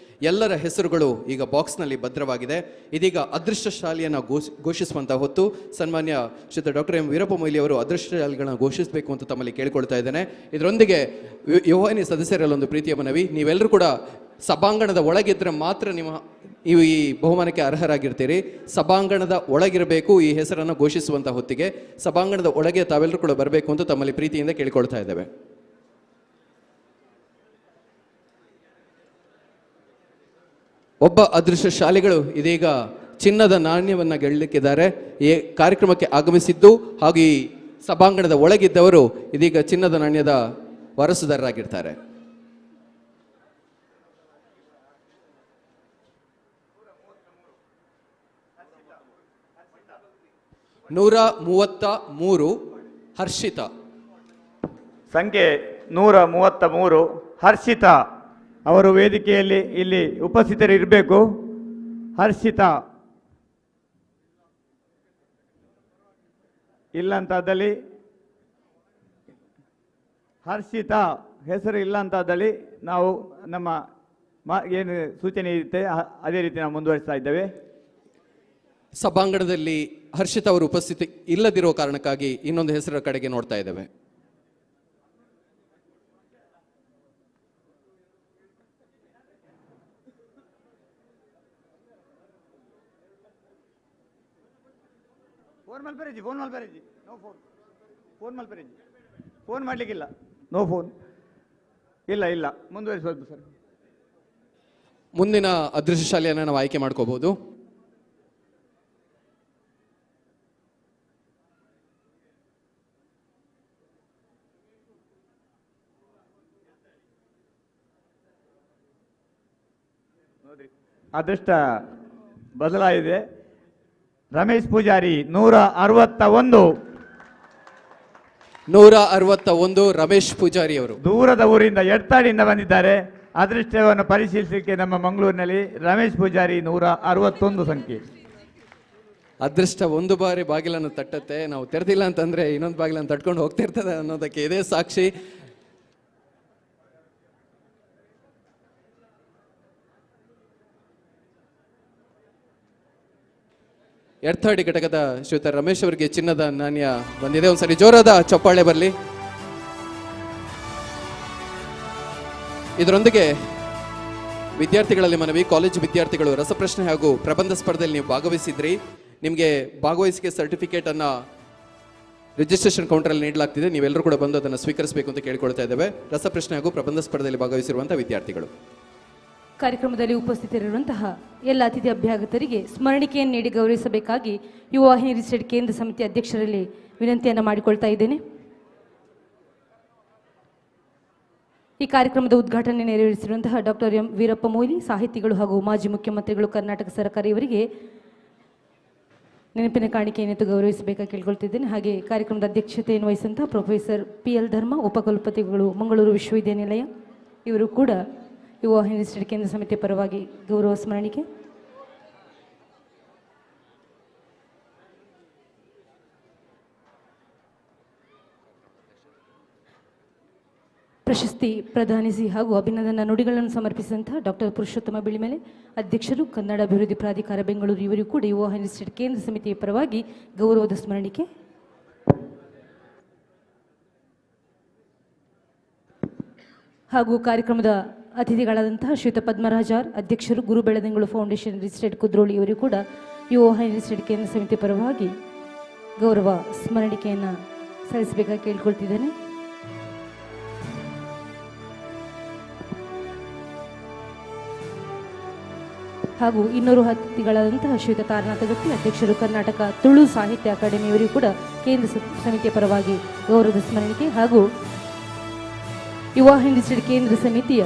ಎಲ್ಲರ ಹೆಸರುಗಳು ಈಗ ಬಾಕ್ಸ್ನಲ್ಲಿ ಭದ್ರವಾಗಿದೆ. ಇದೀಗ ಅದೃಷ್ಟಶಾಲಿಯನ್ನು ಘೋಷಿಸುವಂಥ ಹೊತ್ತು. ಸನ್ಮಾನ್ಯ ಶ್ರೀ ಡಾಕ್ಟರ್ ಎಂ ವೀರಪ್ಪ ಮೊಯ್ಲಿ ಅವರು ಅದೃಷ್ಟಶಾಲಿಗಳನ್ನು ಘೋಷಿಸಬೇಕು ಅಂತ ತಮ್ಮಲ್ಲಿ ಕೇಳಿಕೊಳ್ತಾ ಇದ್ದೇನೆ. ಇದರೊಂದಿಗೆ ಯುವವಾಹಿನಿ ಸದಸ್ಯರಲ್ಲಿ ಒಂದು ಪ್ರೀತಿಯ ಮನವಿ, ನೀವೆಲ್ಲರೂ ಕೂಡ ಸಭಾಂಗಣದ ಒಳಗಿದ್ರೆ ಮಾತ್ರ ನೀವು ಈ ಬಹುಮಾನಕ್ಕೆ ಅರ್ಹರಾಗಿರ್ತೀರಿ. ಸಭಾಂಗಣದ ಒಳಗಿರಬೇಕು. ಈ ಹೆಸರನ್ನು ಘೋಷಿಸುವಂಥ ಹೊತ್ತಿಗೆ ಸಭಾಂಗಣದ ಒಳಗೆ ತಾವೆಲ್ಲರೂ ಕೂಡ ಬರಬೇಕು ಅಂತ ತಮ್ಮಲ್ಲಿ ಪ್ರೀತಿಯಿಂದ ಕೇಳಿಕೊಳ್ತಾ ಇದ್ದೇವೆ. ಒಬ್ಬ ಅದೃಷ್ಟಶಾಲಿಗಳು ಇದೀಗ ಚಿನ್ನದ ನಾಣ್ಯವನ್ನು ಗೆಲ್ಲಲಿಕ್ಕಿದ್ದಾರೆ. ಈ ಕಾರ್ಯಕ್ರಮಕ್ಕೆ ಆಗಮಿಸಿದ್ದು ಹಾಗೂ ಈ ಸಭಾಂಗಣದ ಒಳಗಿದ್ದವರು ಇದೀಗ ಚಿನ್ನದ ನಾಣ್ಯದ ವಾರಸುದಾರರಾಗಿರ್ತಾರೆ. ನೂರ 133 ಹರ್ಷಿತಾ. ಸಂಖ್ಯೆ 133 ಹರ್ಷಿತಾ ಅವರು ವೇದಿಕೆಯಲ್ಲಿ ಇಲ್ಲಿ ಉಪಸ್ಥಿತರಿರಬೇಕು. ಹರ್ಷಿತಾ ಇಲ್ಲ ಅಂತಾದಲ್ಲಿ, ಹರ್ಷಿತಾ ಹೆಸರು ಇಲ್ಲ ಅಂತಾದಲ್ಲಿ ನಾವು ನಮ್ಮ ಏನು ಸೂಚನೆ ಇರುತ್ತೆ ಅದೇ ರೀತಿ ನಾವು ಮುಂದುವರಿಸ್ತಾ ಇದ್ದೇವೆ. ಸಭಾಂಗಣದಲ್ಲಿ ಹರ್ಷಿತಾ ಅವರು ಉಪಸ್ಥಿತಿ ಇಲ್ಲದಿರೋ ಕಾರಣಕ್ಕಾಗಿ ಇನ್ನೊಂದು ಹೆಸರ ಕಡೆಗೆ ನೋಡ್ತಾ ಇದ್ದೇವೆ. ಫೋನ್ ಮಾಡಲಿಕ್ಕಿಲ್ಲ, ನೋ ಫೋನ್ ಇಲ್ಲ ಮುಂದುವರಿಸಬಹುದು ಸರ್. ಮುಂದಿನ ಅದೃಷ್ಟಶಾಲಿಯನ್ನು ನಾವು ಆಯ್ಕೆ ಮಾಡ್ಕೋಬಹುದು. ಅದೃಷ್ಟ ಬದಲಾಗಿದೆ. ರಮೇಶ್ ಪೂಜಾರಿ 161 ರಮೇಶ್ ಪೂಜಾರಿ ಅವರು ದೂರದ ಊರಿಂದ ಎಡ್ತಾಡಿಯಿಂದ ಬಂದಿದ್ದಾರೆ. ಅದೃಷ್ಟವನ್ನು ಪರಿಶೀಲಿಸಲಿಕ್ಕೆ ನಮ್ಮ ಮಂಗಳೂರಿನಲ್ಲಿ ರಮೇಶ್ ಪೂಜಾರಿ 161 ಸಂಖ್ಯೆ. ಅದೃಷ್ಟ ಒಂದು ಬಾರಿ ಬಾಗಿಲನ್ನು ತಟ್ಟತ್ತೆ, ನಾವು ತೆರೆದಿಲ್ಲ ಅಂತಂದ್ರೆ ಇನ್ನೊಂದು ಬಾಗಿಲನ್ನು ತಟ್ಕೊಂಡು ಹೋಗ್ತಿರ್ತದೆ ಅನ್ನೋದಕ್ಕೆ ಇದೇ ಸಾಕ್ಷಿ. ಎಡ್ತಾಡಿ ಘಟಕದ ಶ್ರೀಯುತ ರಮೇಶ್ ಅವರಿಗೆ ಚಿನ್ನದ ನಾಣ್ಯ ಬಂದಿದೆ. ಒಂದ್ಸರಿ ಜೋರಾದ ಚಪ್ಪಾಳೆ ಬರಲಿ. ಇದರೊಂದಿಗೆ ವಿದ್ಯಾರ್ಥಿಗಳಲ್ಲಿ ಮನವಿ, ಕಾಲೇಜು ವಿದ್ಯಾರ್ಥಿಗಳು ರಸಪ್ರಶ್ನೆ ಹಾಗೂ ಪ್ರಬಂಧ ಸ್ಪರ್ಧೆಯಲ್ಲಿ ನೀವು ಭಾಗವಹಿಸಿದ್ರಿ. ನಿಮಗೆ ಭಾಗವಹಿಸಿಕೆ ಸರ್ಟಿಫಿಕೇಟನ್ನು ರಿಜಿಸ್ಟ್ರೇಷನ್ ಕೌಂಟರಲ್ಲಿ ನೀಡಲಾಗ್ತಿದೆ. ನೀವೆಲ್ಲರೂ ಕೂಡ ಬಂದು ಅದನ್ನು ಸ್ವೀಕರಿಸಬೇಕು ಅಂತ ಕೇಳಿಕೊಳ್ತಾ ಇದ್ದೇವೆ. ರಸಪ್ರಶ್ನೆ ಹಾಗೂ ಪ್ರಬಂಧ ಸ್ಪರ್ಧೆಯಲ್ಲಿ ಭಾಗವಹಿಸಿರುವಂತಹ ವಿದ್ಯಾರ್ಥಿಗಳು. ಕಾರ್ಯಕ್ರಮದಲ್ಲಿ ಉಪಸ್ಥಿತರಿರುವಂತಹ ಎಲ್ಲ ಅತಿಥಿ ಅಭ್ಯಾಗತರಿಗೆ ಸ್ಮರಣಿಕೆಯನ್ನು ನೀಡಿ ಗೌರವಿಸಬೇಕಾಗಿ ಯುವ ವಾಹಿನಿ ರಿಜಿಸ್ಟರ್ಡ್ ಕೇಂದ್ರ ಸಮಿತಿ ಅಧ್ಯಕ್ಷರಲ್ಲಿ ವಿನಂತಿಯನ್ನು ಮಾಡಿಕೊಳ್ತಾ ಇದ್ದೇನೆ. ಈ ಕಾರ್ಯಕ್ರಮದ ಉದ್ಘಾಟನೆ ನೆರವೇರಿಸಿರುವಂತಹ ಡಾಕ್ಟರ್ ಎಂ ವೀರಪ್ಪ ಮೊಯ್ಲಿ, ಸಾಹಿತಿಗಳು ಹಾಗೂ ಮಾಜಿ ಮುಖ್ಯಮಂತ್ರಿಗಳು ಕರ್ನಾಟಕ ಸರ್ಕಾರ ಇವರಿಗೆ ನೆನಪಿನ ಕಾಣಿಕೆಯನ್ನು ಗೌರವಿಸಬೇಕಾಗಿ ಕೇಳ್ಕೊಳ್ತಿದ್ದೇನೆ. ಹಾಗೆ ಕಾರ್ಯಕ್ರಮದ ಅಧ್ಯಕ್ಷತೆಯನ್ನು ವಹಿಸಿದಂತಹ ಪ್ರೊಫೆಸರ್ PL ಧರ್ಮ, ಉಪಕುಲಪತಿಗಳು ಮಂಗಳೂರು ವಿಶ್ವವಿದ್ಯಾನಿಲಯ, ಇವರು ಕೂಡ ಯುವ ವಾಹಿನಿ ರಿಜಿಸ್ಟರ್ಡ್ ಕೇಂದ್ರ ಸಮಿತಿಯ ಪರವಾಗಿ ಗೌರವ ಸ್ಮರಣಿಕೆ. ಪ್ರಶಸ್ತಿ ಪ್ರದಾನಿಸಿ ಹಾಗೂ ಅಭಿನಂದನಾ ನುಡಿಗಳನ್ನು ಸಮರ್ಪಿಸಿದಂತಹ ಡಾಕ್ಟರ್ ಪುರುಷೋತ್ತಮ ಬಿಳಿಮಲೆ, ಅಧ್ಯಕ್ಷರು ಕನ್ನಡ ಅಭಿವೃದ್ಧಿ ಪ್ರಾಧಿಕಾರ ಬೆಂಗಳೂರು, ಇವರಿಗೂ ಕೂಡ ಯುವ ವಾಹಿನಿ ರಿಜಿಸ್ಟರ್ಡ್ ಕೇಂದ್ರ ಸಮಿತಿಯ ಪರವಾಗಿ ಗೌರವದ ಸ್ಮರಣಿಕೆ. ಹಾಗೂ ಕಾರ್ಯಕ್ರಮದ ಅತಿಥಿಗಳಾದಂತಹ ಶ್ರೀಯುತ ಪದ್ಮರಾಜ್ ಆರ್, ಅಧ್ಯಕ್ಷರು ಗುರು ಬೆಳದಿಂಗಳು ಫೌಂಡೇಶನ್ ರಿಜಿಸ್ಟರ್ಡ್ ಕುದ್ರೋಳಿ, ಇವರಿಗೂ ಕೂಡ ಯುವ ವಾಹಿನಿ ರಿಜಿಸ್ಟರ್ಡ್ ಕೇಂದ್ರ ಸಮಿತಿ ಪರವಾಗಿ ಗೌರವ ಸ್ಮರಣಿಕೆಯನ್ನು ಸಲ್ಲಿಸಬೇಕಾಗಿ ಕೇಳ್ಕೊಳ್ತಿದ್ದೇನೆ. ಹಾಗೂ ಇನ್ನೂರು ಅತಿಥಿಗಳಾದಂತಹ ಶ್ರೀಯುತ ತಾರನಾಥ ಗಟ್ಟಿ, ಅಧ್ಯಕ್ಷರು ಕರ್ನಾಟಕ ತುಳು ಸಾಹಿತ್ಯ ಅಕಾಡೆಮಿ, ಇವರಿಗೂ ಕೂಡ ಕೇಂದ್ರ ಸಮಿತಿಯ ಪರವಾಗಿ ಗೌರವದ ಸ್ಮರಣಿಕೆ. ಹಾಗೂ ಯುವ ವಾಹಿನಿ ರಿಜಿಸ್ಟರ್ಡ್ ಕೇಂದ್ರ ಸಮಿತಿಯ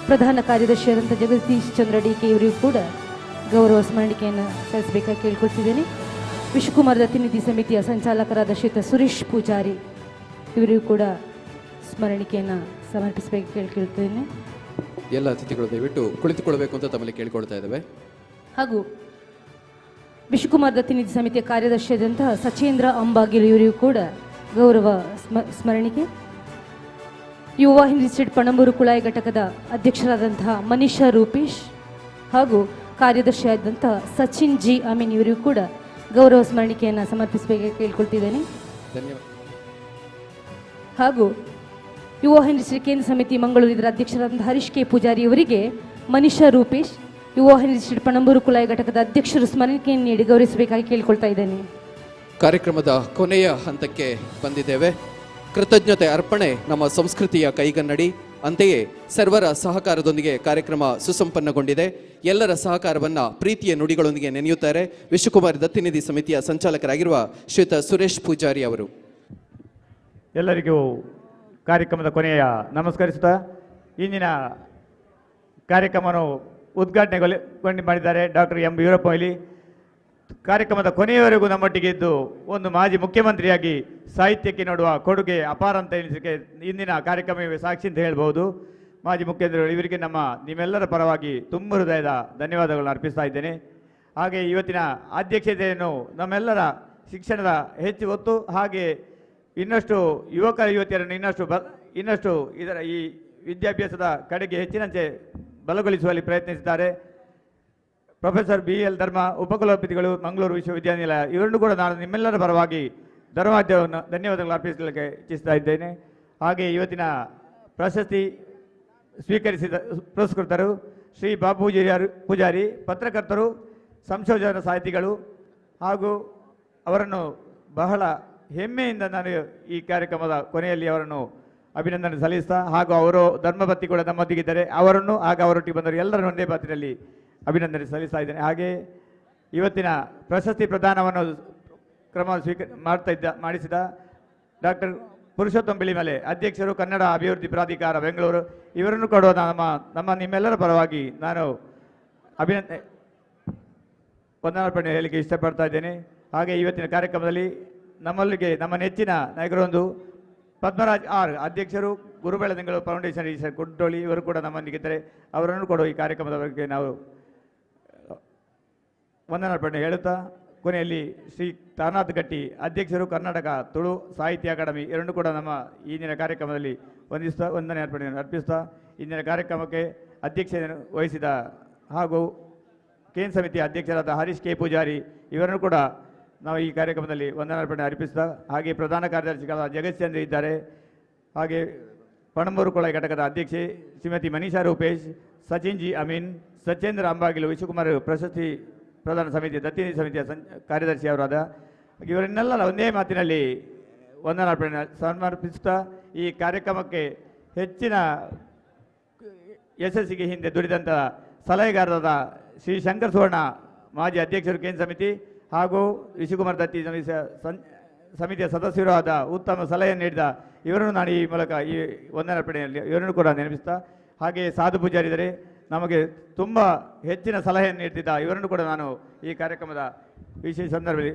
ಪ್ರಧಾನ ಕಾರ್ಯದರ್ಶಿಯಾದಂಥ ಜಗದೀಶ್ ಚಂದ್ರ DK ಇವರಿಗೂ ಕೂಡ ಗೌರವ ಸ್ಮರಣಿಕೆಯನ್ನು ಸಲ್ಲಿಸಬೇಕಾಗಿ ಕೇಳ್ಕೊಳ್ತಿದ್ದೇನೆ. ವಿಶ್ವಕುಮಾರ್ ದತ್ತಿನಿಧಿ ಸಮಿತಿಯ ಸಂಚಾಲಕರಾದ ಶ್ರೀಯುತ ಸುರೇಶ್ ಪೂಜಾರಿ, ಇವರಿಗೂ ಕೂಡ ಸ್ಮರಣಿಕೆಯನ್ನು ಸಮರ್ಪಿಸಬೇಕು ಕೇಳ್ಕೊಳ್ತಿದ್ದೇನೆ. ಎಲ್ಲ ಅತಿಥಿಗಳು ದಯವಿಟ್ಟು ಕುಳಿತುಕೊಳ್ಬೇಕು ಅಂತ ತಮ್ಮಲ್ಲಿ ಕೇಳಿಕೊಳ್ತಾ ಇದ್ದೇವೆ. ಹಾಗೂ ವಿಶ್ವಕುಮಾರ್ ದತ್ತಿನಿಧಿ ಸಮಿತಿಯ ಕಾರ್ಯದರ್ಶಿಯಾದಂತಹ ಸಚೇಂದ್ರ ಅಂಬಾಗಿಲು, ಇವರಿಗೂ ಕೂಡ ಗೌರವ ಸ್ಮರಣಿಕೆ. ಯುವ ವಾಹಿನಿ ರಿಜಿಸ್ಟರ್ಡ್ ಪಣಂಬೂರು ಕುಳಾಯಿ ಘಟಕದ ಅಧ್ಯಕ್ಷರಾದಂತಹ ಮನೀಷಾ ರೂಪೇಶ್ ಹಾಗೂ ಕಾರ್ಯದರ್ಶಿಯಾದಂತಹ ಸಚಿನ್ G ಅಮೀನ್, ಇವರಿಗೂ ಕೂಡ ಗೌರವ ಸ್ಮರಣಿಕೆಯನ್ನು ಸಮರ್ಪಿಸಬೇಕಾಗಿ ಕೇಳ್ಕೊಳ್ತಿದ್ದೇನೆ. ಧನ್ಯವಾದ. ಹಾಗೂ ಯುವ ವಾಹಿನಿ ರಿಜಿಸ್ಟರ್ಡ್ ಕೇಂದ್ರ ಸಮಿತಿ ಮಂಗಳೂರು, ಇದರ ಅಧ್ಯಕ್ಷರಾದಂತಹ ಹರೀಶ್ K ಪೂಜಾರಿ ಅವರಿಗೆ ಮನೀಷಾ ರೂಪೇಶ್, ಯುವ ವಾಹಿನಿ ರಿಜಿಸ್ಟರ್ಡ್ ಪಣಂಬೂರು ಕುಳಾಯಿ ಘಟಕದ ಅಧ್ಯಕ್ಷರು ಸ್ಮರಣಿಕೆಯನ್ನು ನೀಡಿ ಗೌರವಿಸಬೇಕಾಗಿ ಕೇಳ್ಕೊಳ್ತಾ ಇದ್ದೇನೆ. ಕಾರ್ಯಕ್ರಮದ ಕೊನೆಯ ಹಂತಕ್ಕೆ ಬಂದಿದ್ದೇವೆ. ಕೃತಜ್ಞತೆ ಅರ್ಪಣೆ ನಮ್ಮ ಸಂಸ್ಕೃತಿಯ ಕೈಗನ್ನಡಿ. ಅಂತೆಯೇ ಸರ್ವರ ಸಹಕಾರದೊಂದಿಗೆ ಕಾರ್ಯಕ್ರಮ ಸುಸಂಪನ್ನಗೊಂಡಿದೆ. ಎಲ್ಲರ ಸಹಕಾರವನ್ನು ಪ್ರೀತಿಯ ನುಡಿಗಳೊಂದಿಗೆ ನೆನೆಯುತ್ತಾರೆ ವಿಶ್ವಕುಮಾರ್ ದತ್ತಿನಿಧಿ ಸಮಿತಿಯ ಸಂಚಾಲಕರಾಗಿರುವ ಶ್ರೀಯುತ ಸುರೇಶ್ ಪೂಜಾರಿ ಅವರು. ಎಲ್ಲರಿಗೂ ಕಾರ್ಯಕ್ರಮದ ಕೊನೆಯ ನಮಸ್ಕರಿಸುತ್ತಾ ಇಂದಿನ ಕಾರ್ಯಕ್ರಮವನ್ನು ಉದ್ಘಾಟನೆಗೊಂಡು ಮಾಡಿದ್ದಾರೆ ಡಾಕ್ಟರ್ ಎಂ ವೀರಪ್ಪ ಮೊಯ್ಲಿ. ಕಾರ್ಯಕ್ರಮದ ಕೊನೆಯವರೆಗೂ ನಮ್ಮೊಟ್ಟಿಗೆ ಇದ್ದು ಒಂದು ಮಾಜಿ ಮುಖ್ಯಮಂತ್ರಿಯಾಗಿ ಸಾಹಿತ್ಯಕ್ಕೆ ನೋಡುವ ಕೊಡುಗೆ ಅಪಾರ ಅಂತ ಎನಿಸಿಕೆ ಇಂದಿನ ಕಾರ್ಯಕ್ರಮವೇ ಸಾಕ್ಷಿ ಅಂತ ಹೇಳ್ಬೋದು. ಮಾಜಿ ಮುಖ್ಯಮಂತ್ರಿಗಳು ಇವರಿಗೆ ನಿಮ್ಮೆಲ್ಲರ ಪರವಾಗಿ ತುಂಬ ಹೃದಯದ ಧನ್ಯವಾದಗಳನ್ನು ಅರ್ಪಿಸ್ತಾ ಇದ್ದೇನೆ. ಹಾಗೆ ಇವತ್ತಿನ ಅಧ್ಯಕ್ಷತೆಯನ್ನು ನಮ್ಮೆಲ್ಲರ ಶಿಕ್ಷಣದ ಹೆಚ್ಚು ಒತ್ತು, ಹಾಗೆ ಇನ್ನಷ್ಟು ಯುವಕ ಯುವತಿಯರನ್ನು ಇನ್ನಷ್ಟು ಇದರ ಈ ವಿದ್ಯಾಭ್ಯಾಸದ ಕಡೆಗೆ ಹೆಚ್ಚಿನಂತೆ ಬಲಗೊಳಿಸುವಲ್ಲಿ ಪ್ರಯತ್ನಿಸಿದ್ದಾರೆ. ಪ್ರೊಫೆಸರ್ BL ಧರ್ಮ, ಉಪಕುಲಪತಿಗಳು ಮಂಗಳೂರು ವಿಶ್ವವಿದ್ಯಾನಿಲಯ, ಇವರನ್ನು ಕೂಡ ನಾನು ನಿಮ್ಮೆಲ್ಲರ ಪರವಾಗಿ ಧನ್ಯವಾದಗಳು ಅರ್ಪಿಸಲಿಕ್ಕೆ ಇಚ್ಛಿಸ್ತಾ ಇದ್ದೇನೆ. ಹಾಗೆ ಇವತ್ತಿನ ಪ್ರಶಸ್ತಿ ಸ್ವೀಕರಿಸಿದ ಪುರಸ್ಕೃತರು ಶ್ರೀ ಬಾಬು ಪೂಜಾರಿ, ಪತ್ರಕರ್ತರು, ಸಂಶೋಧನಾ ಸಾಹಿತಿಗಳು, ಹಾಗೂ ಅವರನ್ನು ಬಹಳ ಹೆಮ್ಮೆಯಿಂದ ನಾನು ಈ ಕಾರ್ಯಕ್ರಮದ ಕೊನೆಯಲ್ಲಿ ಅವರನ್ನು ಅಭಿನಂದನೆ ಸಲ್ಲಿಸ್ತಾ, ಹಾಗೂ ಅವರು ಧರ್ಮಪತ್ನಿ ಕೂಡ ನಮ್ಮೊಂದಿಗಿದ್ದಾರೆ, ಅವರನ್ನು ಹಾಗೂ ಅವರೊಟ್ಟಿಗೆ ಬಂದವರು ಎಲ್ಲರನ್ನು ಒಂದೇ ಪಾತ್ರದಲ್ಲಿ ಅಭಿನಂದನೆ ಸಲ್ಲಿಸ್ತಾ ಇದ್ದೇನೆ. ಹಾಗೆ ಇವತ್ತಿನ ಪ್ರಶಸ್ತಿ ಪ್ರದಾನವನ್ನು ಮಾಡಿಸಿದ ಡಾಕ್ಟರ್ ಪುರುಷೋತ್ತಮ ಬಿಳಿಮಲೆ, ಅಧ್ಯಕ್ಷರು ಕನ್ನಡ ಅಭಿವೃದ್ಧಿ ಪ್ರಾಧಿಕಾರ ಬೆಂಗಳೂರು, ಇವರನ್ನು ಕೊಡುವ ನಿಮ್ಮೆಲ್ಲರ ಪರವಾಗಿ ನಾನು ವಂದನಾರ್ಪಣೆ ಹೇಳಲಿಕ್ಕೆ ಇಷ್ಟಪಡ್ತಾ ಇದ್ದೇನೆ. ಹಾಗೆ ಇವತ್ತಿನ ಕಾರ್ಯಕ್ರಮದಲ್ಲಿ ನಮ್ಮ ನೆಚ್ಚಿನ ನಾಯಕರೊಂದು ಪದ್ಮರಾಜ್ ಆರ್, ಅಧ್ಯಕ್ಷರು ಗುರು ಬೆಳದಿಂಗಳು ಫೌಂಡೇಶನ್ ರಿಜಿಸ್ಟರ್ಡ್ ಕುದ್ರೋಳಿ, ಇವರು ಕೂಡ ನಮ್ಮೊಂದಿಗಿದ್ದಾರೆ. ಅವರನ್ನು ಕೊಡುವ ಈ ಕಾರ್ಯಕ್ರಮದ ಬಗ್ಗೆ ನಾವು ವಂದನಾರ್ಪಣೆ ಹೇಳುತ್ತಾ, ಕೊನೆಯಲ್ಲಿ ಶ್ರೀ ತಾರನಾಥ ಗಟ್ಟಿ, ಅಧ್ಯಕ್ಷರು ಕರ್ನಾಟಕ ತುಳು ಸಾಹಿತ್ಯ ಅಕಾಡೆಮಿ, ಇವರನ್ನು ಕೂಡ ನಮ್ಮ ಇಂದಿನ ಕಾರ್ಯಕ್ರಮದಲ್ಲಿ ವಂದನೆ ಅರ್ಪಣೆಯನ್ನು ಅರ್ಪಿಸ್ತಾ, ಇಂದಿನ ಕಾರ್ಯಕ್ರಮಕ್ಕೆ ಅಧ್ಯಕ್ಷತೆಯನ್ನು ವಹಿಸಿದ ಹಾಗೂ ಕೇಂದ್ರ ಸಮಿತಿಯ ಅಧ್ಯಕ್ಷರಾದ ಹರೀಶ್ K ಪೂಜಾರಿ, ಇವರನ್ನು ಕೂಡ ನಾವು ಈ ಕಾರ್ಯಕ್ರಮದಲ್ಲಿ ವಂದನಾರ್ಪಣೆ ಅರ್ಪಿಸ್ತಾ, ಹಾಗೆ ಪ್ರಧಾನ ಕಾರ್ಯದರ್ಶಿಗಳಾದ ಜಗತ್ಚಂದ್ರ ಇದ್ದಾರೆ, ಹಾಗೆ ಪಣಂಬೂರು ಕುಳಾಯಿ ಘಟಕದ ಅಧ್ಯಕ್ಷೆ ಶ್ರೀಮತಿ ಮನೀಷಾ ರೂಪೇಶ್, ಸಚಿನ್ G ಅಮೀನ್, ಸಚೇಂದ್ರ ಅಂಬಾಗಿಲು, ವಿಶ್ವಕುಮಾರ್ ಪ್ರಶಸ್ತಿ ಪ್ರಧಾನ ಸಮಿತಿ ದತ್ತಿನಿಧಿ ಸಮಿತಿಯ ಕಾರ್ಯದರ್ಶಿಯವರಾದ ಇವರನ್ನೆಲ್ಲ ಒಂದೇ ಮಾತಿನಲ್ಲಿ ವಂದನಾರ್ಪಣೆ ಸಮರ್ಪಿಸುತ್ತಾ ಈ ಕಾರ್ಯಕ್ರಮಕ್ಕೆ ಹೆಚ್ಚಿನ ಯಶಸ್ಸಿಗೆ ಹಿಂದೆ ದುಡಿದಂಥ ಸಲಹೆಗಾರರಾದ ಶ್ರೀ ಶಂಕರ್ ಸುವರ್ಣ ಮಾಜಿ ಅಧ್ಯಕ್ಷರು ಕೇಂದ್ರ ಸಮಿತಿ ಹಾಗೂ ವಿಶ್ವಕುಮಾರ್ ದತ್ತಿ ಸಮಿತಿಯ ಸದಸ್ಯರು ಆದ ಉತ್ತಮ ಸಲಹೆ ನೀಡಿದ ಇವರನ್ನು ನಾನು ಈ ಮೂಲಕ ಈ ವಂದನಾರ್ಪಣೆಯಲ್ಲಿ ಇವರನ್ನು ಕೂಡ ನೆನಪಿಸ್ತಾ, ಹಾಗೆ ಸಾಧು ಪೂಜಾರಿದರೆ ನಮಗೆ ತುಂಬ ಹೆಚ್ಚಿನ ಸಲಹೆಯನ್ನು ನೀಡ್ತಿದ್ದ ಇವರನ್ನು ಕೂಡ ನಾನು ಈ ಕಾರ್ಯಕ್ರಮದ ವಿಶೇಷ ಸಂದರ್ಭದಲ್ಲಿ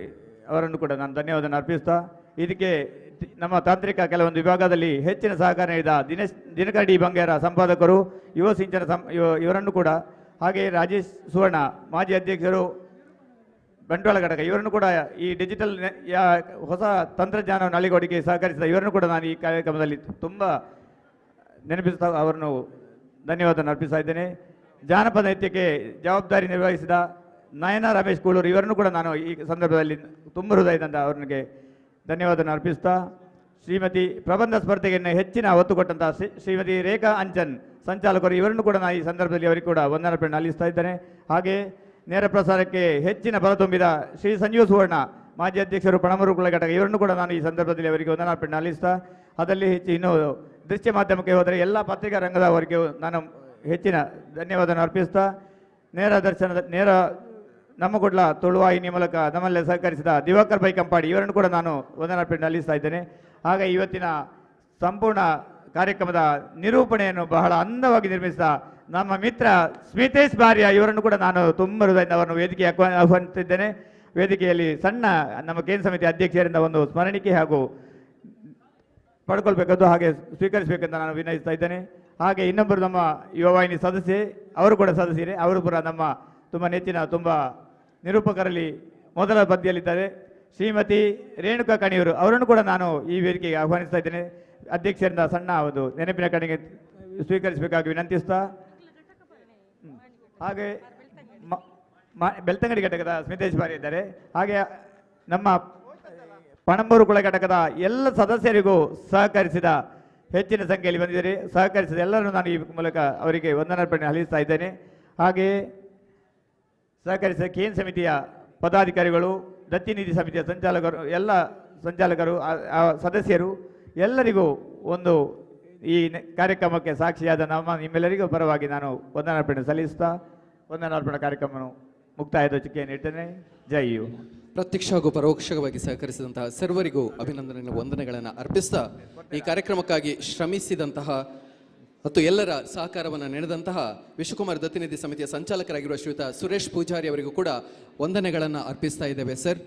ಅವರನ್ನು ಕೂಡ ನಾನು ಧನ್ಯವಾದ ಅರ್ಪಿಸ್ತಾ, ಇದಕ್ಕೆ ನಮ್ಮ ತಾಂತ್ರಿಕ ಕೆಲವೊಂದು ವಿಭಾಗದಲ್ಲಿ ಹೆಚ್ಚಿನ ಸಹಕಾರ ನೀಡಿದ ದಿನಕರ್ ಡಿ ಬಂಗೇರ ಸಂಪಾದಕರು, ಯುವ ಸಿಂಚನ ಇವರನ್ನು ಕೂಡ, ಹಾಗೆ ರಾಜೇಶ್ ಸುವರ್ಣ ಮಾಜಿ ಅಧ್ಯಕ್ಷರು ಬಂಟ್ವಾಳ ಘಟಕ ಇವರನ್ನು ಕೂಡ ಈ ಡಿಜಿಟಲ್ ಹೊಸ ತಂತ್ರಜ್ಞಾನವನ್ನು ಅಳಿಗೊಡಿಗೆ ಸಹಕರಿಸಿದ ಇವರನ್ನು ಕೂಡ ನಾನು ಈ ಕಾರ್ಯಕ್ರಮದಲ್ಲಿ ತುಂಬ ನೆನಪಿಸ್ತಾ ಅವರನ್ನು ಧನ್ಯವಾದ ಅರ್ಪಿಸ್ತಾ ಇದ್ದೇನೆ. ಜಾನಪದ ನೃತ್ಯಕ್ಕೆ ಜವಾಬ್ದಾರಿ ನಿರ್ವಹಿಸಿದ ನಯನ ರಮೇಶ್ ಕೂಳೂರು ಇವರನ್ನು ಕೂಡ ನಾನು ಈ ಸಂದರ್ಭದಲ್ಲಿ ತುಂಬ ಹೃದಯದಿಂದ ಅವರಿಗೆ ಧನ್ಯವಾದ ಅರ್ಪಿಸ್ತಾ, ಶ್ರೀಮತಿ ಪ್ರಬಂಧ ಸ್ಪರ್ಧೆಗೆ ಹೆಚ್ಚಿನ ಒತ್ತು ಕೊಟ್ಟಂಥ ಶ್ರೀಮತಿ ರೇಖಾ ಅಂಚನ್ ಸಂಚಾಲಕರು ಇವರನ್ನು ಕೂಡ ನಾನು ಈ ಸಂದರ್ಭದಲ್ಲಿ ಅವರಿಗೆ ಕೂಡ ವಂದನಾರ್ಪಣೆ ಸಲ್ಲಿಸ್ತಾ ಇದ್ದೇನೆ. ಹಾಗೆ ನೇರ ಪ್ರಸಾರಕ್ಕೆ ಹೆಚ್ಚಿನ ಬಲ ತುಂಬಿದ ಶ್ರೀ ಸಂಜೀವ್ ಸುವರ್ಣ ಮಾಜಿ ಅಧ್ಯಕ್ಷರು ಪಣಮೂರು ಕುಳ ಘಟಕ ಇವರನ್ನು ಕೂಡ ನಾನು ಈ ಸಂದರ್ಭದಲ್ಲಿ ಅವರಿಗೆ ವಂದನಾರ್ಪಣೆ ಸಲ್ಲಿಸ್ತಾ, ಅದರಲ್ಲಿ ಹೆಚ್ಚು ಇನ್ನೂ ದೃಶ್ಯ ಮಾಧ್ಯಮಕ್ಕೆ ಹೋದರೆ ಎಲ್ಲ ಪತ್ರಿಕಾ ರಂಗದವರಿಗೆ ನಾನು ಹೆಚ್ಚಿನ ಧನ್ಯವಾದ ಅರ್ಪಿಸ್ತಾ, ನೇರ ನಮ್ಮ ಕುಡ್ಲ ತುಳುವಾಹಿನಿ ಮೂಲಕ ನಮ್ಮಲ್ಲೇ ಸಹಕರಿಸಿದ ದಿವಾಕರ್ ಬೈ ಕಂಪಾಡಿ ಇವರನ್ನು ಕೂಡ ನಾನು ವಂದನಾರ್ಪಣೆ ಸಲ್ಲಿಸ್ತಾ ಇದ್ದೇನೆ. ಹಾಗೆ ಇವತ್ತಿನ ಸಂಪೂರ್ಣ ಕಾರ್ಯಕ್ರಮದ ನಿರೂಪಣೆಯನ್ನು ಬಹಳ ಅಂದವಾಗಿ ನಿರ್ಮಿಸಿದ ನಮ್ಮ ಮಿತ್ರ ಸ್ಮಿತೇಶ್ ಬಾರ್ಯ ಇವರನ್ನು ಕೂಡ ನಾನು ತುಂಬ ಹೃದಯದಿಂದ ಅವರನ್ನು ವೇದಿಕೆಗೆ ಆಹ್ವಾನಿಸುತ್ತಿದ್ದೇನೆ. ವೇದಿಕೆಯಲ್ಲಿ ಸಣ್ಣ ನಮ್ಮ ಕೇಂದ್ರ ಸಮಿತಿ ಅಧ್ಯಕ್ಷರಿಂದ ಒಂದು ಸ್ಮರಣಿಕೆ ಹಾಗೂ ಪಡ್ಕೊಳ್ಬೇಕಂದು ಹಾಗೆ ಸ್ವೀಕರಿಸಬೇಕಂತ ನಾನು ವಿನಯಿಸ್ತಾ ಇದ್ದೇನೆ. ಹಾಗೆ ಇನ್ನೊಬ್ಬರು ನಮ್ಮ ಯುವವಾಹಿನಿ ಸದಸ್ಯೆ ಅವರು ಕೂಡ ಸದಸ್ಯರೇ, ಅವರು ಕೂಡ ನಮ್ಮ ತುಂಬ ನೆಚ್ಚಿನ ತುಂಬ ನಿರೂಪಕರಲ್ಲಿ ಮೊದಲ ಬದಿಯಲ್ಲಿದ್ದಾರೆ ಶ್ರೀಮತಿ ರೇಣುಕಾ ಕಣಿಯವರು ಅವರನ್ನು ಕೂಡ ನಾನು ಈ ವೇದಿಕೆಗೆ ಆಹ್ವಾನಿಸ್ತಾ ಇದ್ದೇನೆ. ಅಧ್ಯಕ್ಷರಿಂದ ಸಣ್ಣ ಒಂದು ನೆನಪಿನ ಕಡೆಗೆ ಸ್ವೀಕರಿಸಬೇಕಾಗಿ ವಿನಂತಿಸ್ತಾ, ಹಾಗೆ ಬೆಳ್ತಂಗಡಿ ಘಟಕದ ಸ್ಮಿತೇಶ್ ಬಾರಿ ಇದ್ದಾರೆ. ಹಾಗೆ ನಮ್ಮ ಪಣಂಬೂರು ಕುಳ ಘಟಕದ ಎಲ್ಲ ಸದಸ್ಯರಿಗೂ ಸಹಕರಿಸಿದ ಹೆಚ್ಚಿನ ಸಂಖ್ಯೆಯಲ್ಲಿ ಬಂದಿದ್ದಾರೆ. ಸಹಕರಿಸಿದ ಎಲ್ಲರನ್ನು ನಾನು ಈ ಮೂಲಕ ಅವರಿಗೆ ವಂದನಾರ್ಪಣೆ ಸಲ್ಲಿಸ್ತಾ ಇದ್ದೇನೆ. ಹಾಗೆಯೇ ಸಹಕರಿಸಿದ ಕೇಂದ್ರ ಸಮಿತಿಯ ಪದಾಧಿಕಾರಿಗಳು, ದತ್ತಿನಿಧಿ ಸಮಿತಿಯ ಸಂಚಾಲಕರು ಸದಸ್ಯರು ಎಲ್ಲರಿಗೂ ಒಂದು ಈ ಕಾರ್ಯಕ್ರಮಕ್ಕೆ ಸಾಕ್ಷಿಯಾದ ನಿಮ್ಮೆಲ್ಲರಿಗೂ ಪರವಾಗಿ ನಾನು ವಂದನಾರ್ಪಣೆ ಸಲ್ಲಿಸ್ತಾ ವಂದನಾರ್ಪಣೆ ಕಾರ್ಯಕ್ರಮವನ್ನು ಮುಕ್ತಾಯದ ಚುಕ್ಕೆಯನ್ನು ಇಡ್ತೇನೆ. ಜೈ ಯು. ಪ್ರತ್ಯಕ್ಷ ಹಾಗೂ ಪರೋಕ್ಷವಾಗಿ ಸಹಕರಿಸಿದಂತಹ ಸರ್ವರಿಗೂ ಅಭಿನಂದನೆ ವಂದನೆಗಳನ್ನು ಅರ್ಪಿಸ್ತಾ, ಈ ಕಾರ್ಯಕ್ರಮಕ್ಕಾಗಿ ಶ್ರಮಿಸಿದಂತಹ ಮತ್ತು ಎಲ್ಲರ ಸಹಕಾರವನ್ನು ನೆನೆದಂತಹ ವಿಶ್ವಕುಮಾರ್ ದತ್ತಿನಿಧಿ ಸಮಿತಿಯ ಸಂಚಾಲಕರಾಗಿರುವ ಶ್ರೀಯುತ ಸುರೇಶ್ ಪೂಜಾರಿ ಅವರಿಗೂ ಕೂಡ ವಂದನೆಗಳನ್ನು ಅರ್ಪಿಸ್ತಾ ಇದ್ದೇವೆ. ಸರ್,